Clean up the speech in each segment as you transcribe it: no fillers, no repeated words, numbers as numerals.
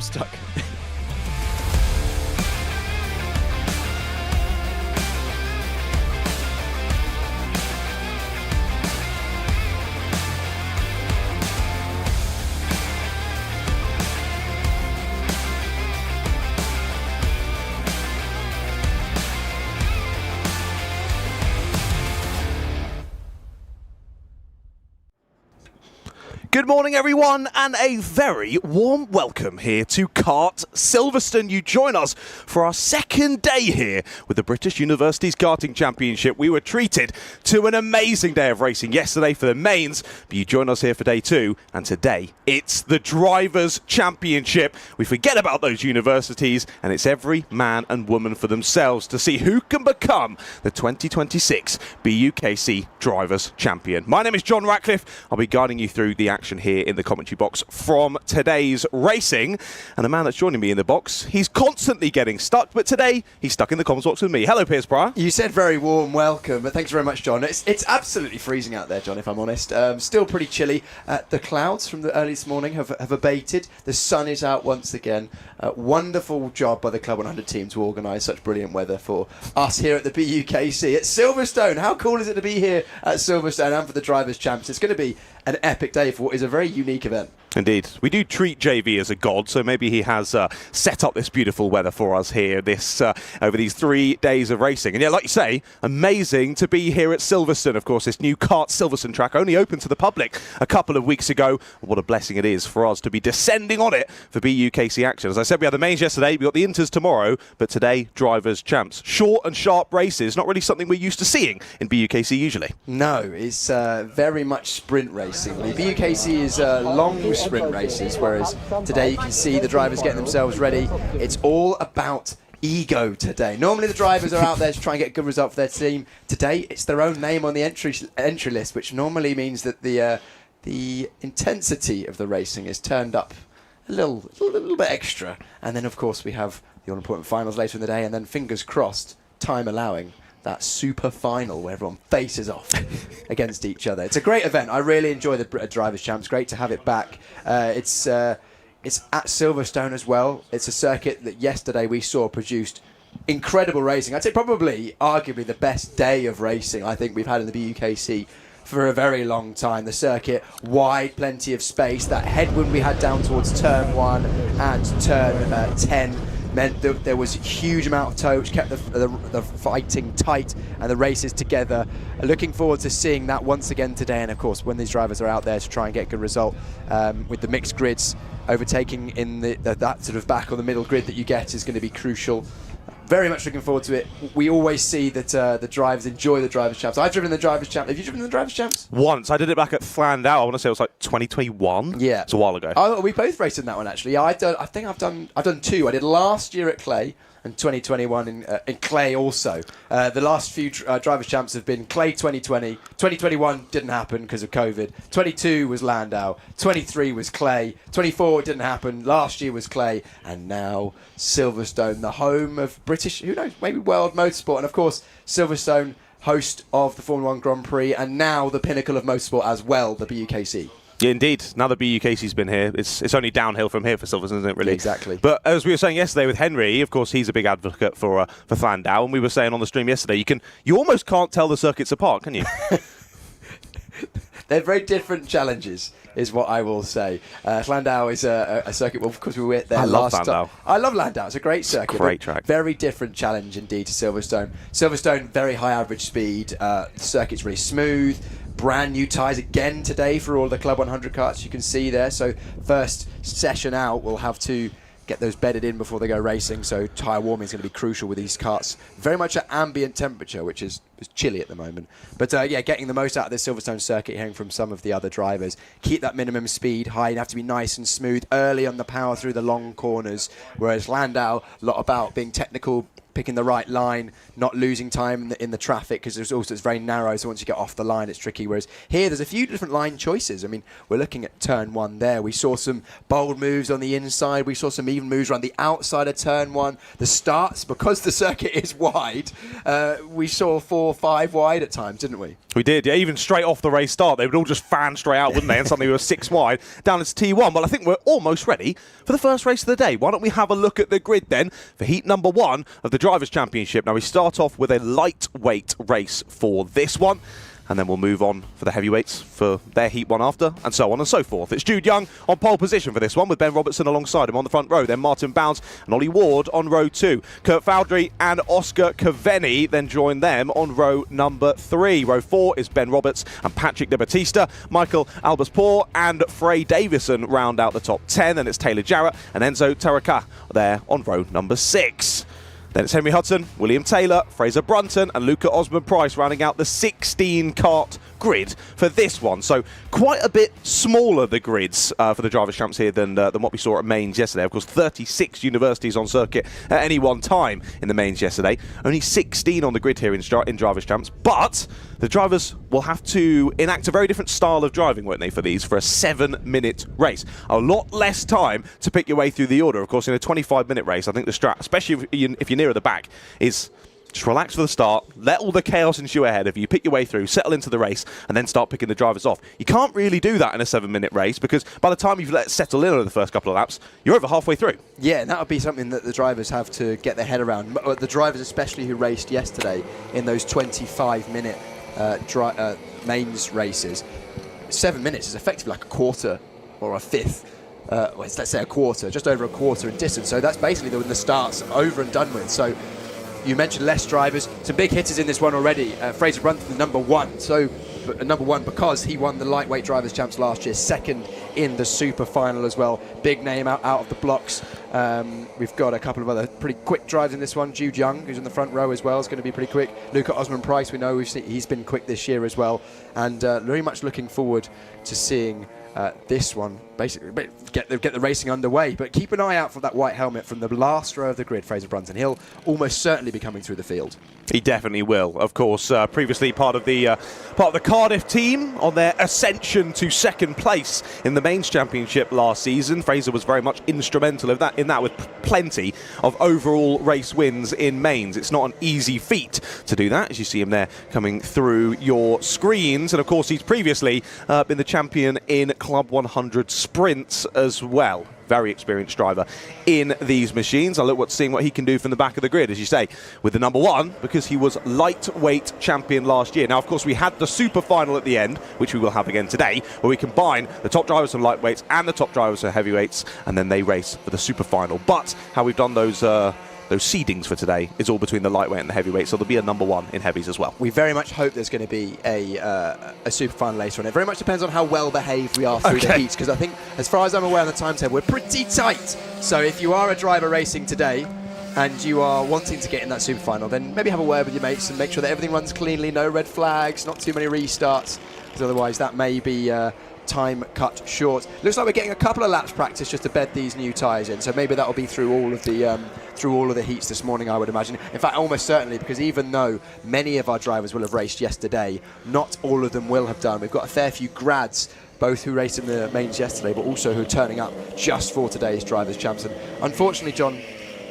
I'm stuck. Good morning, everyone, and a very warm welcome here to Kart Silverstone. You join us for our second day here with the British Universities Karting Championship. We were treated to an amazing day of racing yesterday for the mains, but you join us here for day two, and today it's the Drivers' Championship. We forget about those universities, and it's every man and woman for themselves to see who can become the 2026 BUKC Drivers' Champion. My name is John Ratcliffe. I'll be guiding you through the action here in the commentary box from today's racing. And the man that's joining me in the box, he's constantly getting stuck, but today he's stuck in the comms box with me. Hello, Piers Pryor. You said very warm welcome, but thanks very much, John. It's absolutely freezing out there, John, if I'm honest. Still pretty chilly. The clouds from the early this morning have abated. The sun is out once again. Wonderful job by the Club 100 team to organise such brilliant weather for us here at the BUKC at Silverstone. How cool is it to be here at Silverstone and for the Drivers' Champs? It's going to be an epic day for what is a very unique event. Indeed. We do treat JV as a god, so maybe he has set up this beautiful weather for us here over these 3 days of racing. And yeah, like you say, amazing to be here at Silverstone. Of course, this new Kart Silverstone track only opened to the public a couple of weeks ago. What a blessing it is for us to be descending on it for BUKC action. As I said, we had the mains yesterday, we got the inters tomorrow, but today, Drivers' Champs. Short and sharp races, not really something we're used to seeing in BUKC usually. No, it's very much sprint racing. The BUKC is long sprint races, whereas today you can see the drivers getting themselves ready. It's all about ego today. Normally the drivers are out there to try and get a good result for their team. Today it's their own name on the entry list, which normally means that the intensity of the racing is turned up a little bit extra. And then of course we have the all-important finals later in the day, and then fingers crossed, time allowing, that super final where everyone faces off against each other. It's a great event. I really enjoy the Drivers' Champs. Great to have it back. It's at Silverstone as well. It's a circuit that yesterday we saw produced incredible racing. I'd say probably, arguably, the best day of racing I think we've had in the BUKC for a very long time. The circuit wide, plenty of space. That headwind we had down towards turn 1 and turn 10 meant that there was a huge amount of tow, which kept the fighting tight and the races together. Looking forward to seeing that once again today, and of course when these drivers are out there to try and get a good result with the mixed grids, overtaking in that sort of back or the middle grid that you get is going to be crucial. Very much looking forward to it. We always see that the drivers enjoy the Drivers' Champs. I've driven the Drivers' Champs. Have you driven the Drivers' Champs? Once. I did it back at Flandau. I want to say it was like 2021. Yeah. It's a while ago. We both raced in that one, actually. Yeah, I think I've done two. I did last year at Clay and 2021 in Clay also. The last few Drivers' Champs have been Clay 2020. 2021 didn't happen because of COVID. 22 was Landau. 23 was Clay. 24 didn't happen. Last year was Clay. And now Silverstone, the home of British, who knows, maybe world motorsport. And of course, Silverstone, host of the Formula 1 Grand Prix, and now the pinnacle of motorsport as well, the BUKC. Yeah, indeed. Now the BUKC's been here, it's only downhill from here for Silverstone, isn't it, really? Exactly. But as we were saying yesterday with Henry, of course, he's a big advocate for Flandau, and we were saying on the stream yesterday, you almost can't tell the circuits apart, can you? They're very different challenges, is what I will say. Landau is a circuit, well, of course, we were there last time. I love Landau. It's a great circuit. Great track. Very different challenge indeed to Silverstone. Silverstone, very high average speed. The circuit's really smooth. Brand new tyres again today for all the Club 100 karts you can see there. So first session out, we'll have to get those bedded in before they go racing. So tyre warming is going to be crucial with these karts. Very much at ambient temperature, which is chilly at the moment. But yeah, getting the most out of this Silverstone circuit, hearing from some of the other drivers. Keep that minimum speed high. You have to be nice and smooth early on the power through the long corners. Whereas Landau, a lot about being technical, picking the right line, not losing time in the traffic, because it's very narrow, so once you get off the line it's tricky, whereas here there's a few different line choices. I mean, we're looking at turn 1 there. We saw some bold moves on the inside, we saw some even moves around the outside of turn 1. The starts, because the circuit is wide, we saw 4 or 5 wide at times, didn't we? We did, yeah. Even straight off the race start, they would all just fan straight out, wouldn't they? And suddenly we were 6 wide down into T1. Well, I think we're almost ready for the first race of the day. Why don't we have a look at the grid then for heat number 1 of the Drivers' Championship. Now, we start off with a lightweight race for this one, and then we'll move on for the heavyweights for their heat 1 after, and so on and so forth. It's Jude Young on pole position for this one, with Ben Robertson alongside him on the front row. Then Martin Bounds and Ollie Ward on row 2. Kurt Fowdry and Oscar Caveni then join them on row number 3. Row 4 is Ben Roberts and Patrick De Batista. Michael Albaspoor and Frey Davison round out the top 10, and it's Taylor Jarrett and Enzo Taraka there on row number 6. Then it's Henry Hudson, William Taylor, Fraser Brunton and Luca Osman-Price rounding out the 16-kart grid for this one. So quite a bit smaller, the grids for the Drivers' Champs here than what we saw at Mains yesterday. Of course, 36 universities on circuit at any one time in the Mains yesterday. Only 16 on the grid here in Drivers' Champs. But the drivers will have to enact a very different style of driving, won't they, for these, for a 7-minute race. A lot less time to pick your way through the order. Of course, in a 25-minute race, I think the strat, especially if you're nearer the back, is just relax for the start, let all the chaos ensue ahead of you, pick your way through, settle into the race, and then start picking the drivers off. You can't really do that in a 7-minute race, because by the time you've let it settle in over the first couple of laps, you're over halfway through. Yeah, and that would be something that the drivers have to get their head around. The drivers especially who raced yesterday in those 25-minute mains races. 7 minutes is effectively like a quarter or a fifth. Let's say a quarter, just over a quarter in distance. So that's basically when the start's over and done with. So you mentioned less drivers, some big hitters in this one already. Fraser Brunton, number 1. So number 1 because he won the lightweight Drivers' Champs last year, second in the super final as well. Big name out of the blocks. We've got a couple of other pretty quick drives in this one. Jude Young, who's in the front row as well, is going to be pretty quick. Luca Osman-Price, we know he's been quick this year as well. And very much looking forward to seeing this one basically get the racing underway. But keep an eye out for that white helmet from the last row of the grid, Fraser Brunton. He'll almost certainly be coming through the field. He definitely will. Of course, previously part of the Cardiff team on their ascension to second place in the Mains Championship last season. Fraser was very much instrumental in that with plenty of overall race wins in Mains. It's not an easy feat to do that, as you see him there coming through your screens. And of course, he's previously been the champion in Club 100 sprints as well. Very experienced driver in these machines. I look seeing what he can do from the back of the grid, as you say, with the number 1, because he was lightweight champion last year. Now, of course, we had the super final at the end, which we will have again today, where we combine the top drivers from lightweights and the top drivers from heavyweights, and then they race for the super final. But how we've done those seedings for today is all between the lightweight and the heavyweight, so there'll be a number 1 in heavies as well. We very much hope there's going to be a super final later on. It very much depends on how well behaved we are through the heats, because I think, as far as I'm aware on the timetable, we're pretty tight. So if you are a driver racing today and you are wanting to get in that super final, then maybe have a word with your mates and make sure that everything runs cleanly, no red flags, not too many restarts, because otherwise that may be time cut short. Looks like we're getting a couple of laps practice just to bed these new tyres in, so maybe that'll be through all of the heats this morning, I would imagine. In fact, almost certainly, because even though many of our drivers will have raced yesterday, not all of them will have done. We've got a fair few grads, both who raced in the mains yesterday, but also who are turning up just for today's Drivers' Champs. And unfortunately, John,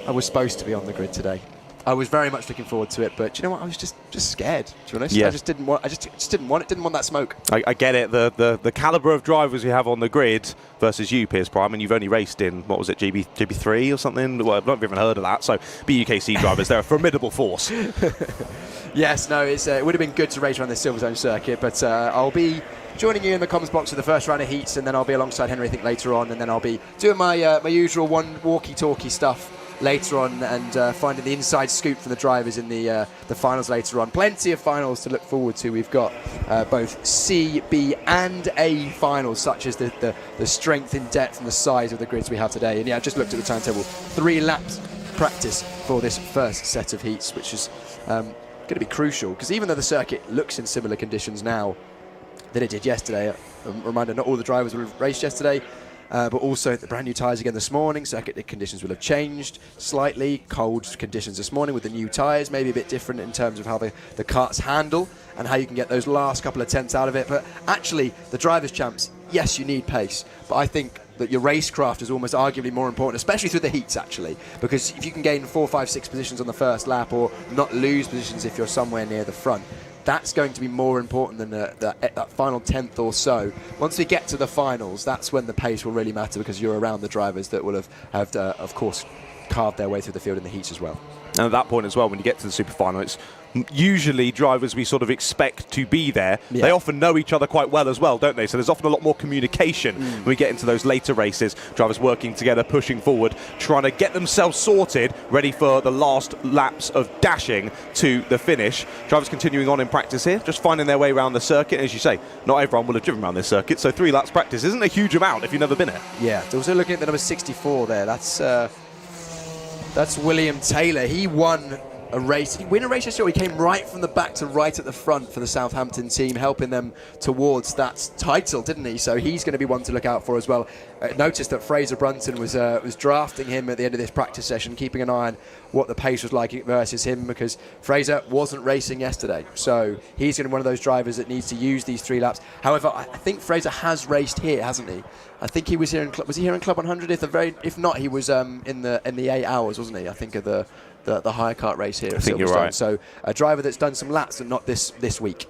I was supposed to be on the grid today. I was very much looking forward to it, but you know what? I was just scared, to be honest. Yeah. I just didn't want that smoke. I get it. The calibre of drivers you have on the grid versus you, Piers Prime, and you've only raced in, what was it, GB3 or something? Well, I've not even heard of that. So BUKC drivers, they're a formidable force. Yes, no, it would have been good to race around the Silverstone circuit, but I'll be joining you in the comms box for the first round of heats, and then I'll be alongside Henry, I think, later on, and then I'll be doing my usual walkie-talkie stuff later on, and finding the inside scoop from the drivers in the finals later on. Plenty of finals to look forward to. We've got both C, B and A finals, such as the strength in depth and the size of the grids we have today. And yeah, I just looked at the timetable. 3 laps practice for this first set of heats, which is going to be crucial, because even though the circuit looks in similar conditions now than it did yesterday, a reminder, not all the drivers will have raced yesterday. but also the brand new tyres again this morning. Circuit conditions will have changed slightly. Cold conditions this morning with the new tyres, maybe a bit different in terms of how the karts handle and how you can get those last couple of tenths out of it. But actually, the Drivers' Champs, yes, you need pace, but I think that your racecraft is almost arguably more important, especially through the heats, actually, because if you can gain 4, 5, 6 positions on the first lap or not lose positions if you're somewhere near the front, that's going to be more important than that final tenth or so. Once we get to the finals, that's when the pace will really matter, because you're around the drivers that will have of course, carved their way through the field in the heats as well. And at that point as well, when you get to the super final, it's usually drivers we sort of expect to be there. Yeah. They often know each other quite well as well, don't they? So there's often a lot more communication when we get into those later races. Drivers working together, pushing forward, trying to get themselves sorted, ready for the last laps of dashing to the finish. Drivers continuing on in practice here, just finding their way around the circuit. As you say, not everyone will have driven around this circuit, so 3 laps practice isn't a huge amount if you've never been it. Yeah, also looking at the number 64 there, that's William Taylor. He won a race. Did he win a race yesterday? He came right from the back to right at the front for the Southampton team, helping them towards that title, didn't he? So he's going to be one to look out for as well. Noticed that Fraser Brunton was drafting him at the end of this practice session, keeping an eye on what the pace was like versus him, because Fraser wasn't racing yesterday. So he's going to be one of those drivers that needs to use these 3 laps. However, I think Fraser has raced here, hasn't he? I think he was here in was he here in Club 100? If not, he was in the 8 hours, wasn't he? I think of the hire kart race here at Silverstone. You're right. So a driver that's done some laps and not this week.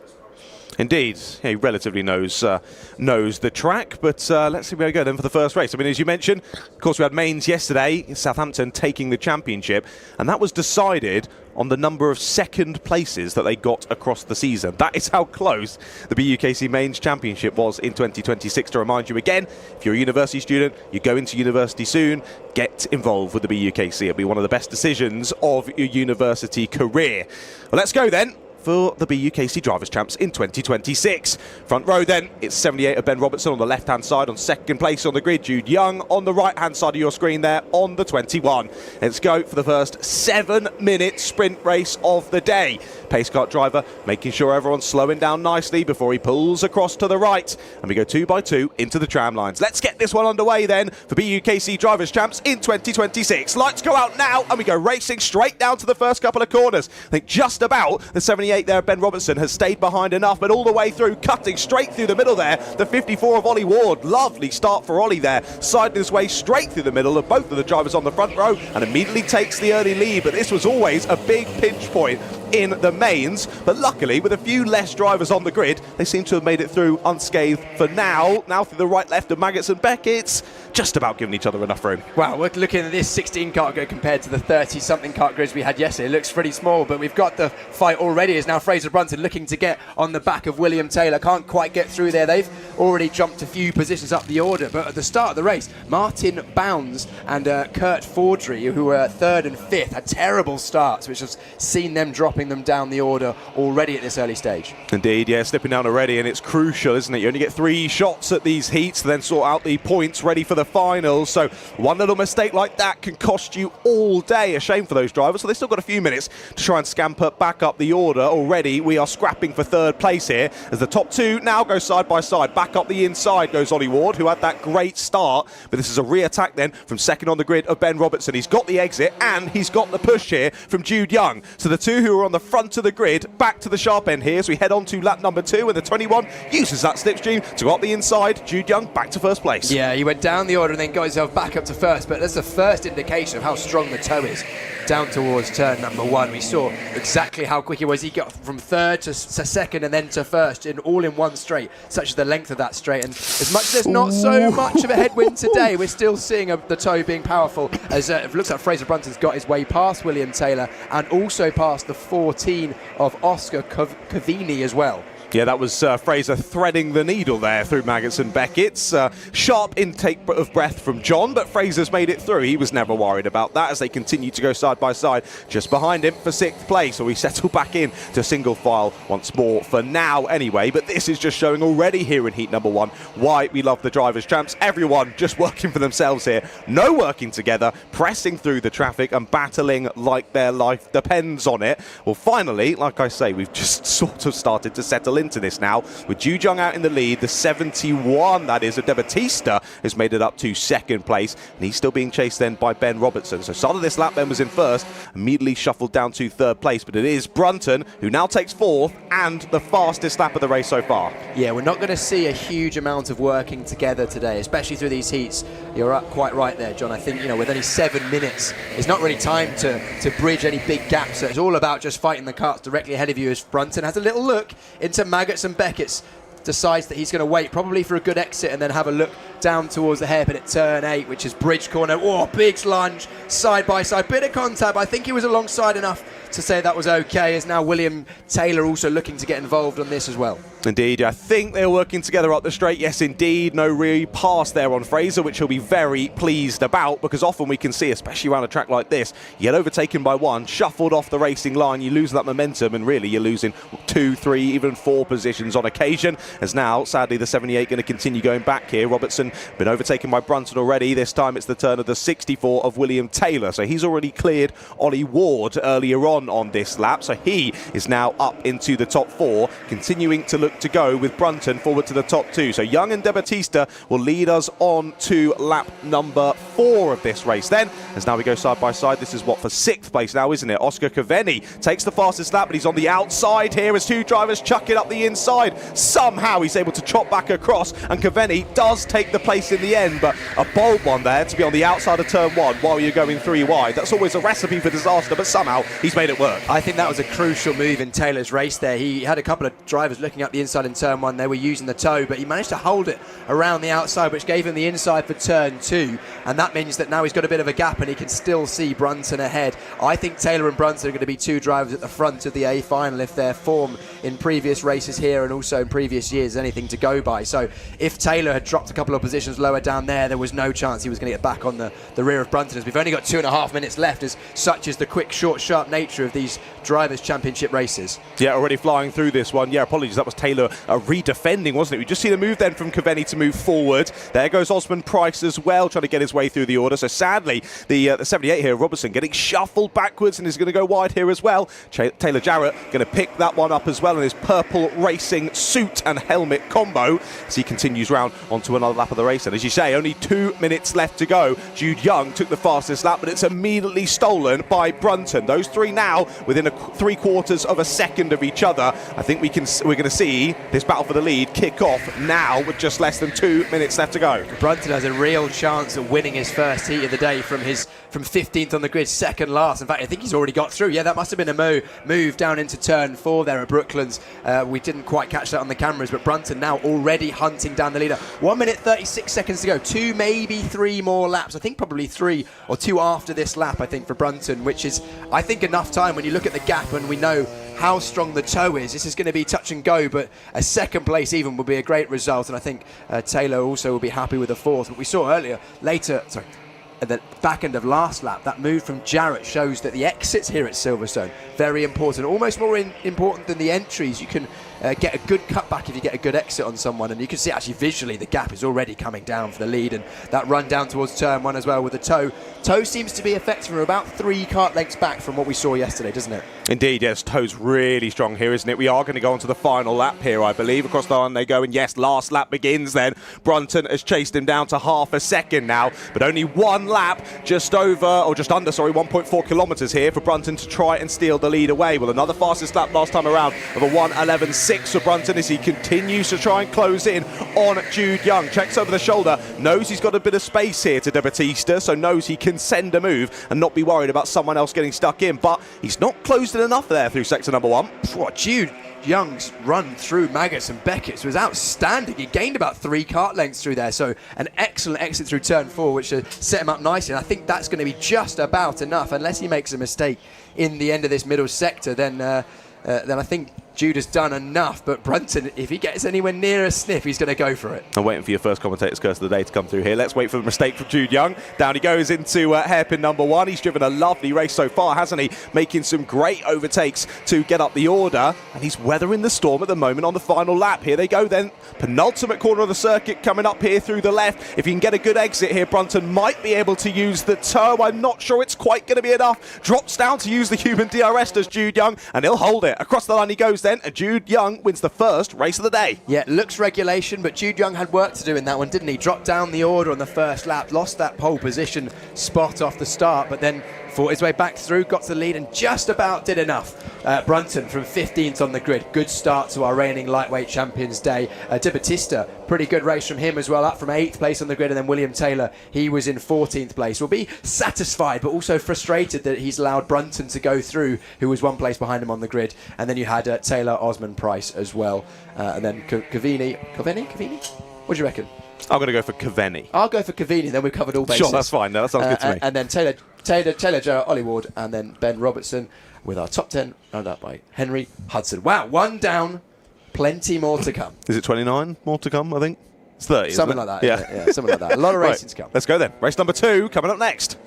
Indeed, he relatively knows the track, but let's see where we go then for the first race. I mean, as you mentioned, of course, we had Mains yesterday, Southampton taking the championship, and that was decided on the number of second places that they got across the season. That is how close the BUKC Mains Championship was in 2026. To remind you again, if you're a university student, you go into university soon, get involved with the BUKC. It'll be one of the best decisions of your university career. Well, let's go then for the BUKC Drivers' Champs in 2026. Front row then, it's 78 of Ben Robertson on the left-hand side. On second place on the grid, Jude Young. On the right-hand side of your screen there, on the 21. Let's go for the first 7-minute sprint race of the day. Pace kart driver making sure everyone's slowing down nicely before he pulls across to the right. And we go 2 by 2 into the tram lines. Let's get this one underway then for BUKC Drivers' Champs in 2026. Lights go out now and we go racing straight down to the first couple of corners. I think just about the 78 there, Ben Robertson has stayed behind enough, but all the way through, cutting straight through the middle there, the 54 of Ollie Ward. Lovely start for Ollie there, siding his way straight through the middle of both of the drivers on the front row and immediately takes the early lead. But this was always a big pinch point in the mains, but luckily with a few less drivers on the grid, they seem to have made it through unscathed for now. Now through the right left of Maggots and Beckett's, just about giving each other enough room. Wow, we're looking at this 16 kart grid compared to the 30 something kart grids we had yesterday. It looks pretty small, but we've got the fight already as now Fraser Brunton looking to get on the back of William Taylor. Can't quite get through there. They've already jumped a few positions up the order, but at the start of the race, Martin Bounds and Kurt Fordry, who were 3rd and 5th, had terrible starts, which has seen them dropping them down the order already at this early stage. Indeed, yeah, slipping down already, and it's crucial, isn't it? You only get 3 shots at these heats to then sort out the points ready for the finals. So one little mistake like that can cost you all day. A shame for those drivers. So they've still got a few minutes to try and scamper back up the order. Already we are scrapping for 3rd place here as the top 2 now go side by side. Back up the inside goes Ollie Ward, who had that great start, but this is a re-attack then from second on the grid of Ben Robertson. He's got the exit and he's got the push here from Jude Young. So the 2 who are on the front of the grid back to the sharp end here as we head on to lap number 2, and the 21 uses that slipstream to go up the inside. Jude Young back to first place. Yeah, he went down the order and then got himself back up to first, but that's the first indication of how strong the toe is down towards turn number 1. We saw exactly how quick he was. He got from 3rd to 2nd and then to 1st all in one straight, such as the length of that straight. And as much as there's not so much of a headwind today, we're still seeing the toe being powerful, as it looks like Fraser Brunton's got his way past William Taylor and also past the 14 of Oscar Cavini as well. Yeah, that was Fraser threading the needle there through Maggots and Beckett's. Sharp intake of breath from John, but Fraser's made it through. He was never worried about that as they continue to go side by side. Just behind him for 6th place, so we settle back in to single file once more for now anyway. But this is just showing already here in heat number 1 why we love the Drivers' Champs. Everyone just working for themselves here. No working together, pressing through the traffic and battling like their life depends on it. Well, finally, like I say, we've just sort of started to settle into this now. With Jude Young out in the lead, the 71, that is, of De Battista has made it up to second place, and he's still being chased then by Ben Robertson. So start of this lap then was in first, immediately shuffled down to third place, but it is Brunton who now takes fourth and the fastest lap of the race so far. Yeah, we're not going to see a huge amount of working together today, especially through these heats. You're quite right there, John. I think, with only 7 minutes, it's not really time to bridge any big gaps. So it's all about just fighting the karts directly ahead of you as Brunton has a little look into Maggots and Beckett's, decides that he's going to wait probably for a good exit and then have a look down towards the hairpin at turn 8, which is bridge corner. Oh, big lunge, side by side, bit of contact, but I think he was alongside enough to say that was okay, as now William Taylor also looking to get involved on this as well. Indeed, I think they're working together up the straight. Yes, indeed. No re-pass there on Fraser, which he'll be very pleased about, because often we can see, especially around a track like this, you get overtaken by one, shuffled off the racing line, you lose that momentum, and really you're losing 2, 3, even 4 positions on occasion. As now, sadly, the 78 going to continue going back here. Robertson been overtaken by Brunton already. This time it's the turn of the 64 of William Taylor. So he's already cleared Ollie Ward earlier on this lap. So he is now up into the top 4, continuing to look to go with Brunton forward to the top 2. So Young and De Battista will lead us on to lap number 4 of this race then, as now we go side by side. This is what, for 6th place now, isn't it? Oscar Caveni takes the fastest lap, but he's on the outside here as 2 drivers chuck it up the inside. Somehow he's able to chop back across, and Caveni does take the place in the end, but a bold one there to be on the outside of turn 1 while you're going 3 wide. That's always a recipe for disaster, but somehow he's made it work. I think that was a crucial move in Taylor's race there. He had a couple of drivers looking up the inside in turn 1. They were using the toe, but he managed to hold it around the outside, which gave him the inside for turn 2, and that means that now he's got a bit of a gap and he can still see Brunton ahead. I think Taylor and Brunton are going to be 2 drivers at the front of the A final if their form in previous races here and also in previous years is anything to go by. So if Taylor had dropped a couple of positions lower down there was no chance he was going to get back on the rear of Brunton, as we've only got 2.5 minutes left, as such is the quick, short, sharp nature of these drivers' championship races. Yeah, already flying through this one. Yeah, apologies, that was Taylor redefending, wasn't it? We just see the move then from Caveni to move forward. There goes Osman Price as well, trying to get his way through the order. So sadly, the 78 here, Robertson, getting shuffled backwards and is going to go wide here as well. Taylor Jarrett going to pick that one up as well in his purple racing suit and helmet combo as he continues round onto another lap of the race. And as you say, only 2 minutes left to go. Jude Young took the fastest lap, but it's immediately stolen by Brunton. Those 3 now within 3/4 of a second of each other. I think we're going to see this battle for the lead kick off now with just less than 2 minutes left to go. Brunton has a real chance of winning his first heat of the day from 15th on the grid, second last. In fact, I think he's already got through. Yeah, that must have been a move down into turn 4 there at Brooklands. We didn't quite catch that on the cameras, but Brunton now already hunting down the leader. 1 minute 36 seconds to go. 2, maybe 3 more laps. I think probably 3 or 2 after this lap, I think, for Brunton, which is, I think, enough time when you look at the gap and we know how strong the toe is. This is going to be touch and go, but a second place even would be a great result, and I think Taylor also will be happy with a 4th. But we saw at the back end of last lap, that move from Jarrett shows that the exits here at Silverstone, very important, almost more important than the entries. You can get a good cutback if you get a good exit on someone, and you can see actually visually the gap is already coming down for the lead, and that run down towards turn 1 as well with the toe. Toe seems to be effective. We're about 3 kart lengths back from what we saw yesterday, doesn't it? Indeed, yes, toe's really strong here, isn't it? We are going to go on to the final lap here, I believe. Across the line they go, and yes, last lap begins then. Brunton has chased him down to half a second now, but only 1 lap, just under 1.4 kilometres here for Brunton to try and steal the lead away. Well, another fastest lap last time around of a 1:11.6 for Brunton as he continues to try and close in on Jude Young. Checks over the shoulder, knows he's got a bit of space here to De Battista, so knows he can send a move and not be worried about someone else getting stuck in, but he's not closed in enough there through sector number 1. Jude Young's run through Maggots and Beckett's was outstanding. He gained about 3 kart lengths through there, so an excellent exit through turn 4, which set him up nicely, and I think that's going to be just about enough. Unless he makes a mistake in the end of this middle sector, then I think Jude has done enough, but Brunton, if he gets anywhere near a sniff, he's going to go for it. I'm waiting for your first commentator's curse of the day to come through here. Let's wait for the mistake from Jude Young. Down he goes into hairpin number 1. He's driven a lovely race so far, hasn't he? Making some great overtakes to get up the order, and he's weathering the storm at the moment on the final lap. Here they go then. Penultimate corner of the circuit coming up here through the left. If he can get a good exit here, Brunton might be able to use the toe. I'm not sure it's quite going to be enough. Drops down to use the human DRS, does Jude Young, and he'll hold it. Across the line he goes then. descent, and Jude Young wins the first race of the day. Yeah, looks regulation, but Jude Young had work to do in that one, didn't he? Dropped down the order on the first lap, lost that pole position spot off the start, but then fought his way back through, got to the lead, and just about did enough. Brunton from 15th on the grid. Good start to our reigning lightweight champions day. De Battista, pretty good race from him as well, up from 8th place on the grid, and then William Taylor, he was in 14th place. We'll be satisfied, but also frustrated that he's allowed Brunton to go through, who was 1 place behind him on the grid. And then you had Taylor, Osman, Price as well. And then Cavini? What do you reckon? I'm going to go for Cavani. I'll go for Cavini, then we've covered all bases. Sure, that's fine. No, that sounds good to me. And then Taylor, Jarrett, Ollie Ward, and then Ben Robertson, with our top 10 rounded up by Henry Hudson. Wow, one down, plenty more to come. Is it 29 more to come, I think? It's 30, something isn't it? like that. Yeah, something like that. A lot of racing to come. Let's go then. Race number 2 coming up next.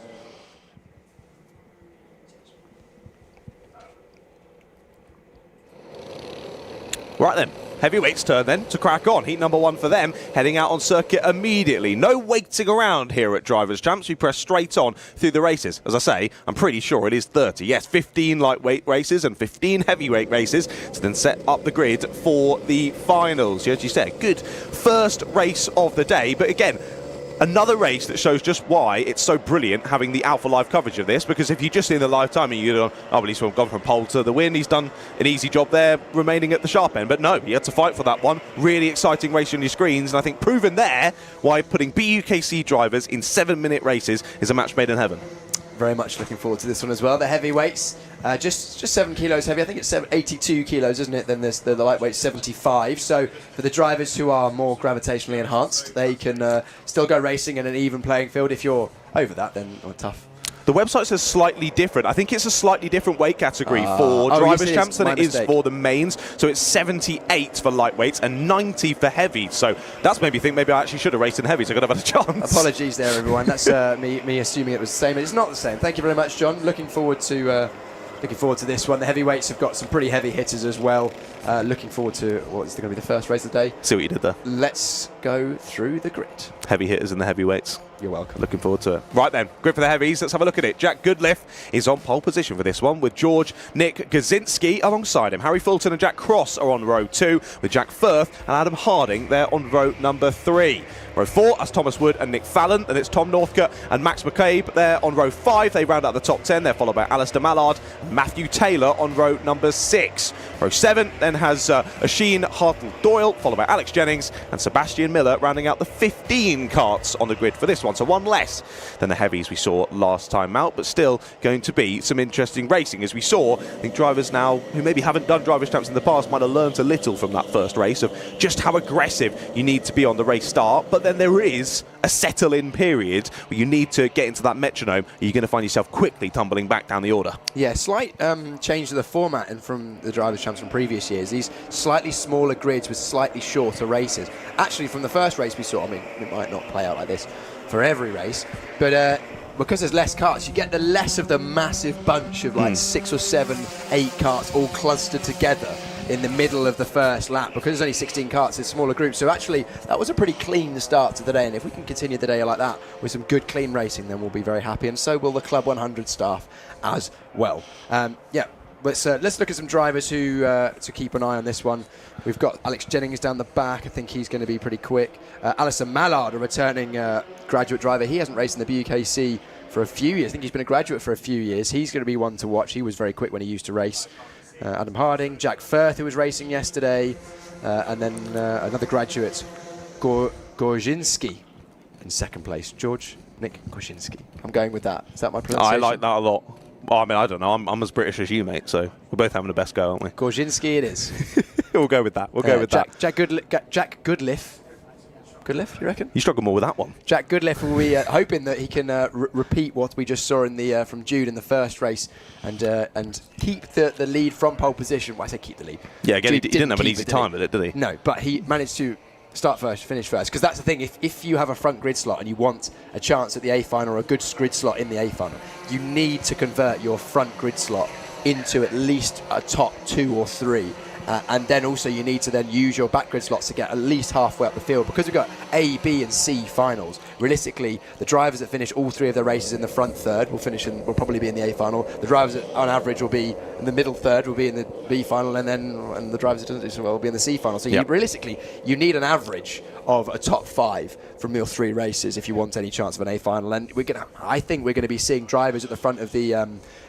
Right then. Heavyweights turn then to crack on. Heat number 1 for them, heading out on circuit immediately. No waiting around here at Drivers' Champs. We press straight on through the races. As I say, I'm pretty sure it is 30. Yes, 15 lightweight races and 15 heavyweight races to then set up the grid for the finals. As you said, good first race of the day. But again, another race that shows just why it's so brilliant having the Alpha Live coverage of this, because if you just see the live time and you're going, oh, well, he's gone from pole to the win, he's done an easy job there remaining at the sharp end. But no, he had to fight for that one. Really exciting race on your screens, and I think proven there why putting BUKC drivers in 7-minute races is a match made in heaven. Very much looking forward to this one as well. The heavyweights, just 7 kilos heavy. I think it's 82 kilos, isn't it? Then there's the lightweight 75. So for the drivers who are more gravitationally enhanced, they can still go racing in an even playing field. If you're over that, then tough. The website says slightly different. I think it's a slightly different weight category for Drivers' Champs than it is for the mains. So it's 78 for lightweights and 90 for heavies. So that's made me think maybe I actually should have raced in heavies. I could have had a chance. Apologies there, everyone. That's me assuming it was the same. It's not the same. Thank you very much, John. Looking forward to this one. The heavyweights have got some pretty heavy hitters as well. Looking forward to what's going to be the first race of the day. See what you did there. Let's go through the grid. Heavy hitters and the heavyweights. You're welcome. Looking forward to it. Right then, grid for the heavies. Let's have a look at it. Jack Goodliff is on pole position for this one with George Nick Gazinski alongside him. Harry Fulton and Jack Cross are on row 2 with Jack Firth and Adam Harding there on row number 3. Row 4 as Thomas Wood and Nick Fallon, and it's Tom Northcote and Max McCabe there on row 5. They round out the top 10. They're followed by Alistair Mallard and Matthew Taylor on row number 6. Row 7 then has Asheen Hartle-Doyle, followed by Alex Jennings and Sebastian Miller, rounding out the 15 karts on the grid for this one. So one less than the heavies we saw last time out, but still going to be some interesting racing. As we saw, I think drivers now who maybe haven't done Drivers' Champs in the past might have learned a little from that first race of just how aggressive you need to be on the race start. But then there is a settle-in period where you need to get into that metronome, and you're going to find yourself quickly tumbling back down the order. Yeah, slight change to the format and from the Drivers' Champs from previous years. These slightly smaller grids with slightly shorter races. Actually, from the first race we saw, I mean, it might not play out like this for every race, but because there's less karts, you get the less of the massive bunch of like 6 or 7, 8 karts all clustered together in the middle of the first lap. Because there's only 16 karts in smaller groups, so actually that was a pretty clean start to the day, and if we can continue the day like that with some good clean racing, then we'll be very happy, and so will the Club 100 staff as well. Yeah, let's look at some drivers who to keep an eye on this one. We've got Alex Jennings down the back. I think he's going to be pretty quick. Alistair Mallard, a returning graduate driver. He hasn't raced in the BUKC for a few years. I think he's been a graduate for a few years. He's going to be one to watch. He was very quick when he used to race. Adam Harding, Jack Firth, who was racing yesterday, and then another graduate, Gorzinski, in second place. George Nick Gorzinski. I'm going with that. Is that my pronunciation? I like that a lot. Well, I mean, I don't know. I'm as British as you, mate, so we're both having the best go, aren't we? Gorzinski it is. We'll go with that. We'll go with that. Jack Goodliff. Goodliff, you reckon? You struggle more with that one. Jack Goodliff will be hoping that he can repeat what we just saw in the from Jude in the first race and keep the lead from pole position. Well, I say keep the lead. Yeah, again, Jude he didn't have an easy time with it, did he? No, but he managed to start first, finish first. Because that's the thing, if you have a front grid slot and you want a chance at the A final or a good grid slot in the A final, you need to convert your front grid slot into at least a top 2 or 3 and then also you need to then use your back grid slots to get at least halfway up the field, because we've got A, B and C finals. Realistically, the drivers that finish all 3 of their races in the front third will probably be in the A final. The drivers that on average will be in the middle third will be in the B final, and the drivers that don't do so well will be in the C final. So realistically, you need an average of a top 5 from your 3 races if you want any chance of an A final. And I think we're going to be seeing drivers at the front of the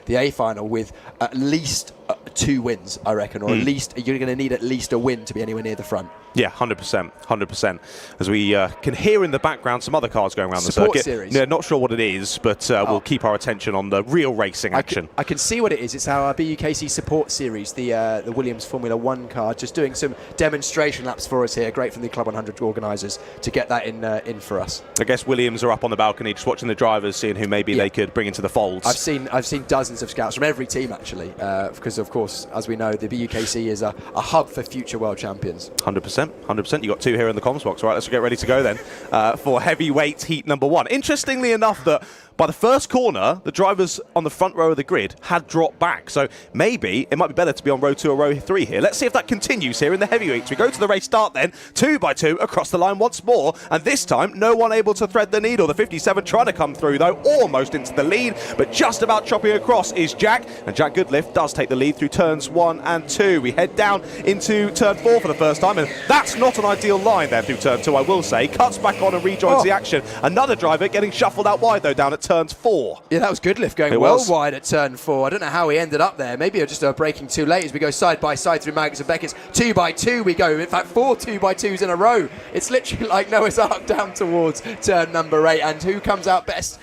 A final with at least 2 wins, I reckon, or at least you're going to need at least a win to be anywhere near the front. Yeah, 100%, 100%. As we can hear in the background some other cars going around the Support circuit. series. Yeah, not sure what it is, but we'll keep our attention on the real racing action. I can see what it is. It's our BUKC support series, the Williams Formula 1 car, just doing some demonstration laps for us here. Great from the Club 100 organisers to get that in for us. I guess Williams are up on the balcony just watching the drivers, seeing who maybe they could bring into the folds. I've seen dozens of scouts from every team, actually, because, of course, as we know, the BUKC is a hub for future world champions. 100%, 100%. You got 2 here in the comms box. All right, let's get ready to go then for heavyweight heat number 1. Interestingly enough, that by the first corner, the drivers on the front row of the grid had dropped back. So maybe it might be better to be on row 2 or row 3 here. Let's see if that continues here in the heavyweights. We go to the race start then, 2 by 2 across the line once more. And this time, no one able to thread the needle. The 57 trying to come through, though, almost into the lead. But just about chopping across is Jack. And Jack Goodlift does take the lead through turns 1 and 2. We head down into turn 4 for the first time. And that's not an ideal line there through turn 2, I will say. Cuts back on and rejoins the action. Another driver getting shuffled out wide, though, down at turns 4. Yeah, that was Goodlift going wide at turn 4. I don't know how he ended up there. Maybe just braking too late as we go side by side through Maggotts and Beckett's. 2 by 2 we go. In fact, 4 2 by 2s in a row. It's literally like Noah's Ark down towards turn number 8. And who comes out best?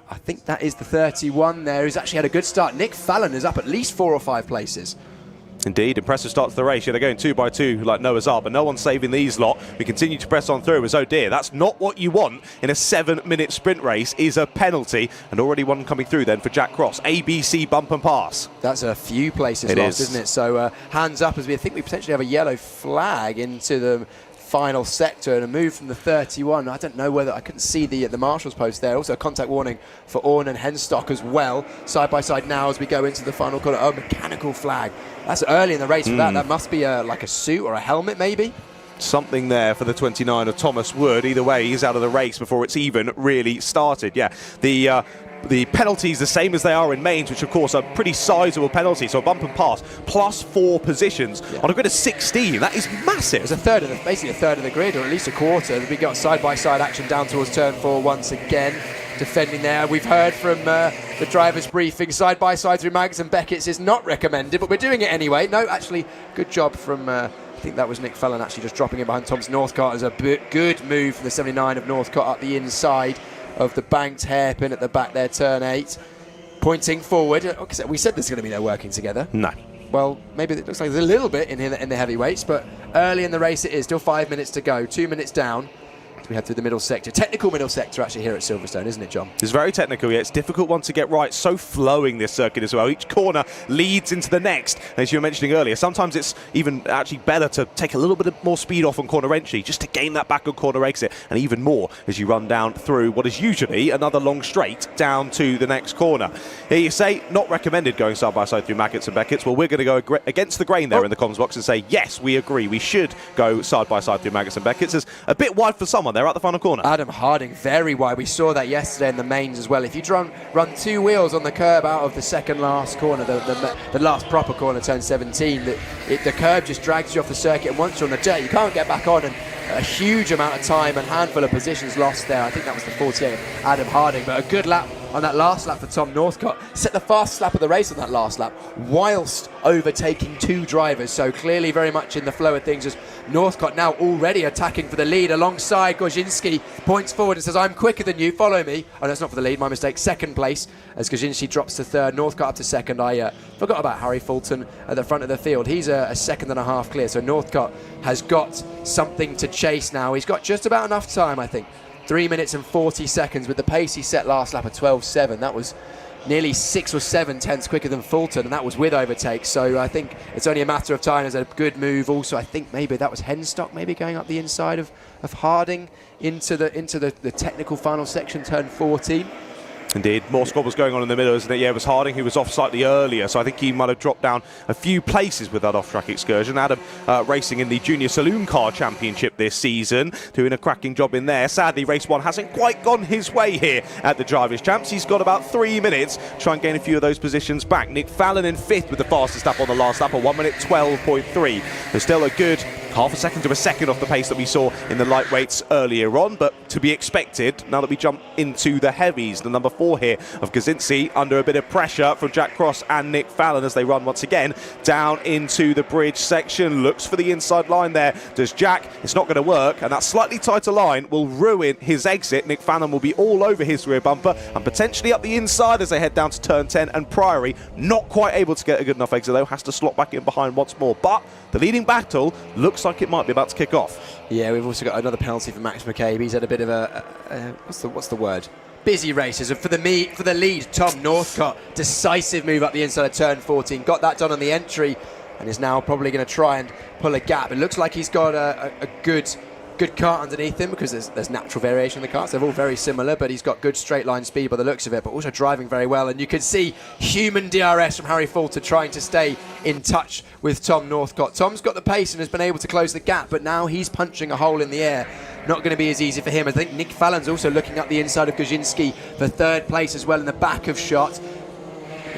I think that is the 31 there, who's actually had a good start. Nick Fallon is up at least 4 or 5 places. Indeed, impressive start to the race. Yeah, they're going 2 by 2 like Noah's Ark, but no one's saving these lot. We continue to press on through as, oh dear, that's not what you want in a 7-minute sprint race, is a penalty. And already one coming through then for Jack Cross. ABC bump and pass. That's a few places lost, isn't it? So hands up as we think we potentially have a yellow flag into the final sector and a move from the 31. I don't know whether I couldn't see the marshal's post there. Also a contact warning for Orne and Henstock as well. Side by side now as we go into the final corner. Oh, mechanical flag. That's early in the race for that. That must be like a suit or a helmet maybe. Something there for the 29 of Thomas Wood. Either way, he's out of the race before it's even really started. Yeah, the penalties the same as they are in mains, which of course are pretty sizable penalties. So a bump and pass plus 4 positions on a grid of 16. That is massive. It's basically a third of the grid, or at least a quarter. We got side-by-side action down towards turn 4 once again. Defending there. We've heard from the driver's briefing, side-by-side through Maggotts and Beckett's is not recommended, but we're doing it anyway. No, actually, good job from... I think that was Nick Fallon actually just dropping in behind Thompson Northcott as a good move from the 79 of Northcott up the inside of the banked hairpin at the back there, turn 8. Pointing forward. We said there's going to be no working together. No. Well, maybe it looks like there's a little bit in the heavyweights, but early in the race it is. Still 5 minutes to go. 2 minutes down. We head through the middle sector. Technical middle sector actually here at Silverstone, isn't it, John? It's very technical, yeah. It's a difficult one to get right. So flowing, this circuit as well. Each corner leads into the next. As you were mentioning earlier, sometimes it's even actually better to take a little bit more speed off on corner entry just to gain that back on corner exit, and even more as you run down through what is usually another long straight down to the next corner. Here you say, not recommended going side by side through Maggotts and Beckett's. Well, we're going to go against the grain there in the comms box and say, yes, we agree. We should go side by side through Maggotts and Beckett's. It's a bit wide for someone there at the final corner. Adam Harding very wide. We saw that yesterday in the mains as well. If you run 2 wheels on the curb out of the second last corner, the last proper corner, turn 17, the curb just drags you off the circuit, and once you're on the dirt, you can't get back on, and a huge amount of time and handful of positions lost there. I think that was the 48 of Adam Harding, but a good lap on that last lap for Tom Northcott. Set the fastest lap of the race on that last lap, whilst overtaking 2 drivers. So clearly very much in the flow of things as Northcott now already attacking for the lead alongside Gorzinski. Points forward and says, I'm quicker than you, follow me. Oh, that's not for the lead, my mistake. Second place as Gorzinski drops to third. Northcott up to second. I forgot about Harry Fulton at the front of the field. He's a second and a half clear. So Northcott has got something to chase now. He's got just about enough time, I think. 3 minutes and 40 seconds with the pace he set last lap of 12.7. That was nearly 6 or 7 tenths quicker than Fulton, and that was with overtakes. So I think it's only a matter of time. There's a good move. Also, I think maybe that was Henstock maybe going up the inside of Harding into the technical final section, turn 14. Indeed. More squabbles going on in the middle, isn't it? Yeah, it was Harding who was off slightly earlier, so I think he might have dropped down a few places with that off-track excursion. Adam racing in the Junior Saloon Car Championship this season, doing a cracking job in there. Sadly, race 1 hasn't quite gone his way here at the Drivers' Champs. He's got about 3 minutes to try and gain a few of those positions back. Nick Fallon in 5th with the fastest lap on the last lap, a 1 minute 12.3. There's still a good half a second to a second off the pace that we saw in the lightweights earlier on, but to be expected now that we jump into the heavies. The number 4 here of Gazinski under a bit of pressure from Jack Cross and Nick Fallon as they run once again down into the bridge section. Looks for the inside line there. Does Jack? It's not going to work, and that slightly tighter line will ruin his exit. Nick Fallon will be all over his rear bumper and potentially up the inside as they head down to turn 10, and Priory not quite able to get a good enough exit though, has to slot back in behind once more. But the leading battle looks like it might be about to kick off. Yeah, we've also got another penalty for Max McCabe. He's had a bit of a what's the word? Busy races. And for the lead, Tom Northcott, decisive move up the inside of turn 14. Got that done on the entry and is now probably going to try and pull a gap. It looks like he's got a good kart underneath him, because there's natural variation in the karts. They're all very similar, but he's got good straight line speed by the looks of it, but also driving very well. And you can see human DRS from Harry Fulter trying to stay in touch with Tom Northcott. Tom's got the pace and has been able to close the gap, but now he's punching a hole in the air. Not going to be as easy for him. I think Nick Fallon's also looking up the inside of Gazinski for 3rd place as well in the back of shot.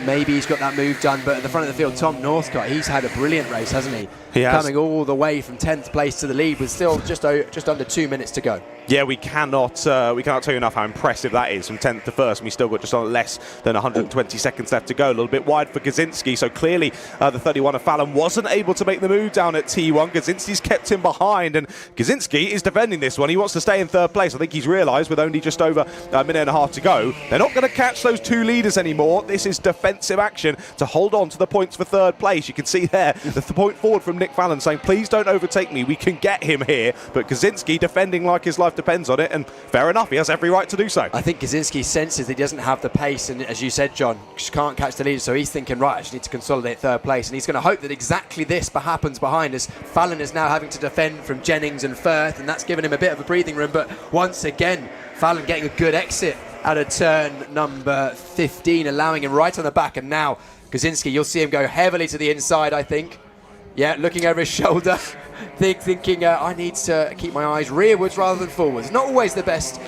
Maybe he's got that move done, but at the front of the field, Tom Northcott, he's had a brilliant race, hasn't he? He has. Coming all the way from 10th place to the lead with still just under 2 minutes to go. Yeah, we cannot tell you enough how impressive that is from 10th to 1st, and we still got just on less than 120 seconds left to go. A little bit wide for Gazinski, so clearly the 31 of Fallon wasn't able to make the move down at T1. Gazinski's kept him behind, and Gazinski is defending this one. He wants to stay in 3rd place. I think he's realised with only just over a minute and a half to go, they're not going to catch those 2 leaders anymore. This is defensive action to hold on to the points for 3rd place. You can see there the point forward from Nick Fallon saying, please don't overtake me, we can get him here. But Gazinski defending like his life depends on it, and fair enough, he has every right to do so. I think Gazinski senses that he doesn't have the pace, and as you said, John, can't catch the lead, so he's thinking, right, I just need to consolidate 3rd place, and he's going to hope that exactly this happens behind us. Fallon is now having to defend from Jennings and Firth, and that's given him a bit of a breathing room, but once again, Fallon getting a good exit out of turn number 15, allowing him right on the back, and now Gazinski, you'll see him go heavily to the inside, I think. Yeah, looking over his shoulder, thinking I need to keep my eyes rearwards rather than forwards. Not always the best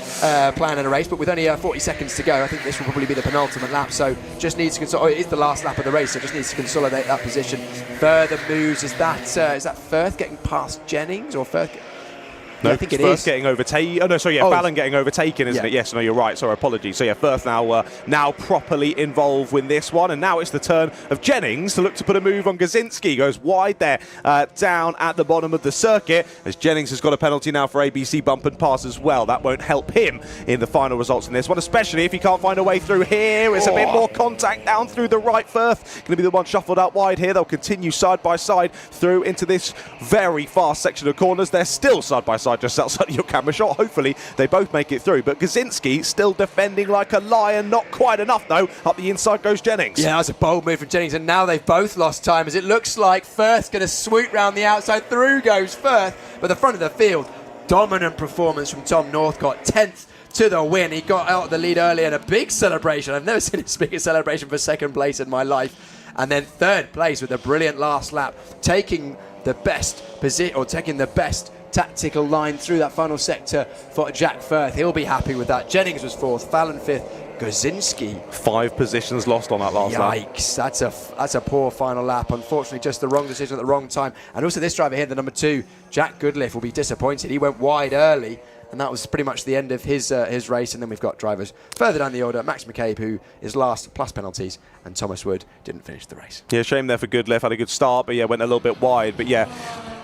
plan in a race, but with only 40 seconds to go, I think this will probably be the penultimate lap, so just needs to consolidate. It is the last lap of the race, so just needs to consolidate that position. Further moves, is that Firth getting past Jennings, or Firth... No, I think it Firth is. getting overtaken. Oh, no, sorry, yeah, Fallon getting overtaken, isn't it? Yes, no, you're right. Sorry, apologies. So, yeah, Firth now properly involved with this one. And now it's the turn of Jennings to look to put a move on Gazinski. Goes wide there, down at the bottom of the circuit, as Jennings has got a penalty now for ABC bump and pass as well. That won't help him in the final results in this one, especially if he can't find a way through here. It's a bit more contact down through the right. Firth going to be the one shuffled out wide here. They'll continue side by side through into this very fast section of corners. They're still side by side just outside of your camera shot. Hopefully they both make it through, but Gazinski still defending like a lion. Not quite enough though. Up the inside goes Jennings. Yeah, that's a bold move from Jennings, and now they've both lost time, as it looks like Firth's going to swoop round the outside. Through goes Firth, but the front of the field, dominant performance from Tom Northcott, 10th to the win. He got out of the lead early, and a big celebration. I've never seen as big a celebration for 2nd place in my life. And then 3rd place with a brilliant last lap, taking the best position, or taking the best tactical line through that final sector for Jack Firth. He'll be happy with that. Jennings was 4th, Fallon 5th, Gazinski 5 positions lost on that last lap. Yikes, that's a poor final lap. Unfortunately, just the wrong decision at the wrong time. And also this driver here, the number 2, Jack Goodliff, will be disappointed. He went wide early, and that was pretty much the end of his race. And then we've got drivers further down the order, Max McCabe, who is last, plus penalties, and Thomas Wood didn't finish the race. Yeah, shame there for Goodliff. Had a good start, but yeah, went a little bit wide. But yeah,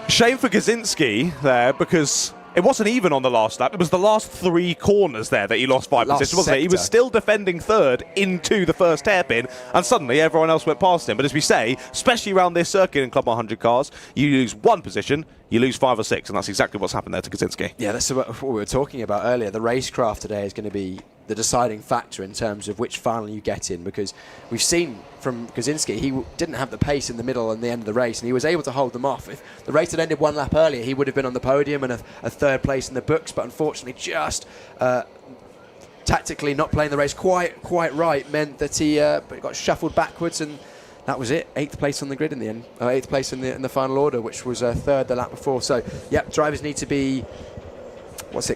shame for Gazinski there, because it wasn't even on the last lap. It was the last 3 corners there that he lost 5 positions, wasn't it? He was still defending 3rd into the first hairpin, and suddenly everyone else went past him. But as we say, especially around this circuit in Club 100 cars, you lose 1 position, you lose 5 or 6, and that's exactly what's happened there to Gazinski. Yeah, that's what we were talking about earlier. The racecraft today is going to be the deciding factor in terms of which final you get in, because we've seen from Gazinski, he didn't have the pace in the middle and the end of the race, and he was able to hold them off. If the race had ended 1 lap earlier, he would have been on the podium and a 3rd place in the books, but unfortunately just tactically not playing the race quite right meant that he got shuffled backwards, and that was it. 8th place on the grid in the end. 8th place in the final order, which was 3rd the lap before. So, yep, drivers need to be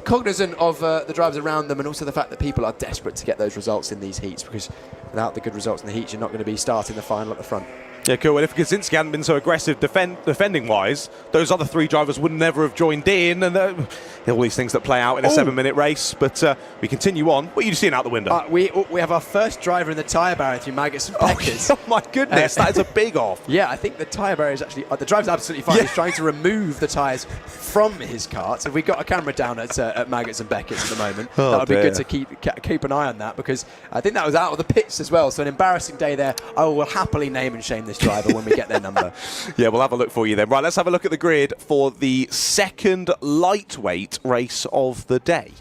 cognizant of the drivers around them, and also the fact that people are desperate to get those results in these heats, because without the good results in the heats, you're not going to be starting the final at the front. Yeah, cool. Well, if Kaczynski hadn't been so aggressive defending-wise, those other 3 drivers would never have joined in, and all these things that play out in a 7-minute race. But we continue on. What are you seeing out the window? We have our first driver in the tyre barrier through Maggots and Beckers. Oh my goodness, that is a big off. Yeah, I think the tyre barrier is actually... the driver's absolutely fine. He's trying to remove the tyres from his kart. So we've got a camera down at Maggots and Beckett's at the moment. That would be good to keep an eye on that, because I think that was out of the pits as well. So an embarrassing day there. I will happily name and shame this driver when we get their number. Yeah, we'll have a look for you then. Right, let's have a look at the grid for the second lightweight race of the day.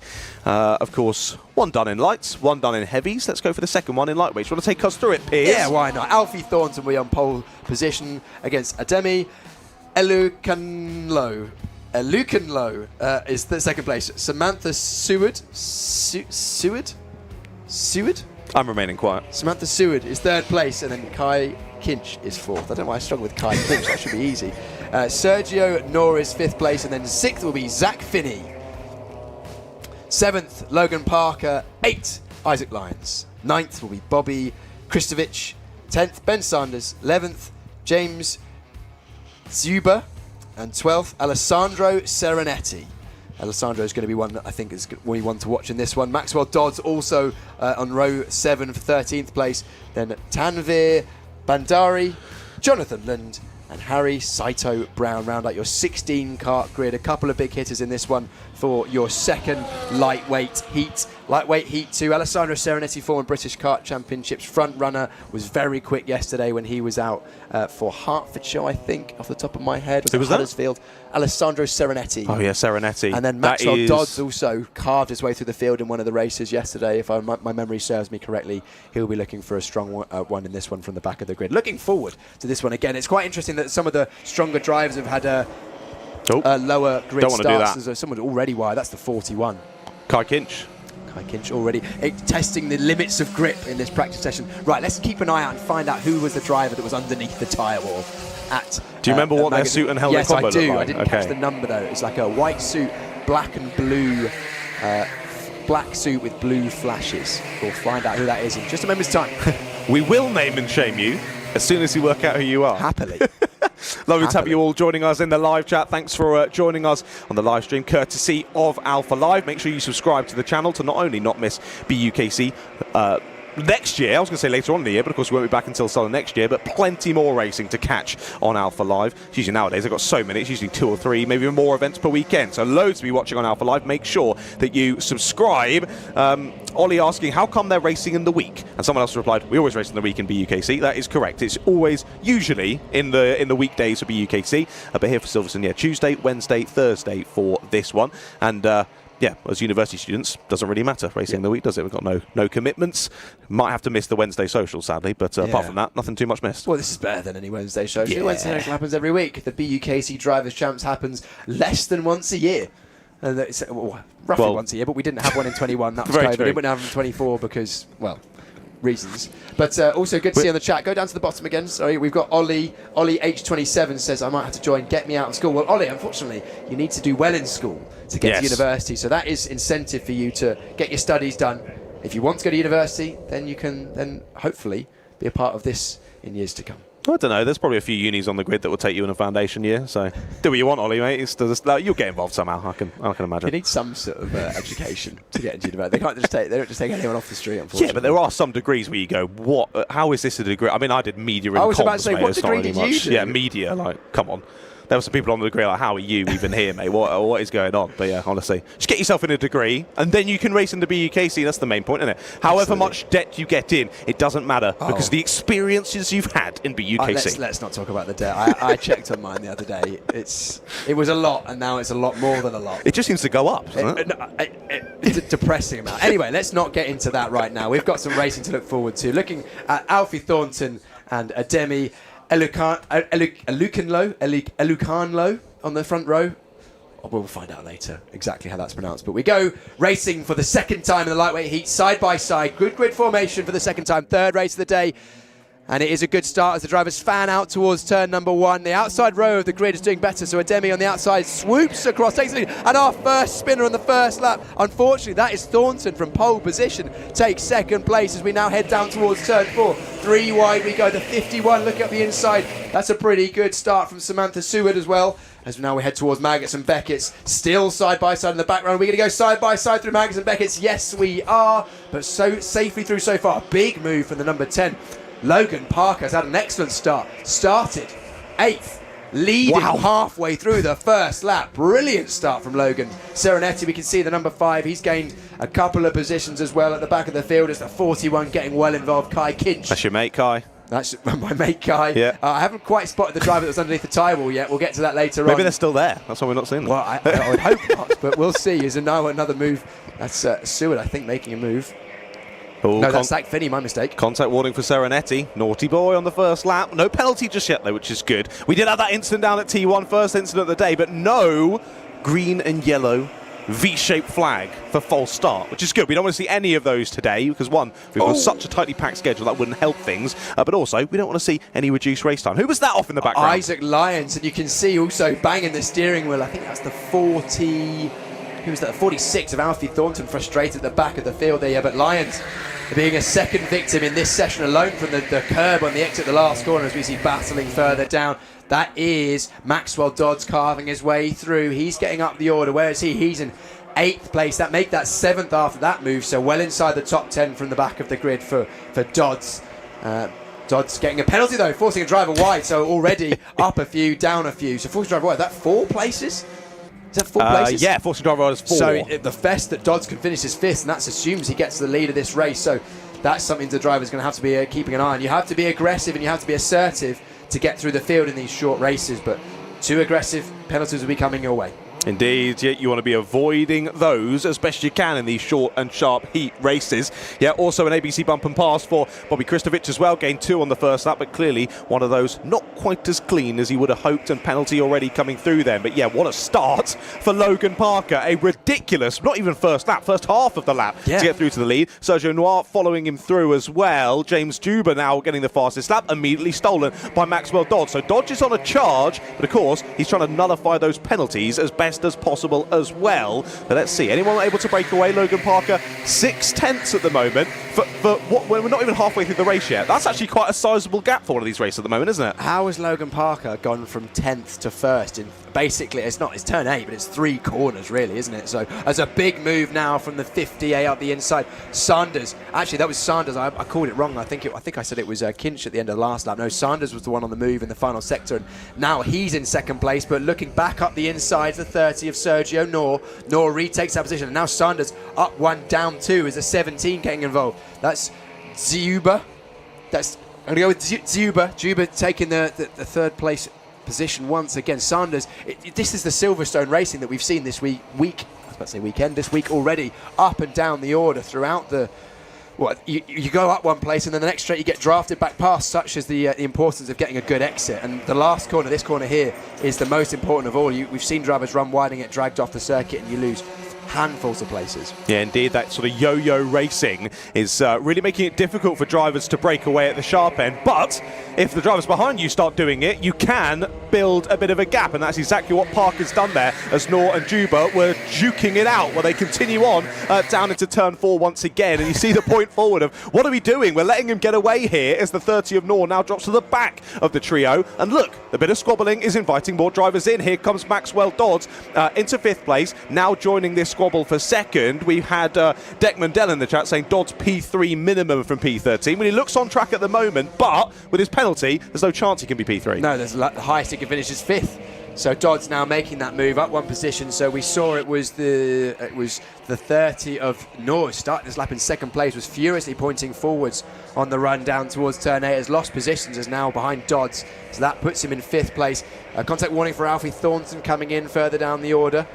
Of course, one done in lights, one done in heavies. Let's go for the second one in lightweights. You want to take us through it, Piers? Yeah, why not? Alfie Thornton will be on pole position against Ademi. Elucanlo is the second place. Samantha Seward? Seward? I'm remaining quiet. Samantha Seward is 3rd place, and then Kai Kinch is 4th. I don't know why I struggle with Kai Kinch. That should be easy. Sergio Nor is 5th place, and then 6th will be Zach Finney. 7th, Logan Parker. 8th, Isaac Lyons. 9th will be Bobby Kristovich. 10th, Ben Sanders. 11th, James Zuber. And 12th, Alessandro Serenetti. Alessandro is going to be one that I think is we want to watch in this one. Maxwell Dodds also on row 7 for 13th place. Then Tanvir Bandari, Jonathan Lund, and Harry Saito Brown round out your 16 kart grid. A couple of big hitters in this one for your second lightweight heat. Lightweight heat 2. Alessandro Serenetti, former British Kart Championships front runner, was very quick yesterday when he was out for Hertfordshire, I think, off the top of my head. Who was that? Huddersfield. Alessandro Serenetti. Oh yeah, Serenetti. And then Maxwell Dodds also carved his way through the field in one of the races yesterday. If my memory serves me correctly, he'll be looking for a strong one in this one from the back of the grid. Looking forward to this one again. It's quite interesting that some of the stronger drivers have had lower grid don't want to do starts. that. There's someone already wide. That's the 41. Kai Kinch. Kai Kinch already testing the limits of grip in this practice session. Right, let's keep an eye out and find out who was the driver that was underneath the tyre wall at... Do you remember what their suit and helmet combo looked like? Yes, I do. I didn't catch the number, though. It's like a white suit, black and blue... black suit with blue flashes. We'll find out who that is in just a moment's time. We will name and shame you as soon as we work out who you are. Happily. Lovely to have you all joining us in the live chat. Thanks for joining us on the live stream, courtesy of Alpha Live. Make sure you subscribe to the channel to not only not miss BUKC next year. I was going to say later on in the year, but of course we won't be back until summer next year, but plenty more racing to catch on Alpha Live. It's usually nowadays they've got so many, it's usually 2 or 3, maybe even more events per weekend, so loads to be watching on Alpha Live. Make sure that you subscribe. Ollie asking how come they're racing in the week, and someone else replied, we always race in the week in BUKC. That is correct. It's always usually in the weekdays for BUKC, but here for Silverstone, yeah, Tuesday, Wednesday, Thursday for this one. And yeah, as university students, doesn't really matter racing in the week, does it? We've got no commitments. Might have to miss the Wednesday social, sadly, but apart from that, nothing too much missed. Well, this is better than any Wednesday social. Yeah. Wednesday social happens every week. The BUKC Drivers' Champs happens less than once a year. It's, roughly once a year, but we didn't have one in 21. That was COVID. We didn't have them in 24 because, well, reasons. But also good to see on the chat. Go down to the bottom again. Sorry, we've got Ollie. Ollie H27 says, I might have to join. Get me out of school. Well, Ollie, unfortunately, you need to do well in school to get to university. So that is incentive for you to get your studies done. If you want to go to university, then you can then hopefully be a part of this in years to come. I don't know. There's probably a few unis on the grid that will take you in a foundation year. So do what you want, Ollie, mate. You'll get involved somehow. I can imagine. You need some sort of education to get into university. They don't just take anyone off the street, unfortunately. Yeah, but there are some degrees where you go, what? How is this a degree? I mean, I did media and comms. I was about to say, what degree did you do? Yeah, media. Like, come on. There were some people on the degree like, how are you even here, mate? What is going on? But yeah, honestly, just get yourself in a degree, and then you can race in the BUKC. That's the main point, isn't it? However much debt you get in, it doesn't matter because the experiences you've had in BUKC. Let's not talk about the debt. I checked on mine the other day. It was a lot, and now it's a lot more than a lot. It just seems to go up, doesn't it? It's a depressing amount. Anyway, let's not get into that right now. We've got some racing to look forward to. Looking at Alfie Thornton and Ademi Elucanlo on the front row we'll find out later exactly how that's pronounced. But we go racing for the second time in the lightweight heat, side by side. Good grid formation for the second time. Third race of the day. And it is a good start as the drivers fan out towards turn number 1. The outside row of the grid is doing better, so Ademi on the outside swoops across, takes the lead, and our first spinner on the first lap. Unfortunately, that is Thornton from pole position, takes second place as we now head down towards turn 4. 3 wide we go, the 51, look up the inside. That's a pretty good start from Samantha Seward as well. As now we head towards Maggots and Beckett's, still side by side in the background. We're going to go side by side through Maggots and Beckett's. Yes, we are, but so safely through so far. Big move from the number 10. Logan Parker has had an excellent start. Started 8th, leading halfway through the first lap. Brilliant start from Logan. Serenetti, we can see the number 5. He's gained a couple of positions as well at the back of the field as the 41 getting well involved. Kai Kinch. That's your mate, Kai. That's my mate, Kai. Yeah. I haven't quite spotted the driver that was underneath the tyre wall yet. We'll get to that later on. Maybe they're still there. That's why we're not seeing them. Well, I would hope not, but we'll see. Is now another move. That's Seward, I think, making a move. Oh, no, that's Zach Finney, my mistake. Contact warning for Serenetti. Naughty boy on the first lap. No penalty just yet, though, which is good. We did have that incident down at T1, first incident of the day, but no green and yellow V-shaped flag for false start, which is good. We don't want to see any of those today because, one, we've got such a tightly packed schedule that wouldn't help things, but also we don't want to see any reduced race time. Who was that off in the background? Isaac Lyons, and you can see also banging the steering wheel. I think that's the 40... Who was that? 46 of Alfie Thornton, frustrated at the back of the field there. Yeah, but Lyons being a second victim in this session alone from the curb on the exit of the last corner as we see battling further down. That is Maxwell Dodds carving his way through. He's getting up the order. Where is he? He's in 8th place. That make that 7th after that move. So well inside the top 10 from the back of the grid for Dodds. Dodds getting a penalty though, forcing a driver wide. So already up a few, down a few. So forcing a driver wide. That 4 places? Is that 4 places? Yeah, forcing driver wide is 4. So the best that Dodds can finish is 5th, and that assumes he gets the lead of this race. So that's something the driver's going to have to be keeping an eye on. You have to be aggressive and you have to be assertive to get through the field in these short races, but too aggressive, penalties will be coming your way. Indeed, yeah, you want to be avoiding those as best you can in these short and sharp heat races. Yeah, also an ABC bump and pass for Bobby Kristovich as well, gained 2 on the first lap, but clearly one of those not quite as clean as he would have hoped, and penalty already coming through then. But yeah, what a start for Logan Parker. A ridiculous, not even first lap, first half of the lap to get through to the lead. Sergio Noir following him through as well. James Juba now getting the fastest lap, immediately stolen by Maxwell Dodds. So Dodge is on a charge, but of course he's trying to nullify those penalties as best as possible as well. But let's see, anyone able to break away? Logan Parker 6/10 at the moment for what, when we're not even halfway through the race yet. That's actually quite a sizable gap for one of these races at the moment, isn't it? How has Logan Parker gone from 10th to 1st in basically, it's turn 8, but it's 3 corners really, isn't it? So as a big move now from the 50A up the inside. Sanders, actually that was Sanders, I called it wrong. I think I said it was Kinch at the end of the last lap. No, Sanders was the one on the move in the final sector, and now he's in 2nd place, but looking back up the inside, the 30 of Sergio Noor. Noor retakes that position, and now Sanders up 1, down 2 is a 17 getting involved. That's Zuba. I'm going to go with Zuba. Juba taking the 3rd place position once again. Sanders, this is the Silverstone racing that we've seen this week. I was about to say weekend, this week already, up and down the order throughout the... You go up one place and then the next straight you get drafted back past, such as the importance of getting a good exit. And the last corner, this corner here, is the most important of all. We've seen drivers run wide and get dragged off the circuit, and you lose handfuls of places. Yeah, indeed, that sort of yo-yo racing is really making it difficult for drivers to break away at the sharp end. But if the drivers behind you start doing it, you can build a bit of a gap, and that's exactly what Parker's done there as Noor and Juba were duking it out, where they continue on down into turn 4 once again. And you see the point forward of, what are we doing? We're letting him get away here as the 30 of Noor now drops to the back of the trio. And look, a bit of squabbling is inviting more drivers in. Here comes Maxwell Dodds into 5th place, now joining this squabble for 2nd. We've had Deck Mandel in the chat saying Dodds P3 minimum from P13. Well, he looks on track at the moment, but with his penalty, there's no chance he can be P3. No, there's the highest he can finish is 5th. So Dodds now making that move up 1 position. So we saw it was the 30 of Noor starting his lap in 2nd place, was furiously pointing forwards on the run down towards turn 8, has lost positions, is now behind Dodds. So that puts him in 5th place. Contact warning for Alfie Thornton coming in further down the order.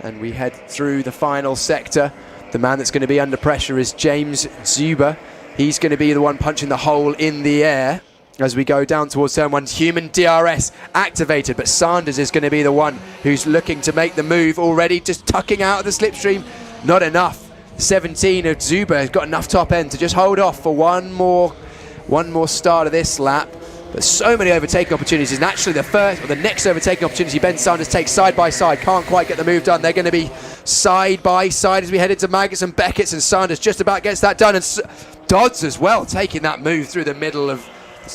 And we head through the final sector. The man that's going to be under pressure is James Zuba. He's going to be the one punching the hole in the air. as we go down towards turn 1. Human DRS activated, but Sanders is going to be the one who's looking to make the move already, just tucking out of the slipstream. Not enough. 17 of Zuber has got enough top end to just hold off for one more start of this lap. But so many overtaking opportunities, and actually the next overtaking opportunity Ben Sanders takes side by side, can't quite get the move done. They're going to be side by side as we head into Maggots and Beckett's, and Sanders just about gets that done, and Dodds as well taking that move through the middle of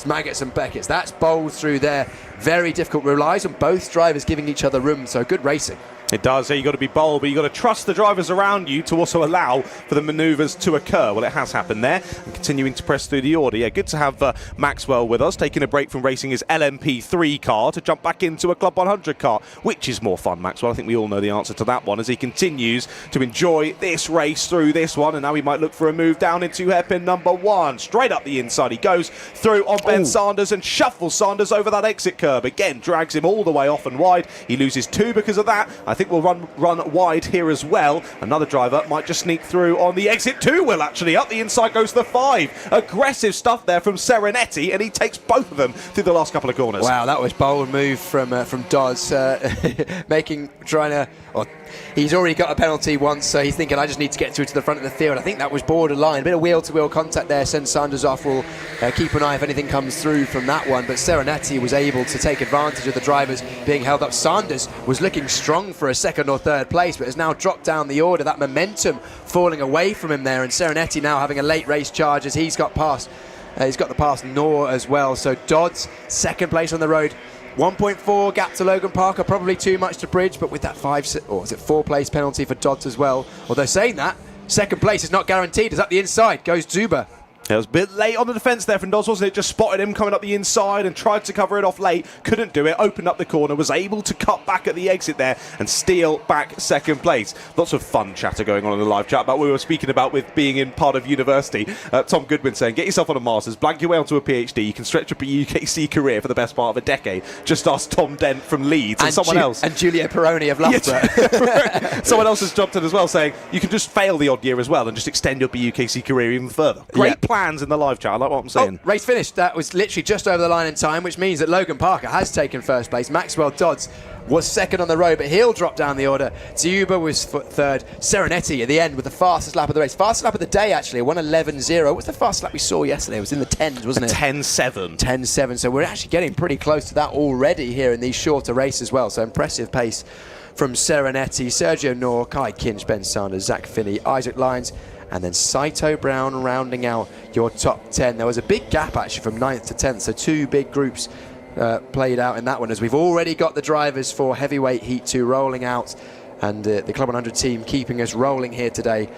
Maggots and Beckett's. That's bowled through there. Very difficult, relies on both drivers giving each other room, so good racing. It does. You've got to be bold, but you've got to trust the drivers around you to also allow for the manoeuvres to occur. Well, it has happened there, and continuing to press through the order. Yeah, good to have Maxwell with us, taking a break from racing his LMP3 car to jump back into a Club 100 car. Which is more fun, Maxwell? I think we all know the answer to that one, as he continues to enjoy this race through this one, and now he might look for a move down into hairpin number 1. Straight up the inside he goes, through on Ben Sanders, and shuffles Sanders over that exit curb. Again, drags him all the way off and wide. He loses 2 because of that. I think we'll run wide here as well. Another driver might just sneak through on the exit. 2 will actually. Up the inside goes the 5. Aggressive stuff there from Serenetti, and he takes both of them through the last couple of corners. Wow, that was bold move from Dodds, he's already got a penalty once, so he's thinking, I just need to get through to the front of the field. I think that was borderline. A bit of wheel-to-wheel contact there sends Sanders off. We'll keep an eye if anything comes through from that one, but Serenetti was able to take advantage of the drivers being held up. Sanders was looking strong for a second or third place, but has now dropped down the order. That momentum falling away from him there, and Serenetti now having a late race charge as he's got past. He's got the pass Noor as well, so Dodds, second place on the road. 1.4 gap to Logan Parker, probably too much to bridge, but with that 4 place penalty for Dodds as well. Although saying that, second place is not guaranteed, as up the inside goes Zuber. It was a bit late on the defence there from Dodds, wasn't it? Just spotted him coming up the inside and tried to cover it off late. Couldn't do it. Opened up the corner. Was able to cut back at the exit there and steal back second place. Lots of fun chatter going on in the live chat about what we were speaking about with being in part of university. Tom Goodwin saying, get yourself on a Masters, blank your way onto a PhD. You can stretch up a UKC career for the best part of a decade. Just ask Tom Dent from Leeds and someone else. And Julia Peroni of Loughborough. Yeah, someone else has jumped in as well saying, you can just fail the odd year as well and just extend your BUKC career even further. Great plans in the live chat. I like what I'm saying. Race finished. That was literally just over the line in time, which means that Logan Parker has taken first place. Maxwell Dodds was second on the road, but he'll drop down the order. Zuber was third. Serenetti at the end with the fastest lap of the race. Fastest lap of the day, actually, 1:11.0. What's the fastest lap we saw yesterday? It was in the 10s, wasn't it? 10.7. 10.7. So we're actually getting pretty close to that already here in these shorter races as well. So impressive pace from Serenetti, Sergio Noor, Kai Kinch, Ben Sanders, Zach Finney, Isaac Lyons, and then Saito Brown rounding out your top 10. There was a big gap actually from 9th to 10th, so 2 big groups played out in that one, as we've already got the drivers for heavyweight heat 2 rolling out, and the Club 100 team keeping us rolling here today.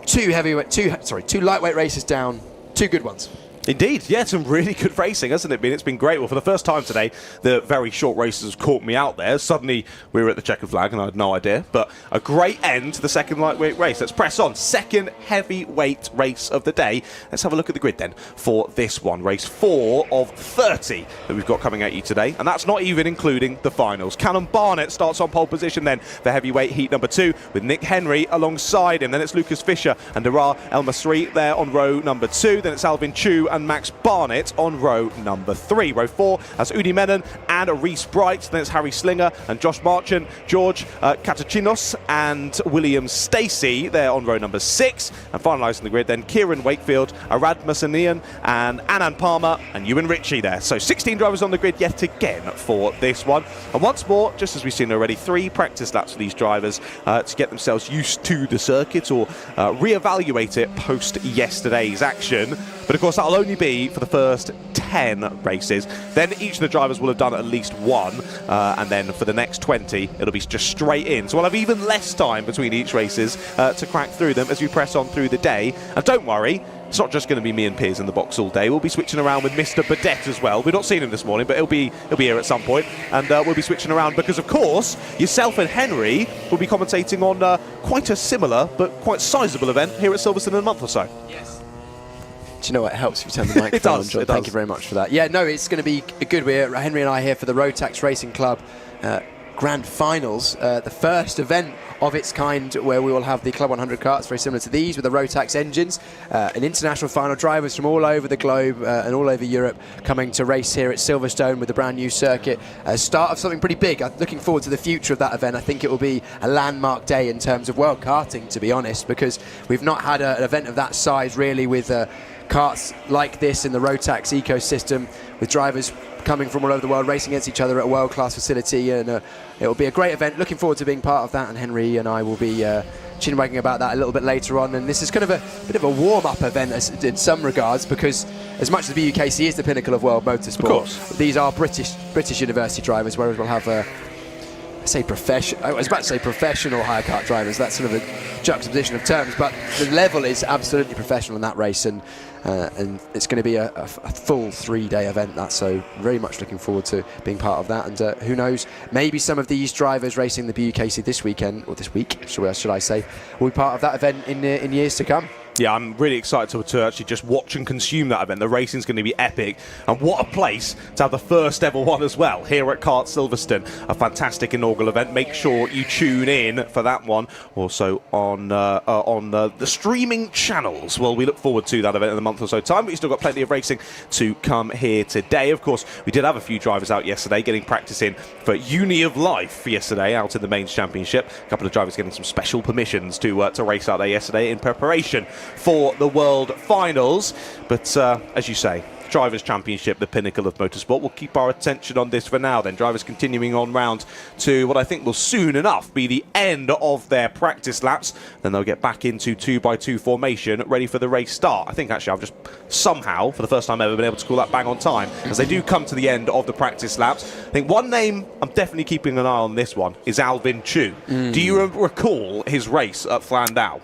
2 lightweight races down, 2 good ones. Indeed, yeah, some really good racing, hasn't it been? It's been great. Well, for the first time today, the very short races caught me out there. Suddenly, we were at the checkered flag, and I had no idea. But a great end to the second lightweight race. Let's press on. Second heavyweight race of the day. Let's have a look at the grid then for this one. Race 4 of 30 that we've got coming at you today. And that's not even including the finals. Callum Barnett starts on pole position then for heavyweight heat number 2 with Nick Henry alongside him. Then it's Lucas Fisher and Dara El Masri there on row number 2. Then it's Alvin Chu and Max Barnett on row number 3. Row 4 has Udi Menon and Reese Bright. Then it's Harry Slinger and Josh Marchant, George Katachinos and William Stacey there on row number 6. And finalising the grid then Kieran Wakefield, Arad Masanian and Anand Palmer and Ewan Ritchie there. So 16 drivers on the grid yet again for this one. And once more, just as we've seen already, 3 practice laps for these drivers to get themselves used to the circuit or re-evaluate it post yesterday's action. But of course that'll only be for the first 10 races. Then each of the drivers will have done at least 1, and then for the next 20 it'll be just straight in. So we'll have even less time between each races to crack through them as we press on through the day. And don't worry, it's not just going to be me and Piers in the box all day. We'll be switching around with Mr. Badette as well. We've not seen him this morning, but he'll be here at some point, and we'll be switching around because, of course, yourself and Henry will be commentating on quite a similar but quite sizable event here at Silverstone in a month or so. Yes. Do you know what? It helps if you turn the microphone on, John. Thank you very much for that. Yeah, no, it's going to be good. We're Henry and I here for the Rotax Racing Club Grand Finals, the first event of its kind where we will have the Club 100 karts very similar to these with the Rotax engines. An international final, drivers from all over the globe and all over Europe coming to race here at Silverstone with the brand new circuit. Start of something pretty big. I'm looking forward to the future of that event. I think it will be a landmark day in terms of world karting, to be honest, because we've not had an event of that size really with karts like this in the Rotax ecosystem, with drivers coming from all over the world racing against each other at a world-class facility, and it will be a great event. Looking forward to being part of that, and Henry and I will be chin-wagging about that a little bit later on. And this is kind of a bit of a warm-up event in some regards, because as much as the BUKC is the pinnacle of world motorsport, these are British university drivers, whereas we'll have I was about to say professional hire kart drivers. That's sort of a juxtaposition of terms, but the level is absolutely professional in that race, and it's going to be a full 3-day event. So very much looking forward to being part of that. And who knows, maybe some of these drivers racing the BUKC this weekend, or this week, should I say, will be part of that event in years to come. Yeah, I'm really excited to actually just watch and consume that event. The racing's going to be epic, and what a place to have the first ever one as well here at Kart Silverstone. A fantastic inaugural event. Make sure you tune in for that one. Also on the streaming channels. Well, we look forward to that event in a month or so time, but we've still got plenty of racing to come here today. Of course, we did have a few drivers out yesterday getting practice in for Uni of Life yesterday out in the mains championship. A couple of drivers getting some special permissions to race out there yesterday in preparation for the World Finals. But as you say, Drivers' Championship, the pinnacle of motorsport. We'll keep our attention on this for now then. Drivers continuing on round to what I think will soon enough be the end of their practice laps. Then they'll get back into 2x2 formation, ready for the race start. I think actually I've just somehow, for the first time ever, been able to call that bang on time, as they do come to the end of the practice laps. I think one name I'm definitely keeping an eye on this one is Alvin Chu. Do you recall his race at Flandau?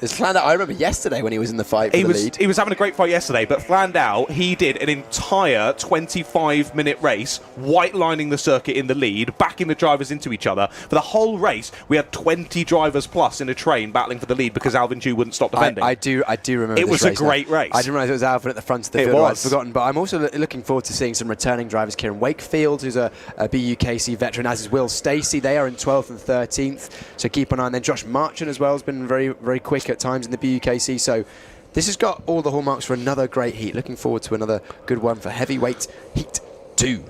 There's Flandau. I remember yesterday when he was in the fight for the lead. He was having a great fight yesterday, but Flandau, he did an entire 25-minute race, white lining the circuit in the lead, backing the drivers into each other. For the whole race, we had 20 drivers plus in a train battling for the lead because Alvin Chu wouldn't stop defending. I do remember. It was a great race. I didn't realise it was Alvin at the front of the field. I'd forgotten, but I'm also looking forward to seeing some returning drivers. Kieran Wakefield, who's a BUKC veteran, as is Will Stacey. They are in 12th and 13th, so keep an eye on them. Josh Marchant as well has been very, very quick at times in the BUKC, so this has got all the hallmarks for another great heat. Looking forward to another good one for heavyweight heat 2.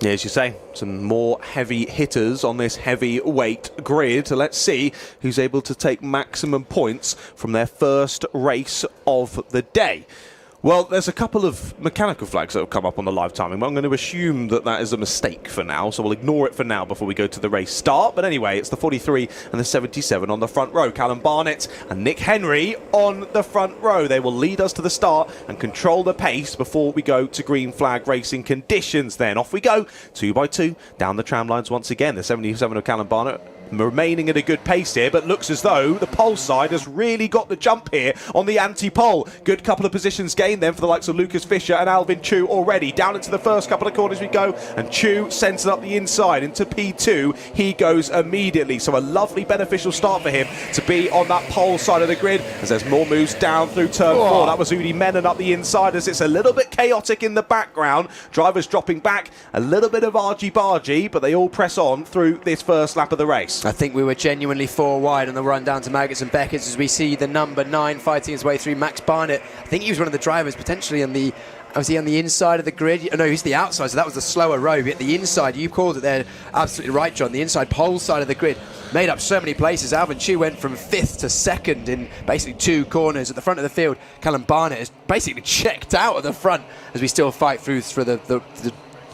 Yeah, as you say, some more heavy hitters on this heavyweight grid. Let's see who's able to take maximum points from their first race of the day. Well, there's a couple of mechanical flags that have come up on the live timing, but I'm going to assume that that is a mistake for now, so we'll ignore it for now before we go to the race start. But anyway, it's the 43 and the 77 on the front row. Callum Barnett and Nick Henry on the front row. They will lead us to the start and control the pace before we go to green flag racing conditions. Then off we go, 2x2, down the tram lines once again. The 77 of Callum Barnett remaining at a good pace here, but looks as though the pole side has really got the jump here on the anti-pole. Good couple of positions gained then for the likes of Lucas Fisher and Alvin Chu already. Down into the first couple of corners we go, and Chu sends it up the inside into P2. He goes immediately, so a lovely beneficial start for him to be on that pole side of the grid as there's more moves down through turn 4. That was Udi Menon up the inside as it's a little bit chaotic in the background. Drivers dropping back, a little bit of argy-bargy, but they all press on through this first lap of the race. I think we were genuinely 4 wide on the run down to Maggots and Beckett as we see the number 9 fighting his way through, Max Barnett. I think he was one of the drivers potentially on the... Was he on the inside of the grid? No, he's the outside, so that was the slower row. But the inside, you called it there absolutely right, John. The inside pole side of the grid made up so many places. Alvin Chu went from 5th to 2nd in basically 2 corners. At the front of the field, Callum Barnett is basically checked out at the front as we still fight through for the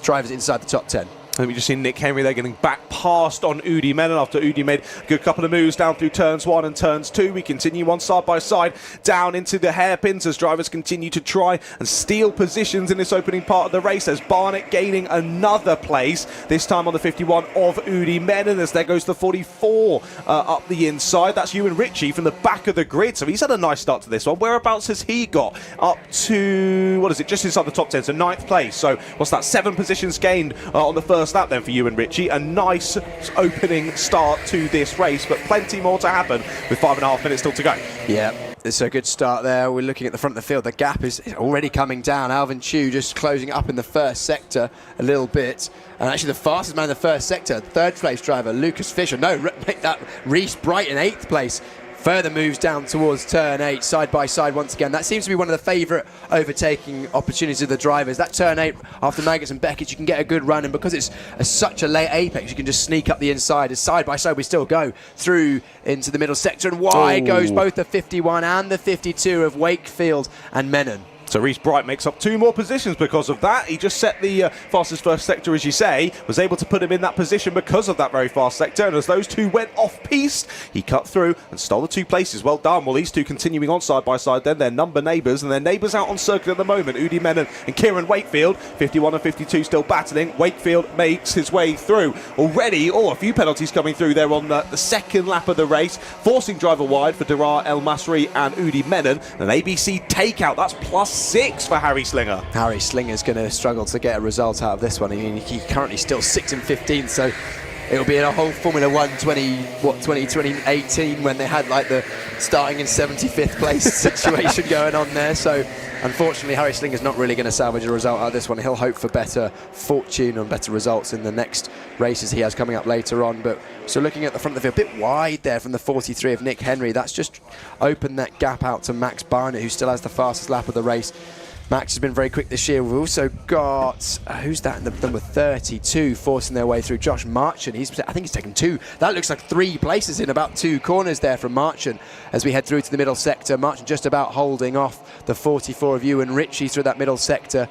drivers inside the top 10. And we just see Nick Henry there getting back past on Udi Menon after Udi made a good couple of moves down through turns 1 and turns 2. We continue on side by side down into the hairpins as drivers continue to try and steal positions in this opening part of the race. As Barnett gaining another place, this time on the 51 of Udi Menon, as there goes the 44 up the inside. That's Ewan Ritchie from the back of the grid, so he's had a nice start to this one. Whereabouts has he got? Up to, what is it, just inside the top 10, so 9th place. So what's that, 7 positions gained on the first first lap then for you and Richie. A nice opening start to this race, but plenty more to happen with 5.5 minutes still to go. Yeah, it's a good start there. We're looking at the front of the field. The gap is already coming down. Alvin Chu just closing up in the first sector a little bit. And actually the fastest man in the first sector, third place driver, Lucas Fisher. No, make that Reese Bright in 8th place. Further moves down towards turn 8, side by side once again. That seems to be one of the favourite overtaking opportunities of the drivers. That turn 8 after Maggots and Beckett, you can get a good run, and because it's such a late apex, you can just sneak up the inside. As side by side we still go through into the middle sector, and wide goes both the 51 and the 52 of Wakefield and Menon. So Reese Bright makes up 2 more positions because of that. He just set the fastest first sector, as you say, was able to put him in that position because of that very fast sector. And as those two went off-piste, he cut through and stole the 2 places. Well done. Well, these two continuing on side by side then. They're number neighbours, and their neighbours out on circuit at the moment. Udi Menon and Kieran Wakefield. 51 and 52 still battling. Wakefield makes his way through. Already, a few penalties coming through there on the second lap of the race, forcing driver wide for Darar El Masri and Udi Menon. An ABC takeout. That's +6 for Harry Slinger. Harry Slinger's going to struggle to get a result out of this one. I mean, he's currently still 6 and 15, so it'll be in a whole Formula 1 2018 when they had like the starting in 75th place situation going on there. So unfortunately, Harry Slinger's not really going to salvage a result out of this one. He'll hope for better fortune and better results in the next races he has coming up later on. But so looking at the front of the field, a bit wide there from the 43 of Nick Henry. That's just opened that gap out to Max Barnett, who still has the fastest lap of the race. Max has been very quick this year. We've also got, who's that in the number 32, forcing their way through, Josh Marchant. I think he's taken 2. That looks like 3 places in about 2 corners there from Marchant as we head through to the middle sector. Marchant just about holding off the 44 of Ewan Ritchie through that middle sector.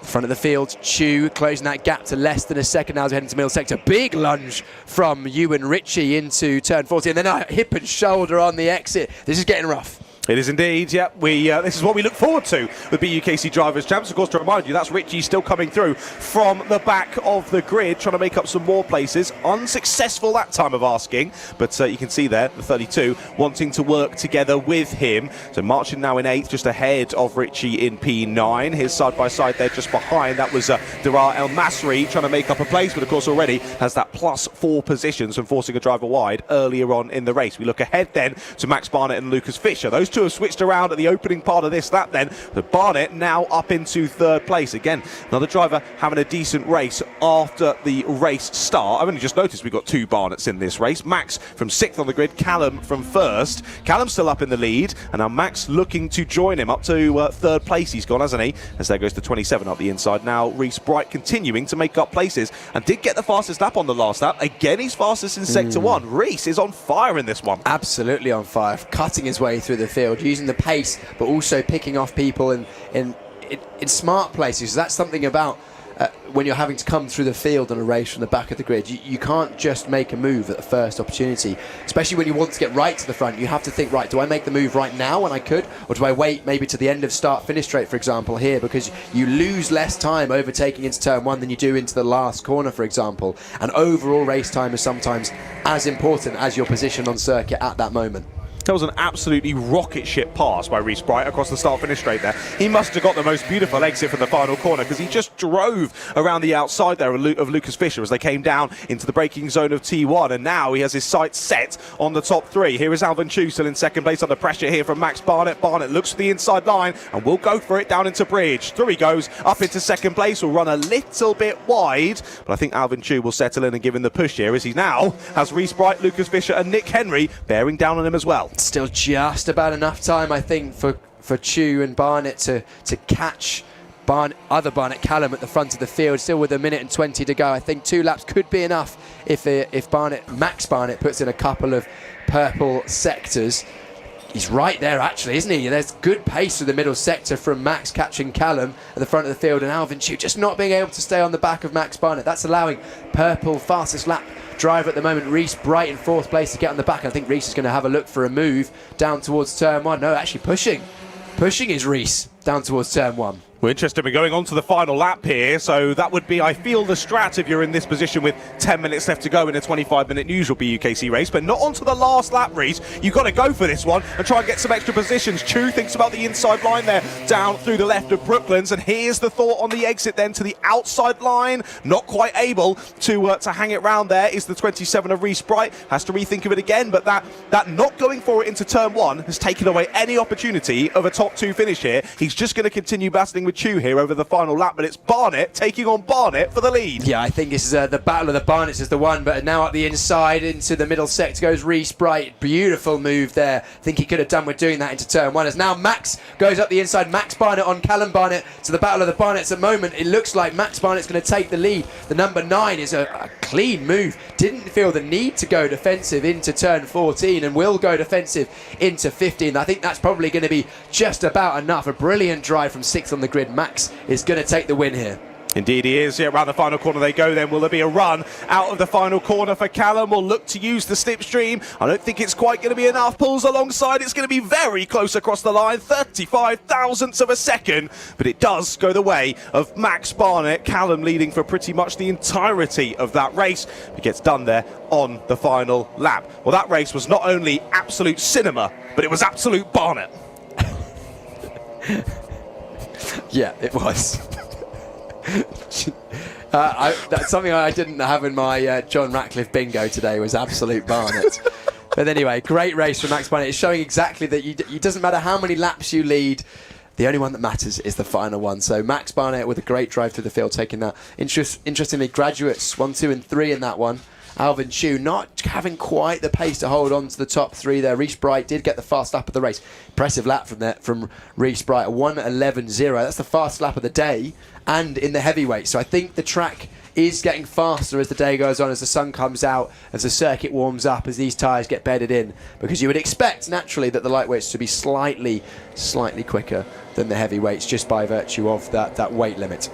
Front of the field, Chu closing that gap to less than a second now as we head into middle sector. Big lunge from Ewan Ritchie into turn 40, and then a hip and shoulder on the exit. This is getting rough. It is indeed, yeah. This is what we look forward to with BUKC Drivers' Champs. Of course, to remind you, that's Ritchie still coming through from the back of the grid, trying to make up some more places. Unsuccessful that time of asking, but you can see there, the 32, wanting to work together with him. So Marchant now in 8th, just ahead of Ritchie in P9. His side-by-side there just behind. That was Darar El Masri trying to make up a place, but of course already has that +4 positions from forcing a driver wide earlier on in the race. We look ahead then to Max Barnett and Lucas Fisher. Those two have switched around at the opening part of this lap then. But Barnett now up into 3rd place. Again, another driver having a decent race after the race start. I've only just noticed we've got 2 Barnetts in this race. Max from 6th on the grid, Callum from 1st. Callum's still up in the lead, and now Max looking to join him up to 3rd place. He's gone, hasn't he? As there goes to 27 up the inside. Now Reese Bright continuing to make up places and did get the fastest lap on the last lap. Again, he's fastest in Sector 1. Reese is on fire in this one. Absolutely on fire, cutting his way through the field, using the pace, but also picking off people in smart places. That's something about when you're having to come through the field on a race from the back of the grid. You can't just make a move at the first opportunity, especially when you want to get right to the front. You have to think, right, do I make the move right now when I could, or do I wait maybe to the end of start-finish straight, for example, here, because you lose less time overtaking into turn 1 than you do into the last corner, for example. And overall race time is sometimes as important as your position on circuit at that moment. That was an absolutely rocket ship pass by Reese Bright across the start-finish straight there. He must have got the most beautiful exit from the final corner, because he just drove around the outside there of Lucas Fisher as they came down into the braking zone of T1, and now he has his sights set on the top 3. Here is Alvin Chu still in 2nd place under pressure here from Max Barnett. Barnett looks for the inside line and will go for it down into bridge. Through he goes, up into 2nd place, will run a little bit wide, but I think Alvin Chu will settle in and give him the push here, as he now has Reese Bright, Lucas Fisher and Nick Henry bearing down on him as well. Still just about enough time, I think, for Chu and Barnett to catch other Barnett Callum at the front of the field, still with 1 minute and 20 to go. I think 2 laps could be enough if Max Barnett puts in a couple of purple sectors. He's right there, actually, isn't he? There's good pace through the middle sector from Max catching Callum at the front of the field, and Alvin Chu just not being able to stay on the back of Max Barnett. That's allowing purple fastest lap driver at the moment, Reese Bright, in 4th place to get on the back. I think Reese is going to have a look for a move down towards turn 1. No, actually pushing is Reese down towards turn 1. We're interested in going on to the final lap here, so that would be, I feel, the strat if you're in this position with 10 minutes left to go in a 25-minute usual BUKC race, but not onto the last lap, Reese. You've got to go for this one and try and get some extra positions. Chu thinks about the inside line there, down through the left of Brooklands, and here's the thought on the exit then to the outside line. Not quite able to hang it round there is the 27 of Reese Bright. Has to rethink of it again, but that not going for it into turn one has taken away any opportunity of a top two finish here. He's just going to continue battling with Chu here over the final lap, but it's Barnett taking on Barnett for the lead. Yeah, I think this is the battle of the Barnetts is the one, but now up the inside into the middle sector goes Reese Bright. Beautiful move there. I think he could have done with doing that into turn one, as now Max goes up the inside. Max Barnett on Callum Barnett to the battle of the Barnetts. At the moment, it looks like Max Barnett's going to take the lead. The number 9 is a clean move. Didn't feel the need to go defensive into turn 14 and will go defensive into 15. I think that's probably going to be just about enough. A brilliant drive from 6th on the grid. Max is going to take the win here. Indeed he is. Yeah, around the final corner they go then. Will there be a run out of the final corner for Callum? Will look to use the slipstream. I don't think it's quite going to be enough. Pulls alongside. It's going to be very close across the line. 35 thousandths of a second. But it does go the way of Max Barnett. Callum leading for pretty much the entirety of that race. It gets done there on the final lap. Well, that race was not only absolute cinema, but it was absolute Barnett. Yeah, it was. That's something I didn't have in my John Ratcliffe bingo today, was absolute Barnett. But anyway, great race from Max Barnett. It's showing exactly that it doesn't matter how many laps you lead, the only one that matters is the final one. So Max Barnett with a great drive through the field, taking that. Interestingly, graduates 1, 2 and 3 in that one. Alvin Chu not having quite the pace to hold on to the top 3 there. Reese Bright did get the fast lap of the race. Impressive lap from Reese Bright, 1:11.0. That's the fast lap of the day and in the heavyweight. So I think the track is getting faster as the day goes on, as the sun comes out, as the circuit warms up, as these tyres get bedded in, because you would expect naturally that the lightweights to be slightly quicker than the heavyweights just by virtue of that weight limit.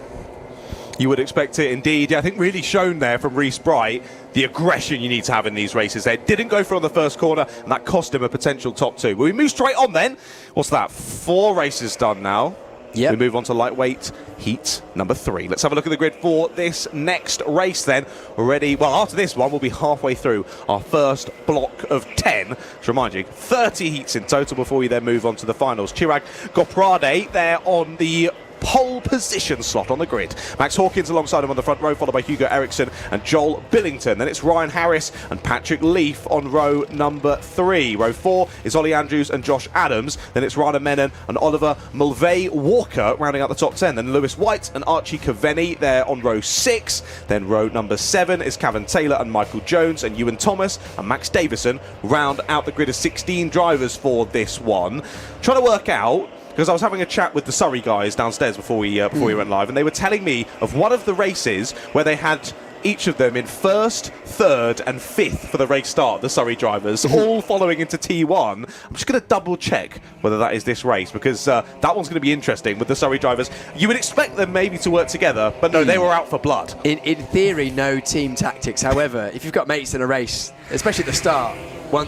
You would expect it indeed. Yeah, I think really shown there from Reese Bright the aggression you need to have in these races there. Didn't go for on the first corner, and that cost him a potential top 2. But we move straight on then. What's that? 4 races done now. Yep. We move on to lightweight heat number 3. Let's have a look at the grid for this next race then. Already, well, after this one, we'll be halfway through our first block of 10. To remind you, 30 heats in total before we then move on to the finals. Chirag Goprade there on the pole position slot on the grid. Max Hawkins alongside him on the front row, followed by Hugo Eriksson and Joel Billington. Then it's Ryan Harris and Patrick Leaf on row number 3. Row 4 is Ollie Andrews and Josh Adams. Then it's Rana Menon and Oliver Mulvey Walker rounding out the top 10. Then Lewis White and Archie Caveni there on row 6. Then row number 7 is Cavan Taylor and Michael Jones, and Ewan Thomas and Max Davison round out the grid of 16 drivers for this one. Trying to work out, because I was having a chat with the Surrey guys downstairs before we went live, and they were telling me of one of the races where they had each of them in 1st, 3rd and 5th for the race start, the Surrey drivers, all following into T1. I'm just going to double check whether that is this race, because that one's going to be interesting with the Surrey drivers. You would expect them maybe to work together, but no, they were out for blood. In theory, no team tactics. However, if you've got mates in a race, especially at the start, one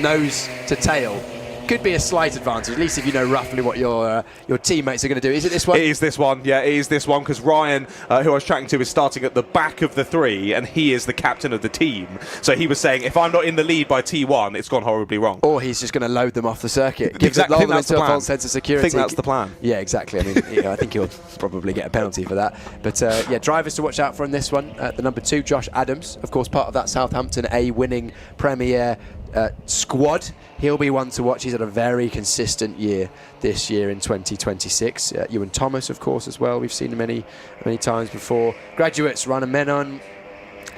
nose to tail, could be a slight advantage, at least if you know roughly what your teammates are going to do. Is it this one? It is this one, yeah, it is this one, because Ryan, who I was chatting to, is starting at the back of the 3, and he is the captain of the team. So he was saying, if I'm not in the lead by T1, it's gone horribly wrong. Or he's just going to load them off the circuit. Exactly, I think that's the plan. A false sense of security. I think that's the plan. Yeah, exactly. I mean, I think he'll probably get a penalty for that. But yeah, drivers to watch out for in this one. The number 2, Josh Adams, of course, part of that Southampton A winning Premier squad. He'll be one to watch. He's had a very consistent year this year in 2026. Ewan Thomas, of course, as well. We've seen him many times before. Graduates, Rana Menon,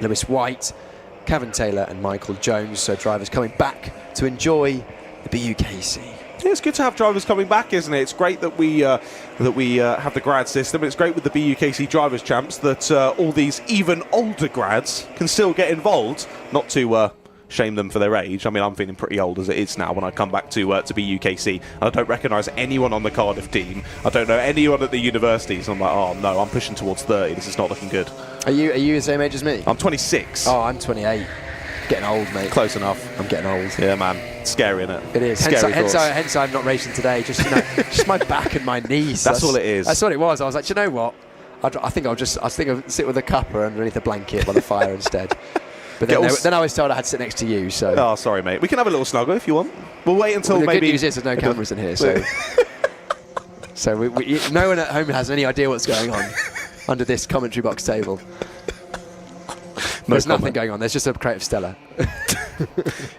Lewis White, Cavan Taylor and Michael Jones. So drivers coming back to enjoy the BUKC. Yeah, it's good to have drivers coming back, isn't it? It's great that we have the grad system. It's great with the BUKC Drivers' Champs that all these even older grads can still get involved, not to shame them for their age. I mean, I'm feeling pretty old as it is now when I come back to BUKC. I don't recognise anyone on the Cardiff team. I don't know anyone at the universities. I'm like, oh no, I'm pushing towards 30. This is not looking good. Are you the same age as me? I'm 26. Oh, I'm 28. Getting old, mate. Close enough. I'm getting old. Yeah, man. Scary, isn't it? It is. Hence I'm not racing today. Just just my back and my knees. That's all it is. That's what it was. I was like, you know what? I think I'll sit with a cuppa underneath a blanket by the fire instead. But then I was told I had to sit next to you. So. Oh, sorry, mate. We can have a little snuggle if you want. We'll wait until the maybe. The good news is there's no cameras in here, so. So no one at home has any idea what's going on under this commentary box table. There's nothing going on. There's just a crate of Stella.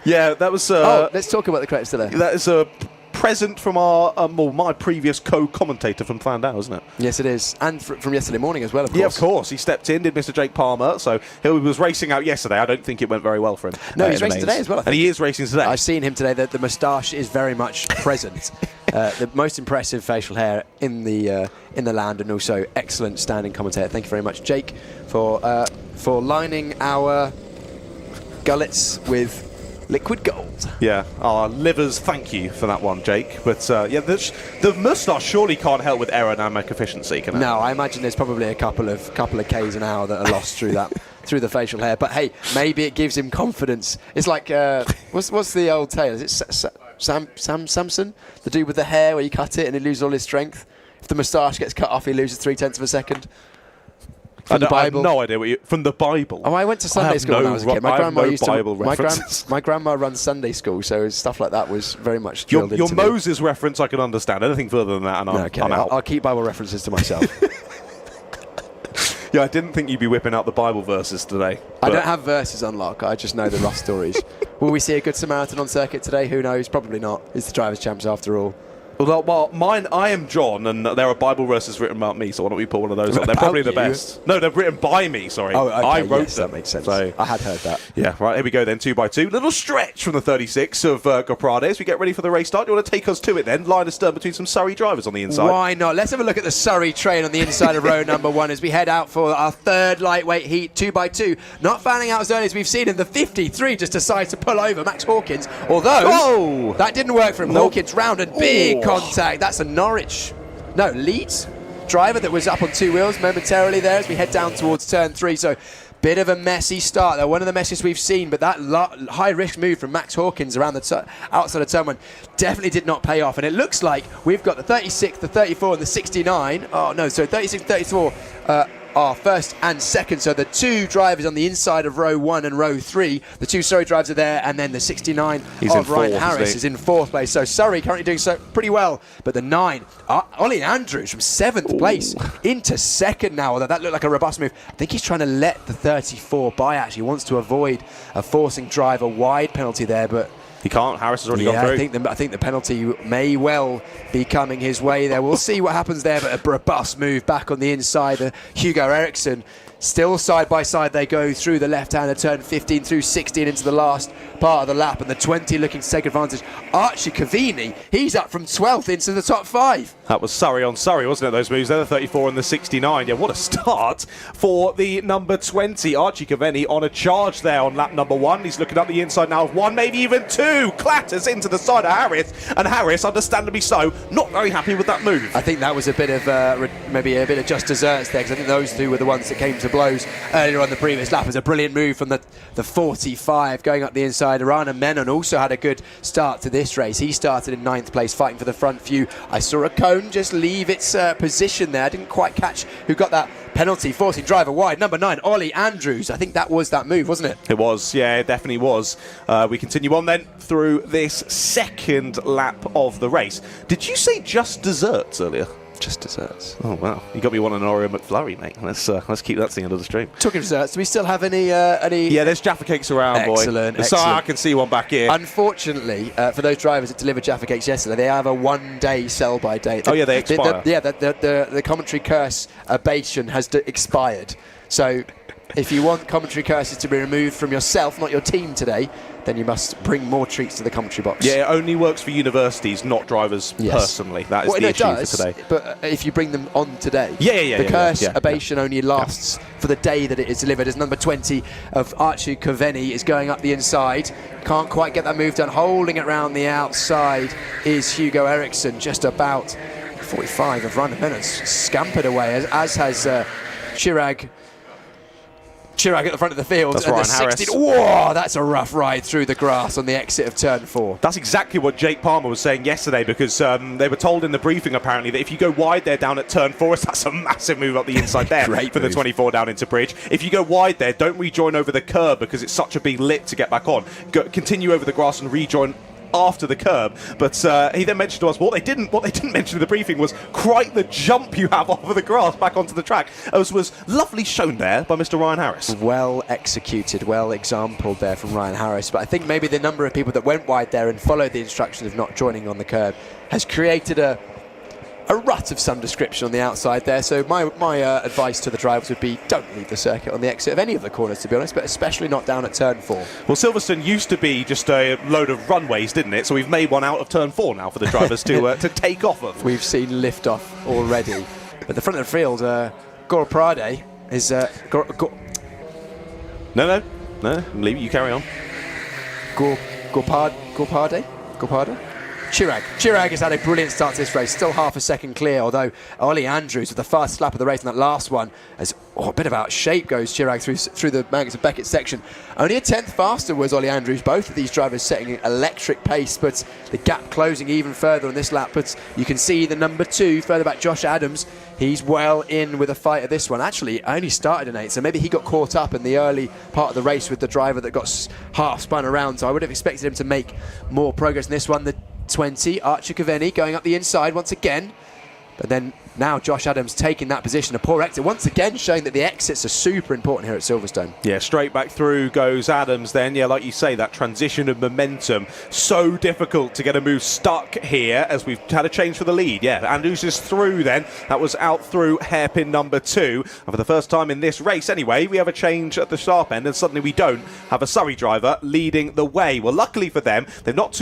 Yeah, that was. Let's talk about the crate of Stella. That is a present from my previous co-commentator from Flandau, isn't it? Yes, it is, and from yesterday morning as well. Of course. Yeah, of course. He stepped in, did Mr. Jake Palmer. So he was racing out yesterday. I don't think it went very well for him. No, he's racing today as well. I think. And he is racing today. I've seen him today. The moustache is very much present. The most impressive facial hair in the land, and also excellent standing commentator. Thank you very much, Jake, for lining our gullets with liquid gold. Yeah, our livers, thank you for that one, Jake. But yeah, the moustache surely can't help with aerodynamic efficiency, can it? No, I imagine there's probably a couple of Ks an hour that are lost through that through the facial hair. But hey, maybe it gives him confidence. It's like what's the old tale? Is it Samson, the dude with the hair where you cut it and he loses all his strength? If the moustache gets cut off, he loses 0.3 of a second. From the Bible. I have no idea from the Bible. Oh, I went to Sunday school when I was a kid. My grandma used Bible to. references. My grandma runs Sunday school, so stuff like that was very much drilled into your Moses reference I can understand. Anything further than that, and I'm out. I'll keep Bible references to myself. Yeah, I didn't think you'd be whipping out the Bible verses today. I don't have verses on lock. I just know the rough stories. Will we see a good Samaritan on circuit today? Who knows? Probably not. It's the Drivers' Champs after all. Well, mine. I am John, and there are Bible verses written about me. So why don't we put one of those up? They're probably the best. No, they're written by me. Sorry, oh, okay, I wrote them. That makes sense. So I had heard that. Yeah, right. Here we go then. 2x2. Little stretch from the 36 of Goprade as we get ready for the race start. Do you want to take us to it then? Line astern between some Surrey drivers on the inside. Why not? Let's have a look at the Surrey train on the inside of row number 1 as we head out for our third lightweight heat. 2x2. Not fanning out as early as we've seen in the 53. Just decides to pull over Max Hawkins. Although that didn't work for him. Nope. Hawkins round and big contact. That's a Leeds driver that was up on 2 wheels momentarily there as we head down towards turn 3. So bit of a messy start there, one of the messiest we've seen, but that high risk move from Max Hawkins around the outside of turn 1 definitely did not pay off. And it looks like we've got the 36, the 34 and the 69. Oh no, so 36 and 34 are first and second, so the two drivers on the inside of row 1 and row 3, the two Surrey drivers are there, and then the 69 of Ryan Harris is in 4th place. So Surrey currently doing so pretty well, but the 9, Ollie Andrews from 7th place into 2nd now, although that looked like a robust move. I think he's trying to let the 34 by, actually. He wants to avoid a forcing driver wide penalty there, but he can't. Harris has already gone through. I think the penalty may well be coming his way there. We'll see what happens there, but a robust move back on the inside. Hugo Eriksson still side by side. They go through the left-hander turn 15 through 16 into the last part of the lap, and the 20 looking to take advantage. Archie Cavini, he's up from 12th into the top 5. That was Surrey on Surrey, wasn't it, those moves there, the 34 and the 69. Yeah, what a start for the number 20. Archie Cavini on a charge there on lap number 1. He's looking up the inside now of 1, maybe even 2. Clatters into the side of Harris, and Harris, understandably so, not very happy with that move. I think that was a bit of maybe a bit of just desserts there, because I think those two were the ones that came to blows earlier on the previous lap. It was a brilliant move from the 45 going up the inside. Rana Menon also had a good start to this race. He started in 9th place fighting for the front few. I saw a cone just leave its position there. I didn't quite catch who got that penalty, forcing driver wide. Number 9, Ollie Andrews. I think that was that move, wasn't it? It was, yeah, it definitely was. We continue on then through this second lap of the race. Did you say just desserts earlier? Just desserts. Oh wow, you got me one an Oreo McFlurry, mate. Let's keep that thing under the stream. Talking of desserts, do we still have any? Yeah, there's Jaffa cakes around, boy. Excellent. So I can see one back here. Unfortunately, for those drivers that delivered Jaffa cakes yesterday, they have a 1-day sell-by date. They expire. The commentary curse abatement has expired. So if you want commentary curses to be removed from yourself, not your team today, then you must bring more treats to the commentary box. Yeah, it only works for universities, not drivers personally. That is the issue for today. But if you bring them on today, the curse abatement only lasts for the day that it is delivered. As number 20 of Archie Caveni is going up the inside, can't quite get that move done. Holding it round the outside is Hugo Eriksson, just about 45 of Ryan Menon, scampered away, as has Chirag Chirag at the front of the field. That's and Ryan the Harris. 16 Whoa, that's a rough ride through the grass on the exit of turn 4. That's exactly what Jake Palmer was saying yesterday, because they were told in the briefing apparently that if you go wide there down at turn 4, that's a massive move up the inside there for the 24 down into bridge. If you go wide there, don't rejoin over the curb because it's such a big lip to get back on. Continue over the grass and rejoin after the curb. But he then mentioned to us what they didn't mention in the briefing was quite the jump you have off of the grass back onto the track, as was lovely shown there by Mr. Ryan Harris. Well executed, well exampled there from Ryan Harris. But I think maybe the number of people that went wide there and followed the instructions of not joining on the curb has created a rut of some description on the outside there. So my advice to the drivers would be don't leave the circuit on the exit of any of the corners, to be honest, but especially not down at turn 4. Well, Silverstone used to be just a load of runways, didn't it? So we've made one out of turn 4 now for the drivers to take off of. We've seen liftoff already. But the front of the field, Gorprade is... No, leave it, you carry on. Gorprade? Chirag has had a brilliant start to this race, still half a second clear, although Ollie Andrews with the fastest lap of the race in that last one has a bit of out shape goes Chirag through the Magnus and Beckett section. Only a tenth faster was Ollie Andrews, both of these drivers setting an electric pace, but the gap closing even further on this lap. But you can see the number 2 further back, Josh Adams, he's well in with a fight at this one. Actually only started in 8, so maybe he got caught up in the early part of the race with the driver that got half spun around, so I would have expected him to make more progress in this one. The 20, Archer Caveni going up the inside once again, but then now Josh Adams taking that position, a poor exit once again, showing that the exits are super important here at Silverstone. Yeah, straight back through goes Adams then. Yeah, like you say, that transition of momentum, so difficult to get a move stuck here as we've had a change for the lead. Yeah, Andrews is through then. That was out through hairpin number 2. And for the first time in this race anyway, we have a change at the sharp end and suddenly we don't have a Surrey driver leading the way. Well, luckily for them, they've not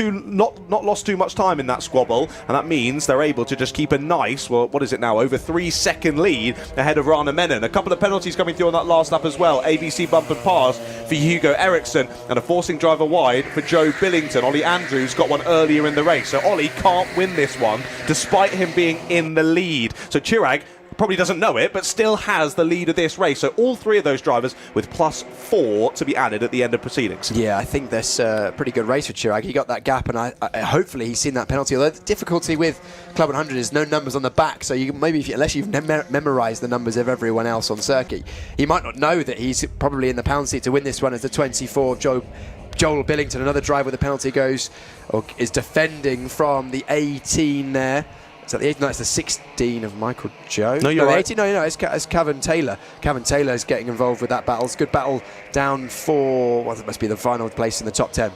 lost too much time in that squabble, and that means they're able to just keep a nice, well, what is it now, over 3-second lead ahead of Rana Menon. A couple of penalties coming through on that last lap as well. ABC bump and pass for Hugo Eriksson and a forcing driver wide for Joe Billington. Ollie Andrews got one earlier in the race, so Ollie can't win this one despite him being in the lead. So Chirag probably doesn't know it, but still has the lead of this race. So all 3 of those drivers with +4 to be added at the end of proceedings. Yeah, I think that's a pretty good race for Chirag. He got that gap, and hopefully he's seen that penalty. Although the difficulty with Club 100 is no numbers on the back, so you maybe unless you've memorised the numbers of everyone else on circuit, he might not know that he's probably in the pound seat to win this one as the 24 Joel Billington, another driver with the penalty, goes or is defending from the 18 there. Is that the 18? No, it's the 16 of Michael Joe. No, you're right. 18? No, it's Cavan Taylor. Cavan Taylor is getting involved with that battle. It's a good battle down for, well, it must be the final place in the top 10.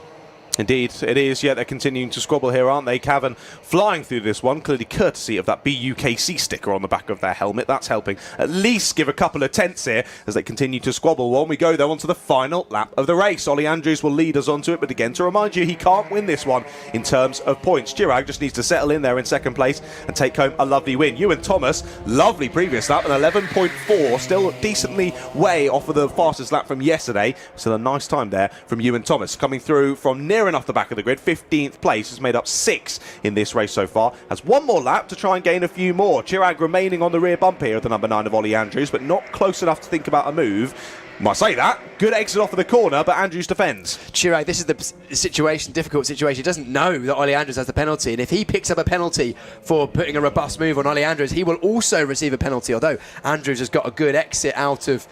Indeed, it is. Yeah, they're continuing to squabble here, aren't they? Cavan flying through this one, clearly courtesy of that BUKC sticker on the back of their helmet. That's helping at least give a couple of tenths here as they continue to squabble. Well, we go, though, onto the final lap of the race. Ollie Andrews will lead us onto it, but again, to remind you, he can't win this one in terms of points. Chirag just needs to settle in there in second place and take home a lovely win. Ewan Thomas, lovely previous lap, an 11.4, still decently way off of the fastest lap from yesterday. Still a nice time there from Ewan Thomas. Coming through from near enough the back of the grid, 15th place, has made up 6 in this race so far. Has one more lap to try and gain a few more. Chirag remaining on the rear bump here of the number 9 of Ollie Andrews, but not close enough to think about a move. Must say that. Good exit off of the corner, but Andrews defends. Chirag, this is the situation, difficult situation. He doesn't know that Ollie Andrews has the penalty, and if he picks up a penalty for putting a robust move on Ollie Andrews, he will also receive a penalty, although Andrews has got a good exit out of,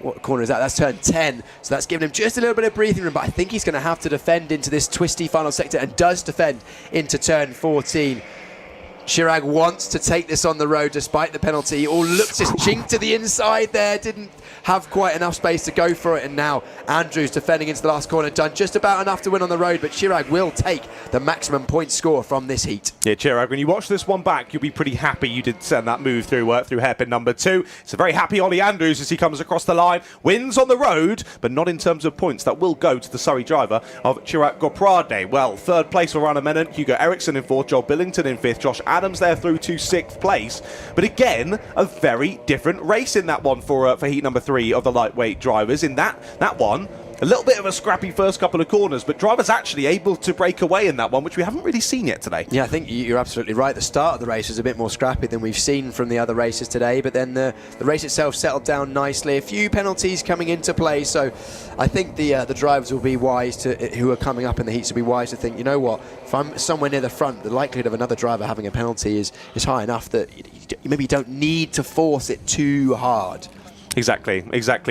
what corner is that? That's turn 10, so that's given him just a little bit of breathing room, but I think he's going to have to defend into this twisty final sector, and does defend into turn 14. Chirag wants to take this on the road despite the penalty. All looks just jinked to the inside there, didn't have quite enough space to go for it, and now Andrews defending into the last corner, done just about enough to win on the road, but Chirag will take the maximum point score from this heat. Yeah, Chirag, when you watch this one back, you'll be pretty happy you did send that move through hairpin number 2. It's a very happy Ollie Andrews as he comes across the line, wins on the road, but not in terms of points. That will go to the Surrey driver of Chirag Gorprade. Well, 3rd place for Rana Menon, Hugo Eriksson in 4th, Joel Billington in 5th, Josh Adams there through to 6th place. But again, a very different race in that one for heat number 3 of the lightweight drivers. In that one, A little bit of a scrappy first couple of corners, but drivers actually able to break away in that one, which we haven't really seen yet today. Yeah, I think you're absolutely right. The start of the race was a bit more scrappy than we've seen from the other races today, but then the race itself settled down nicely. A few penalties coming into play, so I think the drivers will be wise to, who are coming up in the heats, will be wise to think, you know what, if I'm somewhere near the front, the likelihood of another driver having a penalty is high enough that you maybe don't need to force it too hard. Exactly.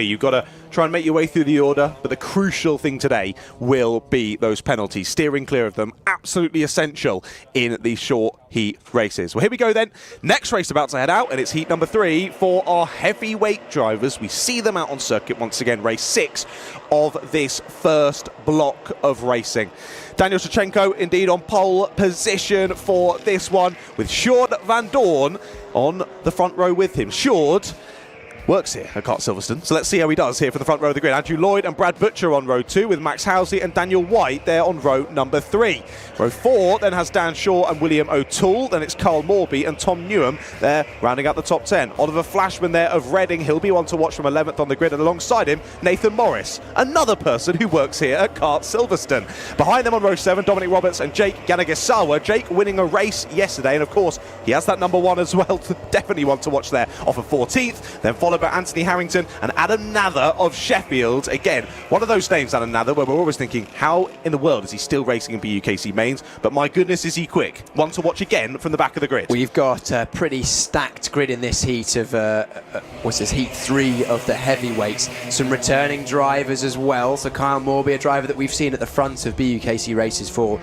You've got to try and make your way through the order, but the crucial thing today will be those penalties. Steering clear of them, absolutely essential in these short heat races. Well, here we go then. Next race about to head out, and it's heat number 3 for our heavyweight drivers. We see them out on circuit once again, race 6 of this first block of racing. Daniel Shevchenko indeed on pole position for this one, with Sjoerd van Doorn on the front row with him. Sjoerd works here at Kart Silverstone, so let's see how he does here for the front row of the grid. Andrew Lloyd and Brad Butcher on row 2, with Max Housley and Daniel White there on row number 3. Row 4 then has Dan Shaw and William O'Toole. Then it's Carl Morby and Tom Newham there rounding out the top 10. Oliver Flashman there of Reading, he'll be one to watch from 11th on the grid, and alongside him Nathan Morris, another person who works here at Kart Silverstone. Behind them on row 7, Dominic Roberts and Jake Yanagisawa. Jake winning a race yesterday, and of course he has that number 1 as well, definitely one to watch there, off of 14th, then followed by Anthony Harrington and Adam Nather of Sheffield. Again, one of those names, Adam Nather, where we're always thinking, how in the world is he still racing in BUKC mains? But my goodness, is he quick. One to watch again from the back of the grid. We've got a pretty stacked grid in this heat of, heat 3 of the heavyweights. Some returning drivers as well. So Kyle Morby, a driver that we've seen at the front of BUKC races for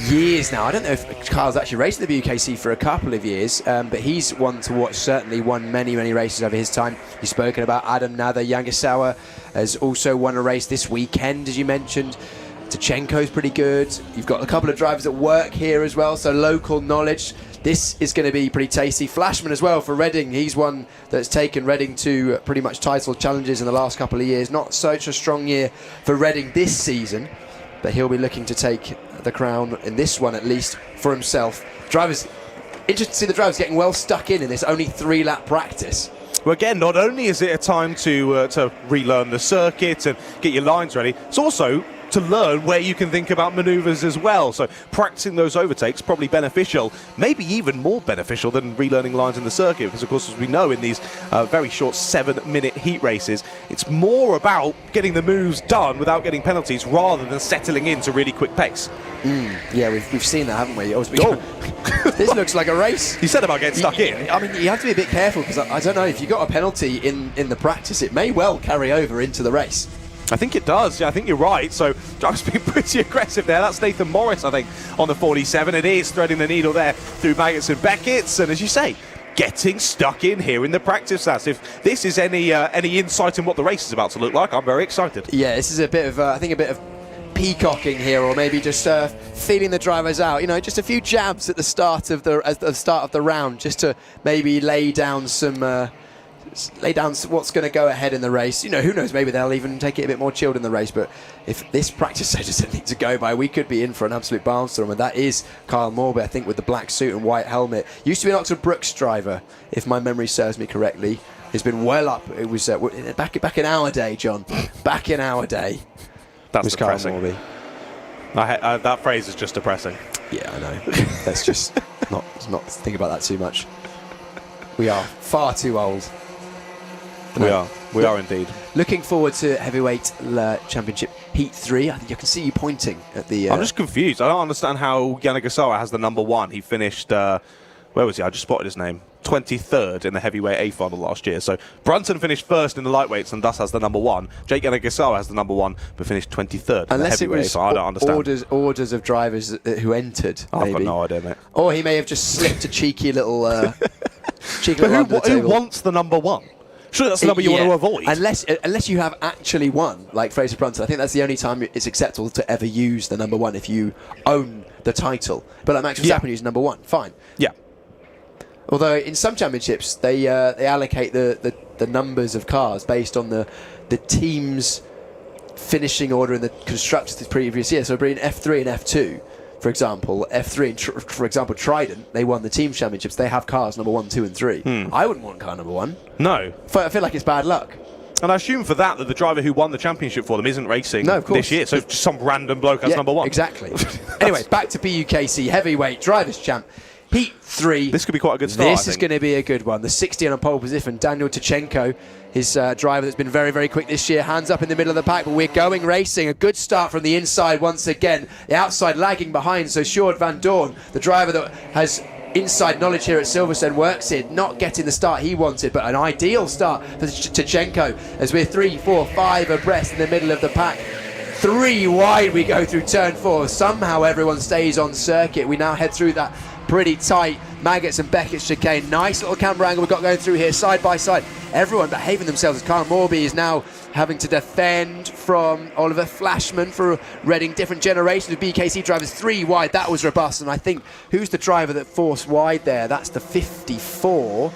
years now. I don't know if Kyle's actually raced the BUKC for a couple of years, but he's one to watch, certainly won many races over his time. You've spoken about Adam Nather. Yangisawa has also won a race this weekend, as you mentioned. Tachenko's pretty good. You've got a couple of drivers that work here as well, so local knowledge. This is going to be pretty tasty. Flashman as well for Reading. He's one that's taken Reading to pretty much title challenges in the last couple of years. Not such a strong year for Reading this season, but he'll be looking to take the crown in this one at least for himself. Drivers, interesting to see the drivers getting well stuck in this only 3-lap practice. Well, again, not only is it a time to relearn the circuit and get your lines ready, it's also to learn where you can think about manoeuvres as well. So practicing those overtakes probably beneficial, maybe even more beneficial than relearning lines in the circuit, because of course, as we know, in these very short 7-minute heat races, it's more about getting the moves done without getting penalties rather than settling into really quick pace. Yeah, we've seen that, haven't we? This looks like a race. You said about getting stuck in. I mean, you have to be a bit careful, because I don't know, if you got a penalty in the practice, it may well carry over into the race. I think it does. Yeah, I think you're right. So drivers being pretty aggressive there. That's Nathan Morris, I think, on the 47. It is threading the needle there through Maggots and Beckett's. And as you say, getting stuck in here in the practice stats. If this is any insight in what the race is about to look like, I'm very excited. Yeah, this is a bit of, I think, a bit of peacocking here, or maybe just feeling the drivers out. You know, just a few jabs at the start of the round, just to maybe lay down what's going to go ahead in the race. You know, who knows, maybe they'll even take it a bit more chilled in the race. But if this practice stage is anything to go by, we could be in for an absolute barnstorm, and that is Kyle Morby, I think, with the black suit and white helmet. Used to be an Oxford Brooks driver, if my memory serves me correctly. He's been well up. It was back in our day, John. Back in our day. That's depressing. Kyle Morby. That phrase is just depressing. Yeah, I know. Let's just not think about that too much. We are far too old. We are indeed. Looking forward to heavyweight championship heat 3. I think you can see you pointing at the. I'm just confused. I don't understand how Yanagisawa has the number 1. He finished. Where was he? I just spotted his name. 23rd in the heavyweight A final last year. So Brunton finished first in the lightweights and thus has the number 1. Jake Yanagisawa has the number 1, but finished 23rd. Unless in the it was I don't understand. orders of of who entered. I've got no idea, mate. Or he may have just slipped a cheeky little. Cheeky little under the table. Who wants the number 1? Surely that's the number you want to avoid. Unless you have actually won, like Fraser Brunton. I think that's the only time it's acceptable to ever use the number 1 if you own the title. But like Max Verstappen used number 1, fine. Yeah. Although in some championships they allocate the numbers of cars based on the team's finishing order in the constructors the previous year. So in F3 and F2, for example, F3, for example, Trident, they won the team championships. They have cars number 1, 2, and 3. I wouldn't want car number 1. No. I feel like it's bad luck. And I assume for that the driver who won the championship for them isn't racing this year, so just some random bloke as number 1. Exactly. Anyway, back to BUKC heavyweight drivers champ. Heat 3. This could be quite a good start. This is going to be a good one. The 60 on a pole position. Daniel Tachenko, his driver that's been very, very quick this year. Hands up in the middle of the pack, but we're going racing. A good start from the inside once again. The outside lagging behind. So Sjoerd van Doorn, the driver that has inside knowledge here at Silverstone, works it, not getting the start he wanted, but an ideal start for Tachenko as we're 3, 4, 5 abreast in the middle of the pack. 3 wide we go through turn 4. Somehow everyone stays on circuit. We now head through that pretty tight Maggots and Beckett's chicane. Nice little camera angle we've got going through here, side by side. Everyone behaving themselves as Kyle Morby is now having to defend from Oliver Flashman for Reading. Different generations of BKC drivers. 3 wide, that was robust. And I think, who's the driver that forced wide there? That's the 54.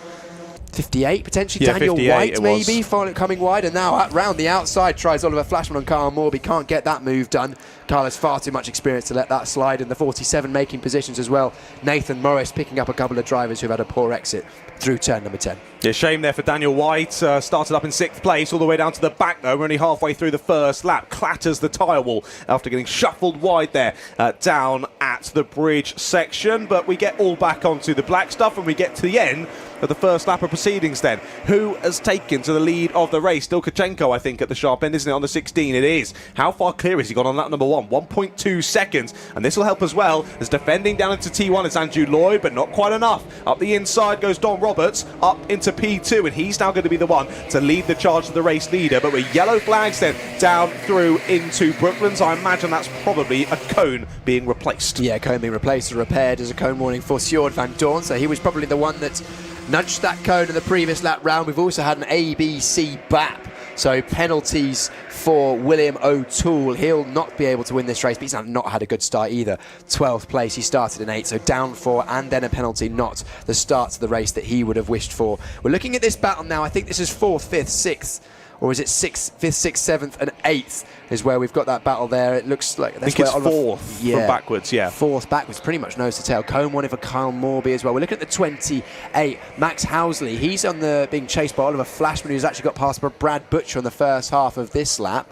58 potentially, yeah, Daniel 58 White maybe coming wide, and now round the outside tries Oliver Flashman on Kyle Morby, can't get that move done. Kyle has far too much experience to let that slide, and the 47 making positions as well. Nathan Morris picking up a couple of drivers who've had a poor exit through turn number 10. Yeah, shame there for Daniel White. Started up in 6th place all the way down to the back though. We're only halfway through the first lap. Clatters the tyre wall after getting shuffled wide there down at the bridge section. But we get all back onto the black stuff and we get to the end of the first lap of proceedings then. Who has taken to the lead of the race? Still Tachenko, I think, at the sharp end, isn't it? On the 16 it is. How far clear has he got on lap number 1? 1.2 seconds. And this will help as well as defending down into T1 is Andrew Lloyd, but not quite enough. Up the inside goes Don Roberts, up into P2, and he's now going to be the one to lead the charge to the race leader. But with yellow flags then down through into Brooklands, I imagine that's probably a cone being replaced. Yeah, cone being replaced or repaired as a cone warning for Sjoerd van Doorn, so he was probably the one that nudged that cone in the previous lap round. We've also had an ABC BAP, so penalties for William O'Toole. He'll not be able to win this race, but he's not had a good start either. 12th place, he started in 8th, so down 4 and then a penalty, not the start to the race that he would have wished for. We're looking at this battle now. I think this is 4th, 5th, 6th, or is it 6th, 5th, 6th, 7th and 8th is where we've got that battle there. It looks like that's I think it's 4th from backwards, yeah. 4th backwards, pretty much nose to tail. Cone warning for Kyle Morby as well. We're looking at the 28, Max Housley. He's on the being chased by Oliver Flashman, who's actually got past Brad Butcher on the first half of this lap,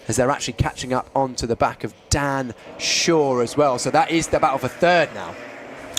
as they're actually catching up onto the back of Dan Shaw as well. So that is the battle for 3rd now.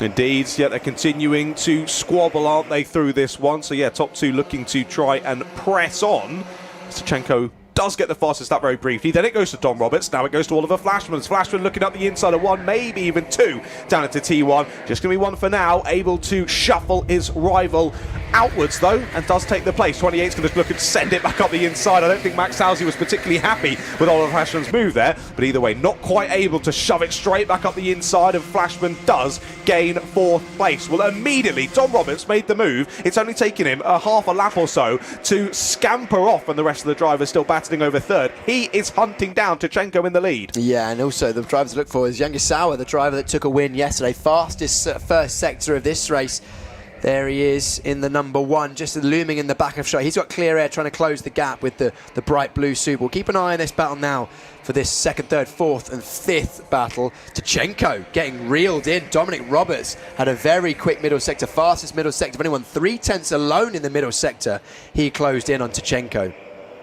Indeed, yeah, they're continuing to squabble, aren't they, through this one? So yeah, top 2 looking to try and press on. Tachenko does get the fastest lap very briefly. Then it goes to Don Roberts. Now it goes to Oliver Flashman. Flashman looking up the inside of 1, maybe even 2 down into T1. Just going to be 1 for now. Able to shuffle his rival outwards though, and does take the place. 28's going to look and send it back up the inside. I don't think Max Housley was particularly happy with Oliver Flashman's move there, but either way, not quite able to shove it straight back up the inside, and Flashman does gain 4th place. Well, immediately Don Roberts made the move. It's only taken him a half a lap or so to scamper off, and the rest of the drivers still battling over 3rd. He is hunting down Tachenko in the lead. Yeah, and also the driver to look for is Yangisawa, the driver that took a win yesterday. Fastest first sector of this race. There he is in the number 1, just looming in the back of shot. He's got clear air trying to close the gap with the bright blue suit. We'll keep an eye on this battle now for this 2nd, 3rd, 4th and 5th battle. Tachenko getting reeled in. Dominic Roberts had a very quick middle sector, fastest middle sector of anyone. 3/10 alone in the middle sector. He closed in on Tachenko.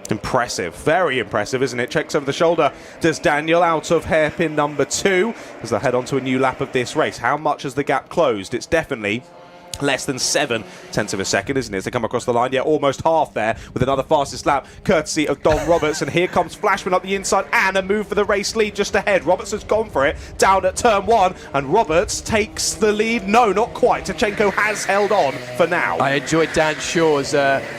Impressive, very impressive, isn't it? Checks over the shoulder, does Daniel out of hairpin number 2 as they head on to a new lap of this race. How much has the gap closed? It's definitely less than 0.7 of a second, isn't it, as they come across the line? Yeah, almost half there with another fastest lap courtesy of Don Roberts. And here comes Flashman up the inside and a move for the race lead just ahead. Roberts has gone for it down at turn 1, and Roberts takes the lead. No, not quite. Tachenko has held on for now. I enjoyed Dan Shaw's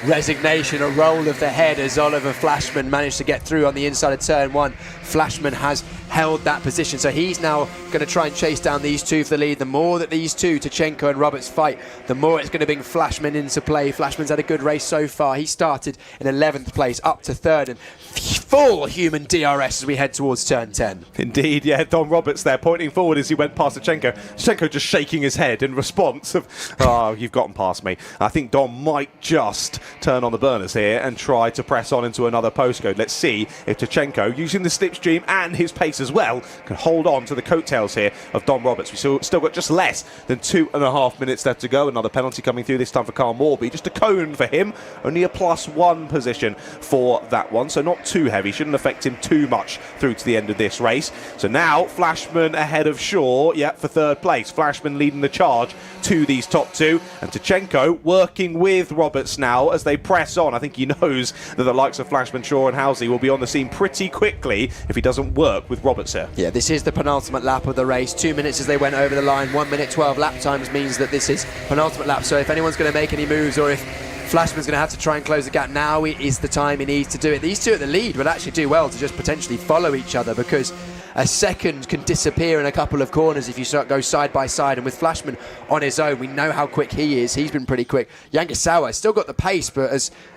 resignation, a roll of the head as Oliver Flashman managed to get through on the inside of turn 1. Flashman has held that position, so he's now going to try and chase down these 2 for the lead. The more that these 2, Tachenko and Roberts, fight, the more it's going to bring Flashman into play. Flashman's had a good race so far. He started in 11th place up to 3rd, and full human DRS as we head towards turn 10. Indeed, yeah, Don Roberts there pointing forward as he went past Tachenko. Tachenko just shaking his head in response of, oh, you've gotten past me. I think Don might just turn on the burners here and try to press on into another postcode. Let's see if Tachenko, using the slipstream and his pace race as well, can hold on to the coattails here of Dom Roberts. We've still got just less than 2.5 minutes left to go. Another penalty coming through, this time for Carl Morby. Just a cone for him, only a +1 position for that one, so not too heavy, shouldn't affect him too much through to the end of this race. So now Flashman ahead of Shaw, for third place. Flashman leading the charge to these top two, and Tachenko working with Roberts now as they press on. I think he knows that the likes of Flashman, Shaw and Housley will be on the scene pretty quickly if he doesn't work with Roberts here. Yeah, this is the penultimate lap of the race. 2 minutes as they went over the line. 1 minute 12 lap times means that this is penultimate lap. So if anyone's going to make any moves, or if Flashman's going to have to try and close the gap, now is the time he needs to do it. These two at the lead would actually do well to just potentially follow each other, because a second can disappear in a couple of corners if you go side by side. And with Flashman on his own, we know how quick he is. He's been pretty quick. Yangasawa still got the pace, but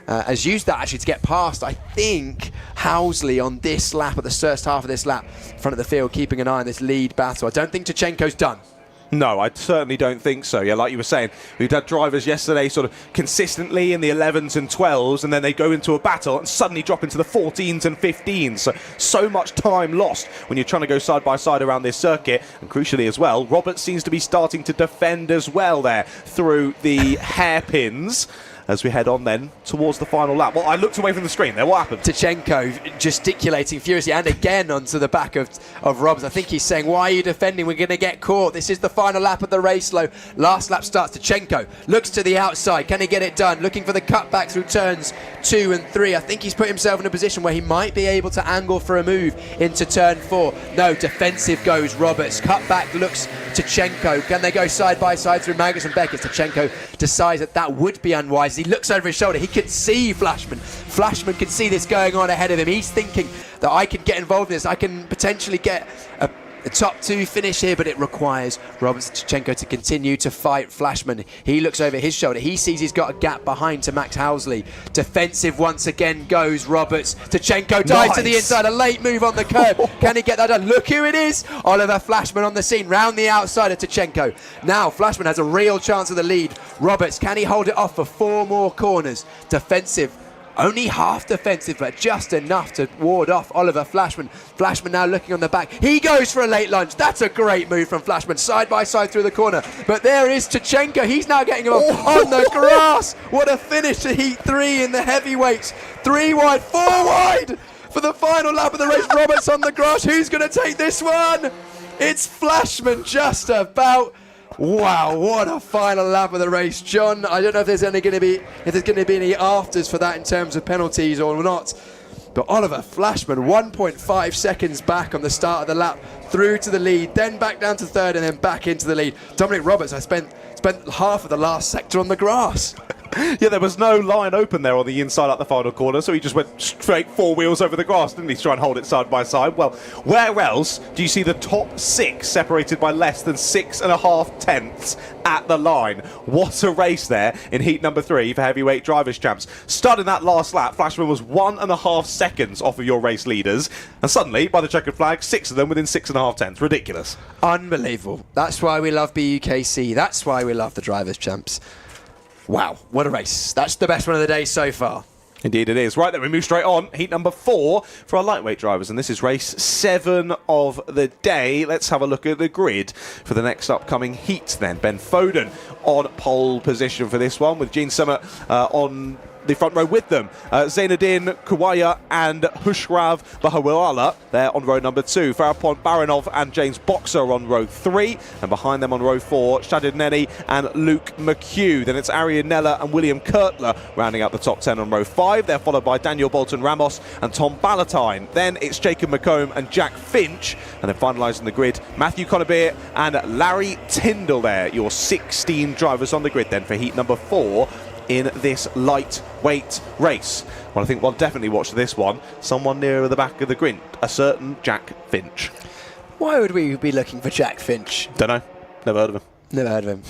has used that actually to get past, I think, Housley on this lap, at the first half of this lap, in front of the field, keeping an eye on this lead battle. I don't think Tachenko's done. No, I certainly don't think so. Yeah, like you were saying, we've had drivers yesterday sort of consistently in the 11s and 12s, and then they go into a battle and suddenly drop into the 14s and 15s. So much time lost when you're trying to go side by side around this circuit. And crucially as well, Roberts seems to be starting to defend as well there through the hairpins. As we head on then towards the final lap. Well, I looked away from the screen there. What happened? Tachenko gesticulating furiously, and again onto the back of Roberts. I think he's saying, why are you defending? We're going to get caught. This is the final lap of the race. Last lap starts. Tachenko looks to the outside. Can he get it done? Looking for the cutback through turns 2 and 3. I think he's put himself in a position where he might be able to angle for a move into turn 4. No, defensive goes Roberts. Cutback looks Tachenko. Can they go side by side through Magnus and Beckett? Tachenko decides that would be unwise. He looks over his shoulder. He can see Flashman. Flashman can see this going on ahead of him. He's thinking that I can get involved in this. I can potentially get a top 2 finish here, but it requires Roberts and Tachenko to continue to fight Flashman. He looks over his shoulder. He sees he's got a gap behind to Max Housley. Defensive once again goes Roberts. Tachenko dives to the inside. A late move on the curb. Can he get that done? Look who it is. Oliver Flashman on the scene. Round the outside of Tachenko. Now Flashman has a real chance of the lead. Roberts, can he hold it off for 4 more corners? Defensive. Only half defensive, but just enough to ward off Oliver Flashman. Flashman now looking on the back. He goes for a late lunge. That's a great move from Flashman. Side by side through the corner. But there is Tachenko. He's now getting him on the grass. What a finish to Heat 3 in the heavyweights. 3 wide, 4 wide for the final lap of the race. Roberts on the grass. Who's going to take this one? It's Flashman just about. Wow, what a final lap of the race, John. I don't know if there's going to be any afters for that in terms of penalties or not. But Oliver Flashman, 1.5 seconds back on the start of the lap, through to the lead, then back down to third, and then back into the lead. Dominic Roberts, I spent half of the last sector on the grass. Yeah, there was no line open there on the inside at the final corner, so he just went straight 4 wheels over the grass, didn't he, to try and hold it side by side? Well, where else do you see the top 6 separated by less than 6.5 tenths at the line? What a race there in heat number 3 for heavyweight drivers' champs. Starting that last lap, Flashman was 1.5 seconds off of your race leaders, and suddenly, by the checkered flag, 6 of them within 6.5 tenths. Ridiculous. Unbelievable. That's why we love BUKC. That's why we love the drivers' champs. Wow, what a race. That's the best one of the day so far. Indeed it is. Right then, we move straight on. Heat number 4 for our lightweight drivers, and this is race 7 of the day. Let's have a look at the grid for the next upcoming heat then. Ben Foden on pole position for this one, with Gene Summit on the front row with them. Zainadine Kuwaya and Hushrav Bahawala, they're on row number 2. Farapon Baranov and James Boxer on row 3. And behind them on row 4, Shadid Nenny and Luke McHugh. Then it's Arianella and William Kurtler rounding out the top 10 on row 5. They're followed by Daniel Bolton Ramos and Tom Ballantyne. Then it's Jacob McComb and Jack Finch. And then finalising the grid, Matthew Conabere and Larry Tyndall there. Your 16 drivers on the grid then for heat number 4 in this lightweight race. Well, I think we'll definitely watch this one. Someone nearer the back of the grid, a certain Jack Finch. Why would we be looking for Jack Finch? Don't know. Never heard of him. Never heard of him.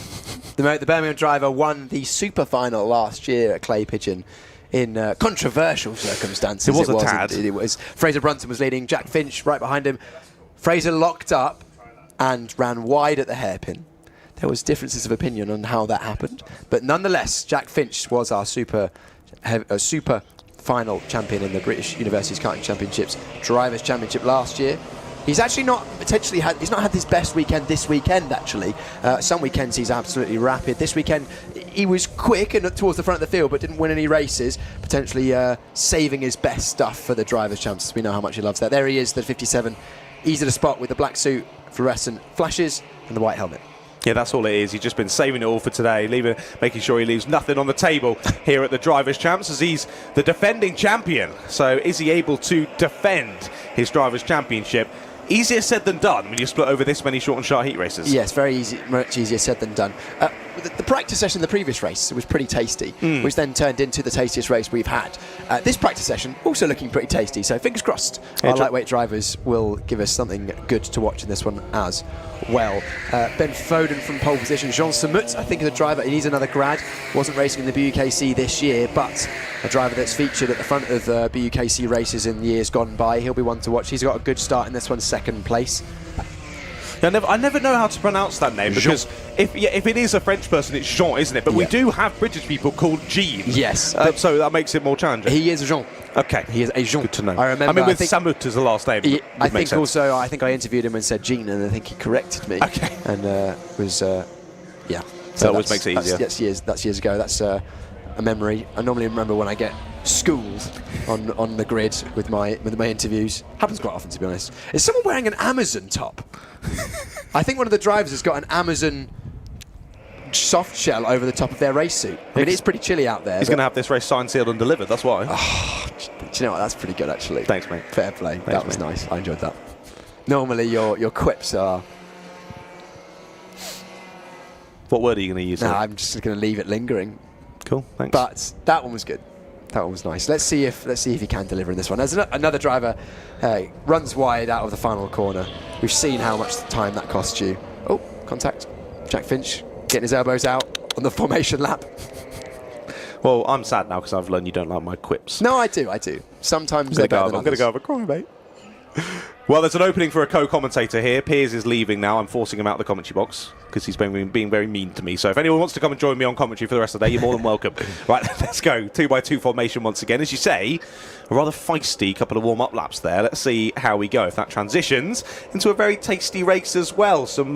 The Birmingham driver won the super final last year at Clay Pigeon in controversial circumstances. It was a tad. It was. Fraser Brunton was leading, Jack Finch right behind him. Fraser locked up and ran wide at the hairpin. There was differences of opinion on how that happened, but nonetheless, Jack Finch was our super final champion in the British Universities Karting Championships Drivers' Championship last year. He's actually not he's not had his best weekend this weekend, actually. Some weekends he's absolutely rapid. This weekend he was quick and towards the front of the field, but didn't win any races, potentially saving his best stuff for the Drivers' Champs. We know how much he loves that. There he is, the 57, easy to spot with the black suit, fluorescent flashes, and the white helmet. Yeah, that's all it is. He's just been saving it all for today, making sure he leaves nothing on the table here at the Drivers' Champs, as he's the defending champion. So is he able to defend his Drivers' Championship? Easier said than done when you split over this many short and sharp heat races. Yes, very easy, much easier said than done. The practice session in the previous race was pretty tasty, which then turned into the tastiest race we've had. This practice session also looking pretty tasty, so fingers crossed our lightweight drivers will give us something good to watch in this one as well. Ben Foden from pole position. Jean Samut, I think, is a driver. He's another grad. Wasn't racing in the BUKC this year, but a driver that's featured at the front of BUKC races in years gone by. He'll be one to watch. He's got a good start in this one, second place. I never know how to pronounce that name, because if it is a French person, it's Jean, isn't it? But we do have British people called Jean. Yes. So that makes it more challenging. He is Jean. Okay. He is a Jean. Good to know. I remember. I mean, with Samut as the last name. I think also, I interviewed him and said Jean, and I think he corrected me. Okay. And was, yeah. So that always makes it easier. That's years ago. That's a memory. I normally remember when I get schooled on the grid with my interviews. Happens quite often, to be honest. Is someone wearing an Amazon top? I think one of the drivers has got an Amazon soft shell over the top of their race suit. I mean, it's pretty chilly out there. He's going to have this race signed, sealed and delivered, that's why. Oh, do you know what? That's pretty good, actually. Thanks, mate. Fair play. Thanks, that was mate. nice. I enjoyed that. Normally, your quips are... What word are you going to use? No, I'm just going to leave it lingering. Cool, thanks. But that one was good. That one was nice. Let's see if he can deliver in this one. There's another driver runs wide out of the final corner. We've seen how much time that costs you. Oh, contact. Jack Finch getting his elbows out on the formation lap. Well, I'm sad now because I've learned you don't like my quips. No, I do. Sometimes they're better than I'm going to go have a cry, mate. Well, there's an opening for a co-commentator here. Piers is leaving now. I'm forcing him out of the commentary box because he's being very mean to me. So if anyone wants to come and join me on commentary for the rest of the day, you're more than welcome. Right, let's go. 2x2 formation once again. As you say, a rather feisty couple of warm-up laps there. Let's see how we go if that transitions into a very tasty race as well. Some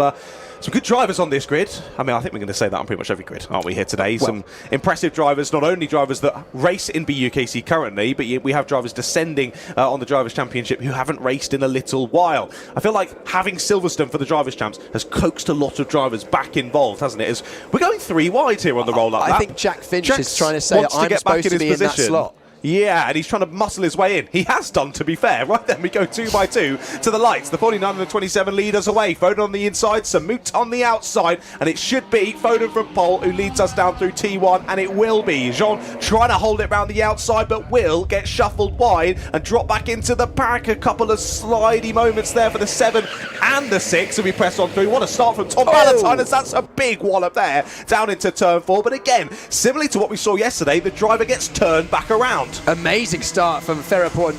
good drivers on this grid. I mean, I think we're going to say that on pretty much every grid, aren't we, here today? Well, some impressive drivers, not only drivers that race in BUKC currently, but we have drivers descending on the Drivers' Championship who haven't raced in a little while. I feel like having Silverstone for the Drivers' Champs has coaxed a lot of drivers back involved, hasn't it? As we're going 3 wide here on the roll-up lap. I think Jack Finch is trying to say I'm supposed to be in that slot. Yeah, and he's trying to muscle his way in. He has done, to be fair. Right then, we go 2x2 to the lights. The 49 and the 27 lead us away. Foden on the inside, Samut on the outside, and it should be Foden from pole who leads us down through T1, and it will be. Jean trying to hold it round the outside, but will get shuffled wide and drop back into the pack. A couple of slidey moments there for the 7 and the 6, and we press on through. What a start from Tom Valentine, as that's a big wallop there, down into turn 4. But again, similarly to what we saw yesterday, the driver gets turned back around. Amazing start from Ferapont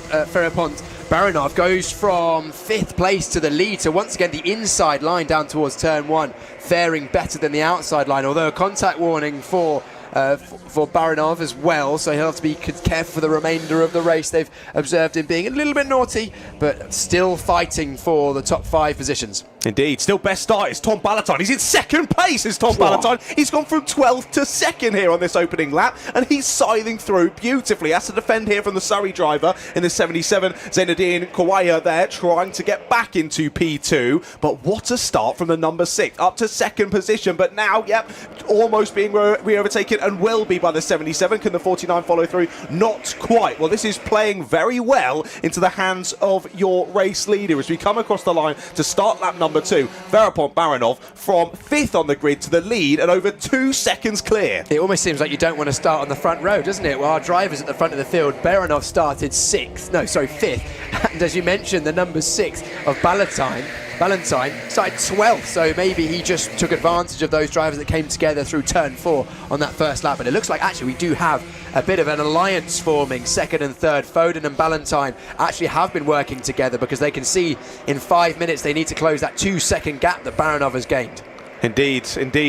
Baranov, goes from 5th place to the lead. So once again, the inside line down towards turn 1, faring better than the outside line. Although a contact warning for Baranov as well, so he'll have to be careful for the remainder of the race. They've observed him being a little bit naughty, but still fighting for the top 5 positions. Indeed, still best start is Tom Valentine. He's in 2nd place, is Tom Valentine. He's gone from 12th to 2nd here on this opening lap, and he's scything through beautifully. Has to defend here from the Surrey driver in the 77, Zainadine Kawaya there, trying to get back into P2. But what a start from the number 6, up to 2nd position. But now, yep, almost being re-overtaken and will be by the 77. Can the 49 follow through? Not quite. Well, this is playing very well into the hands of your race leader as we come across the line to start lap number 2. Ferapont Baranov from 5th on the grid to the lead and over 2 seconds clear. It almost seems like you don't want to start on the front row, doesn't it? Well, our driver's at the front of the field. Baranov started 5th. And as you mentioned, the number 6 of Valentine started 12th, so maybe he just took advantage of those drivers that came together through turn 4 on that first lap. But it looks like actually we do have a bit of an alliance forming. 2nd and 3rd, Foden and Valentine actually have been working together because they can see in 5 minutes they need to close that 2-second gap that Baranov has gained. Indeed.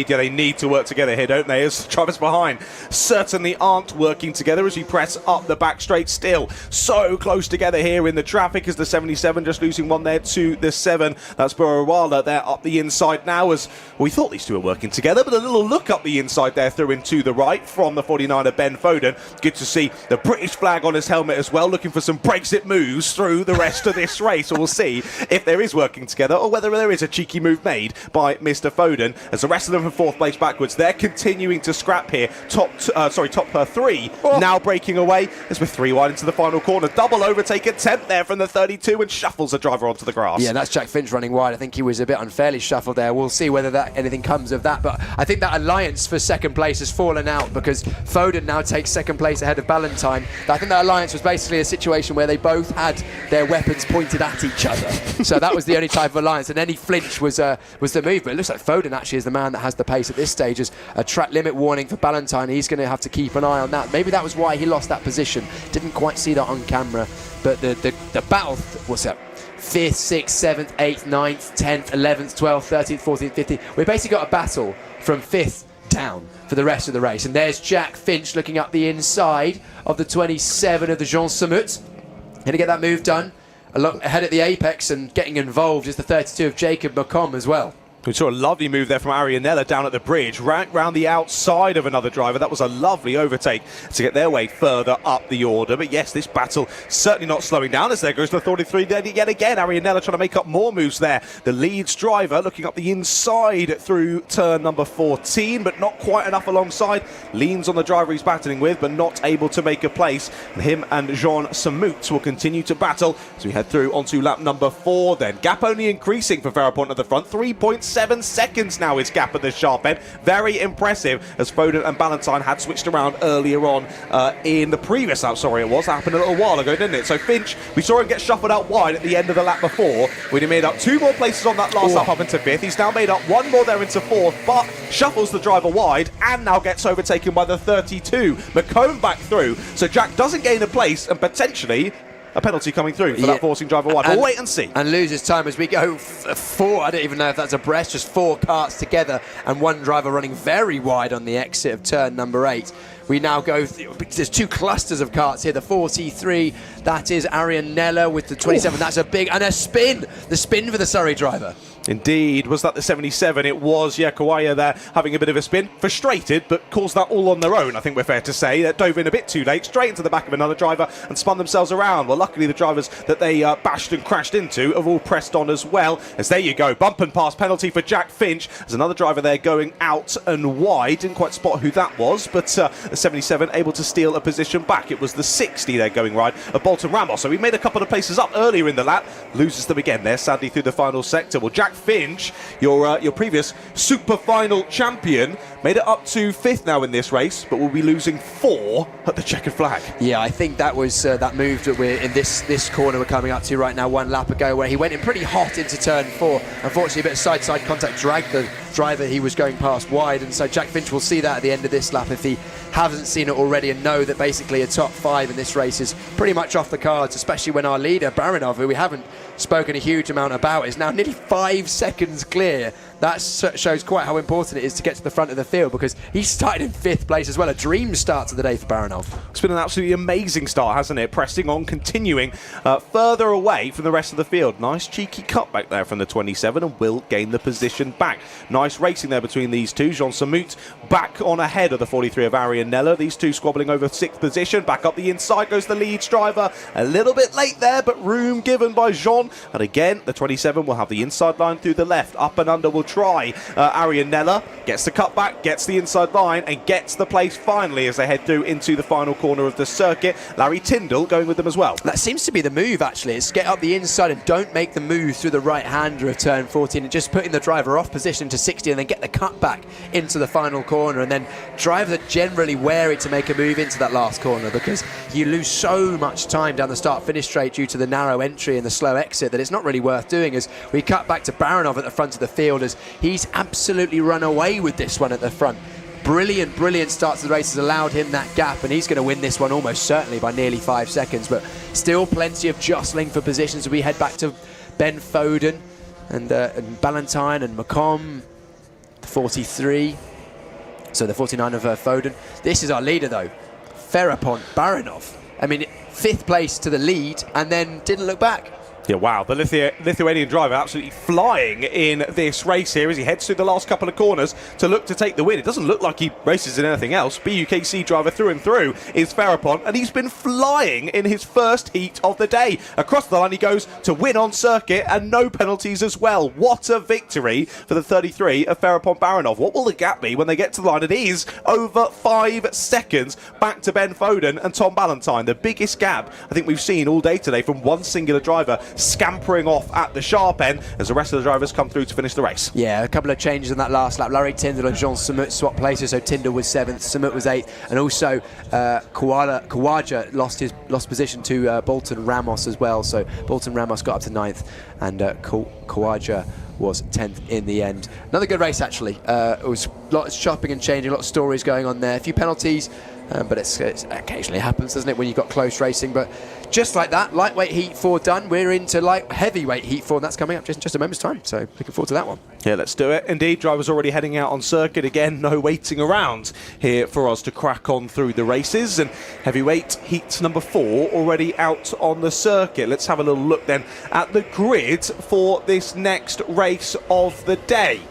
Yeah, they need to work together here, don't they? As drivers behind certainly aren't working together as we press up the back straight. Still so close together here in the traffic as the 77 just losing one there to the 7. That's Burrawala there up the inside now as we thought these two were working together, but a little look up the inside there through into the right from the 49er Ben Foden. Good to see the British flag on his helmet as well, looking for some Brexit moves through the rest of this race. So we'll see if there is working together or whether there is a cheeky move made by Mr. Foden. As the rest of them from 4th place backwards, they're continuing to scrap here. Top 3 now breaking away as we're 3 wide into the final corner. Double overtake attempt there from the 32 and shuffles the driver onto the grass. Yeah, that's Jack Finch running wide. I think he was a bit unfairly shuffled there. We'll see whether anything comes of that. But I think that alliance for second place has fallen out because Foden now takes second place ahead of Ballantyne. I think that alliance was basically a situation where they both had their weapons pointed at each other. So that was the only type of alliance, and any flinch was the move. But it looks like Foden actually is the man that has the pace at this stage. As a track limit warning for Ballantyne, he's going to have to keep an eye on that. Maybe that was why he lost that position. Didn't quite see that on camera. But the battle, what's that? 5th, 6th, 7th, 8th, 9th, 10th, 11th, 12th, 13th, 14th, 15th. We basically got a battle from 5th down for the rest of the race. And there's Jack Finch looking up the inside of the 27 of the Jean Samut. Going to get that move done. Ahead at the apex and getting involved is the 32 of Jacob McComb as well. We saw a lovely move there from Arianella down at the bridge, right round the outside of another driver. That was a lovely overtake to get their way further up the order. But yes, this battle certainly not slowing down as there goes the 43 yet again. Arianella trying to make up more moves there. The Leeds driver looking up the inside through turn number 14, but not quite enough alongside. Leans on the driver he's battling with, but not able to make a place. And him and Jean Samut will continue to battle as we head through onto lap number 4 then. Gap only increasing for Farrapont at the front. 3.7 seconds now is gap at the sharp end. Very impressive as Foden and Ballantyne had switched around earlier on in the previous lap. Sorry, it happened a little while ago, didn't it? So Finch, we saw him get shuffled out wide at the end of the lap before. We'd have made up 2 more places on that last lap up into 5th. He's now made up 1 more there into 4th, but shuffles the driver wide and now gets overtaken by the 32. McComb back through. So Jack doesn't gain a place and potentially a penalty coming through for that forcing driver wide. We'll wait and see. And loses time as we go 4, I don't even know if that's abreast, just 4 karts together and 1 driver running very wide on the exit of turn number 8. We now go, there's 2 clusters of karts here. The 43, that is Arianella with the 27. That's a big, and a spin. The spin for the Surrey driver. Indeed. Was that the 77? It was. Yeah, Kawaya there having a bit of a spin. Frustrated, but caused that all on their own, I think we're fair to say. They dove in a bit too late, straight into the back of another driver and spun themselves around. Well, luckily the drivers that they bashed and crashed into have all pressed on as well. As there you go, bump and pass penalty for Jack Finch. There's another driver there going out and wide. Didn't quite spot who that was, but the 77 able to steal a position back. It was the 60 there going wide of Bolton Ramos. So he made a couple of places up earlier in the lap. Loses them again there, sadly, through the final sector. Well, Jack Finch, your previous super final champion, made it up to 5th now in this race, but will be losing 4 at the checkered flag. Yeah, I think that was that move that we're in this corner we're coming up to right now 1 lap ago, where he went in pretty hot into turn 4. Unfortunately, a bit of side-side contact dragged the driver he was going past wide, and so Jack Finch will see that at the end of this lap if he hasn't seen it already, and know that basically a top 5 in this race is pretty much off the cards, especially when our leader, Barinov, who we haven't spoken a huge amount about, is now nearly 5 seconds clear. That shows quite how important it is to get to the front of the field, because he started in 5th place as well. A dream start to the day for Barinov. It's been an absolutely amazing start, hasn't it? Pressing on, continuing further away from the rest of the field. Nice cheeky cutback there from the 27 and will gain the position back. Nice racing there between these two. Jean Samut back on ahead of the 43 of Arianella. These two squabbling over 6th position. Back up the inside goes the Leeds driver. A little bit late there, but room given by Jean. And again, the 27 will have the inside line through the left. Up and under will try. Arianella gets the cutback, gets the inside line, and gets the place finally as they head through into the final corner of the circuit. Larry Tyndall going with them as well. That seems to be the move, actually. It's get up the inside and don't make the move through the right-hander of turn 14, and just putting the driver off position to 60 and then get the cutback into the final corner. And then drivers are generally wary to make a move into that last corner, because you lose so much time down the start-finish straight due to the narrow entry and the slow exit that it's not really worth doing. As we cut back to Barinov at the front of the field, as he's absolutely run away with this one at the front. Brilliant start to the race has allowed him that gap, and he's going to win this one almost certainly by nearly 5 seconds, but still plenty of jostling for positions as we head back to Ben Foden and Ballantyne and McComb. 43. So the 49 of Foden. This is our leader, though. Ferapont Baranov. I mean, 5th place to the lead and then didn't look back. Yeah, wow. The Lithuanian driver absolutely flying in this race here as he heads through the last couple of corners to look to take the win. It doesn't look like he races in anything else. BUKC driver through and through is Ferapont, and he's been flying in his first heat of the day. Across the line he goes to win on circuit and no penalties as well. What a victory for the 33 of Ferapont Baranov. What will the gap be when they get to the line? It is over 5 seconds back to Ben Foden and Tom Ballantyne. The biggest gap I think we've seen all day today from one singular driver scampering off at the sharp end as the rest of the drivers come through to finish the race. Yeah, a couple of changes in that last lap. Larry Tyndall and Jean Samut swapped places, so Tyndall was 7th, Samut was 8th, and also Kawaja lost position to Bolton Ramos as well, so Bolton Ramos got up to 9th, and Kawaja was 10th in the end. Another good race, actually. It was a lot of chopping and changing, a lot of stories going on there, a few penalties, but it occasionally happens, doesn't it, when you've got close racing. But just like that, lightweight heat 4 done. We're into heavyweight heat 4, and that's coming up just a moment's time. So looking forward to that one. Yeah, let's do it. Indeed, drivers already heading out on circuit again. No waiting around here for us to crack on through the races. And heavyweight heat number 4 already out on the circuit. Let's have a little look then at the grid for this next race of the day.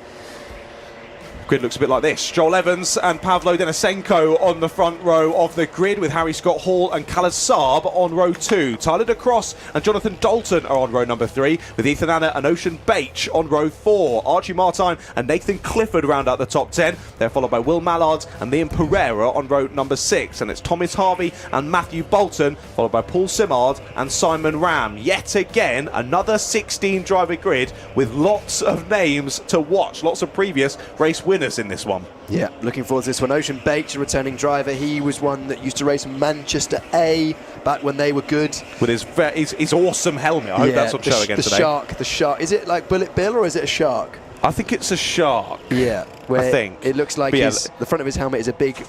Grid looks a bit like this. Joel Evans and Pavlo Denisenko on the front row of the grid, with Harry Scott Hall and Khaled Saab on row 2. Tyler De Cross and Jonathan Dalton are on row number 3, with Ethan Anna and Ocean Bache on row 4. Archie Martine and Nathan Clifford round out the top 10. They're followed by Will Mallard and Liam Pereira on row number 6. And it's Thomas Harvey and Matthew Bolton, followed by Paul Simard and Simon Ram. Yet again, another 16 driver grid with lots of names to watch, lots of previous race winners in this one. Yeah, looking forward to this one. Ocean Bache, a returning driver. He was one that used to race Manchester A back when they were good. With his awesome helmet. I hope that's on show again today. The shark. Is it like Bullet Bill or is it a shark? I think it's a shark. Yeah, I think. It looks like the front of his helmet is a big,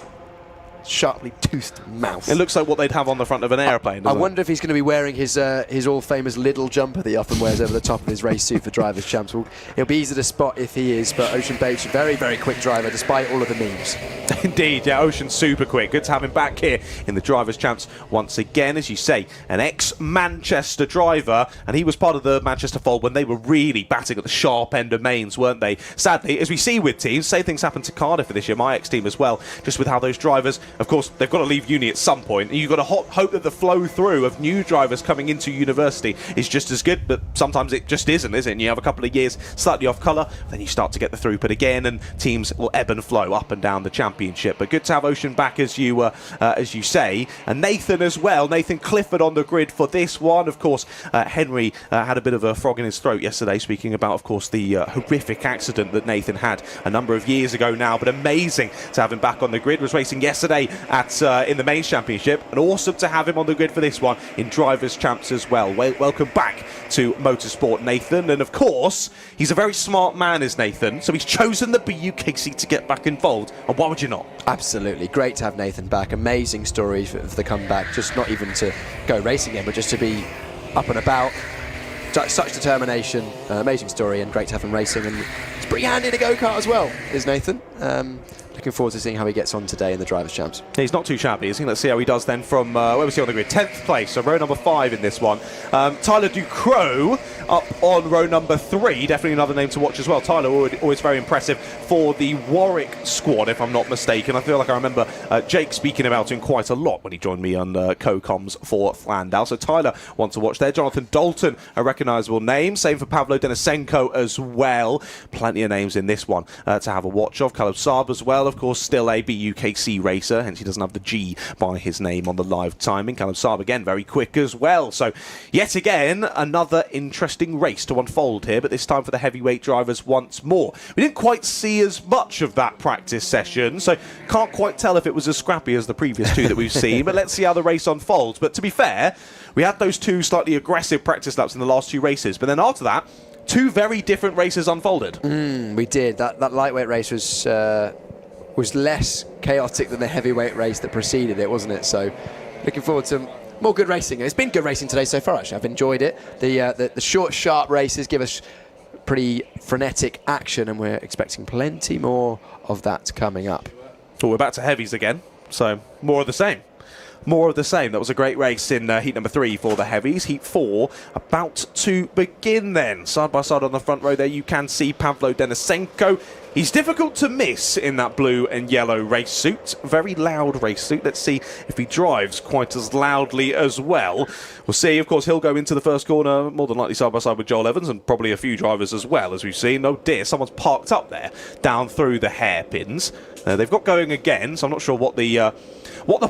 sharply toothed mouth. It looks like what they'd have on the front of an airplane, doesn't I wonder if he's going to be wearing his all-famous Lidl jumper that he often wears over the top of his race suit for Drivers' Champs. Well, it'll be easy to spot if he is, but Ocean Bache, very, very quick driver, despite all of the memes. Indeed, yeah, Ocean's super quick. Good to have him back here in the Drivers' Champs once again. As you say, an ex-Manchester driver, and he was part of the Manchester fold when they were really batting at the sharp end of mains, weren't they? Sadly, as we see with teams, same things happened to Cardiff for this year, my ex-team as well, just with how those drivers, of course, they've got to leave uni at some point, and you've got to hope that the flow through of new drivers coming into university is just as good, but sometimes it just isn't, is it? And you have a couple of years slightly off colour, then you start to get the throughput again, and teams will ebb and flow up and down the championship. But good to have Ocean back, as you say, and Nathan as well. Nathan Clifford on the grid for this one. Of course, Henry had a bit of a frog in his throat yesterday, speaking about, of course, the horrific accident that Nathan had a number of years ago now, but amazing to have him back on the grid. Was racing yesterday at in the mains championship, and awesome to have him on the grid for this one in Drivers' Champs as well. Welcome back to motorsport, Nathan. And of course, he's a very smart man, is Nathan, so he's chosen the BUKC to get back involved, and why would you not? Absolutely Great to have Nathan back. Amazing story for the comeback, just not even to go racing again, but just to be up and about. Such determination, amazing story, and great to have him racing. And it's pretty handy in a go-kart as well, is Nathan. Looking forward to seeing how he gets on today in the Drivers' Champs. He's not too shabby, is he? Let's see how he does then from, where was he on the grid? 10th place, so row number 5 in this one. Tyler Ducrot up on row number 3, definitely another name to watch as well. Tyler, always very impressive for the Warwick squad, if I'm not mistaken. I feel like I remember Jake speaking about him quite a lot when he joined me on co-coms for Flandau. So Tyler, one to watch there. Jonathan Dalton, a recognisable name. Same for Pavlo Denisenko as well. Plenty of names in this one to have a watch of. Khaled Saab as well, of course, still a BUKC racer, hence he doesn't have the G by his name on the live timing. Khaled Saab, again, very quick as well. So, yet again, another interesting race to unfold here, but this time for the heavyweight drivers once more. We didn't quite see as much of that practice session, so can't quite tell if it was as scrappy as the previous two that we've seen, but let's see how the race unfolds. But to be fair, we had those two slightly aggressive practice laps in the last 2 races, but then after that, 2 very different races unfolded. We did. That lightweight race was less chaotic than the heavyweight race that preceded it, wasn't it? So looking forward to more good racing. It's been good racing today so far, actually. I've enjoyed it. The short, sharp races give us pretty frenetic action, and we're expecting plenty more of that coming up. Well, we're back to heavies again, so more of the same. More of the same. That was a great race in heat number 3 for the heavies. Heat 4 about to begin then. Side by side on the front row there, you can see Pavlo Denisenko. He's difficult to miss in that blue and yellow race suit. Very loud race suit. Let's see if he drives quite as loudly as well. We'll see. Of course, he'll go into the first corner, more than likely side by side with Joel Evans, and probably a few drivers as well, as we've seen. Oh dear, someone's parked up there, down through the hairpins. They've got going again, so I'm not sure what the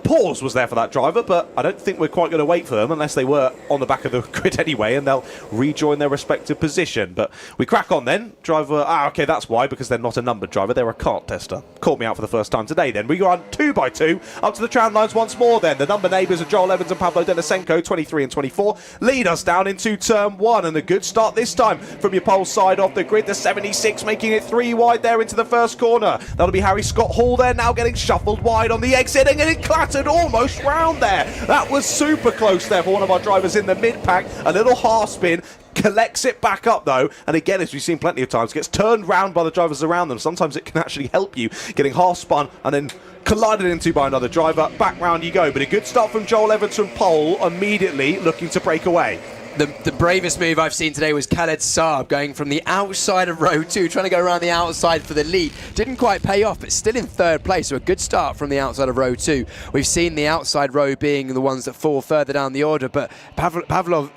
pause was there for that driver, but I don't think we're quite going to wait for them unless they were on the back of the grid anyway, and they'll rejoin their respective position. But we crack on then. Driver, okay, that's why, because they're not a numbered driver, they're a kart tester. Caught me out for the first time today then. We go on 2 by 2 up to the tram lines once more then. The number neighbours of Joel Evans and Pavlo Denisenko, 23 and 24, lead us down into turn 1, and a good start this time from your pole side of the grid. The 76 making it 3 wide there into the first corner. That'll be Harry Scott Hall there, now getting shuffled wide on the exit and getting clattered almost round there. That was super close there for one of our drivers in the mid-pack. A little half spin, collects it back up though, and again, as we've seen plenty of times, gets turned round by the drivers around them. Sometimes it can actually help you, getting half spun and then collided into by another driver. Back round you go, but a good start from Joel Evans from pole, immediately looking to break away. The bravest move I've seen today was Khaled Saab going from the outside of row 2, trying to go around the outside for the lead. Didn't quite pay off, but still in 3rd place, so a good start from the outside of row 2. We've seen the outside row being the ones that fall further down the order, but Pavlo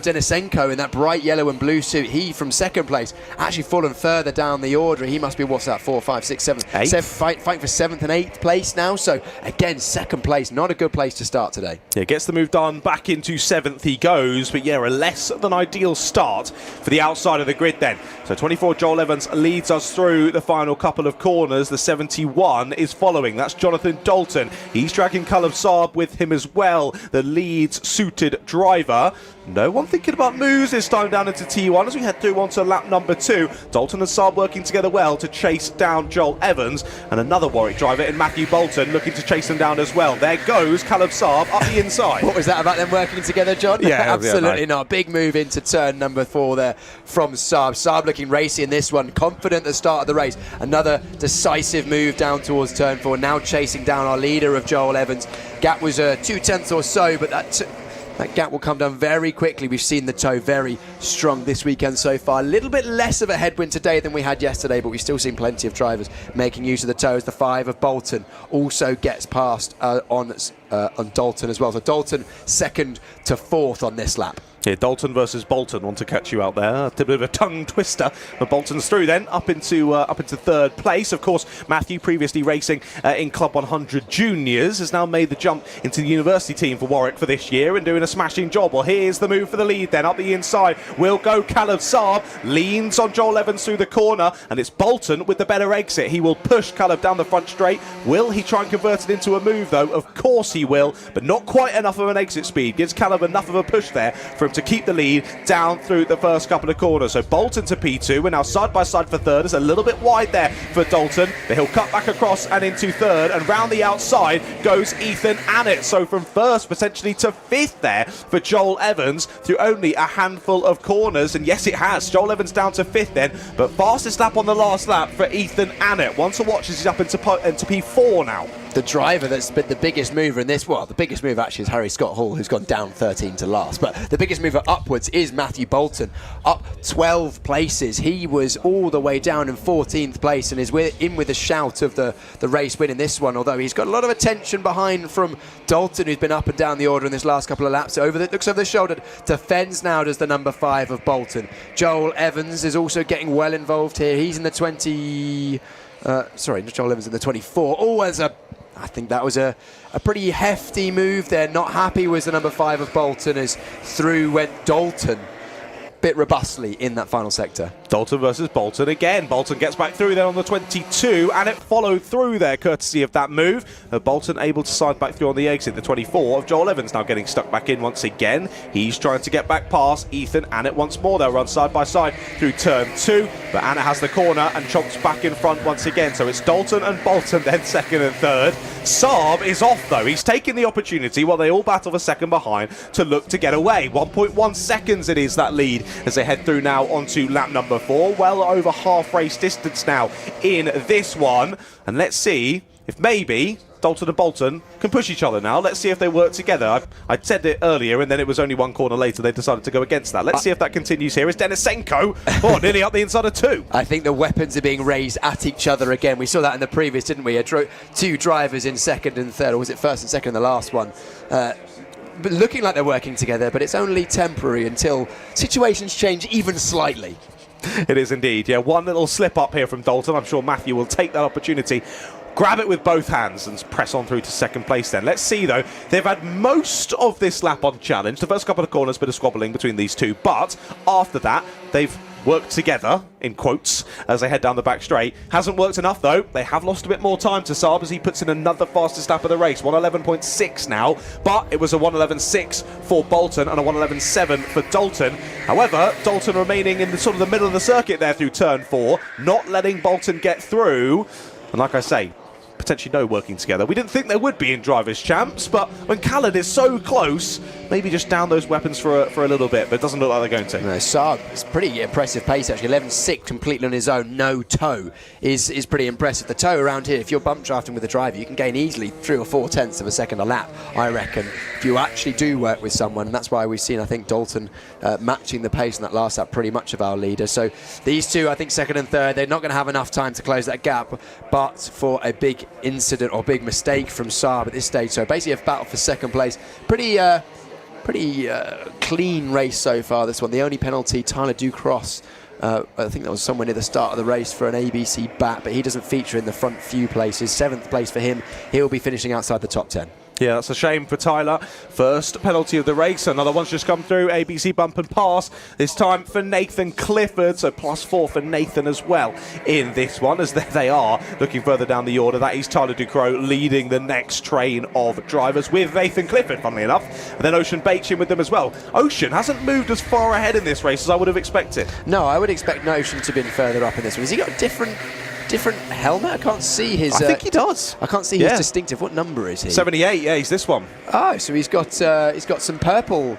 Denisenko in that bright yellow and blue suit, he from 2nd place, actually fallen further down the order. He must be, what's that, 4, 5, 6, 7, 8? Fighting for 7th and 8th place now. So again, 2nd place, not a good place to start today. Yeah, gets the move done, back into 7th he goes, but yeah, a less than ideal start for the outside of the grid then. So 24 Joel Evans leads us through the final couple of corners. The 71 is following. That's Jonathan Dalton. He's dragging Caleb Saab with him as well, the Leeds suited driver. No one thinking about moves this time down into T1 as we head through onto lap number 2. Dalton and Saab working together well to chase down Joel Evans, and another Warwick driver in Matthew Bolton looking to chase them down as well. There goes Caleb Saab up the inside. What was that about them working together, John? Yeah, absolutely yeah, no. not. Big move into turn number 4 there from Saab. Saab looking racy in this one, confident at the start of the race. Another decisive move down towards turn 4, now chasing down our leader of Joel Evans. Gap was 2/10 or so, but that gap will come down very quickly. We've seen the tow very strong this weekend so far. A little bit less of a headwind today than we had yesterday, but we've still seen plenty of drivers making use of the tow as the 5 of Bolton also gets past on Dalton as well. So Dalton 2nd to 4th on this lap. Yeah, Dalton versus Bolton, want to catch you out there. A bit of a tongue twister, but Bolton's through then, up into 3rd place. Of course, Matthew, previously racing in Club 100 Juniors, has now made the jump into the university team for Warwick for this year and doing a smashing job. Well, here's the move for the lead then, up the inside. Will go Caleb Saab, leans on Joel Evans through the corner, and it's Bolton with the better exit. He will push Caleb down the front straight. Will he try and convert it into a move though? Of course he will, but not quite enough of an exit speed. Gives Caleb enough of a push there for him to keep the lead down through the first couple of corners. So Bolton to P2. We're now side by side for 3rd. It's a little bit wide there for Dalton, but he'll cut back across and into 3rd, and round the outside goes Ethan Annett. So from 1st potentially to 5th there for Joel Evans through only a handful of corners, and yes it has. Joel Evans down to 5th then, but fastest lap on the last lap for Ethan Annett. One to watch as he's up into P4 now. The driver that's been the biggest mover in this, well, the biggest mover actually is Harry Scott Hall, who's gone down 13 to last, but the biggest mover upwards is Matthew Bolton, up 12 places. He was all the way down in 14th place and is in with a shout of the race win in this one, although he's got a lot of attention behind from Dalton, who's been up and down the order in this last couple of laps. Looks over the shoulder, defends now, does the number 5 of Bolton. Joel Evans is also getting well involved here. He's in the 20... Joel Evans in the 24. Oh, I think that was a pretty hefty move there. Not happy was the number 5 of Bolton as through went Dalton. Bit robustly in that final sector. Dalton versus Bolton again. Bolton gets back through there on the 22, and it followed through there courtesy of that move. Bolton able to side back through on the exit. The 24 of Joel Evans now getting stuck back in once again. He's trying to get back past Ethan Annett once more. They'll run side by side through turn 2, but Annett has the corner and chomps back in front once again. So it's Dalton and Bolton then second and third. Saab is off though. He's taking the opportunity while they all battle for second behind to look to get away. 1.1 seconds it is that lead as they head through now onto lap number 4. Well over half race distance now in this one. And let's see if maybe Dalton and Bolton can push each other now. Let's see if they work together. I said it earlier, and then it was only one corner later they decided to go against that. Let's see if that continues here. It's Denisenko, nearly up the inside of 2. I think the weapons are being raised at each other again. We saw that in the previous, didn't we? Two drivers in second and third, or was it first and second in the last one? But looking like they're working together, but it's only temporary until situations change even slightly. It is indeed, yeah. One little slip up here from Dalton. I'm sure Matthew will take that opportunity, grab it with both hands and press on through to second place then. Let's see though, they've had most of this lap on challenge. The first couple of corners, bit of squabbling between these two, but after that they've worked together, in quotes, as they head down the back straight. Hasn't worked enough though. They have lost a bit more time to Saab as he puts in another fastest lap of the race. 1:11.6 now, but it was a 1:11.6 for Bolton and a 1:11.7 for Dalton. However, Dalton remaining in the sort of the middle of the circuit there through turn 4, not letting Bolton get through. And like I say, potentially no working together. We didn't think there would be in Drivers' Champs, but when Khaled is so close, maybe just down those weapons for a little bit, but it doesn't look like they're going to. No, Saab, it's pretty impressive pace actually. 11.6 completely on his own, no toe is pretty impressive. The toe around here, if you're bump drafting with a driver, you can gain easily 3 or 4 tenths of a second a lap, I reckon, if you actually do work with someone. And that's why we've seen, I think, Dalton matching the pace in that last lap pretty much of our leader. So these two, I think, second and third, they're not going to have enough time to close that gap, but for a big incident or big mistake from Saab at this stage. So basically a battle for second place. Pretty clean race so far, this one. The only penalty, Tyler Ducross, I think that was somewhere near the start of the race for an ABC bat, but he doesn't feature in the front few places. 7th place for him. He'll be finishing outside the top 10. Yeah, that's a shame for Tyler. First penalty of the race. Another one's just come through. ABC bump and pass. This time for Nathan Clifford. So +4 for Nathan as well in this one, as there they are looking further down the order. That is Tyler Ducrow leading the next train of drivers with Nathan Clifford, funnily enough. And then Ocean Bates in with them as well. Ocean hasn't moved as far ahead in this race as I would have expected. No, I would expect Ocean to have been further up in this one. Has he got a different helmet? I can't see his... I think he does. I can't see his distinctive. What number is he? 78, yeah, he's this one. Oh, so he's got some purple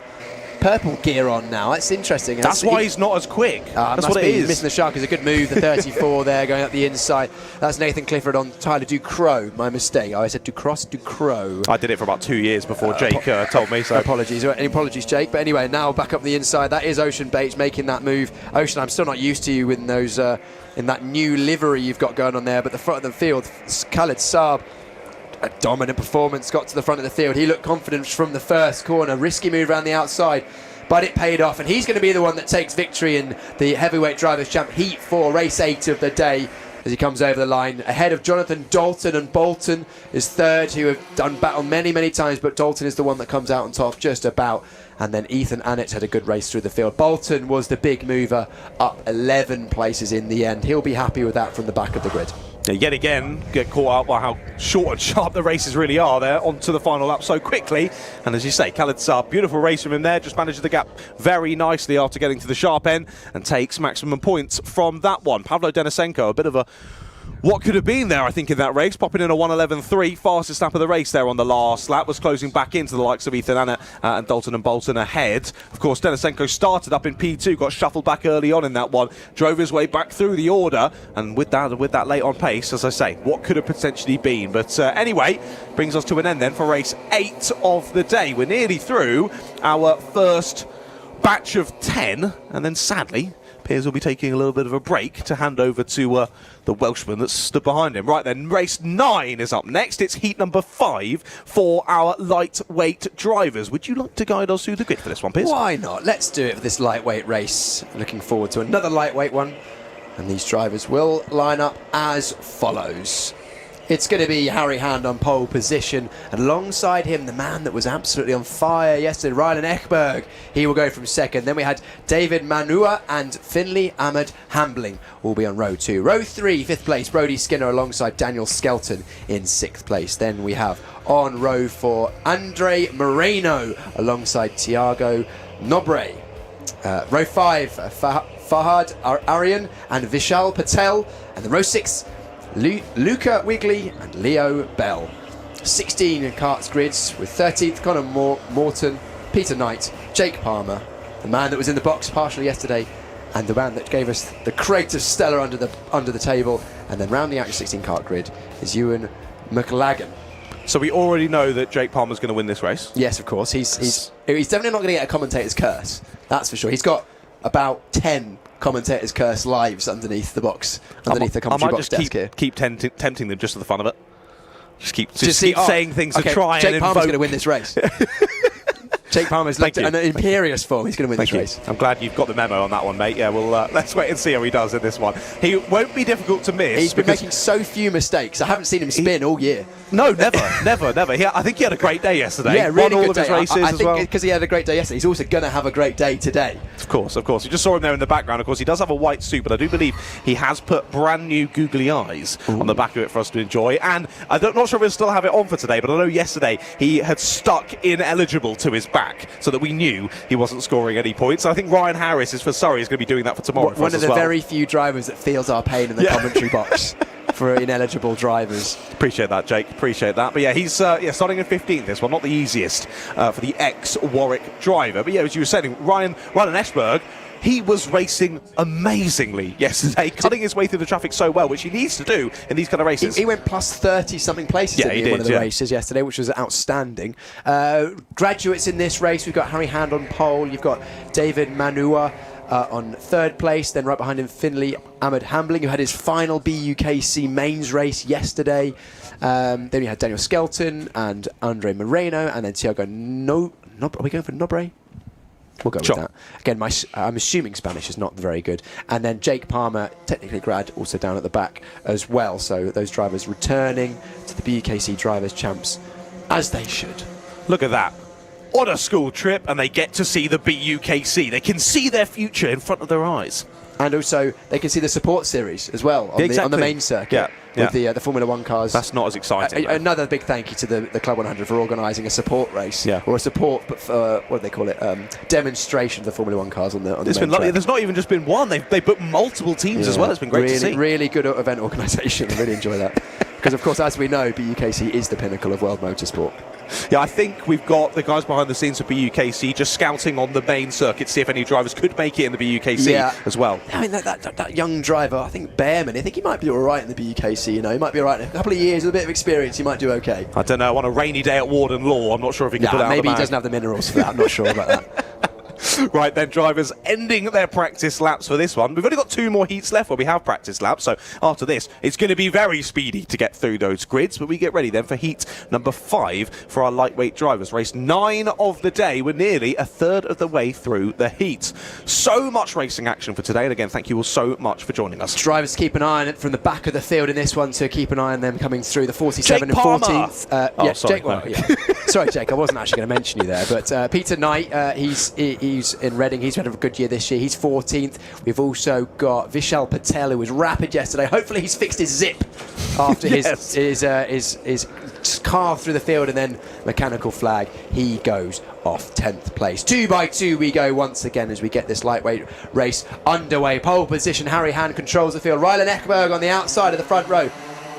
gear on now. That's interesting. That's why he's not as quick. That's what it is. Missing the shark is a good move. The 34 there going up the inside. That's Nathan Clifford on Tyler Ducrow. My mistake. I said Ducrow. I did it for about 2 years before Jake told me. So apologies. Any apologies, Jake? But anyway, now back up the inside. That is Ocean Bates making that move. Ocean, I'm still not used to you in those in that new livery you've got going on there. But the front of the field, Khaled Saab, a dominant performance, got to the front of the field. He looked confident from the first corner. Risky move around the outside, but it paid off. And he's going to be the one that takes victory in the Heavyweight Drivers' Champ Heat 4, race 8 of the day, as he comes over the line ahead of Jonathan Dalton. And Bolton is third, who have done battle many, many times, but Dalton is the one that comes out on top just about. And then Ethan Annett had a good race through the field. Bolton was the big mover, up 11 places in the end. He'll be happy with that from the back of the grid. Yeah, yet again, get caught up by how short and sharp the races really are there, onto the final lap so quickly. And as you say, Khaled Saab, beautiful race from him there, just manages the gap very nicely after getting to the sharp end and takes maximum points from that one. Pavlo Denisenko, a bit of a what could have been there, I think, in that race, popping in a 1:11.3, fastest lap of the race there on the last lap, was closing back into the likes of Ethan Annett and Dalton and Bolton ahead. Of course, Denisenko started up in P2, got shuffled back early on in that one, drove his way back through the order, and with that late on pace, as I say, what could have potentially been. But anyway, brings us to an end then for race 8 of the day. We're nearly through our first batch of 10, and then sadly, Piers will be taking a little bit of a break to hand over to the Welshman that stood behind him. Right then, race 9 is up next. It's heat number 5 for our lightweight drivers. Would you like to guide us through the grid for this one, Piers? Why not? Let's do it for this lightweight race. Looking forward to another lightweight one. And these drivers will line up as follows. It's going to be Harry Hand on pole position, and alongside him, the man that was absolutely on fire yesterday, Rylan Ekberg. He will go from second. Then we had David Manua and Finley Ahmed Hambling will be on row 2. Row 3, 5th place, Brody Skinner alongside Daniel Skelton in 6th place. Then we have on row 4, Andre Moreno alongside Tiago Nobre. Row 5, Fahad Aryan and Vishal Patel. And then row 6, Luca Wigley and Leo Bell. 16 karts grids with 13th Conor Morton, Peter Knight, Jake Palmer, the man that was in the box partially yesterday, and the man that gave us the crate of Stella under the table. And then rounding out your 16 kart grid is Ewan McLagan. So we already know that Jake Palmer's going to win this race. Yes, of course. He's definitely not going to get a commentator's curse. That's for sure. He's got about 10 commentator's curse lives underneath the box, underneath the commentary box desk here. Keep tempting them just for the fun of it. Just keep saying things to try Jake and Palmer's invoke. going to win this race. Jake Palmer's looked at an imperious form. He's going to win this race. I'm glad you've got the memo on that one, mate. Yeah, well, let's wait and see how he does in this one. He won't be difficult to miss. He's been making so few mistakes. I haven't seen him spin all year. No, never. I think he had a great day yesterday. Yeah, really Won all good of his day. races I as think well. because he had a great day yesterday, he's also going to have a great day today. Of course. You just saw him there in the background. Of course, he does have a white suit, but I do believe he has put brand new googly eyes on the back of it for us to enjoy. And I'm not sure if he'll still have it on for today, but I know yesterday he had stuck ineligible to his back so that we knew he wasn't scoring any points. So I think Ryan Harris is going to be doing that for tomorrow. One of the very few drivers that feels our pain in the commentary box for ineligible drivers. Appreciate that, Jake. Appreciate that. But yeah, he's starting in 15th this one. Not the easiest for the ex-Warwick driver. But yeah, as you were saying, Rylan Ekberg, he was racing amazingly yesterday, cutting his way through the traffic so well, which he needs to do in these kind of races. He went plus 30-something places in one of the races yesterday, which was outstanding. Graduates in this race, we've got Harry Hand on pole, you've got David Manua on 3rd place, then right behind him Finley Ahmed Hambling, who had his final BUKC mains race yesterday. Then you had Daniel Skelton and Andre Moreno, and then Tiago Are we going for Nobre? We'll go with that. Again, I'm assuming Spanish is not very good. And then Jake Palmer, technically grad, also down at the back as well. So those drivers returning to the BUKC Drivers' Champs, as they should. Look at that. On a school trip, and they get to see the BUKC. They can see their future in front of their eyes. And also, they can see the support series as well on the main circuit with the Formula 1 cars. That's not as exciting. Another big thank you to the Club 100 for organising a support race. Or a support, but for, what do they call it, demonstration of the Formula 1 cars on the main track. There's not even just been one. They put multiple teams as well. It's been great to see. Really good event organisation. I really enjoy that. Because, of course, as we know, BUKC is the pinnacle of world motorsport. Yeah, I think we've got the guys behind the scenes of BUKC just scouting on the main circuit to see if any drivers could make it in the BUKC as well. I mean, that young driver, I think Behrman, I think he might be all right in the BUKC, you know. He might be all right in a couple of years with a bit of experience, he might do okay. I don't know, on a rainy day at Warden Law, I'm not sure if he can put it out maybe the bag. He doesn't have the minerals for that, I'm not sure about that. Right then, drivers ending their practice laps for this one. We've only got 2 more heats left where we have practice laps, so after this, it's going to be very speedy to get through those grids, but we get ready then for heat number 5 for our lightweight drivers. Race 9 of the day. We're nearly a third of the way through the heat. So much racing action for today, and again, thank you all so much for joining us. Drivers keep an eye on it from the back of the field in this one, to keep an eye on them coming through the 47 Jake and Palmer. 14th. Sorry. Sorry, Jake, I wasn't actually going to mention you there, but Peter Knight, he's in Reading. He's had a good year this year. He's 14th. We've also got Vishal Patel, who was rapid yesterday. Hopefully he's fixed his zip after his carve through the field and then mechanical flag. He goes off 10th place. 2 by 2 we go once again as we get this lightweight race underway. Pole position, Harry Hand controls the field. Rylan Ekberg on the outside of the front row.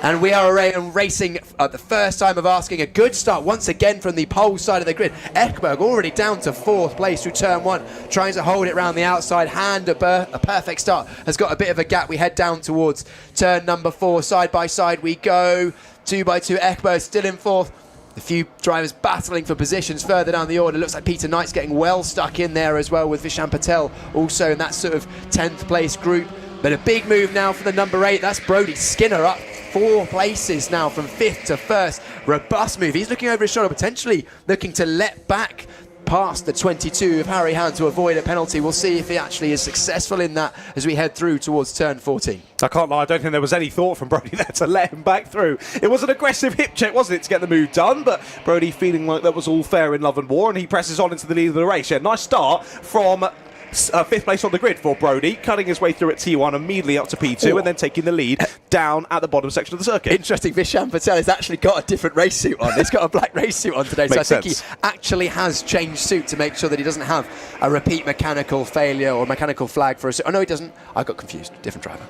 And we are racing at the first time of asking. A good start once again from the pole side of the grid. Ekberg already down to 4th place through turn 1, trying to hold it round the outside. Hand, a perfect start, has got a bit of a gap. We head down towards turn number 4. Side by side we go. 2 by 2, Ekberg still in 4th. A few drivers battling for positions further down the order. Looks like Peter Knight's getting well stuck in there as well, with Vishan Patel also in that sort of 10th place group. But a big move now for the number 8. That's Brody Skinner up 4 places now from 5th to 1st. Robust move. He's looking over his shoulder, potentially looking to let back past the 22 of Harry Hand to avoid a penalty. We'll see if he actually is successful in that as we head through towards turn 14. I can't lie, I don't think there was any thought from Brody there to let him back through. It was an aggressive hip check, wasn't it, to get the move done, but Brody feeling like that was all fair in love and war, and he presses on into the lead of the race. Yeah, nice start from fifth place on the grid for Brody, cutting his way through at T1, immediately up to P2, and then taking the lead down at the bottom section of the circuit. Interesting, Vishan Patel has actually got a different race suit on. He's got a black race suit on today, so I think he actually has changed suit to make sure that he doesn't have a repeat mechanical failure or mechanical flag for a suit. Oh no, he doesn't. I got confused. Different driver.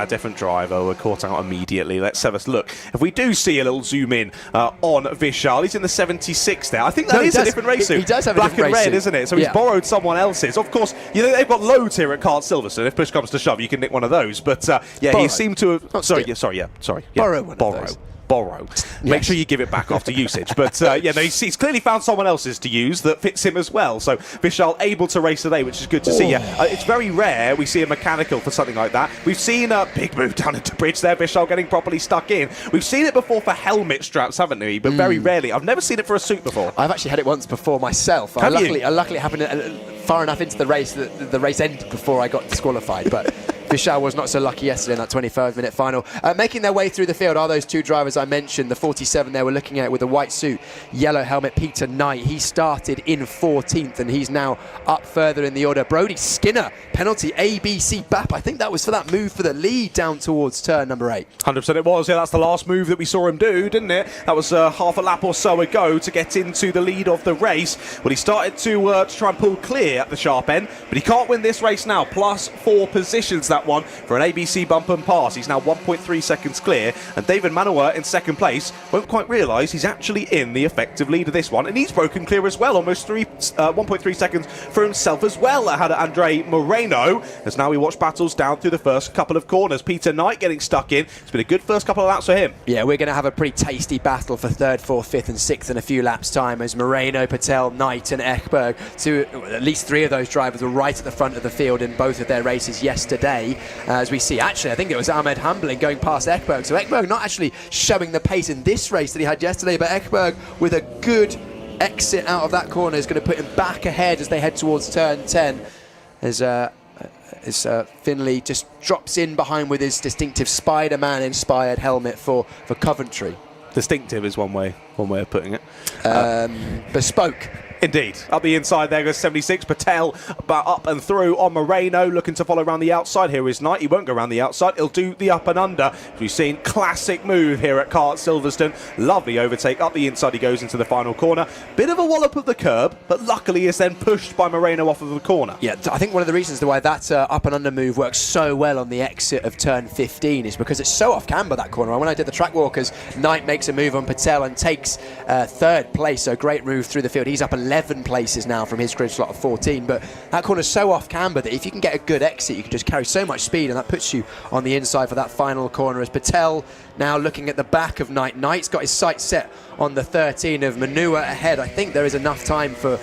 Different driver. We're caught out immediately. Let's have a look. If we do see a little zoom in on Vishal, he's in the 76 there. I think that is a different race suit. He does have black a different and race red, suit. isn't it? So he's borrowed someone else's. Of course, you know they've got loads here at Kart Silverstone. If push comes to shove, you can nick one of those. But yeah, borrow. He seemed to have. Borrow one of those. Borrow. Make sure you give it back after usage. But yeah, no, he's clearly found someone else's to use that fits him as well. So Vishal able to race today, which is good to see. Yeah, it's very rare we see a mechanical for something like that. We've seen a big move down into bridge there, Vishal getting properly stuck in. We've seen it before for helmet straps, haven't we? But very rarely. I've never seen it for a suit before. I've actually had it once before myself. Luckily it happened far enough into the race that the race ended before I got disqualified. But Vishal was not so lucky yesterday in that 25-minute final. Making their way through the field are those two drivers I mentioned. The 47 there we're looking at with a white suit, yellow helmet, Peter Knight. He started in 14th and he's now up further in the order. Brody Skinner, penalty, ABC BAP. I think that was for that move for the lead down towards turn number 8. 100% it was. Yeah, that's the last move that we saw him do, didn't it? That was half a lap or so ago to get into the lead of the race. Well, he started to try and pull clear at the sharp end, but he can't win this race now. +4 positions that one for an ABC bump and pass. He's now 1.3 seconds clear, and David Manoa in second place won't quite realise he's actually in the effective lead of this one, and he's broken clear as well, almost 1.3 seconds for himself as well. I had Andre Moreno, as now we watch battles down through the first couple of corners. Peter Knight getting stuck in. It's been a good first couple of laps for him. Yeah, we're going to have a pretty tasty battle for 3rd, 4th, 5th and 6th in a few laps time, as Moreno, Patel, Knight and Ekberg, at least 3 of those drivers were right at the front of the field in both of their races yesterday. As we see, actually, I think it was Ahmed Hamblin going past Ekberg. So Ekberg not actually showing the pace in this race that he had yesterday, but Ekberg with a good exit out of that corner is going to put him back ahead as they head towards turn 10. As Finley just drops in behind with his distinctive Spider-Man inspired helmet for Coventry. Distinctive is one way of putting it. Bespoke. Indeed. Up the inside there goes 76. Patel up and through on Moreno, looking to follow around the outside. Here is Knight. He won't go around the outside. He'll do the up and under. We've seen classic move here at Kart Silverstone. Lovely overtake. Up the inside he goes into the final corner. Bit of a wallop of the curb, but luckily is then pushed by Moreno off of the corner. Yeah, I think one of the reasons why that up and under move works so well on the exit of turn 15 is because it's so off camber, that corner. When I did the track walkers, Knight makes a move on Patel and takes 3rd place. So great move through the field. He's up 11 places now from his grid slot of 14, but that corner's so off camber that if you can get a good exit you can just carry so much speed, and that puts you on the inside for that final corner. As Patel now looking at the back of Knight. Knight's got his sights set on the 13 of Manua ahead. I think there is enough time for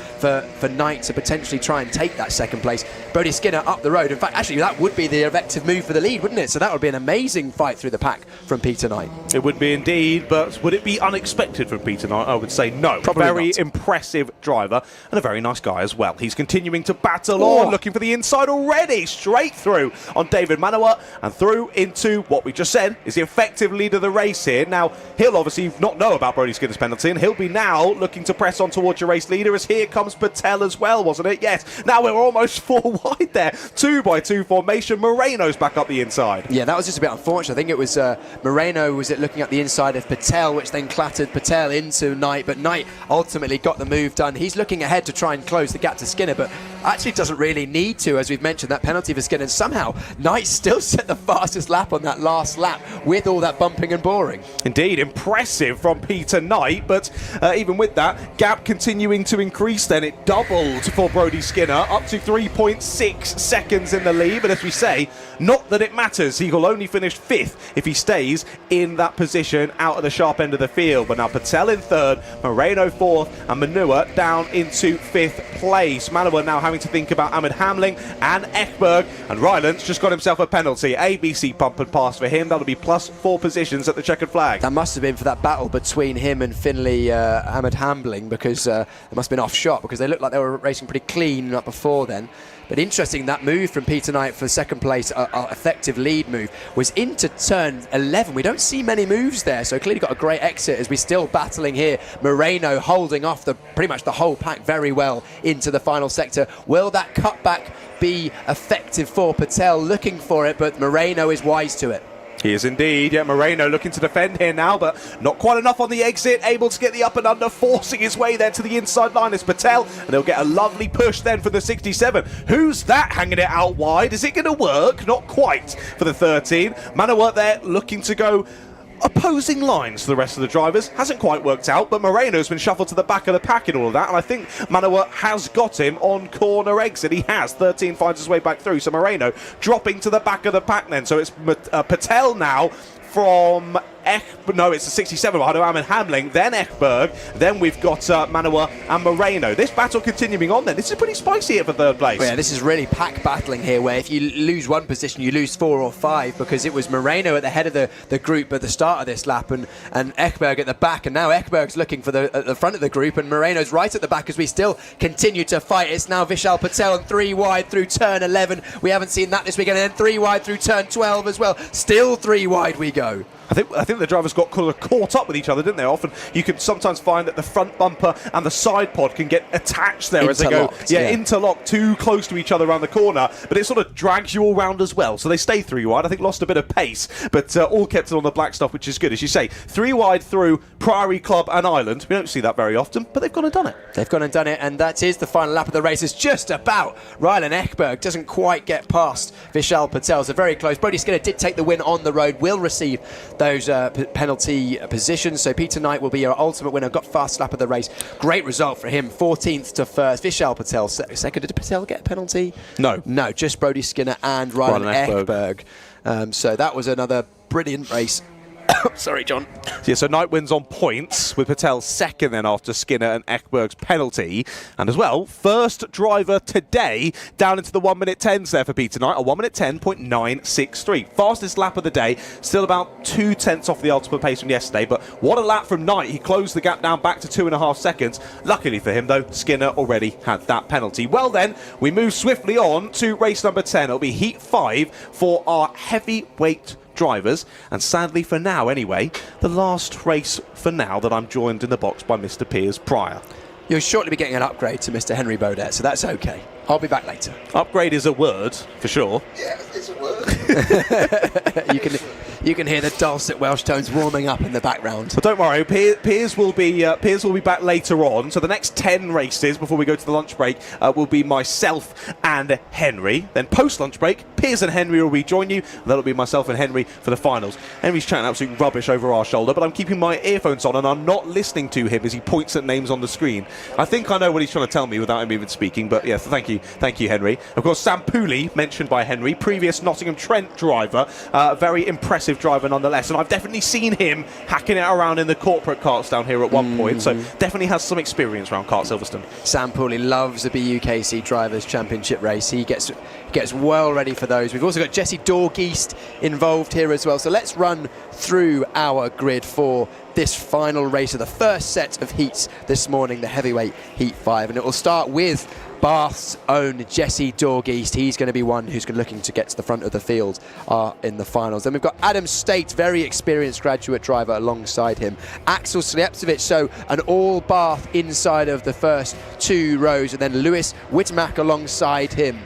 Knight to potentially try and take that 2nd place. Brody Skinner up the road. In fact, actually that would be the effective move for the lead, wouldn't it? So that would be an amazing fight through the pack from Peter Knight. It would be indeed, but would it be unexpected from Peter Knight? I would say no. Probably very not. Impressive driver and a very nice guy as well. He's continuing to battle on, looking for the inside already, straight through on David Manoa and through into what we just said is the effective lead of the race here. Now, he'll obviously not know about Brody Skinner's penalty, and he'll be now looking to press on towards your race leader, as here comes Patel as well, wasn't it? Yes. Now we're almost 4 wide there. 2x2 formation. Moreno's back up the inside. Yeah, that was just a bit unfortunate. I think it was Moreno was looking at the inside of Patel, which then clattered Patel into Knight, but Knight ultimately got the move done. He's looking ahead to try and close the gap to Skinner, but actually doesn't really need to, as we've mentioned, that penalty for Skinner. And somehow Knight still set the fastest lap on that last lap with all that bumping and boring. Indeed, impressive from Peter Knight, but even with that gap continuing to increase, then it doubled for Brody Skinner, up to 3.6 seconds in the lead. But as we say, not that it matters. He will only finish 5th if he stays in that position out at the sharp end of the field. But now Patel in 3rd, Moreno 4th, and Manua down into 5th place. Manua now having starting to think about Ahmed Hamling and Ekberg, and Ryland's just got himself a penalty. ABC pump and pass for him. That'll be +4 positions at the checkered flag. That must have been for that battle between him and Finley Ahmed Hambling, because it must have been off shot, because they looked like they were racing pretty clean up before then. But interesting, that move from Peter Knight for second place, effective lead move, was into turn 11. We don't see many moves there, so clearly got a great exit as we're still battling here. Moreno holding off pretty much the whole pack very well into the final sector. Will that cutback be effective for Patel? Looking for it, but Moreno is wise to it. He is indeed. Yeah, Moreno looking to defend here now, but not quite enough on the exit. Able to get the up and under, forcing his way there to the inside line is Patel, and he'll get a lovely push then for the 67. Who's that hanging it out wide? Is it going to work? Not quite for the 13. Manawat there looking to go opposing lines to the rest of the drivers. Hasn't quite worked out, but Moreno's been shuffled to the back of the pack in all of that, and I think Manawat has got him on corner exit. He has. 13 finds his way back through, so Moreno dropping to the back of the pack then. So it's Patel now from no, it's the 67 behind Ahmed Hamling, then Ekberg, then we've got Manawa and Moreno. This battle continuing on then. This is pretty spicy here for third place. Well, yeah, this is really pack battling here, where if you lose one position, you lose 4 or 5, because it was Moreno at the head of the group at the start of this lap, and Ekberg at the back, and now Ekberg's looking for at the front of the group, and Moreno's right at the back as we still continue to fight. It's now Vishal Patel and 3 wide through turn 11. We haven't seen that this weekend, and then 3 wide through turn 12 as well. Still 3 wide we go. I think the drivers got caught up with each other, didn't they? Often you can sometimes find that the front bumper and the side pod can get attached there as they go, interlocked too close to each other around the corner, but it sort of drags you all round as well. So they stay 3 wide. I think lost a bit of pace, but all kept it on the black stuff, which is good. As you say, 3 wide through Priory Club and Island. We don't see that very often, but they've gone and done it. They've gone and done it, and that is the final lap of the race. It's just about. Ryland Ekberg doesn't quite get past Vishal Patel, so very close. Brody Skinner did take the win on the road, will receive those penalty positions, so Peter Knight will be our ultimate winner. Got fast lap of the race. Great result for him, 14th to 1st. Vishal Patel second. Did Patel get a penalty? No, just Brody Skinner and Ryland Ekberg. So that was another brilliant race. Sorry, John. Yeah, so Knight wins on points, with Patel second then after Skinner and Ekberg's penalty. And as well, first driver today down into the 1 minute 10s there for Peter Knight, a 1 minute 10.963. Fastest lap of the day, still about 2 tenths off the ultimate pace from yesterday, but what a lap from Knight. He closed the gap down back to 2.5 seconds. Luckily for him though, Skinner already had that penalty. Well then, we move swiftly on to race number 10. It'll be heat 5 for our heavyweight drivers, and sadly for now anyway, the last race for now that I'm joined in the box by Mr. Piers Pryor. You'll shortly be getting an upgrade to Mr. Henry Baudet, so that's okay. I'll be back later. Upgrade is a word, for sure. Yeah, it's a word. You can hear the dulcet Welsh tones warming up in the background. But don't worry, Piers will be back later on. So the next 10 races before we go to the lunch break will be myself and Henry. Then post lunch break, Piers and Henry will rejoin you, and that'll be myself and Henry for the finals. Henry's chatting absolute rubbish over our shoulder, but I'm keeping my earphones on and I'm not listening to him as he points at names on the screen. I think I know what he's trying to tell me without him even speaking, but yeah, thank you, Henry. Of course, Sam Pooley, mentioned by Henry, previous Nottingham Trent driver, very impressive driver nonetheless, and I've definitely seen him hacking it around in the corporate karts down here at one point, so definitely has some experience around Kart Silverstone. Sam Pooley loves the BUKC Drivers' Championship race. He gets well ready for those. We've also got Jesse Dorgeest involved here as well, so let's run through our grid for this final race of the first set of heats this morning, the heavyweight heat 5, and it will start with Bath's own Jesse Dorgeest. He's going to be one who's looking to get to the front of the field in the finals. Then we've got Adam State, very experienced graduate driver, alongside him. Axel Slijepcevic, so an all Bath inside of the first 2 rows, and then Lewis Whitmack alongside him.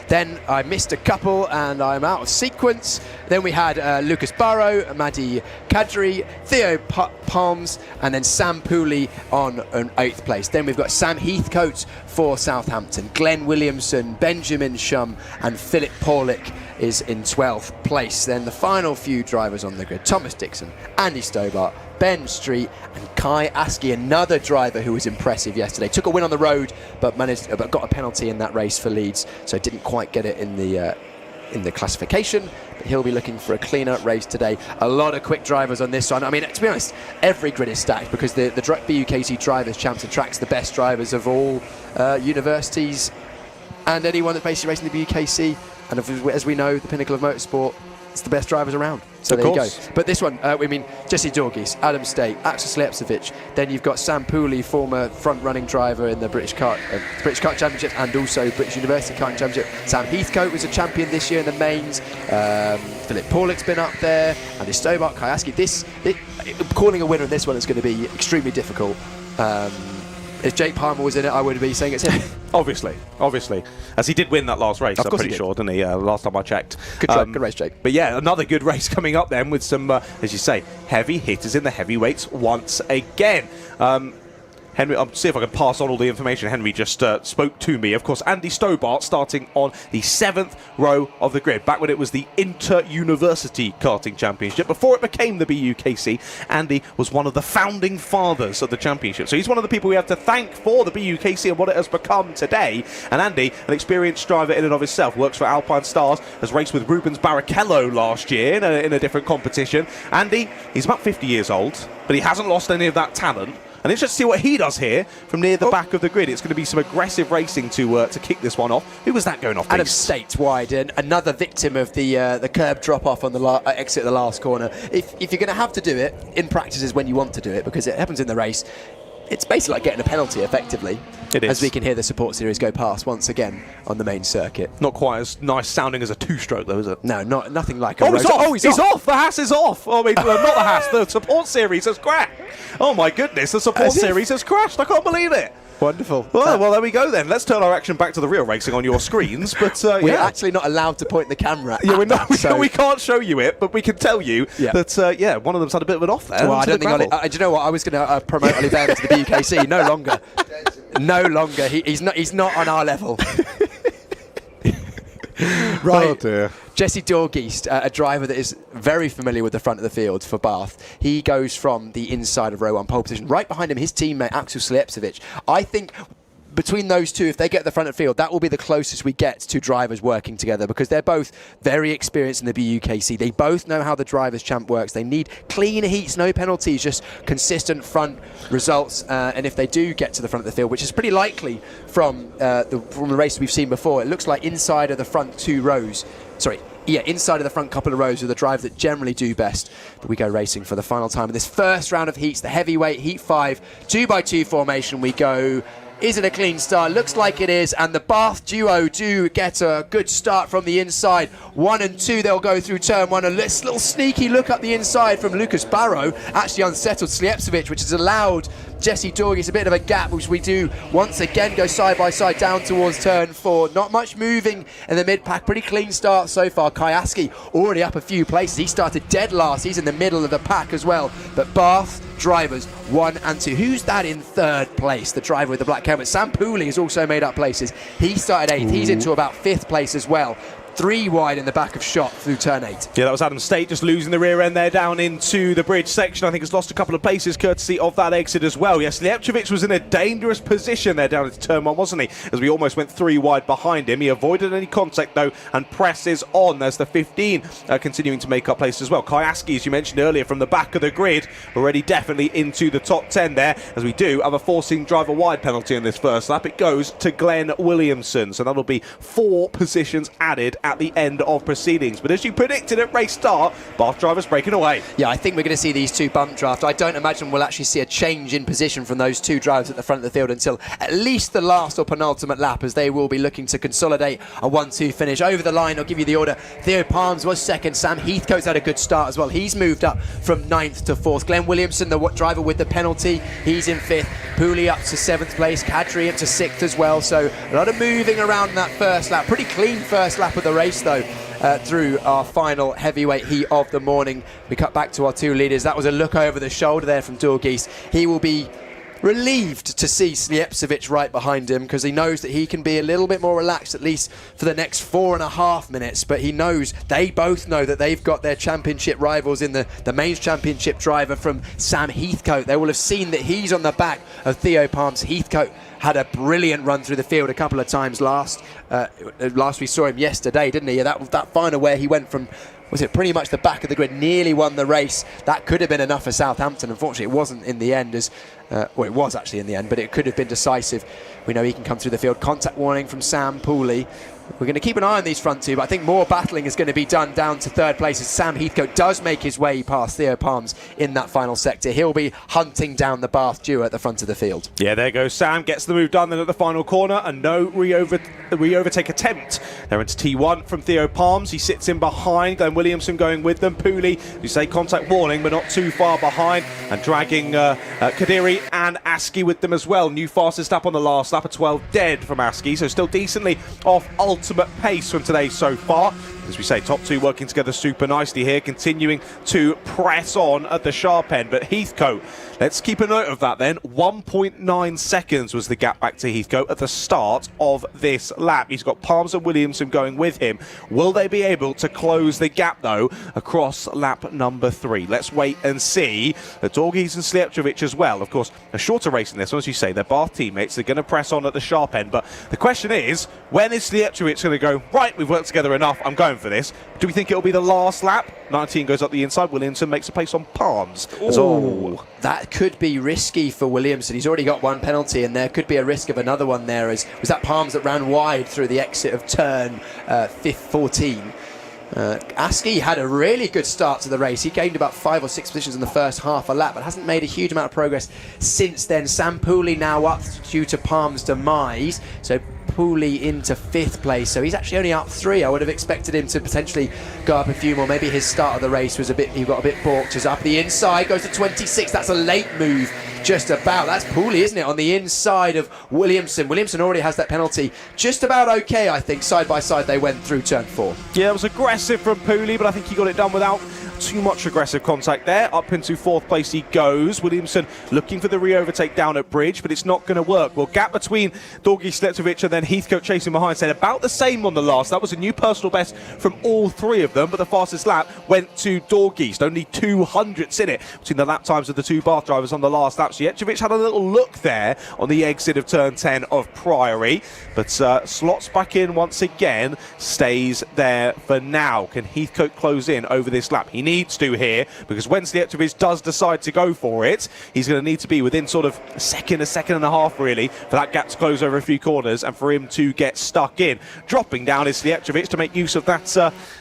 Then I missed a couple and I'm out of sequence. Then we had Lucas Barrow, Maddie Kadri, Theo Palms, and then Sam Pooley on an 8th place. Then we've got Sam Heathcote for Southampton, Glenn Williamson, Benjamin Shum, and Philip Paulick is in 12th place. Then the final few drivers on the grid: Thomas Dixon, Andy Stobart, Ben Street, and Kai Askey, another driver who was impressive yesterday. Took a win on the road, but got a penalty in that race for Leeds, so didn't quite get it in the classification. But he'll be looking for a cleaner race today. A lot of quick drivers on this one. I mean, to be honest, every grid is stacked because the BUKC Drivers' Champs attracts the best drivers of all universities and anyone that's basically racing the BUKC, and as we know, the pinnacle of motorsport, it's the best drivers around. So there you go. But this one, Jesse Dorgies, Adam State, Axel Slijepcevic. Then you've got Sam Pooley, former front-running driver in the British Kart Championship and also British University Karting Championship. Sam Heathcote was a champion this year in the mains. Philip Paulick's been up there. Andy Stobart, Kayaski. Calling a winner in this one is going to be extremely difficult. If Jake Palmer was in it, I would be saying it's him. Obviously. As he did win that last race, I'm pretty sure, didn't he? Last time I checked. Good race, Jake. But yeah, another good race coming up then with some, as you say, heavy hitters in the heavyweights once again. Henry, I'll see if I can pass on all the information Henry just spoke to me. Of course, Andy Stobart starting on the 7th row of the grid, back when it was the Inter-University Karting Championship. Before it became the BUKC, Andy was one of the founding fathers of the championship. So he's one of the people we have to thank for the BUKC and what it has become today. And Andy, an experienced driver in and of himself, works for Alpine Stars, has raced with Rubens Barrichello last year in a different competition. Andy, he's about 50 years old, but he hasn't lost any of that talent. And it's just to see what he does here from near the back of the grid. It's going to be some aggressive racing to kick this one off. Who was that going off? Adam State wide, and another victim of the curb drop off on the exit of the last corner. If you're going to have to do it, in practice is when you want to do it, because it happens in the race. It's basically like getting a penalty, effectively. It is. As we can hear the support series go past once again on the main circuit. Not quite as nice sounding as a two-stroke, though, is it? No, nothing like a he's off! He's off! The Haas is off! Oh, not the Haas, the support series has crashed! Oh my goodness, the support series has crashed! I can't believe it! Wonderful. Well, there we go then. Let's turn our action back to the real racing on your screens. But we're actually not allowed to point the camera. Yeah, we can't show you it, but we can tell you that one of them's had a bit of an off there. Well, I don't think do you know what? I was going to promote Oliveira to the BUKC. No longer. No longer. He's not on our level. Right. Oh dear. Jesse Dorgies, a driver that is very familiar with the front of the field for Bath. He goes from the inside of row 1 pole position. Right behind him, his teammate Axel Slijepcevic. I think between those two, if they get the front of the field, that will be the closest we get to drivers working together, because they're both very experienced in the BUKC. They both know how the Drivers' Champ works. They need clean heats, no penalties, just consistent front results. And if they do get to the front of the field, which is pretty likely from the race we've seen before, it looks like inside of the front 2 rows. Inside of the front couple of rows are the drivers that generally do best. But we go racing for the final time in this first round of heats, the heavyweight heat 5, 2x2 formation. We go. Is it a clean start? Looks like it is, and the Bath duo do get a good start from the inside. 1 and 2, they'll go through turn 1. A little sneaky look up the inside from Lucas Barrow, actually unsettled Slijepcevic, which has allowed Jesse Dorgies a bit of a gap, which we do once again go side by side down towards turn 4. Not much moving in the mid-pack, pretty clean start so far. Kayaski already up a few places. He started dead last, he's in the middle of the pack as well. But Bath drivers 1 and 2. Who's that in 3rd place? The driver with the black helmet. Sam Pooley has also made up places. He started 8th. He's into about 5th place as well. 3 wide in the back of shot through turn 8. Yeah, that was Adam State just losing the rear end there down into the bridge section. I think has lost a couple of places courtesy of that exit as well. Yes, Slijepcevic was in a dangerous position there down into turn 1, wasn't he? As we almost went 3 wide behind him. He avoided any contact though and presses on. There's the 15 continuing to make up places as well. Kayaski, as you mentioned earlier, from the back of the grid, already definitely into the top 10 there. As we do have a forcing driver wide penalty in this first lap. It goes to Glenn Williamson. So that'll be 4 positions added at the end of proceedings. But as you predicted at race start, Bath drivers breaking away. Yeah, I think we're going to see these 2 bump draft. I don't imagine we'll actually see a change in position from those 2 drivers at the front of the field until at least the last or penultimate lap, as they will be looking to consolidate a 1-2 finish. Over the line, I'll give you the order. Theo Palms was 2nd. Sam Heathcote's had a good start as well. He's moved up from 9th to 4th. Glenn Williamson, the driver with the penalty, he's in 5th. Pooley up to 7th place. Kadri up to 6th as well. So a lot of moving around in that first lap. Pretty clean first lap of the race though. Through our final heavyweight heat of the morning. We cut back to our 2 leaders. That was a look over the shoulder there from Dorgies. He will be relieved to see Slijepcevic right behind him, because he knows that he can be a little bit more relaxed, at least for the next 4.5 minutes. But he knows, they both know that they've got their championship rivals in the mains championship driver from Sam Heathcote. They will have seen that he's on the back of Theo Palms. Heathcote had a brilliant run through the field a couple of times last we saw him yesterday, didn't he? That final where he went from was it pretty much the back of the grid, nearly won the race. That could have been enough for Southampton. Unfortunately, it wasn't in the end, well, it was actually in the end, but it could have been decisive. We know he can come through the field. Contact warning from Sam Pooley. We're going to keep an eye on these front two, but I think more battling is going to be done down to third place as Sam Heathcote does make his way past Theo Palms in that final sector. He'll be hunting down the Bath duo at the front of the field. Yeah, there goes Sam, gets the move done then at the final corner, and no re-overtake attempt. They're into T1 from Theo Palms. He sits in behind. Glenn Williamson going with them. Pooley, you say contact warning, but not too far behind, and dragging Kadiri and Askey with them as well. New fastest lap on the last lap, a 12 dead from Askey, so still decently off ultimate pace from today so far. As we say, top two working together super nicely here, continuing to press on at the sharp end. But Heathcote, let's keep a note of that then. 1.9 seconds was the gap back to Heathcote at the start of this lap. He's got Palms and Williamson going with him. Will they be able to close the gap, though, across lap number 3? Let's wait and see. The Dorgies and Slijepcevic as well. Of course, a shorter race in this one, as you say. They're Bath teammates. They're going to press on at the sharp end. But the question is, when is Slijepcevic going to go, right, we've worked together enough, I'm going for this? Do we think it'll be the last lap? 19 goes up the inside. Williamson makes a place on Palms. Oh, that could be risky for Williamson. He's already got one penalty, and there could be a risk of another one there. Was that Palms that ran wide through the exit of turn 14? Askey had a really good start to the race. He gained about 5 or 6 positions in the first half a lap, but hasn't made a huge amount of progress since then. Sam Pooley now up due to Palms' demise. So Pooley into 5th place, so he's actually only up 3. I would have expected him to potentially go up a few more. Maybe his start of the race was he got a bit balked. He's up the inside, goes to 26. That's a late move, just about. That's Pooley, isn't it, on the inside of Williamson. Williamson already has that penalty. Just about okay, I think. Side by side they went through turn 4. Yeah, it was aggressive from Pooley, but I think he got it done without too much aggressive contact there. Up into 4th place he goes. Williamson looking for the re-overtake down at Bridge, but it's not going to work. Well, gap between Dorgi, Slijepcevic and then Heathcote chasing behind said about the same on the last. That was a new personal best from all 3 of them, but the fastest lap went to Dorgi. Only 200ths in it between the lap times of the 2 Bath drivers on the last lap. Slijepcevic had a little look there on the exit of turn 10 of Priory, but slots back in once again, stays there for now. Can Heathcote close in over this lap? He needs to here, because when Slijepcevic does decide to go for it, he's going to need to be within sort of a second and a half really for that gap to close over a few corners and for him to get stuck in. Dropping down is Slijepcevic to make use of that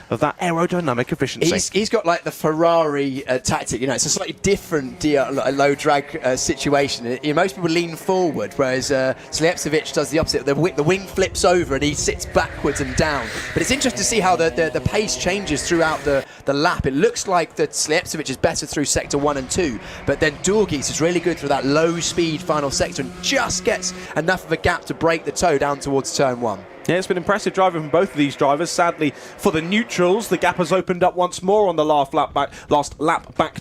aerodynamic efficiency. He's got like the Ferrari tactic, you know. It's a slightly different low drag situation. Most people lean forward, whereas Slijepcevic does the opposite. The wing flips over and he sits backwards and down. But it's interesting to see how the pace changes throughout the lap. It looks like that Slijepcevic is better through sector 1 and 2, but then Dorgies is really good through that low speed final sector and just gets enough of a gap to break the toe down towards turn 1. Yeah, it's been impressive driving from both of these drivers. Sadly, for the neutrals, the gap has opened up once more on the last lap back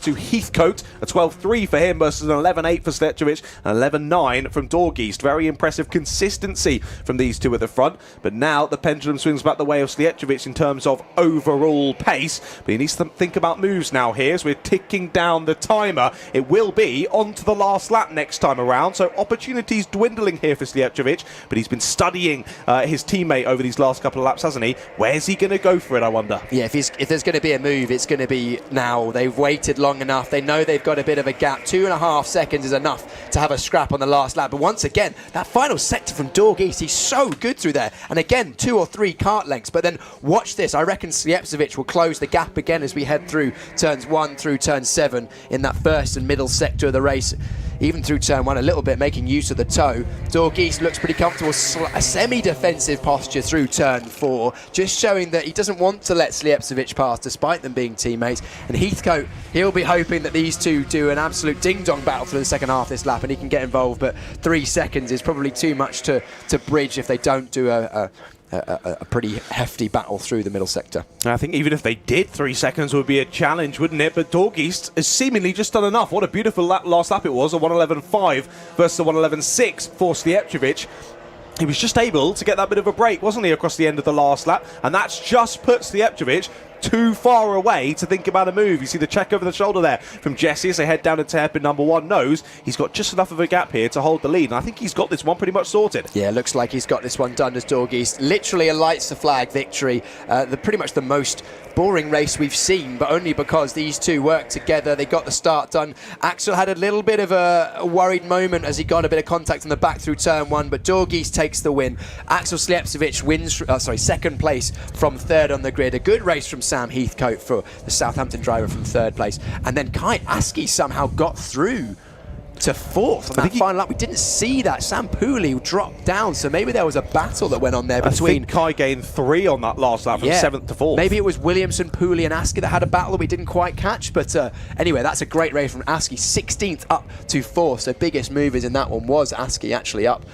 to Heathcote. A 12.3 for him versus an 11.8 for Slijepcevic, and 11.9 from Dorgies. Very impressive consistency from these two at the front. But now the pendulum swings back the way of Slijepcevic in terms of overall pace. But he needs to think about moves now here, as we're ticking down the timer. It will be on to the last lap next time around. So opportunities dwindling here for Slijepcevic, but he's been studying his teammate over these last couple of laps, hasn't he? Where's he going to go for it, I wonder? Yeah, if there's going to be a move, it's going to be now. They've waited long enough. They know they've got a bit of a gap. 2.5 seconds is enough to have a scrap on the last lap. But once again, that final sector from Dorgies, he's so good through there. And again, 2 or 3 kart lengths. But then watch this. I reckon Slijepcevic will close the gap again as we head through turns 1 through turn 7 in that first and middle sector of the race. Even through turn 1 a little bit, making use of the toe. Dorgies looks pretty comfortable. A semi-defensive posture through turn 4, just showing that he doesn't want to let Slijepcevic pass despite them being teammates. And Heathcote, he'll be hoping that these two do an absolute ding-dong battle for the second half of this lap and he can get involved, but 3 seconds is probably too much to bridge if they don't do a pretty hefty battle through the middle sector. I think even if they did, 3 seconds would be a challenge, wouldn't it? But Dorgies has seemingly just done enough. What a beautiful last lap it was, a 1:11.5 versus a 1:11.6 for Slijepcevic. He was just able to get that bit of a break, wasn't he, across the end of the last lap? And that's just put Slijepcevic too far away to think about a move. You see the check over the shoulder there from Jesse as they head down into hairpin number 1. Knows he's got just enough of a gap here to hold the lead, and I think he's got this one pretty much sorted. Yeah, looks like he's got this one done as Doggies. Literally a lights the flag victory. Pretty much the most boring race we've seen, but only because these two worked together. They got the start done. Axel had a little bit of a worried moment as he got a bit of contact on the back through turn 1, but Doggies takes the win. Axel Slijepcevic wins, second place from third on the grid. A good race from Sam Heathcote for the Southampton driver from third place. And then Kai Askey somehow got through to fourth on that final lap. We didn't see that. Sam Pooley dropped down, so maybe there was a battle that went on there between... I think Kai gained 3 on that last lap from 7th to 4th. Maybe it was Williamson, Pooley and Askey that had a battle that we didn't quite catch, but anyway, that's a great race from Askey. 16th up to 4th, so biggest movers in that one was Askey, actually up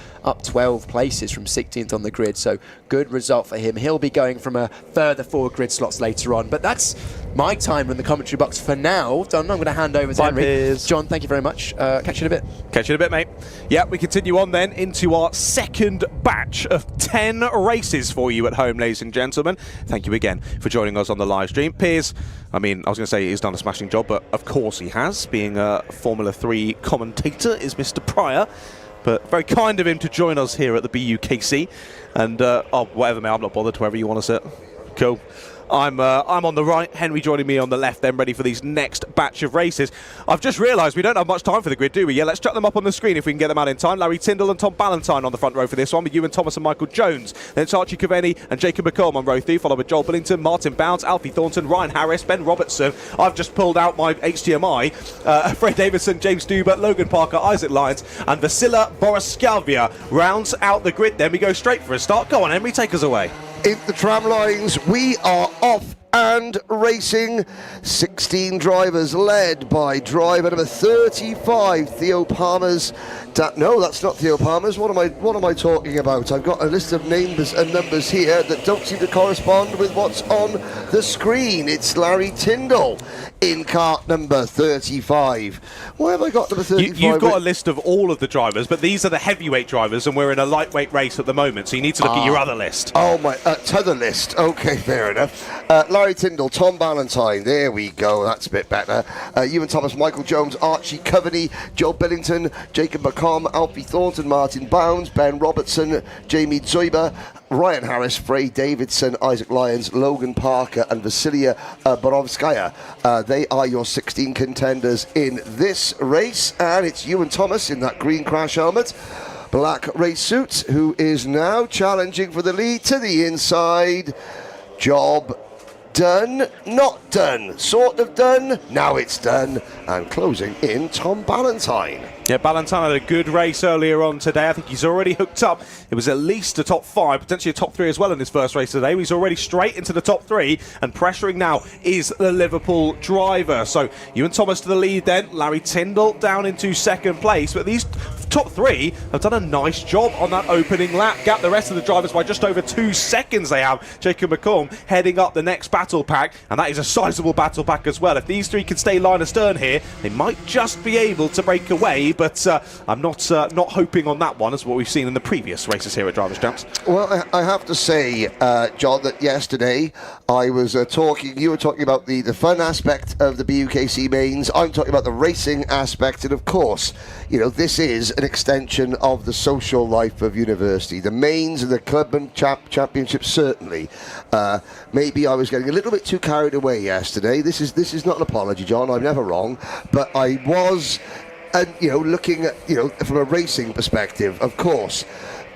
12 places from 16th on the grid, so good result for him. He'll be going from a further 4 grid slots later on, but that's my time in the commentary box for now. Don, I'm going to hand over to Henry. John, thank you very much. Catch you in a bit. Catch you in a bit, mate. Yeah, we continue on then into our second batch of 10 races for you at home, ladies and gentlemen. Thank you again for joining us on the live stream. Piers, I mean, I was going to say he's done a smashing job, but of course he has. Being a Formula 3 commentator is Mr. Pryor. But very kind of him to join us here at the BUKC. And, whatever, mate, I'm not bothered, wherever you want to sit. Cool. I'm on the right, Henry joining me on the left, then ready for these next batch of races. I've just realised we don't have much time for the grid, do we? Yeah, let's chuck them up on the screen if we can get them out in time. Larry Tyndall and Tom Ballantyne on the front row for this one, with Ewan Thomas and Michael Jones. Then it's Archie Caveni and Jacob McComb on row 3, followed by Joel Billington, Martin Bounds, Alfie Thornton, Ryan Harris, Ben Robertson. I've just pulled out my HDMI. Fred Davidson, James Dubert, Logan Parker, Isaac Lyons, and Vasila Boriskavia rounds out the grid. Then we go straight for a start. Go on, Henry, take us away. In the tram lines, we are off and racing. 16 drivers led by driver number 35, Theo Palmer's. No, that's not Theo Palmer's. What am I talking about? I've got a list of names and numbers here that don't seem to correspond with what's on the screen. It's Larry Tyndall in cart number 35. Why have I got number 35? You've got a list of all of the drivers, but these are the heavyweight drivers, and we're in a lightweight race at the moment, so you need to look at your other list. Oh, my t'other list. Okay, fair enough. Larry Tyndall, Tom Ballantyne. There we go. That's a bit better. Ewan Thomas, Michael Jones, Archie Caveni, Joe Billington, Jacob McComb, Alfie Thornton, Martin Bounds, Ben Robertson, Jamie Zoiber, Ryan Harris, Frey Davidson, Isaac Lyons, Logan Parker and Vasilia Borovskaya. They are your 16 contenders in this race, and it's Ewan Thomas in that green crash helmet, black race suit, who is now challenging for the lead to the inside. Job done, not done, sort of done, now it's done, and closing in Tom Ballantyne. Yeah, Ballantyne had a good race earlier on today. I think he's already hooked up. It was at least a top 5, potentially a top 3 as well in his first race today. He's already straight into the top 3, and pressuring now is the Liverpool driver. So Ewan Thomas to the lead then, Larry Tyndall down into second place, but these top 3 have done a nice job on that opening lap. Gap the rest of the drivers by just over 2 seconds they have. Jacob McComb heading up the next battle pack, and that is a sizable battle pack as well. If these 3 can stay line astern here, they might just be able to break away, but I'm not hoping on that one, as what we've seen in the previous races here at Drivers' Champs. Well, I have to say, John, that yesterday I was you were talking about the fun aspect of the BUKC mains. I'm talking about the racing aspect, and of course, you know, this is an extension of the social life of university. The mains and the club championships, certainly. Maybe I was getting a little bit too carried away yesterday. This is not an apology, John. I'm never wrong, but I was. And, you know, looking at, you know, from a racing perspective, of course,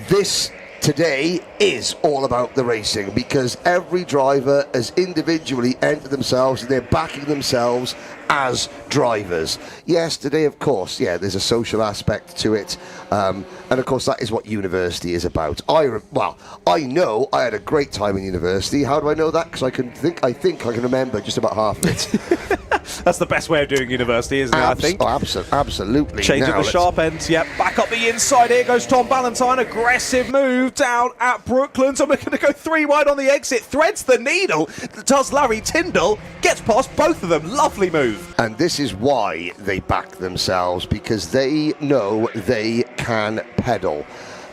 this today is all about the racing, because every driver has individually entered themselves and they're backing themselves as drivers. Yesterday, of course, yeah, there's a social aspect to it, and of course that is what university is about. I know I had a great time in university. How do I know that? Because I think I can remember just about half of it. That's the best way of doing university, isn't it, I think? Oh, absolutely. Change at the sharp end. Yep, back up the inside. Here goes Tom Ballantyne. Aggressive move down at Brooklands. And we're going to go 3 wide on the exit. Threads the needle. Does Larry Tyndall. Gets past both of them. Lovely move. And this is why they back themselves, because they know they can pedal.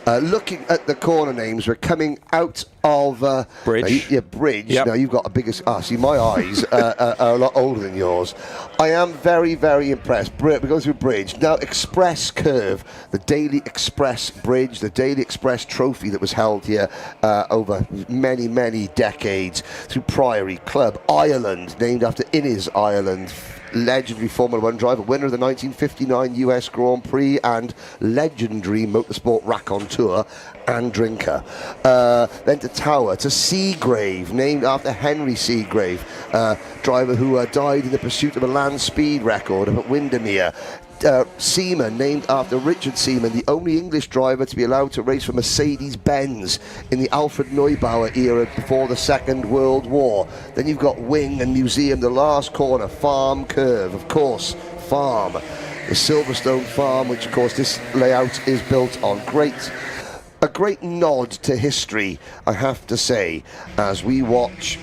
Looking at the corner names, we're coming out of Bridge. Bridge. Yep. Now you've got a bigger. See, my eyes are a lot older than yours. I am very, very impressed. We're going through Bridge now. Express Curve, the Daily Express Bridge, the Daily Express Trophy that was held here over many, many decades through Priory Club. Ireland, named after Innes Ireland. Legendary Formula 1 driver, winner of the 1959 US Grand Prix and legendary motorsport raconteur and drinker. Then to Tower, to Seagrave, named after Henry Seagrave, driver who died in the pursuit of a land speed record up at Windermere. Seaman, named after Richard Seaman, the only English driver to be allowed to race for Mercedes-Benz in the Alfred Neubauer era before the Second World War. Then you've got Wing and Museum, the last corner, Farm Curve, of course, Farm. The Silverstone Farm, which of course this layout is built on. A great nod to history, I have to say, as we watch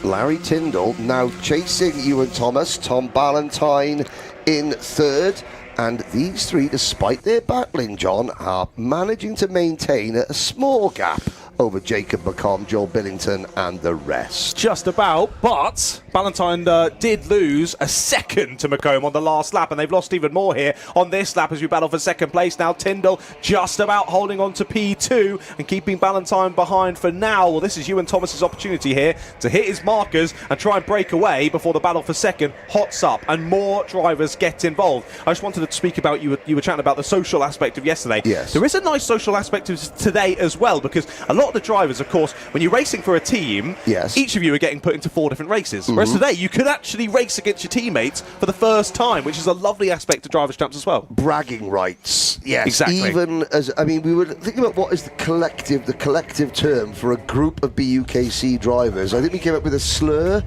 Larry Tyndall now chasing Ewan Thomas, Tom Ballantyne in third, and these three, despite their battling, John, are managing to maintain a small gap over Jacob McComb, Joel Billington and the rest. Just about, but Ballantyne did lose a second to McComb on the last lap, and they've lost even more here on this lap as we battle for second place. Now Tyndall just about holding on to P2 and keeping Ballantyne behind for now. Well, this is Ewan Thomas's opportunity here to hit his markers and try and break away before the battle for second hots up and more drivers get involved. I just wanted to speak about, you were chatting about the social aspect of yesterday. Yes. There is a nice social aspect of today as well, because a lot of the drivers, of course, when you're racing for a team, yes, each of you are getting put into 4 different races. Whereas today, you could actually race against your teammates for the first time, which is a lovely aspect of Drivers' Champs as well. Bragging rights, yes. Exactly. Even as, I mean, we were thinking about what is the collective term for a group of BUKC drivers. I think we came up with a slur,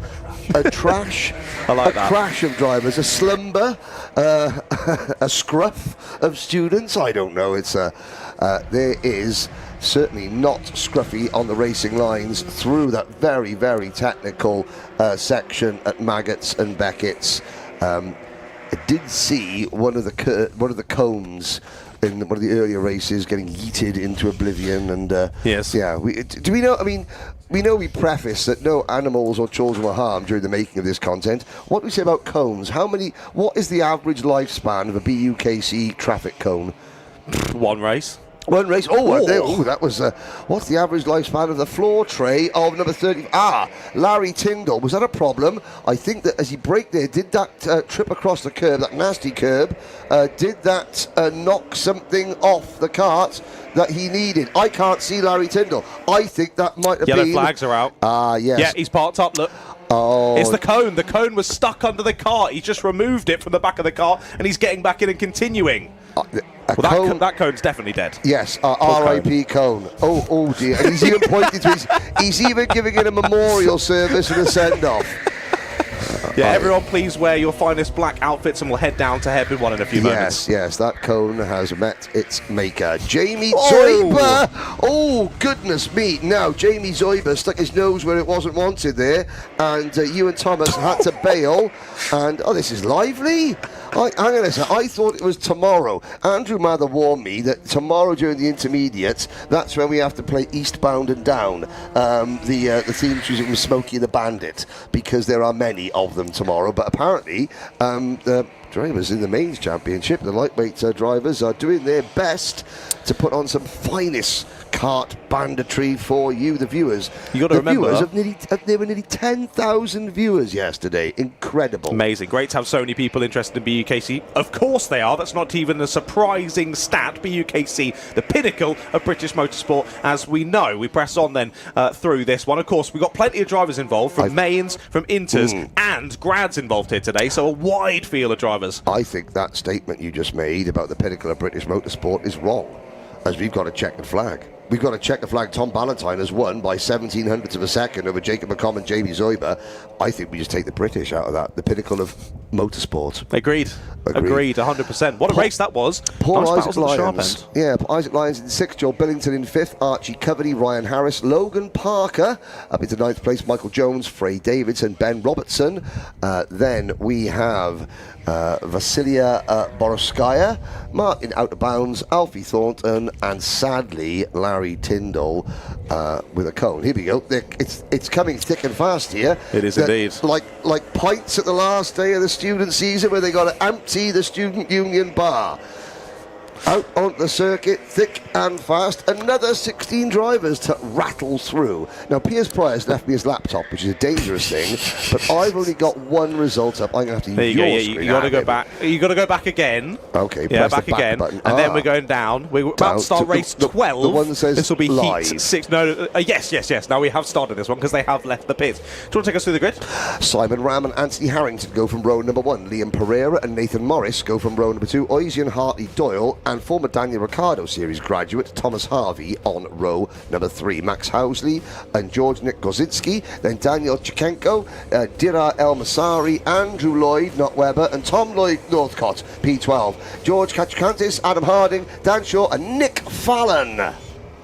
a trash, I like a that. crash of drivers, a slumber, a scruff of students. I don't know. It's there is certainly not scruffy on the racing lines through that very, very technical section at Maggots and Beckett's. I did see one of the cones in one of the earlier races getting yeeted into oblivion, and yes, yeah. Do we know? I mean, we preface that no animals or children were harmed during the making of this content. What do we say about cones? What is the average lifespan of a BUKC traffic cone? One race. One race. That was. What's the average lifespan of the floor tray of number 30? Larry Tyndall. Was that a problem? I think that as he braked there, did that trip across the curb, that nasty curb, did that knock something off the cart that he needed? I can't see Larry Tyndall. I think that might have been. Yellow flags are out. Yes. Yeah, he's parked up. Look. Oh. It's the cone. The cone was stuck under the cart. He's just removed it from the back of the cart, and he's getting back in and continuing. That cone's definitely dead. Yes, R.I.P. Cone. Oh dear. And he's even pointing to he's even giving it a memorial service and a send-off. Yeah, everyone please wear your finest black outfits and we'll head down to Hairpin 1 in a few moments. Yes, that cone has met its maker. Jamie Zoiber! Oh, goodness me. Now, Jamie Zoiber stuck his nose where it wasn't wanted there, and Ewan Thomas had to bail, and, this is lively. Hang on a second. I thought it was tomorrow. Andrew Mather warned me that tomorrow during the intermediates, that's when we have to play Eastbound and Down, the theme music from Smokey and the Bandit, because there are many of them tomorrow. But apparently, the drivers in the mains championship, the lightweight drivers, are doing their best to put on some finest kart banditry for you, the viewers. You got to remember, there were nearly 10,000 viewers yesterday. Incredible. Amazing. Great to have so many people interested in BUKC. Of course they are. That's not even a surprising stat. BUKC, the pinnacle of British motorsport, as we know. We press on then through this one. Of course, we've got plenty of drivers involved, from mains, from inters, and grads involved here today, so a wide field of drivers. I think that statement you just made about the pinnacle of British motorsport is wrong, as we've got a checkered flag. we've got to check the flag. Tom Ballantyne has won by 1700ths of a second over Jacob McComm and Jamie Zoiber. I think we just take the British out of that, the pinnacle of motorsport. Agreed, 100%. What a race that was. Poor Nice Isaac battles at the sharp Lyons. end. Yeah, Isaac Lyons in 6th, Joel Billington in 5th, Archie Coverty, Ryan Harris, Logan Parker up into 9th place, Michael Jones, Frey Davidson, Ben Robertson. Then we have Vasilia Boroskaya, Martin Out of Bounds, Alfie Thornton, and sadly Larry Tyndall with a cone. Here we go. It's coming thick and fast here. It is indeed. Like pints at the last day of the student season where they got to empty the student union bar. Out onto the circuit, thick and fast. Another 16 drivers to rattle through. Now, Piers Pryor's left me his laptop, which is a dangerous thing, but I've only got one result up. I'm going to have to use your screen. You got to go back. You got to go back again. Okay, yeah, press back the back again, button. and then we're going down. We're about to start race 12. The one that says this will be live. heat 6. No, yes. Now we have started this one because they have left the pits. Do you want to take us through the grid? Simon Ram and Anthony Harrington go from row number 1. Liam Pereira and Nathan Morris go from row number 2. Oisian Hartley Doyle and former Daniel Ricciardo Series graduate Thomas Harvey on row number 3. Max Housley and George Nick Gozinski. Then Daniel Chichenko, Dira El Masari, Andrew Lloyd, not Webber, and Tom Lloyd Northcott, P12. George Kachakantis, Adam Harding, Dan Shaw, and Nick Fallon.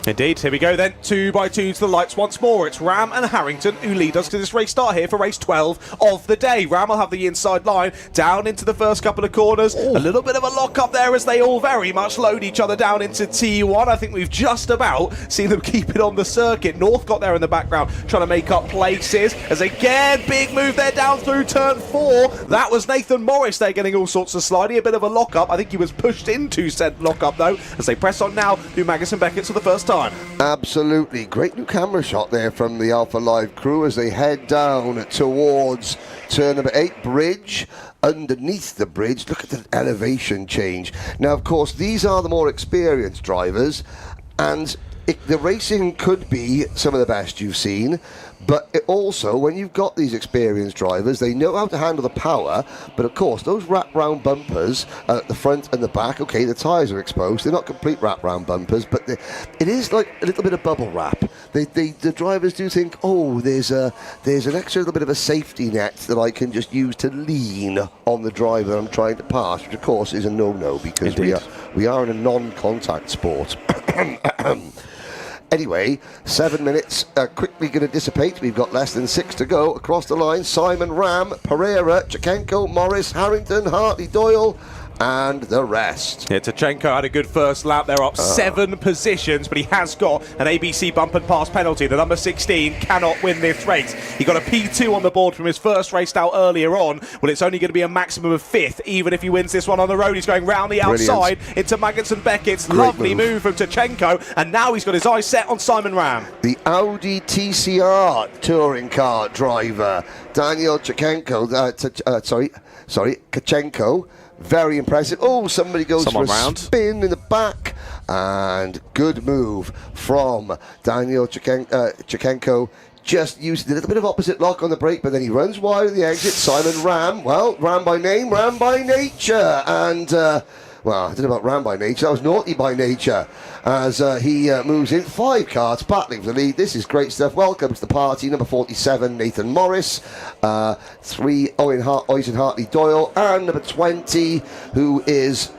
Indeed, here we go then, 2 by 2 to the lights once more. It's Ram and Harrington who lead us to this race start here for race 12 of the day. Ram will have the inside line down into the first couple of corners. Ooh. A little bit of a lock up there as they all very much load each other down into T1. I think we've just about seen them keep it on the circuit. North got there in the background trying to make up places as again, big move there down through turn 4. That was Nathan Morris there getting all sorts of sliding. A bit of a lock up. I think he was pushed into said lock up though as they press on now through Magnus and Beckett for the first time. Absolutely. Great new camera shot there from the Alpha Live crew as they head down towards turn number 8, bridge. Underneath the bridge, look at the elevation change. Now, of course, these are the more experienced drivers, and the racing could be some of the best you've seen. But also, when you've got these experienced drivers, they know how to handle the power. But of course, those wrap-round bumpers at the front and the back, okay, the tyres are exposed. They're not complete wrap-round bumpers, but it is like a little bit of bubble wrap. The drivers do think, oh, there's an extra little bit of a safety net that I can just use to lean on the driver I'm trying to pass, which of course is a no-no because we are in a non-contact sport. Anyway, 7 minutes quickly going to dissipate. We've got less than 6 to go. Across the line, Simon Ram, Pereira, Chichenko, Morris, Harrington, Hartley Doyle, and the rest. Yeah, Tachenko had a good first lap. They're up 7 positions, but he has got an ABC bump and pass penalty. The number 16 cannot win this race. He got a P2 on the board from his first race out earlier on. Well, it's only going to be a maximum of 5th, even if he wins this one on the road. He's going round the outside into Magnussen Beckett's. Great Lovely move from Tachenko, and now he's got his eyes set on Simon Ram. The Audi TCR touring car driver, Daniel Chichenko, Kachenko. Very impressive. Oh, somebody goes for a spin in the back. And good move from Daniel Chichenko. Just used a little bit of opposite lock on the brake, but then he runs wide of the exit. Simon Ram, well, Ram by name, Ram by nature. And, well, I don't know about Ram by nature. That was naughty by nature as he moves in. 5 cars battling for the lead. This is great stuff. Welcome to the party. Number 47, Nathan Morris. 3, Oisen Hartley Doyle. And number 20, who is,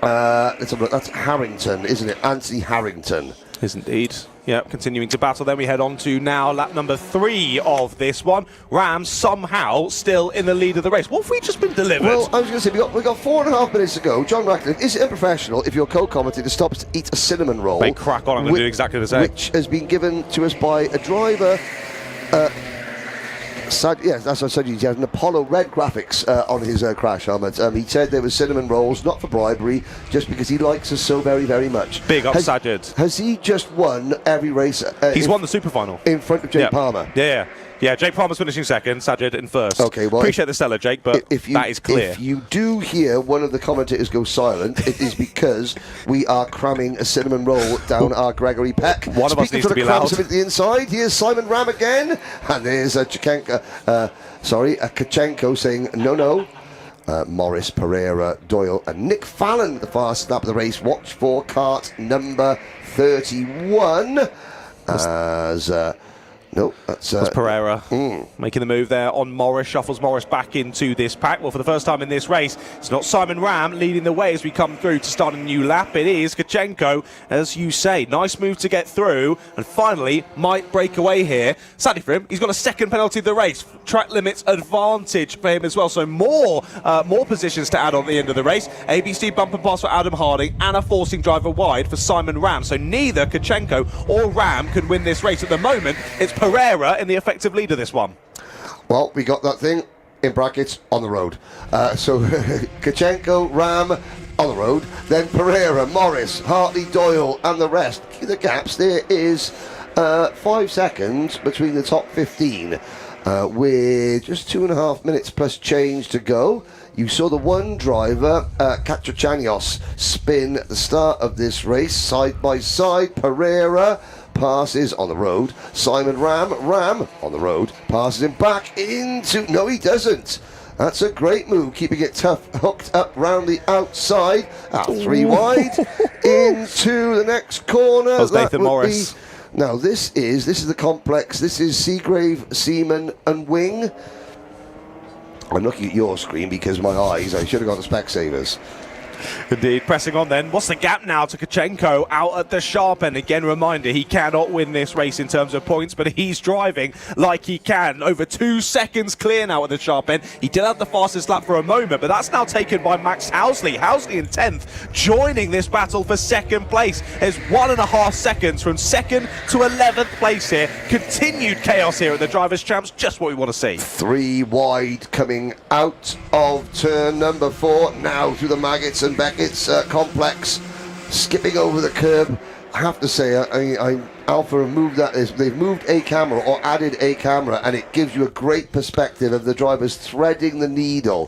let's have a look. That's Harrington, isn't it? Anthony Harrington. Is indeed. Yeah, continuing to battle. Then we head on to now lap number 3 of this one. Ram somehow still in the lead of the race. What have we just been delivered? Well, I was going to say, we've got 4.5 minutes to go. John Ratcliffe, is it unprofessional if your co-commentator stops to eat a cinnamon roll? They crack on, I'm going to do exactly the same. Which has been given to us by a driver. Yes, that's what I said. He had an Apollo Red graphics on his crash helmet. He said there was cinnamon rolls, not for bribery, just because he likes us so very, very much. Big up, Sajid. Has he just won every race? He's won the super final in front of Jake Palmer. Yeah, Jake Palmer's finishing second, Sajid in first. Okay, well, appreciate the stellar, Jake, but that is clear. If you do hear one of the commentators go silent, it is because we are cramming a cinnamon roll down our Gregory Peck. One of us needs to be loud. Speaking for the the inside, here's Simon Ram again, and there's Kachenko saying no. Morris, Pereira, Doyle and Nick Fallon, the fastest lap of the race. Watch for kart number 31 as... no, that's Pereira making the move there on Morris, shuffles Morris back into this pack. Well, for the first time in this race, it's not Simon Ram leading the way as we come through to start a new lap. It is Kachenko, as you say. Nice move to get through and finally might break away here. Sadly for him, he's got a second penalty of the race. Track limits advantage for him as well. So more positions to add on at the end of the race. ABC bumper pass for Adam Harding and a forcing driver wide for Simon Ram. So neither Kachenko or Ram can win this race at the moment. It's Pereira in the effective lead of this one. Well, we got that thing in brackets on the road. So Kachenko, Ram on the road, then Pereira, Morris, Hartley, Doyle and the rest. The gaps, there is 5 seconds between the top 15 with just 2.5 minutes plus change to go. You saw the one driver, Katrachanios, spin at the start of this race, side by side. Pereira passes on the road. Simon Ram on the road, passes him back into... No, he doesn't. That's a great move, keeping it tough, hooked up round the outside. 3 wide into the next corner. That was Nathan Morris. Now, this is the complex. This is Seagrave, Seaman and Wing. I'm looking at your screen because my eyes, I should have got the Specsavers. Indeed, pressing on then. What's the gap now to Kachenko out at the sharp end? Again, reminder, he cannot win this race in terms of points, but he's driving like he can. Over 2 seconds clear now at the sharp end. He did have the fastest lap for a moment, but that's now taken by Max Housley. Housley in 10th, joining this battle for second place. There's 1.5 seconds from second to 11th place here. Continued chaos here at the Drivers' Champs, just what we want to see. 3 wide coming out of turn number 4, now through the Maggots and Beckett's complex, skipping over the curb. I have to say, Alpha have moved that. They've moved a camera or added a camera, and it gives you a great perspective of the drivers threading the needle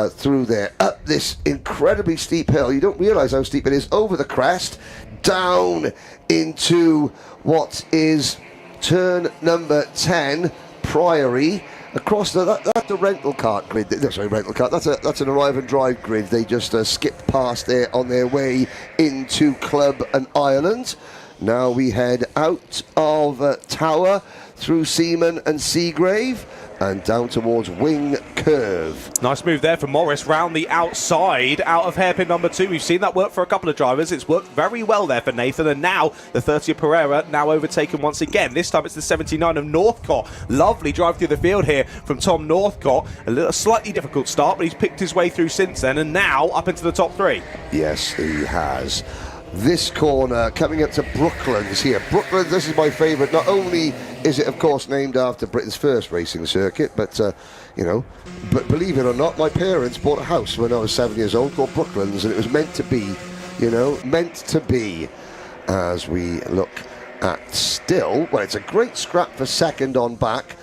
through there, up this incredibly steep hill. You don't realise how steep it is. Over the crest, down into what is turn number 10, Priory. Across that's the rental cart grid. Sorry, rental cart. That's an arrive and drive grid. They just skipped past there on their way into Club and Ireland. Now we head out of Tower through Seaman and Seagrave and down towards Wing Curve. Nice move there for Morris round the outside out of hairpin number 2. We've seen that work for a couple of drivers. It's worked very well there for Nathan, and now the 30 of Pereira now overtaken once again. This time it's the 79 of Northcott. Lovely drive through the field here from Tom Northcott. A slightly difficult start, but he's picked his way through since then, and now up into the top 3. Yes, he has. This corner coming up to Brooklands here. Brooklands, this is my favourite. Not only is it, of course, named after Britain's first racing circuit, but, but believe it or not, my parents bought a house when I was 7 years old called Brooklands, and it was meant to be, meant to be. As we look at still, well, it's a great scrap for second on back.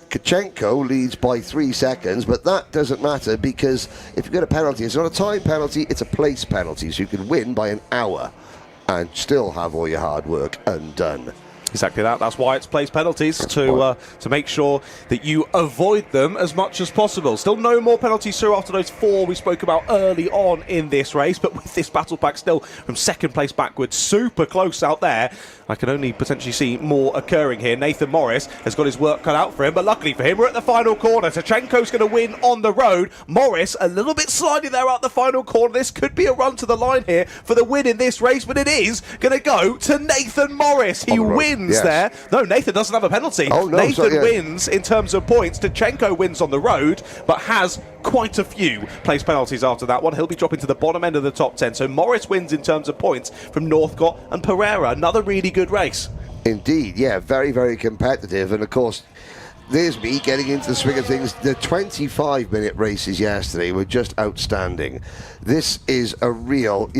Kachenko leads by 3 seconds, but that doesn't matter because if you get a penalty, it's not a time penalty, it's a place penalty, so you can win by an hour and still have all your hard work undone. Exactly that. That's why it's place penalties, to make sure that you avoid them as much as possible. Still no more penalties through after those 4 we spoke about early on in this race, but with this battle pack still from second place backwards, super close out there, I can only potentially see more occurring here. Nathan Morris has got his work cut out for him, but luckily for him, we're at the final corner. Tachenko's going to win on the road. Morris a little bit sliding there out the final corner. This could be a run to the line here for the win in this race, but it is going to go to Nathan Morris. He wins. Yes. There. No, Nathan doesn't have a penalty. Oh, no, Nathan wins in terms of points. Tachenko wins on the road, but has quite a few place penalties after that one. He'll be dropping to the bottom end of the top 10. So Morris wins in terms of points from Northcott and Pereira. Another really good race. Indeed, yeah, very, very competitive. And of course, there's me getting into the swing of things. The 25-minute races yesterday were just outstanding. This is a real,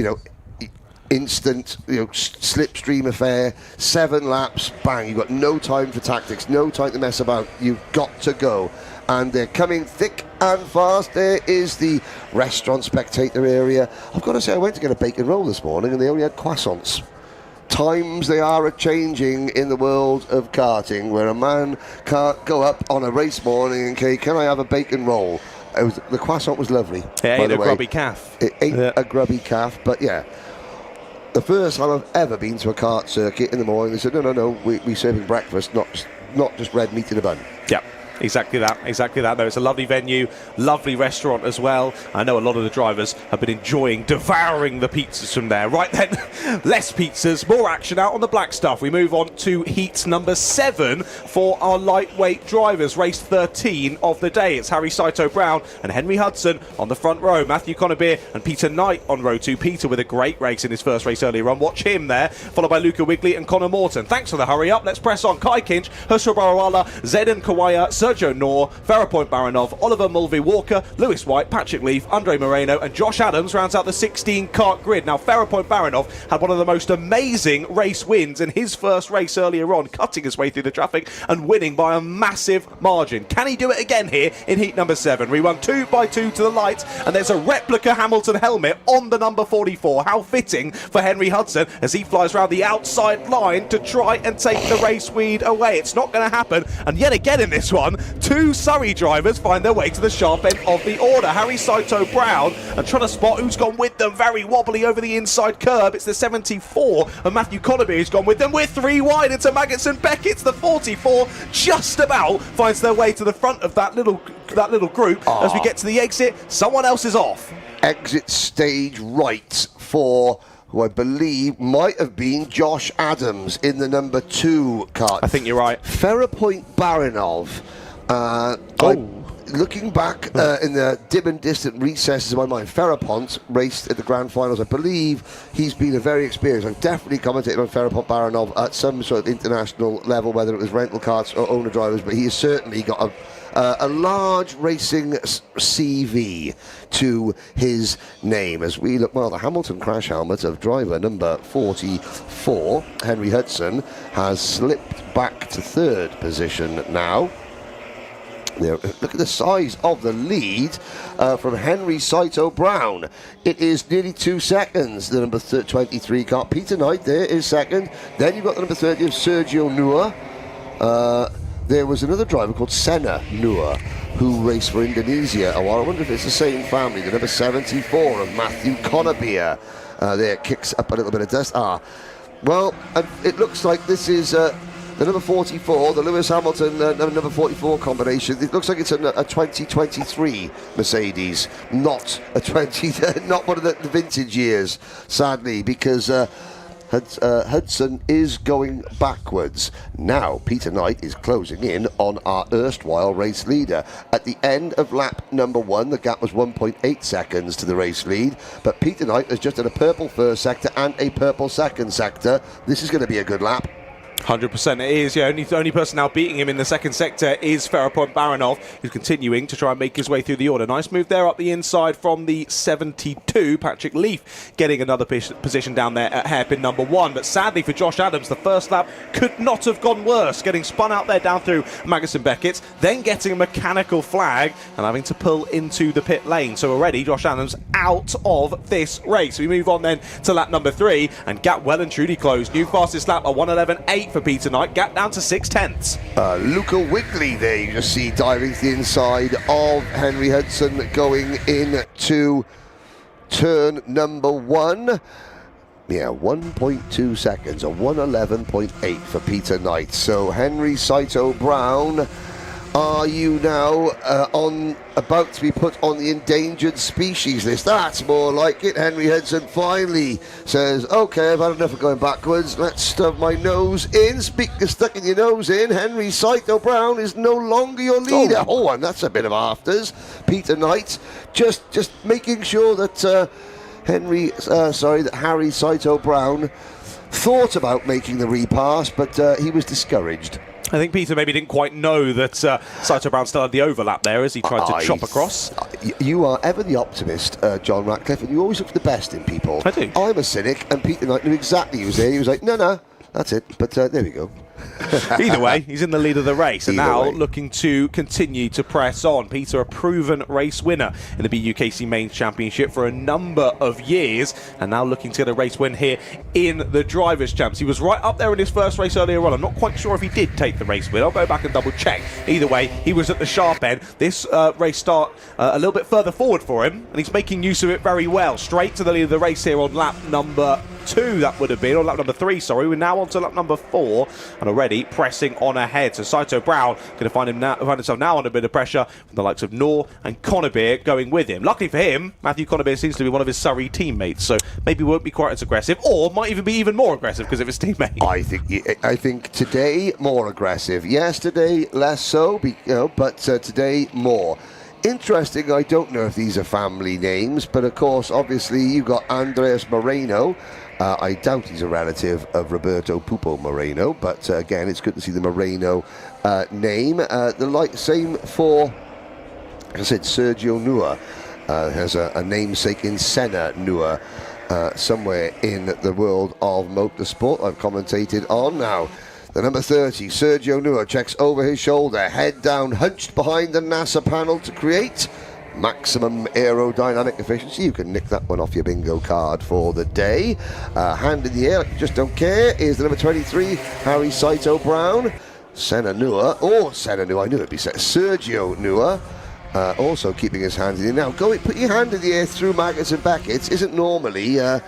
instant, slipstream affair. 7 laps, bang, you've got no time for tactics, no time to mess about, you've got to go. And they're coming thick and fast. There is the restaurant spectator area. I've got to say, I went to get a bacon roll this morning and they only had croissants. Times they are a-changing in the world of karting, where a man can't go up on a race morning and say, can I have a bacon roll? The croissant was lovely. It by ain't the a way. grubby calf. It ain't a grubby calf, but yeah. The first time I've ever been to a kart circuit in the morning, they said, no, we're serving breakfast, not just red meat in a bun. Yeah. Exactly that. No, it's a lovely venue, lovely restaurant as well. I know a lot of the drivers have been devouring the pizzas from there. Right then, less pizzas, more action out on the black stuff. We move on to heat number 7 for our lightweight drivers. Race 13 of the day. It's Harry Saito Brown and Henry Hudson on the front row. Matthew Conabeer and Peter Knight on row 2. Peter with a great race in his first race earlier on. Watch him there, followed by Luca Wigley and Connor Morton. Thanks for the hurry up. Let's press on. Kai Kinch, Herschel Barawala, Zedin Kawaya, Sergio Knorr, Farah Baranov, Oliver Mulvey-Walker, Lewis White, Patrick Leaf, Andre Moreno and Josh Adams rounds out the 16-kart grid. Now, Farah Baranov had one of the most amazing race wins in his first race earlier on, cutting his way through the traffic and winning by a massive margin. Can he do it again here in heat number 7? We run 2 by 2 to the lights, and there's a replica Hamilton helmet on the number 44. How fitting for Henry Hudson as he flies around the outside line to try and take the race lead away. It's not going to happen, and yet again in this one, 2 Surrey drivers find their way to the sharp end of the order. Harry Saito Brown and trying to spot who's gone with them, very wobbly over the inside curb. It's the 74 and Matthew Conabeer who's gone with them. We're 3 wide into Maggots Beckett's. The 44 just about finds their way to the front of that little group. As we get to the exit, someone else is off. Exit stage right for who I believe might have been Josh Adams in the number 2 kart. I think you're right. Farah Baranov. Looking back in the dim and distant recesses of my mind, Farah raced at the grand finals. I believe he's been a very experienced. I've definitely commentated on Farah Baranov at some sort of international level, whether it was rental karts or owner drivers, but he has certainly got a large racing CV to his name. As we look, well, the Hamilton crash helmet of driver number 44, Henry Hudson, has slipped back to 3rd position now. There, look at the size of the lead from Henry Saito Brown. It is nearly 2 seconds. The number 23 car, Peter Knight, there is 2nd. Then you've got the number 30 of Sergio Knorr. There was another driver called Senna Knorr who raced for Indonesia a while. I wonder if it's the same family. The number 74 of Matthew Conabeer. There kicks up a little bit of dust. Well, it looks like this is the number 44, the Lewis Hamilton number 44 combination. It looks like it's a 2023 Mercedes, not not one of the vintage years, sadly, because Hudson is going backwards. Now, Peter Knight is closing in on our erstwhile race leader. At the end of lap number 1, the gap was 1.8 seconds to the race lead, but Peter Knight has just done a purple first sector and a purple second sector. This is going to be a good lap. 100% it is. Yeah, the only person now beating him in the second sector is Farah Baranov, who's continuing to try and make his way through the order. Nice move there up the inside from the 72. Patrick Leaf getting another position down there at hairpin number 1. But sadly for Josh Adams, the first lap could not have gone worse. Getting spun out there down through Maggots Beckett's, then getting a mechanical flag and having to pull into the pit lane. So already Josh Adams out of this race. We move on then to lap number 3, and gap well and truly closed. New fastest lap, a 1:11.8 for Peter Knight. Gap down to 6/10. Luca Wigley there, you just see diving to the inside of Henry Hudson going into turn number 1. Yeah, 1.2 seconds, a 1:11.8 for Peter Knight. So Henry Saito Brown, are you now about to be put on the endangered species list? That's more like it. Henry Hudson finally says, okay, I've had enough of going backwards. Let's stuff my nose in. Speaking of stucking your nose in, Henry Saito Brown is no longer your leader. Oh, and that's a bit of afters. Peter Knight just making sure that Harry Saito Brown thought about making the repass, but he was discouraged. I think Peter maybe didn't quite know that Saito Brown still had the overlap there as he tried to chop across. You are ever the optimist, John Ratcliffe, and you always look for the best in people. I do. I'm a cynic, and Peter Knight knew exactly he was there. He was like, no, that's it. But there we go. Either way, he's in the lead of the race, and Either now way. looking to continue to press on. Peter, a proven race winner in the BUKC Mains Championship for a number of years, and now looking to get a race win here in the Drivers' Champs. He was right up there in his first race earlier on. I'm not quite sure if he did take the race win. I'll go back and double check. Either way, he was at the sharp end. This race start a little bit further forward for him, and he's making use of it very well. Straight to the lead of the race here on lap number 2, that would have been, on lap number 3, sorry. We're now on to lap number 4, and already pressing on ahead. So Saito Brown going to find himself now under a bit of pressure from the likes of Nor and Conabeer going with him. Luckily for him, Matthew Conabeer seems to be one of his Surrey teammates, so maybe won't be quite as aggressive, or might even be even more aggressive because of his teammate. I think today more aggressive. Yesterday less so, but today more. Interesting, I don't know if these are family names, but of course, obviously, you've got Andreas Moreno. I doubt he's a relative of Roberto Pupo Moreno, but again, it's good to see the Moreno name. Same for, like I said, Sergio Nua has a namesake in Senna Nua, somewhere in the world of motorsport. I've commentated on now. The number 30, Sergio Nua, checks over his shoulder, head down, hunched behind the NASA panel to create maximum aerodynamic efficiency. You can nick that one off your bingo card for the day. Hand in the air, like you just don't care, is the number 23, Harry Saito Brown. Senna Nua, I knew it'd be Sergio Nua. Also keeping his hand in the air. Now, put your hand in the air through Maggots and Beckett isn't normally oh,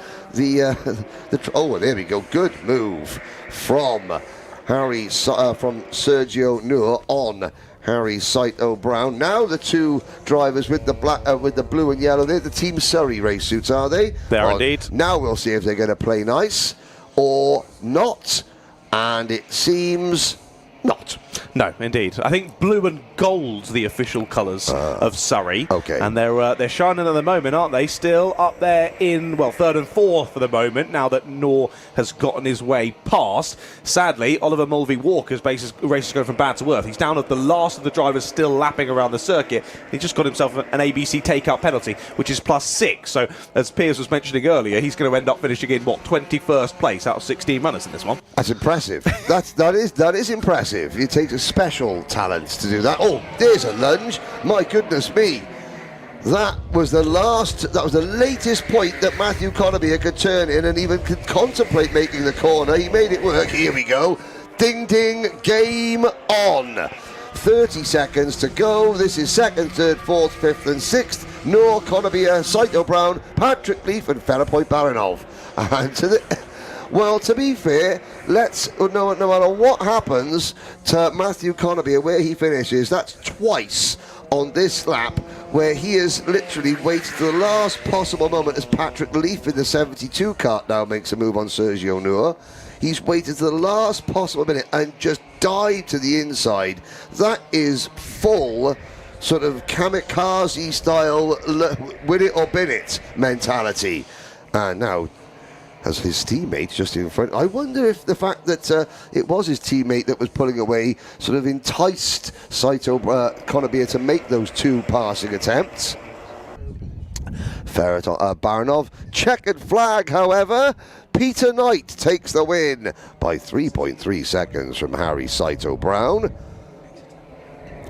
there we go. Good move from from Sergio Nua on Harry Saito Brown. Now the two drivers with the blue and yellow, they're the Team Surrey race suits, are they? They are indeed. Now we'll see if they're going to play nice or not, and it seems not. No, indeed. I think blue and gold's the official colours of Surrey. Okay. And they're shining at the moment, aren't they? Still up there in, well, 3rd and 4th for the moment, now that Nor has gotten his way past. Sadly, Oliver Mulvey Walker's race is going from bad to worse. He's down at the last of the drivers still lapping around the circuit. He just got himself an ABC take-out penalty, which is +6. So, as Piers was mentioning earlier, he's going to end up finishing in, 21st place out of 16 runners in this one. That's impressive. that is impressive. It takes a special talent to do that. Oh, there's a lunge. My goodness me. That was the latest point that Matthew Conabeer could turn in and even could contemplate making the corner. He made it work. Here we go. Ding, ding, game on. 30 seconds to go. This is 2nd, 3rd, 4th, 5th and 6th. Nor, Conabeer, Saito Brown, Patrick Leaf and Ferapoy Baranov. And well, to be fair, no matter what happens to Matthew Conabeer, where he finishes, that's twice on this lap where he has literally waited to the last possible moment as Patrick Leaf in the 72 kart now makes a move on Sergio Nua. He's waited to the last possible minute and just died to the inside. That is full sort of kamikaze style, win it or bin it mentality. And now, as his teammate just in front, I wonder if the fact that it was his teammate that was pulling away sort of enticed Saito Conabeer to make those two passing attempts. Baranov, checkered flag, however. Peter Knight takes the win by 3.3 seconds from Harry Saito Brown.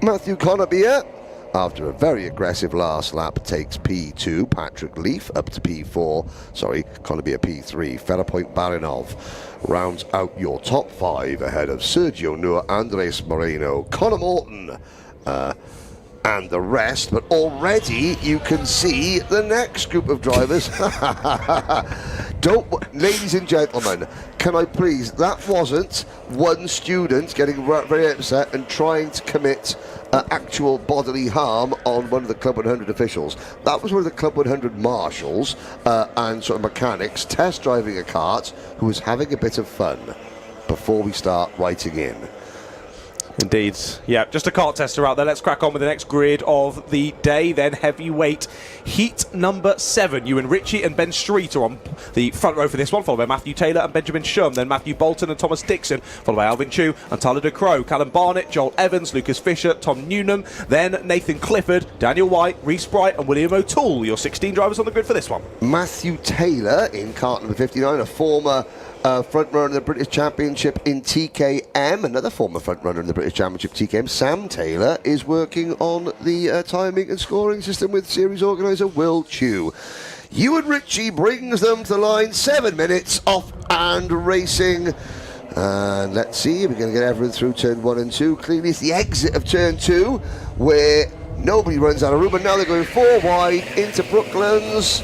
Matthew Conabeer, after a very aggressive last lap, takes P2. Patrick Leaf up to P4. Sorry, Conabeer P3. Ferapoy Baranov rounds out your top 5 ahead of Sergio Nua, Andres Moreno, Conor Morton, and the rest. But already you can see the next group of drivers. Ladies and gentlemen, can I please, that wasn't one student getting very upset and trying to commit actual bodily harm on one of the Club 100 officials. That was one of the Club 100 marshals and sort of mechanics test driving a kart who was having a bit of fun before we start writing in. Indeed. Yeah, just a kart tester out there. Let's crack on with the next grid of the day. Then heavyweight heat number 7. Ewan Ritchie and Ben Street are on the front row for this one, followed by Matthew Taylor and Benjamin Shum. Then Matthew Bolton and Thomas Dixon, followed by Alvin Chu and Tyler De Croo. Callum Barnett, Joel Evans, Lucas Fisher, Tom Newnham. Then Nathan Clifford, Daniel White, Reece Bright and William O'Toole. Your 16 drivers on the grid for this one. Matthew Taylor in kart number 59, a former front runner in the British Championship in TKM, another former front runner in the British Championship TKM, Sam Taylor, is working on the timing and scoring system with series organiser Will Chew. Ewan Ritchie brings them to the line, 7 minutes off and racing. And let's see, we're going to get everything through turn 1 and 2. Clearly it's the exit of turn 2 where nobody runs out of room, and now they're going 4 wide into Brooklands.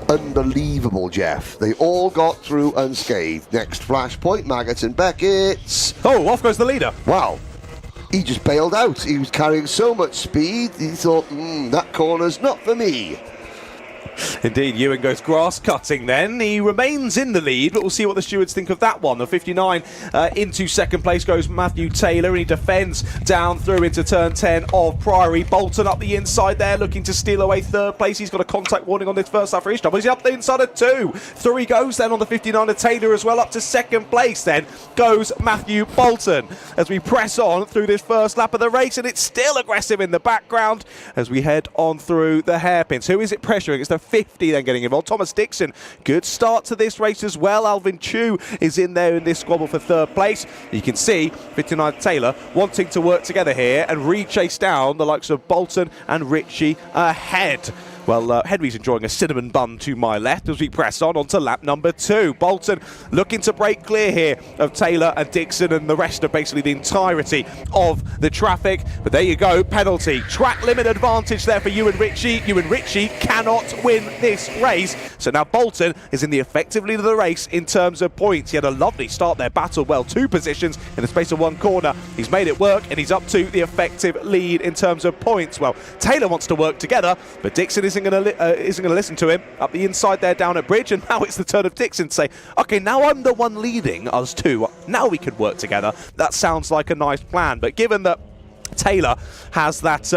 Unbelievable, Jeff. They all got through unscathed. Next flashpoint, Maggots and Beckett's. Oh, off goes the leader. Wow. He just bailed out. He was carrying so much speed, he thought, that corner's not for me. Indeed, Ewan goes grass cutting then. He remains in the lead, but we'll see what the stewards think of that one. The 59 into second place goes Matthew Taylor, and he defends down through into turn 10 of Priory. Bolton up the inside there, looking to steal away third place. He's got a contact warning on this first lap for his trouble. He's up the inside of 2. Through he goes then on the 59 of Taylor as well, up to second place then goes Matthew Bolton as we press on through this first lap of the race, and it's still aggressive in the background as we head on through the hairpins. Who is it pressuring? It's the 50 then getting involved. Thomas Dixon, good start to this race as well. Alvin Chew is in there in this squabble for third place. You can see 59 Taylor wanting to work together here and re-chase down the likes of Bolton and Ritchie ahead. Well, Henry's enjoying a cinnamon bun to my left as we press on onto lap number 2. Bolton looking to break clear here of Taylor and Dixon and the rest of basically the entirety of the traffic. But there you go, penalty. Track limit advantage there for Ewan Ritchie. Ewan Ritchie cannot win this race. So now Bolton is in the effective lead of the race in terms of points. He had a lovely start there, battled well 2 positions in the space of 1 corner. He's made it work and he's up to the effective lead in terms of points. Well, Taylor wants to work together, but Dixon isn't going to listen to him up the inside there down at Bridge, and now it's the turn of Dixon to say, okay, now I'm the one leading us 2. Now we can work together. That sounds like a nice plan. But given that Taylor has that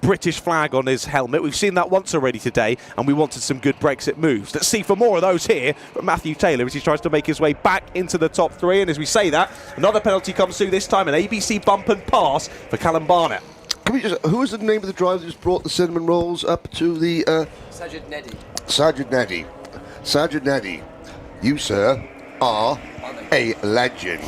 British flag on his helmet, we've seen that once already today, and we wanted some good Brexit moves. Let's see for more of those here from Matthew Taylor as he tries to make his way back into the top 3. And as we say that, another penalty comes through, this time an ABC bump and pass for Callum Barnett. Who was the name of the driver that just brought the cinnamon rolls up to the... Sajid Neddy. Sajid Neddy. You, sir, are a legend.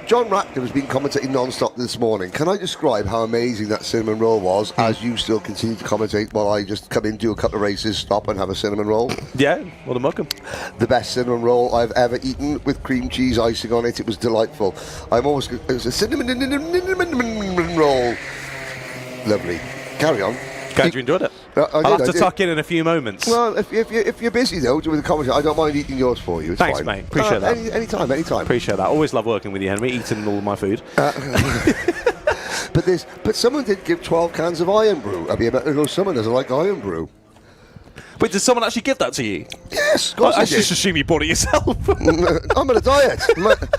John Ratcliffe has been commentating non-stop this morning. Can I describe how amazing that cinnamon roll was as you still continue to commentate while I just come in, do a couple of races, stop and have a cinnamon roll? Yeah, well, I'm welcome. The best cinnamon roll I've ever eaten with cream cheese icing on it. It was delightful. It was a cinnamon roll. Lovely. Carry on. Glad you enjoyed it. I'll have to tuck in a few moments. Well, if you're busy though with the commentary, I don't mind eating yours for you. It's Thanks, fine. mate. Appreciate that. Anytime. Appreciate that. Always love working with you, Henry. Eating all my food. But someone did give 12 cans of Iron Brew. I'd be about to go. Someone doesn't like Iron Brew. Wait, did someone actually give that to you? Yes, of course I I did. just assume you bought it yourself. I'm on a diet.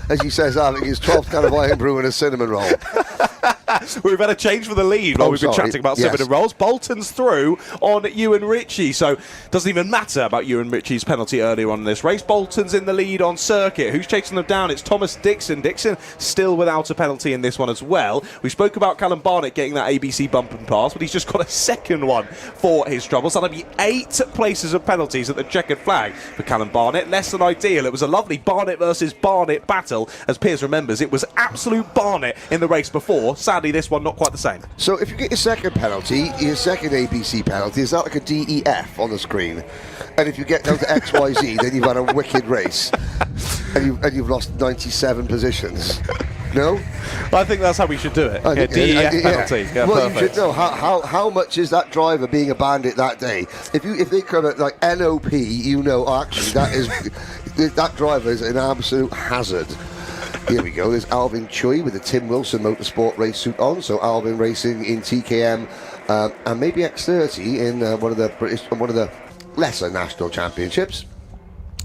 As he says, having his 12th can of Iron Brew and a cinnamon roll. We've had a change for the lead while we've been chatting about cinnamon rolls. Bolton's through on Ewan Ritchie, so it doesn't even matter about Ewan Ritchie's penalty earlier on in this race. Bolton's in the lead on circuit. Who's chasing them down? It's Thomas Dixon. Dixon still without a penalty in this one as well. We spoke about Callum Barnett getting that ABC bump and pass, but he's just got a second one for his troubles. That'll be 8 places of penalties at the checkered flag for Callum Barnett. Less than ideal. It was a lovely Barnett versus Barnett battle. As Piers remembers, it was absolute Barnett in the race before. Sadly, this one not quite the same. So if you get your second penalty, your second ABC penalty, is that like a DEF on the screen? And if you get down to XYZ, then you've had a wicked race. And you've lost 97 positions. No? I think that's how we should do it. DEF penalty. Yeah, well, perfect. you should know how much is that driver being a bandit that day. If they come at like NOP, you know, actually that driver is an absolute hazard. Here we go. There's Alvin Choi with the Tim Wilson Motorsport race suit on. So Alvin racing in TKM and maybe X30 in one of the lesser national championships.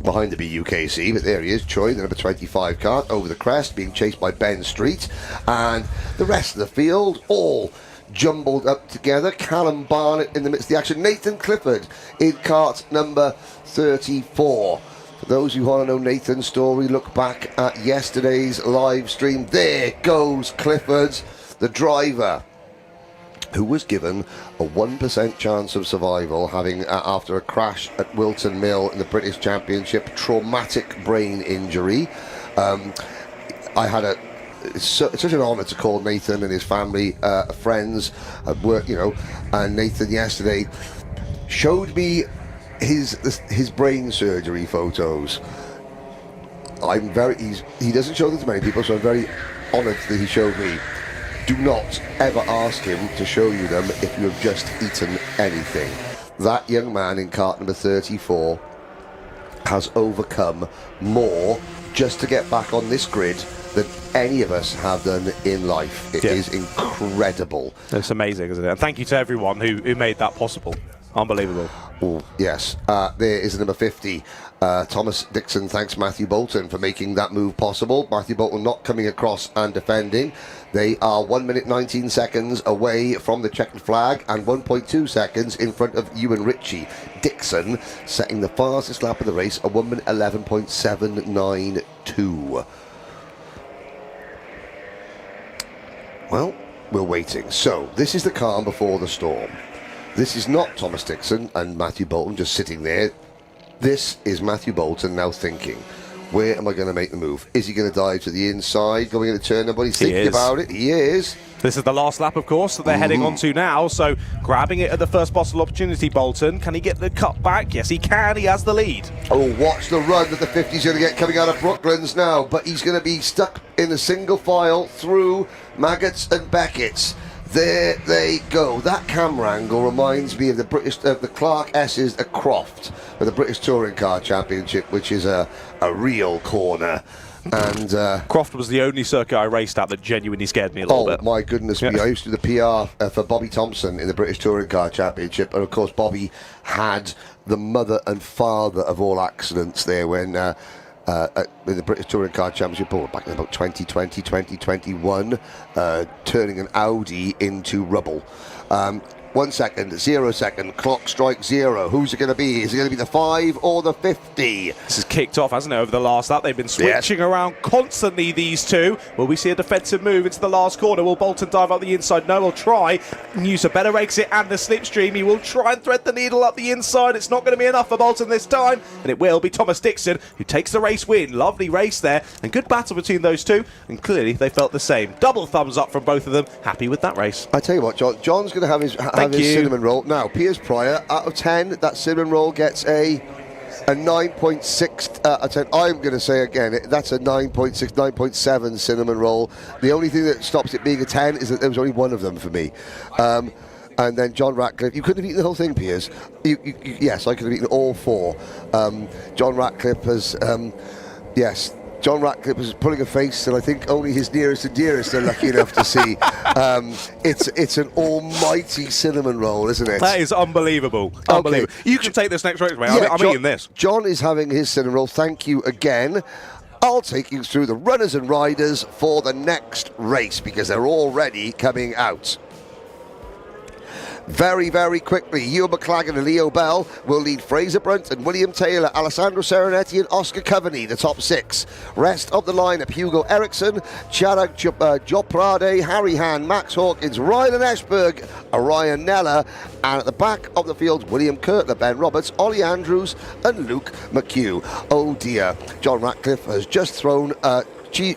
Behind the BUKC, but there he is, Choi, the number 25 car, over the crest, being chased by Ben Street, and the rest of the field all jumbled up together. Callum Barnett in the midst of the action. Nathan Clifford in kart number 34. For those who want to know Nathan's story, look back at yesterday's live stream. There goes Clifford, the driver who was given a 1% chance of survival, having after a crash at Wilton Mill in the British Championship, traumatic brain injury. I had it's such an honour to call Nathan and his family friends at work, and Nathan yesterday showed me his brain surgery photos. He doesn't show them to many people, so I'm very honoured that he showed me. Do not ever ask him to show you them if you have just eaten anything. That young man in cart number 34 has overcome more just to get back on this grid than any of us have done in life. It is incredible. It's amazing, isn't it? And thank you to everyone who made that possible. Unbelievable. Oh, yes. There is number 50. Thomas Dixon thanks Matthew Bolton for making that move possible. Matthew Bolton not coming across and defending. They are 1 minute 19 seconds away from the checkered flag and 1.2 seconds in front of Ewan Ritchie. Dixon setting the fastest lap of the race, a 1 minute 11.792. Well, we're waiting. So, this is the calm before the storm. This is not Thomas Dixon and Matthew Bolton just sitting there. This is Matthew Bolton now thinking, where am I going to make the move? Is he going to dive to the inside, going into turn number? He's thinking about it. He is. This is the last lap, of course, that they're heading on to now. So grabbing it at the first possible opportunity, Bolton. Can he get the cut back? Yes, he can. He has the lead. Oh, watch the run that the 50's going to get coming out of Brooklands now. But he's going to be stuck in a single file through Maggots and Beckett's. There they go. That camera angle reminds me of the Clark S's at Croft of the British Touring Car Championship, which is a real corner. And Croft was the only circuit I raced at that genuinely scared me a little bit. Oh my goodness me! I used to do the PR for Bobby Thompson in the British Touring Car Championship, and of course Bobby had the mother and father of all accidents there when. In the British Touring Car Championship back in about 2020, 2021, turning an Audi into rubble. 1 second, 0 second, clock strikes 0. Who's it going to be? Is it going to be the 5 or the 50? This has kicked off, hasn't it, over the last lap? They've been switching around constantly, these two. Will we see a defensive move into the last corner? Will Bolton dive up the inside? No, he'll try. Use a better exit and the slipstream. He will try and thread the needle up the inside. It's not going to be enough for Bolton this time. And it will be Thomas Dixon who takes the race win. Lovely race there. And good battle between those two. And clearly they felt the same. Double thumbs up from both of them. Happy with that race. I tell you what, John's going to have his cinnamon roll. Now, Piers Pryor, out of 10, that cinnamon roll gets a 9.6 out of 10. I'm going to say again, that's a 9.6, 9.7 cinnamon roll. The only thing that stops it being a 10 is that there was only one of them for me. And then John Ratcliffe, you couldn't have eaten the whole thing, Piers. Yes, I could have eaten all 4. John Ratcliffe has, yes. John Ratcliffe is pulling a face, and I think only his nearest and dearest are lucky enough to see. It's an almighty cinnamon roll, isn't it? That is unbelievable. Okay. Unbelievable. You can take this next race, mate. I'm eating this. John is having his cinnamon roll. Thank you again. I'll take you through the runners and riders for the next race because they're already coming out. Very, very quickly, Ewan McLagan and Leo Bell will lead Fraser Brunt and William Taylor, Alessandro Serenetti and Oscar Coveney, the top 6. Rest of the lineup, Hugo Eriksson, Chirag Joprade, Harry Hann, Max Hawkins, Rylan Eshberg, Ryan Neller, and at the back of the field, William Kirtler, Ben Roberts, Ollie Andrews and Luke McHugh. Oh dear, John Ratcliffe has just thrown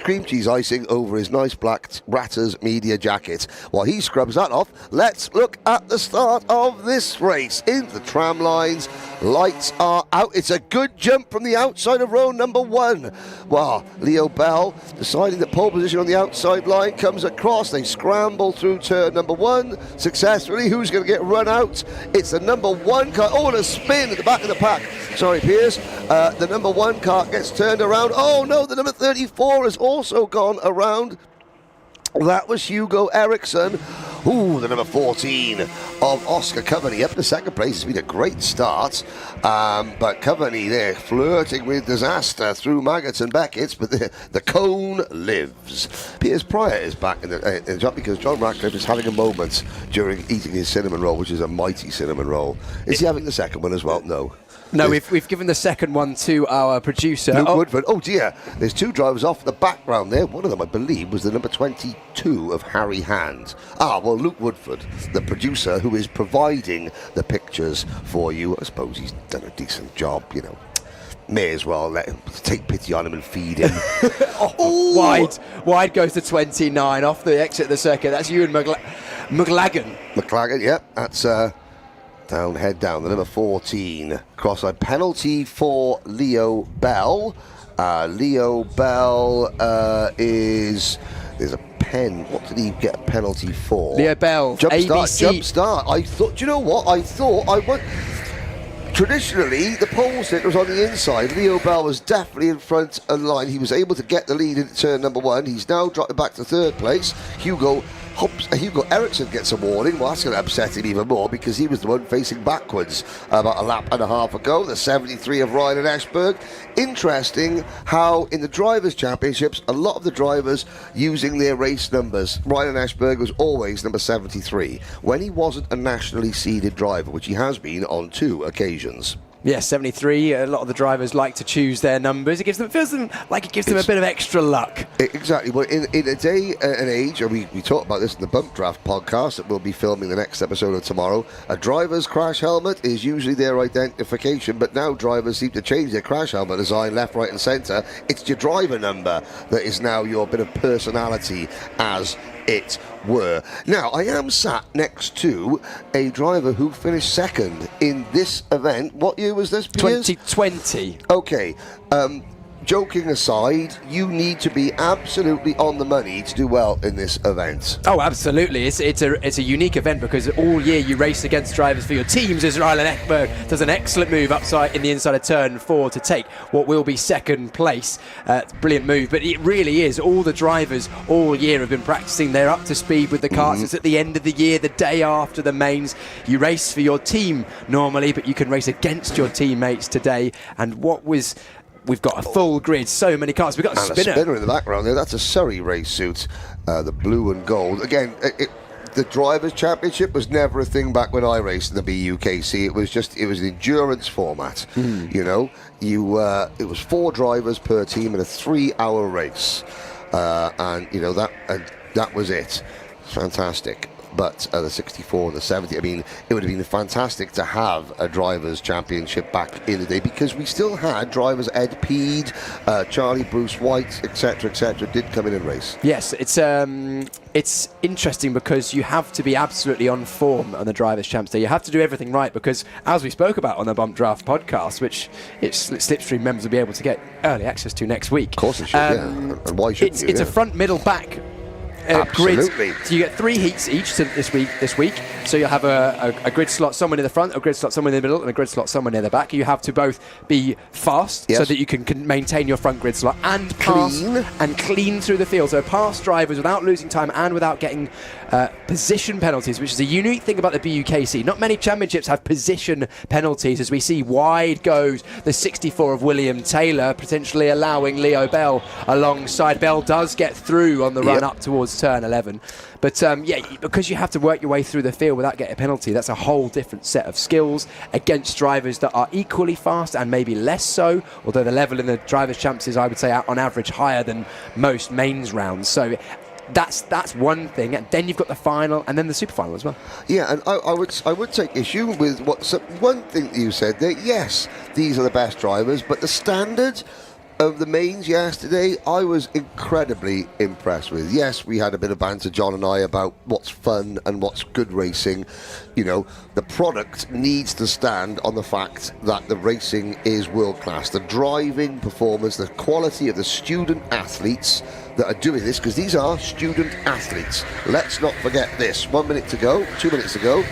cream cheese icing over his nice black Ratters media jacket. While he scrubs that off, let's look at the start of this race. Into the tram lines, lights are out. It's a good jump from the outside of row number 1. Well, Leo Bell deciding that pole position on the outside line comes across. They scramble through turn number 1 successfully. Who's going to get run out? It's the number 1 car. Oh, and a spin at the back of the pack. Sorry, Piers. The number 1 car gets turned around. Oh no, the number 34 has also gone around. That was Hugo Eriksson. Ooh, the number 14 of Oscar Coveney up to second place. It's been a great start. But Coveney there flirting with disaster through Maggots and Beckett's, but the cone lives. Piers Pryor is back in the job because John Ratcliffe is having a moment during eating his cinnamon roll, which is a mighty cinnamon roll. Is he having the second one as well? No. No, we've given the second one to our producer. Luke Woodford. Oh dear, there's two drivers off in the background there. One of them, I believe, was the number 22 of Harry Hand. Well, Luke Woodford, the producer who is providing the pictures for you. I suppose he's done a decent job, you know. May as well let him take pity on him and feed him. Wide goes to 29 off the exit of the circuit. That's Ewan McLagan. McLagan, yep, that's head down, the number 14. Cross-side penalty for Leo Bell. Leo Bell there's a pen. What did he get a penalty for? Leo Bell, Jump start. I thought, do you know what? Traditionally, the pole sitter was on the inside. Leo Bell was definitely in front of the line. He was able to get the lead into turn number 1. He's now dropped it back to third place. Hugo Eriksson gets a warning. Well, that's going to upset him even more because he was the one facing backwards about a lap and a half ago. The 73 of Ryan and Ashberg. Interesting how in the Drivers' Championships, a lot of the drivers using their race numbers. Ryan Ashberg was always number 73 when he wasn't a nationally seeded driver, which he has been on 2 occasions. Yeah, 73. A lot of the drivers like to choose their numbers. It gives them a bit of extra luck. Exactly. Well, in a day and age, and we talked about this in the Bump Draft podcast that we'll be filming the next episode of tomorrow, a driver's crash helmet is usually their identification, but now drivers seem to change their crash helmet design left, right and centre. It's your driver number that is now your bit of personality, as it were. Now, I am sat next to a driver who finished second in this event. What year was this, Piers? 2020. Okay. Joking aside, you need to be absolutely on the money to do well in this event. Oh, absolutely. It's a unique event because all year you race against drivers for your teams. As Rylan Ekberg does an excellent move upside in the inside of turn 4 to take what will be second place. Brilliant move, but it really is. All the drivers all year have been practicing. They're up to speed with the karts. It's at the end of the year, the day after the mains. You race for your team normally, but you can race against your teammates today. And we've got a full grid, so many cars. We've got a spinner in the background there. That's a Surrey race suit, the blue and gold. Again, the Drivers' Championship was never a thing back when I raced in the BUKC. It was an endurance format. You know, it was 4 drivers per team in a 3-hour race, and you know that was it. Fantastic. But the 64 and the 70, I mean, it would have been fantastic to have a Drivers' Championship back in the day because we still had drivers, Ed Peed, Charlie Bruce White, etc., did come in and race. Yes, it's interesting because you have to be absolutely on form on the Drivers' Champs Day. You have to do everything right because, as we spoke about on the Bump Draft podcast, which Slipstream members will be able to get early access to next week. Of course it should, yeah. And why shouldn't you? It's a front, middle, back. Absolutely. Grid. So you get 3 heats each this week. So you'll have a grid slot somewhere in the front, a grid slot somewhere in the middle, and a grid slot somewhere near the back. You have to both be fast so that you can maintain your front grid slot and pass and clean through the field. So pass drivers without losing time and without getting position penalties, which is a unique thing about the BUKC. Not many championships have position penalties, as we see wide goes the 64 of William Taylor, potentially allowing Leo Bell alongside. Bell does get through on the run up towards turn 11. But because you have to work your way through the field without getting a penalty, that's a whole different set of skills against drivers that are equally fast and maybe less so, although the level in the Drivers' Champs is, I would say, on average higher than most mains rounds. So that's one thing, and then you've got the final and then the super final as well. Yeah, and I would take issue with one thing that you said there. Yes, these are the best drivers, but the standard of the mains yesterday, I was incredibly impressed with. Yes, we had a bit of banter, John and I, about what's fun and what's good racing. You know, the product needs to stand on the fact that the racing is world class. The driving performance, the quality of the student athletes that are doing this, because these are student athletes. Let's not forget this. 1 minute to go, 2 minutes to go.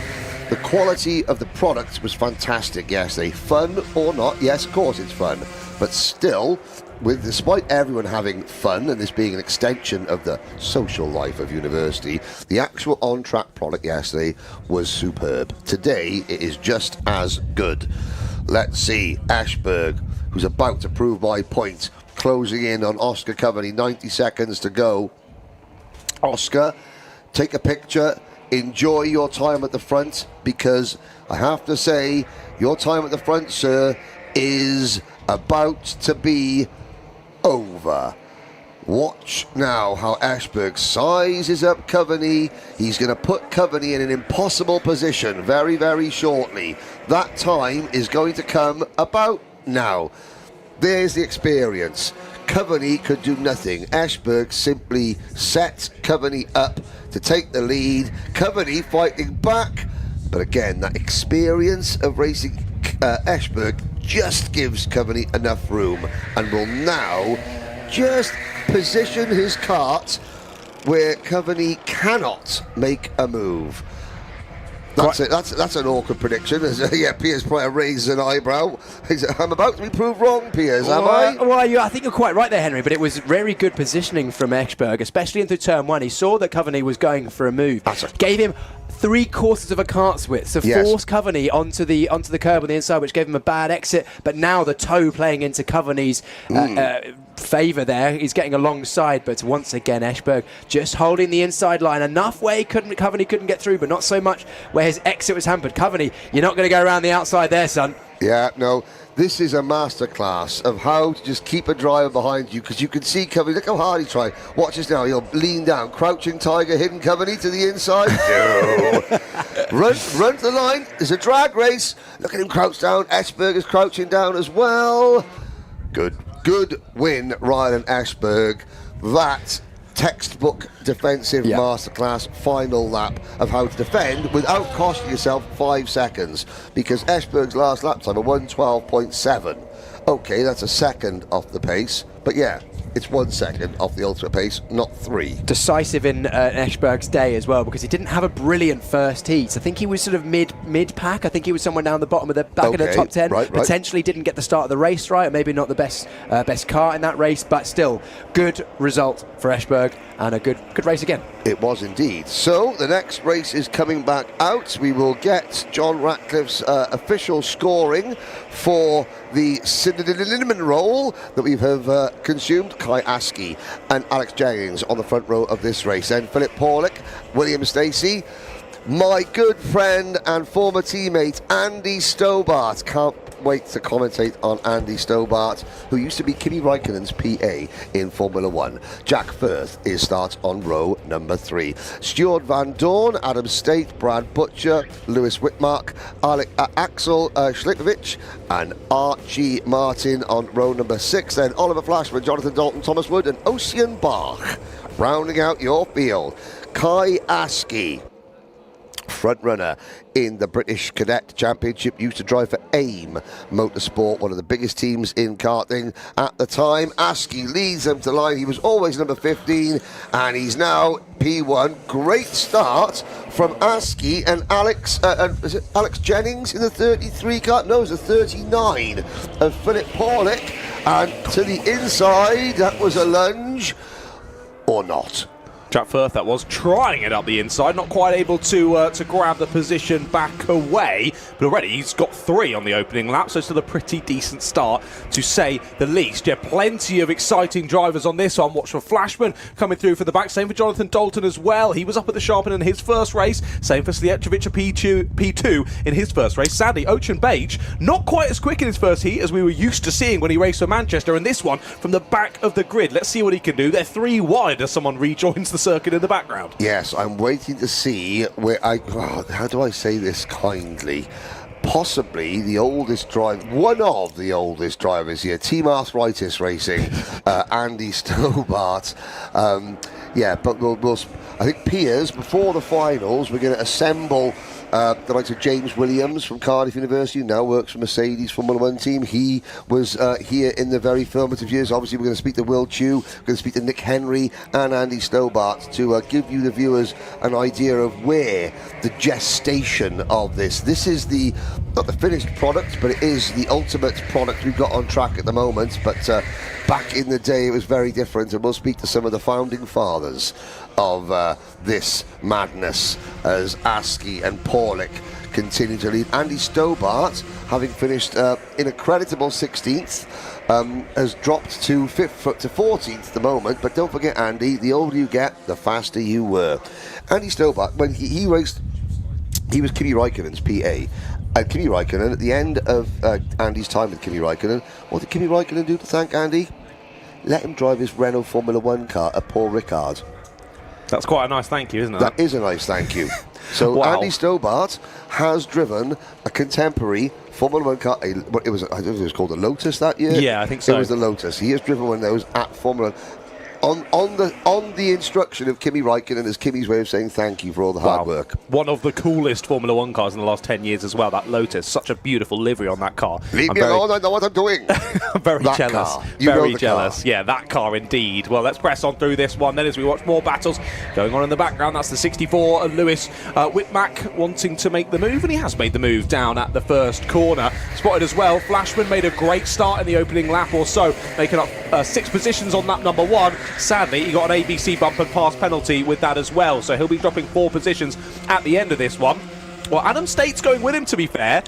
The quality of the product was fantastic yesterday. Fun or not, yes, of course it's fun. But still, despite everyone having fun and this being an extension of the social life of university, the actual on-track product yesterday was superb. Today, it is just as good. Let's see, Ashberg, who's about to prove my point, closing in on Oscar Coveney, 90 seconds to go. Oscar, take a picture. enjoy your time at the front, because I have to say, your time at the front, sir, is about to be over. Watch now how Ashberg sizes up Coveney. He's going to put Coveney in an impossible position very, very shortly. That time is going to come about now. There's the experience. Coveney could do nothing. Ashberg simply set Coveney up to take the lead. Coveney fighting back. But again, that experience of racing Ashberg just gives Coveney enough room, and will now just position his kart where Coveney cannot make a move. That's it. That's an awkward prediction. Yeah, Piers probably raises an eyebrow. I'm about to be proved wrong, Piers, am I? Well, I think you're quite right there, Henry, but it was very good positioning from Ashberg, especially into turn one. He saw that Coveney was going for a move. Gave him 3/4 of a kart's width, so forced Coveney onto the curb on the inside, which gave him a bad exit. But now the toe playing into Coveney's favour there. He's getting alongside, but once again Ashberg just holding the inside line enough where Coveney couldn't get through, but not so much where his exit was hampered. Coveney, you're not going to go around the outside there, son. Yeah, no. This is a masterclass of how to just keep a driver behind you, because you can see Coveney. Look how hard he tried. Watch this now. He'll lean down. Crouching tiger, hidden Coveney to the inside. No. Run to the line. There's a drag race. Look at him crouch down. Ashberg is crouching down as well. Good win, Ryan Ashberg. That textbook defensive masterclass final lap of how to defend without costing yourself 5 seconds, because Ashberg's last lap time of 1:12.7. Okay, that's a second off the pace, but yeah, it's 1 second off the ultimate pace, not 3. Decisive in Ashberg's day as well, because he didn't have a brilliant first heat. I think he was sort of mid-pack. I think he was somewhere down the bottom of the back of the top 10. Right. Potentially didn't get the start of the race right, or maybe not the best car in that race, but still, good result for Ashberg and a good race again. It was indeed. So the next race is coming back out. We will get John Ratcliffe's official scoring for the cinnamon roll that we have consumed. Kai Askey and Alex Jennings on the front row of this race. Then Philip Paulick, William Stacey, my good friend and former teammate Andy Stobart. Can't wait to commentate on Andy Stobart, who used to be Kimi Raikkonen's PA in Formula 1. Jack Firth starts on row number 3. Stuart Van Dorn, Adam State, Brad Butcher, Lewis Whitmark, Axel Schlipovich, and Archie Martin on row number 6. Then Oliver Flashman, Jonathan Dalton, Thomas Wood, and Ocean Bach rounding out your field. Kai Askey, front runner in the British Cadet Championship, used to drive for AIM Motorsport, one of the biggest teams in karting at the time. Askey leads them to line. He was always number 15, and he's now P1. Great start from Askey and Alex. Is it Alex Jennings in the 33 car? No, it's the 39 of Philip Paulick. And to the inside, that was a lunge, or not. Jack Firth, that was, trying it up the inside, not quite able to grab the position back away, but already he's got 3 on the opening lap, so still a pretty decent start, to say the least. Yeah, plenty of exciting drivers on this one. Watch for Flashman coming through for the back, same for Jonathan Dalton as well. He was up at the sharp end in his first race, same for Slijevic, a P2 in his first race. Sadly, Ochan Beige, not quite as quick in his first heat as we were used to seeing when he raced for Manchester, and this one from the back of the grid. Let's see what he can do. They're 3 wide as someone rejoins the circuit in the background. Yes, I'm waiting to see where how do I say this kindly? Possibly the oldest driver, one of the oldest drivers here, Team Arthritis Racing, Andy Stobart. Yeah, but we'll I think Piers, before the finals, we're going to assemble the likes of James Williams from Cardiff University, who now works for Mercedes Formula 1 team. He was here in the very formative years. Obviously, we're going to speak to Will Chew, we're going to speak to Nick Henry and Andy Stobart to give you, the viewers, an idea of where the gestation of this is not the finished product, but it is the ultimate product we've got on track at the moment. But back in the day, it was very different, and we'll speak to some of the founding fathers of this madness as Askey and Paulick continue to lead. Andy Stobart, having finished in a creditable 16th, has dropped to 14th at the moment. But don't forget, Andy, the older you get, the faster you were. Andy Stobart, when he raced, he was Kimi Raikkonen's PA. And Kimi Raikkonen, at the end of Andy's time with Kimi Raikkonen, what did Kimi Raikkonen do to thank Andy? Let him drive his Renault Formula 1 car at Paul Ricard. That's quite a nice thank you, isn't it? That is a nice thank you. So Wow. Andy Stobart has driven a contemporary Formula 1 car. I think it was called the Lotus that year. Yeah, I think so. It was the Lotus. He has driven one of those at Formula 1. On the instruction of Kimi Raikkonen as Kimi's way of saying thank you for all the hard work. One of the coolest Formula 1 cars in the last 10 years as well, that Lotus. Such a beautiful livery on that car. Leave me alone, I know what I'm doing. I'm very That jealous. car. You know Very the jealous. car. Yeah, that car indeed. Well, let's press on through this one then as we watch more battles going on in the background. That's the 64 of Lewis Whitmack wanting to make the move, and he has made the move down at the first corner. Spotted as well, Flashman made a great start in the opening lap or so, making up 6 positions on lap number 1. Sadly, he got an ABC bump and pass penalty with that as well, so he'll be dropping 4 positions at the end of this one. Well, Adam State's going with him, to be fair.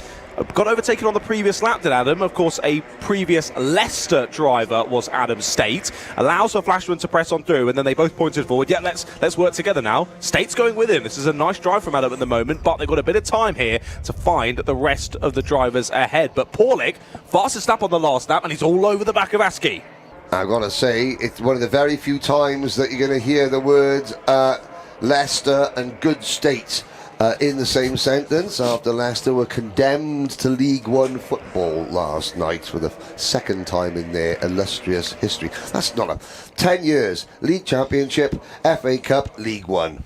Got overtaken on the previous lap, did Adam. Of course, a previous Leicester driver was Adam State. Allows for Flashman to press on through, and then they both pointed forward. Yeah, let's work together now. State's going with him. This is a nice drive from Adam at the moment, but they've got a bit of time here to find the rest of the drivers ahead. But Paulik, fastest lap on the last lap, and he's all over the back of Askey. I've got to say, it's one of the very few times that you're going to hear the words Leicester and good state in the same sentence, after Leicester were condemned to League One football last night for the second time in their illustrious history. That's not a 10 years. League Championship, FA Cup, League One.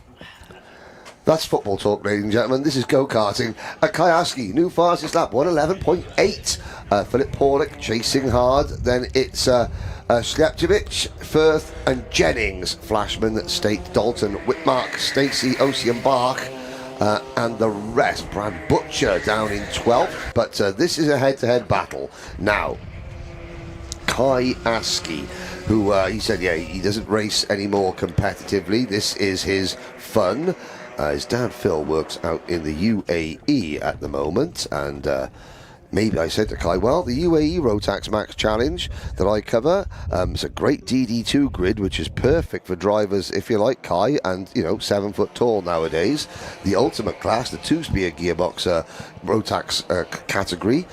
That's football talk, ladies and gentlemen. This is go-karting. Kayaski, new fastest lap, 1:11.8. Philip Paulik chasing hard. Then it's Slepčević, Firth and Jennings. Flashman, State, Dalton, Whitmark, Stacey, Ocean-Bach, and the rest. Brad Butcher down in 12th. But this is a head-to-head battle. Now, Kai Askey, who he said, yeah, he doesn't race anymore competitively. This is his fun. His dad Phil works out in the UAE at the moment, and maybe I said to Kai, well, the UAE Rotax Max Challenge that I cover, it's a great DD2 grid, which is perfect for drivers, if you like, Kai, and, 7 foot tall nowadays. The ultimate class, the 2-speed gearbox Rotax category,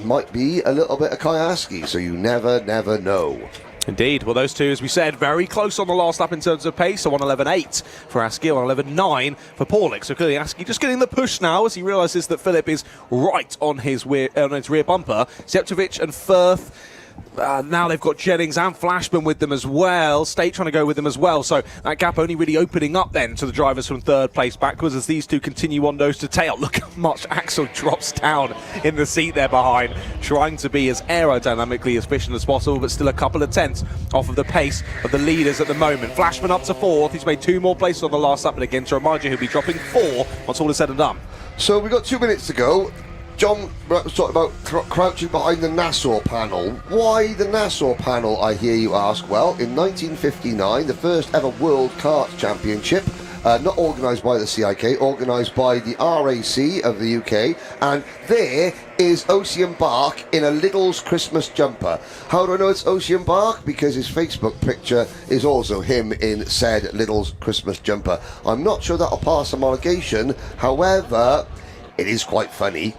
might be a little bit of Kayaski, so you never know. Indeed. Well, those two, as we said, very close on the last lap in terms of pace. So 1:11.8 for Askey, 1:11.9 for Paulik. So clearly Askey just getting the push now as he realises that Philip is right on his rear bumper. Slepčević and Firth. Now they've got Jennings and Flashman with them as well. State trying to go with them as well. So that gap only really opening up then to the drivers from third place backwards as these two continue on nose to tail. Look how much Axel drops down in the seat there behind, trying to be as aerodynamically efficient as possible, but still a couple of tenths off of the pace of the leaders at the moment. Flashman up to 4th. He's made 2 more places on the last lap, but again, to remind you, he'll be dropping 4 once all is said and done. So we've got 2 minutes to go. John was talking about crouching behind the Nassau panel. Why the Nassau panel, I hear you ask? Well, in 1959, the first ever World Kart Championship, not organised by the CIK, organised by the RAC of the UK, and there is Ocean-Bach in a Lidl's Christmas jumper. How do I know it's Ocean-Bach? Because his Facebook picture is also him in said Lidl's Christmas jumper. I'm not sure that'll pass homologation, however, it is quite funny.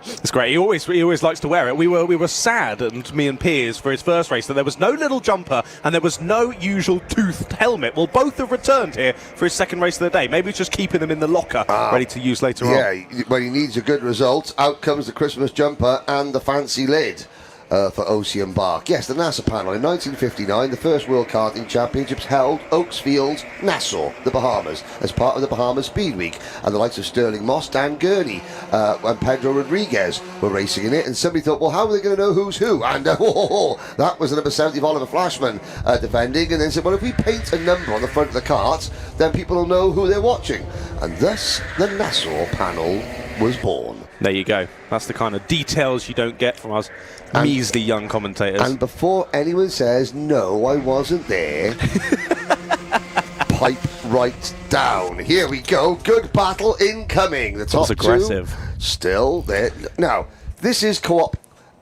It's great. He always likes to wear it. We were sad, and me and Piers, for his first race, that there was no little jumper and there was no usual toothed helmet. Well, both have returned here for his second race of the day. Maybe it's just keeping them in the locker, ready to use later on. Yeah, when he needs a good result, out comes the Christmas jumper and the fancy lid. For Ocean-Bach. Yes, the NASA panel in 1959, the first World Karting Championships held Oaks Field, Nassau, the Bahamas, as part of the Bahamas Speed Week. And the likes of Sterling Moss, Dan Gurney, and Pedro Rodriguez were racing in it. And somebody thought, well, how are they going to know who's who? And that was the number 70 of Oliver Flashman defending. And then said, well, if we paint a number on the front of the cart, then people will know who they're watching. And thus, the Nassau panel was born. There you go. That's the kind of details you don't get from us measly young commentators. And before anyone says, no, I wasn't there, pipe right down. Here we go. Good battle incoming. The top aggressive. two still there. Now, this is co-op.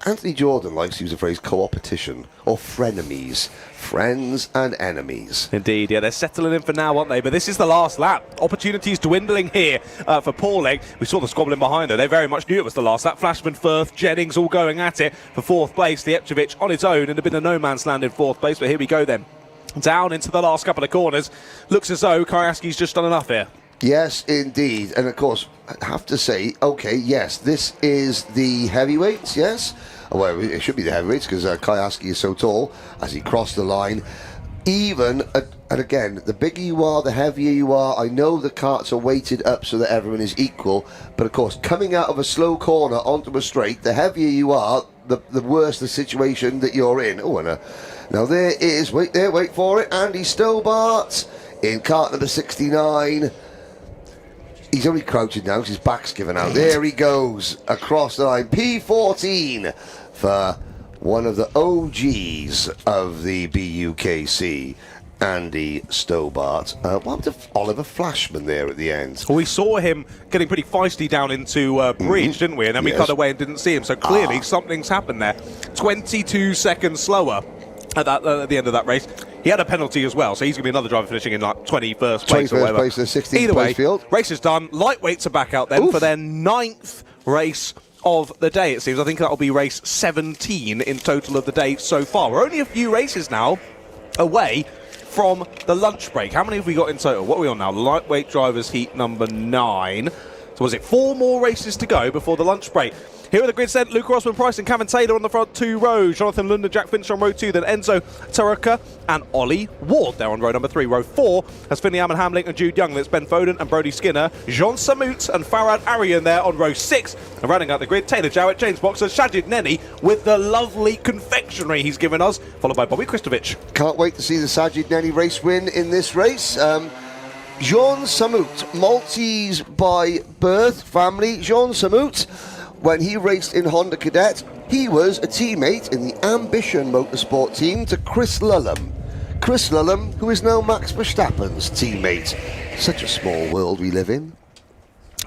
Anthony Jordan likes to use the phrase co-opetition or frenemies. Friends and enemies. Indeed, yeah, they're settling in for now, aren't they? But this is the last lap. Opportunities dwindling here for Pauling. We saw the squabbling behind her. They very much knew it was the last lap. Flashman Firth, Jennings all going at it for fourth place. Liepcevic on his own and a bit of no man's land in fourth place. But here we go then. Down into the last couple of corners. Looks as though Kayaski's just done enough here. Yes, indeed. And of course, I have to say, okay, yes, this is the heavyweights, yes? Well, it should be the heavyweights because Kayaski is so tall as he crossed the line. And again, the bigger you are, the heavier you are. I know the carts are weighted up so that everyone is equal, but of course, coming out of a slow corner onto a straight, the heavier you are, the worse the situation that you're in. Oh, and now there is, wait for it, Andy Stobart in cart number 69. He's only crouching now because his back's given out. There he goes across the line. P14 for one of the OGs of the BUKC, Andy Stobart. What happened to Oliver Flashman there at the end? Well, we saw him getting pretty feisty down into Bridge, didn't we? And then we cut away and didn't see him. So clearly something's happened there. 22 seconds slower at the end of that race. He had a penalty as well, so he's going to be another driver finishing in like 21st place or whatever. Place in the 16th Either way, place field. Race is done. Lightweights are back out then for their 9th race of the day, it seems. I think that'll be race 17 in total of the day so far. We're only a few races now away from the lunch break. How many have we got in total? What are we on now? Lightweight drivers heat number 9. So was it 4 more races to go before the lunch break? Here are the grid set. Luca Osman Price and Cavan Taylor on the front 2 rows. Jonathan Lund and Jack Finch on row 2. Then Enzo Taruka and Ollie Ward there on row number 3. Row 4 has Finley Hamlin and Jude Young. That's Ben Foden and Brody Skinner. Jean Samut and Farad Arian there on row 6. And rounding out the grid, Taylor Jowett, James Boxer, Shajid Nenny with the lovely confectionery he's given us, followed by Bobby Kristovich. Can't wait to see the Sajid Nenny race win in this race. Jean Samut, Maltese by birth, family. Jean Samut, when he raced in Honda Cadet, he was a teammate in the Ambition Motorsport team to Chris Lullum. Chris Lullum, who is now Max Verstappen's teammate. Such a small world we live in.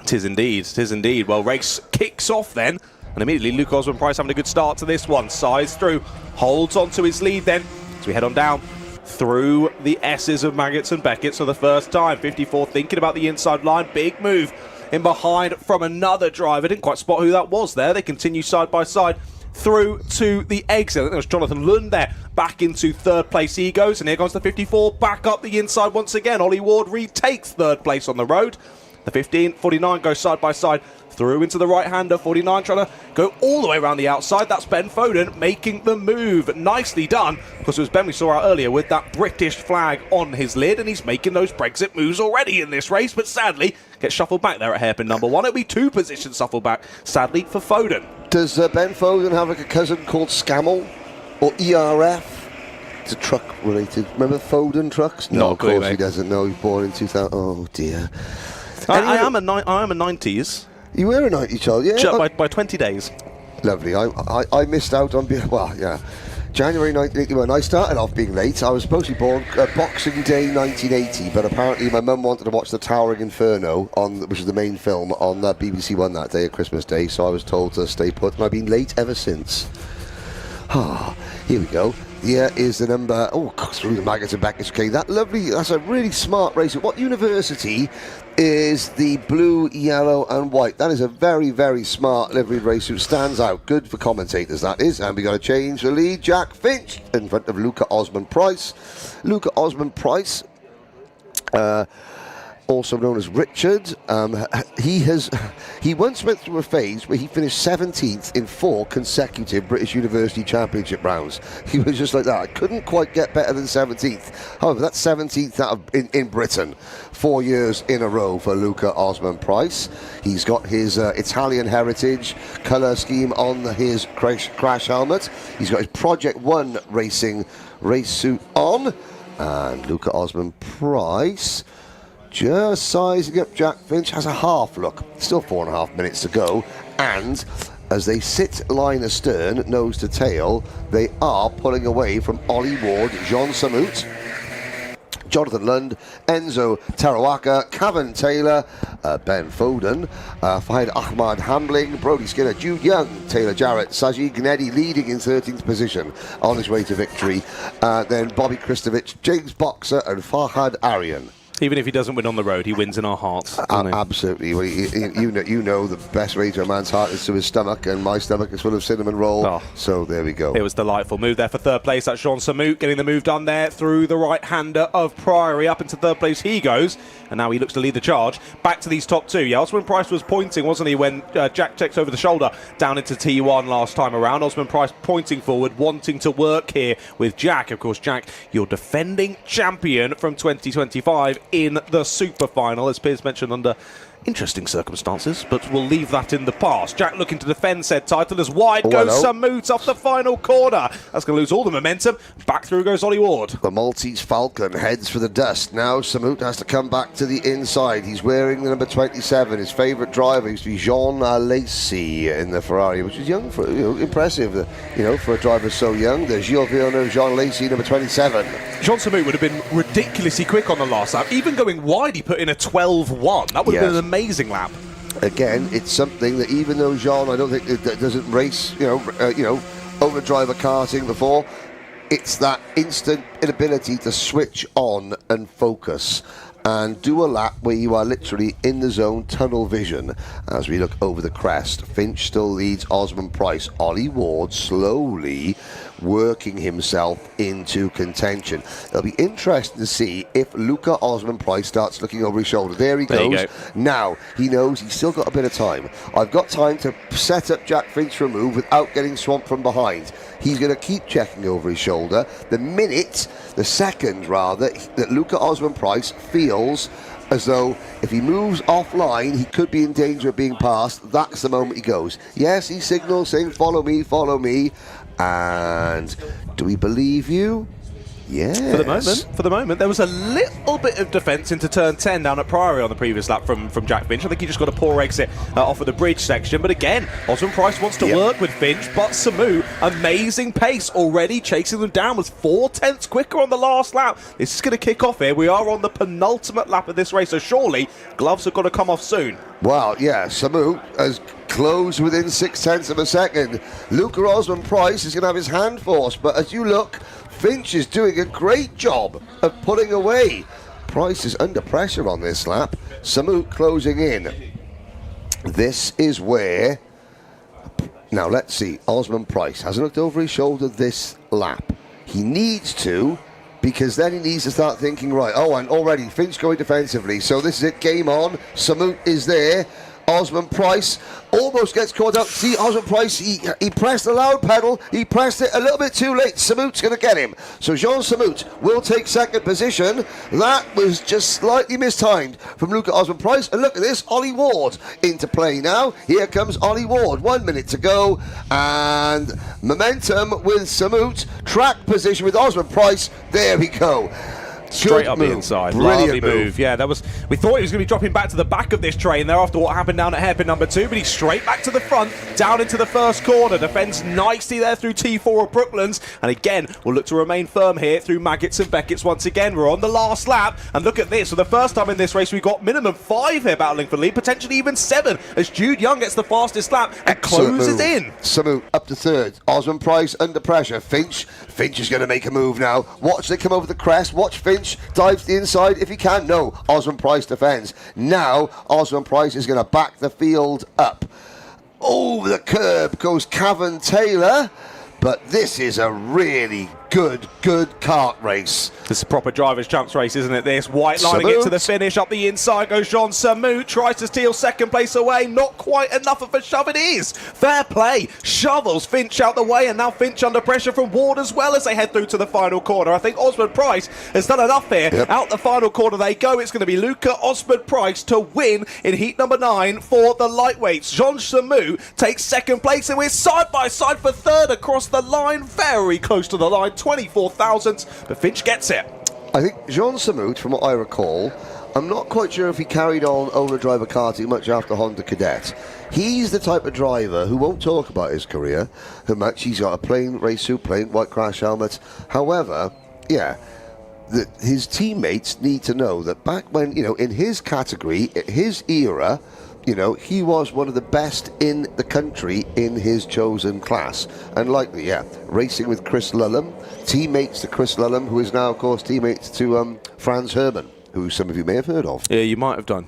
Tis indeed. Well, race kicks off then, and immediately Luke Osborne Price having a good start to this one. Sides through, holds onto his lead then, as we head on down through the S's of Maggots and Beckett's for the first time. 54 thinking about the inside line, big move in behind from another driver. Didn't quite spot who that was there. They continue side by side through to the exit. I think there was Jonathan Lund there. Back into third place he goes, and here comes the 54 back up the inside once again. Ollie Ward retakes third place on the road. The 15, 49 goes side by side through into the right-hander. 49 trying to go all the way around the outside. That's Ben Foden making the move. Nicely done, because it was Ben we saw out earlier with that British flag on his lid, and he's making those Brexit moves already in this race, but sadly gets shuffled back there at hairpin number 1. It'll be 2 positions shuffled back, sadly, for Foden. Does Ben Foden have like a cousin called Scammell or ERF? It's a truck related. Remember Foden trucks? No, of course he doesn't. No, he was born in 2000. Oh dear. I am a 90s. You were a 90s child, yeah? By 20 days. Lovely. I missed out on being, well, yeah. January 1981. I started off being late. I was supposed to be born Boxing Day 1980, but apparently my mum wanted to watch The Towering Inferno, which is the main film, on BBC One that day at Christmas Day, so I was told to stay put, and I've been late ever since. Here we go. Here is the number, through the Maggots and Beckett's. Okay, that's a really smart race. What university is the blue, yellow and white? That is a very, very smart livery race who stands out. Good for commentators, that is. And we got to change the lead. Jack Finch in front of Luca Osman Price. Luca Osman Price, also known as Richard. He once went through a phase where he finished 17th in 4 consecutive British University Championship rounds. He was just like that. I couldn't quite get better than 17th. However, that's 17th in Britain. 4 years in a row for Luca Osman Price. He's got his Italian heritage colour scheme on his crash helmet. He's got his Project 1 racing race suit on. And Luca Osman Price, just sizing up Jack Finch, has a half look. Still 4.5 minutes to go. And as they sit line astern, nose to tail, they are pulling away from Ollie Ward, Jean Samut, Jonathan Lund, Enzo Tarawaka, Cavan Taylor, Ben Foden, Fahid Ahmad Hambling, Brody Skinner, Jude Young, Taylor Jarrett, Sajid Gnedi leading in 13th position on his way to victory. Then Bobby Kristovich, James Boxer and Farhad Aryan. Even if he doesn't win on the road, he wins in our hearts. Doesn't he? Absolutely. Well, you know the best way to a man's heart is to his stomach, and my stomach is full of cinnamon roll. Oh. So there we go. It was delightful. Move there for third place. That's Jean Samout getting the move done there through the right-hander of Priory. Up into third place he goes, and now he looks to lead the charge. Back to these top two. Yeah, Osman Price was pointing, wasn't he, when Jack checks over the shoulder down into T1 last time around. Osman Price pointing forward, wanting to work here with Jack. Of course, Jack, your defending champion from 2025 in the Super Final, as Piers mentioned, under interesting circumstances, but we'll leave that in the past. Jack looking to defend said title as wide goes Samout off the final corner. That's going to lose all the momentum. Back through goes Ollie Ward. The Maltese Falcon heads for the dust. Now Samout has to come back to the inside. He's wearing the number 27. His favourite driver used to be Jean Lacey in the Ferrari, which is young, for impressive, for a driver so young. There's Gilles Villeneuve, Jean Lacey, number 27. Jean Samout would have been ridiculously quick on the last lap. Even going wide, he put in a 12.1. That would have been an amazing lap. Again, it's something that even though Jean, I don't think it doesn't race, over driver karting before, it's that instant inability to switch on and focus and do a lap where you are literally in the zone, tunnel vision. As we look over the crest, Finch still leads Osman Price. Ollie Ward slowly working himself into contention. It'll be interesting to see if Luca Osman Price starts looking over his shoulder. There he goes. Now, he knows he's still got a bit of time. I've got time to set up Jack Finch for a move without getting swamped from behind. He's going to keep checking over his shoulder. The second that Luca Osman Price feels as though if he moves offline, he could be in danger of being passed, that's the moment he goes. Yes, he signals saying, follow me, follow me. And do we believe you? Yes. For the moment, there was a little bit of defence into turn 10 down at Priory on the previous lap from Jack Finch. I think he just got a poor exit off of the bridge section. But again, Osman Price wants to work with Finch, but Samout, amazing pace, already chasing them down, was 4/10 quicker on the last lap. This is going to kick off here. We are on the penultimate lap of this race, so surely gloves are going to come off soon. Well, yeah, Samout has closed within 0.6 of a second. Luca Osman Price is going to have his hand forced, but as you look, Finch is doing a great job of pulling away. Price is under pressure on this lap. Samout closing in. This is where... Now, let's see. Osman Price hasn't looked over his shoulder this lap. He needs to, because then he needs to start thinking, right, and already Finch going defensively. So this is it, game on. Samout is there. Osman Price almost gets caught out. See, Osman Price, he pressed the loud pedal. He pressed it a little bit too late. Samout's going to get him. So Jean Samout will take second position. That was just slightly mistimed from Luca Osman Price. And look at this, Ollie Ward into play now. Here comes Ollie Ward. 1 minute to go. And momentum with Samout. Track position with Osman Price. There we go. Straight up the inside. Lovely move. Yeah, that was. We thought he was going to be dropping back to the back of this train there after what happened down at hairpin number 2, but he's straight back to the front, down into the first corner. Defends nicely there through T4 of Brooklands, and again, we'll look to remain firm here through Maggots and Beckett's once again. We're on the last lap, and look at this. For the first time in this race, we've got minimum 5 here battling for lead, potentially even 7, as Jude Young gets the fastest lap and closes in. Samout up to third. Osman Price under pressure. Finch is going to make a move now. Watch they come over the crest. Watch Finch dives to the inside if he can. No, Osman Price defends. Now Osman Price is going to back the field up. Over the curb goes Cavan Taylor, but this is a really good kart race. This is a proper driver's champs race, isn't it? This white lining it to the finish. Up the inside goes Jean Samout. Tries to steal second place away. Not quite enough of a shove it is. Fair play. Shovels Finch out the way, and now Finch under pressure from Ward as well as they head through to the final corner. I think Osman Price has done enough here. Out the final corner they go. It's going to be Luca Osman Price to win in heat number 9 for the lightweights. Jean Samout takes second place, and we're side by side for third across the line. Very close to the line. 24 thousandths, but Finch gets it. I think Jean Samout, from what I recall, I'm not quite sure if he carried on owner driver karting much after Honda Cadet. He's the type of driver who won't talk about his career, who much he's got a plain race suit, plain white crash helmet. However, that his teammates need to know that back when, in his category, his era, he was one of the best in the country in his chosen class. And likely, racing with Chris Lullum, teammates to Chris Lullum, who is now, of course, teammates to Franz Hermann, who some of you may have heard of. Yeah, you might have done.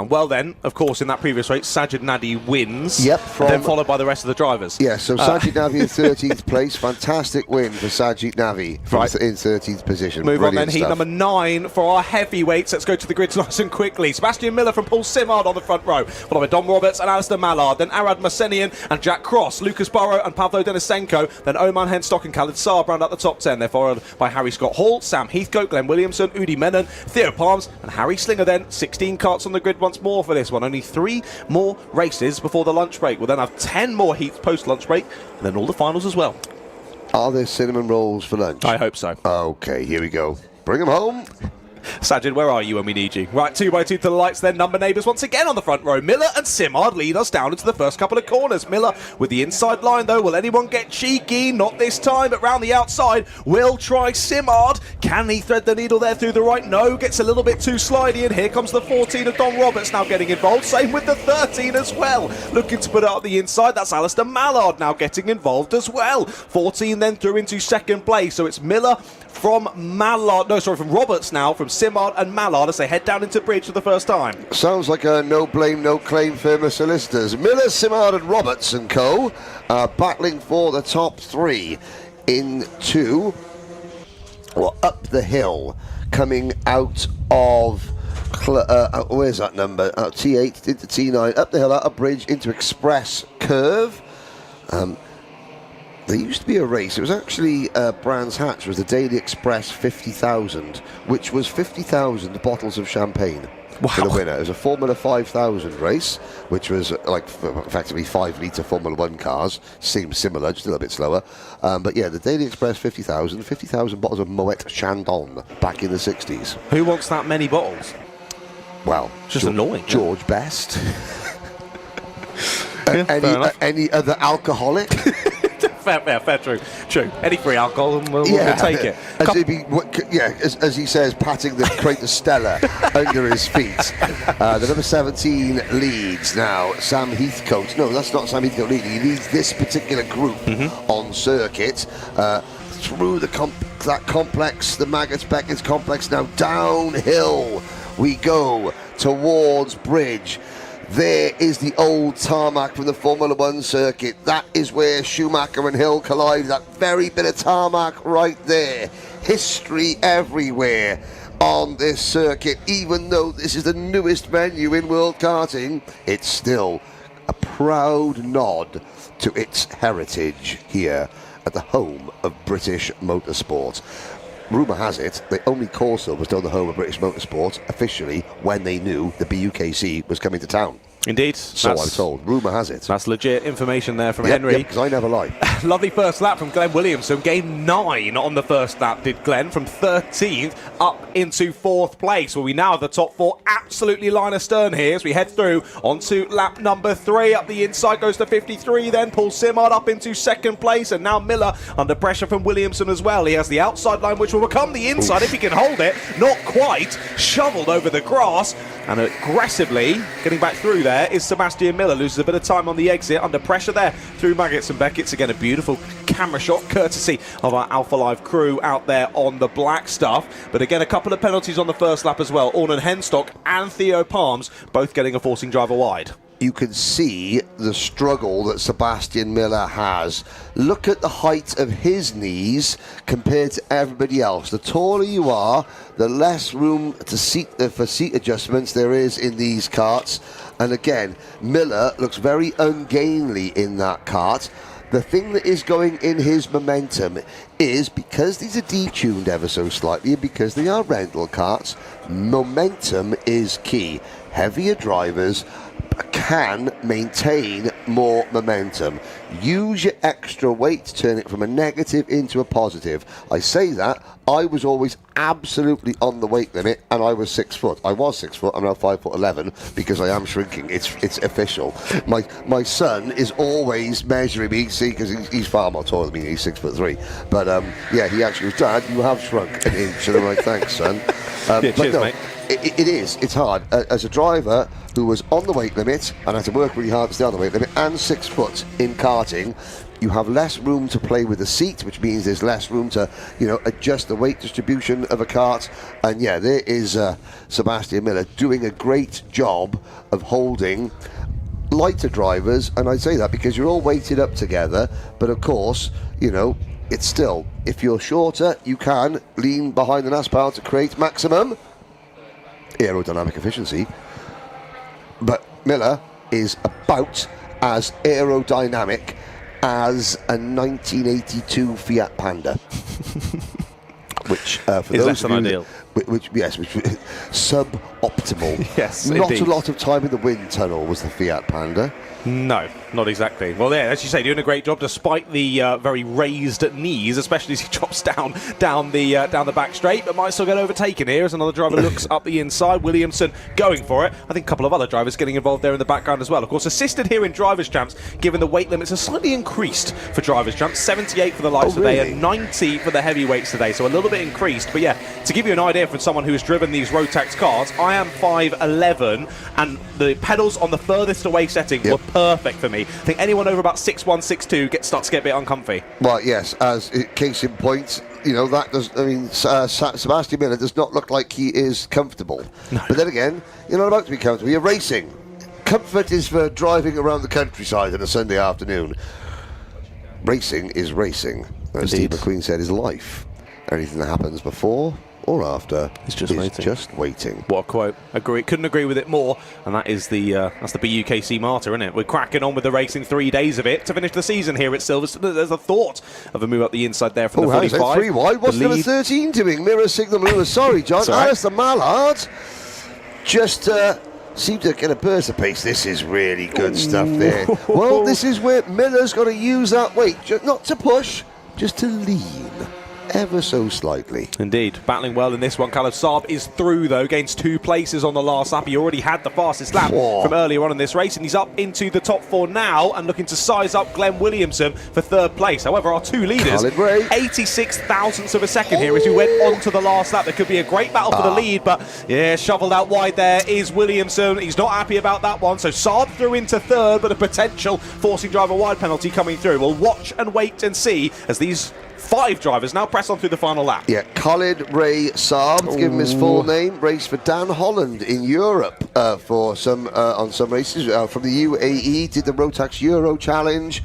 Well, then, of course, in that previous race, Sajid Nadi wins. Yep. Then followed by the rest of the drivers. Yeah, so Sajid Navi in 13th place. Fantastic win for Sajid Navi in 13th position. Move Brilliant on then, heat stuff. number 9 for our heavyweights. Let's go to the grids nice and quickly. Sebastian Miller from Paul Simard on the front row, followed by Dom Roberts and Alistair Mallard, then Arad Massenian and Jack Cross, Lucas Burrow and Pavlo Denisenko, then Oman Henstock and Khaled Saab round out the top 10. They're followed by Harry Scott Hall, Sam Heathcote, Glenn Williamson, Udi Menon, Theo Palms and Harry Slinger. Then 16 karts on the grid once more for this one. Only 3 more races before the lunch break. We'll then have 10 more heats post lunch break, and then all the finals as well. Are there cinnamon rolls for lunch? I hope so. Okay, here we go. Bring them home. Sajid, where are you when we need you? Right, 2x2 to the lights, then number neighbours once again on the front row. Miller and Simard lead us down into the first couple of corners. Miller with the inside line, though. Will anyone get cheeky? Not this time, but round the outside will try Simard. Can he thread the needle there through the right? No, gets a little bit too slidey, and here comes the 14 of Don Roberts now getting involved. Same with the 13 as well. Looking to put it up the inside. That's Alistair Mallard now getting involved as well. 14 then through into second place. So it's Miller from Roberts now, from Simard and Mallard as they head down into bridge for the first time. Sounds like a no blame, no claim firm of solicitors. Miller, Simard and Roberts and co. Battling for the top 3 up the hill, coming out of where's that number? T8 into T9, up the hill, out of bridge into Express Curve. There used to be a race. It was actually Brands Hatch was the Daily Express 50,000, which was 50,000 bottles of champagne for the winner. It was a Formula 5000 race, which was effectively 5-litre Formula 1 cars. Seems similar, just a little bit slower. But yeah, the Daily Express 50,000 bottles of Moet Chandon back in the 60s. Who wants that many bottles? Well, just annoying. George Best. Any other alcoholic? Fair, true. Any free alcohol, and we'll take it. As he says, patting the crate of Stella under his feet. The number 17 leads now. Sam Heathcote. No, that's not Sam Heathcote leading. He leads this particular group on circuit through that complex, the Maggots-Beckett's complex. Now downhill we go towards bridge. There is the old tarmac from the Formula 1 circuit. That is where Schumacher and Hill collide. That very bit of tarmac right there. History everywhere on this circuit. Even though this is the newest venue in world karting, it's still a proud nod to its heritage here at the home of British motorsport. Rumour has it the only Corso was still the home of British motorsport officially when they knew the BUKC was coming to town. Indeed. So I'm told. Rumour has it. That's legit information there from Henry. Because I never lie. Lovely first lap from Glenn Williamson. Gained 9 on the first lap, did Glenn, from 13th up into 4th place. Well, we now have the top 4 absolutely line astern here as we head through onto lap number 3. Up the inside goes to 53 then. Paul Simard up into 2nd place. And now Miller under pressure from Williamson as well. He has the outside line which will become the inside if he can hold it. Not quite. Shoveled over the grass. And aggressively getting back through there is Sebastian Miller. Loses a bit of time on the exit under pressure there through Maggots and Beckett's. Again, a beautiful camera shot courtesy of our Alpha Live crew out there on the black stuff. But again, a couple of penalties on the first lap as well. Ornan Henstock and Theo Palms both getting a forcing driver wide. You can see the struggle that Sebastian Miller has. Look at the height of his knees compared to everybody else. The taller you are, the less room to for seat adjustments there is in these karts. And again, Miller looks very ungainly in that kart. The thing that is going in his momentum is, because these are detuned ever so slightly and because they are rental karts, momentum is key. Heavier drivers can maintain more momentum. Use your extra weight to turn it from a negative into a positive. I say that, I was always absolutely on the weight limit, and I was 6 foot. I was 6 foot, I'm now 5'11", because I am shrinking. It's official. My son is always measuring me, see, because he's far more taller than me, he's 6'3". But yeah, he actually goes, "Dad, you have shrunk an inch." And I'm like, "Thanks, son." Yeah, cheers, no, mate. It's hard. As a driver who was on the weight limit and had to work really hard to stay on the weight limit, and 6 foot in karting, you have less room to play with the seat, which means there's less room to, adjust the weight distribution of a kart. And yeah, there is Sebastian Miller doing a great job of holding lighter drivers, and I say that because you're all weighted up together, but of course, it's still, if you're shorter, you can lean behind the NASPAL to create maximum aerodynamic efficiency. But Miller is about as aerodynamic as a 1982 Fiat Panda. Which, for is those less of than you, ideal. which suboptimal. Yes, not indeed. a lot of time in the wind tunnel was the Fiat Panda. No, not exactly. Well, yeah, as you say, doing a great job despite the very raised knees, especially as he drops down the back straight, but might still get overtaken here as another driver looks up the inside. Williamson going for it. I think a couple of other drivers getting involved there in the background as well. Of course, assisted here in Drivers' Champs, given the weight limits are slightly increased for Drivers' Champs. 78 for the lights today and 90 for the heavyweights today, so a little bit increased. But yeah, to give you an idea from someone who's driven these Rotax cars, I am 5'11", and the pedals on the furthest away setting were perfect for me. I think anyone over about 6'1", 6'2" starts to get a bit uncomfy. Well, yes, as case in point, that does. I mean, Sebastian Miller does not look like he is comfortable. No. But then again, you're not about to be comfortable. You're racing. Comfort is for driving around the countryside on a Sunday afternoon. Racing is racing. As Steve McQueen said, is life. Anything that happens before or after it's just waiting. What a quote. Couldn't agree with it more. And that is that's the BUKC martyr, isn't it? We're cracking on with the racing, 3 days of it to finish the season here at Silverstone. There's a thought of a move up the inside there from the 45. How's that 3 wide? What's number 13 doing? Mirror signal maneuver. Sorry, John. Alistair Mallard just seemed to get a burst of pace. This is really good stuff there. Well, this is where Miller's got to use that weight, not to push, just to lean. Ever so slightly. Indeed. Battling well in this one. Caleb Saab is through, though. Gains 2 places on the last lap. He already had the fastest lap from earlier on in this race, and he's up into the top 4 now and looking to size up Glenn Williamson for 3rd place. However, our 2 leaders, 86 thousandths of a second here as we went on to the last lap. There could be a great battle for the lead, but yeah, shoveled out wide there is Williamson. He's not happy about that one, so Saab through into 3rd, but a potential forcing driver wide penalty coming through. We'll watch and wait and see as these 5 drivers now press on through the final lap. Yeah, Khalid Ray Saab, to give him his full name, raced for Dan Holland in Europe for some on some races from the UAE, did the Rotax Euro Challenge.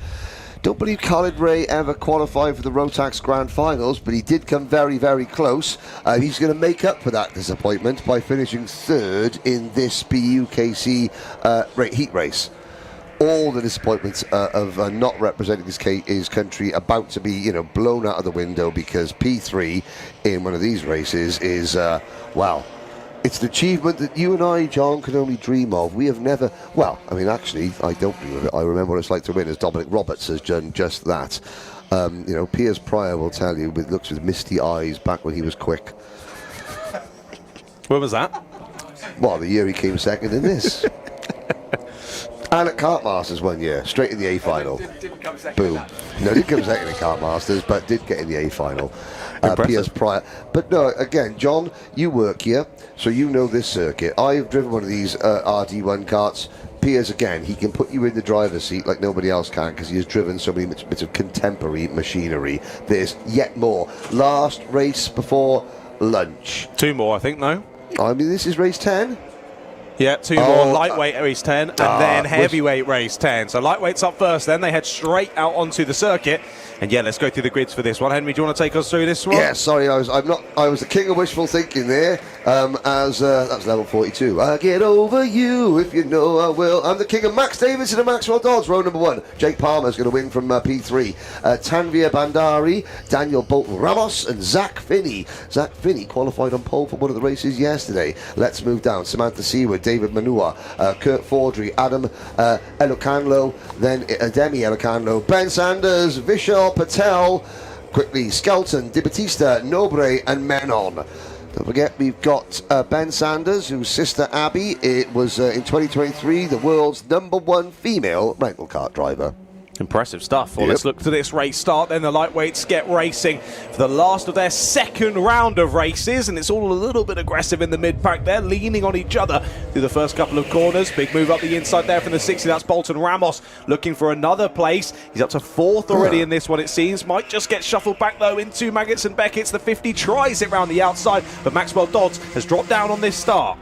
Don't believe Khalid Ray ever qualified for the Rotax Grand Finals, but he did come very, very close. He's going to make up for that disappointment by finishing 3rd in this BUKC heat race. All the disappointments of not representing his country about to be, blown out of the window, because P3 in one of these races is, wow. It's an achievement that you and I, John, can only dream of. We have never, actually, I don't dream of it. I remember what it's like to win, as Dominic Roberts has done just that. Piers Pryor will tell you, looks with misty eyes back when he was quick. When was that? Well, the year he came 2nd in this. And at Kart Masters one year, straight in the A final. Didn't come second. Boom. No, didn't come second in Kart Masters, but did get in the A final. Piers Pryor. But no, again, John, you work here, so you know this circuit. I've driven one of these RD1 karts. Piers, again, he can put you in the driver's seat like nobody else can, because he has driven so many bits of contemporary machinery. There's yet more. Last race before lunch. 2 more, I think, no? I mean, this is race 10. Yeah, 2 more. Lightweight race 10 and then heavyweight race 10. So lightweight's up first, then they head straight out onto the circuit. And yeah, let's go through the grids for this one. Henry, do you want to take us through this one? Yeah, sorry, I was the king of wishful thinking there. That's level 42. I get over you if you know I will. I'm the king of Max Davidson and Maxwell Dodds. Row number 1. Jake Palmer's going to win from P3. Tanvir Bandari, Daniel Bolton Ramos, and Zach Finney. Zach Finney qualified on pole for one of the races yesterday. Let's move down. Samantha Seward, David Manua, Kurt Fordry, Adam Elocanlo, then Demi Elocanlo, Ben Sanders, Vishal Patel, quickly Skelton, Di Battista, Nobre, and Menon. Don't forget, we've got Ben Sanders, whose sister Abby, it was in 2023 the world's #1 female rental car driver. Impressive stuff. Well, let's look to this race start then. The lightweights get racing for the last of their second round of races, and it's all a little bit aggressive in the mid-pack there, leaning on each other through the first couple of corners. Big move up the inside there from the 60. That's Bolton Ramos looking for another place. He's up to 4th already in this one, it seems. Might just get shuffled back, though, into Maggots and Beckett's. The 50 tries it round the outside, but Maxwell Dodds has dropped down on this start.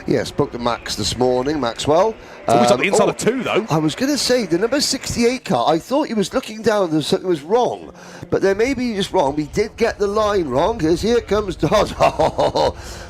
Yeah, spoke to Max this morning, Maxwell. He's on the inside of 2, though. I was going to say, the number 68 car, I thought he was looking down and something was wrong. But then maybe he's just wrong. He did get the line wrong, because here comes Dodd.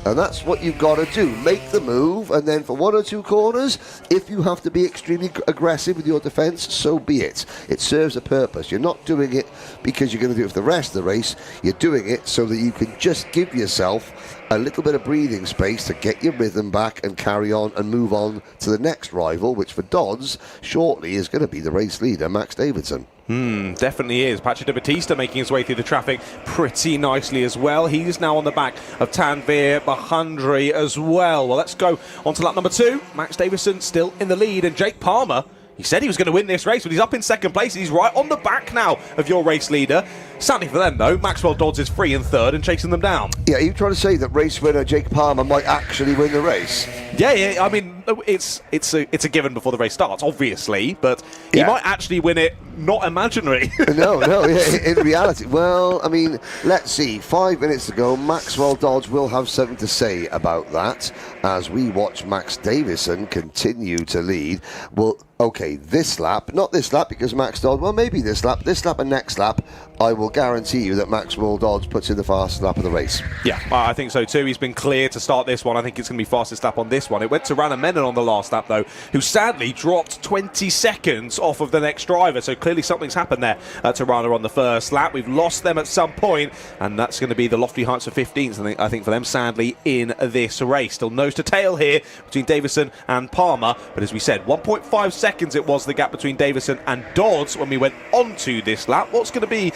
And that's what you've got to do. Make the move, and then for 1 or 2 corners, if you have to be extremely aggressive with your defence, so be it. It serves a purpose. You're not doing it because you're going to do it for the rest of the race. You're doing it so that you can just give yourself a little bit of breathing space to get your rhythm back and carry on and move on to the next rival, which for Dodds shortly is going to be the race leader, Max Davidson. Definitely is. Patrick Di Battista making his way through the traffic pretty nicely as well. He's now on the back of Tanvir Bahandri as well. Well, let's go on to lap number 2. Max Davidson still in the lead, and Jake Palmer, he said he was going to win this race, but he's up in 2nd place. He's right on the back now of your race leader. Sadly for them, though, Maxwell Dodds is free in 3rd and chasing them down. Yeah, are you trying to say that race winner Jake Palmer might actually win the race? Yeah. I mean, it's a given before the race starts, obviously, but he might actually win it, not imaginary. No, in reality. Well, I mean, let's see. 5 minutes to go. Maxwell Dodds will have something to say about that as we watch Max Davison continue to lead. Well, okay, this lap, not this lap because Max Dodds, well, maybe this lap and next lap, I will guarantee you that Maxwell Dodds puts in the fastest lap of the race. Yeah, I think so too. He's been clear to start this one. I think it's going to be fastest lap on this one. It went to Rana Menon on the last lap, though, who sadly dropped 20 seconds off of the next driver. So clearly something's happened there to Rana on the first lap. We've lost them at some point, and that's going to be the lofty heights of 15th, I think, for them, sadly, in this race. Still nose to tail here between Davison and Palmer. But as we said, 1.5 seconds it was the gap between Davison and Dodds when we went onto this lap. What's going to be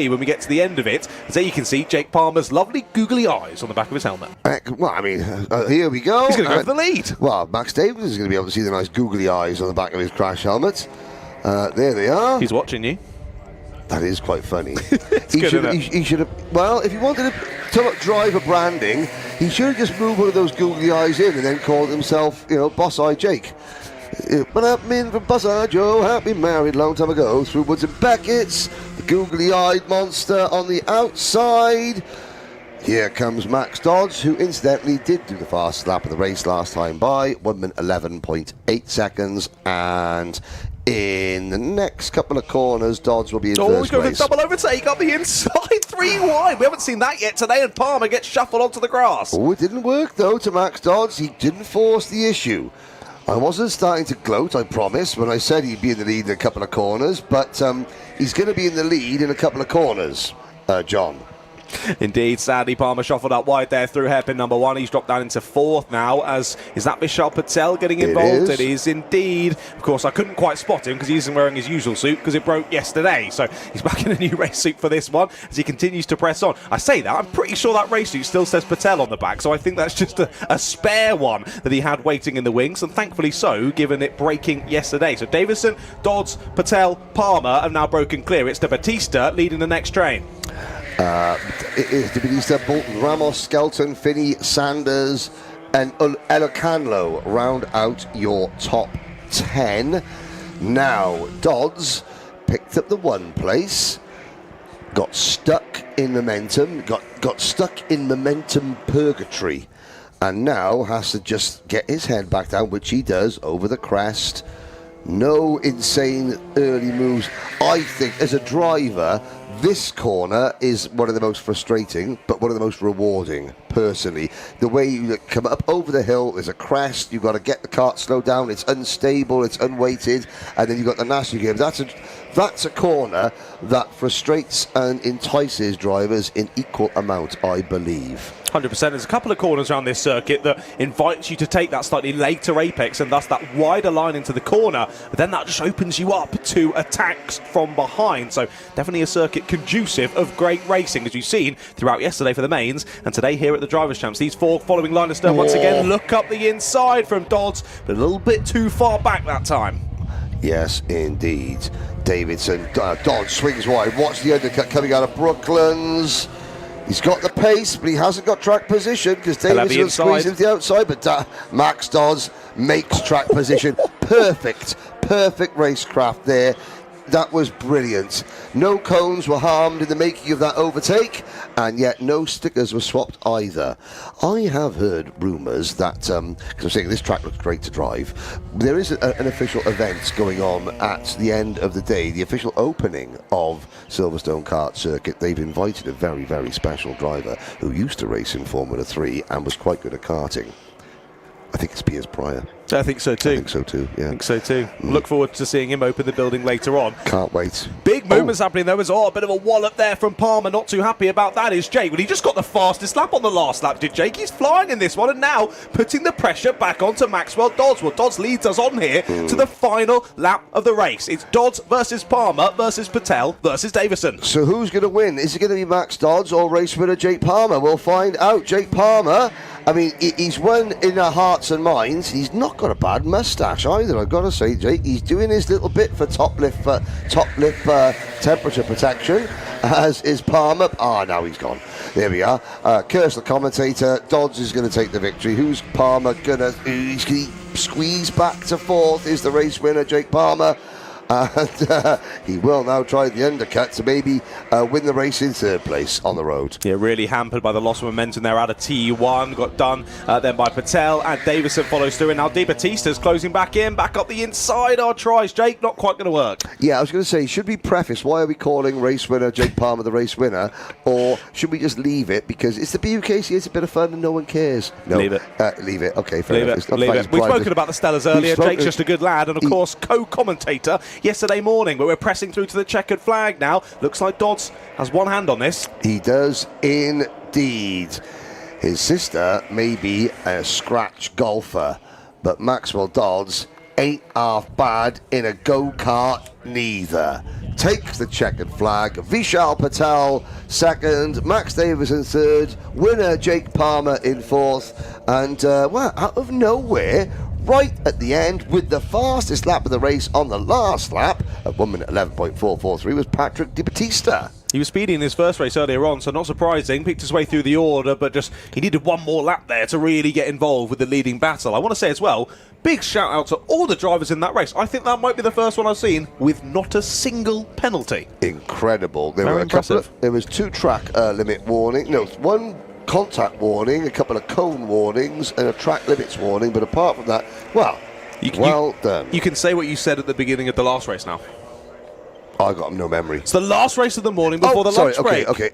when we get to the end of it? As there you can see Jake Palmer's lovely googly eyes on the back of his helmet. Well, I mean, here we go. He's going to go for the lead. Well, Max Davis is going to be able to see the nice googly eyes on the back of his crash helmet. There they are. He's watching you. That is quite funny. He should have. Well, if he wanted to talk about driver branding, he should have just moved one of those googly eyes in and then called himself, Boss Eye Jake. But I'm in from Boss Eye Joe, happy married long time ago, through Woods and Beckett's, the googly-eyed monster on the outside. Here comes Max Dodds, who incidentally did do the fastest lap of the race last time by 1 minute 11.8 seconds, and in the next couple of corners, Dodds will be in first He's going place. to double overtake up the inside, 3 wide. We haven't seen that yet today, and Palmer gets shuffled onto the grass. Oh, it didn't work though to Max Dodds. He didn't force the issue. I wasn't starting to gloat, I promise, when I said he'd be in the lead in a couple of corners, but he's going to be in the lead in a couple of corners, John. Indeed, sadly, Palmer shuffled up wide there through hairpin number 1. He's dropped down into 4th now. Is that Vishal Patel getting involved? It is indeed. Of course, I couldn't quite spot him because he isn't wearing his usual suit because it broke yesterday. So he's back in a new race suit for this one as he continues to press on. I say that, I'm pretty sure that race suit still says Patel on the back, so I think that's just a spare one that he had waiting in the wings, and thankfully so, given it breaking yesterday. So Davison, Dodds, Patel, Palmer have now broken clear. It's Di Battista leading the next train. It is Di Battista, Bolton, Ramos, Skelton, Finney, Sanders, and Elocanlo round out your top 10. Now, Dodds picked up the 1 place, got stuck in momentum, got stuck in momentum purgatory, and now has to just get his head back down, which he does over the crest. No insane early moves. I think as a driver, this corner is one of the most frustrating, but one of the most rewarding, personally. The way you come up over the hill, there's a crest, you've got to get the kart slowed down, it's unstable, it's unweighted, and then you've got the nasty game. That's a corner that frustrates and entices drivers in equal amount, I believe. 100%. There's a couple of corners around this circuit that invites you to take that slightly later apex and thus that wider line into the corner, but then that just opens you up to attacks from behind. So definitely a circuit conducive of great racing, as you've seen throughout yesterday for the mains and today here at the Drivers' Champs. These four following line of stern once again look up the inside from Dodds, but a little bit too far back that time. Yes, indeed. Davidson, Dodds swings wide. Watch the undercut coming out of Brooklands. He's got the pace, but he hasn't got track position because Davidson squeezes into the outside. But Max Dodds makes track position. Perfect racecraft there. That was brilliant. No cones were harmed in the making of that overtake, and yet no stickers were swapped either. I have heard rumours that, because I'm saying this track looks great to drive, there is an official event going on at the end of the day, the official opening of Silverstone Kart Circuit. They've invited a very, very special driver who used to race in Formula 3 and was quite good at karting. I think it's Piers Pryor. I think so too. I think so too, yeah. I think so too. Look forward to seeing him open the building later on. Can't wait. Big movements happening there. A bit of a wallop there from Palmer. Not too happy about that is Jake. Well, he just got the fastest lap on the last lap, did Jake? He's flying in this one and now putting the pressure back onto Maxwell Dodds. Well, Dodds leads us on here to the final lap of the race. It's Dodds versus Palmer versus Patel versus Davison. So who's going to win? Is it going to be Max Dodds or race winner Jake Palmer? We'll find out. Jake Palmer, I mean, he's won in our hearts and minds. He's not got a bad moustache either, I've got to say, Jake. He's doing his little bit for top lip temperature protection, as is Palmer. Now he's gone. There we are. Curse the commentator. Dodds is going to take the victory. Who's Palmer going to... He's going to squeeze back to fourth. Is the race winner Jake Palmer. And he will now try the undercut to maybe win the race in third place on the road. Yeah, really hampered by the loss of momentum there out of T1. Got done then by Patel, and Davison follows through, and now Di Battista's closing back in, back up the inside. Our tries, Jake, not quite going to work. Yeah, I was going to say, should we preface why are we calling race winner Jake Palmer the race winner, or should we just leave it because it's the BUKC, it's a bit of fun and no one cares? No, leave it. Leave it. Okay, fair enough. Leave it. We've spoken about the Stellars earlier. Jake's just a good lad, and of course co-commentator yesterday morning, but we're pressing through to the checkered flag now. Looks like Dodds has one hand on this. He does indeed. His sister may be a scratch golfer, but Maxwell Dodds ain't half bad in a go-kart neither. Takes the checkered flag. Vishal Patel second, Max Davison third, winner Jake Palmer in fourth, and well, out of nowhere, right at the end, with the fastest lap of the race on the last lap at 1 minute 11.443 was Patrick Di Battista. He was speedy in his first race earlier on, so not surprising. Picked his way through the order, but just he needed one more lap there to really get involved with the leading battle. I want to say as well, big shout out to all the drivers in that race. I think that might be the first one I've seen with not a single penalty. Incredible. There Very were impressive. There was 2 track limit warning. No, 1 contact warning, a couple of cone warnings, and a track limits warning. But apart from that, well, well done. You can say what you said at the beginning of the last race now. I got no memory. It's the last race of the morning before the lunch break. Okay.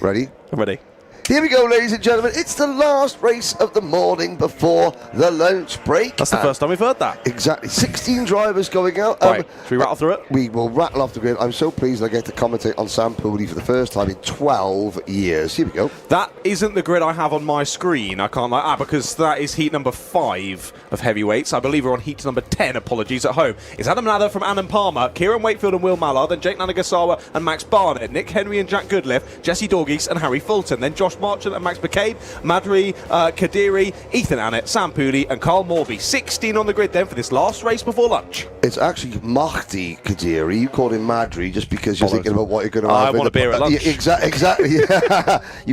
Ready? I'm ready. Here we go, ladies and gentlemen. It's the last race of the morning before the lunch break. That's the first time we've heard that. Exactly. 16 drivers going out. Right. Should we rattle through it? We will rattle off the grid. I'm so pleased I get to commentate on Sam Pooley for the first time in 12 years. Here we go. That isn't the grid I have on my screen. I can't like because that is heat number 5 of heavyweights. I believe we're on heat number 10. Apologies at home. It's Adam Nather from Annan Palmer, Kieran Wakefield and Will Mallard, then Jake Nanagasawa and Max Barnett, Nick Henry and Jack Goodliff, Jesse Dorgeese and Harry Fulton, then Josh Marchant and Max McCabe, Madri Kadiri, Ethan Annett, Sam Pooley and Carl Morby. 16 on the grid then for this last race before lunch. It's actually Mahdi Kadiri. You called him Madri just because you're thinking about what you're going to have. I want a beer at lunch. Exactly. You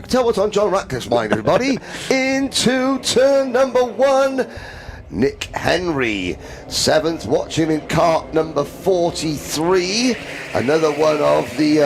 can tell what's on John Ratcliffe's mind, everybody. Into turn number 1. Nick Henry, 7th, watch him in kart number 43. Another one of the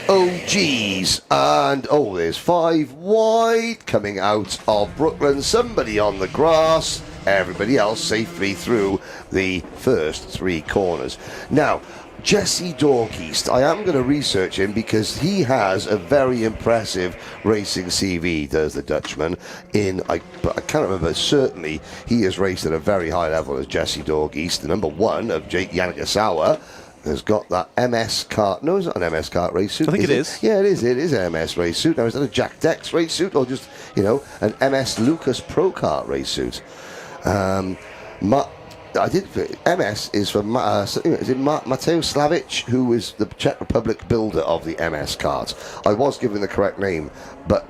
OGs. And, there's 5 wide coming out of Brooklyn. Somebody on the grass. everybody else safely through the first 3 corners. Now, Jesse Dorgeest, I am going to research him because he has a very impressive racing CV, does the Dutchman. I can't remember, certainly he has raced at a very high level as Jesse Dorgeest. The number 1 of Jake Yanagasawa has got that MS kart. No, it's not an MS kart race suit. I think it is. Yeah, it is. It is an MS race suit. Now, is that a Jack Dex race suit or just, an MS Lucas Pro Kart race suit? MS is for is it Mateo Slavic, who is the Czech Republic builder of the MS kart. I was given the correct name, but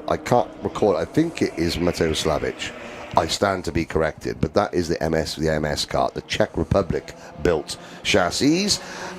I can't recall. I think it is Mateo Slavic. I stand to be corrected, but that is the MS kart, the Czech Republic built chassis.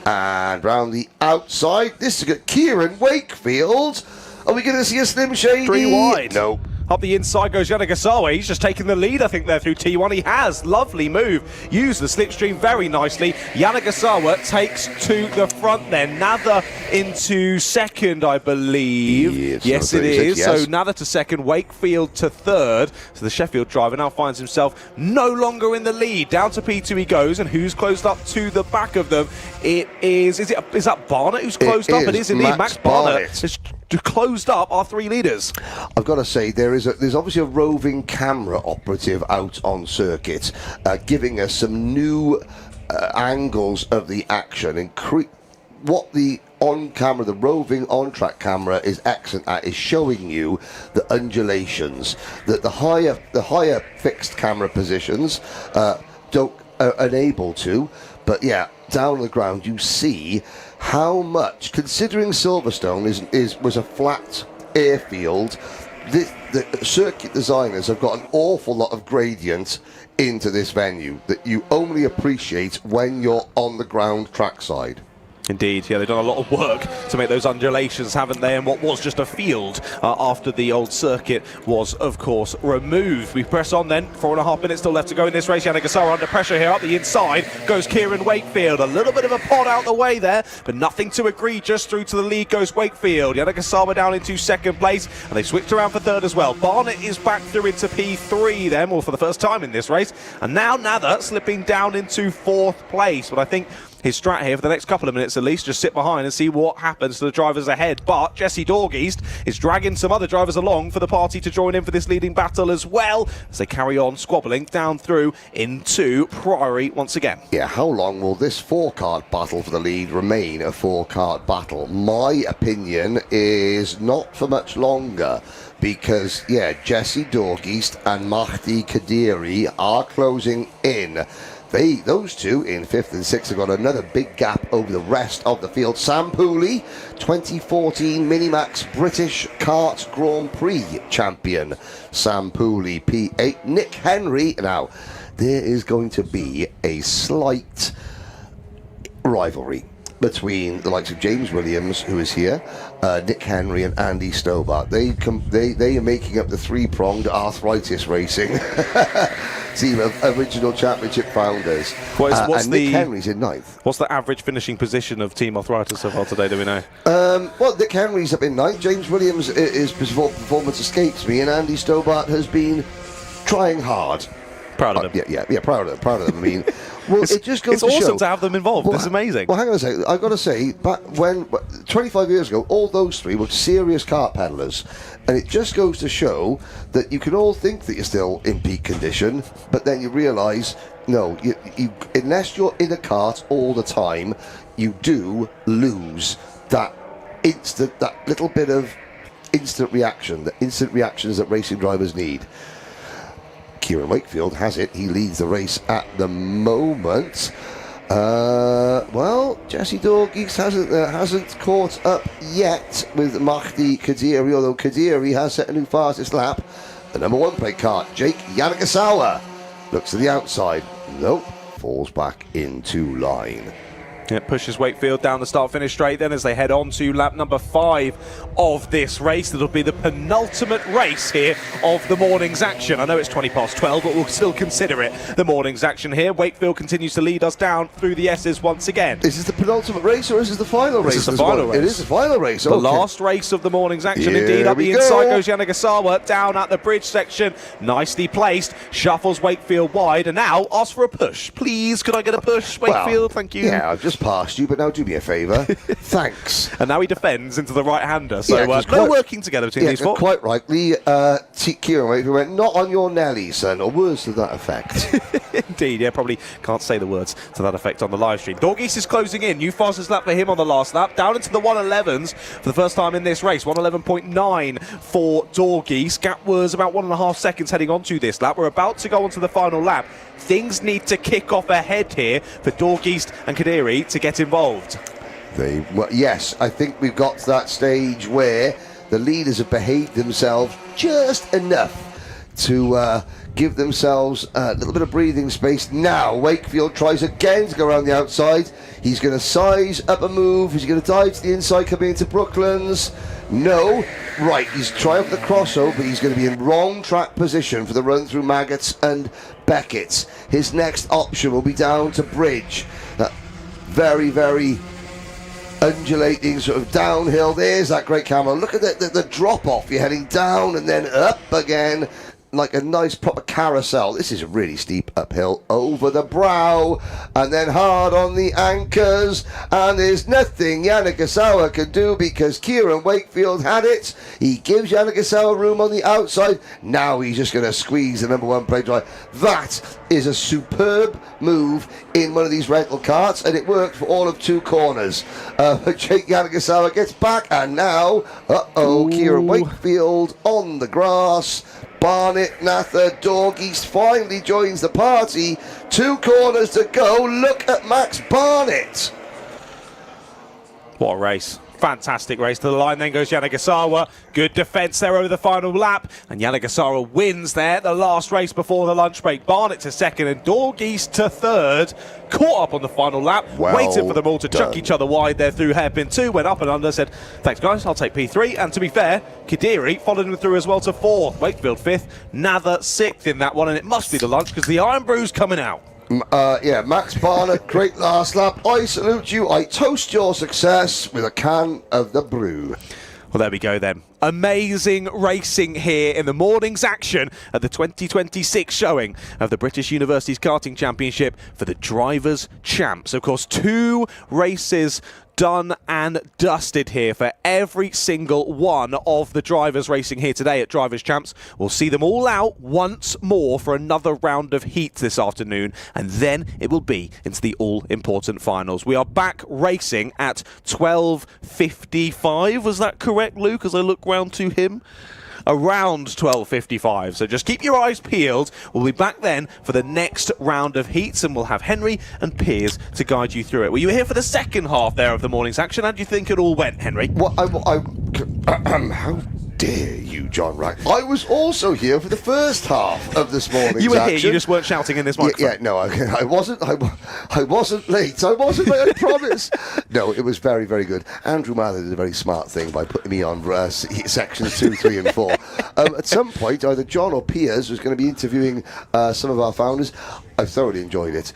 And round the outside, this is got Kieran Wakefield. Are we going to see a Slim Shady? 3 wide. No. Up the inside goes Yanagasawa. He's just taking the lead, I think, there through T1. He has. Lovely move. Used the slipstream very nicely. Yanagasawa takes to the front there. Nather into second, I believe. Yes, it is. Yes. So Nather to second, Wakefield to third. So the Sheffield driver now finds himself no longer in the lead. Down to P2 he goes, and who's closed up to the back of them? Is that Barnett who's closed up? It is indeed. Max Barnett has closed up our 3 leaders. I've got to say, there's obviously a roving camera operative out on circuit, giving us some new angles of the action. And what the on-camera, the roving on-track camera is excellent at is showing you the undulations that the higher fixed camera positions don't unable to. But yeah, down on the ground you see how much, considering Silverstone was a flat airfield, the circuit designers have got an awful lot of gradient into this venue that you only appreciate when you're on the ground trackside. Indeed, yeah, they've done a lot of work to make those undulations, haven't they? And what was just a field after the old circuit was, of course, removed. We press on then, 4.5 minutes still left to go in this race. Yanagasawa under pressure here. Up the inside goes Kieran Wakefield. A little bit of a pod out the way there, but nothing to agree. Just through to the lead goes Wakefield. Yanagasawa down into second place, and they switched around for third as well. Barnett is back through into P3 then, or for the first time in this race. And now Nather slipping down into fourth place. But I think his strat here for the next couple of minutes at least, just sit behind and see what happens to the drivers ahead. But Jesse Dorgeest is dragging some other drivers along for the party to join in for this leading battle as well, as they carry on squabbling down through into Priory once again. Yeah, how long will this 4-kart battle for the lead remain a 4-kart battle? My opinion is not for much longer, because yeah, Jesse Dorgeest and Mahdi Kadiri are closing in. Those two in 5th and 6th have got another big gap over the rest of the field. Sam Pooley, 2014 Minimax British Kart Grand Prix champion. Sam Pooley, P8. Nick Henry. Now, there is going to be a slight rivalry between the likes of James Williams, who is here, Nick Henry and Andy Stobart. They are making up the 3-pronged arthritis racing team of original championship founders. And Nick Henry's in 9th. What's the average finishing position of Team Arthritis so far today, do we know? Well, Nick Henry's up in 9th. James Williams, his performance escapes me, and Andy Stobart has been trying hard. Proud of them. Yeah, proud of them. I mean, well, it just goes to it's awesome show, to have them involved. It's amazing. Well, hang on a second. I've got to say, back when 25 years ago, all those 3 were serious kart peddlers, and it just goes to show that you can all think that you're still in peak condition, but then you realise, no, you unless you're in a kart all the time, you do lose that little bit of instant reaction, the instant reactions that racing drivers need. Kieran Wakefield has it. He leads the race at the moment. Well, Jesse Dorgeest hasn't caught up yet with Mahdi Kadiri, although Kadiri has set a new fastest lap. The number 1 plate kart, Jake Yanagasawa, looks to the outside. Nope, falls back into line. It pushes Wakefield down the start-finish straight then as they head on to lap number 5 of this race. That'll be the penultimate race here of the morning's action. I know it's 20 past 12, but we'll still consider it the morning's action here. Wakefield continues to lead us down through the S's once again. Is this the penultimate race or is this the final race? This is the final race. It is the final race. The last race of the morning's action, Here indeed. Up we the inside go. goes Yanagasawa down at the bridge section. Nicely placed. Shuffles Wakefield wide and now asks for a push. Please, could I get a push, Wakefield? Thank you. Yeah, I've just passed you, but now do me a favour. Thanks. And now he defends into the right-hander. So Yeah, no just quite- working together between these four. Quite rightly, Kieran Wakefield went, not on your Nelly, son, or words to that effect. Indeed, yeah, probably can't say the words to that effect on the live stream. Dorgeese is closing in. New fastest lap for him on the last lap. Down into the 111s for the first time in this race. 111.9 for Dorgeese. Gap was about 1.5 seconds heading onto this lap. We're about to go onto the final lap. Things need to kick off ahead here for Dorgeese and Kadiri to get involved. Yes, I think we've got to that stage where the leaders have behaved themselves just enough to give themselves a little bit of breathing space. Now Wakefield tries again to go around the outside. He's going to size up a move. He's going to dive to the inside coming into Brooklands. No. Right, he's trying for the crossover. He's going to be in wrong track position for the run through Maggots and Beckett. His next option will be down to Bridge. That very, very undulating sort of downhill. There's that great camera. Look at the drop off. You're heading down and then up again like a nice proper carousel. This is a really steep uphill over the brow and then hard on the anchors, and there's nothing Yanagasawa can do because Kieran Wakefield had it. He gives Yanagasawa room on the outside. Now he's just going to squeeze the number 1 plate drive. That is a superb move in one of these rental carts, and it worked for all of 2 corners. Jake Yanagasawa gets back, and now Kieran Wakefield on the grass. Barnett, Natha, Dorgeese finally joins the party. 2 corners to go. Look at Max Barnett. What a race. Fantastic race to the line. Then goes Yanagasawa. Good defence there over the final lap. And Yanagasawa wins there. The last race before the lunch break. Barnett to second and Dorgeese to third. Caught up on the final lap. Well waited for them all to done. chuck each other wide there through hairpin 2. Went up and under. Said, thanks guys, I'll take P3. And to be fair, Kadiri followed him through as well to 4th. Wakefield 5th. Nather 6th in that one. And it must be the lunch because the Iron Brew's coming out. Yeah, Max Barnett, great last lap. I salute you. I toast your success with a can of the brew. Well, there we go then. Amazing racing here in the morning's action at the 2026 showing of the British Universities Karting Championship for the Drivers' Champs. Of course, 2 races done and dusted here for every single one of the drivers racing here today at Drivers' Champs. We'll see them all out once more for another round of heats this afternoon, and then it will be into the all-important finals. We are back racing at 12:55. Was that correct, Luke, as I look round to him? Around 12:55, so just keep your eyes peeled. We'll be back then for the next round of heats, and we'll have Henry and Piers to guide you through it. Were you here for the second half there of the morning's action? How do you think it all went, Henry? Well, how dare you, John Wright? I was also here for the first half of this morning's You were action. here, you just weren't shouting in this microphone. Yeah, no, I wasn't. I wasn't late. I wasn't late, I promise. No, it was very, very good. Andrew Mather did a very smart thing by putting me on sections 2, 3 and 4. At some point, either John or Piers was going to be interviewing some of our founders. I thoroughly enjoyed it.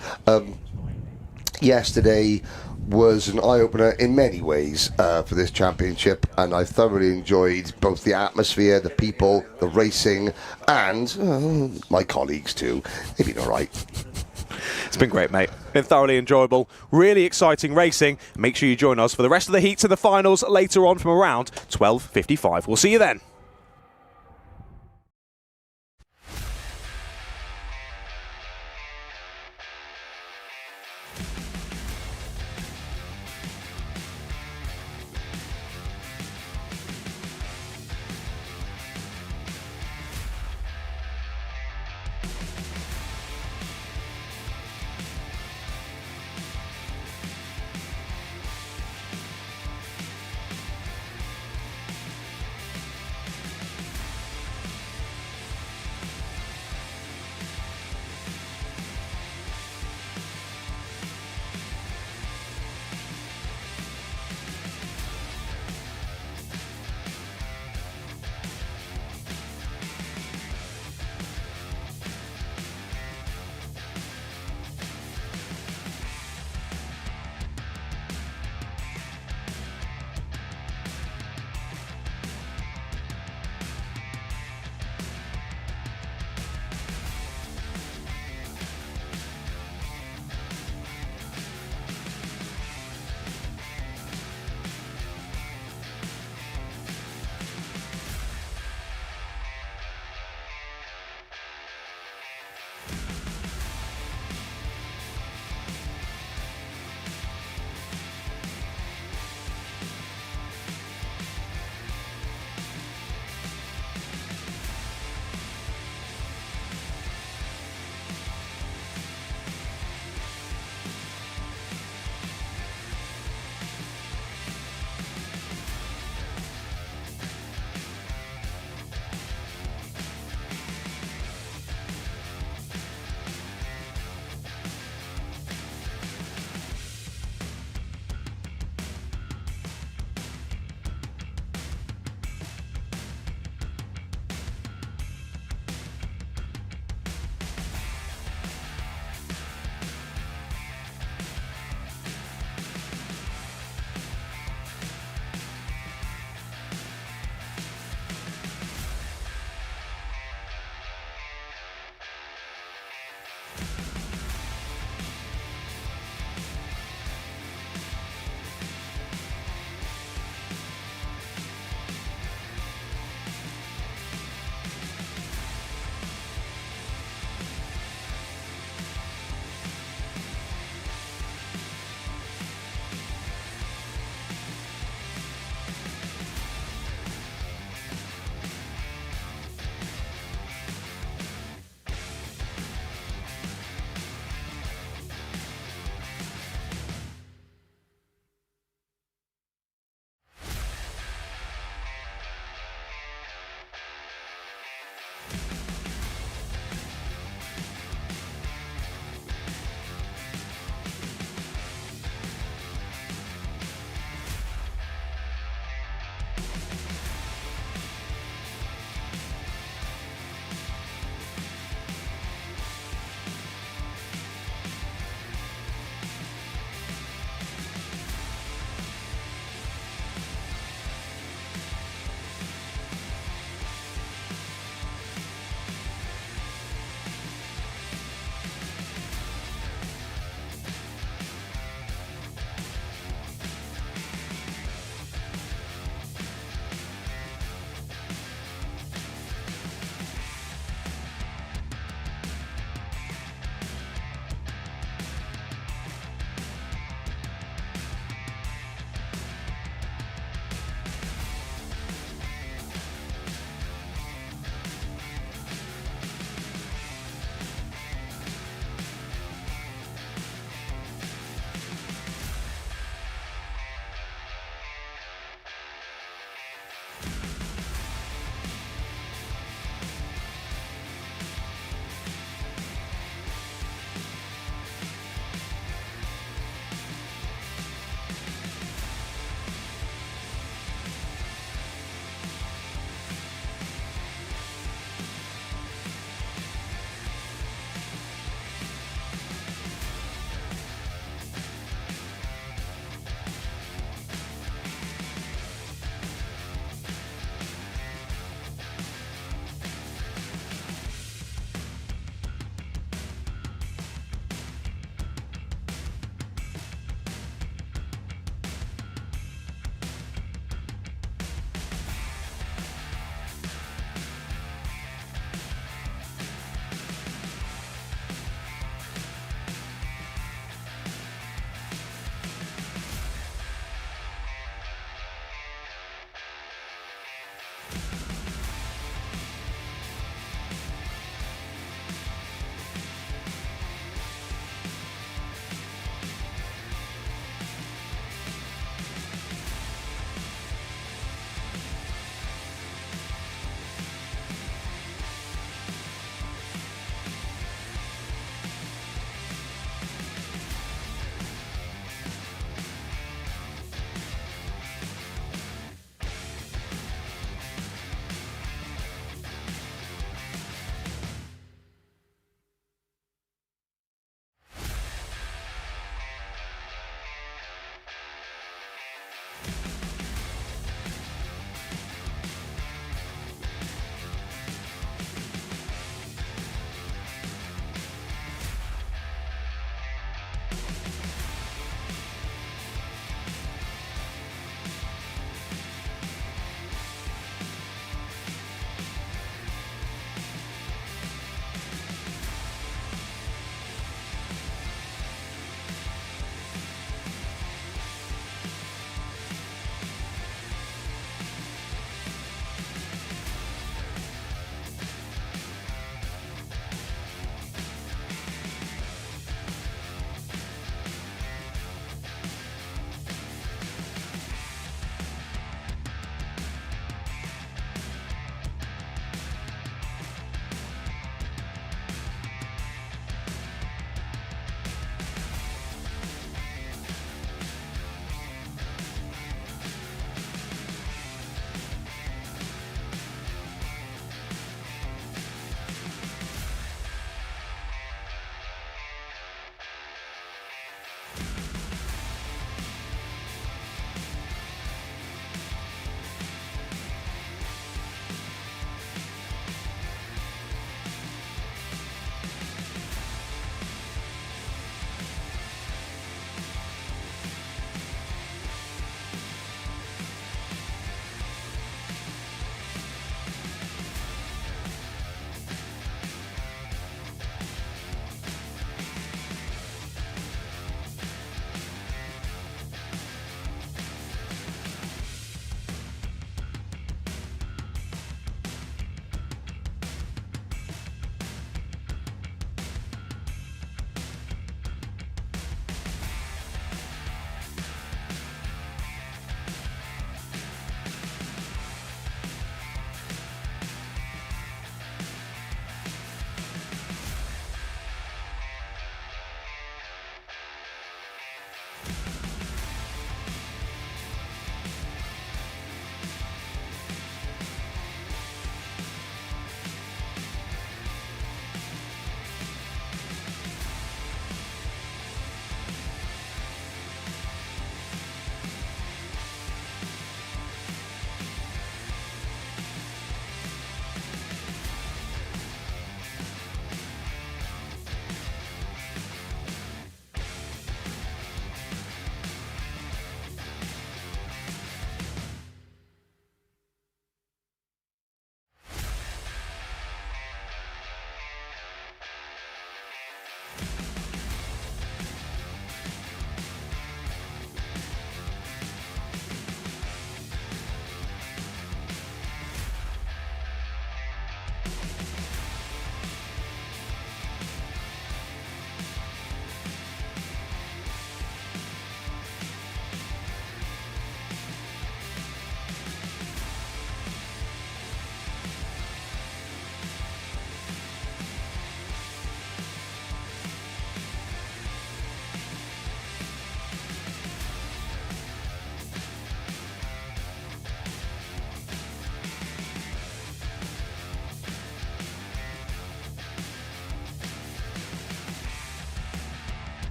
Yesterday was an eye-opener in many ways for this championship, and I thoroughly enjoyed both the atmosphere, the people, the racing, and my colleagues too. They've been all right. It's been great, mate. Been thoroughly enjoyable. Really exciting racing. Make sure you join us for the rest of the heats and the finals later on from around 12:55. We'll see you then.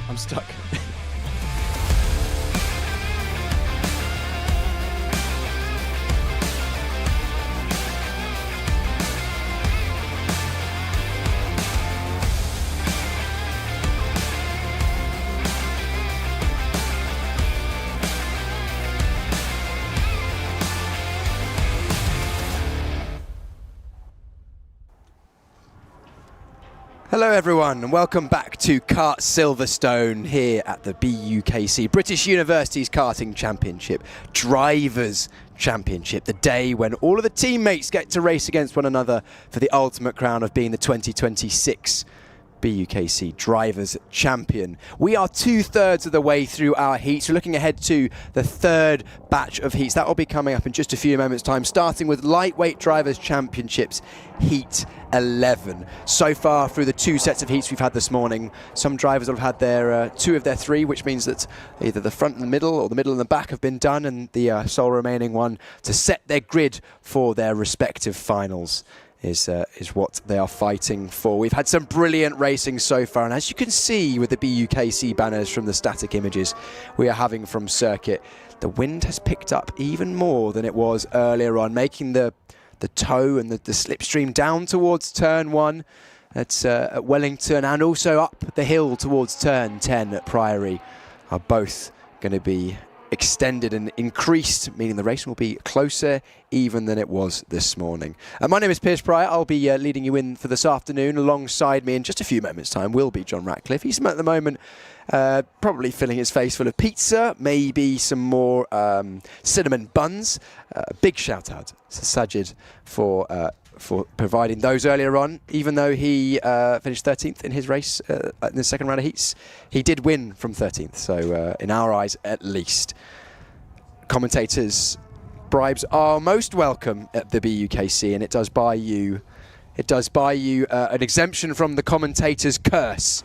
I'm stuck. Hello everyone and welcome back to Kart Silverstone here at the BUKC, British Universities Karting Championship, Drivers' Championship, the day when all of the teammates get to race against one another for the ultimate crown of being the 2026 BUKC Drivers' Champion. We are 2/3 of the way through our heats. We're looking ahead to the third batch of heats. That will be coming up in just a few moments' time, starting with Lightweight Drivers' Championships Heat 11. So far through the 2 sets of heats we've had this morning, some drivers will have had their 2 of their 3, which means that either the front and the middle or the middle and the back have been done, and the sole remaining one to set their grid for their respective finals is what they are fighting for. We've had some brilliant racing so far, and as you can see with the BUKC banners from the static images we are having from circuit, the wind has picked up even more than it was earlier on, making the toe and the slipstream down towards turn 1 at Wellington, and also up the hill towards turn 10 at Priory are both going to be extended and increased, meaning the racing will be closer even than it was this morning. My name is Piers Pryor. I'll be leading you in for this afternoon. Alongside me in just a few moments' time will be John Ratcliffe. He's at the moment probably filling his face full of pizza, maybe some more cinnamon buns. Big shout out to Sajid for providing those earlier on. Even though he finished 13th in his race in the second round of heats, he did win from 13th, so in our eyes at least. Commentators' bribes are most welcome at the BUKC, and it does buy you an exemption from the commentator's curse.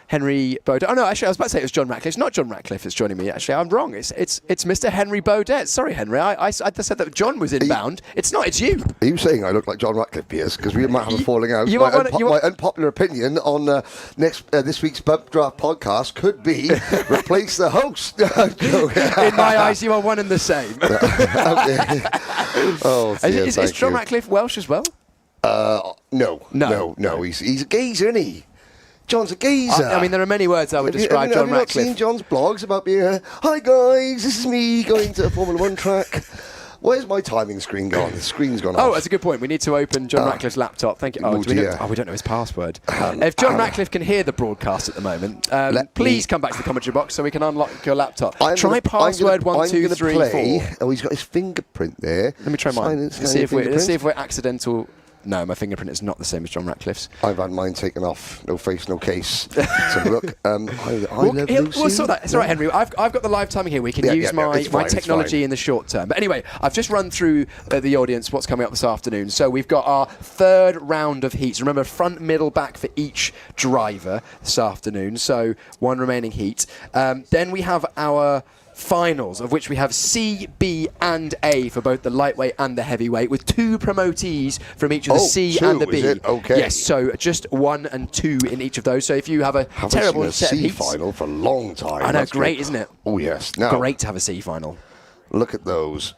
Henry Baudet. Oh no, actually I was about to say it was John Ratcliffe. It's not John Ratcliffe that's joining me. Actually, I'm wrong. It's Mr. Henry Baudet. Sorry, Henry. I said that John was inbound. It's not. It's you. Are you saying I look like John Ratcliffe, Piers? Because we might have a falling out. My unpopular opinion on this week's Bump Draft podcast could be replace the host. In my eyes, you are one and the same. Oh, dear, is John Ratcliffe Welsh as well? No. He's a geezer, isn't he? John's a geezer. I mean, there are many words I would describe John Ratcliffe. Have you not seen John's blogs about being hi guys, this is me going to a Formula 1 track. Where's my timing screen gone? The screen's gone off. Oh, that's a good point. We need to open John Ratcliffe's laptop. Thank you. We don't know his password. If John Ratcliffe can hear the broadcast at the moment, please come back to the commentary box so we can unlock your laptop. Try password 1, 2, 3, 4. Oh, he's got his fingerprint there. Let me try mine. Let's see if we're accidental. No, my fingerprint is not the same as John Ratcliffe's. I've had mine taken off. No face, no case. So look, I love Lucy. We'll sort that. It's all right, Henry. I've got the live timing here. We can use my technology in the short term. But anyway, I've just run through the audience what's coming up this afternoon. So we've got our third round of heats. Remember, front, middle, back for each driver this afternoon. So one remaining heat. Then we have our finals, of which we have C, B and A for both the lightweight and the heavyweight, with 2 promotees from each of the C and the B. Is it? Okay. Yes, so just 1 and 2 in each of those. So if you have a terrible set of heats, final for a long time. I know, that's great, isn't it? Oh yes. Now, great to have a C final. Look at those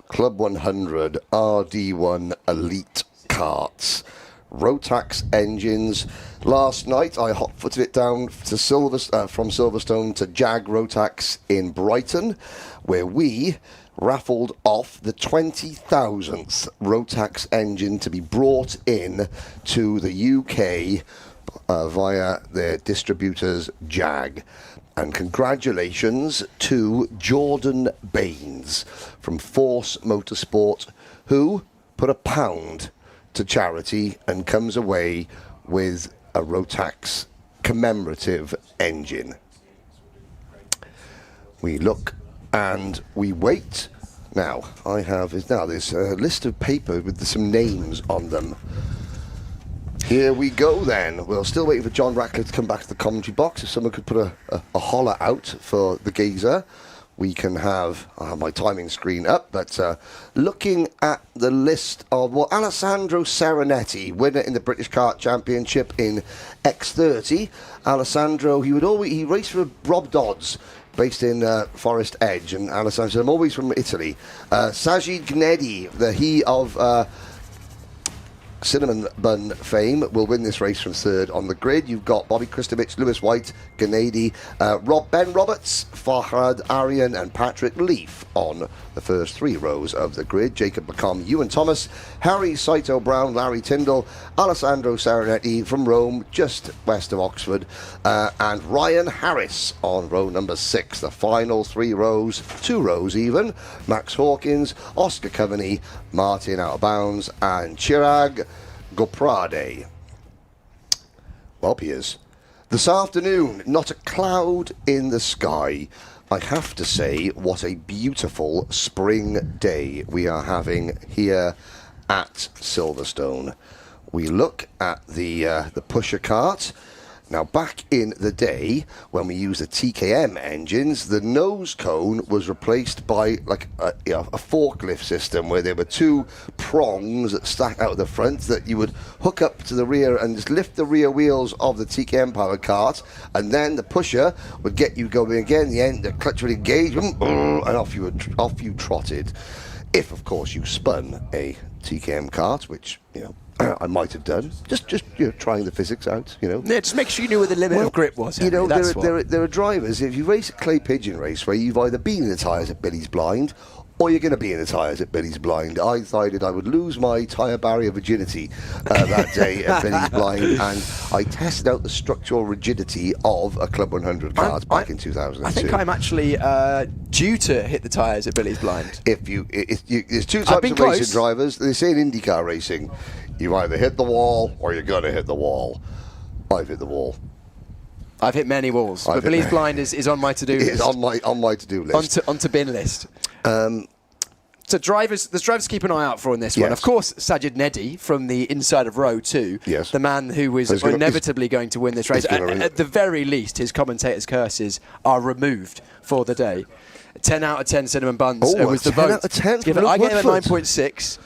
Club 100 RD1 Elite karts. Rotax engines. Last night I hot-footed it down to from Silverstone to Jag Rotax in Brighton, where we raffled off the 20,000th Rotax engine to be brought in to the UK via their distributors Jag. And congratulations to Jordan Baines from Force Motorsport, who put £1 to charity and comes away with a Rotax commemorative engine. We look and we wait. Now, there's a list of papers with some names on them. Here we go then. We're still waiting for John Ratcliffe to come back to the commentary box. If someone could put a holler out for the geezer, we can have my timing screen up, but looking at the list of, well, Alessandro Serenetti, winner in the British Kart Championship in X30. Alessandro, he raced for Rob Dodds, based in Forest Edge, and Alessandro said, I'm always from Italy. Sajid Gnedi, he of cinnamon bun fame, will win this race from third on the grid. You've got Bobby Kristovich, Lewis White, Gennady, Ben Roberts, Farhad Aryan and Patrick Leaf on the first 3 rows of the grid. Jacob McComb, Ewan Thomas, Harry Saito Brown, Larry Tyndall, Alessandro Serenetti from Rome, just west of Oxford, and Ryan Harris on row number 6. The final 3 rows, 2 rows even, Max Hawkins, Oscar Coveney, Martin Out of Bounds, and Chirag Goprade. Well, Piers, this afternoon, not a cloud in the sky. I have to say, what a beautiful spring day we are having here at Silverstone. We look at the pusher cart. Now, back in the day, when we used the TKM engines, the nose cone was replaced by like a forklift system where there were 2 prongs that stuck out the front that you would hook up to the rear and just lift the rear wheels of the TKM powered cart, and then the pusher would get you going again. The end, the clutch would engage, and off you trotted. If, of course, you spun a TKM cart, which I might have done, just trying the physics out, Yeah, just make sure you knew where the limit of grip was. Henry, there are drivers, if you race a clay pigeon race where you've either been in the tyres at Billy's Blind or you're going to be in the tyres at Billy's Blind. I decided I would lose my tyre barrier virginity that day at Billy's Blind, and I tested out the structural rigidity of a Club 100 cart back in 2002. I think I'm actually due to hit the tyres at Billy's Blind. There's 2 types of racing drivers. They say in IndyCar racing, you either hit the wall or you're going to hit the wall. I've hit the wall. I've hit many walls, but Billy's Blind is on my to-do list. It's on my to-do list. Onto bin list. So there's drivers to keep an eye out for in this one. Of course, Sajid Gnedi from the inside of row 2, the man who was inevitably going to win this race. At the very least, his commentator's curses are removed for the day. 10 out of 10 cinnamon buns was the vote. 10 out of 10. I gave it 9.6.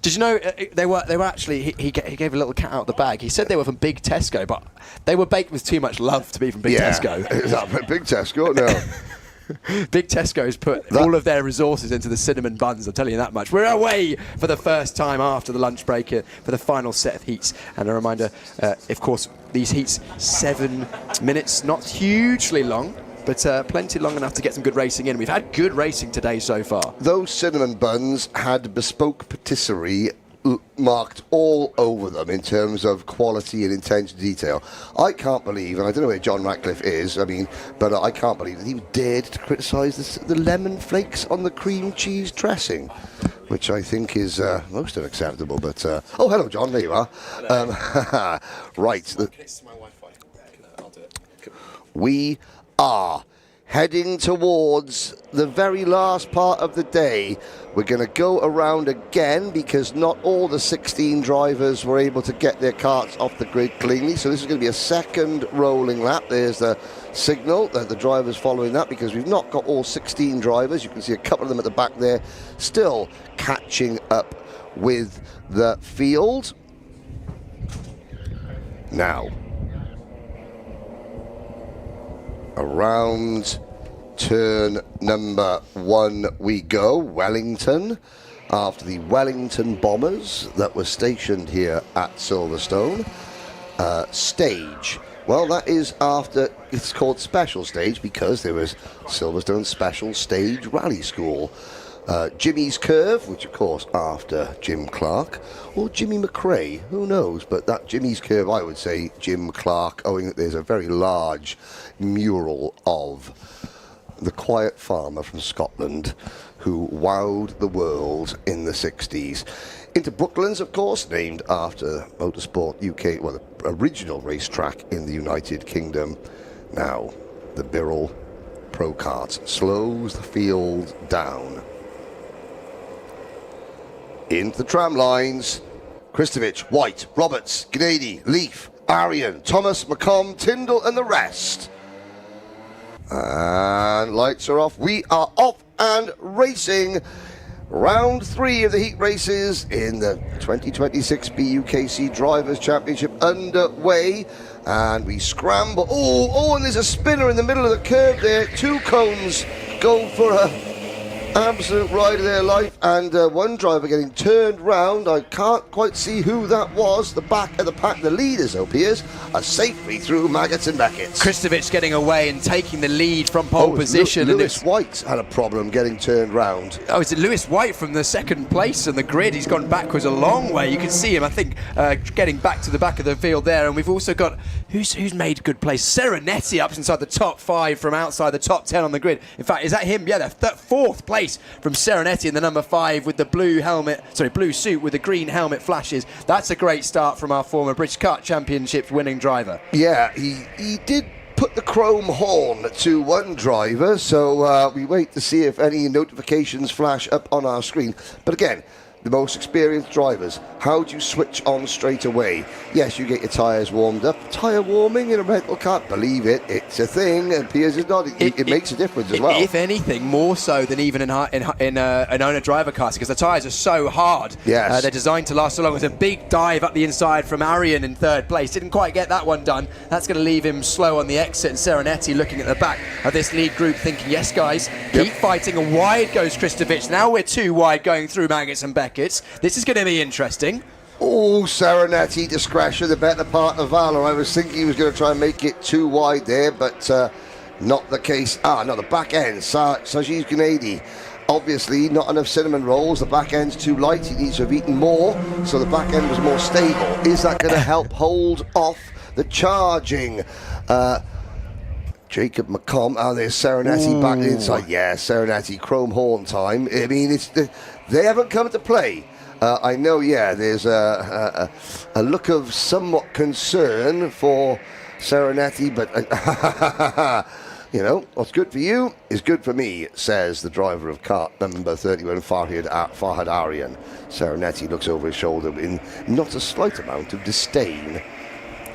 Did you know they were actually? He gave a little cat out the bag. He said they were from Big Tesco, but they were baked with too much love to be from Big Tesco. Is that Big Tesco? No. Big Tesco's put all of their resources into the cinnamon buns, I'm telling you that much. We're away for the first time after the lunch break for the final set of heats. And a reminder, of course, these heats, 7 minutes, not hugely long, but plenty long enough to get some good racing in. We've had good racing today so far. Those cinnamon buns had bespoke patisserie marked all over them in terms of quality and attention to detail. I can't believe, and I don't know where John Ratcliffe is, but I can't believe that he dared to criticise the lemon flakes on the cream cheese dressing, which I think is most unacceptable. But oh, hello, John. There you are. Right. We are heading towards the very last part of the day. We're going to go around again because not all the 16 drivers were able to get their carts off the grid cleanly. So this is going to be a second rolling lap. There's the signal that the driver's following that because we've not got all 16 drivers. You can see a couple of them at the back there still catching up with the field. Now, around turn number 1 we go, Wellington, after the Wellington Bombers that were stationed here at Silverstone. Stage, well, that is after, it's called Special Stage because there was Silverstone Special Stage Rally School. Jimmy's Curve, which of course after Jim Clark, or Jimmy McRae, who knows, but that Jimmy's Curve, I would say Jim Clark, owing that there's a very large mural of the quiet farmer from Scotland who wowed the world in the 60s. Into Brooklands, of course, named after Motorsport UK, well, the original racetrack in the United Kingdom. Now, the Birrell Pro Kart slows the field down. Into the tram lines, Kristovich, White, Roberts, Gnedi, Leaf, Aryan, Thomas, McComb, Tyndall and the rest. And lights are off. We are off and racing. Round 3 of the heat races in the 2026 BUKC Drivers' Championship underway. And we scramble. Oh, and there's a spinner in the middle of the curve there. 2 cones go for a absolute ride of their life, and one driver getting turned round. I can't quite see who that was. The back of the pack, the leaders, appears, are safely through Maggots and Beckett's. Kristovic getting away and taking the lead from pole position. Lewis White had a problem getting turned round. Oh, is it Lewis White from the second place on the grid? He's gone backwards a long way. You can see him, I think, getting back to the back of the field there. And we've also got, who's made good place? Serenetti up inside the top 5 from outside the top 10 on the grid. In fact, is that him? Yeah, the 4th place from Serenetti in the number 5 with the blue suit with the green helmet flashes. That's a great start from our former British Kart Championships winning driver. Yeah, he did put the chrome horn to one driver, so we wait to see if any notifications flash up on our screen. But again, the most experienced drivers, how do you switch on straight away? Yes, you get your tyres warmed up. Tyre warming in a rental car, believe it, it's a thing, and Piers is not. It makes a difference as well. If anything, more so than even in an owner-driver car, because the tyres are so hard. Yes. They're designed to last so long. It was a big dive up the inside from Arian in 3rd place. Didn't quite get that one done. That's going to leave him slow on the exit, and Serenetti looking at the back of this lead group thinking, yes, guys, keep fighting. And wide goes Kristovic. Now we're 2 wide going through Maggots and Beckett's. This is going to be interesting. Oh, Serenetti, discretion, the better part of Valor. I was thinking he was going to try and make it too wide there, but not the case. No, the back end, Sajid Gennady. Obviously, not enough cinnamon rolls. The back end's too light. He needs to have eaten more, so the back end was more stable. Is that going to help hold off the charging? Jacob McComb. There's Serenetti back inside. Yeah, Serenetti, chrome horn time. I mean, they haven't come to play. I know, there's a look of somewhat concern for Serenetti, but you know, what's good for you is good for me, says the driver of kart number 31, Farhad Arian. Serenetti looks over his shoulder in not a slight amount of disdain.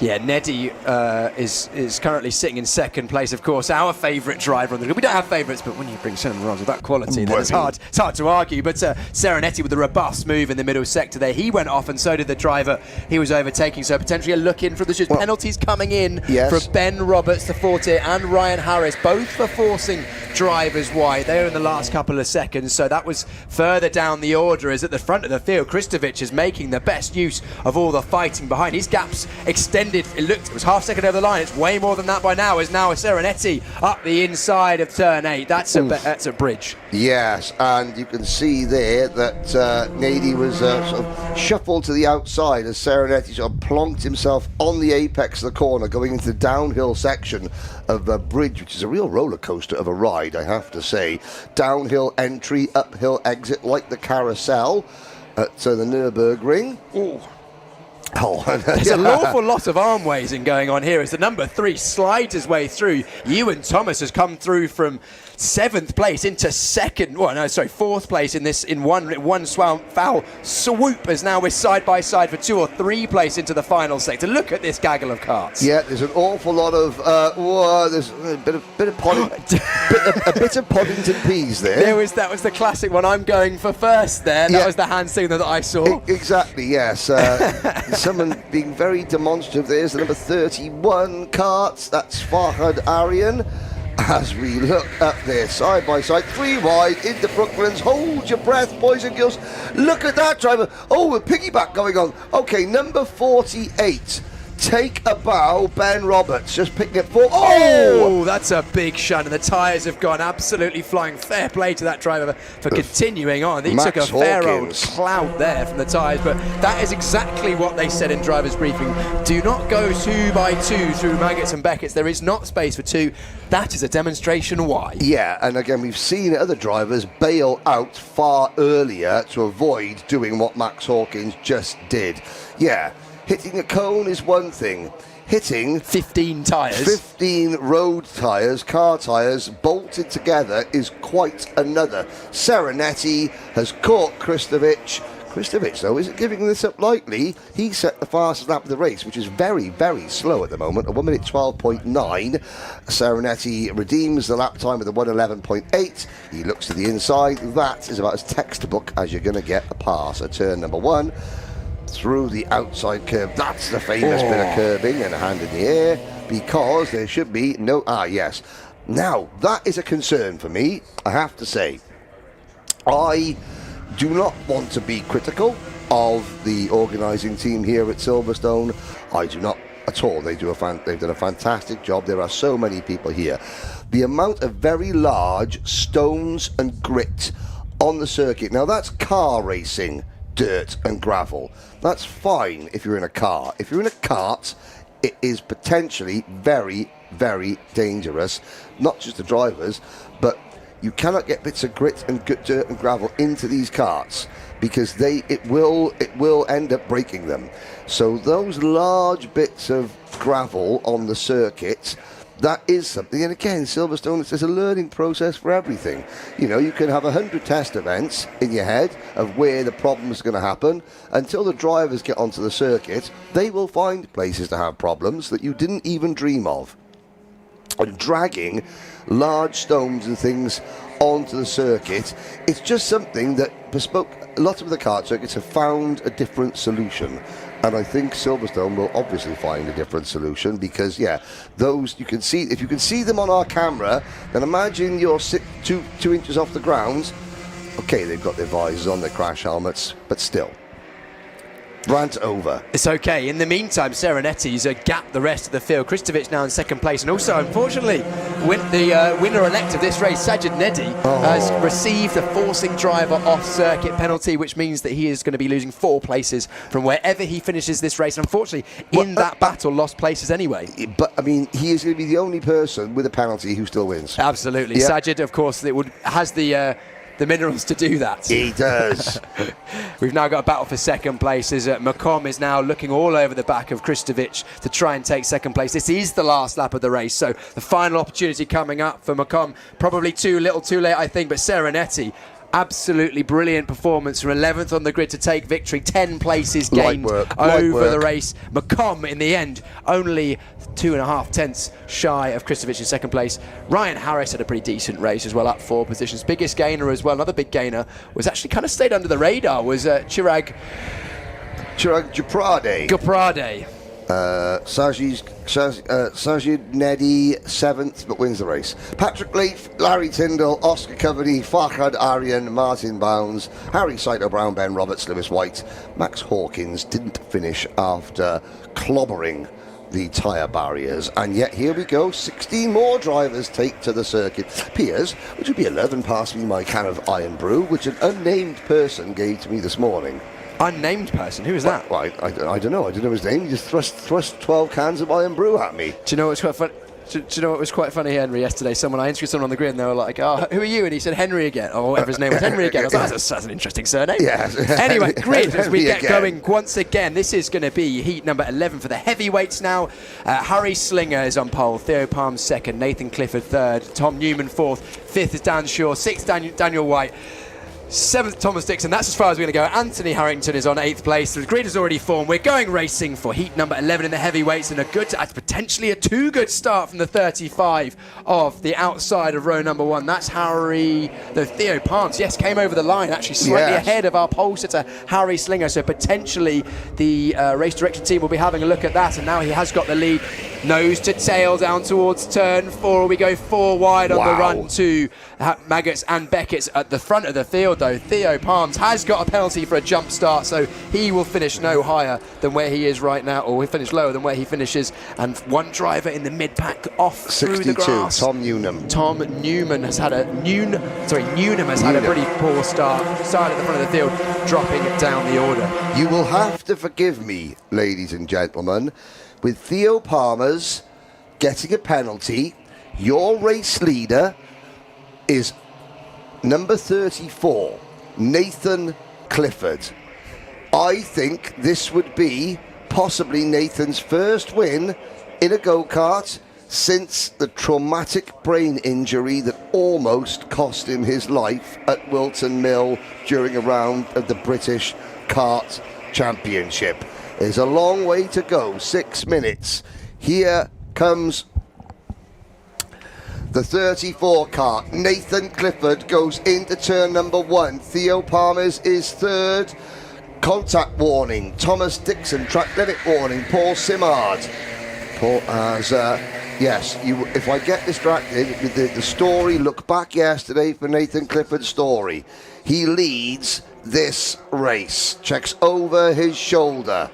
Yeah, Neddy is currently sitting in 2nd place, of course, our favourite driver on the grid. We don't have favourites, but when you bring cinnamon rolls of that quality, then it's hard to argue. But Serenetti with a robust move in the middle sector there. He went off, and so did the driver he was overtaking. So potentially a look in for the penalties coming in for Ben Roberts, the 40, and Ryan Harris, both for forcing drivers wide. They were in the last couple of seconds, so that was further down the order. As at the front of the field, Kristovic is making the best use of all the fighting behind. His gaps extended. It was half second over the line. It's way more than that by now. As now a Serenetti up the inside of turn 8. That's a bridge. Yes, and you can see there that Nady was sort of shuffled to the outside as Serenetti sort of plonked himself on the apex of the corner, going into the downhill section of the bridge, which is a real roller coaster of a ride, I have to say. Downhill entry, uphill exit, like the carousel at the Nürburgring. Ooh. There's an awful lot of arm raising going on here as the number 3 slides his way through. Ewan Thomas has come through from 7th place into 4th place in one foul swoop, as now we're side by side for 2 or 3 place into the final sector. Look at this gaggle of karts. Yeah, there's an awful lot of there's a bit of Poddington peas there. That was the classic one. I'm going for first there. That was the hand signal that I saw. Exactly, yes. Someone being very demonstrative. There's the number 31 karts. That's Farhad Arian. As we look up there, side by side, 3 wide into Brooklands. Hold your breath, boys and girls. Look at that driver. Oh, a piggyback going on. Okay, number 48. Take a bow, Ben Roberts, just picking it for. Oh, that's a big shot, and the tyres have gone absolutely flying. Fair play to that driver for continuing on. He took a fair old clout there from the tyres, but that is exactly what they said in driver's briefing. Do not go 2 by 2 through Maggots and Beckett's. There is not space for 2. That is a demonstration why. Yeah, and again, we've seen other drivers bail out far earlier to avoid doing what Max Hawkins just did. Yeah. Hitting a cone is one thing. Hitting 15 tyres. 15 road tyres, car tyres, bolted together is quite another. Serenetti has caught Kristovic. Kristovic, though, isn't giving this up lightly. He set the fastest lap of the race, which is very, very slow at the moment, a 1 minute 12.9. Serenetti redeems the lap time with a 1:11.8. He looks to the inside. That is about as textbook as you're going to get a pass at turn number 1. Through the outside curve. That's the famous bit of curbing and a hand in the air, because there should be no... yes. Now, that is a concern for me, I have to say. I do not want to be critical of the organising team here at Silverstone. I do not at all. They've done a fantastic job. There are so many people here. The amount of very large stones and grit on the circuit. Now, that's car racing, dirt and gravel. That's fine if you're in a car. If you're in a kart, it is potentially very, very dangerous. Not just the drivers, but you cannot get bits of grit and dirt and gravel into these karts, because it will end up breaking them. So those large bits of gravel on the circuit, that is something. And again, Silverstone, there's a learning process for everything. You know, you can have 100 test events in your head of where the problems are going to happen. Until the drivers get onto the circuit, they will find places to have problems that you didn't even dream of. And dragging large stones and things onto the circuit, it's just something that bespoke. A lot of the kart circuits have found a different solution, and I think Silverstone will obviously find a different solution, because those you can see, if you can see them on our camera, then imagine you're 2 inches off the ground. Okay, they've got their visors on, their crash helmets, but still. Rant over. It's okay. In the meantime, Serenetti's gapped the rest of the field. Kristovic now in second place, and also, unfortunately, the winner-elect of this race, Sajid Nedi, has received a forcing driver off-circuit penalty, which means that he is going to be losing 4 places from wherever he finishes this race. Unfortunately, in that battle, lost places anyway. But, I mean, he is going to be the only person with a penalty who still wins. Absolutely. Yep. Sajid, of course, has the minerals to do that. He does. We've now got a battle for second place as Macomb is now looking all over the back of Kristovic to try and take second place. This is the last lap of the race, so the final opportunity coming up for Macomb. Probably too little too late, I think, but Serenetti, absolutely brilliant performance from 11th on the grid to take victory. 10 places gained over the race. Macomb, in the end, only 2.5 tenths shy of Kristovic in second place. Ryan Harris had a pretty decent race as well, up 4 positions. Biggest gainer as well, another big gainer, was actually kind of stayed under the radar, was Chirag Juprade. Sajid Nedi 7th, but wins the race. Patrick Leaf, Larry Tyndall, Oscar Coveney, Farhad Aryan, Martin Bounds, Harry Saito Brown, Ben Roberts, Lewis White. Max Hawkins didn't finish after clobbering the tyre barriers, and yet here we go, 16 more drivers take to the circuit. Piers, which would be 11 past me my can of Iron Brew, which an unnamed person gave to me this morning. Unnamed person? Who is that? Well, I don't know. I don't know his name. He just thrust 12 cans of Iron Brew at me. Do you know what's quite funny? Do you know what was quite funny, Henry, yesterday? I interviewed someone on the grid and they were like, "Oh, who are you?" And he said, "Henry again." Or whatever his name was, Henry again. I was like, that's an interesting surname. Yeah. Anyway, grid, as we get going once again. This is going to be heat number 11 for the heavyweights now. Harry Slinger is on pole, Theo Palm second, Nathan Clifford third, Tom Newman fourth, fifth is Dan Shaw, sixth Daniel White, 7th Thomas Dixon. That's as far as we're going to go. Anthony Harrington is on 8th place. The grid has already formed. We're going racing for heat number 11 in the heavyweights, and potentially a too good start from the 35 of the outside of row number 1. That's Theo Pants. Yes, came over the line actually slightly ahead of our pole sitter Harry Slinger. So potentially the race direction team will be having a look at that, and now he has got the lead. Nose to tail down towards turn 4. We go 4 wide on the run to Maggots and Beckett's at the front of the field, though. Theo Palms has got a penalty for a jump start, so he will finish no higher than where he is right now, or he'll finish lower than where he finishes. And one driver in the mid-pack off 62, through the grass. Tom Newnham has had a pretty poor start. Started at the front of the field, dropping down the order. You will have to forgive me, ladies and gentlemen, with Theo Palmer's getting a penalty. Your race leader is number 34, Nathan Clifford. I think this would be possibly Nathan's first win in a go-kart since the traumatic brain injury that almost cost him his life at Wilton Mill during a round of the British Kart Championship. There's a long way to go, 6 minutes. Here comes the 34 kart. Nathan Clifford goes into turn number 1. Theo Palmer's is third. Contact warning. Thomas Dixon, track limit warning. Paul Simard. Paul has, if I get distracted with the story, look back yesterday for Nathan Clifford's story. He leads this race, checks over his shoulder.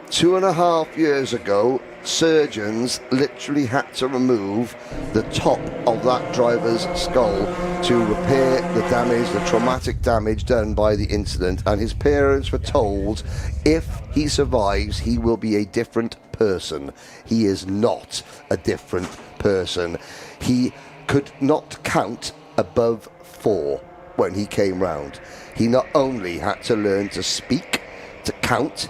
2.5 years ago, surgeons literally had to remove the top of that driver's skull to repair the damage, the traumatic damage done by the incident, and his parents were told if he survives he will be a different person. He is not a different person. He could not count above 4 when he came round. He not only had to learn to speak, to count,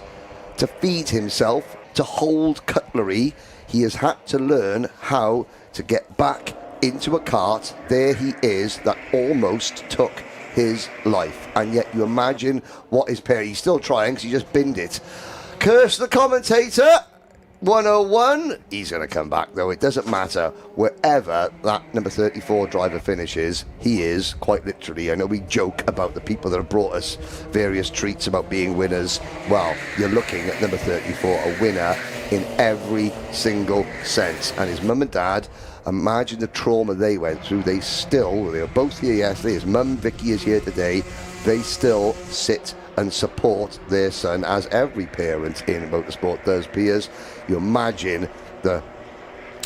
to feed himself, to hold cutlery, he has had to learn how to get back into a kart. There he is, that almost took his life. And yet you imagine what his parents, he's still trying because he just binned it. Curse the commentator. 101, he's going to come back though. It doesn't matter. Wherever that number 34 driver finishes, he is, quite literally. I know we joke about the people that have brought us various treats about being winners. Well, you're looking at number 34, a winner in every single sense. And his mum and dad, imagine the trauma they went through. They were both here yesterday. His mum, Vicky, is here today. They still sit and support their son, as every parent in motorsport does, Piers. You imagine the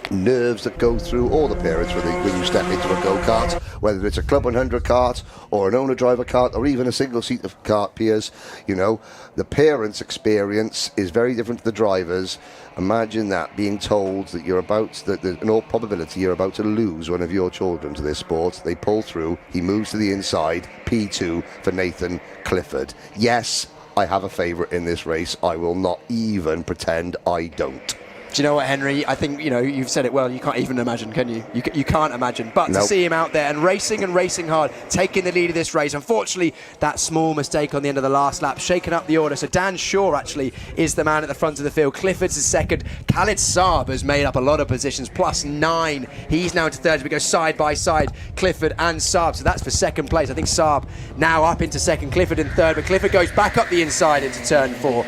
nerves that go through all the parents when you step into a go-kart, whether it's a Club 100 kart or an owner-driver kart or even a single-seater kart, Piers. You know, the parents' experience is very different to the drivers. Imagine that, being told that in all probability you're about to lose one of your children to this sport. They pull through, he moves to the inside, P2 for Nathan Clifford. Yes, I have a favourite in this race. I will not even pretend I don't. Do you know what, Henry? I think, you've said it well. You can't even imagine, can you? You can't imagine. But to see him out there and racing hard, taking the lead of this race. Unfortunately, that small mistake on the end of the last lap, shaking up the order. So Dan Shaw actually is the man at the front of the field. Clifford's is second. Khalid Saab has made up a lot of positions, +9. He's now into third. We go side by side, Clifford and Saab. So that's for second place. I think Saab now up into second, Clifford in third. But Clifford goes back up the inside into turn 4.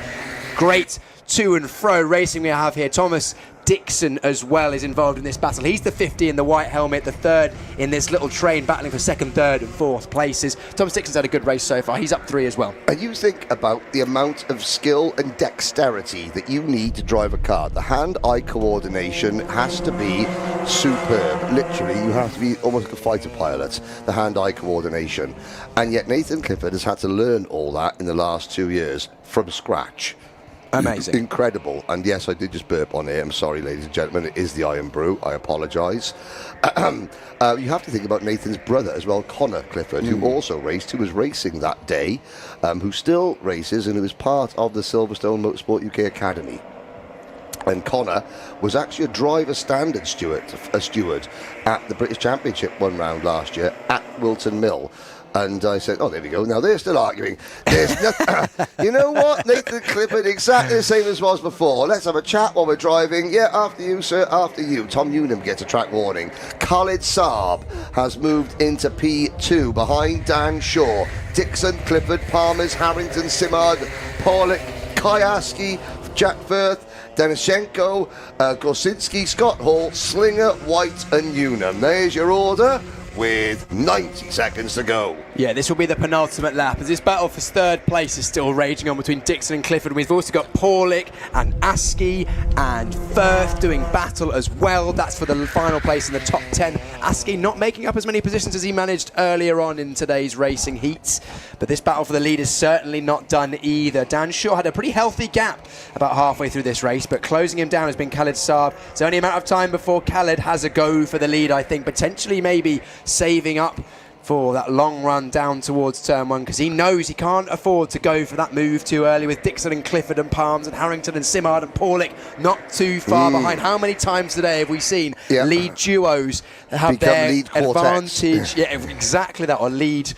Great to and fro racing we have here. Thomas Dixon as well is involved in this battle. He's the 50 in the white helmet, the third in this little train, battling for second, third and fourth places. Thomas Dixon's had a good race so far. He's up 3 as well. And you think about the amount of skill and dexterity that you need to drive a car. The hand-eye coordination has to be superb. Literally, you have to be almost like a fighter pilot, the hand-eye coordination. And yet Nathan Clifford has had to learn all that in the last 2 years from scratch. Amazing. Incredible. And yes, I did just burp on here. I'm sorry, ladies and gentlemen. It is the Iron Brew. I apologise. You have to think about Nathan's brother as well, Connor Clifford, who also raced, who was racing that day, who still races and who is part of the Silverstone Motorsport UK Academy. And Connor was actually a driver standard steward at the British Championship one round last year at Wilton Mill. And I said, oh, there we go. Now, they're still arguing. There's you know what? Nathan Clifford, exactly the same as was before. Let's have a chat while we're driving. Yeah, after you, sir, after you. Tom Unum gets a track warning. Khalid Saab has moved into P2 behind Dan Shaw. Dixon, Clifford, Palmers, Harrington, Simard, Paulik, Kayaski, Jack Firth, Denishenko, Gorsinski, Scott Hall, Slinger, White and Unum. There's your order, with 90 seconds to go. Yeah, this will be the penultimate lap as this battle for third place is still raging on between Dixon and Clifford. We've also got Paulik and Askey and Firth doing battle as well. That's for the final place in the top 10. Askey not making up as many positions as he managed earlier on in today's racing heats. But this battle for the lead is certainly not done either. Dan Shaw had a pretty healthy gap about halfway through this race, but closing him down has been Khalid Saab. It's only a matter of time before Khalid has a go for the lead, I think, potentially maybe saving up for that long run down towards turn 1, because he knows he can't afford to go for that move too early with Dixon and Clifford and Palms and Harrington and Simard and Paulik not too far behind. How many times today have we seen lead duos that have their advantage? Yeah, exactly that, or lead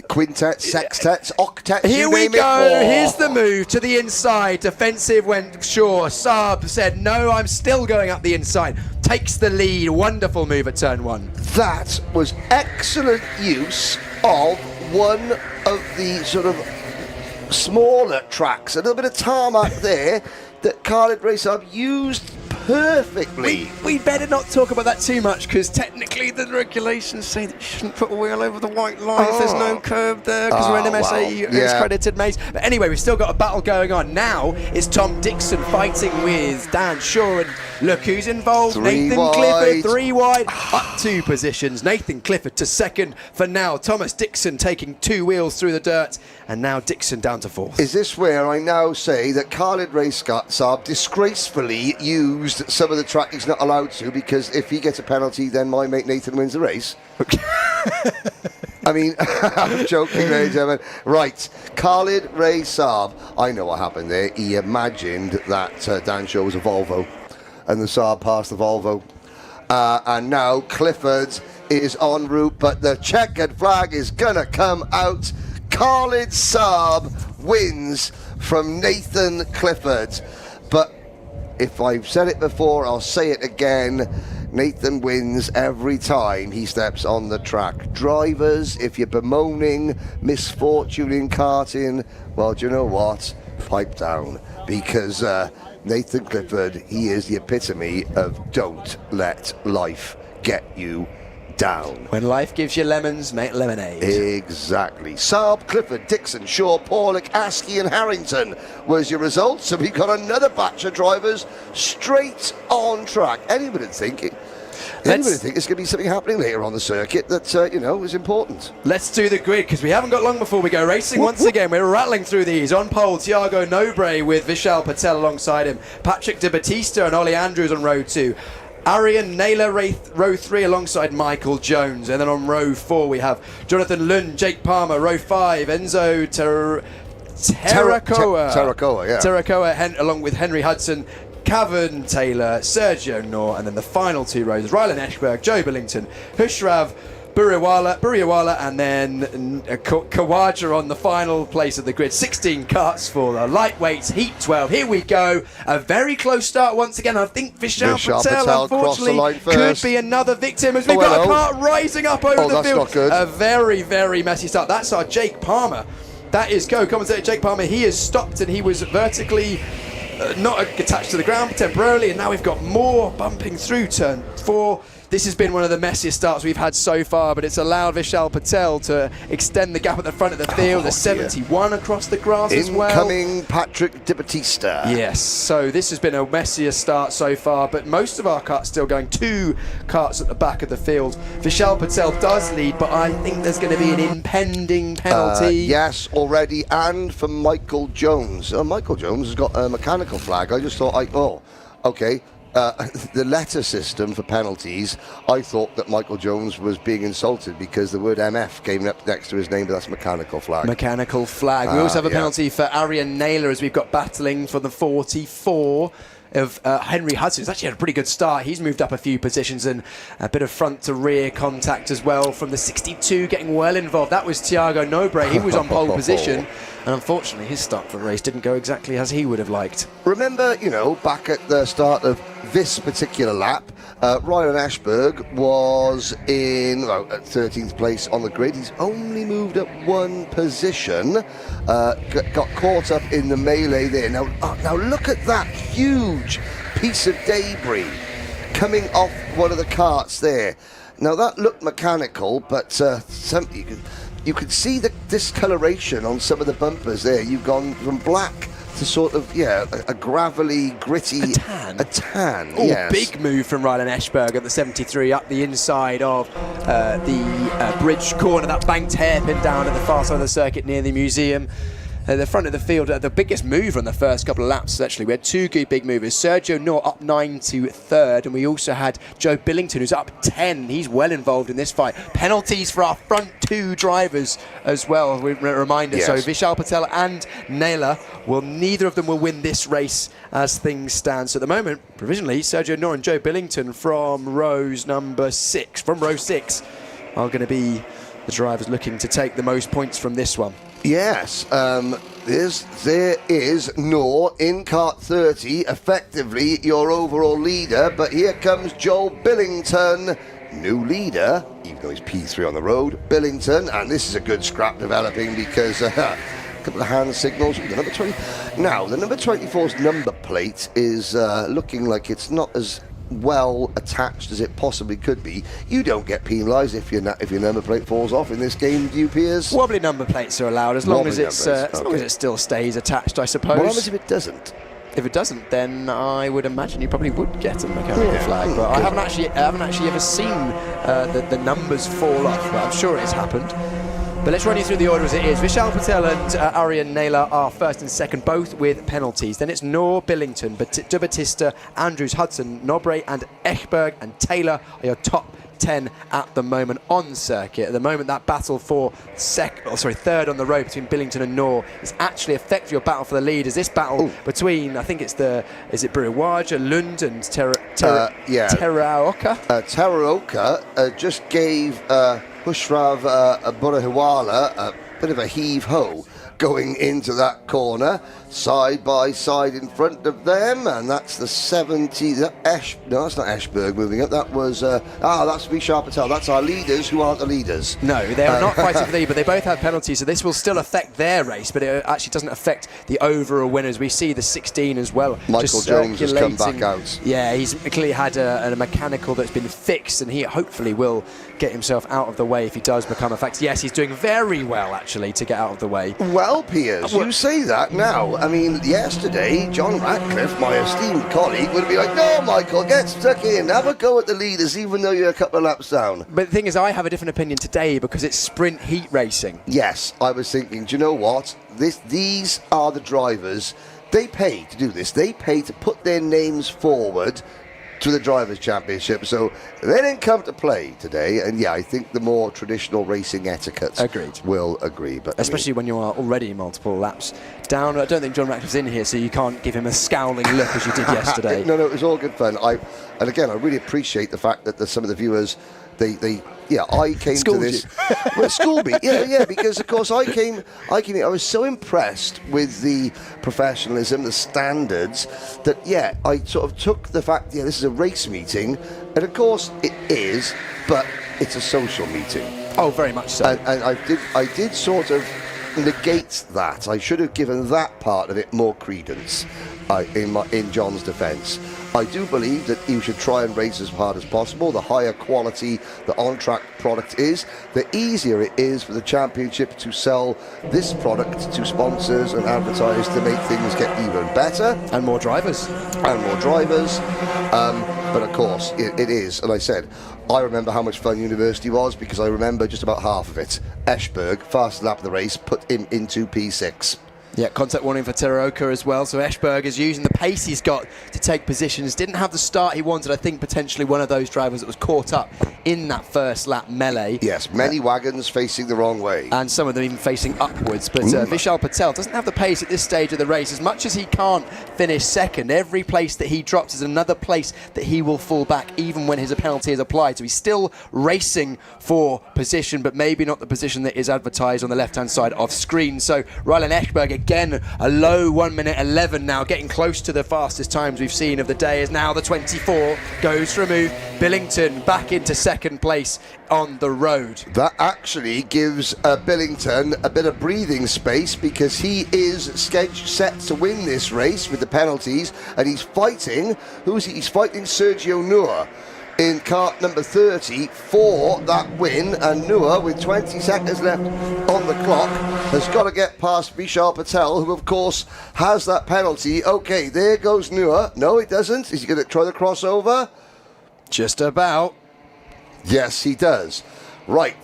Quintets, sextets, octets, Here you we name go. it. Oh. Here's the move to the inside. Defensive went Shaw. Saab said, no, I'm still going up the inside. Takes the lead. Wonderful move at turn 1. That was excellent use of one of the sort of smaller tracks. A little bit of tarmac there that Khalid Race-Saab used perfectly. We better not talk about that too much because technically the regulations say that you shouldn't put a wheel over the white line if there's no curb there because we're an MSA accredited maze. But anyway, we've still got a battle going on. Now it's Tom Dixon fighting with Dan Shaw, and look who's involved. Nathan Clifford, 3 wide, up 2 positions. Nathan Clifford to second for now. Thomas Dixon taking 2 wheels through the dirt, and now Dixon down to 4th. Is this where I now say that Khalid Race-Saab disgracefully used some of the track he's not allowed to, because if he gets a penalty, then my mate Nathan wins the race? I mean, I'm joking, ladies and gentlemen. Right, Khalid Race-Saab, I know what happened there. He imagined that Dan Shaw was a Volvo, and the Saab passed the Volvo. And now Clifford is en route, but the checkered flag is going to come out. Khalid Saab wins from Nathan Clifford. But if I've said it before, I'll say it again. Nathan wins every time he steps on the track. Drivers, if you're bemoaning misfortune in karting, well, do you know what? Pipe down. Because Nathan Clifford, he is the epitome of don't let life get you down. When life gives you lemons, make lemonade. Exactly. Saab, Clifford, Dixon, Shaw, Paulick, Askey and Harrington was your results. So we've got another batch of drivers straight on track. Anybody think it's going to be something happening later on the circuit that, is important? Let's do the grid, because we haven't got long before we go racing once again. We're rattling through these. On pole, Thiago Nobre with Vishal Patel alongside him. Patrick De Batista and Ollie Andrews on row 2. Arian Naylor, row 3 alongside Michael Jones. And then on row 4 we have Jonathan Lund, Jake Palmer. Row 5, Enzo Terracoa, along with Henry Hudson, Cavan Taylor, Sergio Noor, and then the final 2 rows, Rylan Eschberg, Joe Billington, Hushrav Buriwala, and then Kawaja on the final place of the grid. 16 karts for the lightweights, heat 12. Here we go. A very close start once again. I think Vishal Patel unfortunately could be another victim, as we've got a kart rising up over the field. Not good. A very, very messy start. That's our Jake Palmer. That is co-commentator Jake Palmer. He is stopped and he was vertically not attached to the ground temporarily, and now we've got more bumping through turn 4. This has been one of the messiest starts we've had so far, but it's allowed Vishal Patel to extend the gap at the front of the field. There's 71 across the grass as well. Incoming Patrick De Batista. Yes, so this has been a messier start so far, but most of our karts still going. 2 karts at the back of the field. Vishal Patel does lead, but I think there's going to be an impending penalty. Yes, already, and for Michael Jones. Michael Jones has got a mechanical flag. I just thought, okay. The letter system for penalties, I thought that Michael Jones was being insulted because the word MF came up next to his name, but that's mechanical flag. Mechanical flag. We also have a penalty for Arian Naylor as we've got battling for the 44 of Henry Hudson. He's actually had a pretty good start. He's moved up a few positions, and a bit of front to rear contact as well from the 62, getting well involved. That was Thiago Nobre. He was on pole position, and unfortunately his start for the race didn't go exactly as he would have liked. Remember, back at the start of this particular lap, Ryan Ashberg was in at 13th place on the grid. He's only moved up 1 position, got caught up in the melee there. Now look at that huge piece of debris coming off one of the karts there. Now that looked mechanical, but you could see the discoloration on some of the bumpers there. You've gone from black to sort of, a gravelly, gritty... A tan, yes. Big move from Rylan Eschberg at the 73 up the inside of the bridge corner, that banked hairpin down at the far side of the circuit near the museum. The front of the field, the biggest mover on the first couple of laps, actually. We had 2 good big movers. Sergio Noor up 9 to 3rd, and we also had Joe Billington, who's up 10. He's well involved in this fight. Penalties for our front 2 drivers as well, reminder. Yes. So Vishal Patel and Naylor, neither of them will win this race as things stand. So at the moment, provisionally, Sergio Noor and Joe Billington from row 6 are going to be the drivers looking to take the most points from this one. Yes, there is Noor in kart 30, effectively your overall leader, but here comes Joel Billington, new leader, even though he's P3 on the road, Billington, and this is a good scrap developing because a couple of hand signals with the number 20. Now, the number 24's number plate is looking like it's not as well attached as it possibly could be. You don't get penalised if your number plate falls off in this game, do you, Piers? Wobbly number plates are allowed as long as it still stays attached, I suppose. What happens if it doesn't? If it doesn't, then I would imagine you probably would get a mechanical flag. But I haven't actually ever seen the numbers fall off. But I'm sure it has happened. But let's run you through the order as it is. Vishal Patel and Aryan Naylor are first and second, both with penalties. Then it's Noor, Billington, De Batista, Andrews, Hudson, Nobre and Echberg and Taylor are your top 10 at the moment on circuit. At the moment, that battle for third on the road between Billington and Noor is actually effectively your battle for the lead. Is this battle between, I think it's Brewaja, Lund and Teraoka? Teraoka just gave Hushrav Burahiwala a bit of a heave-ho going into that corner, side by side in front of them, and that's the 70. No, that's not Eshberg moving up. That was that's Vishal Patel. That's our leaders who aren't the leaders. No, they are not fighting for the lead, but they both have penalties, so this will still affect their race, but it actually doesn't affect the overall winners. We see the 16 as well. Michael Jones has come back out. Yeah, he's clearly had a mechanical that's been fixed, and he hopefully will get himself out of the way if he does become effective. Yes, he's doing very well actually to get out of the way. Well, Piers, you say that now. I mean, yesterday, John Ratcliffe, my esteemed colleague, would be like, no, Michael, get stuck in, have a go at the leaders, even though you're a couple of laps down. But the thing is, I have a different opinion today because it's sprint heat racing. Yes, I was thinking, do you know what? These are the drivers. They pay to do this. They pay to put their names forward to the Drivers' Championship, so they didn't come to play today, and yeah, I think the more traditional racing etiquette will agree. But especially when you are already multiple laps down. I don't think John Ratcliffe's in here, so you can't give him a scowling look as you did yesterday. No, it was all good fun. And again, I really appreciate the fact that some of the viewers, I came to this. Well, schooled me, because of course I came. I was so impressed with the professionalism, the standards, that I sort of took the fact, this is a race meeting, and of course it is, but it's a social meeting. Oh, very much so. And I did sort of negate that. I should have given that part of it more credence. In John's defence, I do believe that you should try and race as hard as possible. The higher quality the on-track product is, the easier it is for the championship to sell this product to sponsors and advertise to make things get even better. And more drivers. But of course, it is. And I said, I remember how much fun university was because I remember just about half of it. Eshberg, fastest lap of the race, put him into P6. Yeah, contact warning for Teraoka as well. So Eshberg is using the pace he's got to take positions. Didn't have the start he wanted. I think potentially one of those drivers that was caught up in that first lap melee. Yes, many wagons facing the wrong way. And some of them even facing upwards. But Vishal Patel doesn't have the pace at this stage of the race. As much as he can't finish second, every place that he drops is another place that he will fall back, even when his penalty is applied. So he's still racing for position, but maybe not the position that is advertised on the left-hand side of screen. So Rylan Eshberg, again, a low 1:11 now, getting close to the fastest times we've seen of the day, as now the 24 goes for a move. Billington back into second place on the road. That actually gives Billington a bit of breathing space because he is set to win this race with the penalties, and he's fighting, he's fighting Sergio Noor in kart number 30 for that win, and Noor, with 20 seconds left on the clock, has got to get past Vishal Patel, who of course has that penalty. Okay, there goes Noor. No, he doesn't. Is he going to try the crossover? Just about. Yes, he does. Right.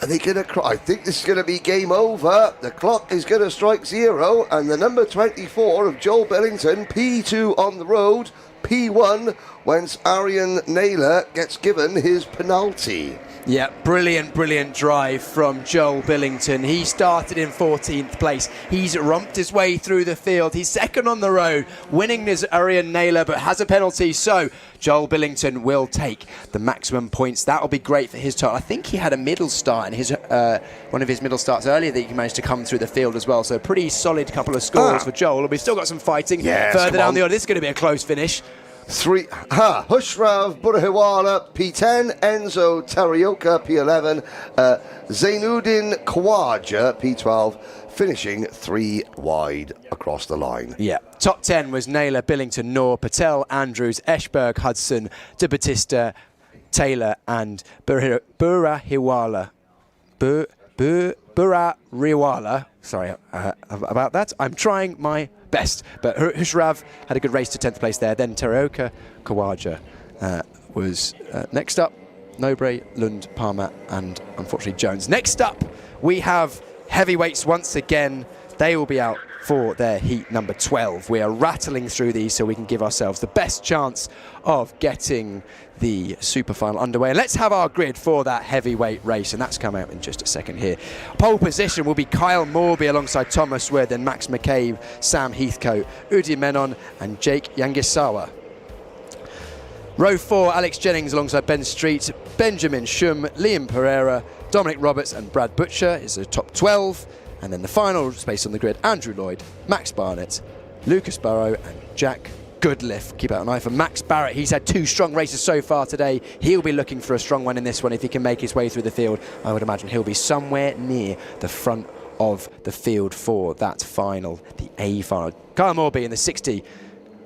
Are they going to I think this is going to be game over. The clock is going to strike 0, and the number 24 of Joel Billington, P2 on the road, P1, whence Aryan Naylor gets given his penalty. Yeah, brilliant drive from Joel Billington. He started in 14th place. He's romped his way through the field. He's second on the road, winning is Aryan Naylor, but has a penalty. So Joel Billington will take the maximum points. That'll be great for his total. I think he had a middle start in his one of his middle starts earlier that he managed to come through the field as well. So a pretty solid couple of scores for Joel. And we've still got some fighting further down the order. This is going to be a close finish. Hushrav Burahiwala P10, Enzo Tarioka P11, Zainuddin Khawaja P12, finishing 3 wide across the line. Yeah. Top 10 was Naylor, Billington, Noor, Patel, Andrews, Eschberg, Hudson, De Batista, Taylor and Burahiwala. Burahiwala. Sorry about that. I'm trying my best. But Hushrav had a good race to 10th place there. Then Tarioka Khawaja was next up. Nobre, Lund, Palmer and unfortunately Jones. Next up we have heavyweights once again. They will be out for their heat number 12. We are rattling through these so we can give ourselves the best chance of getting the super final underway. And let's have our grid for that heavyweight race, and that's come out in just a second here. Pole position will be Kyle Morby alongside Thomas Wood, then Max McCabe, Sam Heathcote, Udi Menon and Jake Yangisawa. Row 4, Alex Jennings alongside Ben Street, Benjamin Shum, Liam Pereira, Dominic Roberts and Brad Butcher is the top 12. And then the final space on the grid, Andrew Lloyd, Max Barnett, Lucas Barrow and Jack Goodliff. Keep out an eye for Max Barrett. He's had 2 strong races so far today. He'll be looking for a strong one in this one if he can make his way through the field. I would imagine he'll be somewhere near the front of the field for that final, the A final. Kyle Morby in the 60.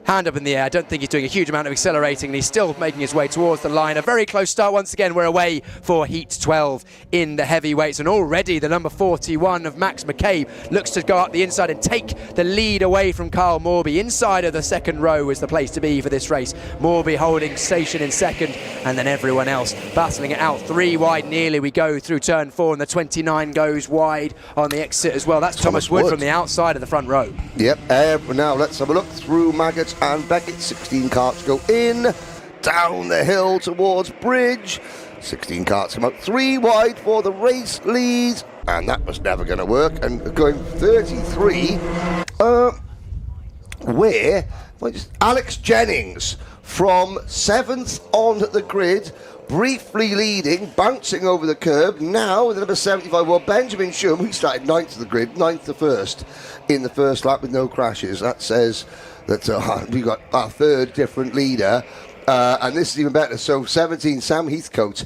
Hand up in the air. I don't think he's doing a huge amount of accelerating, and he's still making his way towards the line. A very close start once again. We're away for Heat 12 in the heavyweights, and already the number 41 of Max McCabe looks to go up the inside and take the lead away from Kyle Morby. Inside of the second row is the place to be for this race. Morby holding station in second, and then everyone else battling it out. 3 wide nearly. We go through turn 4, and the 29 goes wide on the exit as well. That's Thomas Wood from the outside of the front row. Yep. Now let's have a look through Maggots and Beckett. 16 carts go in, down the hill towards Bridge. 16 carts come out 3 wide for the race lead, and that was never going to work. And going 33, where Alex Jennings from 7th on the grid, briefly leading, bouncing over the curb. Now the number 75, well, Benjamin Shum, who started 9th of the grid, 9th to 1st in the first lap with no crashes. That says that we got our 3rd different leader, and this is even better. So 17, Sam Heathcote.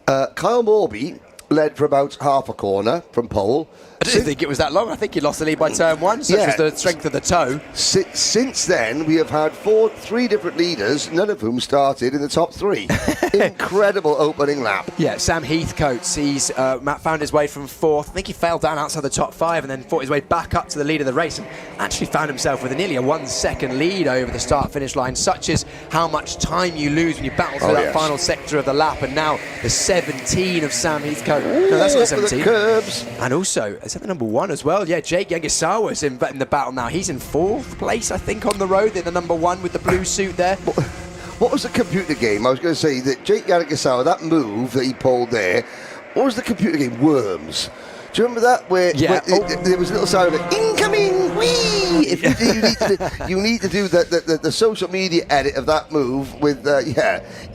Kyle Morby led for about half a corner from pole. I didn't think it was that long. I think he lost the lead by turn 1, such was the strength of the toe. Since then, we have had 3 different leaders, none of whom started in the top 3. Incredible opening lap. Yeah, Sam Heathcote, he's found his way from 4th. I think he fell down outside the top 5 and then fought his way back up to the lead of the race and actually found himself with nearly a 1-second lead over the start-finish line. Such is how much time you lose when you battle through that final sector of the lap. And now the 17 of Sam Heathcote. No, that's not 17. The curbs. And also, is that the number 1 as well? Yeah, Jake Yangisawa's in the battle now. He's in 4th place, I think, on the road. They're the number 1 with the blue suit there. What was the computer game? I was going to say that Jake Yangisawa, that move that he pulled there, what was the computer game? Worms. Do you remember that? Where there was a little sound of incoming, whee! You need to do the social media edit of that move with,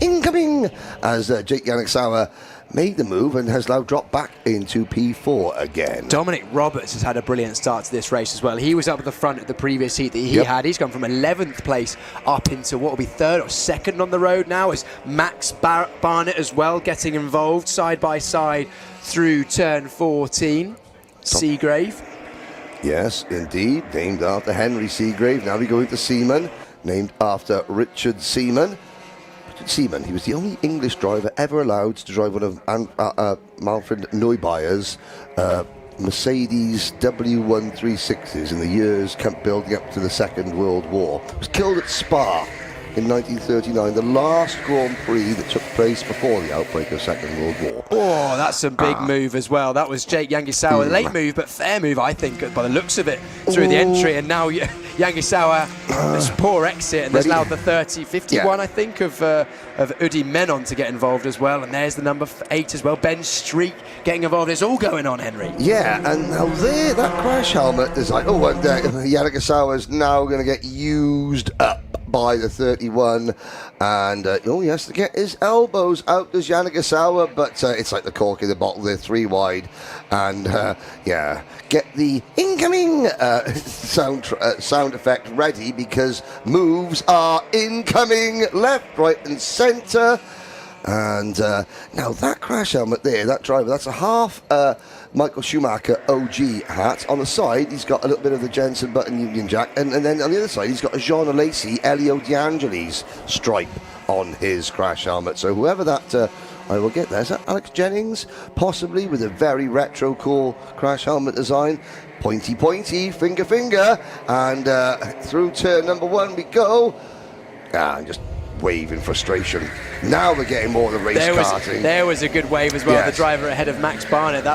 incoming, as Jake Yangisawa made the move and has now dropped back into P4 again. Dominic Roberts has had a brilliant start to this race as well. He was up at the front of the previous heat that he had. He's gone from 11th place up into what will be 3rd or 2nd on the road now, as Max Barnett as well getting involved side by side through turn 14. Seagrave. Yes, indeed. Named after Henry Seagrave. Now we go into Seaman, named after Richard Seaman. Seaman, he was the only English driver ever allowed to drive one of Manfred Neubauer's Mercedes W136s in the years building up to the Second World War. He was killed at Spa in 1939, the last Grand Prix that took place before the outbreak of Second World War. Oh, that's a big move as well. That was Jake Yangisawa. Late move, but fair move, I think, by the looks of it, through the entry. And now Yangisawa, this poor exit, and there's now the 51, I think, of Udi Menon to get involved as well. And there's the number 8 as well, Ben Street getting involved. It's all going on, Henry. Yeah, and now there, that crash helmet is like, and Yangisawa's now going to get used up. by the 31, and he has to get his elbows out as Yanagasawa, but it's like the cork in the bottle. They're 3 wide, and get the incoming sound effect ready, because moves are incoming left, right, and centre. And now that crash helmet there, that driver, that's a half Michael Schumacher OG hat. On the side, he's got a little bit of the Jensen Button Union Jack, and then on the other side, he's got a Jean Alesi Elio De Angelis stripe on his crash helmet. So whoever that, I will get there. Is that Alex Jennings? Possibly, with a very retro cool crash helmet design. Pointy, finger, and through turn number 1 we go. Just wave in frustration. Now we're getting more of the race karting. There was a good wave as well. Yes. The driver ahead of Max Barnett.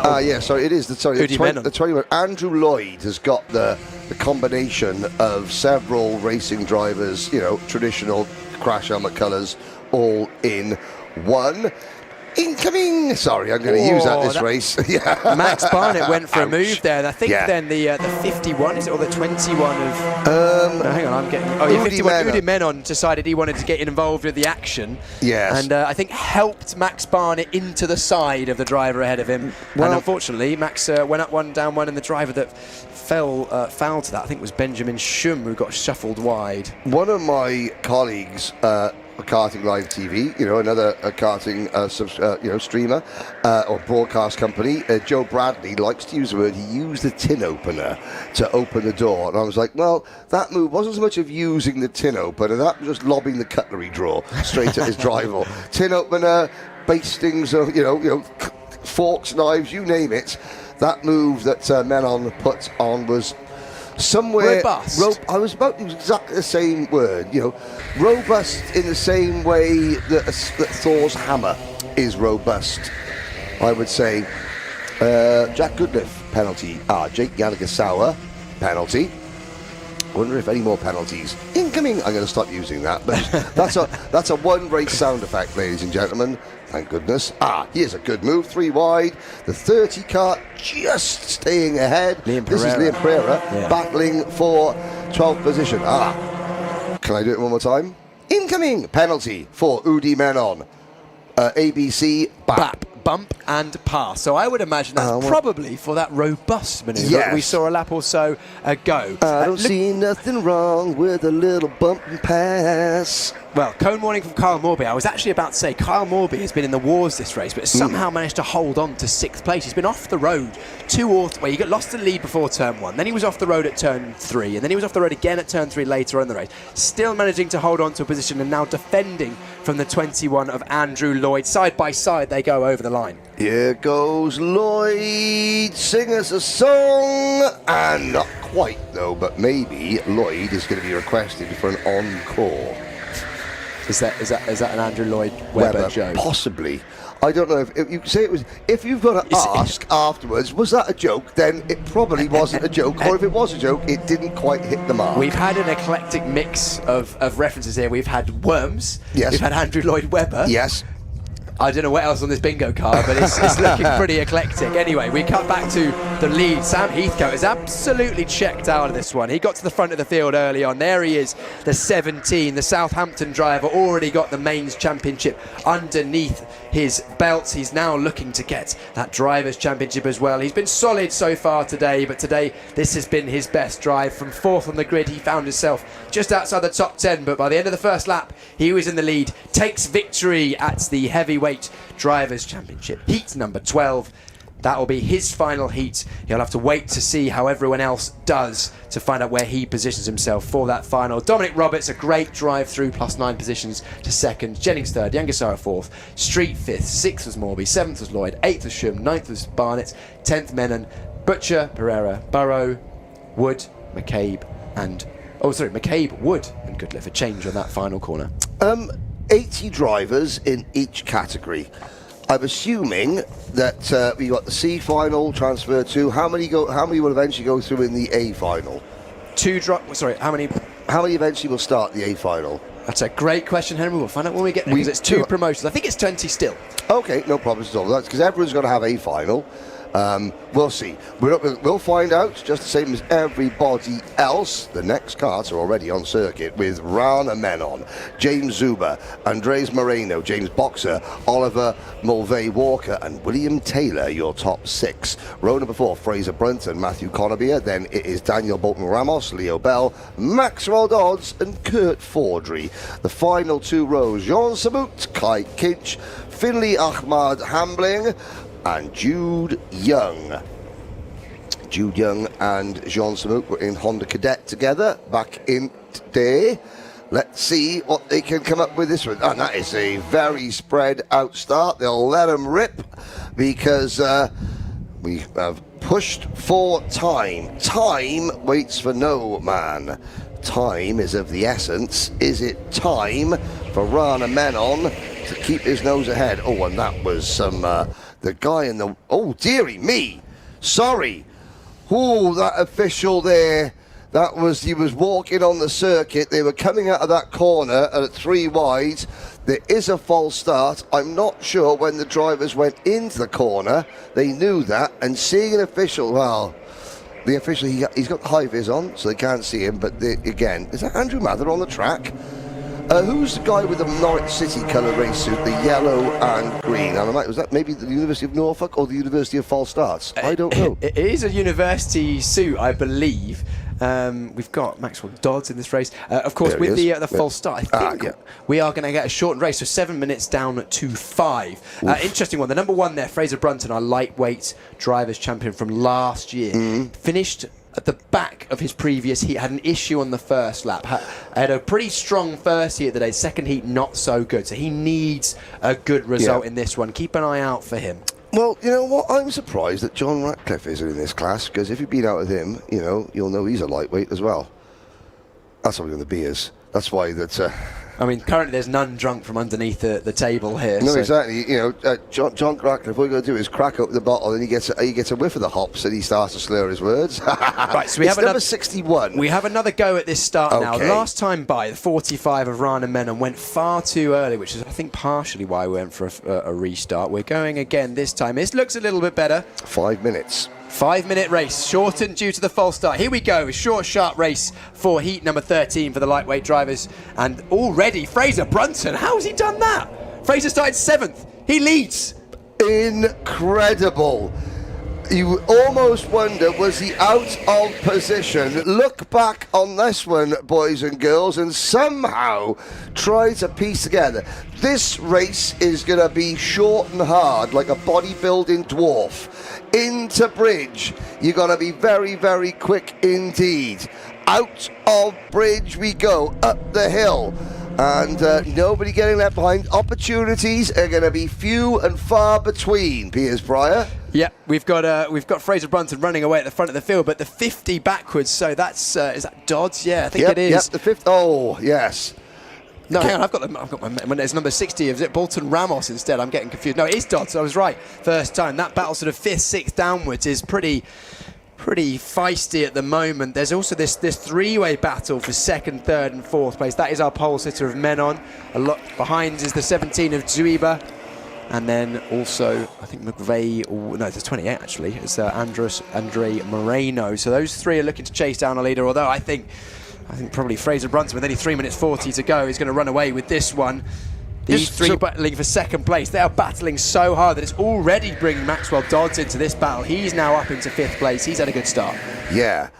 Sorry, it is. The 20, Andrew Lloyd has got the combination of several racing drivers, traditional crash helmet colours, all in one. Incoming! Sorry, I'm going to use that this race. Yeah. Max Barnett went for a move there, and I think then the 51, is it, or the 21 of... no, hang on, I'm getting... Oh, yeah, 51, Udi Menon decided he wanted to get involved with the action. Yes. And I think helped Max Barnett into the side of the driver ahead of him. Well, and unfortunately, Max went up 1, down 1, and the driver that foul to that, I think, was Benjamin Schum, who got shuffled wide. One of my colleagues... Karting Live TV, another karting streamer or broadcast company, Joe Bradley, likes to use the word, he used the tin opener to open the door, and I was like, well, that move wasn't so much of using the tin opener, that was just lobbing the cutlery drawer straight at his driver. Tin opener, bastings, forks, knives, you name it. That move that Menon put on was somewhere robust. I was about to use exactly the same word, robust in the same way that Thor's hammer is robust. I would say Jack Goodliff penalty, Jake Yanagasawa penalty. I wonder if any more penalties incoming. I'm going to stop using that, but that's a one race sound effect, ladies and gentlemen. Thank goodness. Here's a good move, 3 wide. The 30 car just staying ahead. This is Liam Pereira battling for 12th position. Can I do it one more time? Incoming penalty for Udi Menon. ABC BAP. Bump and pass. So I would imagine that's probably for that robust manoeuvre that we saw a lap or so ago. I don't see nothing wrong with a little bump and pass. Well, cone warning from Kyle Morby. I was actually about to say Kyle Morby has been in the wars this race, but somehow managed to hold on to 6th place. He's been off the road he got lost the lead before turn 1, then he was off the road at turn 3, and then he was off the road again at turn 3 later on in the race. Still managing to hold on to a position and now defending from the 21 of Andrew Lloyd. Side by side, they go over the line. Here goes Lloyd, sing us a song, and not quite though, but maybe Lloyd is going to be requested for an encore. Is that an Andrew Lloyd Webber joke? Possibly. I don't know if you say it was. If you've got to ask afterwards, was that a joke? Then it probably wasn't a joke, or if it was a joke, it didn't quite hit the mark. We've had an eclectic mix of references here. We've had Worms. Yes. We've had Andrew Lloyd Webber. Yes. I don't know what else on this bingo card, but it's looking pretty eclectic. Anyway, we cut back to the lead. Sam Heathcote is absolutely checked out of this one. He got to the front of the field early on. There he is, the 17, the Southampton driver, already got the mains championship underneath his belt. He's now looking to get that drivers' championship as well. He's been solid so far today, but today this has been his best drive. From 4th on the grid, he found himself just outside the top 10, but by the end of the first lap, he was in the lead. Takes victory at the heavyweight drivers' championship, heat number 12. That will be his final heat. He'll have to wait to see how everyone else does to find out where he positions himself for that final. Dominic Roberts, a great drive through, +9 positions to 2nd. Jennings 3rd, Yangasara 4th, Street 5th, 6th was Morby, 7th was Lloyd, 8th was Schum, 9th was Barnett, 10th Menon, Butcher, Pereira, Burrow, Wood, McCabe, and McCabe, Wood, and Goodliff. A change on that final corner. 80 drivers in each category. I'm assuming that we got the C final transfer to. How many will eventually go through in the A final? How many? How many eventually will start the A final? That's a great question, Henry. We'll find out when we get there, because it's 2 promotions. I think it's 20 still. Okay, no problems at all. That's because everyone's got to have a final. We'll see. We'll find out, just the same as everybody else. The next carts are already on circuit with Rana Menon, James Zuber, Andres Moreno, James Boxer, Oliver Mulvey-Walker and William Taylor, your top 6. Row number 4, Fraser Brunton, Matthew Conabier. Then it is Daniel Bolton-Ramos, Leo Bell, Maxwell Dodds and Kurt Fordry. The final 2 rows, Jean Samut, Kai Kinch, Finley Ahmad Hambling and Jude Young. Jude Young and Jean Samut were in Honda Cadet together back in today. Let's see what they can come up with this one. And that is a very spread out start. They'll let them rip because we have pushed for time. Time waits for no man. Time is of the essence. Is it time for Rana Menon to keep his nose ahead? Oh, and that was some... the guy in the... Oh, dearie me. Sorry. Oh, that official there. That was... He was walking on the circuit. They were coming out of that corner at 3 wide. There is a false start. I'm not sure when the drivers went into the corner. They knew that. And seeing an official... Well, the official... He's got the high vis on, so they can't see him. But again, is that Andrew Mather on the track? Who's the guy with the Norwich City colour race suit, the yellow and green? Was that maybe the University of Norfolk or the University of False Starts? I don't know. It is a university suit, I believe. We've got Maxwell Dodds in this race. Of course, with the false start, I think we are going to get a shortened race, so 7 minutes down to 5. Interesting one. The number 1 there, Fraser Brunton, our lightweight drivers champion from last year, finished at the back of his previous heat, had an issue on the first lap. Had a pretty strong first heat of the day, second heat not so good. So he needs a good result in this one. Keep an eye out for him. Well, you know what? I'm surprised that John Ratcliffe isn't in this class, because if you've been out with him, you'll know he's a lightweight as well. That's probably the beers. That's why that... I mean, currently there's none drunk from underneath the table here. No, so. Exactly. John Ratcliffe, what you're going to do is crack open the bottle and he gets a whiff of the hops and he starts to slur his words. Right, so we have number 61. We have another go at this start now. Last time by, the 45 of Rana Menon went far too early, which is, I think, partially why we went for a restart. We're going again this time. This looks a little bit better. 5 minutes. 5-minute race, shortened due to the false start. Here we go, a short, sharp race for heat number 13 for the lightweight drivers. And already, Fraser Brunton, how has he done that? Fraser started 7th. He leads. Incredible. You almost wonder, was he out of position? Look back on this one, boys and girls, and somehow try to piece together. This race is going to be short and hard, like a bodybuilding dwarf. Into bridge, you're going to be very, very quick indeed. Out of bridge we go, up the hill. And nobody getting left behind. Opportunities are going to be few and far between, Piers Pryor. Yeah, we've got Fraser Brunton running away at the front of the field, but the 50 backwards, so that's, is that Dodds? Yeah, I think it is. Yep, the 50, oh, yes. No, hang on, I've got my it's number 60. Is it Bolton Ramos instead? I'm getting confused. No, it is Dodds, I was right. First time. That battle sort of 5th, 6th downwards is pretty feisty at the moment. There's also this 3-way battle for 2nd, 3rd and 4th place. That is our pole sitter of Menon. A lot behind is the 17 of Zuiba. And then also, I think McVeigh, no, it's 28 actually. It's Andre Moreno. So those 3 are looking to chase down a leader, although I think probably Fraser Brunton, with only 3 minutes 40 to go, is going to run away with this one. These 3 battling for 2nd place. They are battling so hard that it's already bringing Maxwell Dodds into this battle. He's now up into 5th place. He's had a good start. Yeah,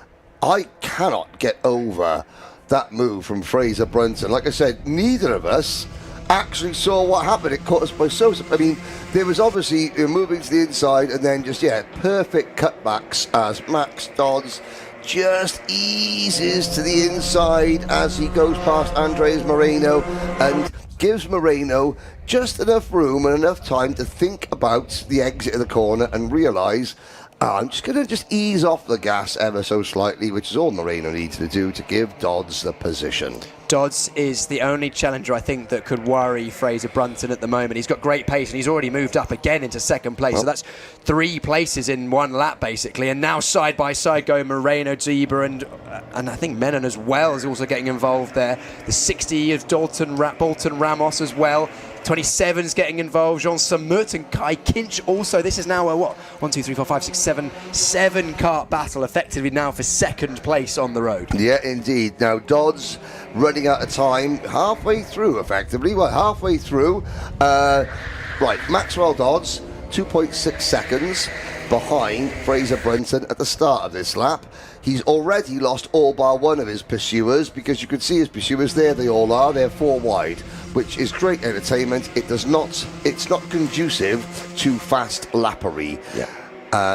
I cannot get over that move from Fraser Brunton. Like I said, neither of us actually saw what happened. It caught us by I mean, there was obviously moving to the inside and then just, perfect cutbacks as Max Dodds just eases to the inside as he goes past Andres Moreno and gives Moreno just enough room and enough time to think about the exit of the corner and realise, I'm just going to ease off the gas ever so slightly, which is all Moreno needs to do to give Dodds the position. Dodds is the only challenger, I think, that could worry Fraser Brunton at the moment. He's got great pace, and he's already moved up again into second place. So that's 3 places in 1 lap, basically. And now side by side go Moreno, Zeba, and I think Menon as well is also getting involved there. The 60 of Bolton Ramos as well. 27's getting involved. Jean Samut and Kai Kinch also. This is now a 1, 2, 3, 4, 5, 6, 7 kart battle effectively now for second place on the road. Yeah, indeed. Now Dodds running out of time halfway through, effectively. Well, halfway through. Right, Maxwell Dodds, 2.6 seconds behind Fraser Brunton at the start of this lap. He's already lost all bar one of his pursuers, because you can see his pursuers there. They all are. They're 4 wide, which is great entertainment. It's not conducive to fast lappery. Yeah.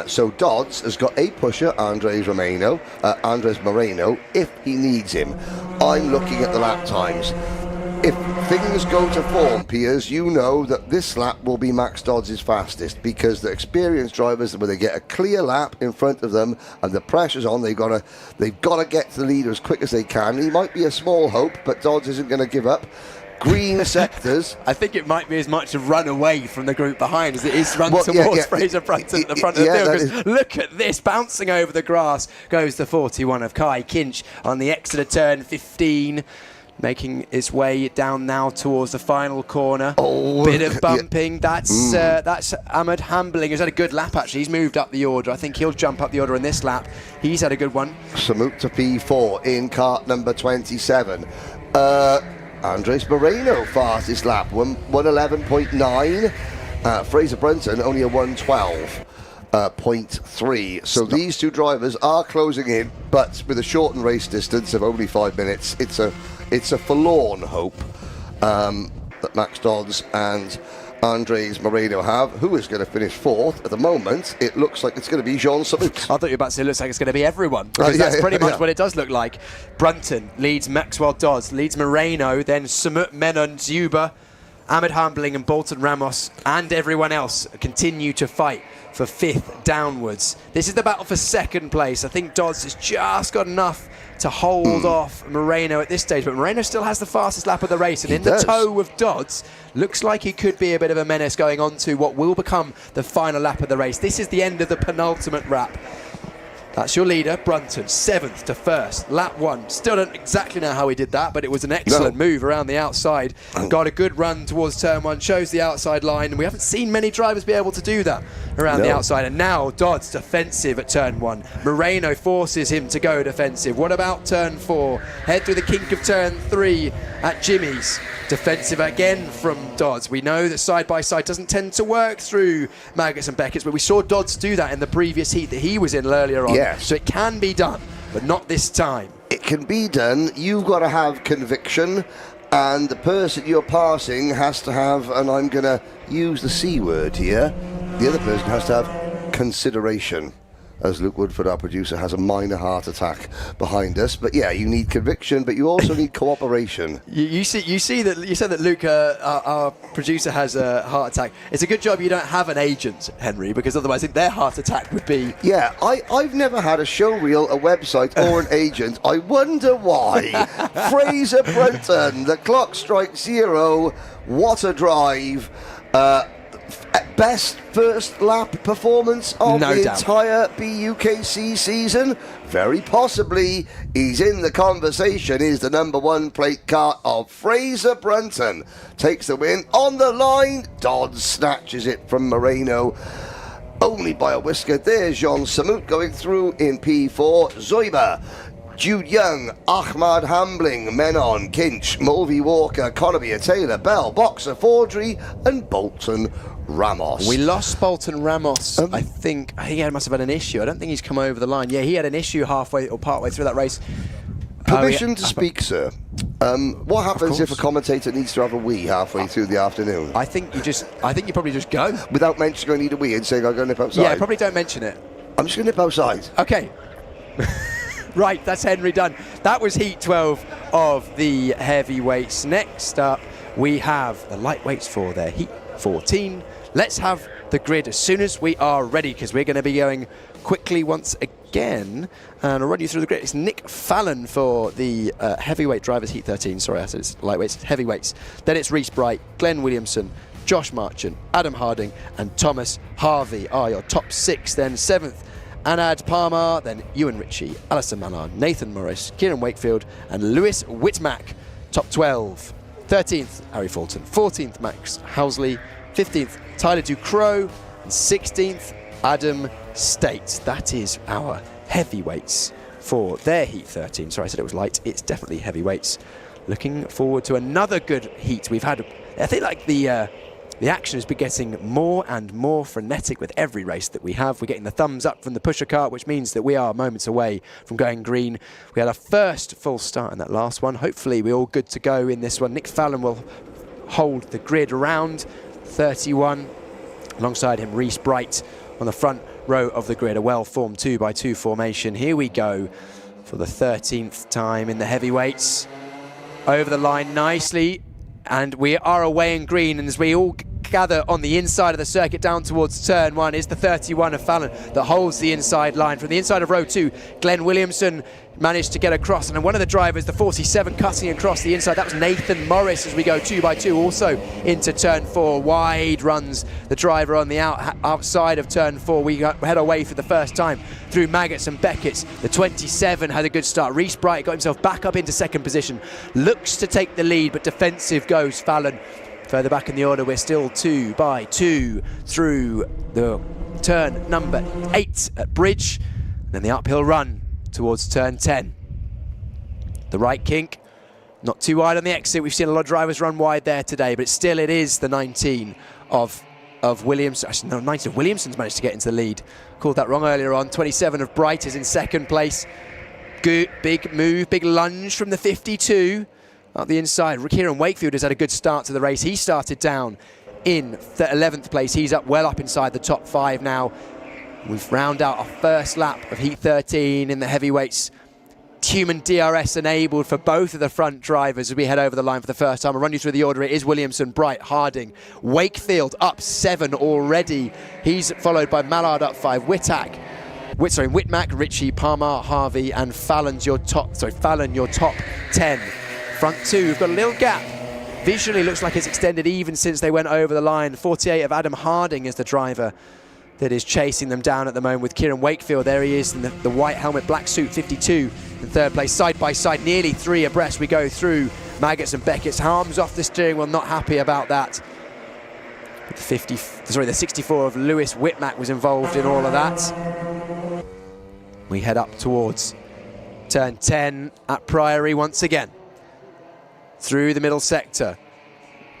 So Dodds has got a pusher, Andres Moreno, if he needs him. I'm looking at the lap times. If things go to form, Piers, you know that this lap will be Max Dodds' fastest, because the experienced drivers, when they get a clear lap in front of them and the pressure's on, they've got to get to the leader as quick as they can. He might be a small hope, but Dodds isn't going to give up. Green sectors. I think it might be as much a run away from the group behind as it is run towards Fraser Brunton at the front of the field. Because look at this, bouncing over the grass goes the 41 of Kai Kinch on the Exeter turn 15. Making its way down now towards the final corner. Bit of bumping. That's Ahmed Hambling, who's had a good lap, actually. He's moved up the order. I think he'll jump up the order in this lap. He's had a good one. Samut to P4 in kart number 27. Andres Moreno, fastest lap, 111.9. Fraser Brunton, only a 112.3. So these two drivers are closing in, but with a shortened race distance of only 5 minutes, it's a forlorn hope that Max Dodds and Andres Moreno have. Who is going to finish 4th? At the moment, it looks like it's going to be Jean Samut. I thought you were about to say it looks like it's going to be everyone, because that's pretty much what it does look like. Brunton leads Maxwell Dodds, leads Moreno, then Samut, Menon, Zuba, Ahmed Hambling and Bolton Ramos and everyone else continue to fight for 5th downwards. This is the battle for 2nd place. I think Dodds has just got enough to hold off Moreno at this stage, but Moreno still has the fastest lap of the race, and in the tow of Dodds, looks like he could be a bit of a menace going on to what will become the final lap of the race. This is the end of the penultimate lap. That's your leader, Brunton, 7th to 1st, lap 1. Still don't exactly know how he did that, but it was an excellent move around the outside. Got a good run towards turn 1, shows the outside line, and we haven't seen many drivers be able to do that around the outside. And now Dodds defensive at turn 1. Moreno forces him to go defensive. What about turn 4? Head through the kink of turn 3 at Jimmy's. Defensive again from Dodds. We know that side by side doesn't tend to work through Maggots and Beckett's, but we saw Dodds do that in the previous heat that he was in earlier on. Yes. So it can be done, but not this time. It can be done. You've got to have conviction, and the person you're passing has to have, and I'm going to use the C word here, the other person has to have consideration. As Luke Woodford, our producer, has a minor heart attack behind us. But yeah, you need conviction, but you also need cooperation. You see that you said that Luke, our producer, has a heart attack. It's a good job you don't have an agent, Henry, because otherwise I think their heart attack would be... Yeah, I've never had a showreel, a website, or an agent. I wonder why. Fraser Brunton, the clock strikes 0. What a drive. Best first lap performance of the entire BUKC season? Very possibly. He's in the conversation. Is the number 1 plate kart of Fraser Brunton. Takes the win on the line. Dodds snatches it from Moreno. Only by a whisker. There's Jean Samut going through in P4. Zoiber, Jude Young, Ahmad Hambling, Menon, Kinch, Mulvey Walker, Conobia, Taylor, Bell, Boxer, Fordry and Bolton Ramos. We lost Bolton Ramos. I think he must have had an issue. I don't think he's come over the line. Yeah, he had an issue halfway or partway through that race. Permission to speak, sir. What happens if a commentator needs to have a wee halfway through the afternoon? I think you probably just go. Without mentioning I need a wee and saying I'll go nip outside? Yeah, probably don't mention it. I'm just going to nip outside. Okay. Right, that's Henry done. That was Heat 12 of the heavyweights. Next up, we have the lightweights for their Heat 14 let's have the grid as soon as we are ready, because we're going to be going quickly once again. And I'll run you through the grid. It's Nick Fallon for the heavyweight drivers, Heat 13. Sorry, I said it's lightweights, it's heavyweights. Then it's Reese Bright, Glenn Williamson, Josh Marchant, Adam Harding, and Thomas Harvey are your top 6. Then 7th, Anad Palmer, then Ewan Ritchie, Alison Mallard, Nathan Morris, Kieran Wakefield, and Lewis Whitmack. Top 12. 13th, Harry Fulton. 14th, Max Housley. 15th, Tyler Ducrow. And 16th, Adam State. That is our heavyweights for their Heat 13. Sorry, I said it was light. It's definitely heavyweights. Looking forward to another good heat. We've had, I think, like the action has been getting more and more frenetic with every race that we have. We're getting the thumbs up from the pusher cart, which means that we are moments away from going green. We had our first full start in that last one. Hopefully we're all good to go in this one. Nick Fallon will hold the grid around 31. Alongside him, Reese Bright on the front row of the grid. A well-formed 2x2 formation. Here we go for the 13th time in the heavyweights. Over the line nicely. And we are away in green, and as we all gather on the inside of the circuit down towards turn 1 is the 31 of Fallon that holds the inside line. From the inside of row 2, Glenn Williamson managed to get across, and then one of the drivers, the 47, cutting across the inside, that was Nathan Morris as we go 2x2 also into turn 4. Wide runs the driver on the outside of turn 4. We head away for the first time through Maggots and Beckett's. The 27 had a good start. Reese Bright got himself back up into second position, looks to take the lead, but defensive goes Fallon. Further back in the order, we're still 2x2 through the turn number 8 at Bridge. Then the uphill run towards turn 10. The right kink, not too wide on the exit. We've seen a lot of drivers run wide there today, but still it is the 19 of Williamson. Actually, no, 19 of Williamson's managed to get into the lead. Called that wrong earlier on. 27 of Bright is in second place. Good, big move, big lunge from the 52. Up the inside, Kieran Wakefield has had a good start to the race. He started down in 11th place. He's well up inside the top 5 now. We've round out our first lap of Heat 13 in the heavyweights. Human DRS enabled for both of the front drivers as we head over the line for the first time. I'll run you through the order. It is Williamson, Bright, Harding, Wakefield up 7 already. He's followed by Mallard up 5, Whitmack, Ritchie, Palmer, Harvey, and Fallon your top 10. Front 2, we've got a little gap. Visually looks like it's extended even since they went over the line. 48 of Adam Harding is the driver that is chasing them down at the moment with Kieran Wakefield. There he is in the white helmet, black suit, 52 in third place. Side by side, nearly 3 abreast. We go through Maggots and Beckett's. Arms off the steering wheel, not happy about that. The 64 of Lewis Whitmack was involved in all of that. We head up towards turn 10 at Priory once again. Through the middle sector.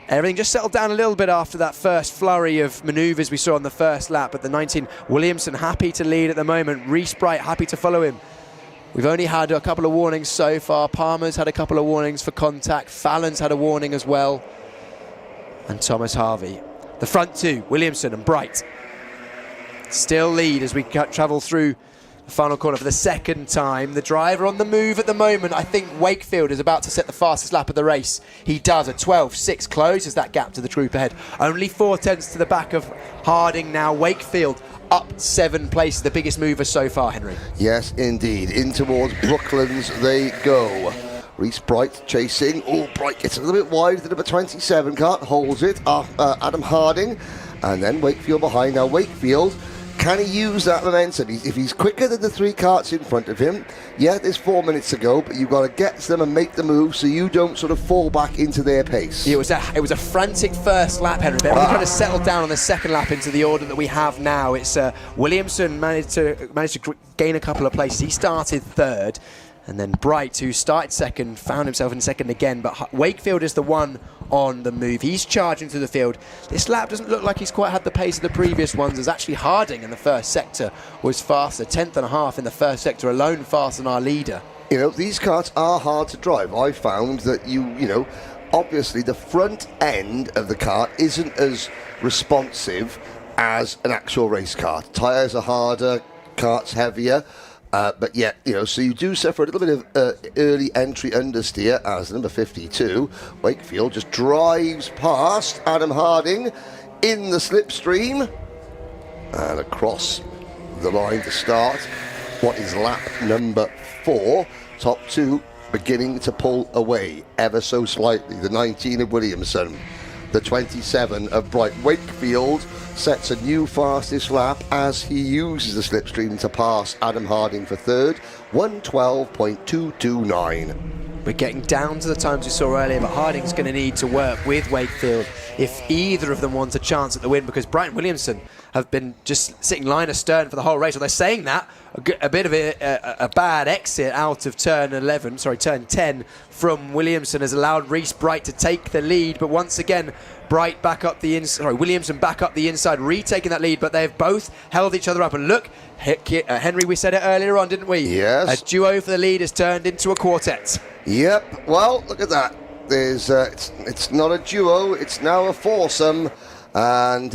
Everything just settled down a little bit after that first flurry of manoeuvres we saw on the first lap, but the 19 Williamson happy to lead at the moment. Reese Bright happy to follow him. We've only had a couple of warnings so far. Palmer's had a couple of warnings for contact. Fallon's had a warning as well. And Thomas Harvey. The front 2, Williamson and Bright, still lead as we travel through the final corner for the second time. The driver on the move at the moment. I think Wakefield is about to set the fastest lap of the race. He does. A 12.6 closes that gap to the group ahead. Only 4 tenths to the back of Harding now. Wakefield up 7 places, the biggest mover so far, Henry. Yes, indeed. In towards Brooklands they go. Reese Bright chasing. Oh, Bright gets a little bit wide. The number 27 car holds it. Adam Harding. And then Wakefield behind. Now Wakefield, can he use that momentum? If he's quicker than the 3 karts in front of him, yeah, there's 4 minutes to go, but you've got to get to them and make the move so you don't sort of fall back into their pace. It was a frantic first lap, Henry. But we're trying to settle down on the second lap into the order that we have now. It's Williamson managed to gain a couple of places. He started 3rd. And then Bright, who started 2nd, found himself in 2nd again. But Wakefield is the one on the move. He's charging through the field. This lap doesn't look like he's quite had the pace of the previous ones. As actually Harding in the first sector was faster. 10th and a half in the first sector alone, faster than our leader. You know, these karts are hard to drive. I found that you know, obviously the front end of the kart isn't as responsive as an actual race kart. Tyres are harder, kart's heavier. But yeah, you know, so you do suffer a little bit of early entry understeer as number 52. Wakefield just drives past Adam Harding in the slipstream and across the line to start what is lap number 4. Top 2 beginning to pull away ever so slightly. The 19 of Williamson, the 27 of Bright. Wakefield sets a new fastest lap as he uses the slipstream to pass Adam Harding for third, 1:12.229. We're getting down to the times we saw earlier, but Harding's going to need to work with Wakefield if either of them want a chance at the win, because Bright and Williamson have been just sitting line astern for the whole race. Well, they're saying that a bit of a bad exit out of turn 10 from Williamson has allowed Reese Bright to take the lead, but once again Bright back up the inside, Williamson back up the inside, retaking that lead, but they've both held each other up. And look, Henry, we said it earlier on, didn't we? Yes. A duo for the lead has turned into a quartet. Yep, well, look at that. There's it's not a duo, it's now a foursome. And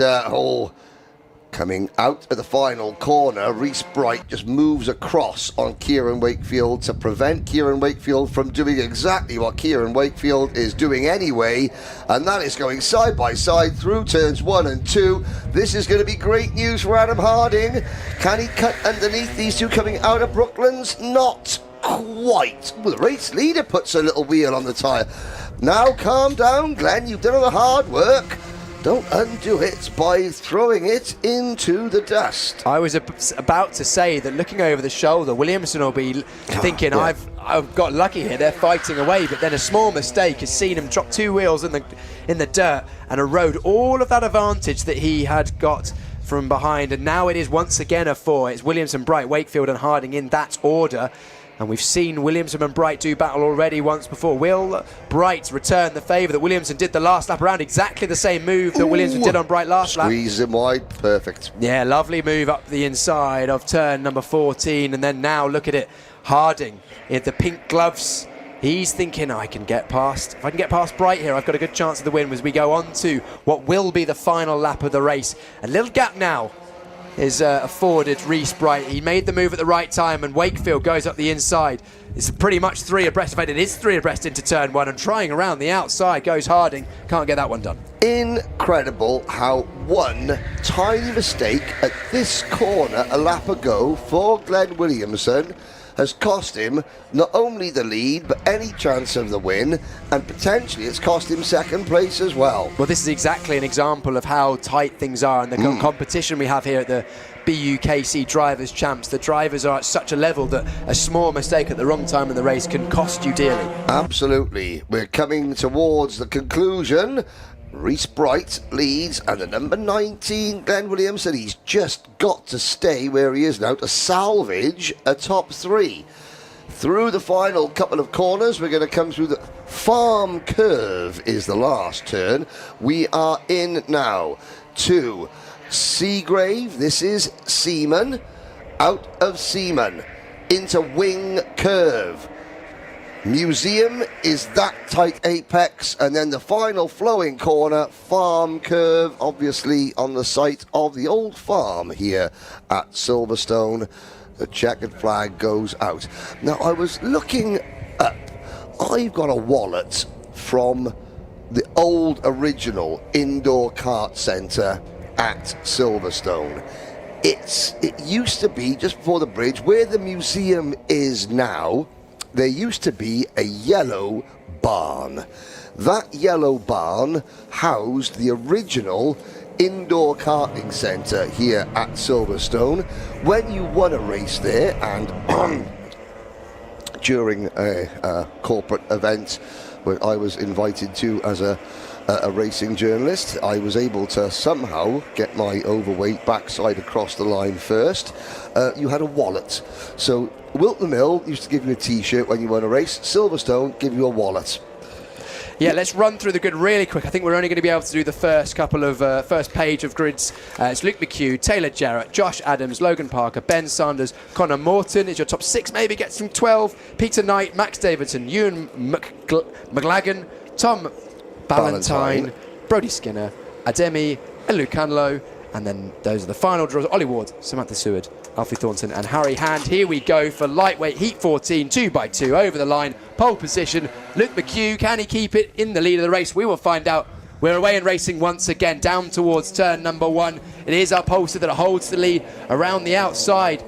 coming out of the final corner, Reese Bright just moves across on Kieran Wakefield to prevent Kieran Wakefield from doing exactly what Kieran Wakefield is doing anyway, and that is going side by side through turns 1 and 2. This is going to be great news for Adam Harding. Can he cut underneath these two coming out of Brooklands? Not quite. Well, the race leader puts a little wheel on the tyre. Now calm down, Glenn, you've done all the hard work. Don't undo it by throwing it into the dust. I was about to say that looking over the shoulder, Williamson will be thinking, yeah. I've got lucky here, they're fighting away, but then a small mistake has seen him drop 2 wheels in the dirt and erode all of that advantage that he had got from behind. And now it is once again a 4. It's Williamson, Bright, Wakefield and Harding in that order. And we've seen Williamson and Bright do battle already once before. Will Bright return the favour that Williamson did the last lap around? Exactly the same move that Williamson did on Bright last lap. Squeeze him wide, perfect. Yeah, lovely move up the inside of turn number 14. And then now look at it, Harding in the pink gloves. He's thinking, I can get past. If I can get past Bright here, I've got a good chance of the win as we go on to what will be the final lap of the race. A little gap now is afforded Reese Bright. He made the move at the right time, and Wakefield goes up the inside. It's pretty much 3 abreast. In fact, it is 3 abreast into turn 1, and trying around the outside goes Harding. Can't get that one done. Incredible how one tiny mistake at this corner a lap ago for Glenn Williamson has cost him not only the lead but any chance of the win, and potentially it's cost him second place as well. Well, this is exactly an example of how tight things are and the competition we have here at the BUKC Drivers' Champs. The drivers are at such a level that a small mistake at the wrong time in the race can cost you dearly. Absolutely. We're coming towards the conclusion. Reese Bright leads, and the number 19, Glenn Williamson, he's just got to stay where he is now to salvage a top 3. Through the final couple of corners, we're going to come through the farm curve is the last turn. We are in now to Seagrave. This is Seaman. Out of Seaman into Wing Curve. Museum is that tight apex, and then the final flowing corner, farm curve, obviously on the site of the old farm here at Silverstone. The checkered flag goes out. Now, I was looking up. I've got a wallet from the old original indoor kart centre at Silverstone. It used to be just before the bridge where the museum is now. There used to be a yellow barn. That yellow barn housed the original indoor karting centre here at Silverstone. When you won a race there, and during a corporate event where I was invited to as a racing journalist, I was able to somehow get my overweight backside across the line first. You had a wallet. So Wilton Mill used to give you a t-shirt when you won a race. Silverstone give you a wallet. Yeah, let's run through the grid really quick. I think we're only going to be able to do the first couple of first page of grids. It's Luke McHugh, Taylor Jarrett, Josh Adams, Logan Parker, Ben Sanders, Connor Morton is your top 6. Maybe gets from 12. Peter Knight, Max Davidson, Ewan McLagan, Tom Ballantyne, Brody Skinner, Ademi, and Luke Hanlow. And then those are the final draws. Ollie Ward, Samantha Seward, Alfie Thornton and Harry Hand. Here we go for lightweight heat 14, 2x2 over the line. Pole position, Luke McHugh, can he keep it in the lead of the race? We will find out We're away in racing once again, down towards turn number 1. It is Upholster that holds the lead around the outside.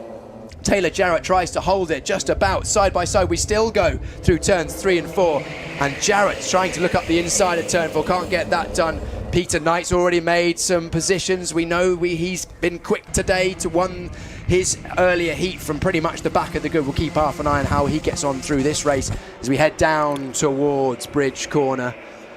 Taylor Jarrett tries to hold it just about side by side. We still go through turns 3 and 4, and Jarrett's trying to look up the inside of turn 4, can't get that done. Peter Knight's already made some positions. We know he's been quick today to won his earlier heat from pretty much the back of the grid. We'll keep half an eye on how he gets on through this race as we head down towards Bridge Corner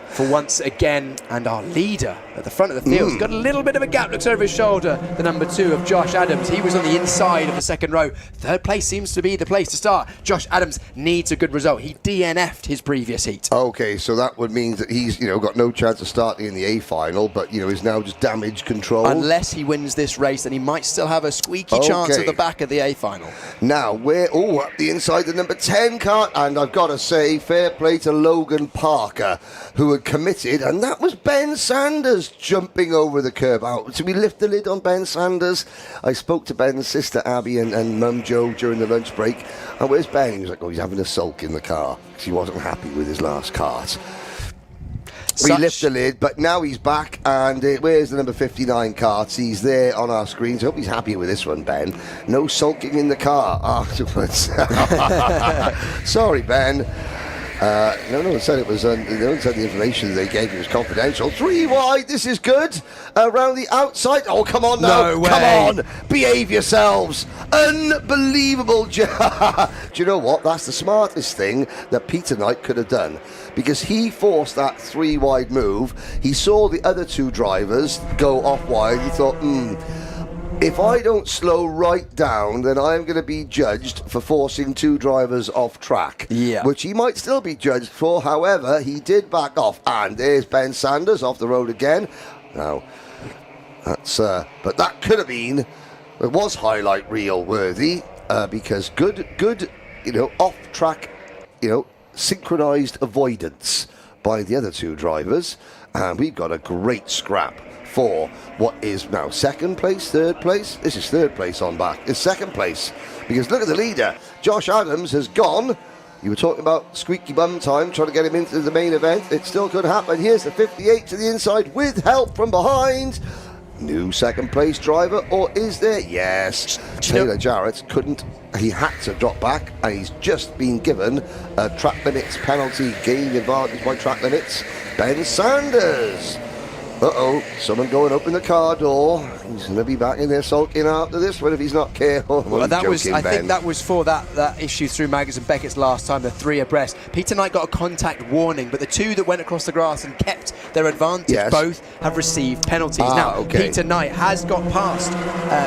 for once again. And our leader at the front of the field has got a little bit of a gap, looks over his shoulder, the number 2 of Josh Adams. He was on the inside of the second row. Third place seems to be the place to start. Josh Adams needs a good result. He DNF'd his previous heat. Okay, so that would mean that he's, got no chance of starting in the A final, but, is now just damage control. Unless he wins this race, then he might still have a squeaky chance at the back of the A final. Now, we're up the inside the number 10 car, and I've got to say, fair play to Logan Parker, who had committed, and that was Ben Sanders jumping over the curb. So we lift the lid on Ben Sanders. I spoke to Ben's sister Abby and Mum Jo during the lunch break. And where's Ben? He was like, he's having a sulk in the car because he wasn't happy with his last kart. We lift the lid, but now he's back, and where's the number 59 kart? He's there on our screens. I hope he's happy with this one, Ben. No sulking in the car afterwards. Sorry, Ben. No one said it was. No one said the information they gave you was confidential. 3 wide. This is good. Around the outside. Oh, come on now. No way. Come on. Behave yourselves. Unbelievable. Do you know what? That's the smartest thing that Peter Knight could have done, because he forced that 3 wide move. He saw the other 2 drivers go off wide. He thought, if I don't slow right down, then I'm going to be judged for forcing 2 drivers off track. Yeah. Which he might still be judged for. However, he did back off. And there's Ben Sanders off the road again. Now, that's but that could have been, it was highlight reel worthy, because good, off track, synchronized avoidance by the other 2 drivers. And we've got a great scrap for what is now second place, third place. This is third place on back. It's second place, because look at the leader. Josh Adams has gone. You were talking about squeaky bum time, trying to get him into the main event. It still could happen. Here's the 58 to the inside with help from behind. New second place driver, or is there? Yes. Taylor Jarrett couldn't. He had to drop back, and he's just been given a track limits penalty, gaining advantage by track limits. Ben Sanders. Someone going open the car door. He's going to be back in there sulking after this one if he's not careful. Well, I think that was for that issue through Maggers and Beckett's last time, the 3 abreast. Peter Knight got a contact warning, but the 2 that went across the grass and kept their advantage, both have received penalties. Peter Knight has got past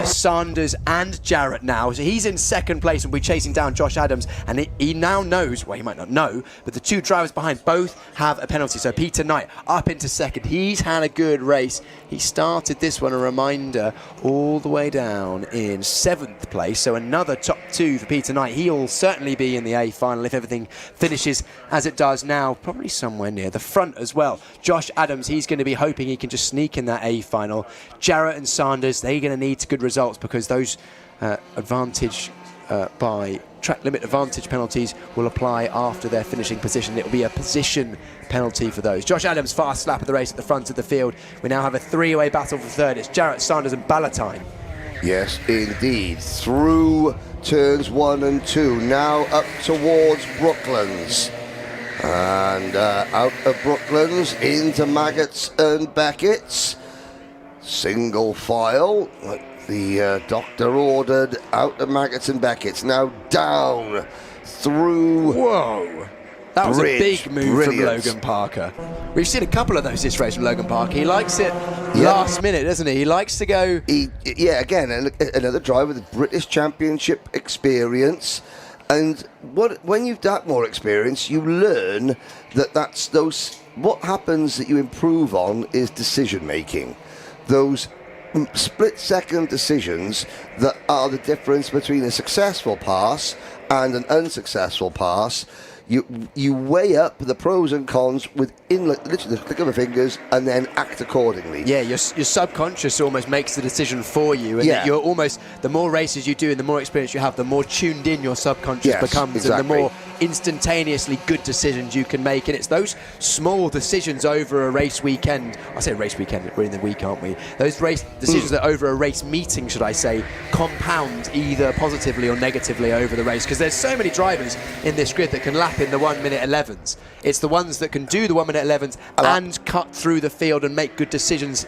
Sanders and Jarrett now, so he's in second place and we're chasing down Josh Adams, and he now knows, well, he might not know, but the 2 drivers behind both have a penalty. So Peter Knight up into second. He's had a good race. He started this one, a reminder, all the way down in 7th place, so another top 2 for Peter Knight. He'll certainly be in the A final if everything finishes as it does now, probably somewhere near the front as well. Josh Adams, he's going to be hoping he can just sneak in that A final. Jarrett and Sanders, they're going to need good results, because those advantage by track limit advantage penalties will apply after their finishing position. It will be a position penalty for those. Josh Adams, fast lap of the race at the front of the field. We now have a 3-way battle for third. It's Jarrett, Sanders and Ballantyne. Yes, indeed. Through turns 1 and 2. Now up towards Brooklands. And out of Brooklands into Maggots and Beckett's. Single file. The doctor ordered out of Maggots and Beckett's. Now down through. Whoa. That was a big move from Logan Parker. We've seen a couple of those this race from Logan Parker. He likes it last minute, doesn't he? He likes to go. Again, another driver with British Championship experience. And when you've got more experience, you learn that's those. What happens that you improve on is decision making. Those split-second decisions that are the difference between a successful pass and an unsuccessful pass. You weigh up the pros and cons within literally the click of the fingers, and then act accordingly. Yeah, your subconscious almost makes the decision for you, and that you're almost, the more races you do and the more experience you have, the more tuned in your subconscious becomes, and the more instantaneously good decisions you can make, and it's those small decisions over a race weekend. I say race weekend, we're in the week, aren't we? Those race decisions that over a race meeting, should I say, compound either positively or negatively over the race, because there's so many drivers in this grid that can lap in the 1 minute 11s. It's the ones that can do the 1 minute 11s and cut through the field and make good decisions,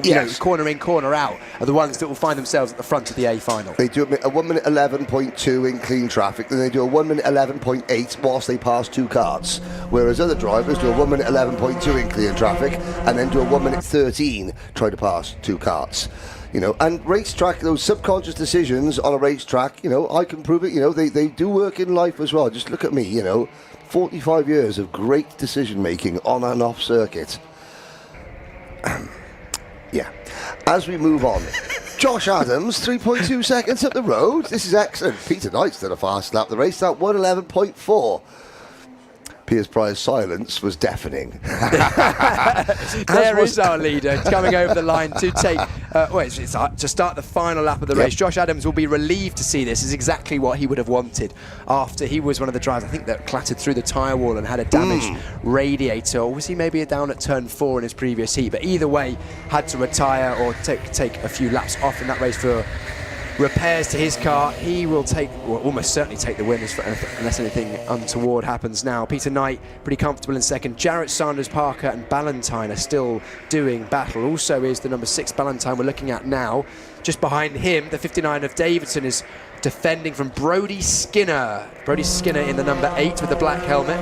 you know, corner in, corner out, are the ones that will find themselves at the front of the A final. They do a 1 minute 11.2 in clean traffic, then they do a 1 minute 11.8 whilst they pass two karts, whereas other drivers do a 1 minute 11.2 in clean traffic and then do a 1 minute 13 try to pass two karts. You know, and racetrack, those subconscious decisions on a racetrack, you know, I can prove it, you know, they do work in life as well. Just look at me, you know, 45 years of great decision making on and off circuit. Yeah. As we move on, Josh Adams, 3.2 seconds up the road. This is excellent. Peter Knight's done a fast lap of the race, that 1:11.4. Piers Pryor's silence was deafening. There is our leader coming over the line to take, to start the final lap of the race. Josh Adams will be relieved to see this. Is exactly what he would have wanted after he was one of the drivers, I think, that clattered through the tyre wall and had a damaged radiator. Or was he maybe down at turn 4 in his previous heat? But either way, had to retire or take a few laps off in that race for repairs to his car. He will almost certainly take the win unless anything untoward happens now. Peter Knight pretty comfortable in second. Jarrett, Sanders, Parker and Ballantyne are still doing battle. Also is the number 6 Ballantyne we're looking at now. Just behind him, the 59 of Davidson is defending from Brody Skinner. Brody Skinner in the number 8 with the black helmet.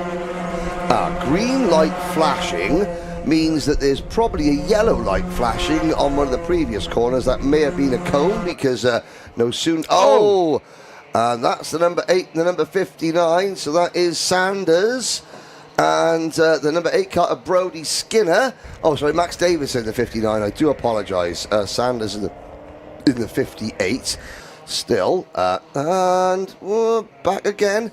Green light flashing means that there's probably a yellow light flashing on one of the previous corners. That may have been a cone because no soon. And that's the number 8 and the number 59. So that is Sanders and the number 8 car of Brody Skinner. Oh, sorry, Max Davidson, the 59. I do apologise. Sanders in the 58. Still, and back again.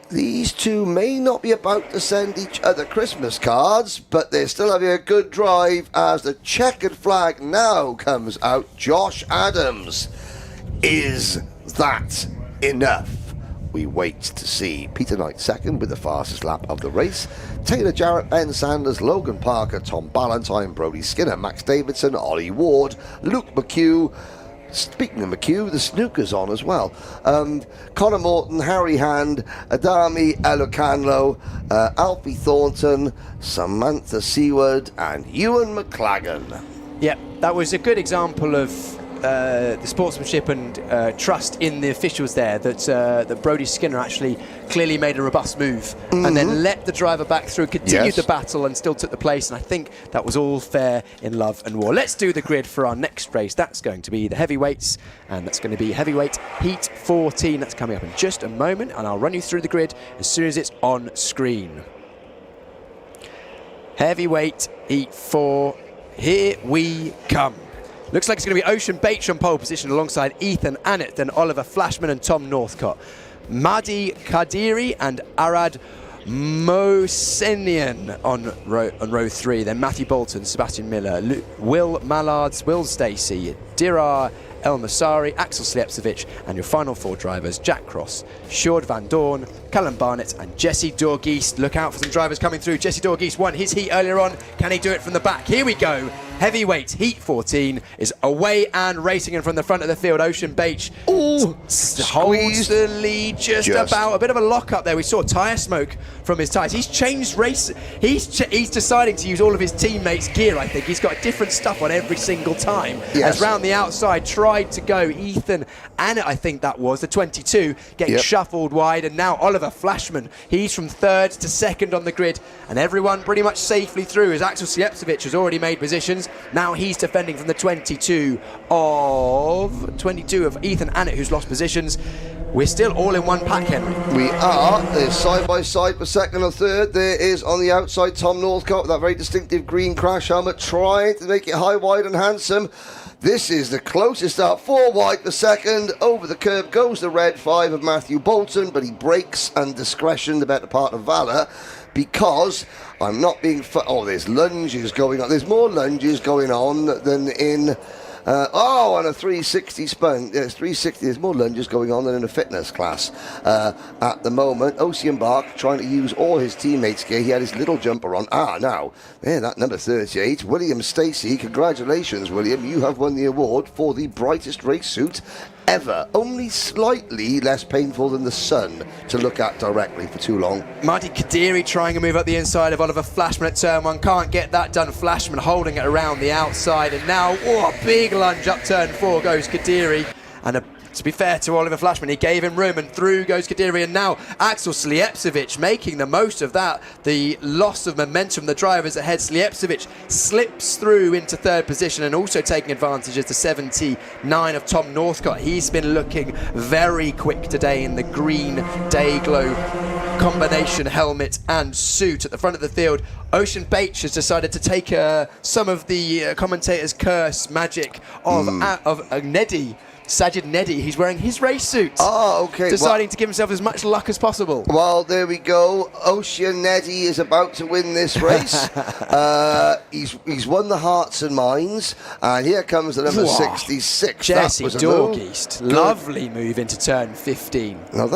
These two may not be about to send each other Christmas cards, but they're still having a good drive as the checkered flag now comes out. Josh Adams. Is that enough? We wait to see. Peter Knight second with the fastest lap of the race. Taylor Jarrett, Ben Sanders, Logan Parker, Tom Ballantyne, Brody Skinner, Max Davidson, Ollie Ward, Luke McHugh. Speaking of McHugh, the snooker's on as well. Connor Morton, Harry Hand, Adami Elocanlo, Alfie Thornton, Samantha Seward, and Ewan McLagan. Yep, that was a good example of the sportsmanship and trust in the officials there, that Brody Skinner actually clearly made a robust move and then let the driver back through, continued the battle and still took the place, and I think that was all fair in love and war. Let's do the grid for our next race. That's going to be the heavyweights, and that's going to be heavyweight heat 14. That's coming up in just a moment, and I'll run you through the grid as soon as it's on screen. Heavyweight heat 4, here we come. Looks like it's going to be Ocean Bache on pole position alongside Ethan Annett, then Oliver Flashman and Tom Northcott. Mahdi Kadiri and Arad Mohsenian on row 3. Then Matthew Bolton, Sebastian Miller, Will Mallards, Will Stacey, Dirar El Masari, Axel Slepcevic, and your final 4 drivers, Jack Cross, Sjoerd van Doorn, Callum Barnett and Jesse Dorgeest. Look out for some drivers coming through. Jesse Dorgeest won his heat earlier on. Can he do it from the back? Here we go. Heavyweight heat 14 is away and racing in from the front of the field. Ocean Bache holds the lead just about. A bit of a lock up there. We saw tyre smoke from his tyres. He's changed race. He's deciding to use all of his teammates' gear, I think. He's got different stuff on every single time. As round the outside tried to go Ethan Annett, I think that was, the 22, getting shuffled wide. And now Oliver Flashman, he's from 3rd to 2nd on the grid. And everyone pretty much safely through as Axel Slepcevic has already made positions. Now he's defending from the 22 of Ethan Annett, who's lost positions. We're still all in one pack, Henry. We are. There's side by side for 2nd or 3rd. There is on the outside Tom Northcott with that very distinctive green crash helmet, trying to make it high, wide and handsome. This is the closest up. 4 wide for 2nd. Over the curb goes the red 5 of Matthew Bolton, but he brakes and discretion, the better part of valour, because I'm not being... there's lunges going on. There's more lunges going on than in And a 360 spun. Yes, 360. There's more lunges going on than in a fitness class at the moment. Ocean Bark trying to use all his teammates' gear. He had his little jumper on. Now, that number 38, William Stacey. Congratulations, William. You have won the award for the brightest race suit ever. Only slightly less painful than the sun to look at directly for too long. Marty Kadiri trying to move up the inside of Oliver Flashman at turn 1. Can't get that done. Flashman holding it around the outside. And now, a big lunge up turn 4 goes Kadiri. And to be fair to Oliver Flashman, he gave him room and through goes Kadiri. And now Axel Slijepcevic making the most of that. The loss of momentum, the drivers ahead. Slijepcevic slips through into 3rd position and also taking advantage of the 79 of Tom Northcott. He's been looking very quick today in the green Dayglow combination helmet and suit at the front of the field. Ocean Bache has decided to take some of the commentator's curse magic of Neddy. Sajid Neddy, he's wearing his race suit. Okay. Deciding to give himself as much luck as possible. Well, there we go. Ocean Neddy is about to win this race. He's won the hearts and minds. And here comes the number 66. Jesse that was Dorgeest. Lovely move into turn 15. Now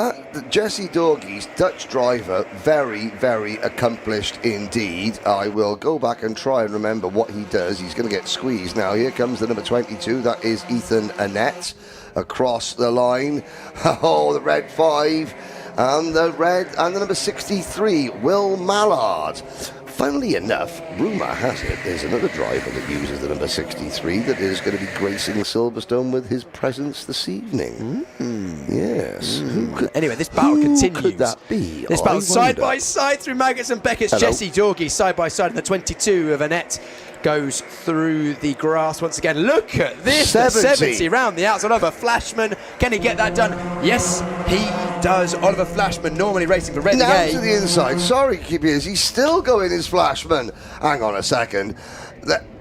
Jesse Dorgeest, Dutch driver, very, very accomplished indeed. I will go back and try and remember what he does. He's going to get squeezed. Now, here comes the number 22. That is Ethan Annette. Across the line, the red 5 and the number 63, Will Mallard. Funnily enough, rumour has it there's another driver that uses the number 63 that is going to be gracing Silverstone with his presence this evening. Yes. Anyway, this battle continues. Who could that be? This battle side by side through Maggots and Beckett's. Jesse Dorgeest side by side, and the 22 of Annette goes through the grass once again. Look at this, 70 round the outside. Oliver Flashman, can he get that done? Yes, he does. Oliver Flashman, normally racing for Red Now to the inside. Sorry, Keepers, he's still going his Flashman. Hang on a second.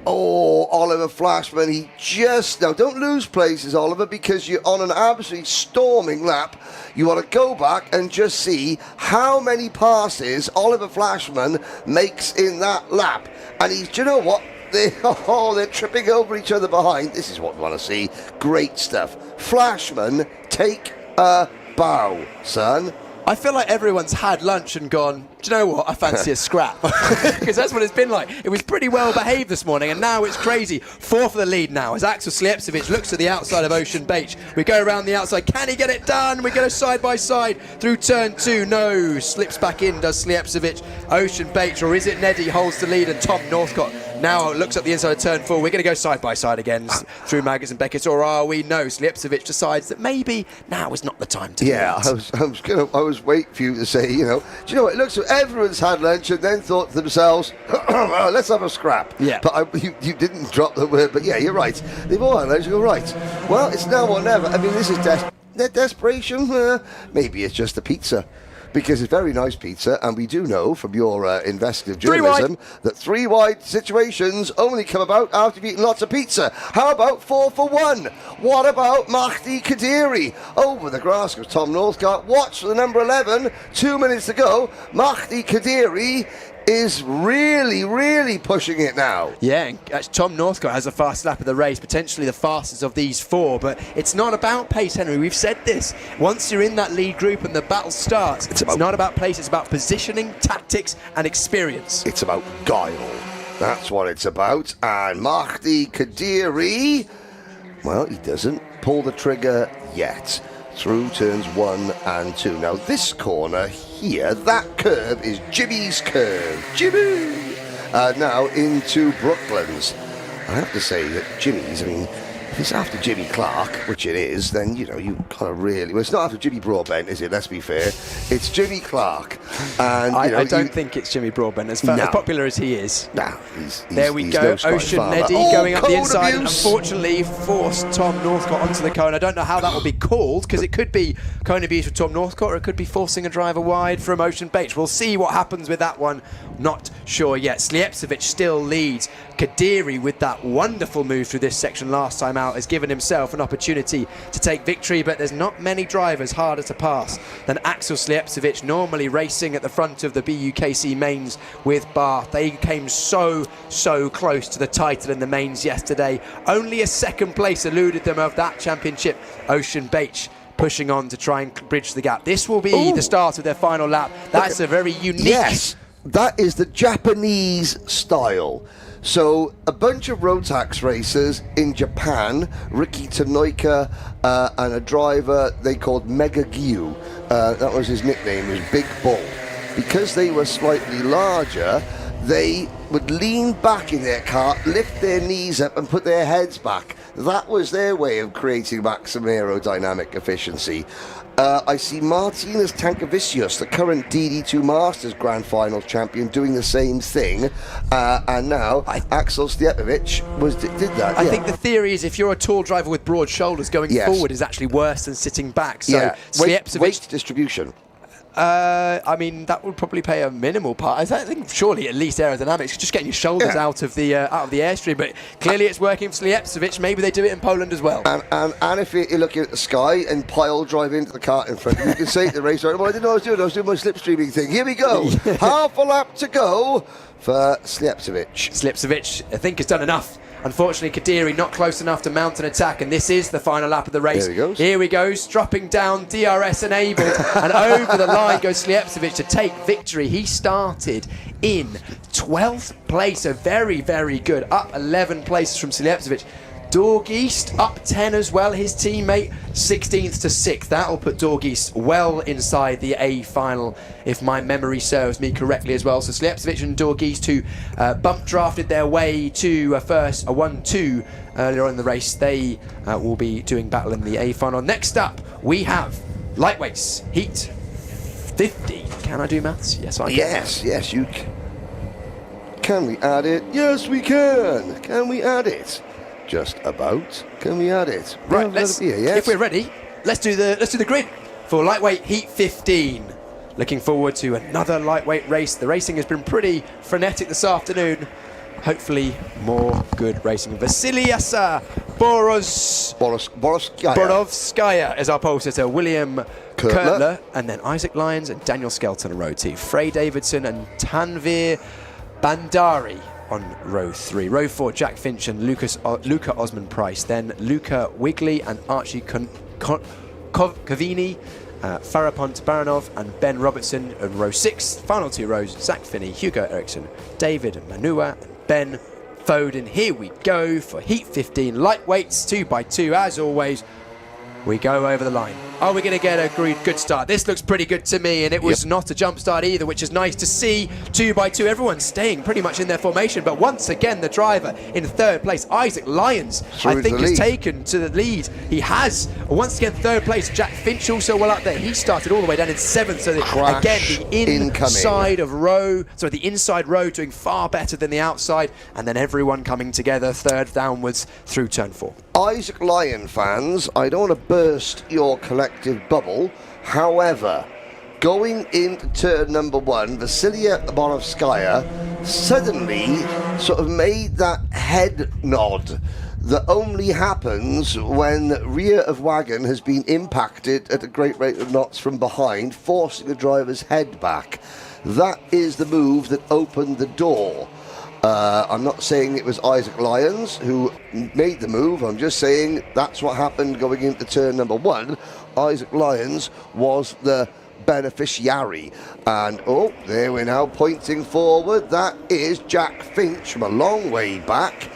Oliver Flashman, now don't lose places, Oliver, because you're on an absolutely storming lap. You want to go back and just see how many passes Oliver Flashman makes in that lap. And do you know what? They're tripping over each other behind. This is what we want to see. Great stuff. Flashman, take a bow, son. I feel like everyone's had lunch and gone, do you know what, I fancy a scrap. Because that's what it's been like. It was pretty well behaved this morning, and now it's crazy. 4 for the lead now as Axel Slijepcevic looks to the outside of Ocean Bache. We go around the outside. Can he get it done? We go side by side through turn 2. No, slips back in, does Slijepcevic. Ocean Bache, or is it Neddy, holds the lead, and Tom Northcott now looks at the inside of turn 4. We're going to go side by side again through Maggots and Beckett's, or are we? No, Slijepcevic decides that maybe now is not the time to do it. I was waiting for you to say, do you know what? It looks like everyone's had lunch and then thought to themselves, let's have a scrap. Yeah. But you didn't drop the word, but yeah, you're right. They've all had lunch. You go, right. Well, it's now or never. I mean, this is desperation. Maybe it's just the pizza. Because it's very nice pizza, and we do know from your investigative journalism that 3 wide situations only come about after you've eaten lots of pizza. How about 4 for 1? What about Mahdi Kadiri? Over the grass goes Tom Northcott. Watch for the number 11. 2 minutes to go. Mahdi Kadiri is really, really pushing it now. Yeah, and Tom Northcott has the fastest lap of the race, potentially the fastest of these 4, but it's not about pace, Henry. We've said this. Once you're in that lead group and the battle starts, it's not about pace, it's about positioning, tactics, and experience. It's about guile. That's what it's about. And Mahdi Kadiri, well, he doesn't pull the trigger yet. Through turns 1 and 2. Now this corner here, that curve is Jimmy's curve. Jimmy! Now into Brooklands. I have to say that Jimmy's, if it's after Jimmy Clark, which it is, then, you kind of really... Well, it's not after Jimmy Broadbent, is it? Let's be fair. It's Jimmy Clark. And, I don't think it's Jimmy Broadbent, as popular as he is. No, there we go. No Ocean Neddy going up the inside. And unfortunately, forced Tom Northcott onto the cone. I don't know how that will be called, because it could be cone abuse for Tom Northcott, or it could be forcing a driver wide from Ocean Bache. We'll see what happens with that one Not sure yet. Slijepcevic still leads. Kadiri, with that wonderful move through this section last time out, has given himself an opportunity to take victory, but there's not many drivers harder to pass than Axel Slijepcevic, normally racing at the front of the BUKC mains with Bath. They came so close to the title in the mains yesterday. Only a second place eluded them of that championship. Ocean Beach pushing on to try and bridge the gap. This will be the start of their final lap. That's a very unique... Yes, that is the Japanese style. So a bunch of Rotax racers in Japan, Riki Tanoika and a driver they called Mega Gyu, that was his nickname, was Big Bull. Because they were slightly larger, they would lean back in their cart, lift their knees up and put their heads back. That was their way of creating maximum aerodynamic efficiency. I see Martinez Tankavicius, the current DD2 Masters Grand Final champion, doing the same thing. And now Axel Slijepcevic did that. I think the theory is if you're a tall driver with broad shoulders, going forward is actually worse than sitting back. So Slijepcevic... weight distribution. I mean, that would probably play a minimal part. I think surely at least aerodynamics, just getting your shoulders out of the airstream. But clearly it's working for Slijepcevic. Maybe they do it in Poland as well. And if you're looking at the sky and pile drive into the cart in front of you, you can say to the racer, well, I didn't know what I was doing my slipstreaming thing. Here we go. Half a lap to go for Slijepcevic. Slijepcevic, I think, has done enough. Unfortunately, Kadiri not close enough to mount an attack, and this is the final lap of the race. There he goes. Here we go, dropping down, DRS enabled, and over the line goes Slijepcevic to take victory. He started in 12th place, so very good. Up 11 places from Slijepcevic. Dorg East up 10 as well, his teammate 16th to 6th. That'll put Dorg East well inside the A final, if my memory serves me correctly as well. So Slijepcevic and Dorg East, who bump drafted their way to a 1-2 earlier on in the race, they will be doing battle in the A final. Next up, we have lightweights, heat 50. Can I do maths? Yes, I can. Yes, you can. Can we add it? Yes, we can. Can we add it? Just about. Can we add it? Right, if we're ready, let's do the grid for lightweight heat 15. Looking forward to another lightweight race. The racing has been pretty frenetic this afternoon. Hopefully more good racing. Vasilia Borovskaya is our pole sitter. William Kurtler, and then Isaac Lyons and Daniel Skelton on row 2. Frey Davidson and Tanvir Bandari on row 3. Row 4, Jack Finch and Luca Osman-Price. Then Luca Wigley and Archie Cavini, Farapont Baranov and Ben Robertson. And row 6, final 2 rows, Zach Finney, Hugo Eriksson, David Manua and Ben Foden. Here we go for Heat 15. Lightweights, 2x2 as always. We go over the line. Are we going to get a good start? This looks pretty good to me, and it was not a jump start either, which is nice to see. 2x2, everyone's staying pretty much in their formation, but once again the driver in 3rd place, Isaac Lyons, I think has taken to the lead. He has. Once again, 3rd place, Jack Finch also well up there. He started all the way down in 7th, so again the inside row doing far better than the outside, and then everyone coming together 3rd downwards through turn 4. Isaac Lyon fans, I don't want to burst your collective bubble. However, going into turn number 1, Vasilia Borovskaya suddenly sort of made that head nod that only happens when rear of wagon has been impacted at a great rate of knots from behind, forcing the driver's head back. That is the move that opened the door. I'm not saying it was Isaac Lyons who made the move. I'm just saying that's what happened going into turn number 1. Isaac Lyons was the beneficiary. And, there we're now pointing forward. That is Jack Finch from a long way back,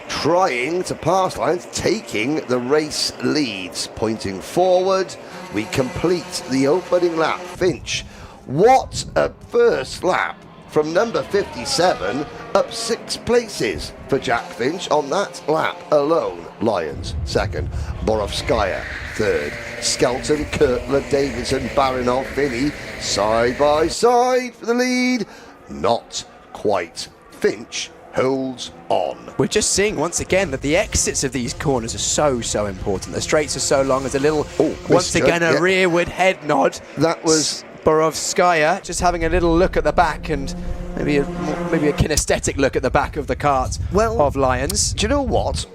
trying to pass Lyons, taking the race leads. Pointing forward, we complete the opening lap. Finch, what a first lap from number 57 up 6 places for Jack Finch on that lap alone. Lyons 2nd, Borovskaya 3rd, Skelton, Kurtler, Davidson, Baranov, Finney side by side for the lead. Not quite. Finch holds on. We're just seeing once again that the exits of these corners are so important. The straights are so long. There's a little, once again, a rearward head nod. That was Borovskaya just having a little look at the back, and maybe a kinesthetic look at the back of the cart of Lions. Do you know what?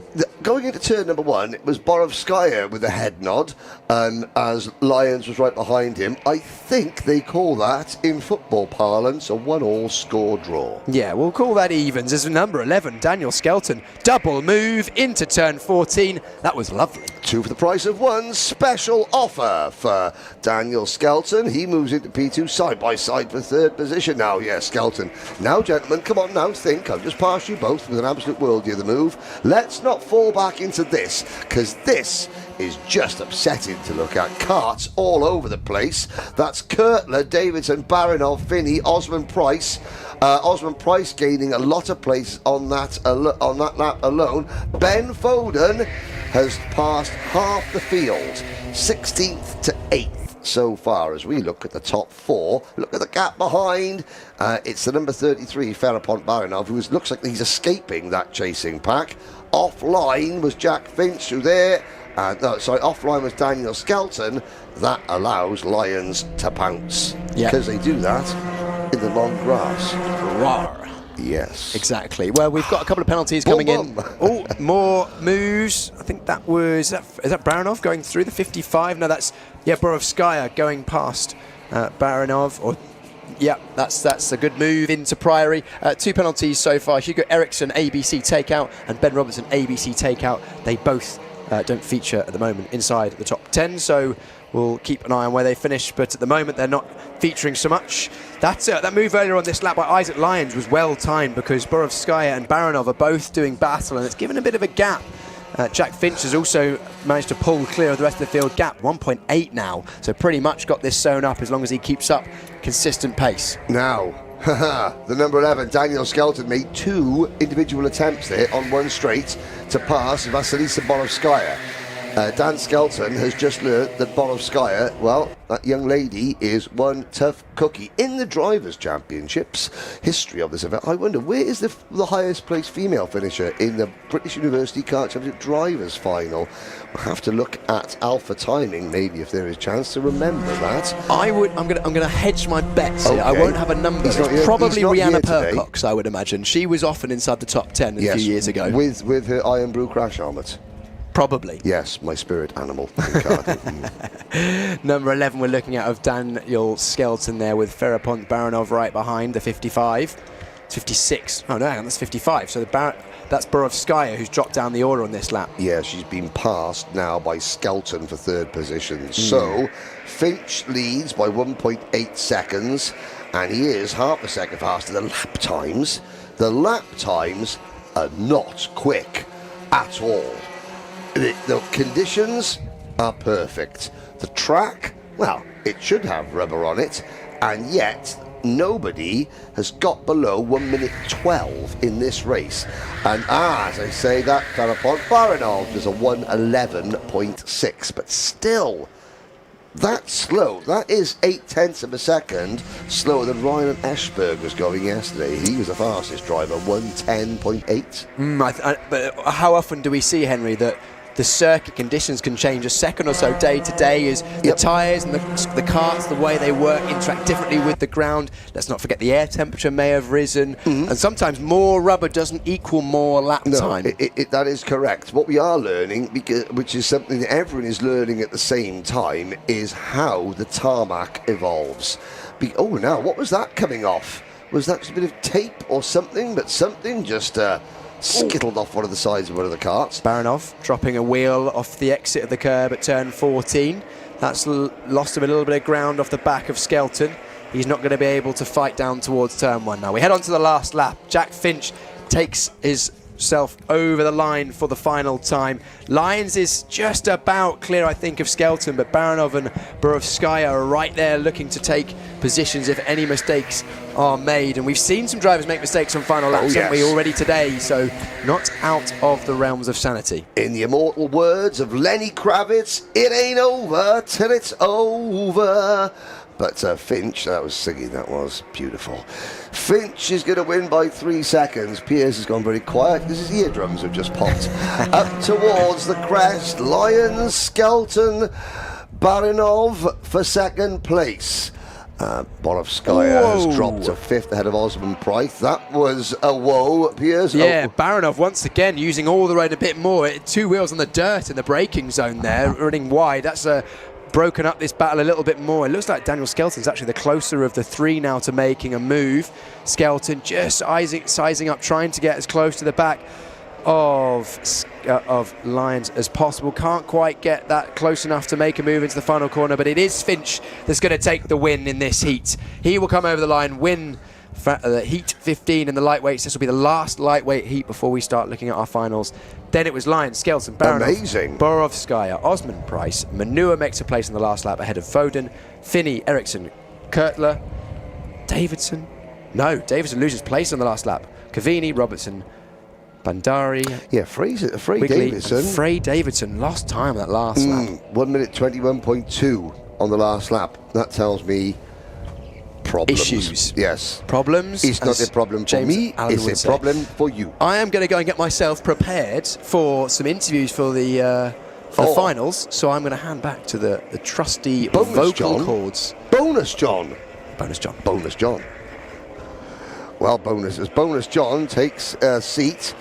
Going into turn number 1, it was Borovskaya with a head nod, as Lyons was right behind him. I think they call that, in football parlance, a 1-1 score draw. Yeah, we'll call that evens. As number 11, Daniel Skelton, double move into turn 14. That was lovely. 2 for the price of 1. Special offer for Daniel Skelton. He moves into P2 side by side for 3rd position now. Yeah, Skelton. Now, gentlemen, come on now, think. I've just passed you both with an absolute worldie of the move. Let's not fall back into this, because this is just upsetting to look at. Carts all over the place. That's Kurtler, Davidson, Barinov, Finney, Osmond Price. Osmond Price gaining a lot of place on that lap alone. Ben Foden has passed half the field, 16th to 8th so far. As we look at the top 4, look at the gap behind. It's the number 33, Ferapont Barinov, who looks like he's escaping that chasing pack. Offline was Jack Finch, who there. Offline was Daniel Skelton. That allows Lions to pounce, because they do that in the long grass. Rawr. Yes. Exactly. Well, we've got a couple of penalties coming in. Oh, more moves. I think that was... Is that Baranov going through the 55? No, that's... Yeah, Borovskaya going past Baranov. Or... Yeah, that's a good move into Priory. 2 penalties so far. Hugo Eriksson, ABC takeout, and Ben Robertson, ABC takeout. They both don't feature at the moment inside the top 10, so we'll keep an eye on where they finish, but at the moment they're not featuring so much. That move earlier on this lap by Isaac Lyons was well timed, because Borovskaya and Baranov are both doing battle, and it's given a bit of a gap. Jack Finch has also managed to pull clear of the rest of the field gap, 1.8 now, so pretty much got this sewn up as long as he keeps up consistent pace. Now, the number 11, Daniel Skelton, made 2 individual attempts there on one straight to pass Vasilisa Borovskaya. Dan Skelton has just learnt that Borovskaya, well, that young lady is one tough cookie. In the Drivers' Championships history of this event, I wonder, where is the highest placed female finisher in the British University Kart Championship Drivers' Final? We'll have to look at Alpha Timing, maybe, if there is a chance to remember that. I'm gonna hedge my bets here. I won't have a number. It's probably Rihanna Percox, I would imagine. She was often inside the top 10 a few years ago. With her Iron Brew crash helmet. Probably. Yes, my spirit animal. Number 11 we're looking at of Daniel Skelton there, with Ferapont Baranov right behind, the 55. It's 56. Oh no, hang on, that's 55. So that's Borovskaya, who's dropped down the order on this lap. Yeah, she's been passed now by Skelton for 3rd position. So Finch leads by 1.8 seconds, and he is half a second faster. The lap times are not quick at all. The conditions are perfect. The track, well, it should have rubber on it, and yet nobody has got below 1 minute 12 in this race. And as I say, that Farapont Baranov is a 1:11.6, but still, that's slow. That is 0.8 of a second slower than Ryan Eschberg was going yesterday. He was the fastest driver, 1:10.8. But how often do we see, Henry, that the circuit conditions can change a second or so day to day, as the tyres and the carts, the way they work, interact differently with the ground. Let's not forget the air temperature may have risen, and sometimes more rubber doesn't equal more lap time. That is correct. What we are learning, which is something that everyone is learning at the same time, is how the tarmac evolves. Now, what was that coming off? Was that just a bit of tape or something? But something just... skittled off one of the sides of one of the carts. Baranov dropping a wheel off the exit of the curb at turn 14. That's lost him a little bit of ground off the back of Skelton. He's not going to be able to fight down towards turn 1 now. We head on to the last lap. Jack Finch takes himself over the line for the final time. Lyons is just about clear, I think, of Skelton, but Baranov and Borovskaya are right there looking to take positions if any mistakes are made. And we've seen some drivers make mistakes on final laps, haven't we, already today, so not out of the realms of sanity. In the immortal words of Lenny Kravitz, it ain't over till it's over. But Finch, that was singing, that was beautiful. Finch is going to win by 3 seconds. Piers has gone very quiet because his eardrums have just popped. Up towards the crest, Lyons, Skelton, Baranov for 2nd place. Borovskaya has dropped to 5th ahead of Osman Price. That was a woe, Piers. Yeah, Baranov once again using all the road a bit more. 2 wheels on the dirt in the braking zone there, running wide. That's broken up this battle a little bit more. It looks like Daniel Skelton's actually the closer of the 3 now to making a move. Skelton just sizing up, trying to get as close to the back of Lyons as possible. Can't quite get that close enough to make a move into the final corner, but it is Finch that's going to take the win in this heat. He will come over the line, win the heat 15 in the lightweights. This will be the last lightweight heat before we start looking at our finals. Then it was Lyons, Skelton, Baranov, Borovskaya, Osman Price. Manua makes a place in the last lap ahead of Foden, Finney, Eriksson, Kurtler, Davidson. No, Davidson loses place on the last lap. Cavini, Robertson, Bandari. Yeah, Frey Wigley, Davidson. Frey Davidson lost time that last lap. 1 minute 21.2 on the last lap. That tells me problems. Issues. Yes. Problems. It's not a problem for James me, Allen would it's say. a problem for you. I am going to go and get myself prepared for some interviews for the finals, so I'm going to hand back to the trusty vocal cords. Bonus John. Bonus John. Bonus John. Well, Bonus John takes a seat.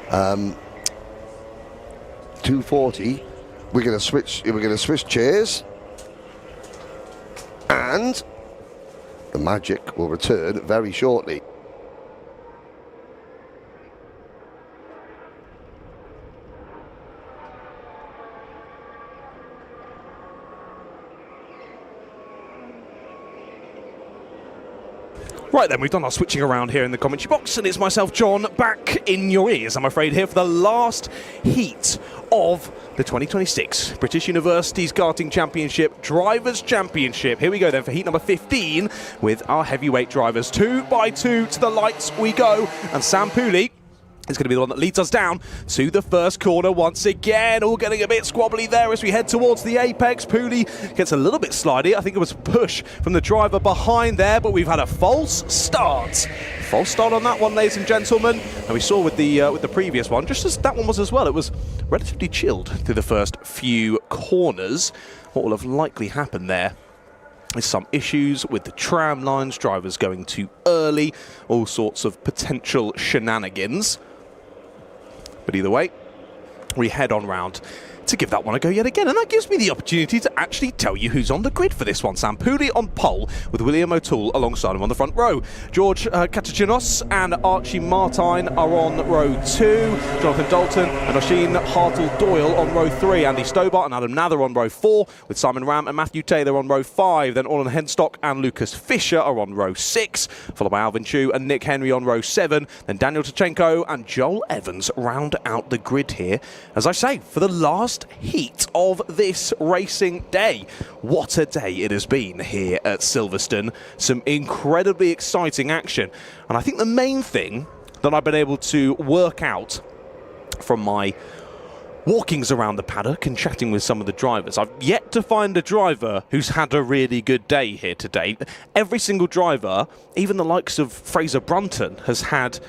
240. We're going to switch chairs, and the magic will return very shortly. Right then, we've done our switching around here in the commentary box, and it's myself, John, back in your ears, I'm afraid, here for the last heat of the 2026 British Universities Karting Championship Drivers' Championship. Here we go then for heat number 15 with our heavyweight drivers. 2 by 2 to the lights we go, and Sam Pooley is going to be the one that leads us down to the first corner once again. All getting a bit squabbly there as we head towards the apex. Pooley gets a little bit slidey. I think it was a push from the driver behind there, but we've had a false start. False start on that one, ladies and gentlemen. And we saw with the previous one, just as that one was as well, it was relatively chilled through the first few corners. What will have likely happened there is some issues with the tram lines, drivers going too early, all sorts of potential shenanigans. But either way, we head on round to give that one a go yet again, and that gives me the opportunity to actually tell you who's on the grid for this one. Sam Pooley on pole with William O'Toole alongside him on the front row. George Katachinos and Archie Martine are on row 2. Jonathan Dalton and Oisin Hartle-Doyle on row 3. Andy Stobart and Adam Nather on row 4, with Simon Ram and Matthew Taylor on row 5. Then Orlan Henstock and Lucas Fisher are on row 6, followed by Alvin Chu and Nick Henry on row 7. Then Daniel Tachenko and Joel Evans round out the grid here, as I say, for the last heat of this racing day. What a day it has been here at Silverstone. Some incredibly exciting action, and I think the main thing that I've been able to work out from my walkings around the paddock and chatting with some of the drivers, I've yet to find a driver who's had a really good day here today. Every single driver, even the likes of Fraser Brunton, has had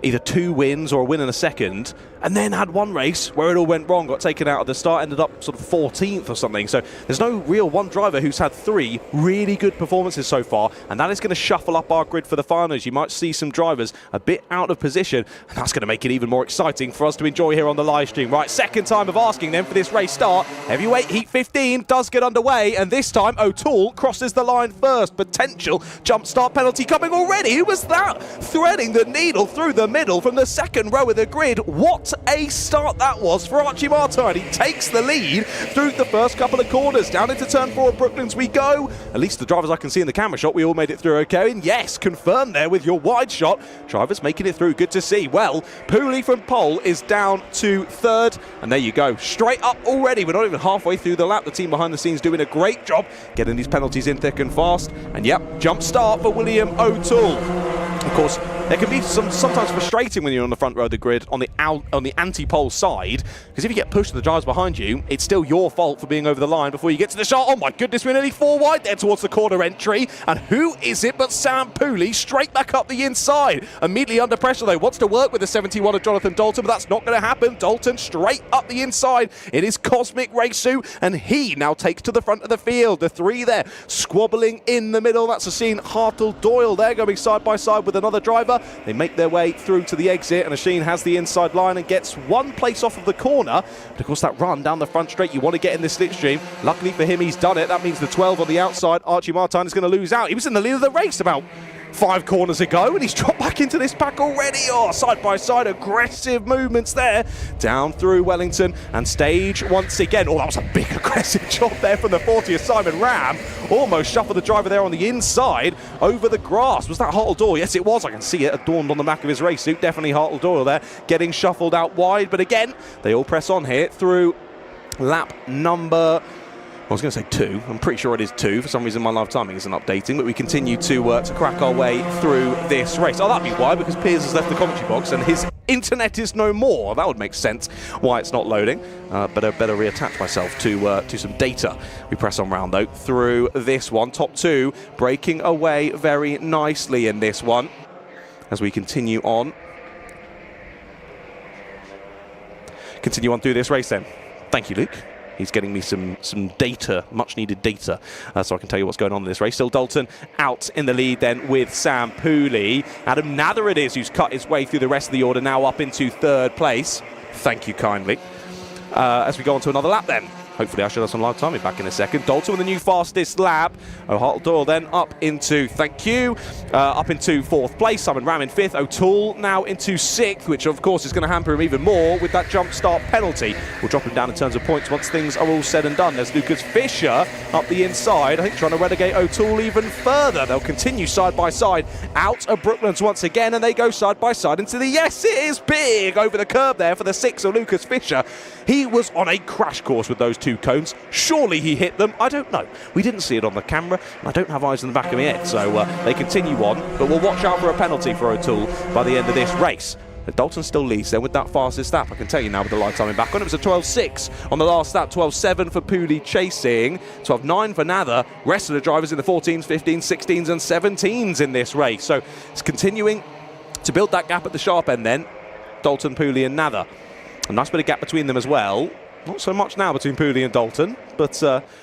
either 2 wins or a win in a second, and then had one race where it all went wrong, got taken out at the start, ended up sort of 14th or something. So there's no real one driver who's had 3 really good performances so far, and that is going to shuffle up our grid for the finals. You might see some drivers a bit out of position, and that's going to make it even more exciting for us to enjoy here on the live stream. Right, second time of asking them for this race start. Heavyweight heat 15 does get underway, and this time O'Toole crosses the line first. Potential jump start penalty coming already. Who was that? Threading the needle through the middle from the second row of the grid. What a start that was for Archie Martine. He takes the lead through the first couple of corners. Down into turn 4 of Brooklands we go. At least the drivers I can see in the camera shot, we all made it through okay. And yes, confirmed there with your wide shot. Drivers making it through, good to see. Well, Pooley from pole is down to 3rd. And there you go, straight up already. We're not even halfway through the lap. The team behind the scenes doing a great job getting these penalties in thick and fast. And yep, jump start for William O'Toole. Of course, It can be sometimes frustrating when you're on the front row of the grid on the anti-pole side, because if you get pushed and the driver's behind you, it's still your fault for being over the line before you get to the shot. Oh my goodness, we're nearly 4 wide there towards the corner entry. And who is it but Sam Pooley, straight back up the inside. Immediately under pressure though, wants to work with the 71 of Jonathan Dalton, but that's not going to happen. Dalton straight up the inside in his cosmic race suit, and he now takes to the front of the field. The 3 there squabbling in the middle. That's a scene. Hartle Doyle there going side by side with another driver. They make their way through to the exit, and Asheen has the inside line and gets 1 place off of the corner. But of course that run down the front straight, you want to get in this slipstream. Luckily for him, he's done it. That means the 12 on the outside, Archie Martin, is going to lose out. He was in the lead of the race about 5 corners ago, and he's dropped back into this pack already. Oh, side by side, aggressive movements there. Down through Wellington and stage once again. Oh, that was a big aggressive job there from the 40th Simon Ram. Almost shuffled the driver there on the inside over the grass. Was that Hartle Doyle? Yes, it was. I can see it adorned on the back of his race suit. Definitely Hartle Doyle there, getting shuffled out wide. But again, they all press on here through lap number... I was going to say 2. I'm pretty sure it is 2. For some reason, my live timing isn't updating, but we continue to crack our way through this race. Oh, that'd be why, because Piers has left the commentary box and his internet is no more. That would make sense why it's not loading. Better reattach myself to some data. We press on round, though, through this one. Top 2 breaking away very nicely in this one as we continue on. Continue on through this race, then. Thank you, Luke. He's getting me some data, much-needed data, so I can tell you what's going on in this race. Still Dalton out in the lead then with Sam Pooley. Adam Nather it is who's cut his way through the rest of the order, now up into 3rd place. Thank you kindly. As we go on to another lap then. Hopefully I should have some live timing back in a second. Dalton with the new fastest lap. Hartle Doyle then up into, thank you, up into 4th place. Simon Ram in 5th. O'Toole now into 6th, which of course is going to hamper him even more with that jump start penalty. We'll drop him down in terms of points once things are all said and done. There's Lucas Fisher up the inside, I think trying to relegate O'Toole even further. They'll continue side by side out of Brooklands once again, and they go side by side into the, yes, it is big over the curb there for the 6 of Lucas Fisher. He was on a crash course with those 2 cones. Surely he hit them. I don't know. We didn't see it on the camera, and I don't have eyes in the back of my head, so they continue on. But we'll watch out for a penalty for O'Toole by the end of this race. Dalton still leads then with that fastest lap. I can tell you now with the live timing back on. It was a 12.6 on the last lap, 12.7 for Pooley chasing, 12.9 for Nather. Rest of the drivers in the 14s, 15s, 16s and 17s in this race. So it's continuing to build that gap at the sharp end then. Dalton, Pooley and Nather. A nice bit of gap between them as well. Not so much now between Pooley and Dalton, but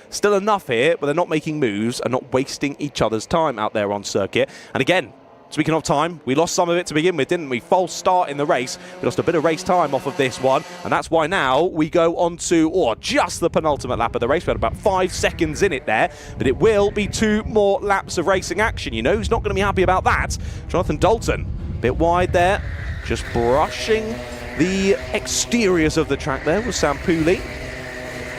still enough here, but they're not making moves and not wasting each other's time out there on circuit. And again, speaking of time, we lost some of it to begin with, didn't we? False start in the race. We lost a bit of race time off of this one, and that's why now we go on to just the penultimate lap of the race. We had about 5 seconds in it there, but it will be 2 more laps of racing action. You know who's not going to be happy about that? Jonathan Dalton, a bit wide there, just brushing the exteriors of the track there was Sam Pooley,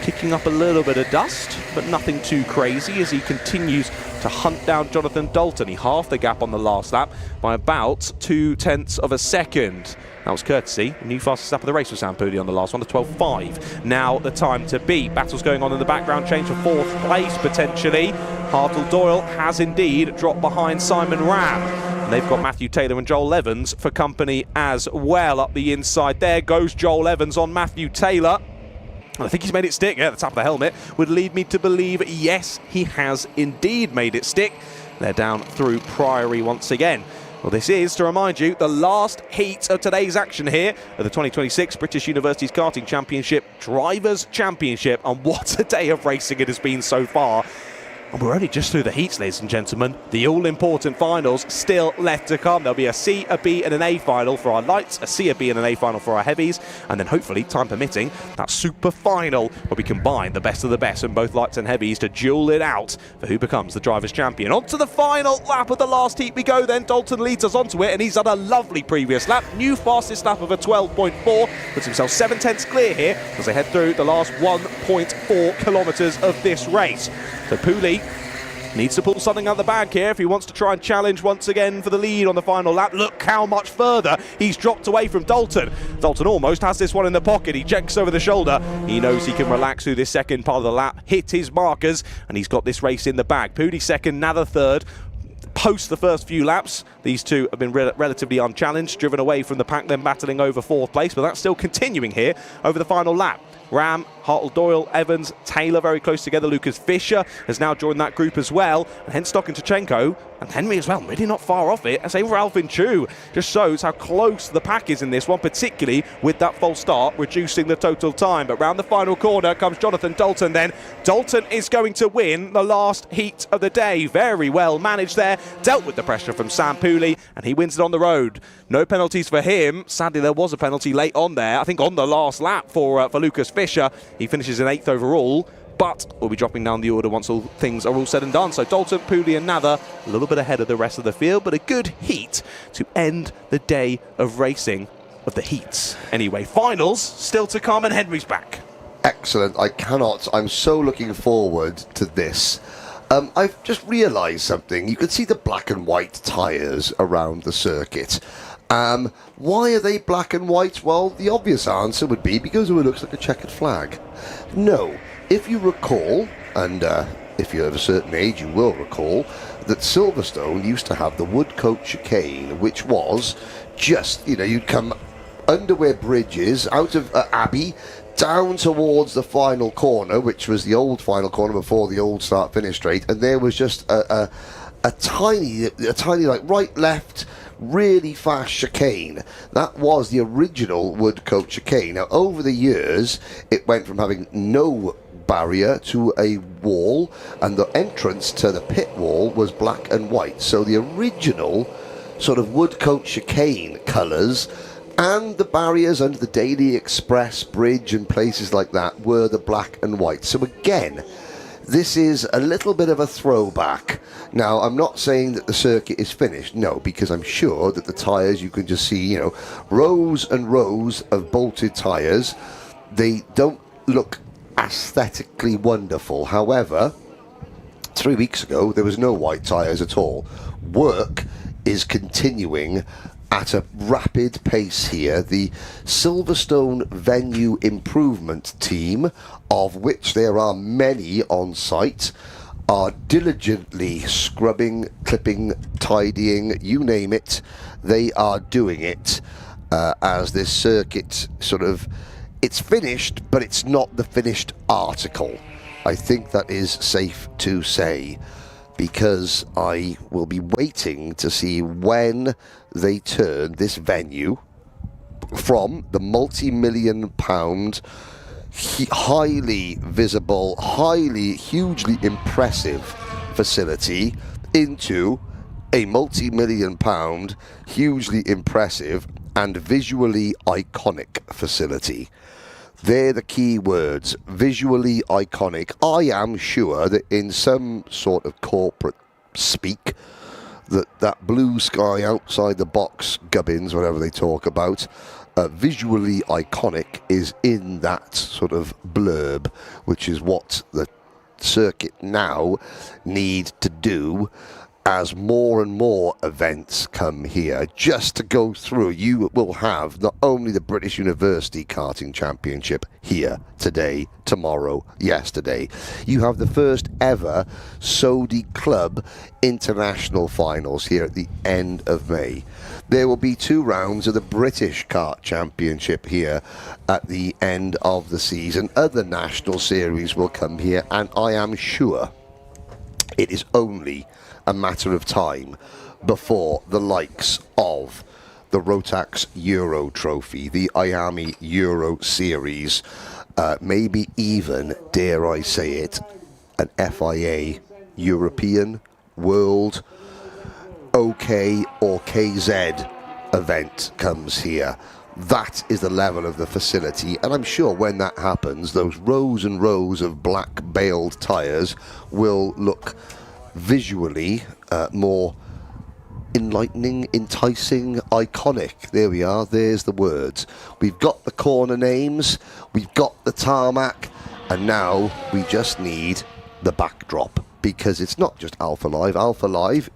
kicking up a little bit of dust, but nothing too crazy as he continues to hunt down Jonathan Dalton. He halved the gap on the last lap by about 0.2 of a second. That was courtesy. The new fastest lap of the race was Sam Pooley on the last one, a 12.5. Now the time to beat. Battles going on in the background, change for 4th place potentially. Hartle Doyle has indeed dropped behind Simon Ram. They've got Matthew Taylor and Joel Evans for company as well. Up the inside there goes Joel Evans on Matthew Taylor. I think he's made it stick. Yeah, the top of the helmet would lead me to believe, yes, he has indeed made it stick. They're down through Priory once again. Well, this is, to remind you, the last heat of today's action here at the 2026 British Universities Karting Championship Drivers' Championship. And what a day of racing it has been so far. And we're only just through the heats, ladies and gentlemen. The all-important finals still left to come. There'll be a C, a B and an A final for our lights, a C, a B and an A final for our heavies, and then hopefully, time permitting, that super final where we combine the best of the best in both lights and heavies to duel it out for who becomes the driver's champion. On to the final lap of the last heat we go then. Dalton leads us onto it, and he's had a lovely previous lap. New fastest lap of a 12.4. Puts himself 7/10 clear here as they head through the last 1.4 kilometres of this race. So Pooley needs to pull something out of the bag here if he wants to try and challenge once again for the lead on the final lap. Look how much further he's dropped away from Dalton. Dalton almost has this one in the pocket. He checks over the shoulder. He knows he can relax through this second part of the lap, hit his markers, and he's got this race in the bag. Pooley second, Nather third. post the first few laps. These two have been relatively unchallenged, driven away from the pack, then battling over 4th place, but that's still continuing here over the final lap. Ram, Hartle Doyle, Evans, Taylor very close together. Lucas Fisher has now joined that group as well. And hence Stock and Tachenko and Henry as well, really not far off it. I say Ralphin Chu just shows how close the pack is in this one, particularly with that false start, reducing the total time. But round the final corner comes Jonathan Dalton then. Dalton is going to win the last heat of the day. Very well managed there, dealt with the pressure from Sam Pooley, and he wins it on the road. No penalties for him. Sadly, there was a penalty late on there, I think on the last lap for Lucas Fisher. He finishes in 8th overall, but we'll be dropping down the order once all things are all said and done. So Dalton, Pooley and Nather a little bit ahead of the rest of the field, but a good heat to end the day of racing of the heats. Anyway, finals still to come, and Henry's back. Excellent. I'm so looking forward to this. I've just realised something. You can see the black and white tyres around the circuit. Why are they black and white? Well, the obvious answer would be because it looks like a checkered flag. No. If you recall, and if you're of a certain age, you will recall, that Silverstone used to have the Woodcote chicane, which was just, you'd come under where bridge is, out of Abbey, down towards the final corner, which was the old final corner before the old start-finish straight, and there was just a tiny, like right, left, really fast chicane. That was the original Woodcote chicane. Now, over the years, it went from having no barrier to a wall, and the entrance to the pit wall was black and white. So the original sort of Woodcote chicane colours and the barriers under the Daily Express Bridge and places like that were the black and white. So again, this is a little bit of a throwback. Now, I'm not saying that the circuit is finished, no, because I'm sure that the tyres, you can just see, rows and rows of bolted tyres. They don't look aesthetically wonderful. However, 3 weeks ago, there was no white tyres at all. Work is continuing at a rapid pace here. The Silverstone Venue Improvement Team, of which there are many on site, are diligently scrubbing, clipping, tidying, you name it. They are doing it as this circuit it's finished, but it's not the finished article. I think that is safe to say, because I will be waiting to see when they turn this venue from the multi-million pound, highly visible, hugely impressive facility into a multi-million pound, hugely impressive and visually iconic facility. They're the key words, visually iconic. I am sure that in some sort of corporate speak, that blue sky outside the box gubbins, whatever they talk about, visually iconic is in that sort of blurb, which is what the circuit now need to do as more and more events come here. Just to go through, you will have not only the British University Karting Championship here today, tomorrow, yesterday. You have the first ever Saudi Club International Finals here at the end of May. There will be 2 rounds of the British Kart Championship here at the end of the season. Other national series will come here, and I am sure it is only a matter of time before the likes of the Rotax Euro Trophy, the IAMI Euro Series, maybe even, dare I say it, an FIA European, World, OK or KZ event comes here. That is the level of the facility, and I'm sure when that happens, those rows and rows of black baled tyres will look visually more enlightening, enticing, iconic. There we are, there's the words. We've got the corner names, we've got the tarmac, and now we just need the backdrop, because it's not just Alpha Live. Alpha Live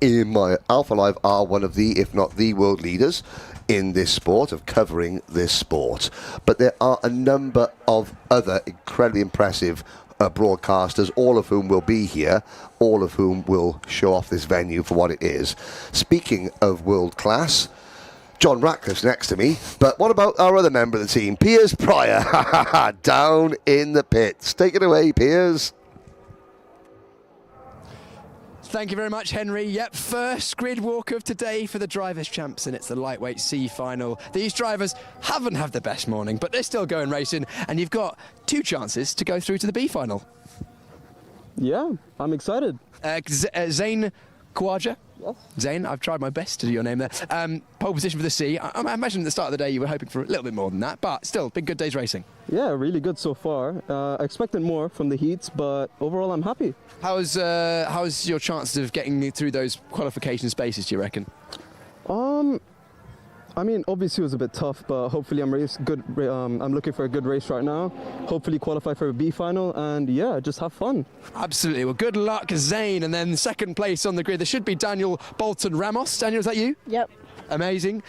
are one of the, if not the world leaders in this sport, of covering this sport. But there are a number of other incredibly impressive broadcasters, all of whom will be here, all of whom will show off this venue for what it is. Speaking of world class, John Ratcliffe's next to me, but what about our other member of the team, Piers Pryor, down in the pits. Take it away, Piers. Thank you very much, Henry. Yep, first grid walk of today for the Drivers' Champs, and it's the lightweight C final. These drivers haven't had the best morning, but they're still going racing, and you've got 2 chances to go through to the B final. Yeah, I'm excited. Zayn Khawaja. Yes. Zayn, I've tried my best to do your name there. Pole position for the C. I imagine at the start of the day you were hoping for a little bit more than that, but still, been good day's racing. Yeah, really good so far. Expected more from the heats, but overall I'm happy. How's your chances of getting through those qualification spaces, do you reckon? I mean, obviously it was a bit tough, but hopefully I'm looking for a good race right now. Hopefully qualify for a B final, and yeah, just have fun. Absolutely. Well, good luck, Zayn. And then second place on the grid, there should be Daniel Bolton Ramos. Daniel, is that you? Yep. Amazing.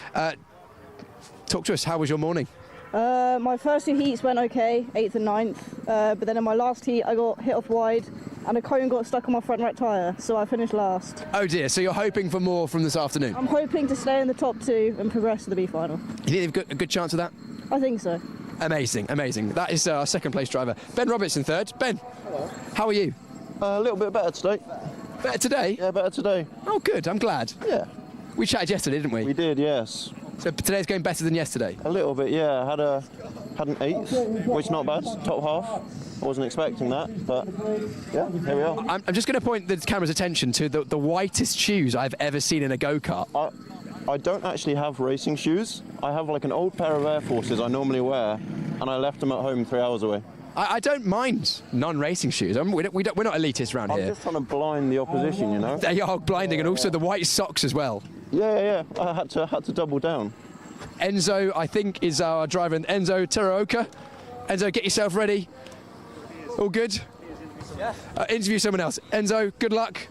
Talk to us. How was your morning? My first 2 heats went okay, 8th and 9th, but then in my last heat I got hit off wide and a cone got stuck on my front right tyre, so I finished last. Oh dear, so you're hoping for more from this afternoon? I'm hoping to stay in the top 2 and progress to the B final. You think they've got a good chance of that? I think so. Amazing, amazing. That is our second place driver. Ben Robertson third. Ben, hello. How are you? A little bit better today. Better today? Yeah, better today. Oh good, I'm glad. Yeah. We chatted yesterday, didn't we? We did, yes. So today's going better than yesterday? A little bit, yeah. Had an 8th, which is not bad, top half. I wasn't expecting that, but yeah, here we are. I'm just going to point the camera's attention to the whitest shoes I've ever seen in a go-kart. I don't actually have racing shoes. I have like an old pair of Air Forces I normally wear, and I left them at home 3 hours away. I don't mind non-racing shoes. I mean, we're not elitist around here. I'm just trying to blind the opposition, you know. They are blinding, and also the white socks as well. Yeah. I had to double down. Enzo, I think, is our driver. Enzo Teraoka. Enzo, get yourself ready. All good? Yeah. Interview someone else. Enzo, good luck.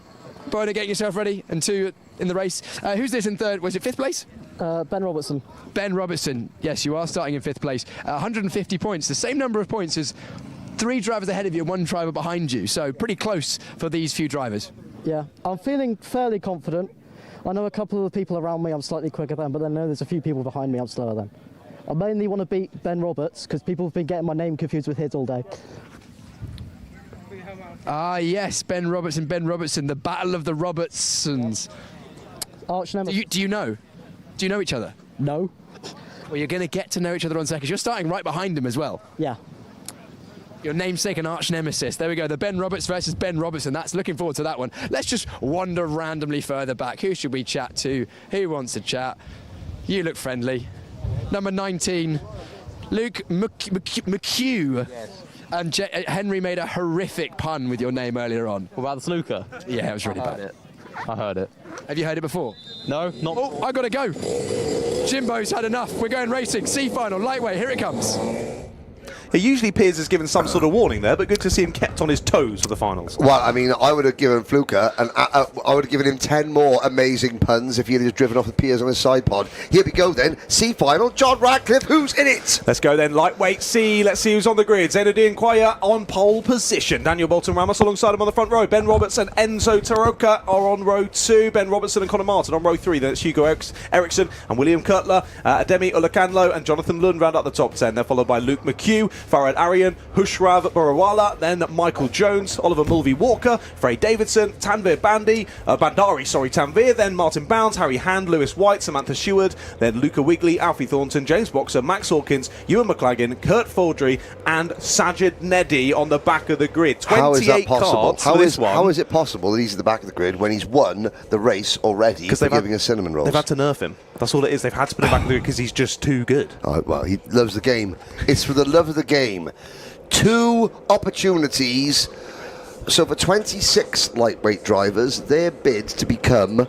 Bona, getting yourself ready. And 2 in the race. Who's this in third? Was it 5th place? Ben Robertson. Ben Robertson. Yes, you are starting in 5th place. 150 points. The same number of points as 3 drivers ahead of you and 1 driver behind you. So pretty close for these few drivers. Yeah, I'm feeling fairly confident. I know a couple of the people around me I'm slightly quicker than, but then I know there's a few people behind me I'm slower than. I mainly want to beat Ben Roberts because people have been getting my name confused with his all day. Ah, yes, Ben Robertson, the battle of the Robertsons. Arch nemesis. Do you know? Do you know each other? No. Well, you're going to get to know each other on seconds. You're starting right behind him as well. Yeah. Your namesake and arch nemesis. There we go. The Ben Roberts versus Ben Robertson. That's looking forward to that one. Let's just wander randomly further back. Who should we chat to? Who wants to chat? You look friendly. Number 19, Luke McHugh. Yes. And Henry made a horrific pun with your name earlier on. What about the snooker? Yeah, it was really bad. I heard it. Have you heard it before? No, not Oh, I gotta go. Jimbo's had enough. We're going racing. C final, lightweight. Here it comes. Usually Piers is given some sort of warning there, but good to see him kept on his toes for the finals. Well, I mean, I would have given Fluker, and I would have given him 10 more amazing puns if he had just driven off the Piers on his side pod. Here we go then. C final, John Ratcliffe, who's in it? Let's go then, lightweight C. Let's see who's on the grid. Zenedine Quaya on pole position. Daniel Bolton Ramos alongside him on the front row. Ben Roberts and Enzo Taroka are on row 2. Ben Robertson and Conor Martin on row 3. Then it's Hugo Eriksson and William Kurtler. Ademi Ulakanlo and Jonathan Lund round up the top 10. They're followed by Luke McHugh, Farad Arian, Hushrav Barawala, then Michael Jones, Oliver Mulvey-Walker, Frey Davidson, Tanvir Tanvir, then Martin Bounds, Harry Hand, Lewis White, Samantha Stewart, then Luca Wigley, Alfie Thornton, James Boxer, Max Hawkins, Ewan McLagan, Kurt Fordry, and Sajid Nedi on the back of the grid. 28 How is that possible? cards for this one. How is it possible that he's at the back of the grid when he's won the race already for giving us cinnamon rolls? They've had to nerf him. That's all it is. They've had to put him back in the grid because he's just too good. Oh, well, he loves the game. It's for the love of the game. 2 opportunities. So for 26 lightweight drivers, their bid to become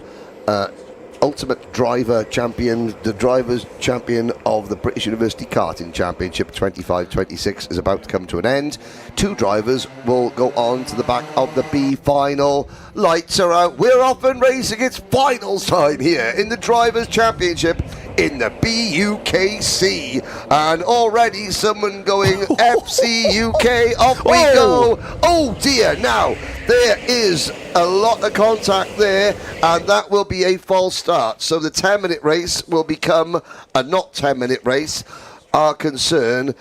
Ultimate Driver Champion, the Drivers' Champion of the British University Karting Championship 25-26 is about to come to an end. 2 drivers will go on to the back of the B final. Lights are out. We're off and racing. It's finals time here in the Drivers' Championship in the BUKC. And already someone going FCUK, off we go. Oh dear, now there is a lot of contact there, and that will be a false start. So the 10-minute race will become a not 10-minute race. Our concern,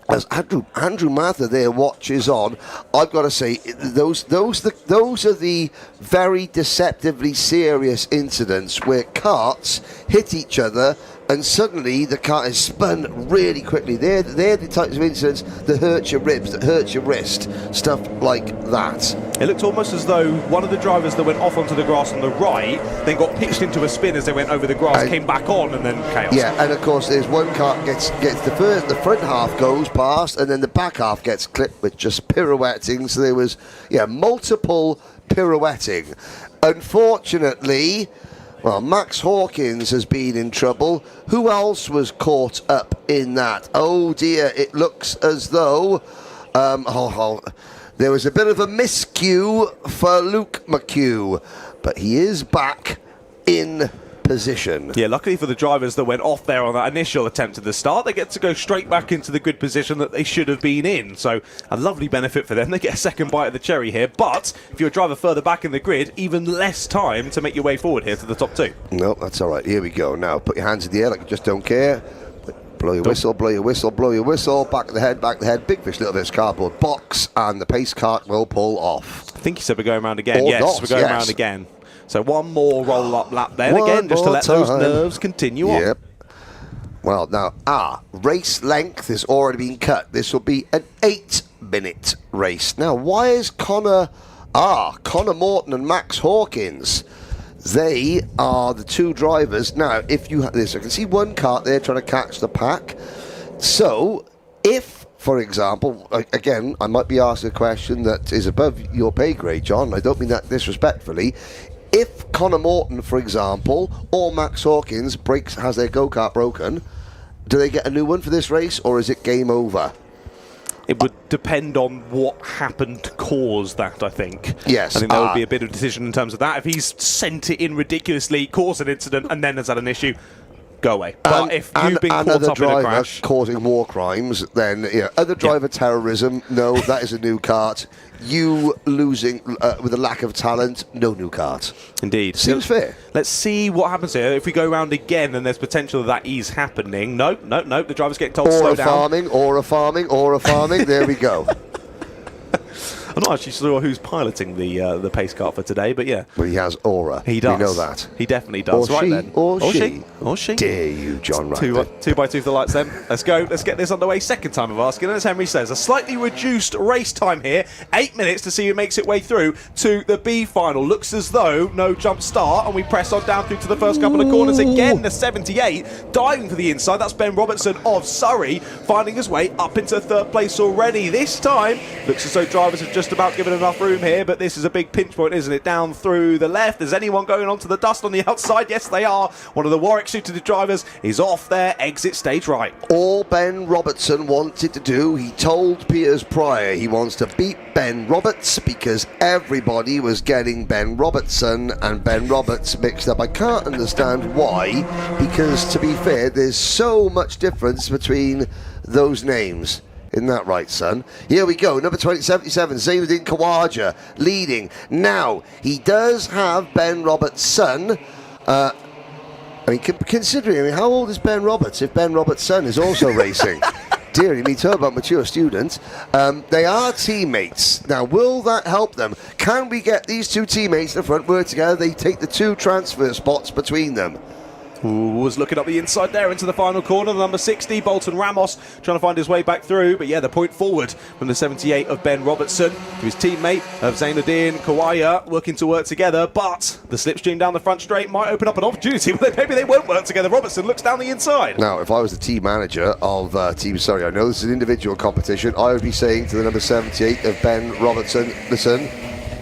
as Andrew Mather there watches on, I've got to say, those are the very deceptively serious incidents where carts hit each other and suddenly the cart is spun really quickly. They're the types of incidents that hurt your ribs, that hurt your wrist, stuff like that. It looked almost as though one of the drivers that went off onto the grass on the right then got pitched into a spin as they went over the grass, came back on, and then chaos. Yeah, and of course there's one cart gets the front half goes past, and then the back half gets clipped with just pirouetting. So there was multiple pirouetting. Unfortunately, well, Max Hawkins has been in trouble. Who else was caught up in that? Oh dear, it looks as though there was a bit of a miscue for Luke McHugh, but he is back in position. Yeah, luckily for the drivers that went off there on that initial attempt at the start, they get to go straight back into the good position that they should have been in. So a lovely benefit for them. They get a second bite of the cherry here, but if you're a driver further back in the grid, even less time to make your way forward here to the top two. No, that's all right. Here we go. Now put your hands in the air like you just don't care. Blow your whistle, blow your whistle, blow your whistle. Back of the head, back of the head. Big fish, little fish, cardboard box, and the pace cart will pull off. I think you said we're going around again. Or yes, not, we're going around again. So one more roll-up lap then, again, just to let those nerves continue on. Yep. Well, now, race length has already been cut. This will be an 8-minute race. Now, why is Connor Morton and Max Hawkins? They are the two drivers. Now, if you have this, I can see one cart there trying to catch the pack. So, if, for example, again, I might be asking a question that is above your pay grade, John. I don't mean that disrespectfully. If Connor Morton, for example, or Max Hawkins has their go-kart broken, do they get a new one for this race, or is it game over? It would depend on what happened to cause that, I think. Yes. I think there would be a bit of decision in terms of that. If he's sent it in ridiculously, caused an incident, and then has had an issue, go away. But if you've been caught up in a crash, causing war crimes, then other driver terrorism, no, that is a new cart. You losing with a lack of talent, no new cart. Indeed. Seems fair. Let's see what happens here. If we go around again, then there's potential that is happening. No. The driver's getting told to slow down. Or a farming. There we go. I'm not actually sure who's piloting the pace car for today, but yeah. But he has aura. He does. We know that. He definitely does. Or she. Dare you, John Right. Two by two for the lights then. Let's go. Let's get this underway. Second time of asking. And as Henry says, a slightly reduced race time here. 8 minutes to see who makes it way through to the B final. Looks as though no jump start, and we press on down through to the first couple of corners again. The 78 diving for the inside. That's Ben Robertson of Surrey finding his way up into third place already. This time looks as though drivers have just about given enough room here, but this is a big pinch point, isn't it? Down through the left. Is anyone going onto the dust on the outside? Yes, they are. One of the Warwick suited drivers is off there, exit stage right. All Ben Robertson wanted to do, he told Piers Pryor he wants to beat Ben Roberts because everybody was getting Ben Robertson and Ben Roberts mixed up. I can't understand why, because to be fair, there's so much difference between those names. Isn't that right, son? Here we go. Number 2077, Zainuddin Khawaja leading. Now, he does have Ben Roberts' son. Considering, how old is Ben Roberts if Ben Roberts' son is also racing? Dear me, talk about mature students. They are teammates. Now, will that help them? Can we get these two teammates in the front work together? They take the two transfer spots between them. Was looking up the inside there into the final corner. The number 60, Bolton Ramos, trying to find his way back through. But yeah, the point forward from the 78 of Ben Robertson to his teammate of Zainuddin Khawaja, working to work together. But the slipstream down the front straight might open up an opportunity. Maybe they won't work together. Robertson looks down the inside. Now, if I was the team manager of Team Surrey, I know this is an individual competition, I would be saying to the number 78 of Ben Robertson, listen,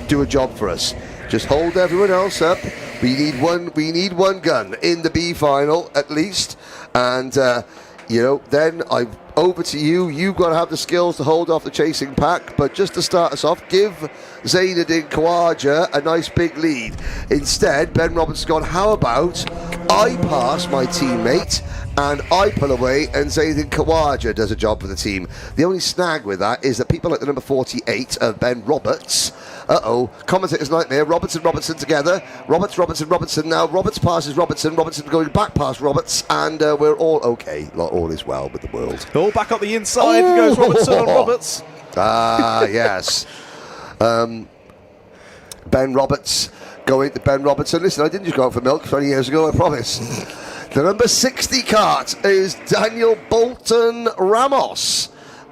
do a job for us. Just hold everyone else up. We need one gun in the B final at least, and then I'm over to you. You've got to have the skills to hold off the chasing pack. But just to start us off, give Zainuddin Khawaja a nice big lead. Instead, Ben Robertson's gone, how about I pass my teammate, and I pull away, and Zaydin Khawaja does a job for the team. The only snag with that is that people like the number 48 of Ben Roberts. Commentator's nightmare. Robertson together. Robertson. Now Roberts passes Robertson going back past Roberts, and we're all okay. All is well with the world. All back up the inside goes Robertson on Roberts. Yes. Ben Roberts going to Ben Robertson. Listen, I didn't just go out for milk 20 years ago, I promise. The number 60 kart is Daniel Bolton Ramos.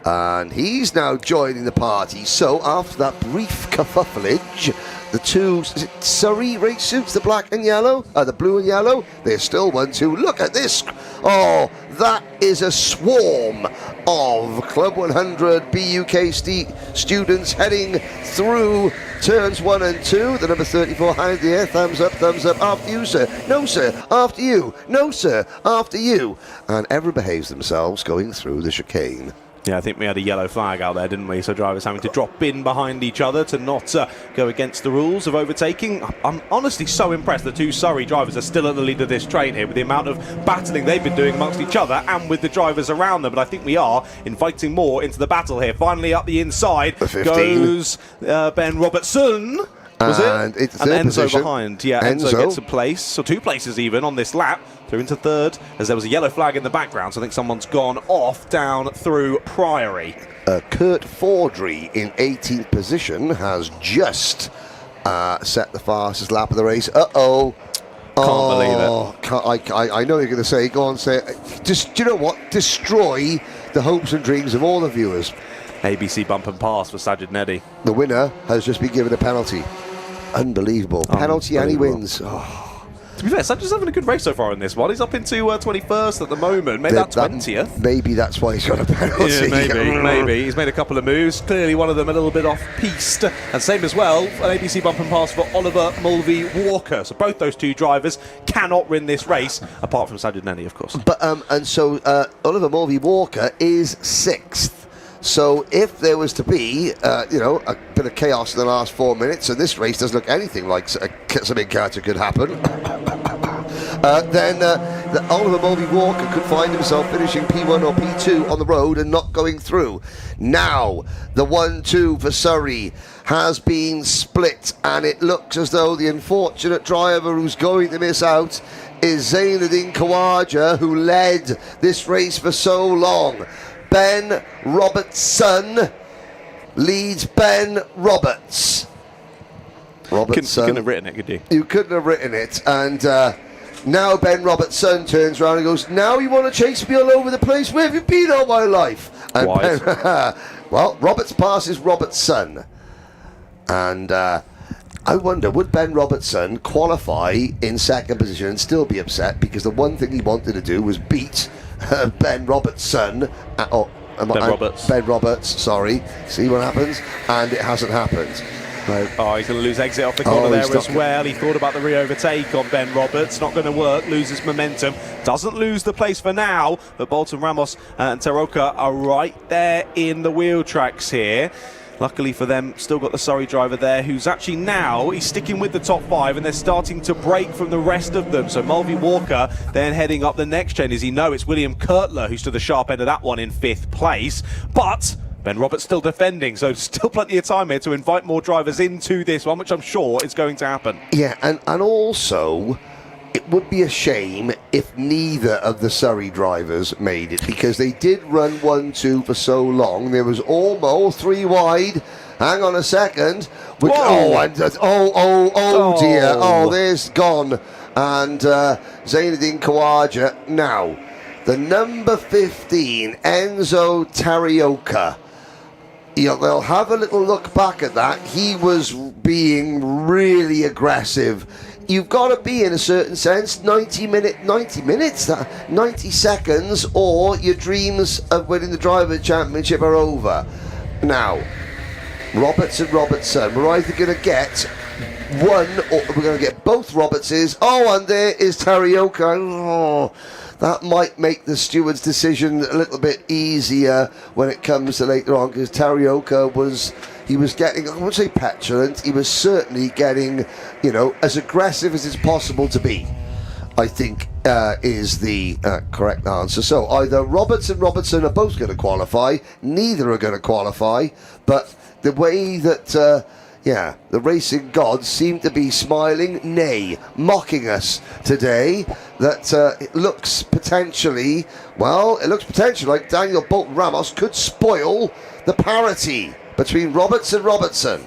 And he's now joining the party. So after that brief kerfufflage, the two, is it Surrey race suits, the black and yellow, the blue and yellow, there's still 1-2. Look at this. Oh, that is a swarm of Club 100 BUKC students heading through turns 1 and 2. The number 34 high in the air, thumbs up, after you, sir. No, sir, after you. No, sir, after you. And everyone behaves themselves going through the chicane. Yeah, I think we had a yellow flag out there, didn't we? So drivers having to drop in behind each other to not go against the rules of overtaking. I'm honestly so impressed the two Surrey drivers are still at the lead of this train here with the amount of battling they've been doing amongst each other and with the drivers around them. But I think we are inviting more into the battle here. Finally up the inside goes Ben Robertson. Was it? It's and Enzo position. Behind. Yeah, Enzo gets a place, or 2 places even, on this lap. Through into third, as there was a yellow flag in the background, so I think someone's gone off down through Priory. Kurt Fordry in 18th position has just set the fastest lap of the race. Can't believe it. I know you're going to say, go on, say it. Just, do you know what? Destroy the hopes and dreams of all the viewers. ABC bump and pass for Sajid Nedi. The winner has just been given a penalty. Unbelievable. Penalty and he wins. To be fair, Sajid's having a good race so far in this one. He's up into 21st at the moment, maybe that 20th. Maybe that's why he's got a penalty. Yeah, maybe. He's made a couple of moves. Clearly one of them a little bit off-piste. And same as well, an ABC bump and pass for Oliver Mulvey-Walker. So both those two drivers cannot win this race, apart from Sajid Nedi, of course. But and so Oliver Mulvey-Walker is 6th. So if there was to be, a bit of chaos in the last 4 minutes, and this race doesn't look anything like something Carter could happen, then Oliver Mulvey-Walker could find himself finishing P1 or P2 on the road and not going through. Now, the 1-2 for Surrey has been split, and it looks as though the unfortunate driver who's going to miss out is Zaynadine Khawaja, who led this race for so long. Ben Robertson leads Ben Roberts. Robertson. Couldn't have written it, could you? You couldn't have written it. And now Ben Robertson turns around and goes, now you want to chase me all over the place? Where have you been all my life? And well, Roberts passes Robertson. And I wonder, would Ben Robertson qualify in 2nd position and still be upset? Because the one thing he wanted to do was beat Ben Robertson. Ben Roberts, sorry. See what happens? And it hasn't happened. No. Oh, he's going to lose exit off the corner there as well. He thought about the re-overtake on Ben Roberts. Not going to work. Loses momentum. Doesn't lose the place for now. But Bolton Ramos and Taroka are right there in the wheel tracks here. Luckily for them, still got the Surrey driver there, who's actually now, he's sticking with the top 5, and they're starting to break from the rest of them. So Mulvey-Walker then heading up the next chain. As you know, it's William Kurtler who's to the sharp end of that one in 5th place. But Ben Roberts still defending, so still plenty of time here to invite more drivers into this one, which I'm sure is going to happen. Yeah, and also, it would be a shame if neither of the Surrey drivers made it, because they did run 1-2 for so long. There was almost 3 wide. Hang on a second. Dear. Oh, there's gone. And Zaynadine Khawaja. Now, the number 15, Enzo Tarioka. They'll have a little look back at that. He was being really aggressive. You've got to be, in a certain sense, 90 seconds, or your dreams of winning the Driver Championship are over. Now, Robertson, we're either going to get one, or we're going to get both Robertses. Oh, and there is Tarioka. Oh, that might make the steward's decision a little bit easier when it comes to later on, because Tarioka was getting, I wouldn't say petulant, he was certainly getting, as aggressive as it's possible to be. I think, is the correct answer. So either Roberts and Robertson are both going to qualify, neither are going to qualify, but the way that, the racing gods seem to be smiling, nay, mocking us today, that it looks potentially like Daniel Bolton Ramos could spoil the parity between Roberts and Robertson.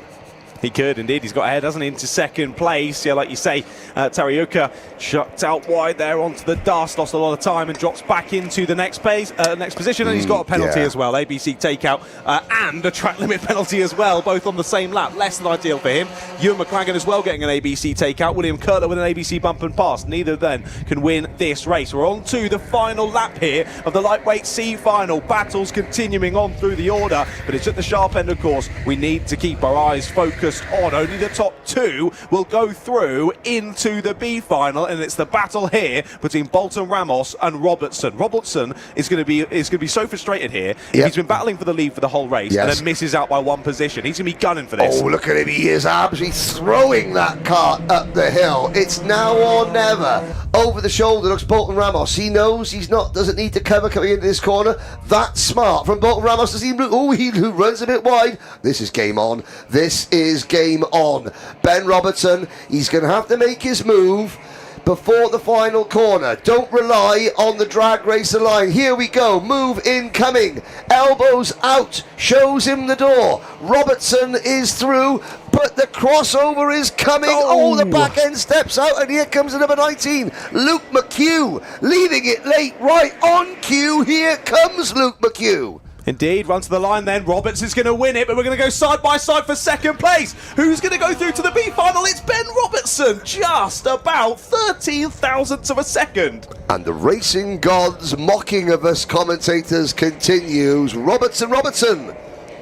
He could indeed. He's got ahead, hasn't he, into second place. Yeah, like you say, Tariuka chucked out wide there onto the dust, lost a lot of time and drops back into the next position. And he's got a penalty as well, ABC takeout and a track limit penalty as well, both on the same lap. Less than ideal for him. Ewan McLagan as well getting an ABC takeout. William Kurtler with an ABC bump and pass. Neither of them can win this race. We're on to the final lap here of the lightweight C final. Battles continuing on through the order, but it's at the sharp end, of course. We need to keep our eyes focused on. Only the top two will go through into the B final, and it's the battle here between Bolton Ramos and Robertson. Robertson is going to be so frustrated here. Yep. He's been battling for the lead for the whole race and then misses out by one position. He's going to be gunning for this. Oh, look at him. He is absolutely throwing that cart up the hill. It's now or never. Over the shoulder looks Bolton Ramos. He knows doesn't need to cover coming into this corner. That's smart from Bolton Ramos. Does he runs a bit wide. This is game on. This is game on. Ben Robertson, he's going to have to make his move before the final corner. Don't rely on the drag racer line. Here we go. Move incoming. Elbows out. Shows him the door. Robertson is through, but the crossover is coming. Oh, the back end steps out, and here comes the number 19, Luke McHugh, leaving it late. Right on cue. Here comes Luke McHugh. Indeed, run to the line then. Roberts is going to win it, but we're going to go side by side for second place. Who's going to go through to the B final? It's Ben Robertson, just about 13 thousandths of a second. And the racing gods mocking of us commentators continues. Robertson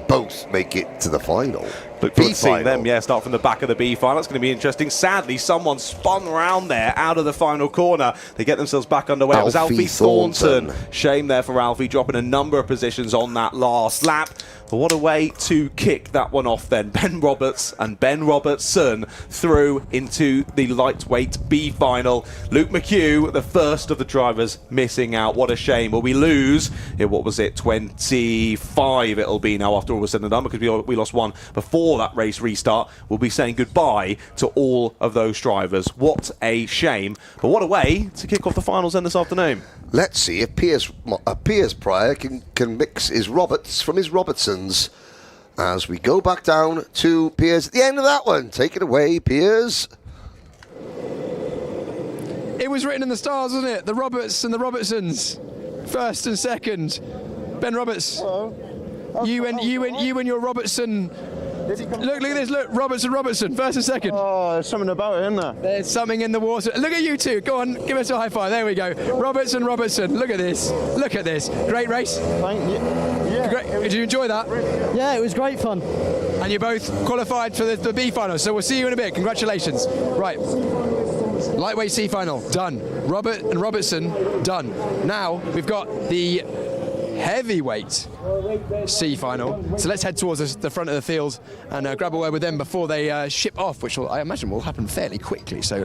both make it to the final. Look forward to seeing them, start from the back of the B final. That's going to be interesting. Sadly, someone spun round there out of the final corner. They get themselves back underway. It was Alfie Thornton. Shame there for Alfie, dropping a number of positions on that last lap. But what a way to kick that one off then. Ben Roberts and Ben Robertson through into the lightweight B final. Luke McHugh, the first of the drivers, missing out. What a shame. Well, we lose, what was it, 25 it'll be now after all was said and done, because we lost one before that race restart. We'll be saying goodbye to all of those drivers. What a shame. But what a way to kick off the finals then this afternoon. Let's see if Piers Pryor can mix his Roberts from his Robertsons as we go back down to Piers at the end of that one. Take it away, Piers. It was written in the stars, wasn't it? The Roberts and the Robertsons, first and second. Ben Roberts. You and your Robertson. Look at this, look, Robertson, first and second. Oh, there's something about it, isn't there? There's something in the water. Look at you two, go on, give us a high five, there we go. Robertson, look at this, Great race. Thank you. Yeah. Great. Did you enjoy that? Yeah, it was great fun. And you both qualified for the B final, so we'll see you in a bit, congratulations. Right, lightweight C final, done. Robert and Robertson, done. Now, we've got the heavyweight C final, so let's head towards the front of the field and grab a word with them before they ship off, which I imagine will happen fairly quickly. So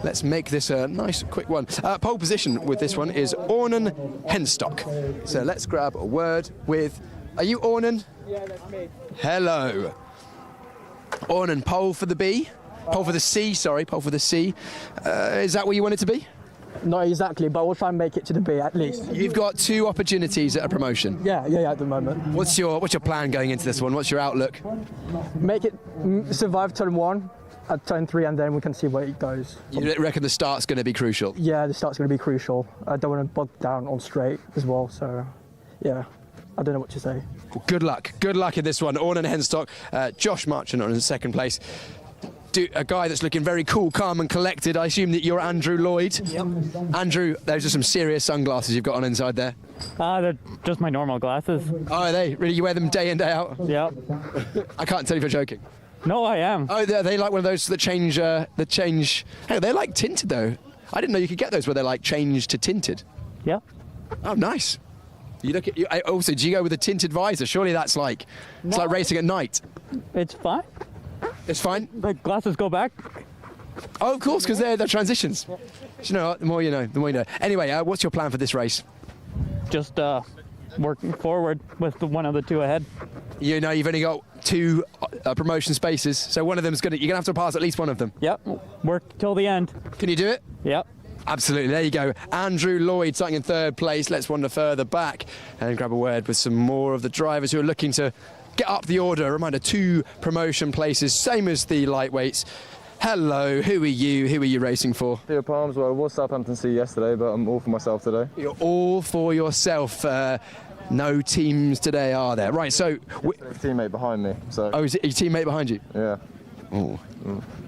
let's make this a nice quick one. Pole position with this one is Ornan Henstock. So let's grab a word with. Are you Ornan? Yeah, that's me. Hello. Ornan, pole for the B, pole for the C. Sorry, pole for the C. Is that where you want it to be? Not exactly, but we'll try and make it to the B at least. You've got 2 opportunities at a promotion. Yeah, at the moment. What's your plan going into this one? What's your outlook? Make it survive turn 1, at turn 3, and then we can see where it goes. You reckon the start's going to be crucial? Yeah, the start's going to be crucial. I don't want to bog down on straight as well, so yeah, I don't know what to say. Well, good luck in this one. Ornan Henstock, Josh Marchant on in second place. A guy that's looking very cool, calm and collected. I assume that you're Andrew Lloyd. Yep. Andrew, those are some serious sunglasses you've got on inside there. They're just my normal glasses. Oh, are they? Really? You wear them day in, day out? Yep. I can't tell if you're joking. No, I am. Oh, they like one of those that change. Hey, they're like tinted though. I didn't know you could get those where they're like changed to tinted. Yep. Oh, nice. You look at you. Also, do you go with a tinted visor? Surely that's like it's like racing at night. It's fine. It's fine. The glasses go back. Oh, of course, because they're transitions. Do you know what? The more you know, the more you know. Anyway, what's your plan for this race? Just working forward with one of the two ahead. You know, you've only got 2 promotion spaces, so one of them's you're gonna have to pass at least one of them. Yep. Work till the end. Can you do it? Yep. Absolutely. There you go. Andrew Lloyd starting in 3rd place. Let's wander further back and grab a word with some more of the drivers who are looking to get up the order. A reminder, 2 promotion places, same as the lightweights. Hello, who are you? Who are you racing for? Theo Palms. Well, I was Southamptonshire yesterday, but I'm all for myself today. You're all for yourself. No teams today, are there? Right, so... There's a teammate behind me, so... Oh, is it your teammate behind you? Yeah. Ooh.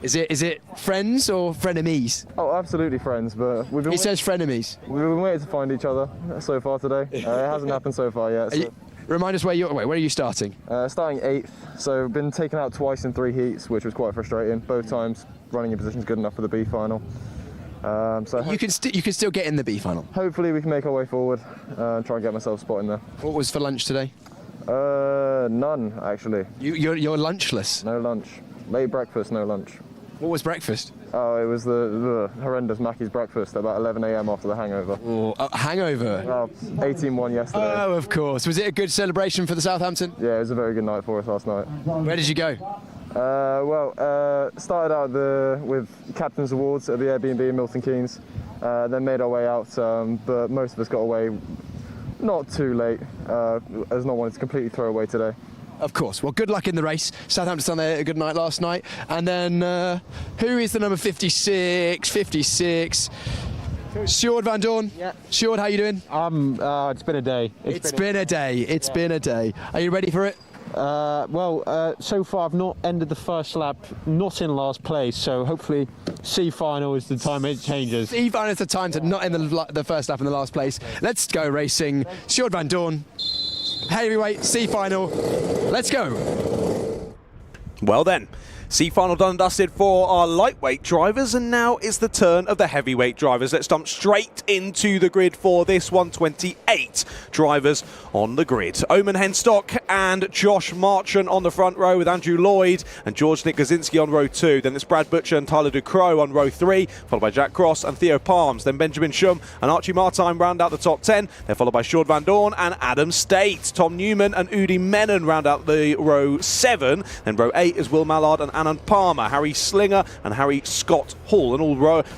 Is it friends or frenemies? Oh, absolutely friends, but we've been... He says frenemies. We've been waiting to find each other so far today. It hasn't happened so far yet. So. Remind us where are you starting? Starting 8th, so been taken out twice in 3 heats, which was quite frustrating. Both times running in positions good enough for the B final. So you can still get in the B final. Hopefully we can make our way forward and try and get myself a spot in there. What was for lunch today? None actually. You're lunchless. No lunch. Late breakfast, no lunch. What was breakfast? Oh, it was the horrendous Mackey's breakfast at about 11 a.m. after the hangover. Oh, hangover? 18-1 yesterday. Oh, of course. Was it a good celebration for the Southampton? Yeah, it was a very good night for us last night. Where did you go? Started out with Captain's Awards at the Airbnb in Milton Keynes. Then made our way out, but most of us got away not too late, as not wanting to completely throw away today. Of course. Well, good luck in the race. Southampton had a good night last night. And then, who is the number 56? 56. Sjoerd van Doorn. Yeah. Sjoerd, how you doing? It's been a day. It's been a day. Are you ready for it? So far I've not ended the first lap, not in last place, so hopefully C final is the time it changes. C final is the time to not end the first lap in the last place. Let's go racing. Sjoerd van Doorn, heavyweight, C final. Let's go. Well then, C-final done and dusted for our lightweight drivers, and now is the turn of the heavyweight drivers. Let's jump straight into the grid for this 128 drivers on the grid. Omen Henstock and Josh Marchant on the front row, with Andrew Lloyd and George Nick Gazinski on row 2. Then it's Brad Butcher and Tyler Ducrot on row 3, followed by Jack Cross and Theo Palms. Then Benjamin Schum and Archie Martine round out the top 10. They're followed by Sjoerd van Doorn and Adam State. Tom Newman and Udi Menon round out the row 7. Then row 8 is Will Mallard and Anand Palmer, Harry Slinger and Harry Scott Hall, and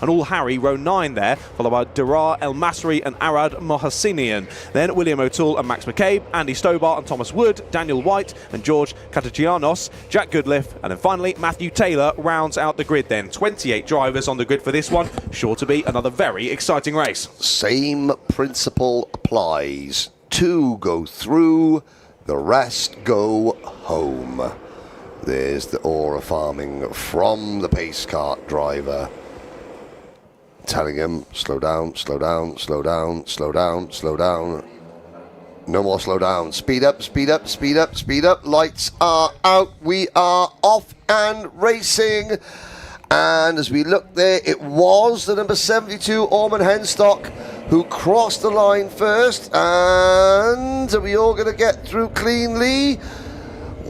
all Harry row 9 there, followed by Darar El Masri and Arad Mohasinian. Then William O'Toole and Max McCabe, Andy Stobart and Thomas Wood, Daniel White and George Katagianos, Jack Goodliff, and then finally Matthew Taylor rounds out the grid then. 28 drivers on the grid for this one, sure to be another very exciting race. Same principle applies. 2 go through, the rest go home. There's the aura farming from the pace kart driver, telling him, slow down, slow down, slow down, slow down, slow down. No more slow down. Speed up, speed up, speed up, speed up. Lights are out. We are off and racing. And as we look there, it was the number 72, Orman Henstock, who crossed the line first. And are we all going to get through cleanly?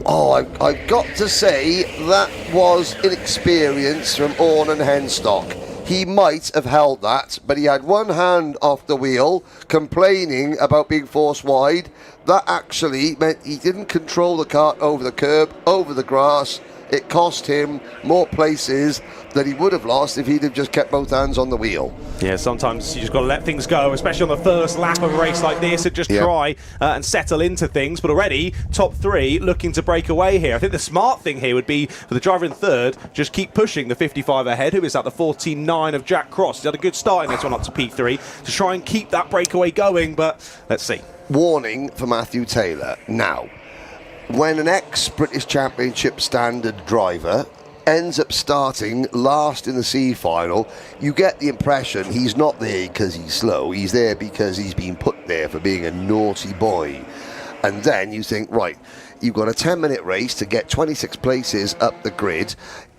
Oh, I've got to say, that was inexperience from Orman Henstock. He might have held that, but he had one hand off the wheel, complaining about being forced wide. That actually meant he didn't control the kart over the curb, over the grass. It cost him more places than he would have lost if he'd have just kept both hands on the wheel. Yeah, sometimes you just got to let things go, especially on the first lap of a race like this, and just try and settle into things. But already, top 3 looking to break away here. I think the smart thing here would be for the driver in 3rd, just keep pushing the 55 ahead, who is at the 49 of Jack Cross. He's had a good start in this one up to P3 to try and keep that breakaway going, but let's see. Warning for Matthew Taylor. Now, when an ex-British Championship standard driver ends up starting last in the C final, you get the impression he's not there because he's slow. He's there because he's been put there for being a naughty boy. And then you think, right, you've got a 10-minute race to get 26 places up the grid.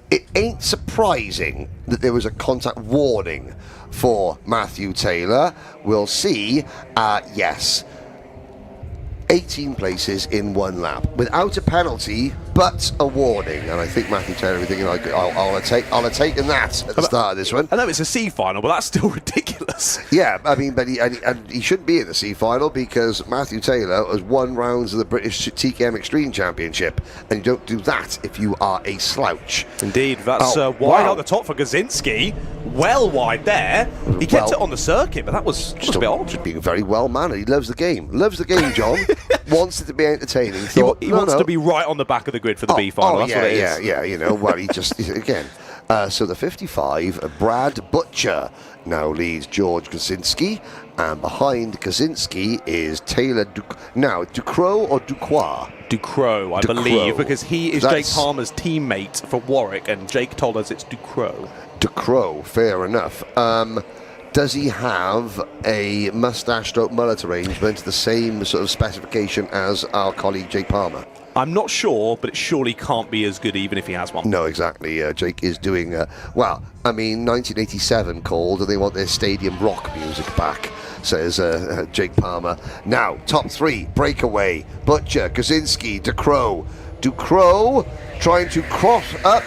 It ain't surprising that there was a contact warning for Matthew Taylor. We'll see. Yes. 18 places in 1 lap without a penalty but a warning, and I think Matthew Taylor will be thinking I'll have taken that at the start of this one. I know it's a C final, but that's still ridiculous. Yeah, I mean, but he shouldn't be in the C final because Matthew Taylor has won rounds of the British TKM Extreme Championship, and you don't do that if you are a slouch. Indeed, that's wide out the top for Gazinski. Well wide there. He kept it on the circuit, but that was just a bit odd. Just being very well mannered. He loves the game. Loves the game, John. Wants it to be entertaining. He wants to be right on the back of the grid for the B final. That's what it is. Yeah, you know. Well, he just again. So the 55, Brad Butcher now leads George Kaczynski, and behind Kaczynski is Taylor Ducrot or Ducroix? Ducrot, I believe, because he is Jake Palmer's teammate for Warwick, and Jake told us it's Ducrot. Ducrot, fair enough. Does he have a mustache/mullet arrangement, the same sort of specification as our colleague Jake Palmer? I'm not sure, but it surely can't be as good even if he has one. No, exactly. Jake is doing, 1987 called, and they want their stadium rock music back, says Jake Palmer. Now, top 3, breakaway. Butcher, Kaczynski, Ducrot. Ducrot trying to cross up.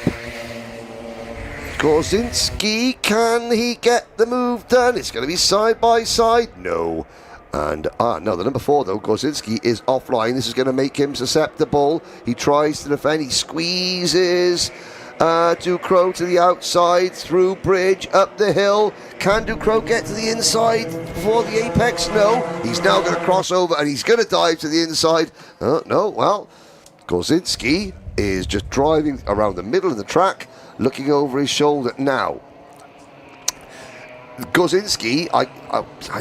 Kaczynski, can he get the move done? It's going to be side by side. No. And, no, the number 4, though, Kaczynski, is offline. This is going to make him susceptible. He tries to defend. He squeezes Ducrot to the outside, through bridge, up the hill. Can Ducrot get to the inside before the apex? No. He's now going to cross over, and he's going to dive to the inside. No, well, Kaczynski is just driving around the middle of the track, looking over his shoulder. Now, Kaczynski, I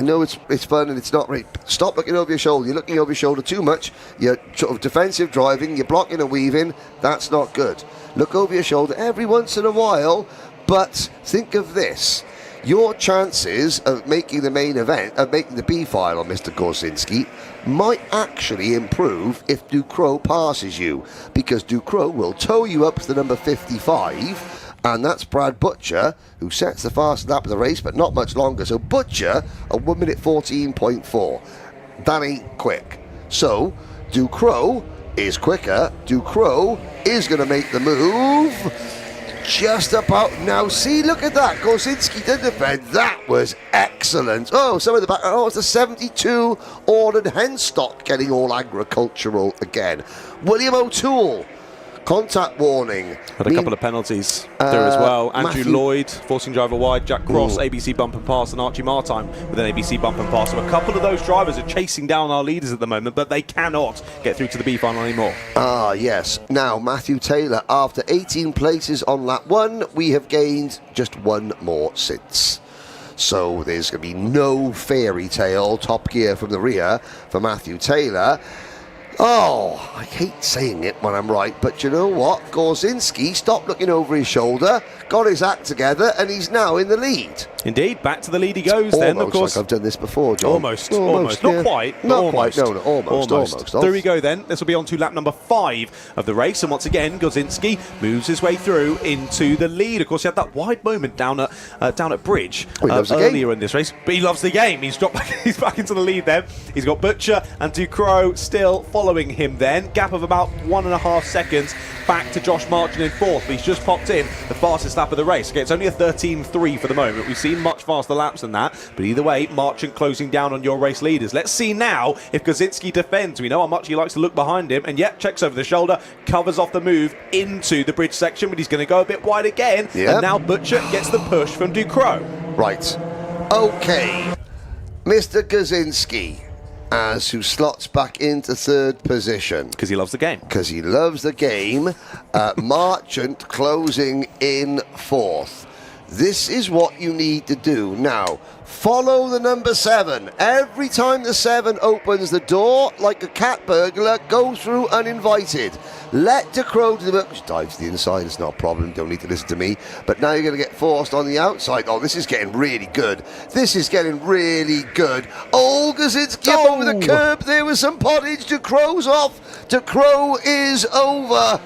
know it's fun and it's not right. Stop looking over your shoulder. You're looking over your shoulder too much. You're sort of defensive driving. You're blocking and weaving. That's not good. Look over your shoulder every once in a while. But think of this. Your chances of making the main event, of making the B final, Mr. Kaczynski, might actually improve if Ducrot passes you, because Ducrot will tow you up to the number 55. And that's Brad Butcher, who sets the fastest lap of the race, but not much longer. So Butcher, a 1 minute 14.4. That ain't quick. So Ducrot is quicker. Ducrot is going to make the move. Just about now. See, look at that. Kaczynski did defend. That was excellent. Oh, some of the back. Oh, it's the 72 ordered Henstock getting all agricultural again. William O'Toole. Contact warning. Had a couple of penalties there as well. Andrew Lloyd forcing driver wide. Jack Cross, ABC bump and pass, and Archie Martime with an ABC bump and pass. So a couple of those drivers are chasing down our leaders at the moment, but they cannot get through to the B final anymore. Yes. Now, Matthew Taylor, after 18 places on lap 1, we have gained just 1 more since. So there's going to be no fairy tale top gear from the rear for Matthew Taylor. Oh, I hate saying it when I'm right, but you know what? Kaczynski stopped looking over his shoulder, got his act together, and he's now in the lead. Indeed, back to the lead he goes then, of course. Like I've done this before, John. Almost. Yeah. Not quite. Not quite, no, almost. There we go then. This will be on to lap number 5 of the race, and once again, Kaczynski moves his way through into the lead. Of course, he had that wide moment down at Bridge earlier in this race, but he loves the game. He's back into the lead then. He's got Butcher and Ducrot still following him then. Gap of about 1.5 seconds back to Josh Marchant in 4th, but he's just popped in the fastest lap of the race. Okay, it's only a 13.3 for the moment. We've seen much faster laps than that, but either way, Marchant closing down on your race leaders. Let's see now if Kaczynski defends. We know how much he likes to look behind him, and yet checks over the shoulder, covers off the move into the bridge section, but he's going to go a bit wide again, and now Butcher gets the push from Ducrot. Right. Okay. Mr. Kaczynski, who slots back into 3rd position. Because he loves the game. Because he loves the game. Marchant closing in 4th. This is what you need to do. Now, follow the number 7. Every time the 7 opens the door, like a cat burglar, go through uninvited. Let Ducrot do the work. Dive to the inside, it's not a problem. Don't need to listen to me. But now you're going to get forced on the outside. Oh, this is getting really good. This is getting really good. Oh, Kaczynski up over the curb. There was some pottage. Ducrot's off. Ducrot is over.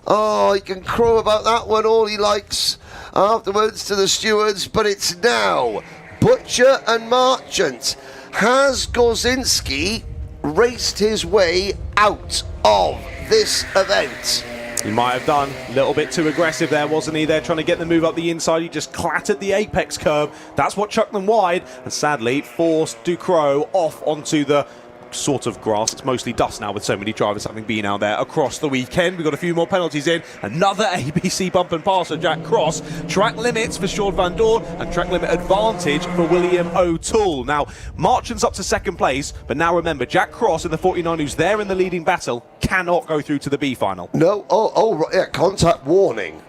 Oh, he can crow about that one all he likes afterwards to the stewards, but it's now Butcher and Marchant. Has Kaczynski raced his way out of this event. He might have done a little bit too aggressive there, wasn't he? There trying to get the move up the inside. He just clattered the apex curb. That's what chucked them wide, and sadly forced Ducrot off onto the sort of grass. It's mostly dust now with so many drivers having been out there across the weekend. We've got a few more penalties in. Another ABC bump and pass for Jack Cross. Track limits for Sean Van Dorn and track limit advantage for William O'Toole. Now, Marchant's up to second place, but now remember, Jack Cross in the 49, who's there in the leading battle, cannot go through to the B final. No, right, yeah, contact warning.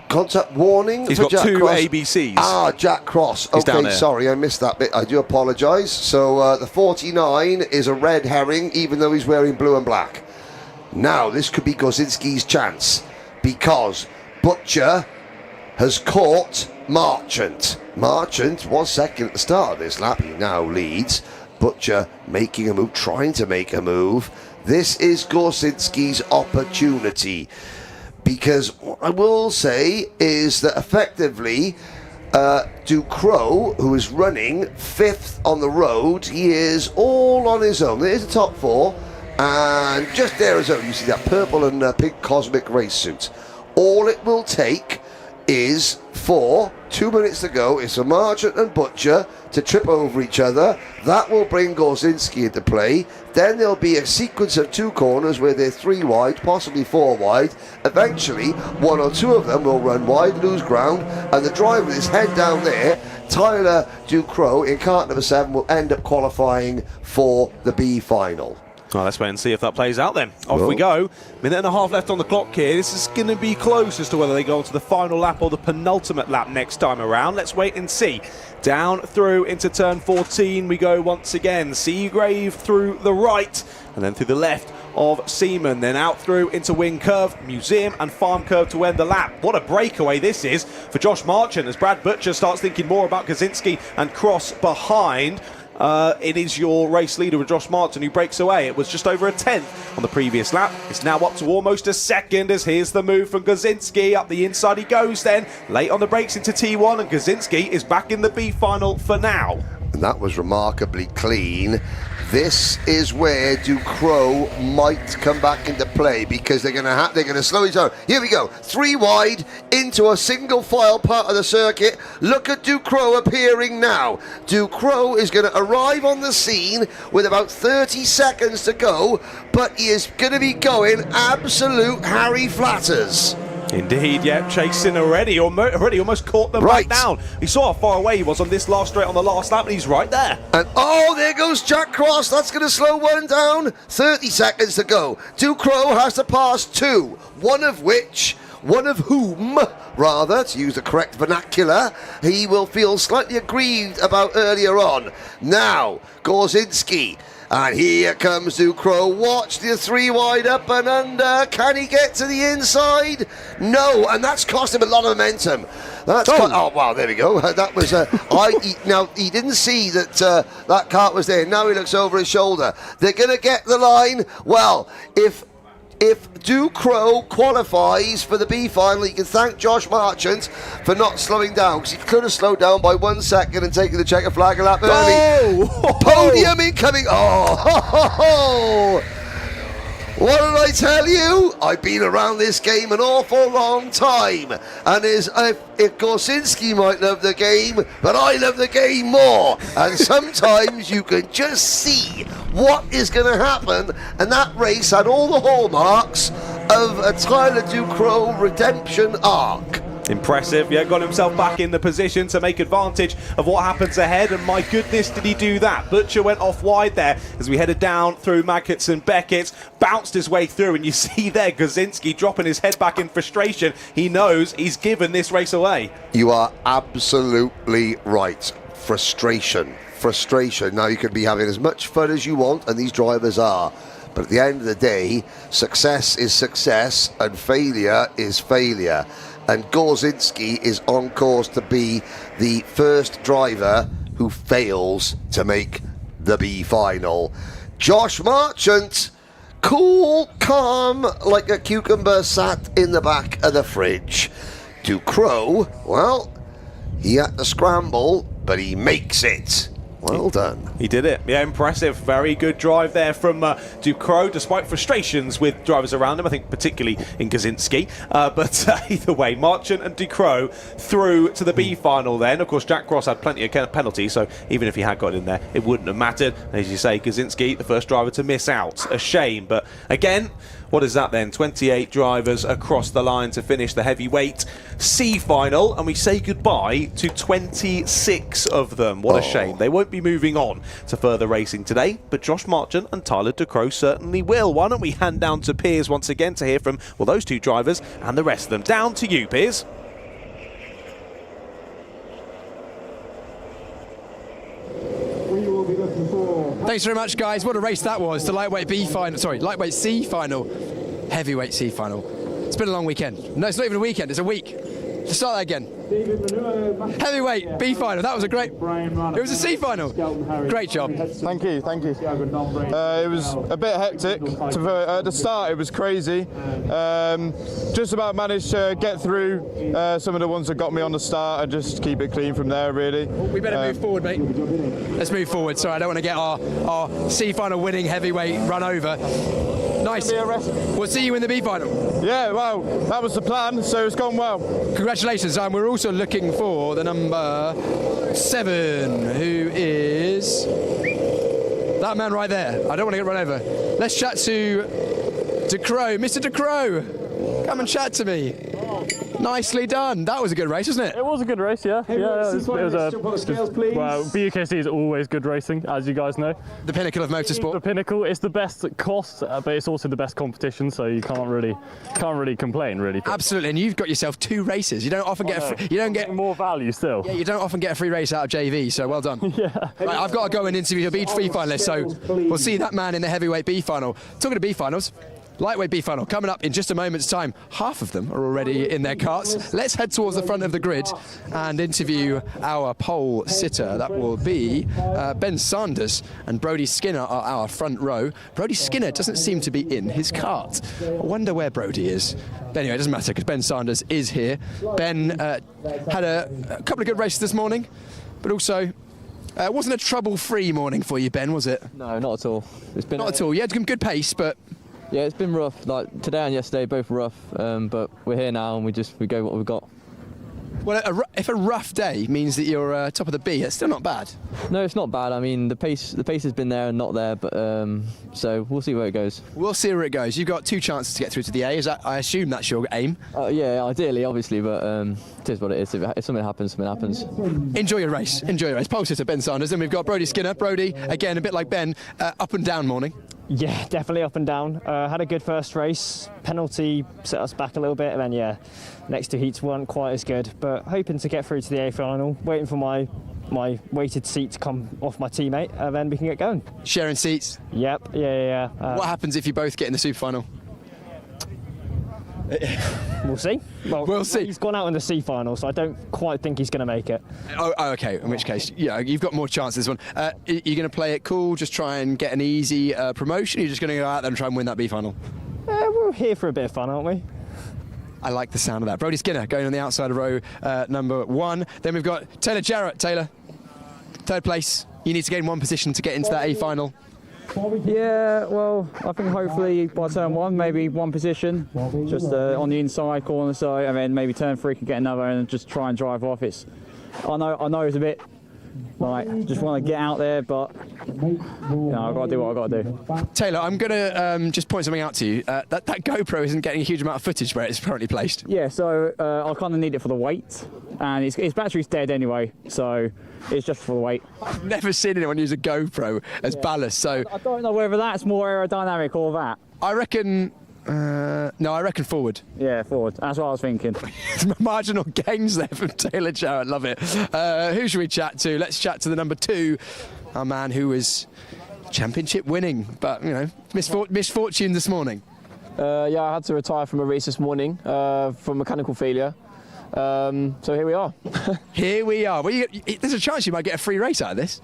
Contact warning. He's for got Jack two Cross. ABCs. Ah, Jack Cross. He's down Okay, there. sorry, I missed that bit. I do apologise. So the 49 is a red herring, even though he's wearing blue and black. Now, this could be Gozinski's chance, because Butcher has caught Marchant. Marchant was second at the start of this lap. He now leads. Butcher making a move, trying to make a move. This is Gozinski's opportunity. Because what I will say is that effectively Ducrot, who is running 5th on the road, he is all on his own. There's the top 4, and just there as well, you see that purple and pink cosmic race suit. All it will take is for 2 minutes to go, it's for Marchant and Butcher to trip over each other. That will bring Gozinski into play. Then there'll be a sequence of 2 corners where they're 3 wide, possibly 4 wide. Eventually, 1 or 2 of them will run wide, lose ground, and the driver with his head down there, Tyler Ducrot, in kart number 7, will end up qualifying for the B final. Well, let's wait and see if that plays out then. Off we go. Minute and a half left on the clock here. This is going to be close as to whether they go on to the final lap or the penultimate lap next time around. Let's wait and see. Down through into turn 14 we go once again. Seagrave through the right and then through the left of Seaman. Then out through into Wing Curve, Museum and Farm Curve to end the lap. What a breakaway this is for Josh Marchant as Brad Butcher starts thinking more about Gozinski and Cross behind. It is your race leader with Josh Marchant who breaks away. It was just over a 10th on the previous lap. It's now up to almost a second as here's the move from Gozinski. Up the inside he goes then. Late on the brakes into T1 and Gozinski is back in the B final for now. And that was remarkably clean. This is where Ducrot might come back into play because they're going to slow each other. Here we go, 3 wide into a single file part of the circuit. Look at Ducrot appearing now. Ducrot is going to arrive on the scene with about 30 seconds to go, but he is going to be going absolute Harry Flatters. Indeed, yeah, chasing already almost caught them right down. He saw how far away he was on this last straight on the last lap, and he's right there. And oh, there goes Jack Cross. That's going to slow one down. 30 seconds to go. Ducrot has to pass 2, one of whom, to use the correct vernacular, he will feel slightly aggrieved about earlier on. Now, Gozinski. And here comes Ducrot. Watch the 3 wide up and under. Can he get to the inside? No, and that's cost him a lot of momentum. Oh wow, there we go. That was now he didn't see that that cart was there. Now he looks over his shoulder. They're going to get the line. Well, if Ducrot qualifies for the B final, he can thank Josh Marchant for not slowing down, because he could have slowed down by 1 second and taken the checker flag a lap early. Podium incoming. Oh, what did I tell you? I've been around this game an awful long time, and if Gozinski might love the game, but I love the game more. And sometimes you can just see what is going to happen, and that race had all the hallmarks of a Tyler Ducrot redemption arc. Impressive, yeah, got himself back in the position to make advantage of what happens ahead, and my goodness did he do that. Butcher went off wide there as we headed down through Maggots and Beckett, bounced his way through, and you see there Gozinski dropping his head back in frustration. He knows he's given this race away. You are absolutely right. Frustration. Now you can be having as much fun as you want, and these drivers are. But at the end of the day, success is success and failure is failure. And Gozinski is on course to be the first driver who fails to make the B final. Josh Marchant, cool, calm, like a cucumber sat in the back of the fridge. Ducrot, well, he had to scramble, but he makes it. Well done. He did it. Yeah, impressive. Very good drive there from Ducrot, despite frustrations with drivers around him, I think particularly in Kaczynski. But either way, Marchant and Ducrot through to the B final then. Of course, Jack Cross had plenty of penalties, so even if he had got in there, it wouldn't have mattered. As you say, Kaczynski, the first driver to miss out. A shame. But again, what is that then? 28 drivers across the line to finish the heavyweight C final, and we say goodbye to 26 of them. What a shame. They won't be moving on to further racing today, but Josh Marchant and Tyler Ducrot certainly will. Why don't we hand down to Piers once again to hear from, well, those two drivers and the rest of them. Down to you, Piers. Thanks very much, guys. What a race that was. The lightweight B final, sorry, lightweight C final, heavyweight C final. It's been a long weekend. No, it's not even a weekend, it's a week. Let's start that again. Heavyweight B final. That was a great. It was a C final. Great job. Thank you, thank you. It was a bit hectic. At the start, it was crazy. Just about managed to get through some of the ones that got me on the start and just keep it clean from there, really. We better move forward, mate. Let's move forward. Sorry, I don't want to get our C final winning heavyweight run over. Nice. We'll see you in the B final. Yeah, well, that was the plan, so it's gone well. Congratulations, and we're also looking for the number 7, who is that man right there. I don't want to get run over. Let's chat to Ducrot. Mr. Ducrot, come and chat to me. Nicely done. That was a good race, wasn't it? It was a good race, yeah. Well, BUKC is always good racing, as you guys know. The pinnacle of motorsport. The pinnacle. It's the best at cost, but it's also the best competition, so you can't really complain, really. Absolutely, and you've got yourself 2 races. You don't often you don't get more value still. Yeah, you don't often get a free race out of JV, so well done. Yeah. Right, I've got to go and interview the B finalist, so we'll see that man in the heavyweight B final. Talking to B finals. Lightweight B final coming up in just a moment's time. Half of them are already in their carts. Let's head towards the front of the grid and interview our pole sitter. That will be Ben Sanders and Brodie Skinner are our front row. Brodie Skinner doesn't seem to be in his cart. I wonder where Brodie is. But anyway, it doesn't matter because Ben Sanders is here. Ben had a couple of good races this morning, but also it wasn't a trouble-free morning for you, Ben, was it? No, not at all. It's been not at all. You had some good pace, but yeah, it's been rough. Like today and yesterday, both rough. But we're here now, and we go what we've got. Well, if a rough day means that you're top of the B, it's still not bad. No, it's not bad. I mean, the pace has been there and not there, but so we'll see where it goes. We'll see where it goes. You've got 2 chances to get through to the A. I assume that's your aim? Yeah, ideally, obviously, but it is what it is. If something happens, something happens. Enjoy your race. Enjoy your race. Pole sitter Ben Sanders, and we've got Brodie Skinner. Brodie, again, a bit like Ben, up and down morning. Yeah, definitely up and down. Had a good first race. Penalty set us back a little bit, and then yeah, next 2 heats weren't quite as good. But hoping to get through to the A final. Waiting for my weighted seat to come off my teammate, and then we can get going. Sharing seats. Yep. Yeah. What happens if you both get in the super final? We'll see. Well, we'll see. He's gone out in the C final, so I don't quite think he's going to make it. Oh, okay. In which case, yeah, you've got more chances. One. You're going to play it cool, just try and get an easy promotion. You're just going to go out there and try and win that B final. We're here for a bit of fun, aren't we? I like the sound of that. Brodie Skinner going on the outside of row number 1. Then we've got Taylor Jarrett. Taylor, 3rd place. You need to gain 1 position to get into that A final. Yeah, well, I think hopefully by turn 1, maybe 1 position, just on the inside corner side, and then maybe turn 3 can get another, and just try and drive off. I know it's a bit like just want to get out there, but I've got to do what I've got to do. Taylor, I'm going to just point something out to you. That GoPro isn't getting a huge amount of footage where it's currently placed. Yeah, so I kind of need it for the weight, and its battery's dead anyway, so it's just for the weight. I've never seen anyone use a GoPro as ballast, so I don't know whether that's more aerodynamic or that. I reckon. No, I reckon forward. Yeah, forward. That's what I was thinking. Marginal gains there from Taylor Jarrett. Love it. Who should we chat to? Let's chat to the number 2, our man who was championship winning, but misfortune this morning. Yeah, I had to retire from a race this morning from mechanical failure. So here we are. Here we are. Well, there's a chance you might get a free race out of this.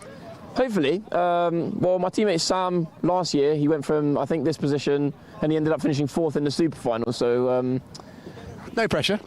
Hopefully. Well, my teammate Sam last year, he went from I think this position, and he ended up finishing 4th in the super final. So no pressure.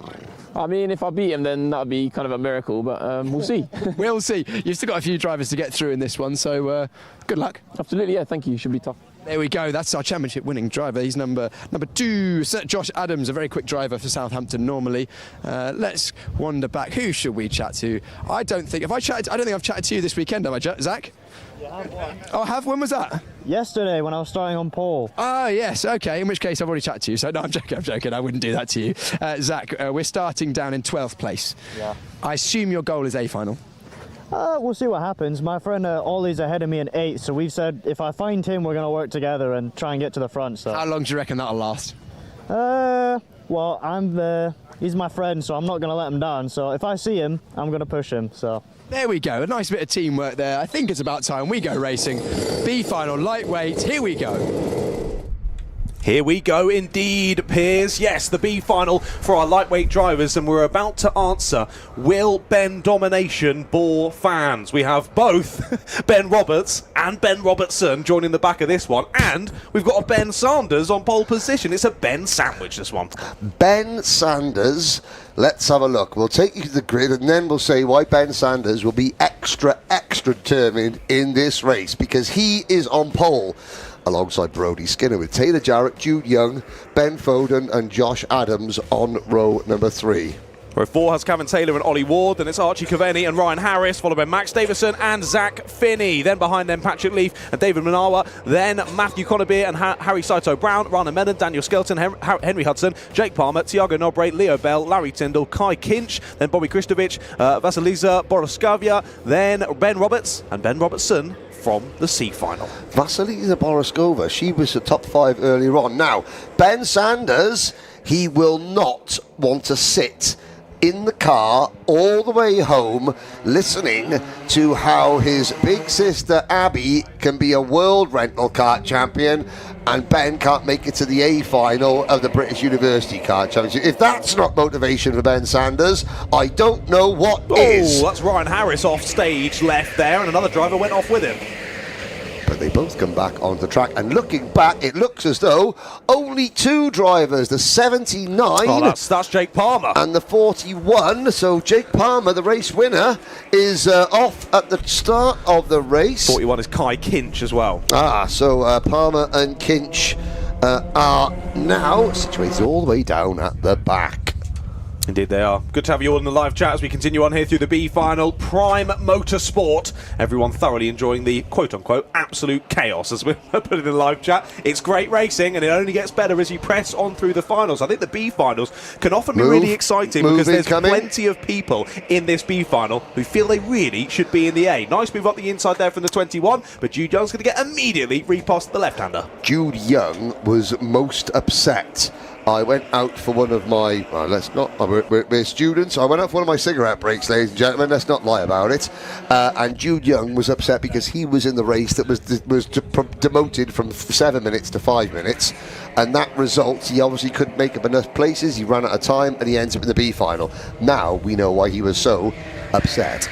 I mean, if I beat him, then that would be kind of a miracle, but we'll see. We'll see. You've still got a few drivers to get through in this one, so good luck. Absolutely, yeah, thank you. Should be tough. There we go. That's our championship-winning driver. He's number 2, Sir Josh Adams, a very quick driver for Southampton normally. Let's wander back. Who should we chat to? I don't think I've chatted to you this weekend, have I, Zach? Yeah, I have one. Oh, I have? When was that? Yesterday when I was starting on pole. Ah, yes, okay, in which case I've already chatted to you, so no, I'm joking, I wouldn't do that to you. Zach, we're starting down in 12th place. Yeah. I assume your goal is A final? We'll see what happens. My friend Ollie's ahead of me in 8th, so we've said if I find him, we're going to work together and try and get to the front. So. How long do you reckon that'll last? Well, he's my friend, so I'm not going to let him down. So if I see him, I'm going to push him. So. There we go, a nice bit of teamwork there. I think it's about time we go racing. B final, lightweight, here we go. Here we go indeed, Piers. Yes, the B final for our lightweight drivers, and we're about to answer, will Ben Domination bore fans? We have both Ben Roberts and Ben Robertson joining the back of this one, and we've got a Ben Sanders on pole position. It's a Ben sandwich, this one. Ben Sanders, let's have a look. We'll take you to the grid and then we'll say why Ben Sanders will be extra determined in this race, because he is on pole alongside Brodie Skinner with Taylor Jarrett, Jude Young, Ben Foden and Josh Adams on row number 3. Row 4 has Cavan Taylor and Ollie Ward, then it's Archie Caveni and Ryan Harris, followed by Max Davison and Zach Finney. Then behind them, Patrick Leaf and David Manawa. Then Matthew Conabeer and Harry Saito Brown, Rana Menon, Daniel Skelton, Henry Hudson, Jake Palmer, Tiago Nobre, Leo Bell, Larry Tyndall, Kai Kinch, then Bobby Kristovich, Vasilisa Boroskavia, then Ben Roberts and Ben Robertson from the C final. Vasilisa Boroskova, she was the top 5 earlier on. Now, Ben Sanders, he will not want to sit in the car all the way home listening to how his big sister Abby can be a world rental kart champion and Ben can't make it to the A final of the British University Kart Championship. If that's not motivation for Ben Sanders, I don't know what is. Oh, that's Ryan Harris off stage left there, and another driver went off with him. But they both come back onto the track, and looking back, it looks as though only 2 drivers, the 79 that's Jake Palmer and the 41. So Jake Palmer, the race winner, is off at the start of the race. 41 is Kai Kinch as well. So Palmer and Kinch are now situated all the way down at the back. Indeed they are. Good to have you all in the live chat as we continue on here through the B final. Prime Motorsport. Everyone thoroughly enjoying the quote-unquote absolute chaos as we put it in the live chat. It's great racing and it only gets better as you press on through the finals. I think the B finals can often be really exciting because there's plenty of people in this B final who feel they really should be in the A. Nice move up the inside there from the 21, but Jude Young's going to get immediately repast the left-hander. Jude Young was most upset. I went out for one of my, we're students, I went out for one of my cigarette breaks, ladies and gentlemen, let's not lie about it. And Jude Young was upset because he was in the race that was demoted from 7 minutes to 5 minutes. And that result, he obviously couldn't make up enough places, he ran out of time, and he ends up in the B final. Now we know why he was so upset.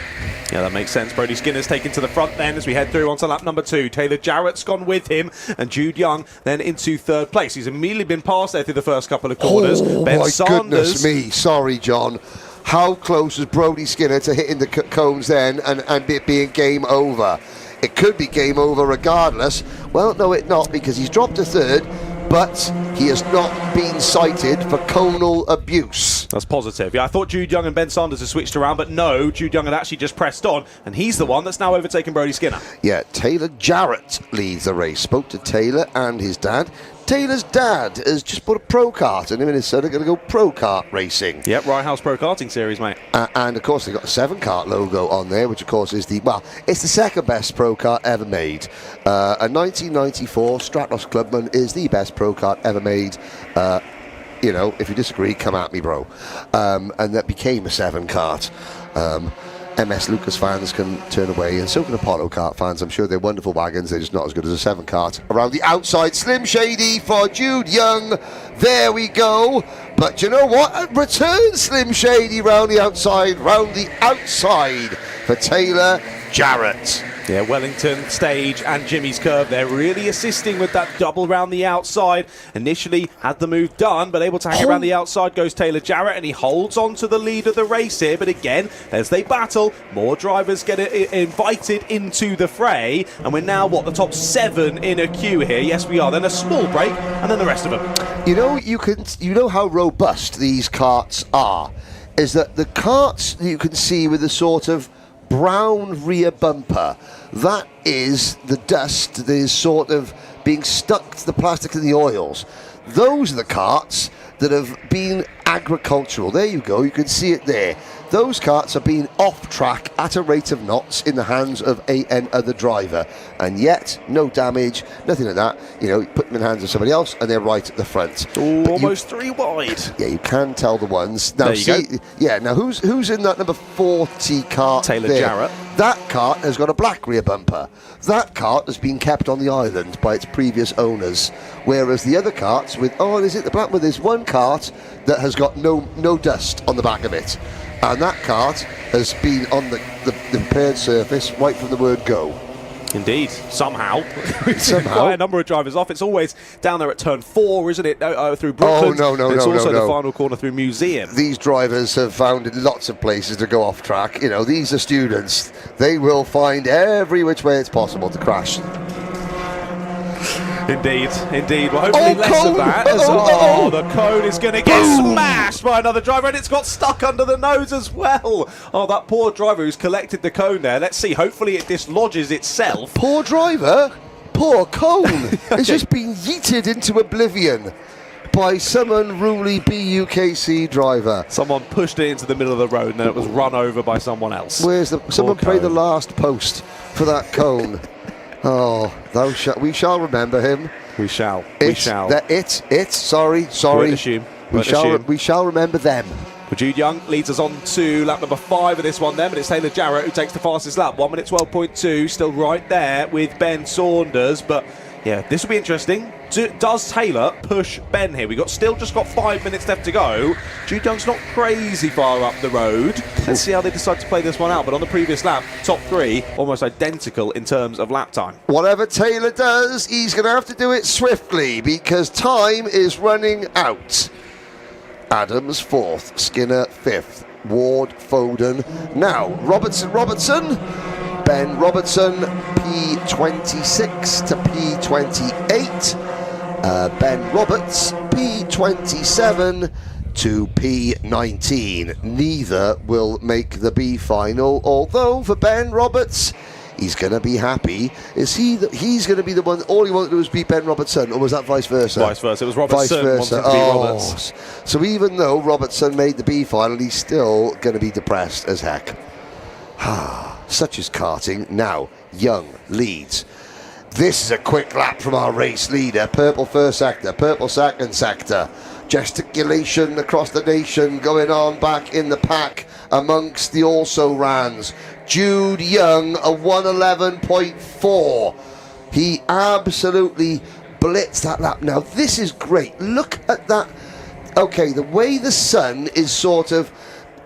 Yeah, that makes sense. Brodie Skinner's taken to the front then as we head through onto lap number 2. Taylor Jarrett's gone with him, and Jude Young then into 3rd place. He's immediately been passed there through the first couple of corners. Ben my Sanders. Goodness me, sorry John. How close was Brodie Skinner to hitting the cones then and it being game over? It could be game over regardless. Well, no, it's not, because he's dropped to 3rd. But he has not been cited for conal abuse. That's positive. Yeah, I thought Jude Young and Ben Sanders had switched around, but no, Jude Young had actually just pressed on, and he's the one that's now overtaken Brodie Skinner. Yeah, Taylor Jarrett leads the race. Spoke to Taylor and his dad. Taylor's dad has just put a pro kart, and him and his son are going to go pro kart racing. Yep, Right House Pro Karting Series, mate. And of course, they've got a 7 kart logo on there, which of course is it's the second best pro kart ever made. A 1994 Stratos Clubman is the best pro kart ever made. If you disagree, come at me, bro. And that became a 7 kart. MS Lucas fans can turn away, and so can Apollo kart fans. I'm sure they're wonderful wagons, they're just not as good as a 7 kart. Around the outside, Slim Shady for Jude Young. There we go. But you know what? Return Slim Shady round the outside for Taylor Jarrett. Yeah, Wellington, Stage and Jimmy's Curve, they're really assisting with that double around the outside. Initially had the move done, but able to hang around the outside goes Taylor Jarrett, and he holds on to the lead of the race here. But again, as they battle, more drivers get invited into the fray, and we're now, what, the top 7 in a queue here? Yes, we are. Then a small break, and then the rest of them. You know how robust these karts are, is that the karts you can see with the sort of brown rear bumper, that is the dust that is sort of being stuck to the plastic and the oils. Those are the karts that have been agricultural. There you go, you can see it there. Those karts are being off track at a rate of knots in the hands of another driver, and yet no damage, nothing like that. You know, you put them in the hands of somebody else and they're right at the front. Ooh, almost 3 wide. Yeah, you can tell the ones. Now, there you go. Yeah, now who's in that number 40 kart? Taylor there? Jarrett. That kart has got a black rear bumper. That kart has been kept on the island by its previous owners, whereas the other karts with, oh, is it the black one? There's one kart that has got no dust on the back of it. And that kart has been on the repaired surface right from the word go. Indeed, somehow. Quite a number of drivers off. It's always down there at turn 4, isn't it? Through Brooklyn. Oh, no. It's also the final corner through Museum. These drivers have found lots of places to go off track. You know, these are students. They will find every which way it's possible to crash. Indeed. Well, hopefully less of that. The cone is going to get smashed by another driver, and it's got stuck under the nose as well. Oh, that poor driver who's collected the cone there. Let's see. Hopefully it dislodges itself. Poor driver? Poor cone. It's just been yeeted into oblivion by some unruly BUKC driver. Someone pushed it into the middle of the road, and then it was run over by someone else. Someone played the last post for that cone. Oh, we shall remember him. We shall. Sorry. We shall remember them. Well, Jude Young leads us on to lap number 5 of this one then, but it's Taylor Jarrett who takes the fastest lap. 1 minute 12.2, still right there with Ben Saunders. But yeah, this will be interesting. Does Taylor push Ben here? We've just got 5 minutes left to go. Jude Young's not crazy far up the road. Let's see how they decide to play this one out. But on the previous lap, top 3, almost identical in terms of lap time. Whatever Taylor does, he's going to have to do it swiftly because time is running out. Adams 4th, Skinner 5th, Ward, Foden. Now, Robertson. Ben Robertson, P26 to P28. Ben Roberts, P27 to P19. Neither will make the B final, although for Ben Roberts, he's going to be happy. He's going to be the one, all he wanted to do was beat Ben Robertson, or was that vice versa? Vice versa. It was Robertson wanting to beat Roberts. So even though Robertson made the B final, he's still going to be depressed as heck. Such is karting. Now, Young leads. This is a quick lap from our race leader. Purple first sector, purple second sector. Gesticulation across the nation going on back in the pack amongst the also-rans. Jude Young, a 1:11.4. He absolutely blitzed that lap. Now, this is great. Look at that. Okay, the way the sun is sort of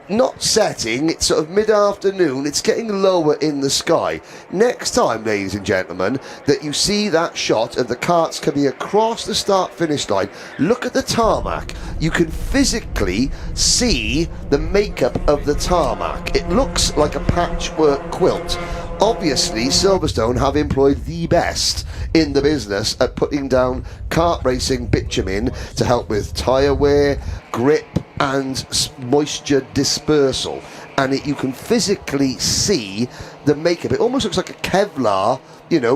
not setting, it's sort of mid-afternoon, it's getting lower in the sky. Next time, ladies and gentlemen, that you see that shot of the karts coming across the start-finish line, look at the tarmac. You can physically see the makeup of the tarmac. It looks like a patchwork quilt. Obviously, Silverstone have employed the best in the business at putting down kart racing bitumen to help with tyre wear, grip and moisture dispersal. And you can physically see the makeup. It almost looks like a Kevlar,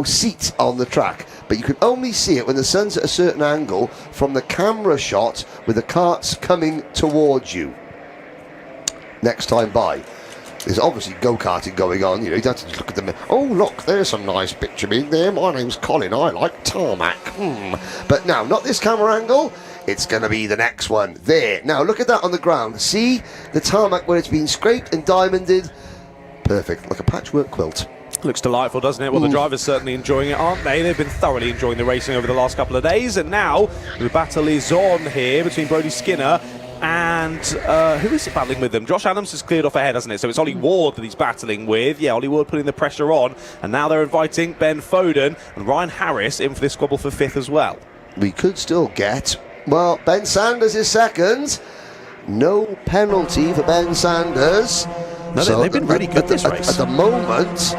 seat on the track. But you can only see it when the sun's at a certain angle from the camera shot with the karts coming towards you. Next time by. There's obviously go-karting going on. You don't have to just look at them. Oh, look, there's some nice bitumen there. My name's Colin. I like tarmac. But now, not this camera angle. It's going to be the next one. There. Now, look at that on the ground. See the tarmac where it's been scraped and diamonded? Perfect. Like a patchwork quilt. Looks delightful, doesn't it? Well, the drivers certainly enjoying it, aren't they? They've been thoroughly enjoying the racing over the last couple of days. And now, the battle is on here between Brodie Skinner And who is it battling with them? Josh Adams has cleared off ahead, hasn't it? So it's Ollie Ward that he's battling with. Yeah, Ollie Ward putting the pressure on. And now they're inviting Ben Foden and Ryan Harris in for this squabble for 5th as well. We could still get, well, Ben Sanders is second. No penalty for Ben Sanders. No, they've been really good this race. At the moment,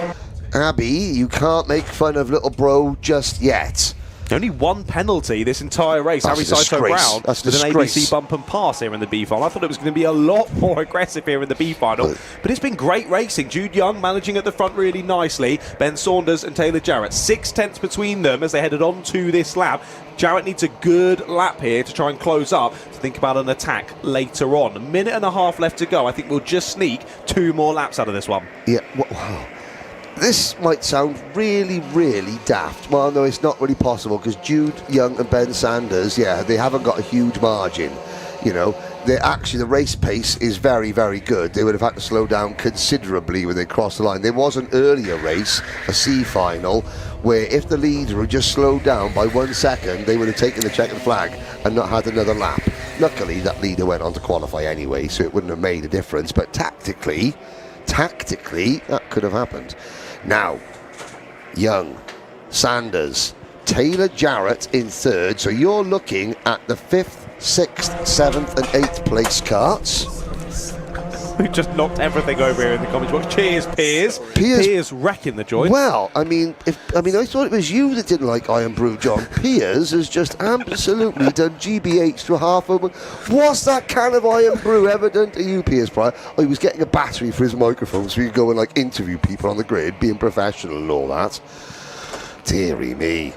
Abby, you can't make fun of little bro just yet. Only one penalty this entire race. That's Harry a Saito disgrace. Brown That's a with an disgrace. ABC bump and pass here in the B final. I thought it was going to be a lot more aggressive here in the B final, but it's been great racing. Jude Young managing at the front really nicely. Ben Saunders and Taylor Jarrett, 6 tenths between them as they headed on to this lap. Jarrett needs a good lap here to try and close up, to think about an attack later on. 1.5 minutes left to go. I think we'll just sneak 2 more laps out of this one. Yeah, well, this might sound really, really daft. Well, no, it's not really possible because Jude Young and Ben Sanders, yeah, they haven't got a huge margin. You know, the race pace is very, very good. They would have had to slow down considerably when they crossed the line. There was an earlier race, a C final, where if the leader had just slowed down by 1 second, they would have taken the checkered flag and not had another lap. Luckily, that leader went on to qualify anyway, so it wouldn't have made a difference. But tactically, that could have happened. Now, Young, Sanders, Taylor Jarrett in 3rd. So you're looking at the 5th, 6th, 7th and 8th place carts. We've just knocked everything over here in the comments box. Cheers, Piers. Piers wrecking the joint. Well, I thought it was you that didn't like Iron Brew, John. Piers has just absolutely done GBH to a half open. What's that can of Iron Brew ever done to you, Piers Pryor? Oh, he was getting a battery for his microphone so he could go and interview people on the grid, being professional and all that. Deary me.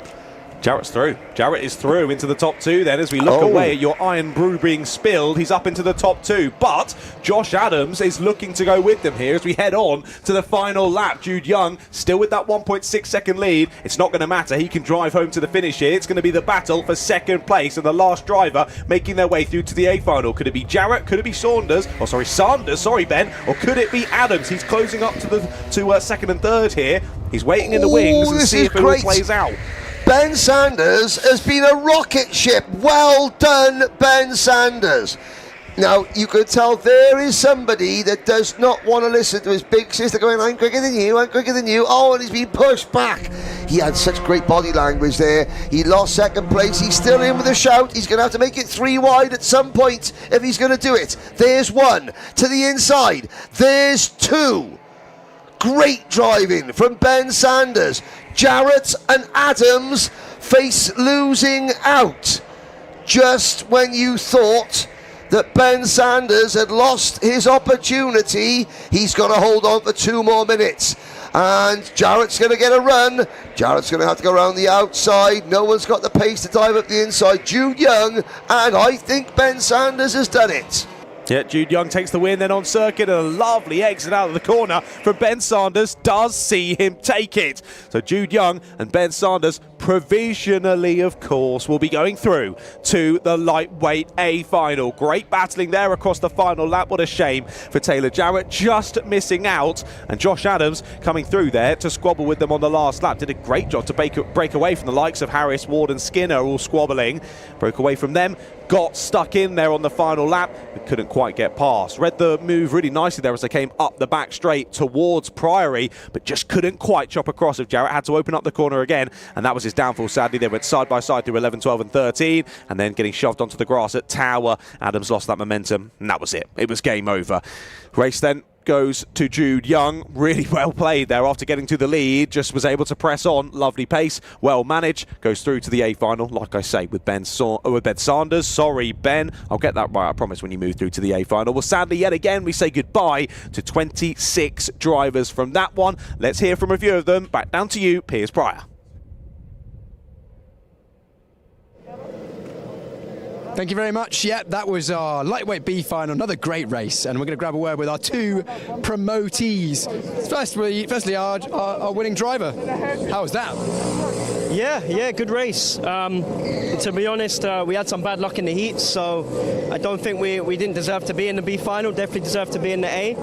Jarrett's through. Jarrett is through into the top 2 then as we look away at your Iron Brew being spilled. He's up into the top 2, but Josh Adams is looking to go with them here as we head on to the final lap. Jude Young still with that 1.6 second lead. It's not going to matter. He can drive home to the finish here. It's going to be the battle for 2nd place and the last driver making their way through to the A final. Could it be Jarrett? Could it be Sanders? Sorry, Ben. Or could it be Adams? He's closing up to 2nd and 3rd here. He's waiting in the wings and see if it all plays out. Ben Sanders has been a rocket ship. Well done, Ben Sanders. Now, you can tell there is somebody that does not want to listen to his big sister going, I'm quicker than you, I'm quicker than you. Oh, and he's been pushed back. He had such great body language there. He lost 2nd place. He's still in with a shout. He's going to have to make it 3 wide at some point if he's going to do it. There's 1 to the inside. There's 2. Great driving from Ben Sanders. Jarrett and Adams face losing out. Just when you thought that Ben Sanders had lost his opportunity, he's going to hold on for 2 more minutes. And Jarrett's going to get a run. Jarrett's going to have to go around the outside. No one's got the pace to dive up the inside. Jude Young, and I think Ben Sanders has done it. Yeah, Jude Young takes the win then on circuit, and a lovely exit out of the corner from Ben Sanders does see him take it. So Jude Young and Ben Sanders provisionally, of course, will be going through to the lightweight A final. Great battling there across the final lap. What a shame for Taylor Jarrett, just missing out. And Josh Adams coming through there to squabble with them on the last lap. Did a great job to break away from the likes of Harris, Ward and Skinner, all squabbling. Broke away from them. Got stuck in there on the final lap, but couldn't quite get past. Read the move really nicely there as they came up the back straight towards Priory, but just couldn't quite chop across. If Jarrett had to open up the corner again, and that was his downfall, sadly. They went side by side through 11, 12 and 13, and then getting shoved onto the grass at Tower. Adams lost that momentum, and that was it. It was game over. Race then goes to Jude Young. Really well played there after getting to the lead. Just was able to press on. Lovely pace. Well managed. Goes through to the A final, like I say, with Ben Sanders. Sorry, Ben. I'll get that right, I promise, when you move through to the A final. Well, sadly, yet again, we say goodbye to 26 drivers from that one. Let's hear from a few of them. Back down to you, Piers Pryor. Thank you very much. Yeah, that was our lightweight B final. Another great race, and we're going to grab a word with our 2 promotees. Firstly, our winning driver. How was that? Yeah, good race. To be honest, we had some bad luck in the heats, so I don't think we didn't deserve to be in the B final. Definitely deserve to be in the A.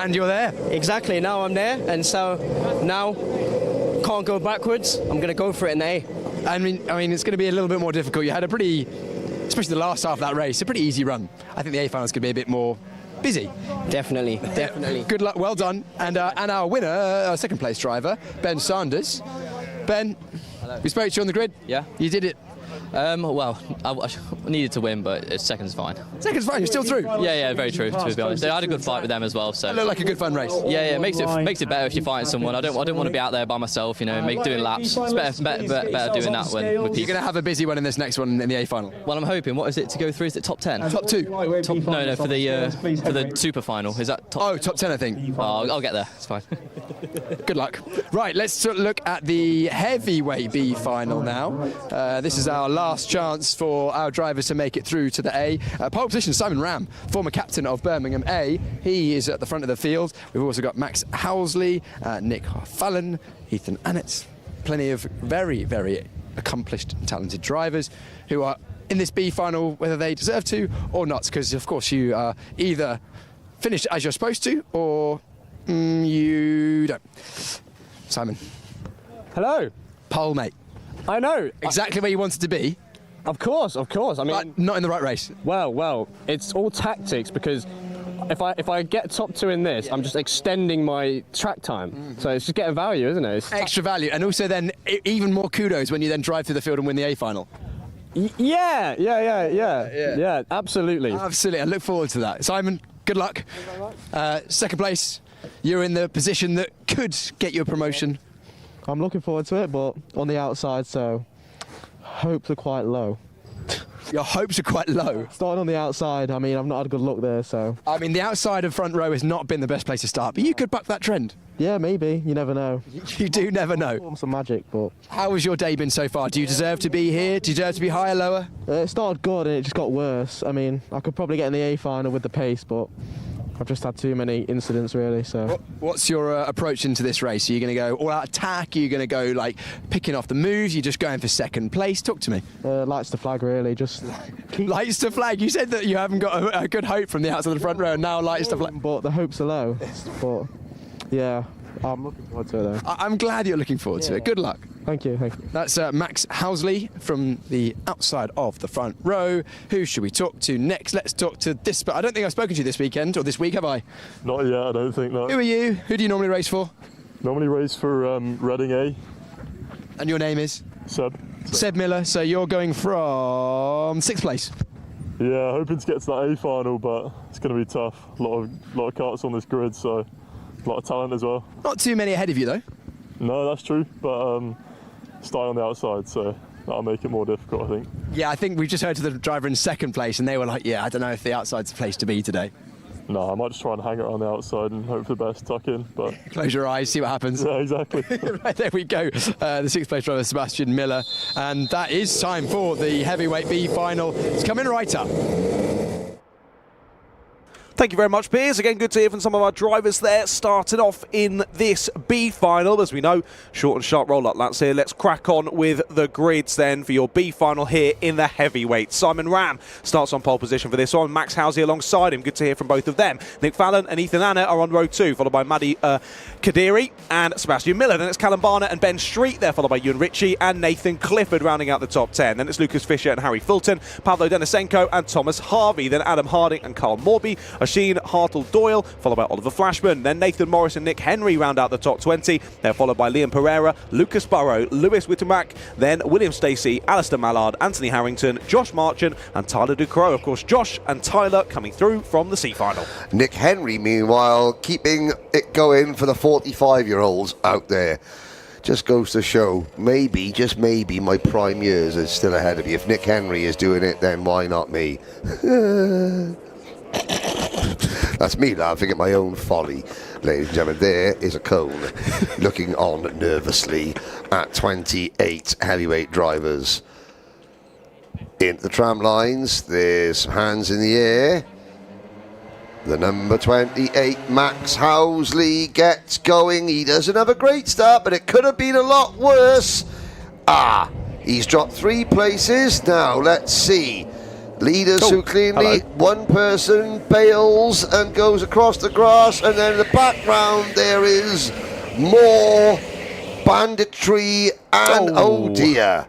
And you're there. Exactly. Now I'm there, and so now can't go backwards. I'm going to go for it in the A. I mean, it's going to be a little bit more difficult. You had a pretty especially the last half of that race, a pretty easy run. I think the A final's going to be a bit more busy. Definitely. Good luck, well done. And our winner, our second place driver, Ben Sanders. Ben, we spoke to you on the grid. Yeah. You did it. Well, I needed to win, but second's fine. Second's fine, you're still through? Yeah, very true, to be honest. I had a good fight with them as well. So it looked like a good fun race. Yeah, it makes it better if you're fighting someone. I don't want to be out there by myself, you know, doing laps. It's better doing that with people. You're going to have a busy one in this next one in the A final. Well, I'm hoping. What is it to go through? Is it top 10? Top 2. No, for the super final. Is that top? Oh, top 10, I think. Oh, I'll get there. It's fine. Good luck. Right, let's look at the heavyweight B final now. This is our last chance for our drivers to make it through to the A. Pole position, Simon Ram, former captain of Birmingham A. He is at the front of the field. We've also got Max Housley, Nick Fallon, Ethan Annett. Plenty of very, very accomplished and talented drivers who are in this B final, whether they deserve to or not, because of course you are either finished as you're supposed to or you don't. Simon. Hello. Pole, mate. I know. Exactly where you wanted to be. Of course. I mean, but not in the right race. Well, it's all tactics because if I get top 2 in this, I'm just extending my track time. So it's just getting value, isn't it? It's extra value, and also then even more kudos when you then drive through the field and win the A final. Yeah, absolutely. Absolutely, I look forward to that. Simon, good luck. Second place, you're in the position that could get you a promotion. I'm looking forward to it, but on the outside, so hopes are quite low. Your hopes are quite low? Starting on the outside, I mean, I've not had a good look there, so... I mean, the outside of front row has not been the best place to start, but you could buck that trend. Yeah, maybe. You never know. You do never know. Some magic, but... How has your day been so far? Do you deserve to be here? Do you deserve to be higher, lower? It started good and it just got worse. I mean, I could probably get in the A final with the pace, but I've just had too many incidents, really, so... What's your approach into this race? Are you going to go all-out attack? Are you going to go, like, picking off the moves? You're just going for second place? Talk to me. Lights to flag, really, just... Lights to flag? You said that you haven't got a good hope from the outside of the front row, and now lights to flag. But the hopes are low. But, yeah, I'm looking forward to it, though. I'm glad you're looking forward to it. Good luck. Thank you. That's Max Housley from the outside of the front row. Who should we talk to next? Let's talk to this. But I don't think I've spoken to you this weekend or this week, have I? Not yet, I don't think, no. Who are you? Who do you normally race for? Normally race for Reading A. And your name is? Seb. Seb Miller. So you're going from 6th place? Yeah, hoping to get to that A final, but it's going to be tough. A lot of karts on this grid, so a lot of talent as well. Not too many ahead of you, though. No, that's true, but starting on the outside, so that'll make it more difficult, I think. Yeah, I think we just heard to the driver in 2nd place, and they were like, yeah, I don't know if the outside's the place to be today. No, I might just try and hang it on the outside and hope for the best, tuck in, but... Close your eyes, see what happens. Yeah, exactly. Right, there we go. The 6th place driver, Sebastian Miller. And that is time for the heavyweight B final. It's coming right up. Thank you very much, Piers. Again, good to hear from some of our drivers there, starting off in this B final. As we know, short and sharp roll-up laps here. Let's crack on with the grids then for your B final here in the heavyweight. Simon Ram starts on pole position for this one. Max Housley alongside him. Good to hear from both of them. Nick Fallon and Ethan Annett are on row 2, followed by Maddie Kadiri and Sebastian Miller. Then it's Callum Barnett and Ben Street there, followed by Ewan Ritchie and Nathan Clifford rounding out the top 10. Then it's Lucas Fisher and Harry Fulton, Pavlo Denisenko and Thomas Harvey. Then Adam Harding and Carl Morby, Oisin Hartle-Doyle, followed by Oliver Flashman. Then Nathan Morris and Nick Henry round out the top 20. They're followed by Liam Pereira, Lucas Burrow, Lewis Wittenbach, then William Stacey, Alistair Mallard, Anthony Harrington, Josh Marchant and Tyler Ducrow. Of course, Josh and Tyler coming through from the C final. Nick Henry, meanwhile, keeping it going for the 45-year-olds out there. Just goes to show, maybe, just maybe, my prime years are still ahead of you. If Nick Henry is doing it, then why not me? That's me laughing at my own folly. Ladies and gentlemen, there is a cone looking on nervously at 28 heavyweight drivers. Into the tram lines, there's hands in the air. The number 28, Max Housley, gets going. He doesn't have a great start, but it could have been a lot worse. He's dropped 3 places. Now, let's see. Leaders who cleanly, one person bails and goes across the grass, and then in the background there is more banditry and oh dear.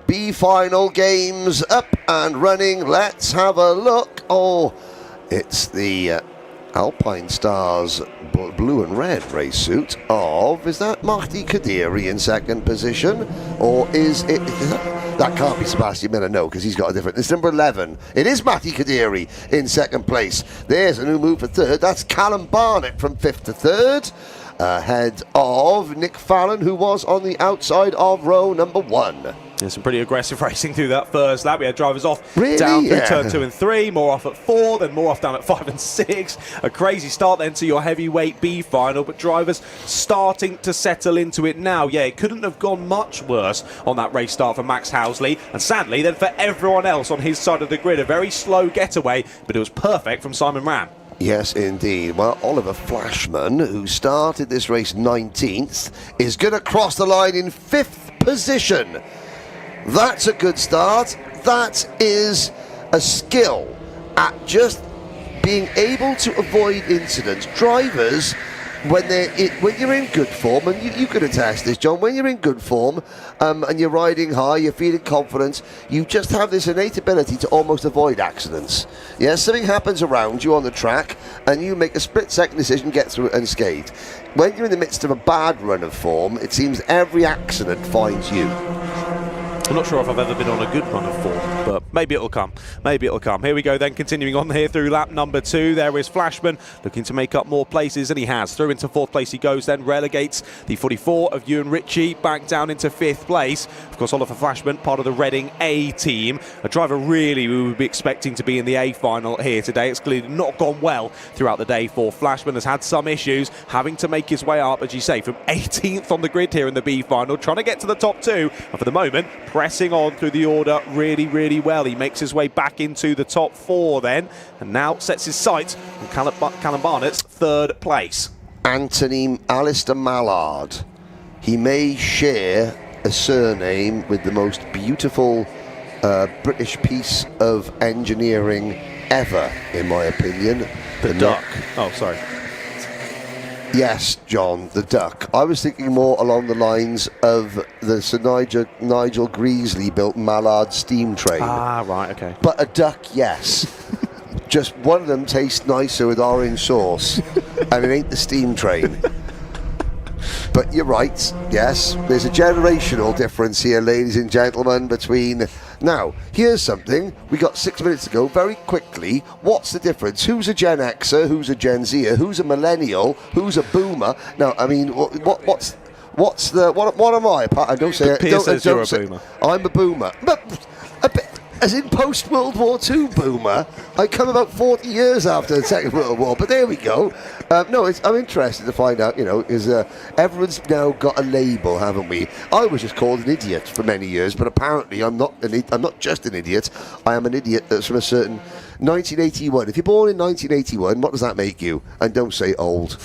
B final games up and running. Let's have a look. Oh, it's the Alpine Stars blue and red race suit of, is that Mahdi Kadiri in second position? Or is it, that can't be Sebastian Miller, no, because he's got a different, it's number 11. It is Mahdi Kadiri in second place. There's a new move for third. That's Callum Barnett from fifth to third. Ahead of Nick Fallon, who was on the outside of row number 1. There's some pretty aggressive racing through that first lap. We had drivers off Really? down through Yeah. turn 2 and 3, more off at 4, then more off down at 5 and 6. A crazy start then to your heavyweight B final, but drivers starting to settle into it now. Yeah, it couldn't have gone much worse on that race start for Max Housley, and sadly then for everyone else on his side of the grid, a very slow getaway, but it was perfect from Simon Ram. Yes, indeed. Well, Oliver Flashman, who started this race 19th, is going to cross the line in 5th position. That's a good start. That is a skill at just being able to avoid incidents. Drivers, when you're in good form, and you can attest this, John, when you're in good form and you're riding high, you're feeling confident, you just have this innate ability to almost avoid accidents. Yeah, something happens around you on the track and you make a split-second decision, get through it unscathed. When you're in the midst of a bad run of form, it seems every accident finds you. I'm not sure if I've ever been on a good run of form, but maybe it'll come. Maybe it'll come. Here we go then, continuing on here through lap number 2. There is Flashman looking to make up more places, and he has. Through into 4th place he goes, then relegates the 44 of Ewan Ritchie back down into 5th place. Of course, Oliver Flashman, part of the Reading A team. A driver really we would be expecting to be in the A final here today. It's clearly not gone well throughout the day for Flashman. Has had some issues, having to make his way up, as you say, from 18th on the grid here in the B final, trying to get to the top 2. And for the moment, pressing on through the order really, really well. He makes his way back into the top 4 then, and now sets his sights on Callum Barnett's 3rd place. Anthony Alistair Mallard. He may share a surname with the most beautiful British piece of engineering ever, in my opinion. The duck. Oh, sorry. Yes, John, the duck. I was thinking more along the lines of the Sir Nigel Greasley built Mallard steam train. Ah, right, okay. But a duck, yes. Just one of them tastes nicer with orange sauce, and it ain't the steam train. But you're right, yes, there's a generational difference here, ladies and gentlemen, between... Now, here's something. We got 6 minutes to go. Very quickly, what's the difference? Who's a Gen Xer? Who's a Gen Zer? Who's a millennial? Who's a boomer? Now, I mean, what am I? I don't say... Piers says you're a boomer. I'm a boomer. But as in post-World War II boomer, I come about 40 years after the Second World War, but there we go. No, I'm interested to find out, is everyone's now got a label, haven't we? I was just called an idiot for many years, but apparently I'm not just an idiot. I am an idiot that's from a certain 1981. If you're born in 1981, what does that make you? And don't say old.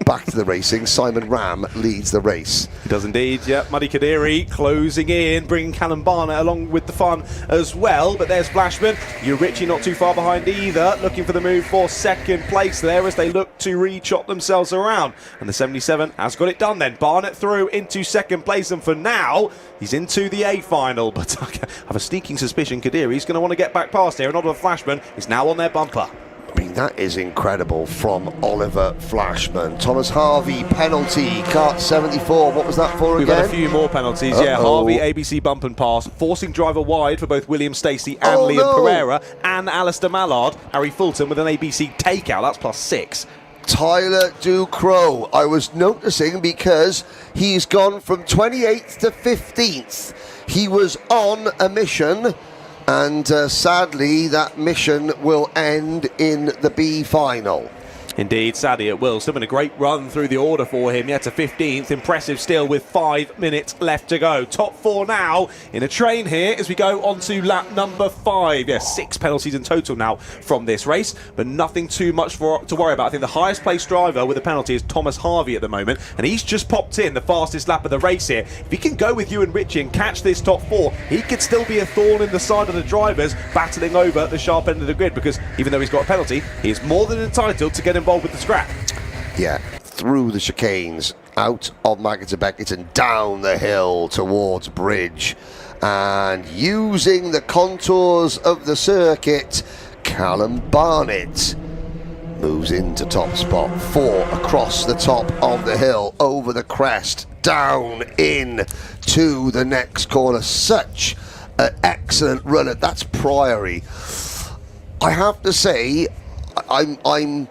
Back to the racing. Simon Ram leads the race. He does indeed, yeah. Muddy Kadiri closing in, bringing Callum Barnett along with the fun as well. But there's Flashman. Ewan Ritchie not too far behind either, looking for the move for 2nd place there as they look to re-chop themselves around. And the 77 has got it done then. Barnett through into 2nd place, and for now, he's into the A final. But I have a sneaking suspicion Kadiri's going to want to get back past here, and Oliver Flashman is now on their bumper. I mean, that is incredible from Oliver Flashman. Thomas Harvey, penalty, kart 74. What was that for We've again? had a few more penalties, yeah. Harvey, ABC bump and pass, forcing driver wide for both William Stacey and Liam Pereira, and Alistair Mallard. Harry Fulton with an ABC takeout, that's +6. Tyler Ducrow, I was noticing because he's gone from 28th to 15th. He was on a mission, and sadly that mission will end in the B final. Indeed, sadly it will. Still been a great run through the order for him. Yet to 15th. Impressive still with 5 minutes left to go. Top 4 now in a train here as we go on to lap number 5. Yeah, 6 penalties in total now from this race, but nothing too much to worry about. I think the highest placed driver with a penalty is Thomas Harvey at the moment, and he's just popped in the fastest lap of the race here. If he can go with Ewan Ritchie and catch this top 4, he could still be a thorn in the side of the drivers battling over the sharp end of the grid, because even though he's got a penalty, he is more than entitled to get involved with the scrap. Yeah, through the chicanes. out of Maggotts and Beckett and down the hill towards Bridge. And using the contours of the circuit, Callum Barnett moves into top spot 4 across the top of the hill, over the crest, down in to the next corner. Such an excellent runner. That's Priory. I have to say, I'm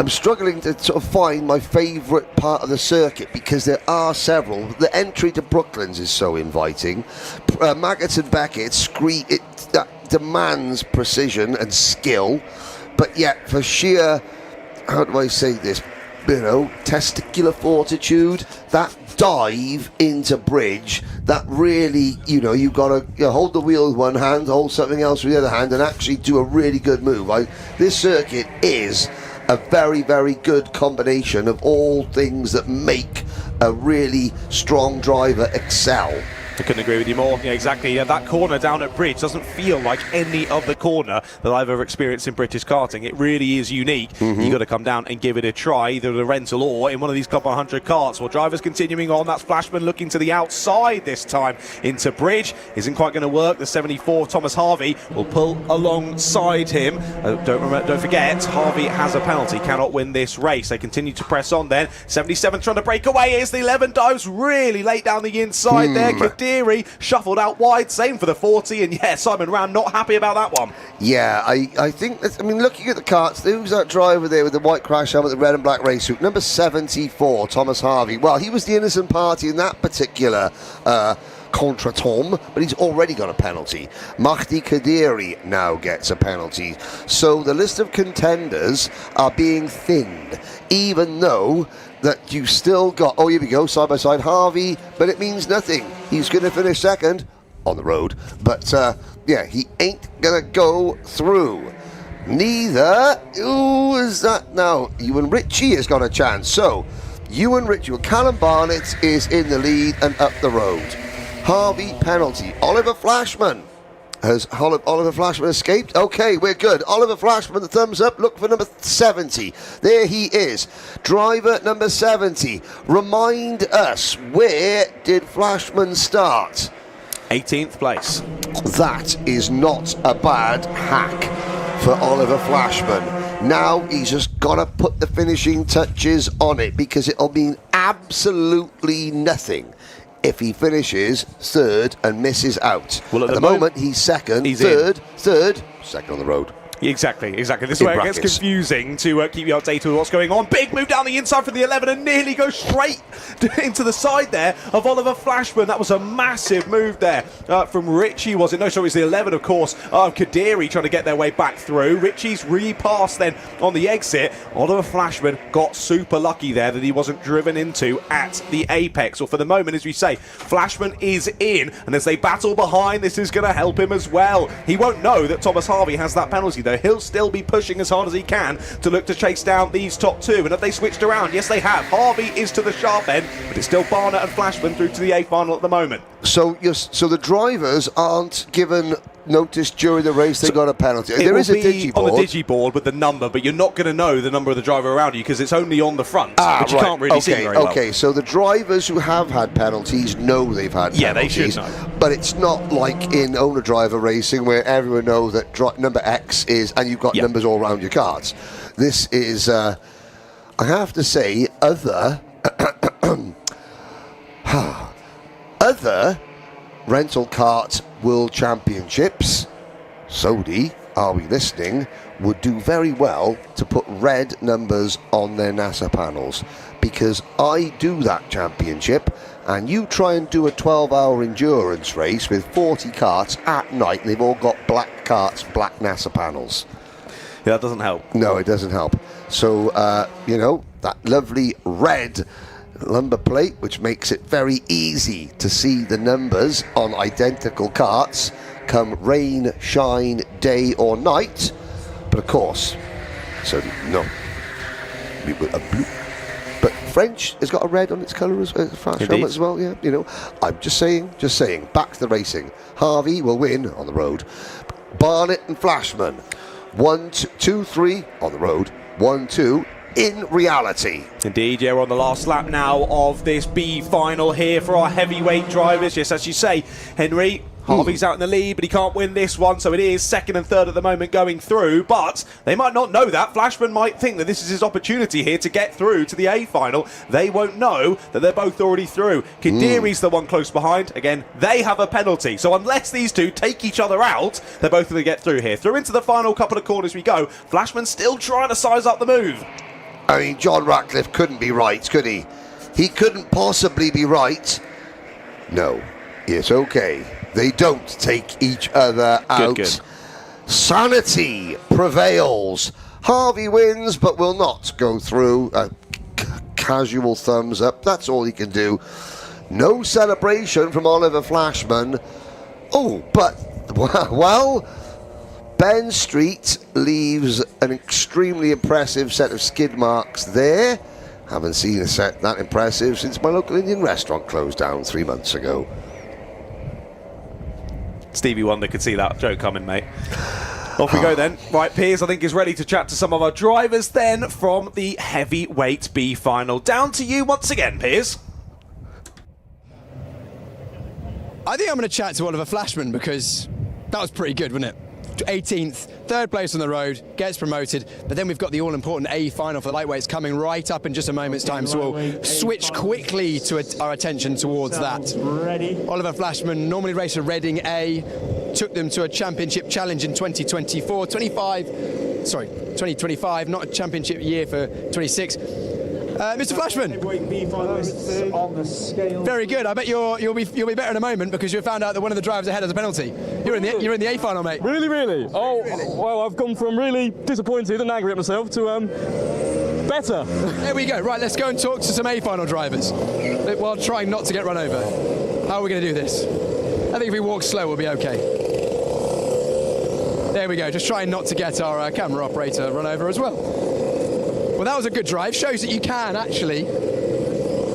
struggling to sort of find my favourite part of the circuit because there are several. The entry to Brooklands is so inviting. Maggotts and Beckett that demands precision and skill, but yet for sheer, how do I say this, testicular fortitude, that dive into Bridge, that really, you've got to hold the wheel with one hand, hold something else with the other hand, and actually do a really good move. This circuit is a very, very good combination of all things that make a really strong driver excel. I couldn't agree with you more. Yeah, exactly. Yeah, that corner down at Bridge doesn't feel like any other corner that I've ever experienced in British karting. It really is unique. You've got to come down and give it a try, either the rental or in one of these Club 100 karts. Well, drivers continuing on. That's Flashman looking to the outside this time into Bridge. Isn't quite going to work. The 74, Thomas Harvey, will pull alongside him. Don't forget, Harvey has a penalty. Cannot win this race. They continue to press on then. 77 trying to break away. Here's the 11. Dives really late down the inside there. Kadiri shuffled out wide, same for the 40, and yeah, Simon Round not happy about that one. Yeah, I think that's, looking at the karts, who's that driver there with the white crash helmet, the red and black race suit? Number 74, Thomas Harvey. Well, he was the innocent party in that particular contretemps, but he's already got a penalty. Mahdi Kadiri now gets a penalty. So the list of contenders are being thinned, even though that you still got, here we go, side by side, Harvey, but it means nothing. He's going to finish second on the road, but yeah, he ain't going to go through. Neither, who is that now? Ewan Ritchie has got a chance. So, Ewan Ritchie, Callum Barnett is in the lead and up the road. Harvey penalty. Oliver Flashman. Has Oliver Flashman escaped? Okay, we're good. Oliver Flashman, the thumbs up. Look for number 70. There he is. Driver number 70. Remind us, where did Flashman start? 18th place. That is not a bad hack for Oliver Flashman. Now he's just got to put the finishing touches on it, because it'll mean absolutely nothing if he finishes third and misses out. Well, at the moment, he's second, third, second on the road. Exactly. This is where it gets confusing to keep you updated with what's going on. Big move down the inside for the 11 and nearly goes straight into the side there of Oliver Flashman. That was a massive move there from Ritchie, was it? No, so it was the 11, of course. Kadiri trying to get their way back through. Ritchie's repassed then on the exit. Oliver Flashman got super lucky there that he wasn't driven into at the apex. Well, for the moment, as we say, Flashman is in, and as they battle behind, this is going to help him as well. He won't know that Thomas Harvey has that penalty, though. He'll still be pushing as hard as he can to look to chase down these top two. And have they switched around? Yes, they have. Harvey is to the sharp end, but it's still Barnett and Flashman through to the A final at the moment. So the drivers aren't given notice during the race they got a penalty. There is a digiboard. On the digiboard with the number, but you're not going to know the number of the driver around you because it's only on the front, which you can't really see very well. Okay, so the drivers who have had penalties know they've had penalties. Yeah, they should know. But it's not like in owner-driver racing where everyone knows that number X is, and you've got numbers all around your cards. This is, I have to say, other rental kart world championships, Sodi, are we listening, would do very well to put red numbers on their NASA panels, because I do that championship, and you try and do a 12-hour endurance race with 40 karts at night, and they've all got black karts, black NASA panels. Yeah, that doesn't help. No, it doesn't help. So, that lovely red number plate, which makes it very easy to see the numbers on identical karts come rain, shine, day or night. But of course, so no, we were a blue. But French has got a red on its colour as French helmet as well. Yeah, I'm just saying. Back to the racing. Harvey will win on the road. Barnett and Flashman, 1, 2, 3 on the road. 1, 2. in reality. Indeed, yeah, we're on the last lap now of this B final here for our heavyweight drivers. Yes, as you say, Henry, Harvey's out in the lead, but he can't win this one, so it is second and third at the moment going through, but they might not know that. Flashman might think that this is his opportunity here to get through to the A final. They won't know that they're both already through. Kadiri's the one close behind. Again, they have a penalty, so unless these two take each other out, they're both going to get through here. Through into the final couple of corners we go. Flashman still trying to size up the move. I mean, John Ratcliffe couldn't be right, could he? He couldn't possibly be right. No, it's okay. They don't take each other out. Good. Sanity prevails. Harvey wins, but will not go through. Casual thumbs up. That's all he can do. No celebration from Oliver Flashman. Oh, but, well, Ben Street leaves an extremely impressive set of skid marks there. Haven't seen a set that impressive since my local Indian restaurant closed down 3 months ago. Stevie Wonder could see that joke coming, mate. Off we go then. Right, Piers, I think, is ready to chat to some of our drivers then from the heavyweight B final. Down to you once again, Piers. I think I'm going to chat to Oliver Flashman because that was pretty good, wasn't it? 18th, third place on the road, gets promoted, but then we've got the all-important A final for the lightweights coming right up in just a moment's time, so we'll switch quickly to our attention towards that. Oliver Flashman normally raced a Reading A, took them to a championship challenge in 2025, not a championship year for 26. Mr. Flashman, very good. I bet you'll be better in a moment because you found out that one of the drivers ahead has a penalty. You're in the A final, mate. Really? Oh, well, I've gone from really disappointed and angry at myself to better. There we go. Right, let's go and talk to some A final drivers while trying not to get run over. How are we going to do this? I think if we walk slow, we'll be okay. There we go. Just trying not to get our camera operator run over as well. Well, that was a good drive. Shows that you can actually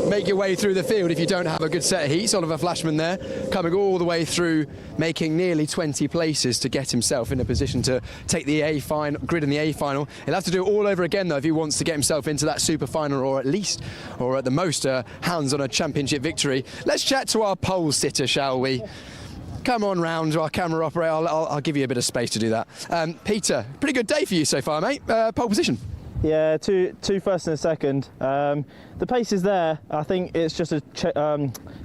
make your way through the field if you don't have a good set of heats. Oliver Flashman there, coming all the way through, making nearly 20 places to get himself in a position to take the A final, grid in the A final. He'll have to do it all over again, though, if he wants to get himself into that super final, or at least, or at the most, hands on a championship victory. Let's chat to our pole sitter, shall we? Come on round to our camera operator. I'll give you a bit of space to do that. Peter, pretty good day for you so far, mate. Pole position. Yeah, two first and a second. The pace is there. I think it's just a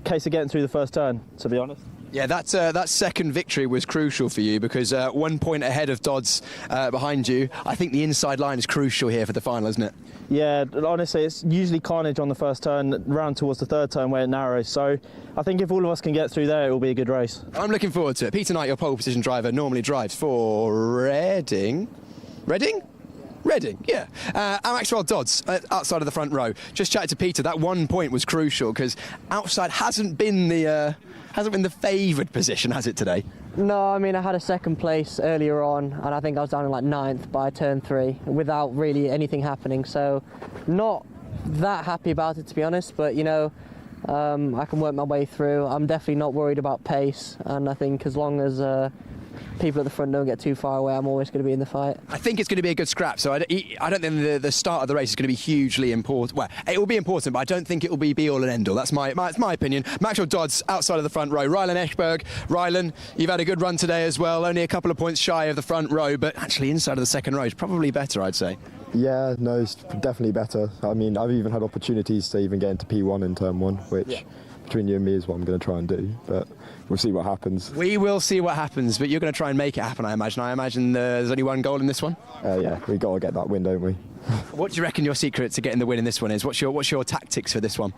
case of getting through the first turn, to be honest. Yeah, that second victory was crucial for you because 1 point ahead of Dodds behind you. I think the inside line is crucial here for the final, isn't it? Yeah, honestly, it's usually carnage on the first turn, round towards the third turn where it narrows. So I think if all of us can get through there, it will be a good race. I'm looking forward to it. Peter Knight, your pole position driver, normally drives for Reading. Reading, yeah. Maxwell Dodds, outside of the front row. Just chatted to Peter. That 1 point was crucial because outside hasn't been the favoured position, has it today? No, I mean I had a second place earlier on, and I think I was down in like 9th by turn 3 without really anything happening. So, not that happy about it, to be honest. But you know, I can work my way through. I'm definitely not worried about pace, and I think as long as people at the front don't get too far away, I'm always going to be in the fight. I think it's going to be a good scrap, so I don't think the start of the race is going to be hugely important. Well, it will be important, but I don't think it will be be-all and end-all. That's my opinion. Maxwell Dodds outside of the front row. Rylan Eschberg. Rylan, you've had a good run today as well, only a couple of points shy of the front row, but actually inside of the second row is probably better, I'd say. Yeah, no, it's definitely better. I mean, I've even had opportunities to even get into P1 in turn 1, which between you and me is what I'm going to try and do, but we'll see what happens. We will see what happens, but you're going to try and make it happen, I imagine. I imagine there's only one goal in this one? Yeah, we've got to get that win, don't we? What do you reckon your secret to getting the win in this one is? What's your tactics for this one?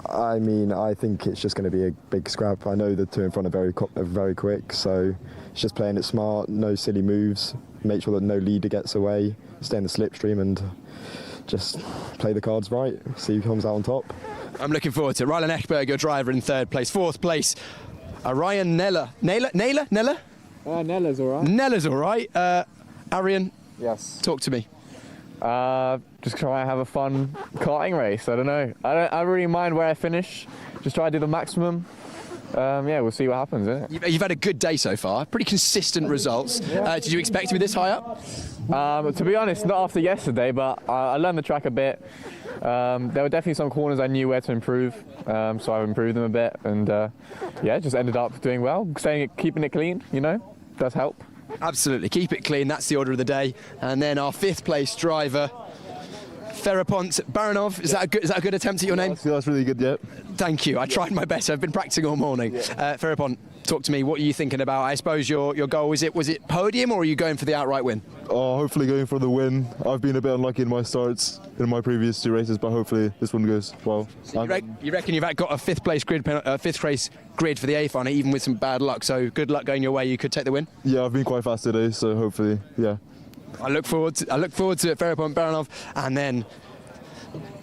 I mean, I think it's just going to be a big scrap. I know the two in front are very quick, so it's just playing it smart, no silly moves, make sure that no leader gets away, stay in the slipstream and just play the cards right, see who comes out on top. I'm looking forward to it. Rylan Eschberg, your driver, in third place. Fourth place, Ryan Neller. Neller? Neller's all right. Neller's all right. Arian, yes. Talk to me. Just try and have a fun karting race. I don't know. I don't really mind where I finish. Just try to do the maximum. Yeah, we'll see what happens, isn't it? You've had a good day so far. Pretty consistent results. Did you expect to be this high up? To be honest, not after yesterday, but I learned the track a bit. There were definitely some corners I knew where to improve, so I improved them a bit, and yeah, just ended up doing well. Keeping it clean, you know, does help. Absolutely, keep it clean. That's the order of the day. And then our 5th place driver, Ferapont Baranov. Is that a good attempt at your name? That's really good, yeah. Thank you. I tried my best. I've been practicing all morning. Ferapont, talk to me. What are you thinking about? I suppose your goal was it podium, or are you going for the outright win? Oh, hopefully going for the win. I've been a bit unlucky in my starts in my previous 2 races, but hopefully this one goes well. So you reckon you've got a 5th place grid for the A final, even with some bad luck. So good luck going your way. You could take the win. Yeah, I've been quite fast today, so hopefully, yeah. I look forward to it, Ferapont Baranov, and then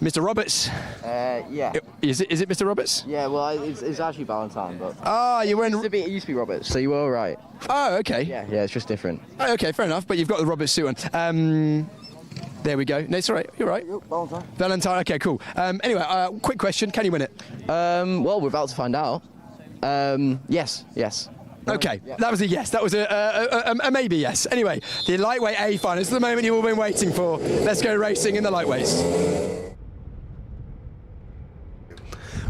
Mr. Roberts. Yeah. Is it Mr. Roberts? Yeah, well, it's actually Valentine, but... you were in... It used to be Roberts, so you were all right. Oh, okay. Yeah, it's just different. Oh, okay, fair enough, but you've got the Roberts suit on. There we go. No, it's all right. You're right. Valentine. Valentine, okay, cool. Anyway, quick question. Can you win it? Well, we're about to find out. Yes. Okay, that was a yes. That was a maybe yes. Anyway, the lightweight A final is the moment you've all been waiting for. Let's go racing in the lightweights.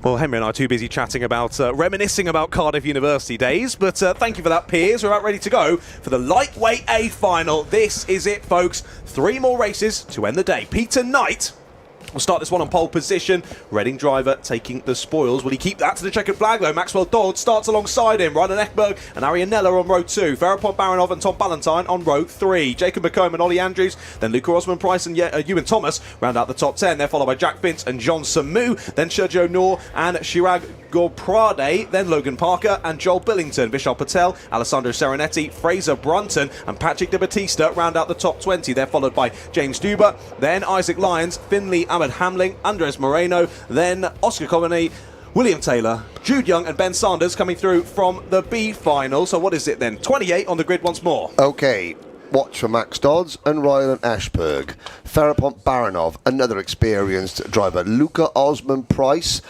Well, Henry and I are too busy chatting about, reminiscing about Cardiff University days, but thank you for that, Piers. We're about ready to go for the lightweight A final. This is it, folks. 3 more races to end the day. Peter Knight will start this one on pole position. Reading driver taking the spoils. Will he keep that to the checkered flag, though? Maxwell Dodd starts alongside him. Ryan Ekberg and Arianella on row 2. Ferapont Baranov and Tom Ballantyne on row 3. Jacob McComb and Ollie Andrews. Then Luca Osman-Price and Ewan Thomas round out the top 10. They're followed by Jack Vince and John Samu. Then Sergio Noor and Chirag Gorprade. Then Logan Parker and Joel Billington. Vishal Patel, Alessandro Serenetti, Fraser Brunton and Patrick de Batista round out the top 20. They're followed by James Duber. Then Isaac Lyons, Finley Ahmed Hamling, Andres Moreno, then Oscar Comany, William Taylor, Jude Young and Ben Sanders coming through from the B final. So what is it then? 28 on the grid once more. Okay. Watch for Max Dodds and Ryan Ashberg. Ferapont Baranov, another experienced driver. Luca Osman-Price,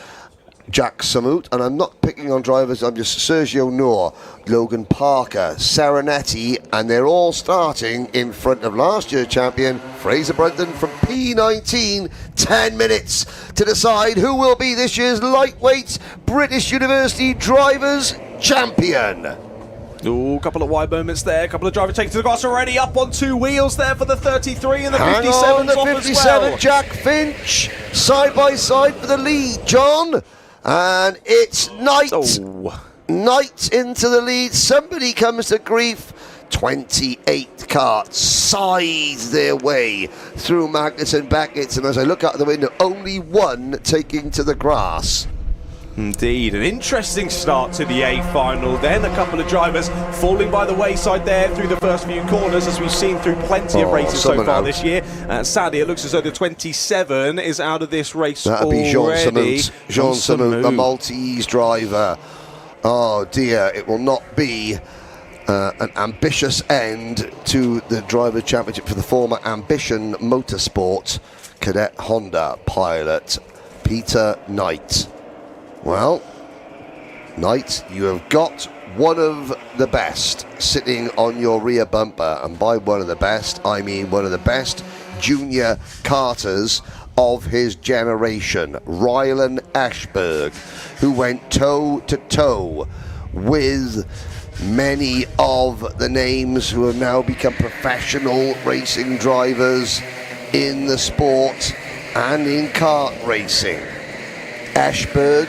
Jack Samut, and I'm not picking on drivers, I'm just Sergio Noor, Logan Parker, Serenetti, and they're all starting in front of last year's champion, Fraser Brunton from P19. 10 minutes to decide who will be this year's lightweight British University Drivers' Champion. Ooh, a couple of wide moments there. A couple of drivers taking to the grass already. Up on 2 wheels there for the 33 and the 57's the off 57, as well. Jack Finch, side by side for the lead, John. And it's Knight. Knight into the lead. Somebody comes to grief. 28 karts size their way through Magnus and Beckett. And as I look out the window, only one taking to the grass. Indeed, an interesting start to the A final then. A couple of drivers falling by the wayside there through the first few corners, as we've seen through plenty of races so far this year. Sadly, it looks as though the 27 is out of this race That'll already. be Jean Samut, the Maltese driver. Oh dear, it will not be an ambitious end to the Drivers' Championship for the former Ambition Motorsport cadet Honda pilot, Peter Knight. Well, Knight, you have got one of the best sitting on your rear bumper, and by one of the best, I mean one of the best junior karters of his generation, Rylan Ashberg, who went toe-to-toe with many of the names who have now become professional racing drivers in the sport and in kart racing. Ashberg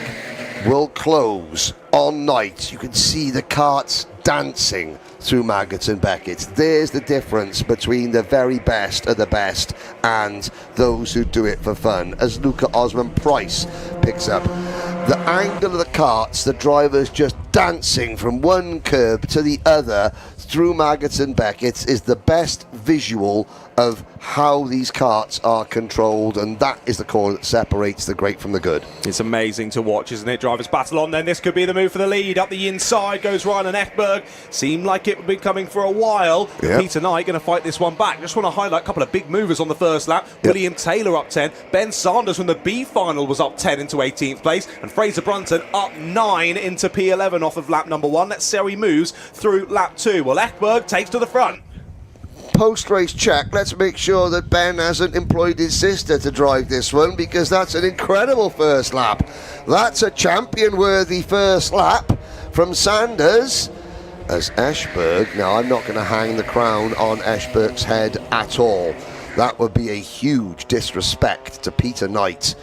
will close on Knight. You can see the karts dancing through Maggots and Beckett. There's the difference between the very best of the best and those who do it for fun. As Luca Osman-Price picks up the angle of the karts, the drivers just dancing from one curb to the other through Maggots and Beckett is the best visual of how these karts are controlled, and that is the core that separates the great from the good. It's amazing to watch, isn't it? Drivers battle on then. This could be the move for the lead. Up the inside goes Ryan Ekberg. Seemed like it would be coming for a while. Yep. Peter Knight going to fight this one back. Just want to highlight a couple of big movers on the first lap. Yep. William Taylor up 10. Ben Sanders from the B final was up 10 into 18th place. And Fraser Brunton up 9 into P11 off of lap number 1. That's Seri moves through lap 2. Well, Ekberg takes to the front. post-race check, let's make sure that Ben hasn't employed his sister to drive this one, because that's an incredible first lap. That's a champion-worthy first lap from Sanders. As Eschberg, now I'm not going to hang the crown on Eschberg's head at all. That would be a huge disrespect to Peter Knight.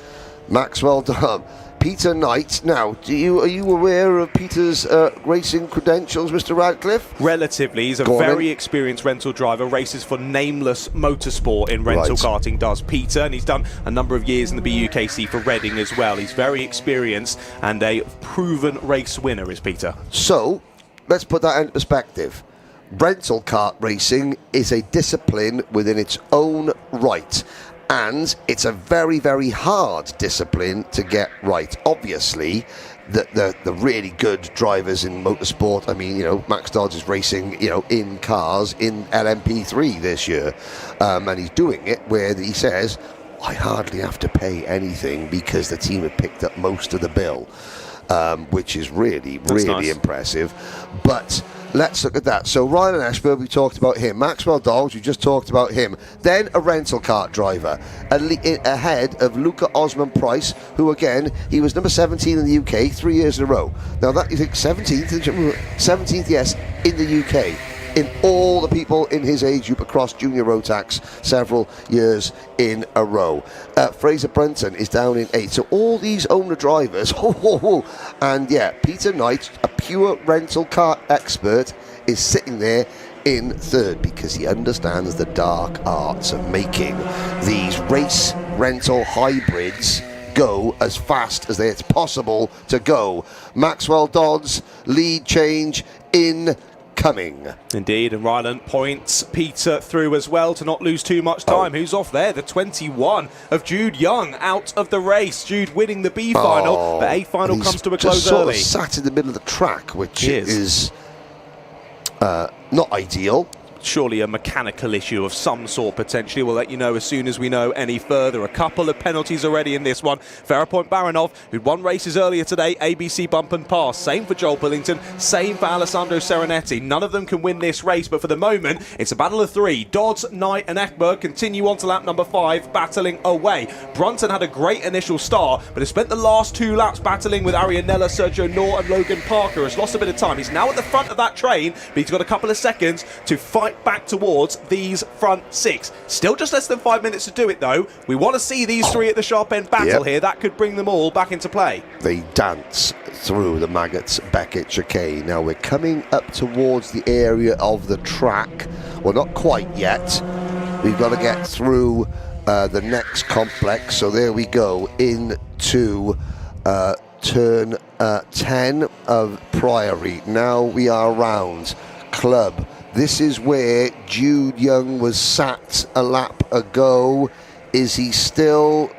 Maxwell Dom. Peter Knight. Now, are you aware of Peter's racing credentials, Mr. Radcliffe? Relatively. He's a very experienced rental driver, races for Nameless Motorsport in rental karting, does Peter, and he's done a number of years in the BUKC for Reading as well. He's very experienced and a proven race winner is Peter. So, let's put that into perspective. Rental kart racing is a discipline within its own right. And it's a very, very hard discipline to get right. Obviously, the really good drivers in motorsport, I mean, Max Dodds is racing, in cars in LMP3 this year. And he's doing it where he says, I hardly have to pay anything because the team have picked up most of the bill, which is really, really impressive. But let's look at that. So Ryan Eschberg, we talked about him. Maxwell Dodds, we just talked about him. Then a rental kart driver, ahead of Luca Osman Price, who again, he was number 17 in the UK 3 years in a row. Now that, you think 17th, yes, in the UK. In all the people in his age group across junior Rotax several years in a row. Fraser Brunton is down in 8th. So all these owner drivers, and yeah, Peter Knight, a pure rental car expert, is sitting there in 3rd because he understands the dark arts of making these race rental hybrids go as fast as it's possible to go. Maxwell Dodds, lead change in coming. Indeed, and Ryland points Peter through as well to not lose too much time. Who's off there? The 21 of Jude Young out of the race. Jude winning the B final, but A final comes to a close early. He's sat in the middle of the track, which is not ideal. Surely a mechanical issue of some sort, potentially. We'll let you know as soon as we know any further. A couple of penalties already in this one. Ferapoint Baranov, who'd won races earlier today, ABC bump and pass. Same for Joel Pillington, same for Alessandro Serenetti. None of them can win this race, but for the moment, it's a battle of 3. Dodds, Knight and Eschberg continue on to lap number 5, battling away. Brunton had a great initial start, but has spent the last 2 laps battling with Arianella, Sergio Nor and Logan Parker. Has lost a bit of time. He's now at the front of that train, but he's got a couple of seconds to fight back towards these front 6. Still just less than 5 minutes to do it though. We want to see these 3 at the sharp end battle here. That could bring them all back into play. They dance through the Maggots Beckett chicane. Now we're coming up towards the area of the track. Well, not quite yet. We've got to get through the next complex. So there we go into turn 10 of Priory. Now we are around Club. This is where Jude Young was sat a lap ago. Is he still?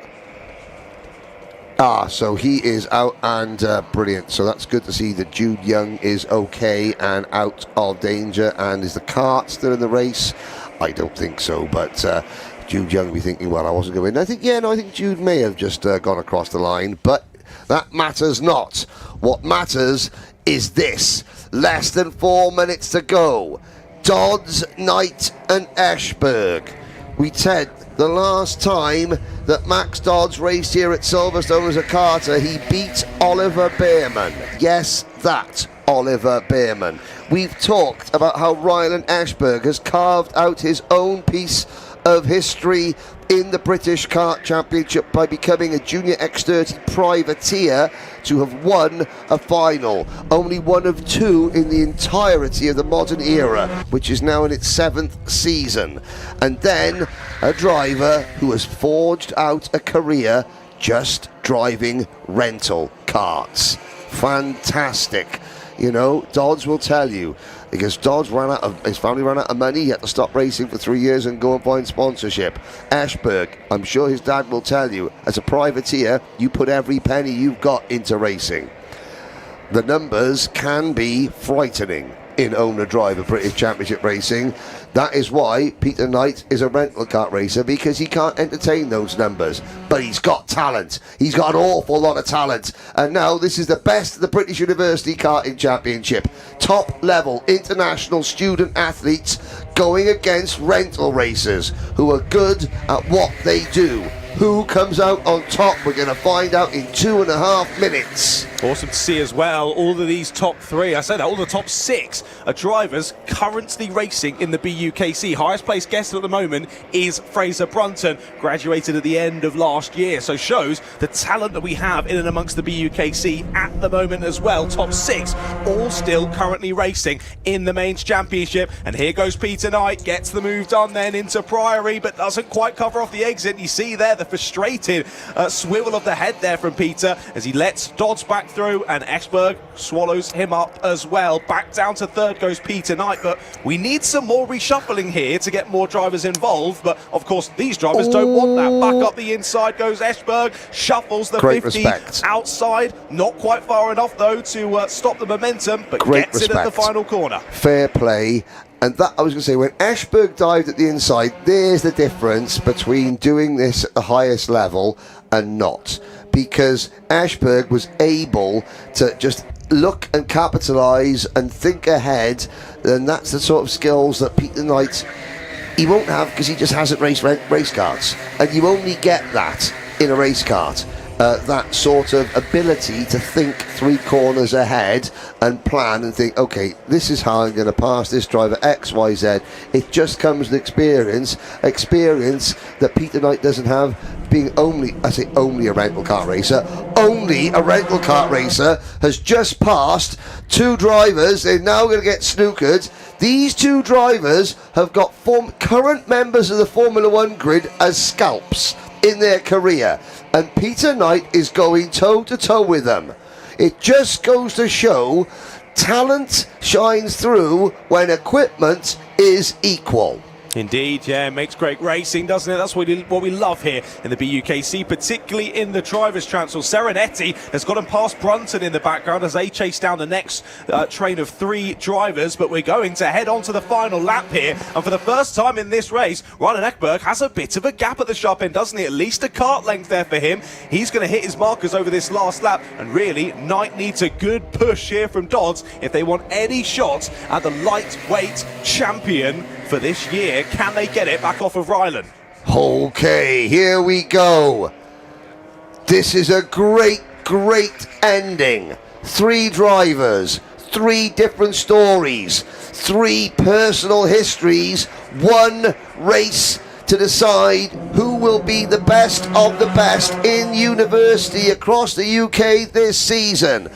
So he is out and brilliant. So that's good to see that Jude Young is okay and out of danger. And is the kart still in the race? I don't think so, but Jude Young will be thinking, well, I wasn't going to win. I think Jude may have just gone across the line, but that matters not. What matters is this. Less than 4 minutes to go. Dodds, Knight and Eschberg. We said the last time that Max Dodds raced here at Silverstone as a karter, he beat Oliver Behrman. Yes, that Oliver Behrman. We've talked about how Ryland Eschberg has carved out his own piece of history in the British Kart Championship by becoming a Junior X30 privateer to have won a final. Only one of 2 in the entirety of the modern era, which is now in its 7th season. And then a driver who has forged out a career just driving rental karts. Fantastic. Dodds will tell you, because Dodds his family ran out of money. He had to stop racing for 3 years and go and find sponsorship. Eschberg, I'm sure his dad will tell you, as a privateer, you put every penny you've got into racing. The numbers can be frightening in owner-driver British Championship racing. That is why Peter Knight is a rental kart racer, because he can't entertain those numbers. But he's got talent. He's got an awful lot of talent. And now this is the best of the British University Karting Championship. Top level international student athletes going against rental racers who are good at what they do. Who comes out on top? We're going to find out in 2.5 minutes. Awesome to see as well, all of these top 3, I say that, all the top 6 are drivers currently racing in the BUKC. Highest placed guest at the moment is Fraser Brunton, graduated at the end of last year, so shows the talent that we have in and amongst the BUKC at the moment as well. Top 6 all still currently racing in the mains championship, and here goes Peter Knight, gets the move done then into Priory, but doesn't quite cover off the exit. You see there the frustrated swivel of the head there from Peter as he lets Dodds back through, and Esberg swallows him up as well. Back down to third goes Peter Knight, but we need some more reshuffling here to get more drivers involved, but of course these drivers don't want that. Back up the inside goes Esberg, shuffles the Great 50 respect. outside, not quite far enough though to stop the momentum, but Great gets it at the respect. final corner. Fair play. And that, I was going to say, when Esberg dived at the inside, there's the difference between doing this at the highest level and not. Because Esberg was able to just look and capitalise and think ahead, and that's the sort of skills that Peter Knight, he won't have, because he just hasn't raced race karts. And you only get that in a race kart. That sort of ability to think 3 corners ahead and plan and think, okay, this is how I'm going to pass this driver X, Y, Z. It just comes with experience that Peter Knight doesn't have, being only a rental kart racer. Only a rental kart racer has just passed 2 drivers. They're now going to get snookered. These 2 drivers have got current members of the Formula 1 grid as scalps in their career, and Peter Knight is going toe-to-toe with them. It just goes to show talent shines through when equipment is equal. Indeed, yeah, it makes great racing, doesn't it? That's what we love here in the BUKC, particularly in the drivers' transfer. Serenetti has got him past Brunton in the background as they chase down the next train of 3 drivers, but we're going to head on to the final lap here, and for the first time in this race, Ryan Ekberg has a bit of a gap at the sharp end, doesn't he? At least a kart length there for him. He's going to hit his markers over this last lap, and really, Knight needs a good push here from Dodds if they want any shot at the lightweight champion for this year. Can they get it back off of Ryland? Okay, here we go. This is a great ending. 3 drivers, 3 different stories, 3 personal histories, 1 race to decide who will be the best of the best in university across the UK this season.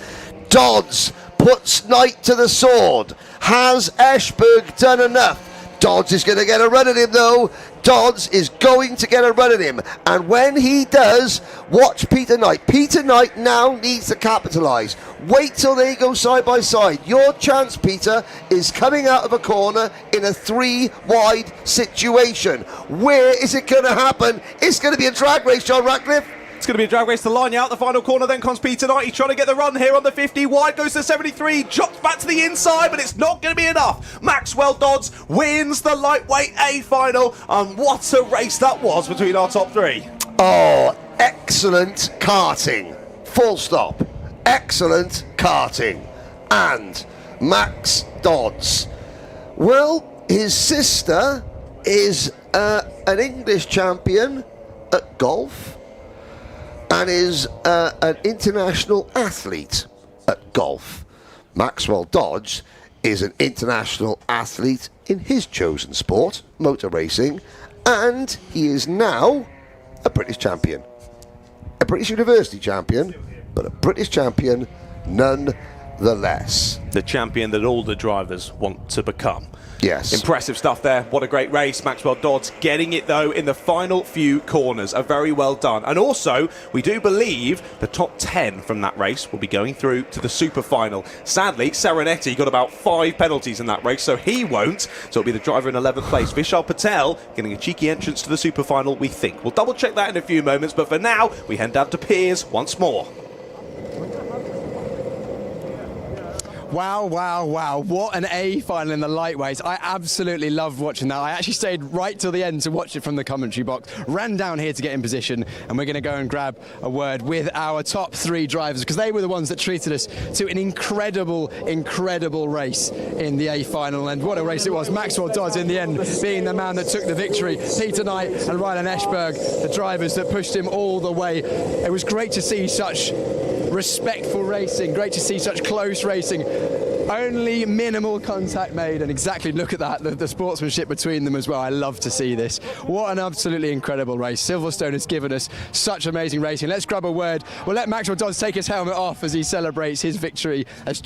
Dodds puts Knight to the sword. Has Esberg done enough? Dodds is going to get a run at him, though. Dodds is going to get a run at him. And when he does, watch Peter Knight. Peter Knight now needs to capitalise. Wait till they go side by side. Your chance, Peter, is coming out of a corner in a 3-wide situation. Where is it going to happen? It's going to be a drag race, John Ratcliffe. It's going to be a drag race to line you out the final corner. Then comes Peter Knight. He's trying to get the run here on the 50. Wide goes to 73. Drops back to the inside, but it's not going to be enough. Maxwell Dodds wins the lightweight A final. And what a race that was between our top 3. Oh, excellent karting. Full stop. Excellent karting. And Max Dodds. Well, his sister is an English champion at golf, and is an international athlete at golf. Maxwell Dodds is an international athlete in his chosen sport, motor racing, and he is now a British champion. A British University champion, but a British champion nonetheless. The champion that all the drivers want to become. Yes. Impressive stuff there. What a great race. Maxwell Dodds getting it, though, in the final few corners. A very well done. And also, we do believe the top 10 from that race will be going through to the super final. Sadly, Serenetti got about 5 penalties in that race, so he won't. So it'll be the driver in 11th place. Vishal Patel getting a cheeky entrance to the super final, we think. We'll double check that in a few moments, but for now, we head down to Piers once more. Wow, wow, wow. What an A final in the lightweights. I absolutely loved watching that. I actually stayed right till the end to watch it from the commentary box. Ran down here to get in position, and we're going to go and grab a word with our top 3 drivers, because they were the ones that treated us to an incredible, incredible race in the A final. And what a race it was. Maxwell Dodds in the end being the man that took the victory. Peter Knight and Rylan Eschberg, the drivers that pushed him all the way. It was great to see such respectful racing, great to see such close racing. Only minimal contact made, and exactly, look at that, the sportsmanship between them as well. I love to see this. What an absolutely incredible race. Silverstone has given us such amazing racing. Let's grab a word. We'll let Maxwell Dodds take his helmet off as he celebrates his victory as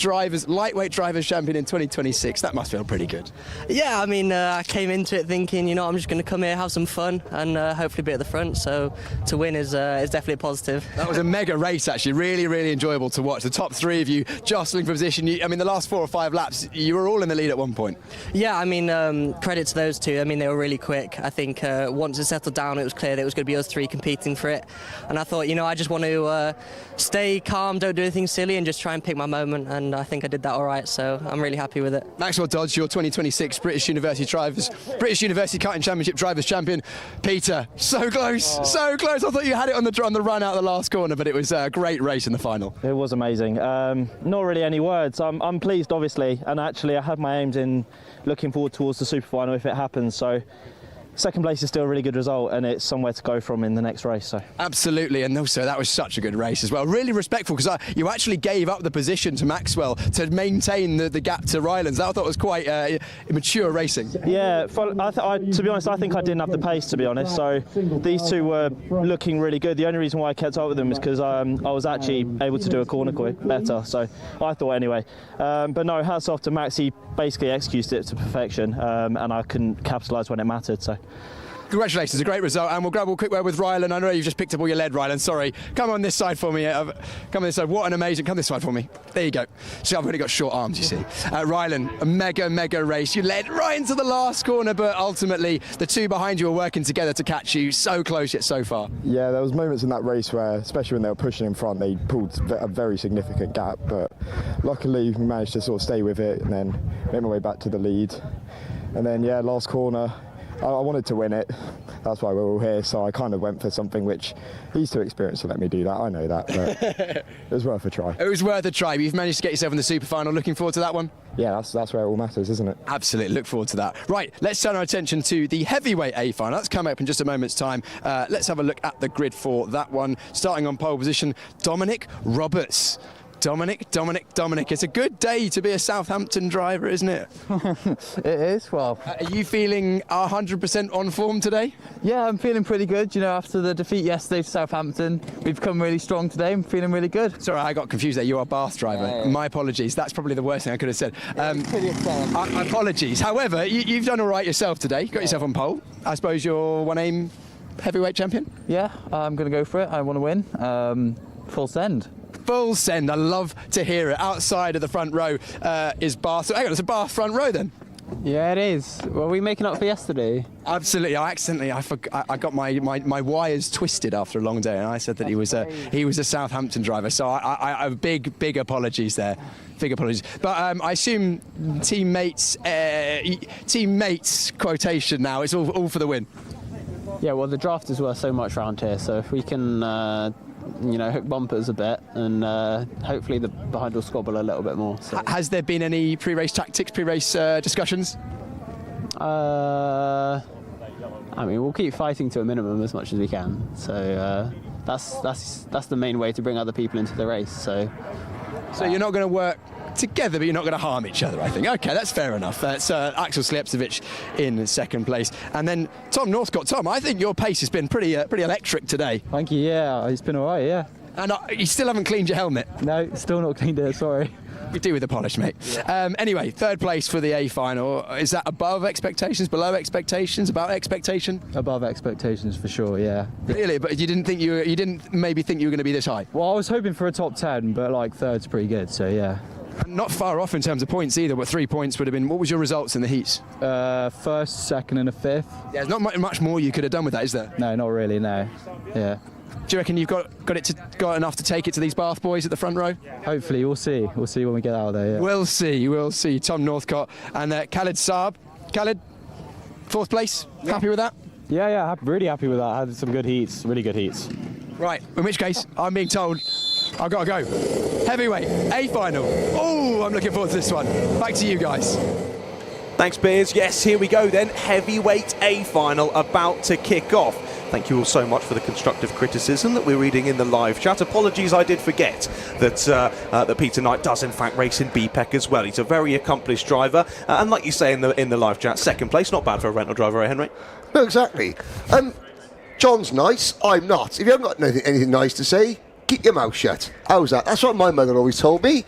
lightweight drivers champion in 2026. That must feel pretty good. Yeah, I mean, I came into it thinking, you know, I'm just going to come here, have some fun, and hopefully be at the front. So to win is definitely a positive. That was a mega race, actually. Really, really enjoyable to watch. The top 3 of you jostling for position. I mean, the last 4 or 5 laps, you were all in the lead at one point. Yeah, I mean, credit to those 2. I mean, they were really quick. I think once it settled down, it was clear that it was going to be us 3 competing for it. And I thought, you know, I just want to stay calm, don't do anything silly, and just try and pick my moment. And I think I did that all right, so I'm really happy with it. Maxwell Dodds, your 2026 British University Karting Championship Drivers Champion. Peter, so close, so close. I thought you had it on the run out of the last corner, but it was a great race in the final. It was amazing. Not really any words. I'm pleased, obviously, and actually I had my aims in looking forward towards the super final if it happens. So second place is still a really good result, and it's somewhere to go from in the next race. So absolutely, and also that was such a good race as well. Really respectful, because you actually gave up the position to Maxwell to maintain the gap to Rylands. That I thought was quite mature racing. Yeah, to be honest, I think I didn't have the pace, to be honest. So these 2 were looking really good. The only reason why I kept up with them is because I was actually able to do a corner quick better. So I thought anyway. But no, hats off to Max. He basically executed it to perfection, and I couldn't capitalise when it mattered. So congratulations, a great result, and we'll grab a quick word with Rylan. I know you've just picked up all your lead, Rylan, sorry. Come on this side for me. Come on this side. What an amazing... Come this side for me. There you go. See, I've only got short arms, you see. Rylan, a mega race. You led right into the last corner, but ultimately the 2 behind you were working together to catch you. So close yet so far. Yeah, there was moments in that race where, especially when they were pushing in front, they pulled a very significant gap, but luckily we managed to sort of stay with it and then make my way back to the lead. And then, yeah, last corner, I wanted to win it. That's why we're all here. So I kind of went for something which he's too experienced to let me do that. I know that, but it was worth a try. It was worth a try. You've managed to get yourself in the super final. Looking forward to that one? Yeah, that's where it all matters, isn't it? Absolutely. Look forward to that. Right, let's turn our attention to the heavyweight A final. That's coming up in just a moment's time. Let's have a look at the grid for that one. Starting on pole position, Dominic Roberts. Dominic. It's a good day to be a Southampton driver, isn't it? It is, well. Are you feeling 100% on form today? Yeah, I'm feeling pretty good. You know, after the defeat yesterday to Southampton, we've come really strong today. I'm feeling really good. Sorry, I got confused there. You're a Bath driver. Yeah. My apologies. That's probably the worst thing I could have said. Apologies. However, you've done all right yourself today. Got yourself on pole. I suppose you're one aim heavyweight champion? Yeah, I'm going to go for it. I want to win. Full send. Full send. I love to hear it. Outside of the front row is Bath. So hang on, it's a Bath front row then? Yeah, it is. Were we making up for yesterday? Absolutely. I got my wires twisted after a long day, and I said that he was a Southampton driver. So I big apologies there. Big apologies. But I assume teammates quotation now. It's all for the win. Yeah. Well, the draft is worth so much around here. So if we can. Hook bumpers a bit, and hopefully the behind will squabble a little bit more. So. Has there been any pre-race tactics, pre-race discussions? I mean, we'll keep fighting to a minimum as much as we can. So that's the main way to bring other people into the race. So you're not going to work together, but you're not going to harm each other, I think. Okay, that's fair enough. That's Axel Slepcevic in second place. And then Tom Northcott. Tom, I think your pace has been pretty electric today. Thank you, yeah. It's been all right, yeah. And you still haven't cleaned your helmet? No, still not cleaned it, sorry. We do with the polish, mate. Yeah. Anyway, third place for the A final. Is that above expectations, below expectations, about expectation? Above expectations for sure, yeah. Really? But you didn't maybe think you were going to be this high? Well, I was hoping for a top 10, but like third's pretty good, so yeah. Not far off in terms of points either, but 3 points would have been... What was your results in the heats? First, second and a fifth. Yeah, there's not much more you could have done with that, is there? No, not really, no. Yeah. Do you reckon you've got enough to take it to these Bath boys at the front row? Hopefully, we'll see. We'll see when we get out of there. Yeah. We'll see. Tom Northcott and Khaled Saab. Khaled, 4th place. Happy with that? Yeah, really happy with that. I had some good heats, really good heats. Right, in which case, I'm being told I've got to go. Heavyweight, A final. Oh, I'm looking forward to this one. Back to you guys. Thanks, Piers. Yes, here we go then. Heavyweight A final about to kick off. Thank you all so much for the constructive criticism that we're reading in the live chat. Apologies, I did forget that Peter Knight does in fact race in BPEC as well. He's a very accomplished driver, and like you say in the live chat, 2nd place, not bad for a rental driver, eh, Henry? No, exactly. John's nice, I'm not. If you haven't got anything nice to say, keep your mouth shut. How's that? That's what my mother always told me.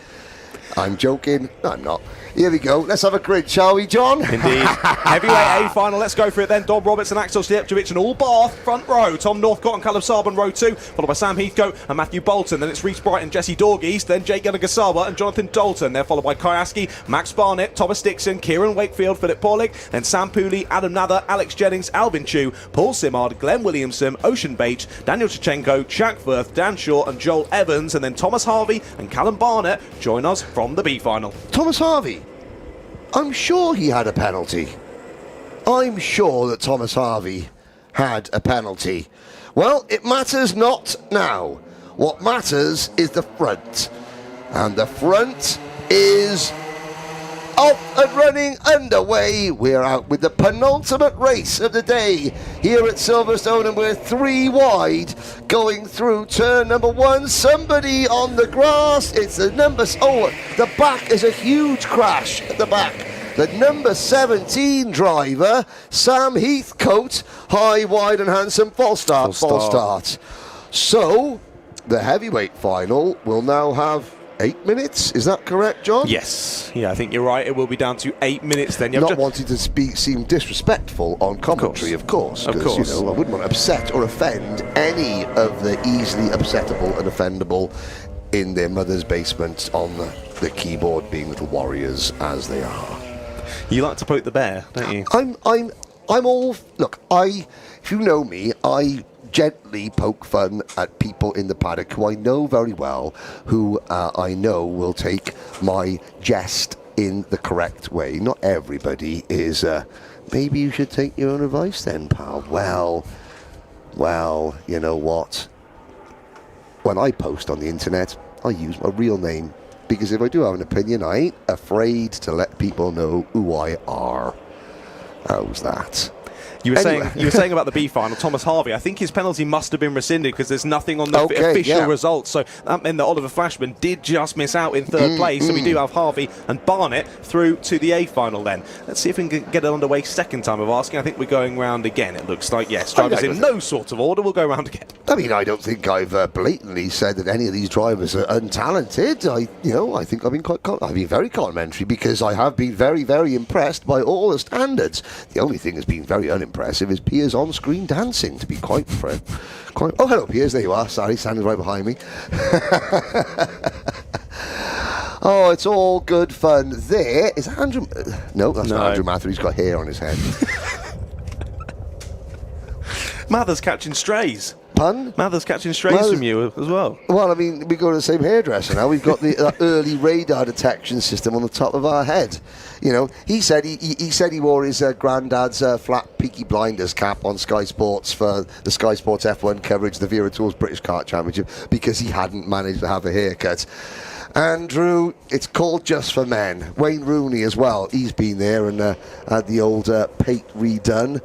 I'm joking. No, I'm not. Here we go. Let's have a grid, shall we, John? Indeed. Heavyweight A final. Let's go for it then. Dom Robertson, Axel Slijepcevic and all Bath front row. Tom Northcott and Callum Saab on row 2, followed by Sam Heathcote and Matthew Bolton. Then it's Reece Bright and Jesse Dorgeest. Then Jake Yanagasawa and Jonathan Dalton. They're followed by Kai Askey, Max Barnett, Thomas Dixon, Kieran Wakefield, Philip Paulig. Then Sam Pooley, Adam Nather, Alex Jennings, Alvin Chu, Paul Simard, Glenn Williamson, Ocean Bates, Daniel Chichenko, Jack Firth, Dan Shaw and Joel Evans. And then Thomas Harvey and Callum Barnett join us from the B final. Thomas Harvey. I'm sure he had a penalty. I'm sure that Thomas Harvey had a penalty. Well, it matters not now. What matters is the front. And the front is off and running, underway. We're out with the penultimate race of the day here at Silverstone, and we're 3 wide going through turn number 1. Somebody on the grass. It's the numbers. Oh, the back is a huge crash at the back. The number 17 driver, Sam Heathcote, high, wide and handsome, false start. So, the heavyweight final will now have 8 minutes. Is that correct, John? Yes. Yeah, I think you're right. It will be down to 8 minutes then. Not wanting to seem disrespectful on commentary, of course. Of course. You know, I wouldn't want to upset or offend any of the easily upsettable and offendable in their mother's basement on the keyboard, being little warriors as they are. You like to poke the bear, don't you? I'm all... Look, if you know me, I gently poke fun at people in the paddock who I know very well, who I know will take my jest in the correct way. Not everybody is, maybe you should take your own advice then, pal. Well, you know what? When I post on the internet, I use my real name, because if I do have an opinion, I ain't afraid to let people know who I are. How's that? You were saying about the B final, Thomas Harvey. I think his penalty must have been rescinded because there's nothing on the official results. So that meant that Oliver Flashman did just miss out in 3rd place. So we do have Harvey and Barnett through to the A final then. Let's see if we can get it underway 2nd time of asking. I think we're going round again. It looks like, yes, drivers in no sort of order. We'll go round again. I mean, I don't think I've blatantly said that any of these drivers are untalented. I think I've been very complimentary, because I have been very, very impressed by all the standards. The only thing that's been very unimpressive is Piers on-screen dancing, to be quite frank. Oh, hello, Piers. There you are. Sorry, standing right behind me. Oh, it's all good fun. There is Andrew. No, that's not Andrew Mather. He's got hair on his head. Mather's catching strays. Pun? Mather's catching strays from you as well. Well, I mean, we go to the same hairdresser now. We've got the early radar detection system on the top of our head. You know, he said he wore his granddad's flat Peaky Blinders cap on Sky Sports for the Sky Sports F1 coverage of the Vera Tours British Kart Championship, because he hadn't managed to have a haircut. Andrew, it's called Just for Men. Wayne Rooney as well. He's been there and had the old pate redone.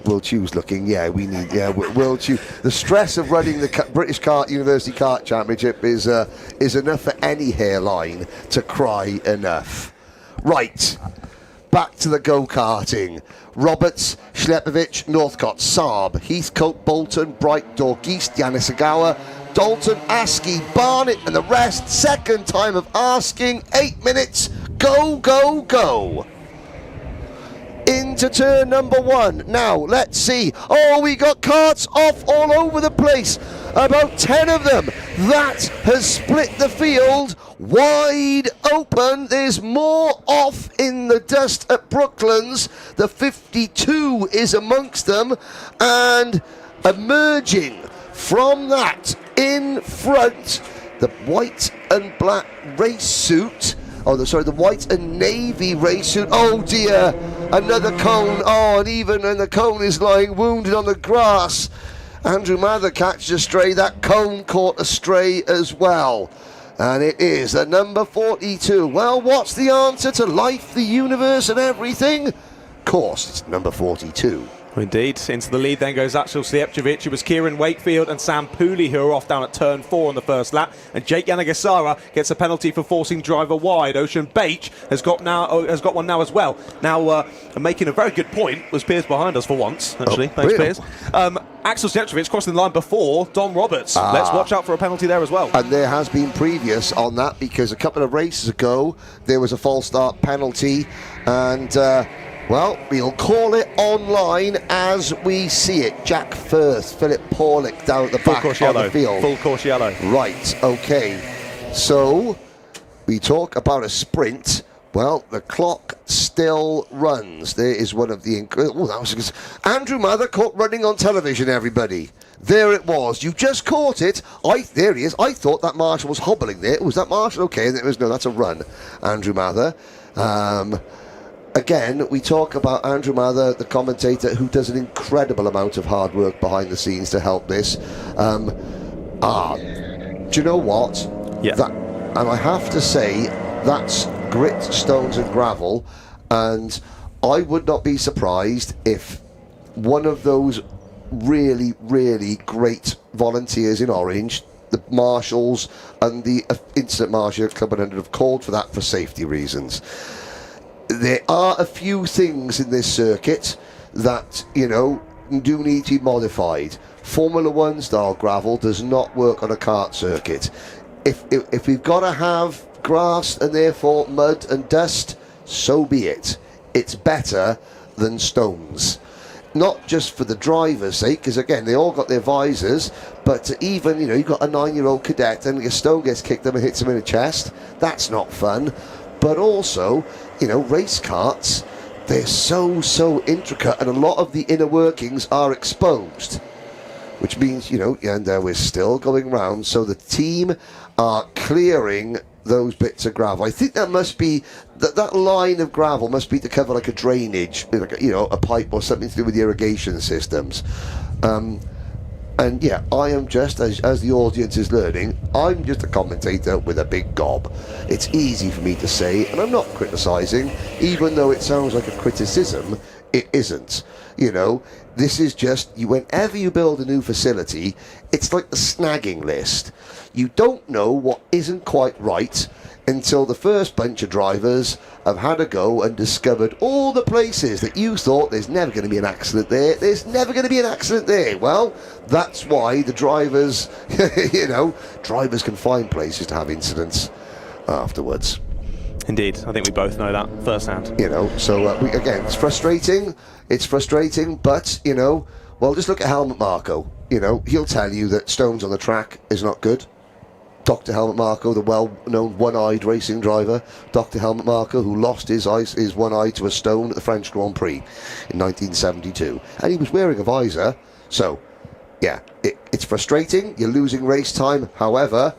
Will Chew's looking, Will Chew. The stress of running the British University Kart Championship is enough for any hairline to cry enough. Right, back to the go-karting. Roberts, Slijepcevic, Northcott, Saab, Heathcote, Bolton, Bright, Dorgeest, Yanagasawa, Dalton, Askey, Barnett and the rest. 2nd time of asking. 8 minutes. Go, go, go. Into turn number 1. Now, let's see. Oh, we got karts off all over the place. About 10 of them. That has split the field wide open. There's more off in the dust at Brooklands. The 52 is amongst them. And emerging From that, in front, the white and black race suit. Oh, the white and navy race suit. Oh dear, another cone. Oh, and even when the cone is lying wounded on the grass, Andrew Mather catches a stray. That cone caught a stray as well. And it is the number 42. Well, what's the answer to life, the universe, and everything? Of course, it's number 42. Indeed. Into the lead then goes Axel Slijepcevic. It was Kieran Wakefield and Sam Pooley who are off down at turn 4 on the first lap. And Jake Yanagisara gets a penalty for forcing driver wide. Ocean Bache has got one now as well. Now, making a very good point was Piers behind us for once, actually. Thanks, Piers. Axel Slijepcevic crossing the line before Don Roberts. Let's watch out for a penalty there as well. And there has been previous on that, because a couple of races ago there was a false start penalty, and well, we'll call it online as we see it. Jack Firth, Philip Porlick down at the back of the field. Full course yellow. Right, okay. So, we talk about a sprint. Well, the clock still runs. There is one of the... Oh, that was... Andrew Mather caught running on television, everybody. There it was. You just caught it. There he is. I thought that Marshall was hobbling there. Was that Marshall? Okay, no, that's a run. Andrew Mather. Again, we talk about Andrew Mather, the commentator, who does an incredible amount of hard work behind the scenes to help this. Do you know what? Yeah. And I have to say, that's grit, stones and gravel, and I would not be surprised if one of those really, really great volunteers in orange, the marshals and the Incident Marshal Club 100, have called for that for safety reasons. There are a few things in this circuit that, you know, do need to be modified. Formula 1 style gravel does not work on a kart circuit. If we've got to have grass and therefore mud and dust, so be it. It's better than stones. Not just for the driver's sake, because again, they all got their visors, but even, you know, you've got a 9-year-old cadet and a stone gets kicked them and hits him in the chest. That's not fun. But also, you know, race karts, they're so intricate, and a lot of the inner workings are exposed, which means, you know, and we're still going round, so the team are clearing those bits of gravel. I think that must be, that line of gravel must be to cover like a drainage, like, you know, a pipe or something to do with irrigation systems. And yeah, I am just, as the audience is learning, I'm just a commentator with a big gob. It's easy for me to say, and I'm not criticising, even though it sounds like a criticism, it isn't. You know, this is just, whenever you build a new facility, it's like the snagging list. You don't know what isn't quite right until the first bunch of drivers have had a go and discovered all the places that you thought there's never going to be an accident there. There's never going to be an accident there. Well, that's why the drivers, you know, drivers can find places to have incidents afterwards. Indeed, I think we both know that firsthand. You know, so again, it's frustrating. It's frustrating, but, you know, well, just look at Helmut Marko. You know, he'll tell you that stones on the track is not good. Dr. Helmut Marko, the well-known one-eyed racing driver, Dr. Helmut Marko, who lost his one eye to a stone at the French Grand Prix in 1972. And he was wearing a visor, so, yeah, it's frustrating. You're losing race time. However,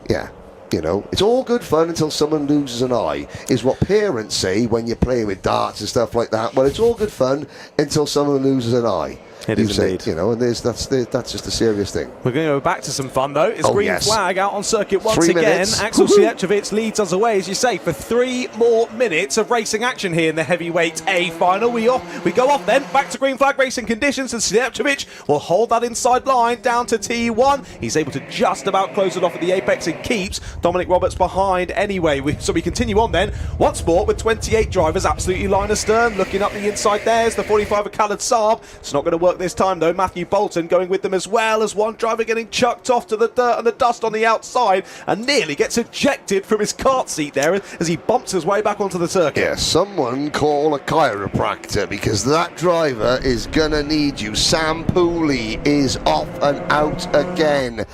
yeah, you know, it's all good fun until someone loses an eye, is what parents say when you're playing with darts and stuff like that. Well, it's all good fun until someone loses an eye. It is indeed. You know, and that's just a serious thing. We're going to go back to some fun, though. It's green flag out on circuit once 3 again. minutes. Axel Slijepcevic leads us away, as you say, for 3 more minutes of racing action here in the heavyweight A final. We go off then, back to green flag racing conditions, and Slijepcevic will hold that inside line down to T1. He's able to just about close it off at the apex and keeps Dominic Roberts behind anyway. So we continue on then, once more with 28 drivers absolutely line astern. Looking up the inside there's the 45 of Khaled Saab. It's not going to work this time though. Matthew Bolton going with them as well, as one driver getting chucked off to the dirt and the dust on the outside and nearly gets ejected from his kart seat there as he bumps his way back onto the circuit. Yeah, someone call a chiropractor, because that driver is gonna need you. Sam Pooley is off and out again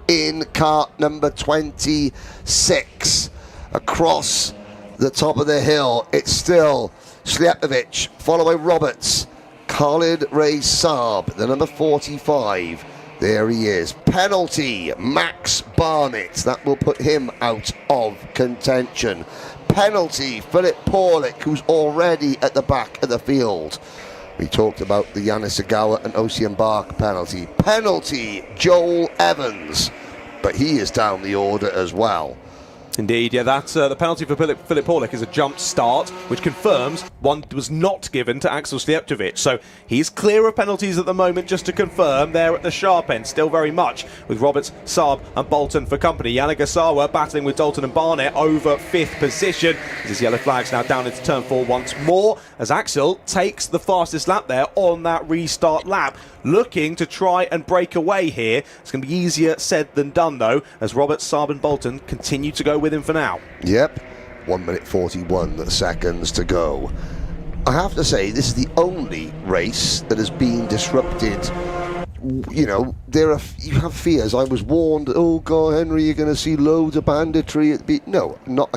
in kart number 26 across the top of the hill. It's still Slijepcevic, followed by Roberts, Khaled Saab, the number 45, There he is. Penalty, Max Barnett. That will put him out of contention. Penalty, Philip Paulick, who's already at the back of the field. We talked about the Yanis Agawa and Ocean Bark penalty. Penalty, Joel Evans. But he is down the order as well. Indeed, yeah, that's the penalty for Philip Paulick is a jump start, which confirms one was not given to Axel Slijepcevic. So he's clear of penalties at the moment, just to confirm, there at the sharp end, still very much with Roberts, Saab and Bolton for company. Yannick Asawa battling with Dalton and Barnett over 5th position. His yellow flag's now down into turn 4 once more, as Axel takes the fastest lap there on that restart lap. Looking to try and break away here. It's going to be easier said than done, though, as Roberts, Saab and Bolton continue to go with him for now. Yep, 1 minute 41 seconds to go. I have to say, this is the only race that has been disrupted. You know, you have fears. I was warned, oh God, Henry, you're going to see loads of banditry. No, not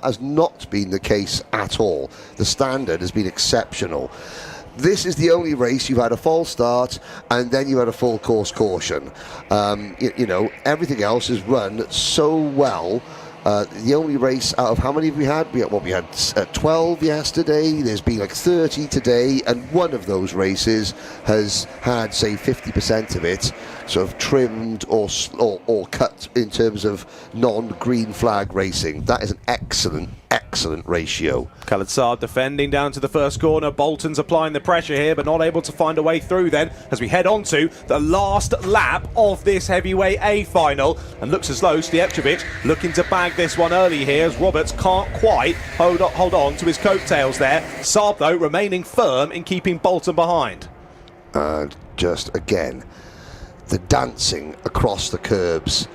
has not been the case at all. The standard has been exceptional. This is the only race you've had a false start and then you had a full course caution. You know, everything else is run so well. The only race out of how many have we had? We had 12 yesterday. There's been like 30 today, and one of those races has had, say, 50% of it sort of trimmed or cut in terms of non-green flag racing. That is an excellent ratio. Khaled Saab defending down to the first corner. Bolton's applying the pressure here, but not able to find a way through then, as we head on to the last lap of this heavyweight A final. And looks as though Slijepcevic looking to bag this one early here, as Roberts can't quite hold on to his coattails there. Saab, though, remaining firm in keeping Bolton behind. And just again, the dancing across the curbs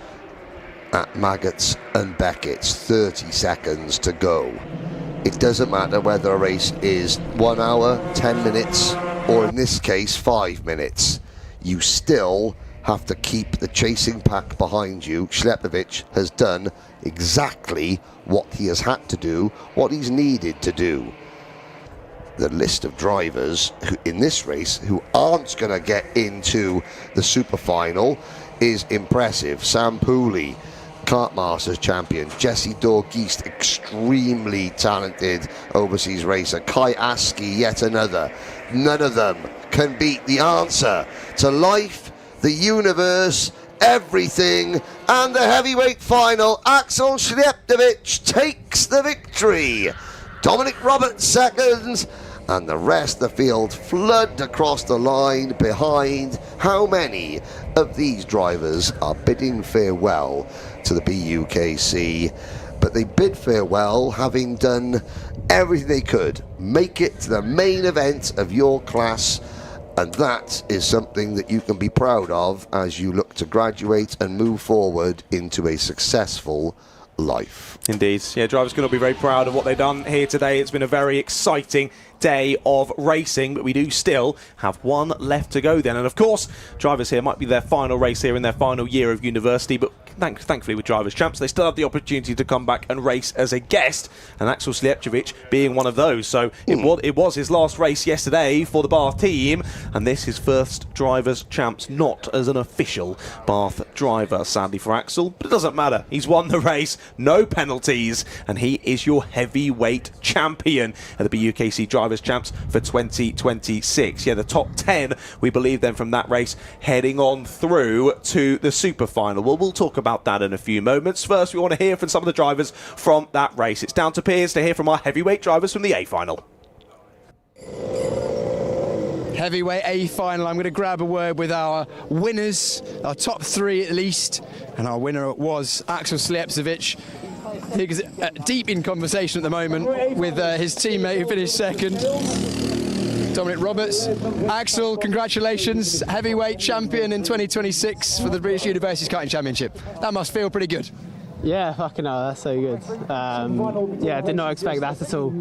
at Maggots and Beckett's. 30 seconds to go. It doesn't matter whether a race is 1 hour, 10 minutes, or in this case 5 minutes. You still have to keep the chasing pack behind you. Slijepcevic has done exactly what he has had to do, what he's needed to do. The list of drivers who, in this race, who aren't going to get into the super final is impressive. Sam Pooley, Kart Masters champion. Jesse Dorgeest, extremely talented overseas racer. Kai Askey, yet another. None of them can beat the answer to life, the universe, everything, and the heavyweight final. Axel Slijepcevic takes the victory. Dominic Roberts seconds, and the rest of the field flood across the line behind. How many of these drivers are bidding farewell to the BUKC? But they bid farewell having done everything they could. Make it to the main event of your class, and that is something that you can be proud of as you look to graduate and move forward into a successful life. Indeed. Yeah, drivers going to be very proud of what they've done here today. It's been a very exciting day of racing, but we do still have one left to go then. And of course, drivers here might be their final race here in their final year of university, but thankfully with Drivers' Champs, they still have the opportunity to come back and race as a guest, and Axel Slijepcevic being one of those. So it was his last race yesterday for the Bath team, and this is first Drivers' Champs, not as an official Bath driver, sadly for Axel, but it doesn't matter. He's won the race, no penalties, and he is your heavyweight champion at the BUKC Drivers' Champs for 2026. Yeah, the top 10, we believe then, from that race heading on through to the super final. Well, we'll talk about that in a few moments. First, we want to hear from some of the drivers from that race. It's down to Piers to hear from our heavyweight drivers from the A final. Heavyweight A final. I'm going to grab a word with our winners, our top three at least, and our winner was Axel Slijepcevic. He's deep in conversation at the moment with his teammate who finished second, Dominic Roberts. Axel, congratulations, heavyweight champion in 2026 for the British Universities Karting Championship. That must feel pretty good. Yeah, fucking hell, that's so good. Yeah, I did not expect that at all.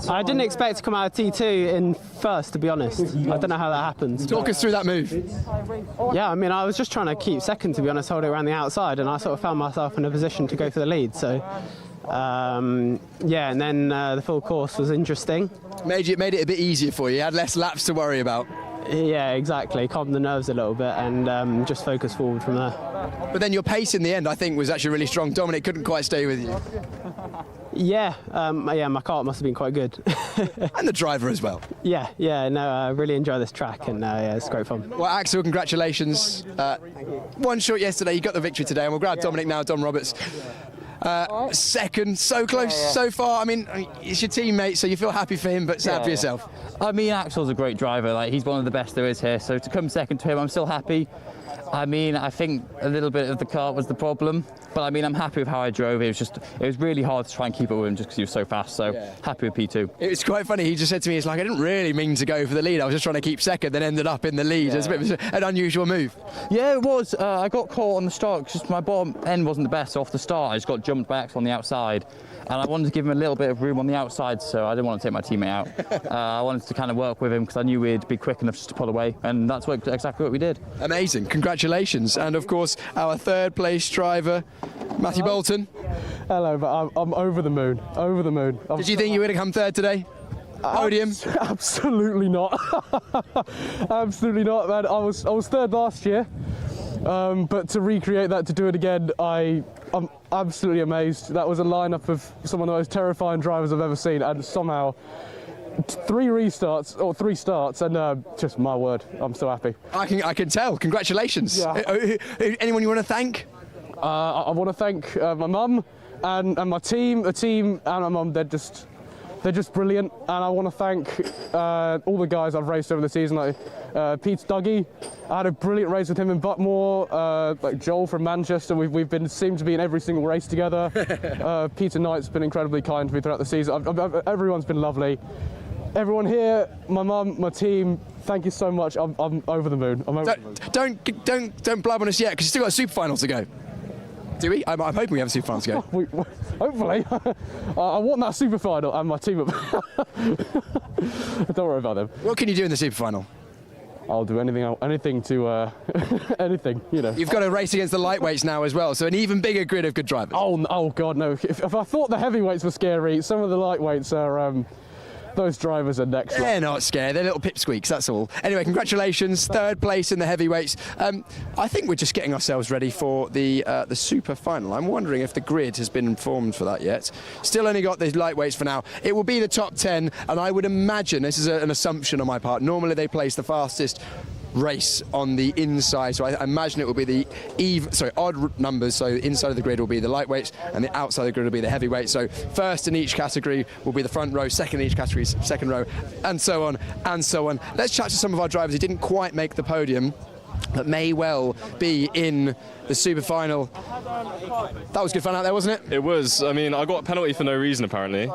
I didn't expect to come out of T2 in first, to be honest. I don't know how that happened. Talk us through that move. Yeah, I mean, I was just trying to keep second, to be honest, hold it around the outside, and I sort of found myself in a position to go for the lead. So, yeah, and then the full course was interesting. Made it a bit easier for you. You had less laps to worry about. Yeah, exactly. Calm the nerves a little bit and just focus forward from there. But then your pace in the end, I think, was actually really strong. Dominic couldn't quite stay with you. Yeah, my kart must have been quite good. And the driver as well. Yeah, no, I really enjoy this track and yeah, it's great fun. Well, Axel, congratulations. One short yesterday, you got the victory today, and we'll grab Dominic now, Dom Roberts. Second, so close so far. I mean, it's your teammate, so you feel happy for him, but sad for yourself. I mean, Axel's a great driver. Like, he's one of the best there is here. So to come second to him, I'm still happy. I mean, I think a little bit of the kart was the problem, but I mean, I'm happy with how I drove. It was really hard to try and keep up with him just because he was so fast. So happy with P2. It was quite funny. He just said to me, "It's like I didn't really mean to go for the lead. I was just trying to keep second, then ended up in the lead." It's a bit of an unusual move. Yeah, it was. I got caught on the start because my bottom end wasn't the best. So off the start, I just got jumped back on the outside. And I wanted to give him a little bit of room on the outside, so I didn't want to take my teammate out. I wanted to kind of work with him because I knew we'd be quick enough just to pull away, and that's exactly what we did. Amazing, congratulations. And of course, our third place driver, Matthew Bolton. Hello, but I'm over the moon, over the moon. Did you think you would have come third today? Podium? Absolutely not. Absolutely not, man. I was third last year, but to recreate that, to do it again, I'm absolutely amazed. That was a lineup of some of the most terrifying drivers I've ever seen, and somehow 3 starts, and just my word, I'm so happy. I can tell. Congratulations. Yeah. Anyone you want to thank? I want to thank my mum and my team. The team and my mum, they're just brilliant. And I want to thank all the guys I've raced over the season, like Pete Dougie. I had a brilliant race with him in Butmore. Like Joel from Manchester, we've seemed to be in every single race together. Peter Knight's been incredibly kind to me throughout the season. Everyone's been lovely. Everyone here, my mum, my team, thank you so much. I'm over the moon. I'm over the moon. Don't blab on us yet, because you've still got a super final to go. Do we? I'm hoping we have a super final to go. Hopefully. I want that super final and my team. Don't worry about them. What can you do in the super final? I'll do anything to anything, you know. You've got to race against the lightweights now as well, so an even bigger grid of good drivers. Oh God, no. If I thought the heavyweights were scary, some of the lightweights are. Those drivers are next. They're not scared. They're little pipsqueaks, that's all. Anyway, congratulations. Third place in the heavyweights. I think we're just getting ourselves ready for the super final. I'm wondering if the grid has been informed for that yet. Still only got the lightweights for now. It will be the top 10, and I would imagine, this is an assumption on my part, normally they place the fastest race on the inside, so I imagine it will be the odd numbers, so inside of the grid will be the lightweights and the outside of the grid will be the heavyweights. So first in each category will be the front row, second in each category, second row, and so on and so on. Let's chat to some of our drivers who didn't quite make the podium but may well be in the super final. That was good fun out there, wasn't it? It was. I mean, I got a penalty for no reason apparently.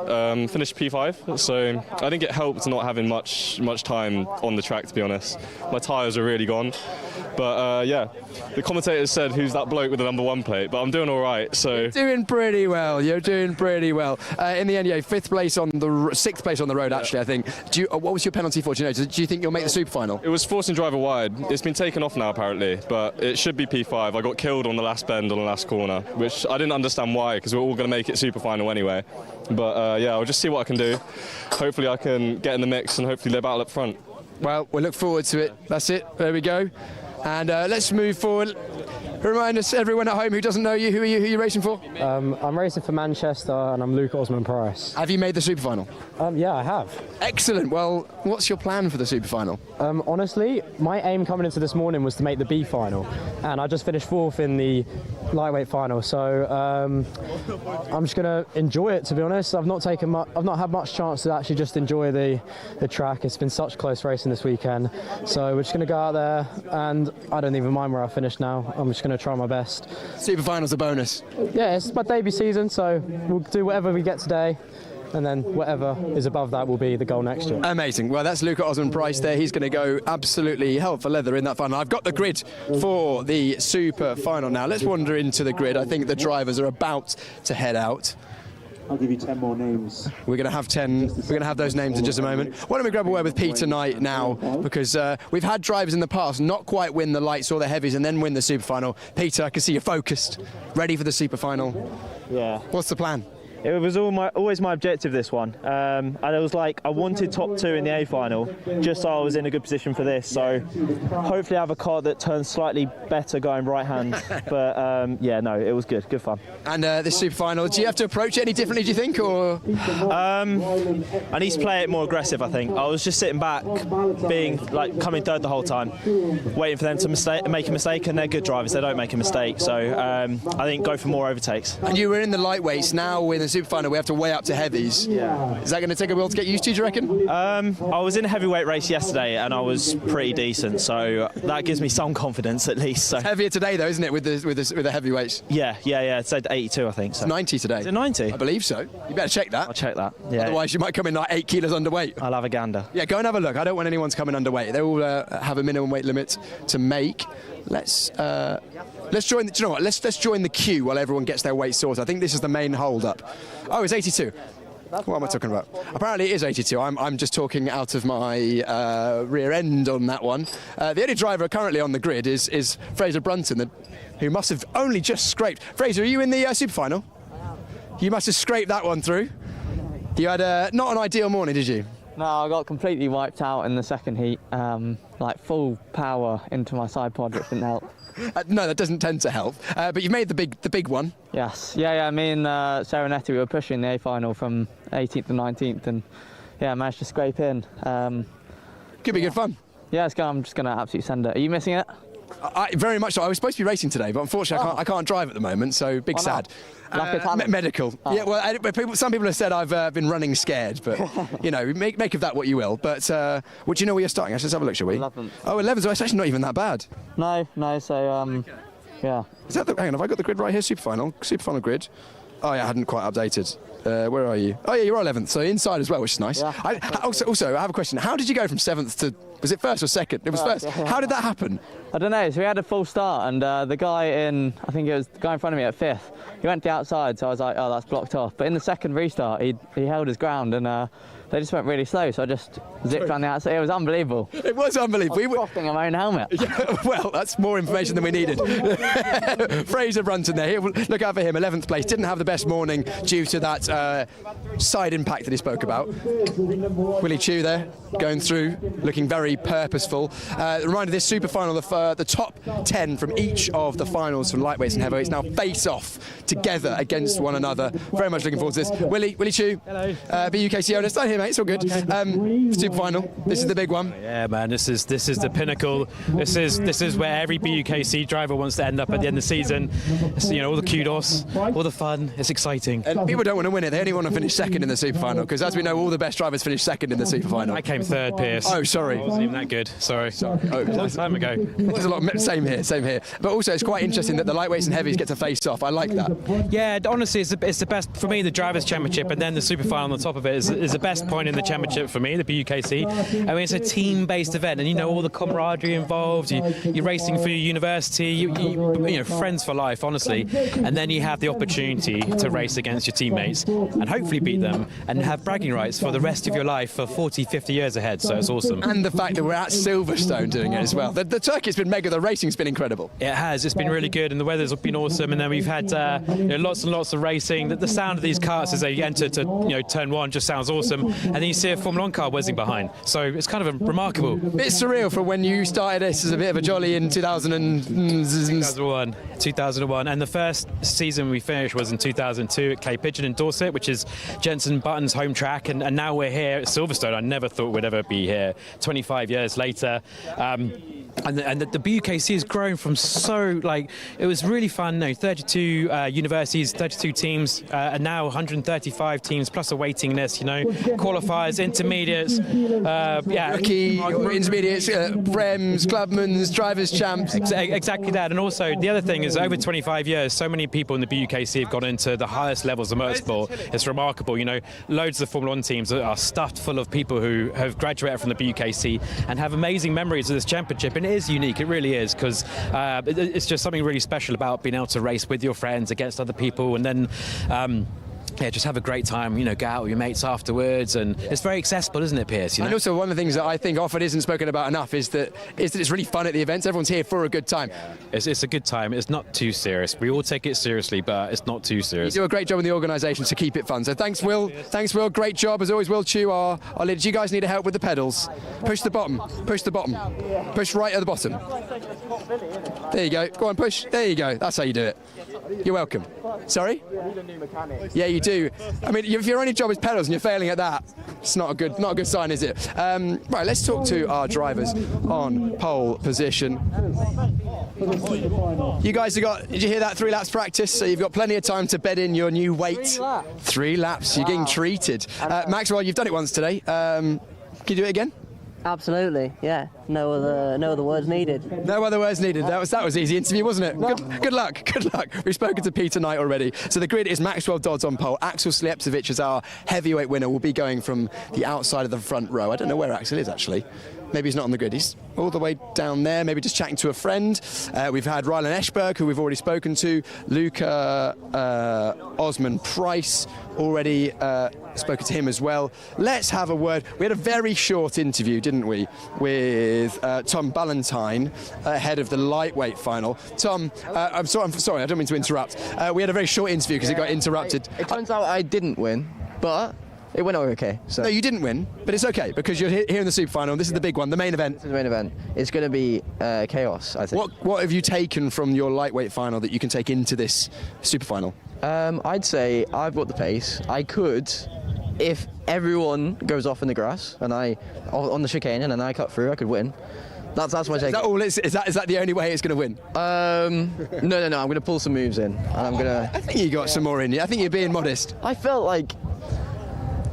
Finished P5, so I think it helped not having much time on the track, to be honest. My tyres are really gone. But yeah, the commentators said, "Who's that bloke with the number 1 plate?" But I'm doing all right. So you're doing pretty well. You're doing pretty well. In the end, yeah, 6th place on the road. Actually, I think. What was your penalty for? Do you know? Do you think you'll make the super final? It was forcing driver wide. It's been taken off now apparently, but it should be P5. I got killed on the last bend on the last corner, which I didn't understand why, because we're all going to make it super final anyway. But yeah, I'll just see what I can do. Hopefully, I can get in the mix and hopefully they battle up front. Well, we look forward to it. That's it. There we go. And let's move forward. Remind us, everyone at home who doesn't know you, who are you racing for? I'm racing for Manchester and I'm Luke Osman-Price. Have you made the super final? Yeah, I have. Excellent. Well, what's your plan for the super final? Honestly, my aim coming into this morning was to make the B final, and I just finished 4th in the lightweight final. So I'm just going to enjoy it. To be honest, I've not had much chance to actually just enjoy the track. It's been such close racing this weekend. So we're just going to go out there, and I don't even mind where I finish now. I'm just going to try my best. Super final's a bonus. Yeah, it's my debut season, so we'll do whatever we get today. And then whatever is above that will be the goal next year. Amazing. Well, that's Luca Osman-Price there. He's going to go absolutely hell for leather in that final. I've got the grid for the super final now. Let's wander into the grid. I think the drivers are about to head out. I'll give you 10 more names. We're going to have 10. We're going to have those names in just a moment. Why don't we grab a word with Peter Knight now, because we've had drivers in the past not quite win the lights or the heavies and then win the super final. Peter, I can see you're focused, ready for the super final. Yeah. What's the plan? It was always my objective, this one. And it was like, I wanted top 2 in the A final, just so I was in a good position for this. So hopefully I have a car that turns slightly better going right hand. But yeah, no, it was good fun. And this super final, do you have to approach it any differently, do you think? Or I need to play it more aggressive, I think. I was just sitting back, being like coming third the whole time, waiting for them to make a mistake, and they're good drivers, they don't make a mistake. So I think go for more overtakes. And you were in the lightweights, now in the super final we have to weigh up to heavies. Yeah. Is that going to take a while to get used to, do you reckon? I was in a heavyweight race yesterday and I was pretty decent, so that gives me some confidence at least. So. It's heavier today though, isn't it, with the heavyweights? Yeah. It said 82, I think. So. It's 90 today. Is it 90? I believe so. You better check that. I'll check that. Yeah. Otherwise you might come in like 8 kilos underweight. I'll have a gander. Yeah, go and have a look. I don't want anyone to come in underweight. They all have a minimum weight limit to make. Let's join. Do you know what? Let's join the queue while everyone gets their weight sorted. I think this is the main hold-up. Oh, it's 82. What am I talking about? Apparently it is 82. I'm just talking out of my rear end on that one. The only driver currently on the grid is Fraser Brunton, who must have only just scraped. Fraser, are you in the super final? You must have scraped that one through. You had not an ideal morning, did you? No, I got completely wiped out in the second heat. Like full power into my side pod, which didn't help. No, that doesn't tend to help. But you've made the big one. Yes. Yeah. Me and Serenetti, we were pushing the A final from 18th to 19th, and yeah, managed to scrape in. Could be good fun. Yeah, I'm just going to absolutely send it. Are you missing it? Very much so. I was supposed to be racing today, but unfortunately I can't drive at the moment, so big sad. Medical. Oh. Yeah, well, some people have said I've been running scared, but you know, make of that what you will. But would you know where you're starting? Let's have a look, shall we? 11th. Oh, 11th. So it's actually not even that bad. No. So yeah. Is that hang on? Have I got the grid right here? Super final grid. Oh yeah, I hadn't quite updated. Where are you? Oh yeah, you're 11th, so inside as well, which is nice. Yeah. Also, I have a question. How did you go from 7th to? Was it first or second? It was first. Yeah. How did that happen? I don't know. So we had a full start, and the guy in front of me at 5th, he went to the outside, so I was like, oh, that's blocked off. But in the second restart, he held his ground, and they just went really slow, so I just zipped around the outside. It was unbelievable. It was unbelievable. I was frothing on my own helmet. Yeah, well, that's more information than we needed. Fraser Brunton there. Look out for him, 11th place. Didn't have the best morning due to that side impact that he spoke about. Willie Chu there, going through, looking very purposeful. Reminder, this super final, the top 10 from each of the finals from lightweights and heavyweights now face off together against one another. Very much looking forward to this. Willie Chu, BUKC owner. Stay here, mate. It's all good. Super final. This is the big one. Yeah, man. This is the pinnacle. This is where every BUKC driver wants to end up at the end of the season. It's, you know, all the kudos, all the fun. It's exciting. And people don't want to win it. They only want to finish second in the super final, because as we know, all the best drivers finish second in the super final. I came third, Pierce. Oh, sorry. I wasn't even that good. Sorry. Oh, long time ago. There's a lot. Same here. But also, it's quite interesting that the lightweights and heavies get to face off. I like that. Yeah, honestly, it's the best for me. The drivers' championship, and then the super final on the top of it is the best point in the championship for me. The BUKC. I mean, it's a team-based event, and you know all the camaraderie involved. You're racing for your university. You know, friends for life, honestly. And then you have the opportunity to race against your teammates and hopefully beat them and have bragging rights for the rest of your life for 40, 50 years ahead. So it's awesome. And the fact that we're at Silverstone doing it as well. The circuit's been mega. The racing's been incredible. It has. It's been really good, and the weather's been awesome. And then we've had lots and lots of racing. The sound of these carts as they enter to turn one just sounds awesome. And then you see a Formula 1 car whizzing behind. So it's kind of remarkable. Bit surreal for when you started this as a bit of a jolly in 2001. And the first season we finished was in 2002 at Clay Pigeon in Dorset, which is Jenson Button's home track. And now we're here at Silverstone. I never thought we'd ever be here 25 years later. And the BUKC has grown from it was really fun. 32 universities, 32 teams, and now 135 teams plus a waiting list. Qualifiers, intermediates, rookie, intermediates, Brems, Clubmans, drivers' champs. Exactly that. And also the other thing is, over 25 years, so many people in the BUKC have gone into the highest levels of motorsport. It's remarkable. Loads of Formula 1 teams are stuffed full of people who have graduated from the BUKC and have amazing memories of this championship. And it is unique, it really is, because it's just something really special about being able to race with your friends against other people, and then yeah, just have a great time, you know, go out with your mates afterwards, and it's very accessible, isn't it, Piers? You know? And also one of the things that I think often isn't spoken about enough is that it's really fun at the events. Everyone's here for a good time. It's a good time. It's not too serious. We all take it seriously, but it's not too serious. You do a great job in the organisation to keep it fun. So thanks, Will. Thanks, Will. Great job as always, Will Chew, our leader. Do you guys need help with the pedals? Push the bottom. Push the bottom. Push right at the bottom. There you go. Go on, push. There you go. That's how you do it. You're welcome. Sorry? Yeah, you do. I mean, if your only job is pedals and you're failing at that, it's not a good sign, is it? Right, let's talk to our drivers on pole position. You guys have got, did you hear that, 3 laps practice? So you've got plenty of time to bed in your new weight. 3 laps. You're getting treated. Maxwell, you've done it once today. Can you do it again? Absolutely, yeah. No other words needed. No other words needed. That was easy interview, wasn't it? No. Good luck. We've spoken to Peter Knight already. So the grid is Maxwell Dodds on pole. Axel Slijepcevic as our heavyweight winner will be going from the outside of the front row. I don't know where Axel is actually. Maybe he's not on the grid. He's all the way down there, maybe just chatting to a friend. We've had Rylan Eschberg, who we've already spoken to. Luca Osman Price, already spoken to him as well. Let's have a word. We had a very short interview, didn't we, with Tom Ballantyne ahead of the lightweight final. Tom, I'm sorry, I don't mean to interrupt. We had a very short interview because it got interrupted. It turns out I didn't win, but it went okay. So. No, you didn't win, but it's okay because you're here in the super final. This is the big one, the main event. This is the main event. It's going to be chaos, I think. What have you taken from your lightweight final that you can take into this super final? I'd say I've got the pace. I could, if everyone goes off in the grass and on the chicane and I cut through, I could win. That's my take. Is that all? Is that the only way it's going to win? No. I'm going to pull some moves in, and I'm going to. I think you got some more in you. I think you're being modest. I felt like.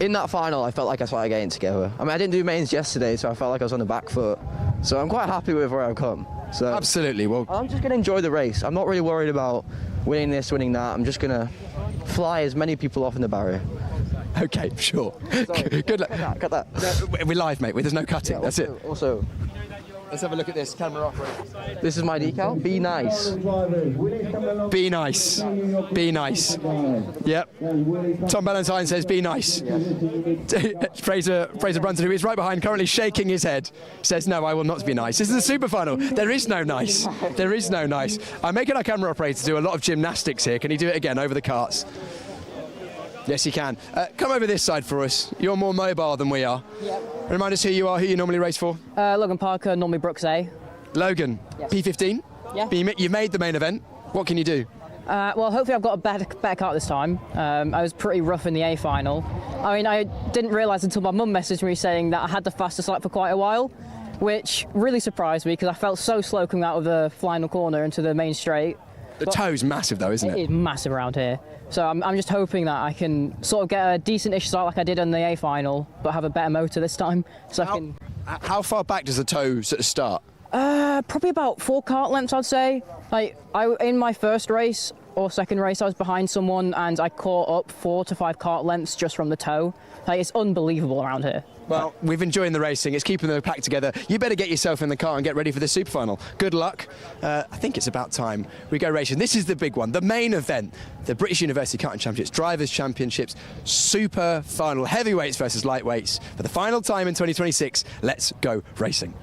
In that final, I felt like I started getting together. I mean, I didn't do mains yesterday, so I felt like I was on the back foot. So I'm quite happy with where I've come. So absolutely. Well, I'm just going to enjoy the race. I'm not really worried about winning this, winning that. I'm just going to fly as many people off in the barrier. Okay, sure. Good luck. Cut that. No, we're live, mate. There's no cutting. Yeah, That's it. Also, let's have a look at this camera operator. This is my decal. Be nice. Be nice. Be nice. Yep. Tom Ballantyne says be nice. Fraser Brunton, who is right behind, currently shaking his head, says no, I will not be nice. This is a super final. There is no nice. There is no nice. I'm making our camera operator do a lot of gymnastics here. Can he do it again over the carts? Yes, he can. Come over this side for us. You're more mobile than we are. Yep. Remind us who you are, who you normally race for. Logan Parker, normally BUKC. Logan, yes. P15? Yeah. You made the main event. What can you do? Well, hopefully I've got a better kart this time. I was pretty rough in the A final. I mean, I didn't realise until my mum messaged me saying that I had the fastest lap for quite a while, which really surprised me because I felt so slow coming out of the final corner into the main straight. The toe's massive though, isn't it? It is massive around here. So I'm just hoping that I can sort of get a decent-ish start like I did in the A final, but have a better motor this time. So how far back does the toe sort of start? Probably about 4 kart lengths, I'd say. Like in my first race or second race, I was behind someone and I caught up 4 to 5 kart lengths just from the toe. Like it's unbelievable around here. Well, we've enjoying the racing. It's keeping the pack together. You better get yourself in the car and get ready for the super final. Good luck. I think it's about time we go racing. This is the big one, the main event, the British University Karting Championships, Drivers' Championships, super final, heavyweights versus lightweights. For the final time in 2026, let's go racing.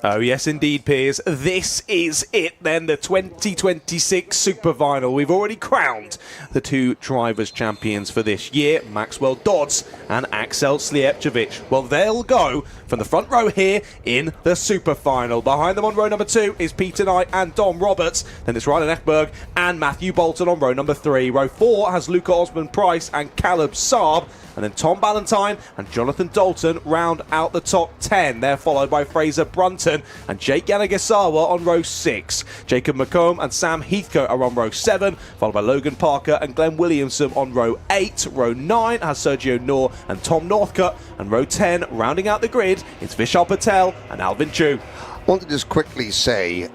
Oh yes indeed, Piers. This is it then, the 2026 Super Final. We've already crowned the 2 drivers' champions for this year, Maxwell Dodds and Axel Slijepcevic. Well, they'll go from the front row here in the Super Final. Behind them on row number 2 is Peter Knight and Dom Roberts. Then it's Rylan Eschberg and Matthew Bolton on row number 3. Row 4 has Luca Osman Price and Caleb Saab. And then Tom Ballantyne and Jonathan Dalton round out the top 10. They're followed by Fraser Brunton and Jake Yanagasawa on row 6. Jacob McComb and Sam Heathcote are on row 7, followed by Logan Parker and Glenn Williamson on row 8. Row 9 has Sergio Knorr and Tom Northcutt. And row 10, rounding out the grid, it's Vishal Patel and Alvin Chu. want to just quickly say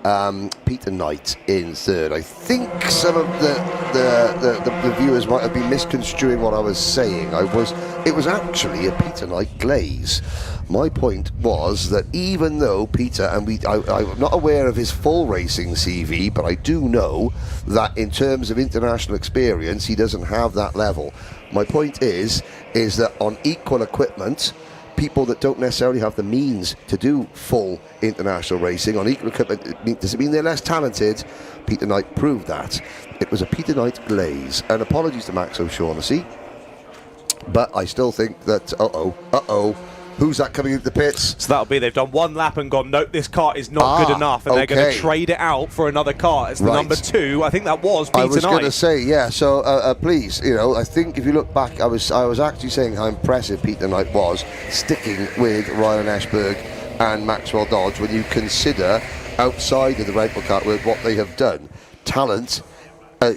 Peter Knight in third. I think some of the viewers might have been misconstruing what I was saying. It was actually a Peter Knight glaze. My point was that even though Peter, and I'm not aware of his full racing CV, but I do know that in terms of international experience, he doesn't have that level. My point is that on equal equipment, people that don't necessarily have the means to do full international racing on equal equipment, does it mean they're less talented? Peter Knight proved that. It was a Peter Knight glaze. And apologies to Max O'Shaughnessy, but I still think that, who's that coming into the pits? So that'll be, they've done one lap and gone, nope, this kart is not good enough, and they're going to trade it out for another kart. It's the number 2. I think that was Peter Knight. I was going to say, yeah, so please, I think if you look back, I was actually saying how impressive Peter Knight was sticking with Ryan Ashberg and Maxwell Dodge when you consider outside of the rental kart with what they have done. Talent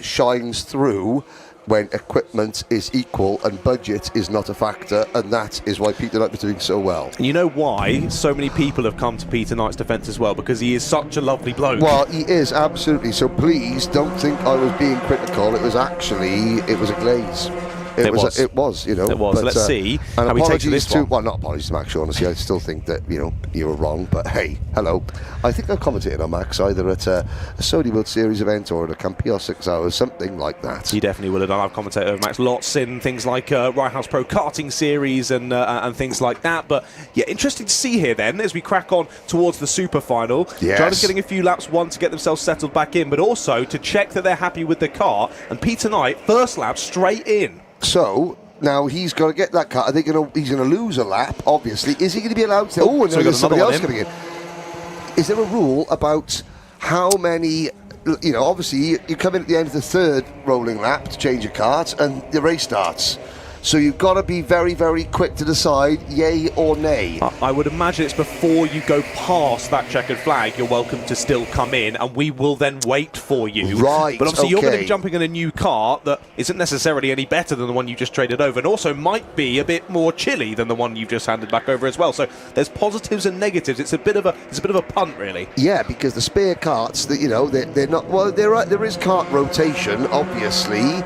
shines through when equipment is equal and budget is not a factor, and that is why Peter Knight was doing so well. And you know why so many people have come to Peter Knight's defence as well? Because he is such a lovely bloke. Well, he is, absolutely. So please don't think I was being critical. It was a glaze. It was, It was. But, Let's see and how he takes this one. Well, not apologies to Max Shaughnessy. I still think that, you were wrong. But hey, hello. I think I commentated on Max either at a Sony World Series event or at a Campio 6 Hours, something like that. You definitely would have done. I've commentated over Max lots in things like Right House Pro Karting Series and things like that. But yeah, interesting to see here then as we crack on towards the super final. Yes. Drivers getting a few laps, one to get themselves settled back in, but also to check that they're happy with the car. And Peter Knight, first lap straight in. So now he's got to get that car. He's going to lose a lap, obviously. Is he going to be allowed to? Oh, and so there's somebody else coming in. Is there a rule about how many? Obviously you come in at the end of the third rolling lap to change your kart, and the race starts. So you've got to be very, very quick to decide yay or nay. I would imagine it's before you go past that checkered flag, you're welcome to still come in, and we will then wait for you. Right, but obviously you're going to be okay. jumping in a new car that isn't necessarily any better than the one you just traded over, and also might be a bit more chilly than the one you've just handed back over as well. So there's positives and negatives. It's a bit of a punt, really. Yeah, because the spare karts, they're not. Well, there is kart rotation, obviously.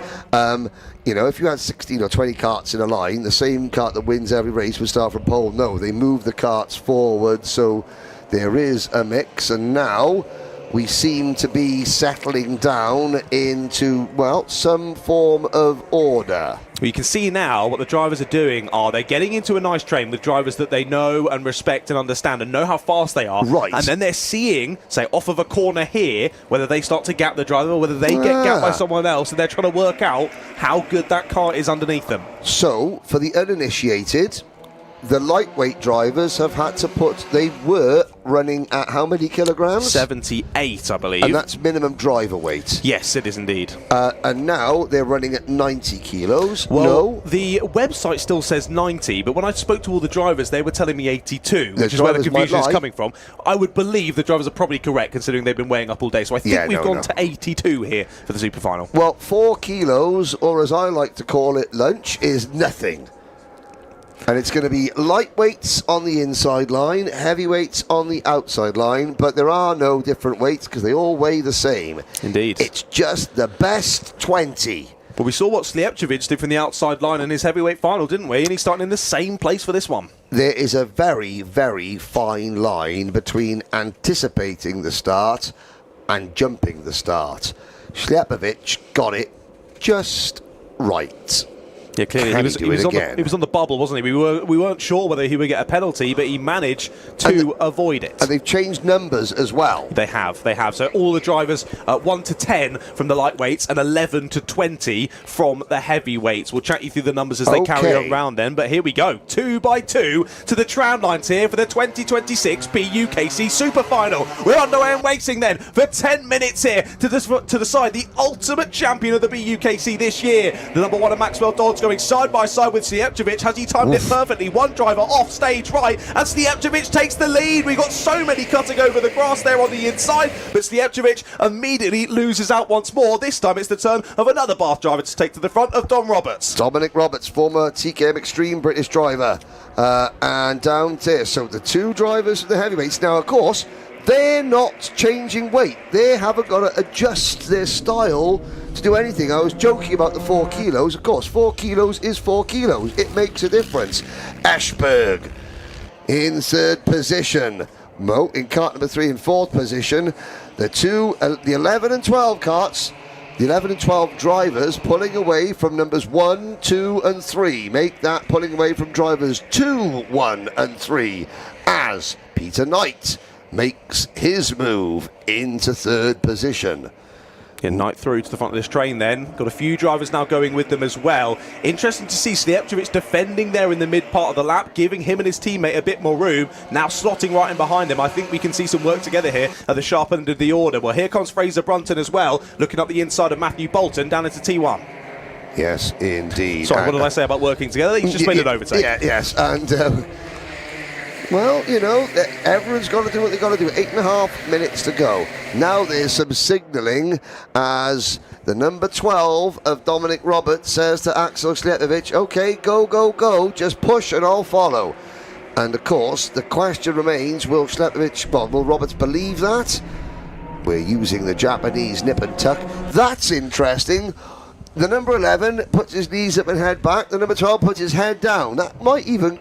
If you had 16 or 20 karts in a line, the same kart that wins every race would start from pole. No, they move the karts forward, so there is a mix. And now we seem to be settling down into, well, some form of order. Well, you can see now what the drivers are doing they're getting into a nice train with drivers that they know and respect and understand and know how fast they are. Right. And then they're seeing, say, off of a corner here, whether they start to gap the driver or whether they get gapped by someone else, and they're trying to work out how good that car is underneath them. So, for the uninitiated, the lightweight drivers have had to they were running at how many kilograms? 78, I believe. And that's minimum driver weight. Yes, it is indeed. And now they're running at 90 kilos. Well, the website still says 90, but when I spoke to all the drivers, they were telling me 82, which is where the confusion is coming from. I would believe the drivers are probably correct, considering they've been weighing up all day. So I think we've gone to 82 here for the super final. Well, 4 kilos, or as I like to call it, lunch, is nothing. And it's going to be lightweights on the inside line, heavyweights on the outside line, but there are no different weights because they all weigh the same. Indeed. It's just the best 20. Well, we saw what Slijepcevic did from the outside line in his heavyweight final, didn't we? And he's starting in the same place for this one. There is a very, very fine line between anticipating the start and jumping the start. Slijepcevic got it just right. Yeah, clearly he was on the bubble, wasn't he? We weren't sure whether he would get a penalty, but he managed to avoid it. And they've changed numbers as well. They have. So all the drivers 1 to 10 from the lightweights and 11 to 20 from the heavyweights. We'll chat you through the numbers as they carry on round then, but here we go. 2 by 2 to the tram lines here for the 2026 BUKC Super Final. We're underway and waiting then for 10 minutes here to decide the ultimate champion of the BUKC this year. The number 1 of Maxwell Dodge going side by side with Slijepcevic. Has he timed it perfectly? One driver off stage right, and Slijepcevic takes the lead. We've got so many cutting over the grass there on the inside, but Slijepcevic immediately loses out once more. This time it's the turn of another Bath driver to take to the front of Dom Roberts. Dominic Roberts, former TKM Extreme British driver. And down there, so the 2 drivers of the heavyweights. Now, of course, They're not changing weight. They haven't got to adjust their style to do anything. I was joking about the 4 kilos. Of course, 4 kilos is 4 kilos. It makes a difference. Ashberg in third position. Mo in kart number 3 in fourth position. The 11 and 12 karts, the 11 and 12 drivers pulling away from numbers 1, 2 and 3. Make that pulling away from drivers 2, 1 and 3 as Peter Knight makes his move into third position. Yeah, Knight through to the front of this train then. Got a few drivers now going with them as well. Interesting to see Slijepcevic defending there in the mid part of the lap, giving him and his teammate a bit more room. Now slotting right in behind them. I think we can see some work together here at the sharp end of the order. Well, here comes Fraser Brunton as well, looking up the inside of Matthew Bolton down into T1. Yes, indeed. Sorry, what did I say about working together? He's just made an overtake. Yeah, yes, and... well, you know, everyone's got to do what they've got to do. 8.5 minutes to go. Now there's some signalling as the number 12 of Dominic Roberts says to Axel Slijepcevic, okay, go, go, go, just push and I'll follow. And of course, the question remains, will Roberts believe that? We're using the Japanese nip and tuck. That's interesting. The number 11 puts his knees up and head back. The number 12 puts his head down. That might even...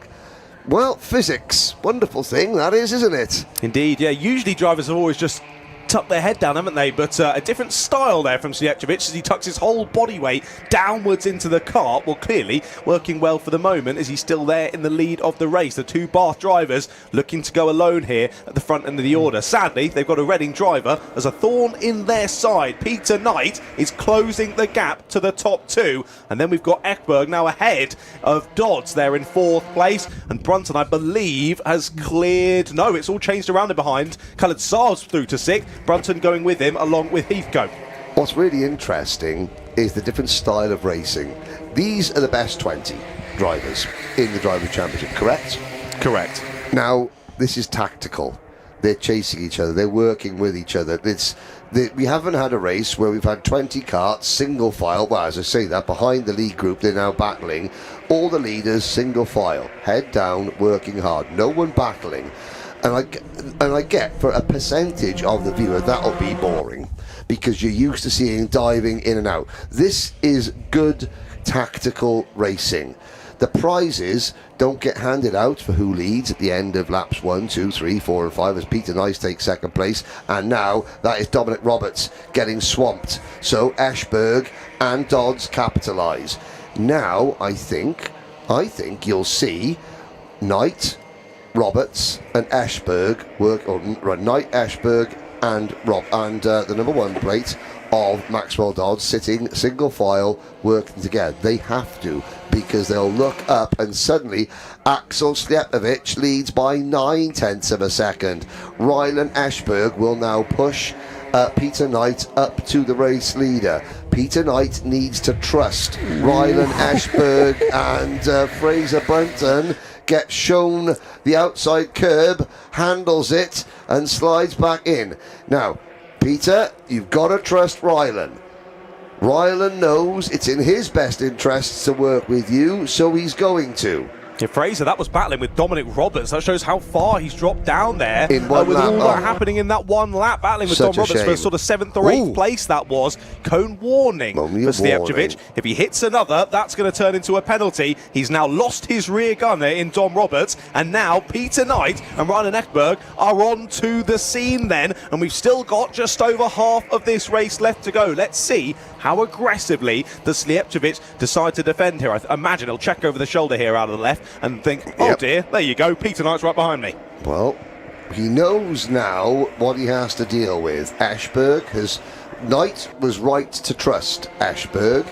well, physics. Wonderful thing, that is, isn't it? Indeed, yeah. Usually drivers have always just tucked their head down, haven't they? But a different style there from Slijepcevic as he tucks his whole body weight downwards into the kart. Well, clearly working well for the moment as he's still there in the lead of the race. The two Bath drivers looking to go alone here at the front end of the order. Sadly, they've got a Reading driver as a thorn in their side. Peter Knight is closing the gap to the top two. And then we've got Ekberg now ahead of Dodds there in fourth place. And Brunton, I believe, has cleared... no, it's all changed around and behind. Coloured Saab's through to sixth. Brunton going with him along with Heathcote. What's really interesting is the different style of racing. These are the best 20 drivers in the Drivers' Championship, correct? Correct. Now, this is tactical. They're chasing each other. They're working with each other. We haven't had a race where we've had 20 karts, single file. Well, as I say that, behind the lead group, they're now battling. All the leaders, single file, head down, working hard. No one battling. And I get, for a percentage of the viewer, that'll be boring because you're used to seeing diving in and out. This is good tactical racing. The prizes don't get handed out for who leads at the end of laps 1, 2, 3, 4 and 5 as Peter Knight takes second place, and now that is Dominic Roberts getting swamped. So Ashberg and Dodds capitalise. Now I think you'll see Knight, Roberts and Ashberg work, or Knight, Ashberg and the number 1 plate of Maxwell Dodds sitting single file working together. They have to, because they'll look up and suddenly Axel Slijepcevic leads by 9/10 of a second. Rylan Ashberg will now push Peter Knight up to the race leader. Peter Knight needs to trust Rylan Ashberg and Fraser Brunton. Gets shown the outside curb, handles it and slides back in. Now, Peter, you've got to trust Rylan. Rylan knows it's in his best interests to work with you, so he's going to. Yeah, Fraser, that was battling with Dominic Roberts. That shows how far he's dropped down there in one with lap. all that happening in that one lap, battling with Dom Roberts for sort of 7th or 8th place. That was cone warning for Slijepcevic. If he hits another, that's going to turn into a penalty. He's now lost his rear gunner in Dom Roberts, and now Peter Knight and Ryan Ekberg are on to the scene then, and we've still got just over half of this race left to go. Let's see how aggressively does Slijepcevic decide to defend here. I imagine he'll check over the shoulder here out of the left and think, oh dear, there you go, Peter Knight's right behind me. Well, he knows now what he has to deal with. Knight was right to trust Ashberg.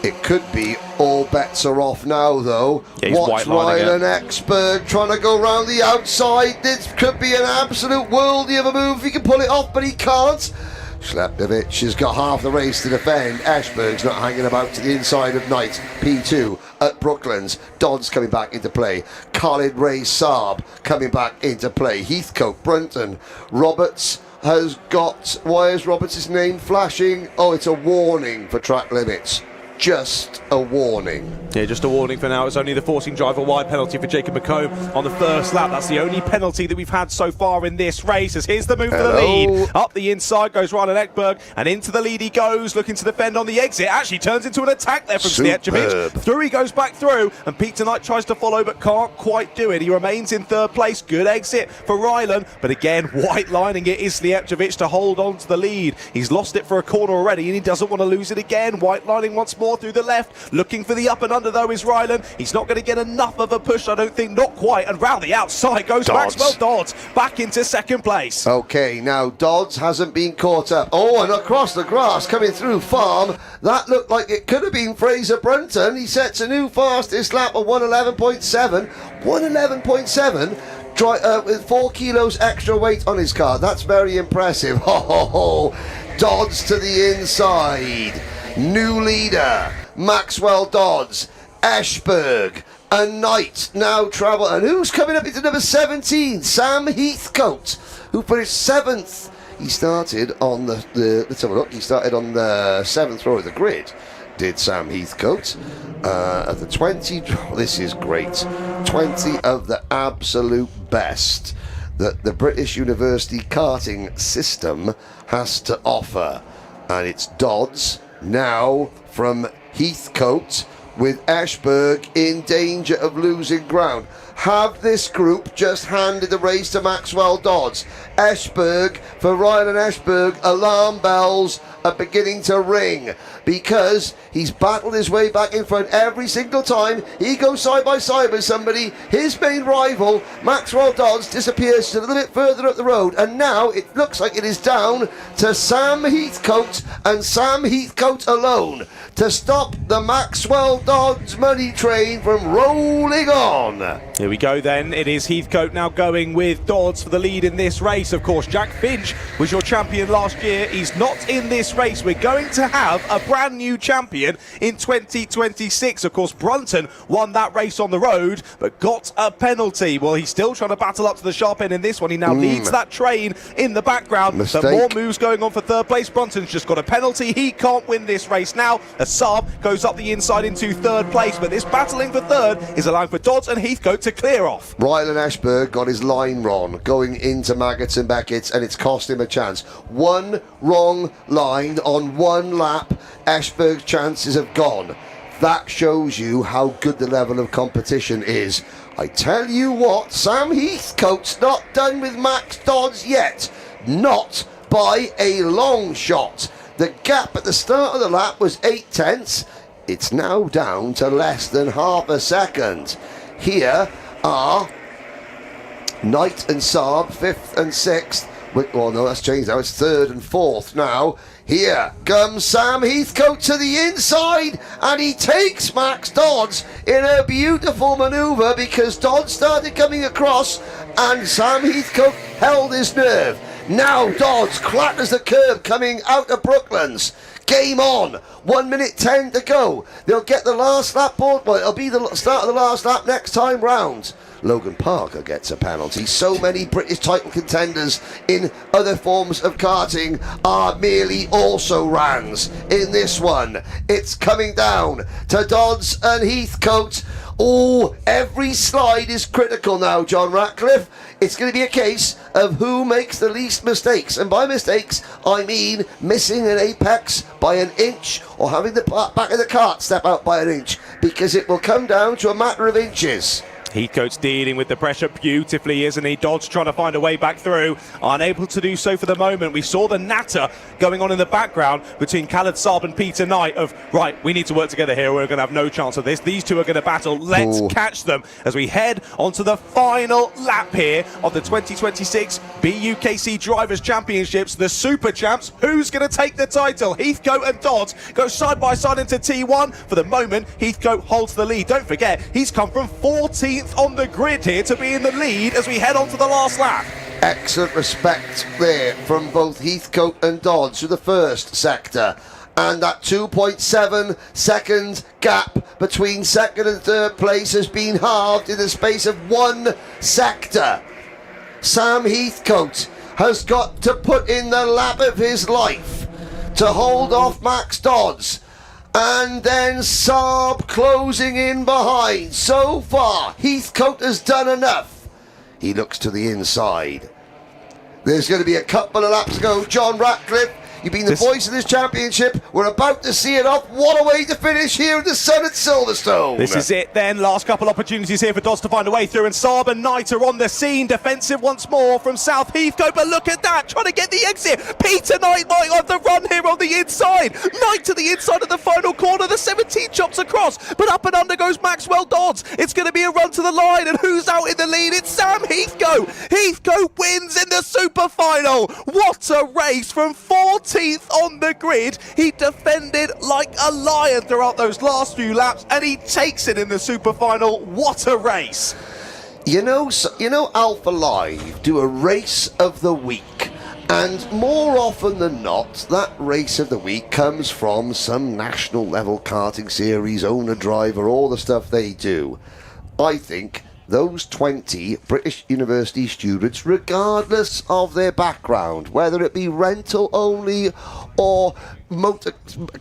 It could be all bets are off now, though. Yeah, watch Rylan Ekberg trying to go round the outside. This could be an absolute worldie of a move if he can pull it off, but he can't. Slijepcevic has got half the race to defend. Ashberg's not hanging about to the inside of Knight. P2 at Brooklands. Dodds coming back into play. Khalid Ray Saab coming back into play. Heathcote, Brunton. Roberts has got... why is Roberts' name flashing? Oh, it's a warning for track limits. just a warning. Yeah, just a warning for now. It's only the forcing driver wide penalty for Jacob McComb on the first lap. That's the only penalty that we've had so far in this race. As here's the move for the lead. Up the inside goes Ryan Ekberg, and into the lead he goes, looking to defend on the exit. Actually turns into an attack there from Slijepcevic. Through he goes back through, and Peter Knight tries to follow but can't quite do it. He remains in third place. Good exit for Rylan, but again, white lining it is Slijepcevic to hold on to the lead. He's lost it for a corner already, and he doesn't want to lose it again. White lining once more through the left. Looking for the up and under though is Rylan. He's not going to get enough of a push, I don't think, not quite. And round the outside goes Maxwell Dodds back into second place. Okay, now Dodds hasn't been caught up. Oh, and across the grass coming through Farm. That looked like it could have been Fraser Brunton. He sets a new fastest lap of 1:11.7. 1:11.7 with 4 kilos extra weight on his car. That's very impressive. Ho. Dodds to the inside. New leader, Maxwell Dodds. Ashberg and Knight now travel. And who's coming up into number 17? Sam Heathcote, who finished 7th. He started on the let's have a look. He started on the 7th row of the grid. Did Sam Heathcote at the 20? This is great. 20 of the absolute best that the British University karting system has to offer, and it's Dodds now from Heathcote, with Ashberg in danger of losing ground. Have this group just handed the race to Maxwell Dodds? Ashberg, for Ryan Ashberg, alarm bells are beginning to ring, because he's battled his way back in front every single time he goes side by side with somebody. His main rival, Maxwell Dodds, disappears a little bit further up the road, and now it looks like it is down to Sam Heathcote and Sam Heathcote alone to stop the Maxwell Dodds money train from rolling on. Here we go then. It is Heathcote now going with Dodds for the lead in this race. Of course, Jack Finch was your champion last year. He's not in this race. We're going to have a brand new champion in 2026. Of course, Brunton won that race on the road but got a penalty. Well, he's still trying to battle up to the sharp end in this one. He now leads that train in the background. But more moves going on for third place. Brunton's just got a penalty. He can't win this race now. A Saab goes up the inside into third place, but this battling for third is allowing for Dodds and Heathcote to clear off. Rylan Ashberg got his line wrong going into Maggots and Beckett's, and it's cost him a chance. One wrong line on one lap, Ashberg's chances have gone. That shows you how good the level of competition is. I tell you what, Sam Heathcote's not done with Max Dodds yet. Not by a long shot. The gap at the start of the lap was 8/10. It's now down to less than half a second. Here are Knight and Saab, 5th and 6th. Well, no, that's changed now. It's 3rd and 4th now. Here comes Sam Heathcote to the inside, and he takes Max Dodds in a beautiful manoeuvre, because Dodds started coming across and Sam Heathcote held his nerve. Now Dodds clatters the curb coming out of Brooklands. Game on. 1:10 to go. They'll get the last lap board. Well, it'll be the start of the last lap next time round. Logan Parker gets a penalty. So many British title contenders in other forms of karting are merely also-rans in this one. It's coming down to Dodds and Heathcote. Oh, every slide is critical now, John Ratcliffe. It's going to be a case of who makes the least mistakes. And by mistakes, I mean missing an apex by an inch or having the back of the cart step out by an inch, because it will come down to a matter of inches. Heathcote's dealing with the pressure beautifully, isn't he? Dodds trying to find a way back through, unable to do so for the moment. We saw the natter going on in the background between Khaled Saab and Peter Knight of, right, we need to work together here, we're going to have no chance of this. These two are going to battle. Let's catch them as we head onto the final lap here of the 2026 BUKC Drivers' Championships, the Super Champs. Who's going to take the title? Heathcote and Dodds go side by side into T1. For the moment, Heathcote holds the lead. Don't forget, he's come from 14th on the grid here to be in the lead as we head on to the last lap. Excellent respect there from both Heathcote and Dodds to the first sector. And that 2.7 second gap between second and third place has been halved in the space of one sector. Sam Heathcote has got to put in the lap of his life to hold off Max Dodds. And then Saab closing in behind. So far, Heathcote has done enough. He looks to the inside. There's going to be a couple of laps to go. John Ratcliffe, you've been the voice of this championship. We're about to see it off. What a way to finish here in the sun at Silverstone. This is it then. Last couple opportunities here for Dodds to find a way through, and Saab and Knight are on the scene. Defensive once more from South Heathcote, but look at that, trying to get the exit. Peter Knight might have the run here on the inside. Knight to the inside of the final corner. The 17 chops across, but up and under goes Maxwell Dodds. It's going to be a run to the line, and who's out in the lead? It's Sam Heathcote. Heathcote wins in the super final. What a race from 14th on the grid. He defended like a lion throughout those last few laps, and he takes it in the super final. What a race. You know Alpha Live do a race of the week, and more often than not, that race of the week comes from some national level karting series, owner driver, all the stuff they do. I think those 20 British University students, regardless of their background, whether it be rental only or motor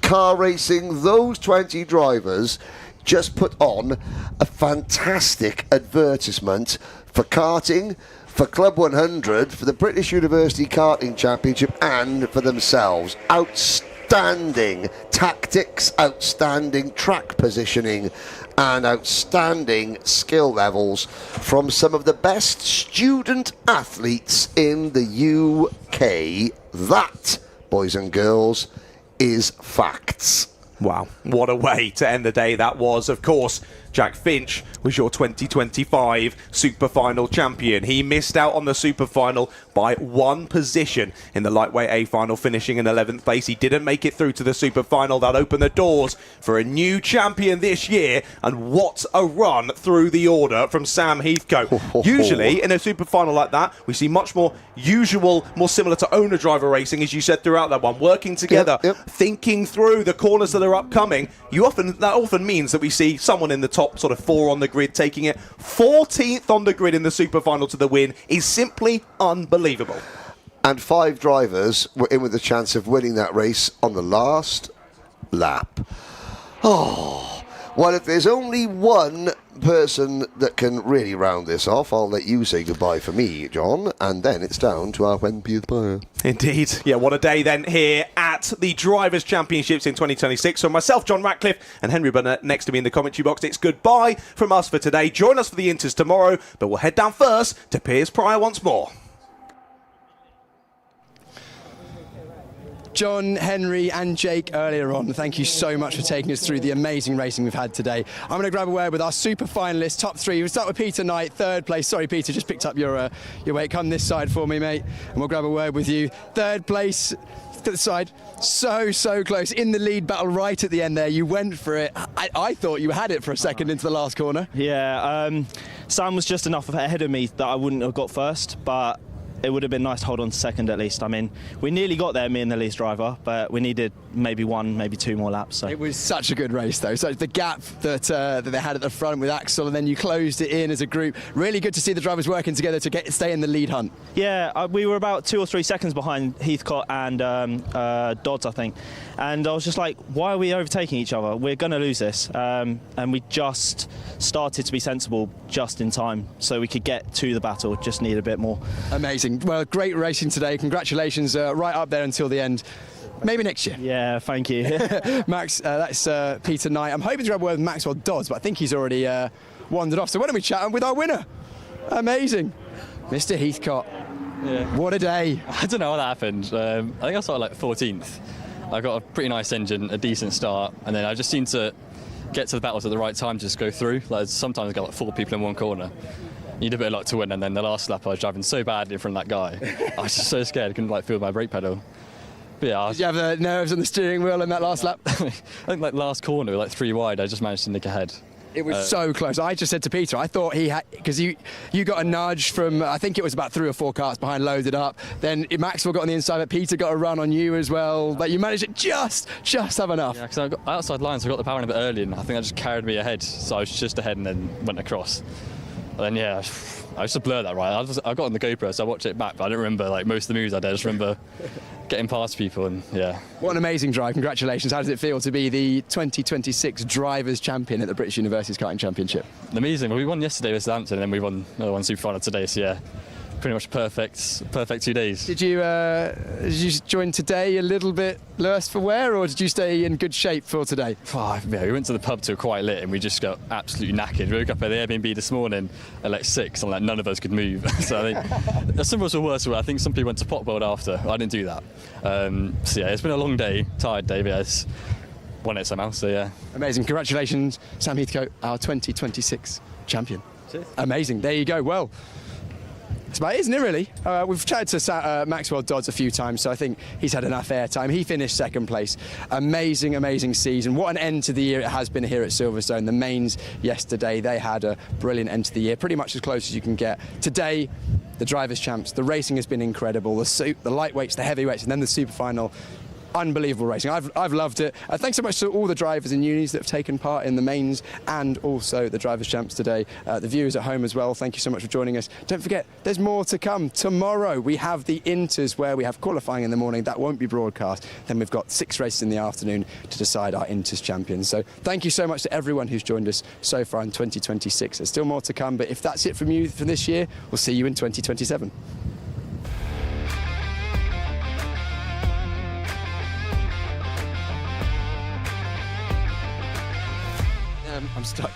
car racing, those 20 drivers just put on a fantastic advertisement for karting, for Club 100, for the British University Karting Championship, and for themselves. Outstanding tactics, outstanding track positioning, and outstanding skill levels from some of the best student athletes in the UK. That, boys and girls, is facts. Wow, what a way to end the day that was. Of course, Jack Finch was your 2025 Super Final champion. He missed out on the Super Final by 1 position in the lightweight A final, finishing in 11th place. He didn't make it through to the Super Final. That opened the doors for a new champion this year, and what a run through the order from Sam Heathcote. Usually in a Super Final like that, we see much more usual, more similar to owner-driver racing, as you said throughout that one, working together, thinking through the corners that are upcoming. That often means that we see someone in the top sort of 4 on the grid taking it. 14th on the grid in the Super Final to the win is simply unbelievable. And 5 drivers were in with a chance of winning that race on the last lap. Oh, well, if there's only one person that can really round this off, I'll let you say goodbye for me, John, and then it's down to our Wenpieth player. Indeed. Yeah, what a day then here at the Drivers' Championships in 2026. So myself, John Ratcliffe, and Henry Burnett next to me in the commentary box. It's goodbye from us for today. Join us for the Inters tomorrow, but we'll head down first to Piers Pryor once more. John, Henry and Jake earlier on, thank you so much for taking us through the amazing racing we've had today. I'm going to grab a word with our super finalists, top 3. We'll start with Peter Knight, 3rd place. Sorry, Peter, just picked up your weight. Come this side for me, mate, and we'll grab a word with you. 3rd place, to the side, so close. In the lead battle right at the end there, you went for it. I thought you had it for a second into the last corner. Yeah, Sam was just enough ahead of me that I wouldn't have got first, but it would have been nice to hold on to second at least. I mean, we nearly got there, me and the lead driver, but we needed maybe 1, maybe 2 more laps. So. It was such a good race, though. So the gap that they had at the front with Axel, and then you closed it in as a group. Really good to see the drivers working together to stay in the lead hunt. Yeah, we were about 2 or 3 seconds behind Heathcote and Dodds, I think. And I was just like, why are we overtaking each other? We're going to lose this. And we just started to be sensible just in time so we could get to the battle. Just need a bit more. Amazing. Well, great racing today. Congratulations, right up there until the end. Maybe next year. Yeah, thank you. Max, that's Peter Knight. I'm hoping to grab a word with Maxwell Dodds, but I think he's already wandered off. So why don't we chat with our winner? Amazing. Mr. Heathcote. Yeah. What a day. I don't know what happened. I think I started like 14th. I got a pretty nice engine, a decent start, and then I just seemed to get to the battles at the right time to just go through. Like sometimes I got like 4 people in one corner. You need a bit of luck to win, and then the last lap I was driving so bad in front of that guy. I was just so scared, I couldn't like feel my brake pedal. But yeah, Did you have the nerves on the steering wheel in that last lap? I think like last corner, like 3 wide, I just managed to nick ahead. It was so close. I just said to Peter, I thought he had, because you got a nudge from, I think it was about 3 or 4 cars behind, loaded up. Then Maxwell got on the inside, but Peter got a run on you as well. But you managed to just have enough. Yeah, because I got outside lines, so I got the power in a bit early, and I think that just carried me ahead. So I was just ahead and then went across. And then yeah, I just blurred that right. I got on the GoPro, so I watched it back, but I don't remember like most of the moves I did. I just remember getting past people, and yeah. What an amazing drive! Congratulations. How does it feel to be the 2026 Drivers' Champion at the British Universities Karting Championship? Amazing. Well, we won yesterday with Southampton, and then we won another one super final today. So yeah, pretty much perfect 2 days. Did you join today a little bit worse for wear, or did you stay in good shape for today? Oh, yeah, we went to the pub till quite late, and we just got absolutely knackered. We woke up at the Airbnb this morning at like 6, and like none of us could move. So I think some of us were worse. I think some people went to Pot World after. I didn't do that. So yeah, it's been a long day, tired day, but yeah, it's won it somehow. So yeah. Amazing. Congratulations, Sam Heathcote, our 2026 champion. Cheers. Amazing. There you go. Well, that's about it, isn't it, really? We've chatted to Maxwell Dodds a few times, so I think he's had enough airtime. He finished second place. Amazing, amazing season. What an end to the year it has been here at Silverstone. The mains yesterday, they had a brilliant end to the year, pretty much as close as you can get. Today, the Drivers' Champs. The racing has been incredible. The lightweights, the heavyweights, and then the super final. Unbelievable racing. I've loved it. Thanks so much to all the drivers and unis that have taken part in the mains and also the Drivers' Champs today. The viewers at home as well, thank you so much for joining us. Don't forget, there's more to come. Tomorrow we have the Inters, where we have qualifying in the morning. That won't be broadcast. Then we've got 6 races in the afternoon to decide our Inters champions. So thank you so much to everyone who's joined us so far in 2026. There's still more to come, but if that's it from you for this year, we'll see you in 2027. I'm stuck.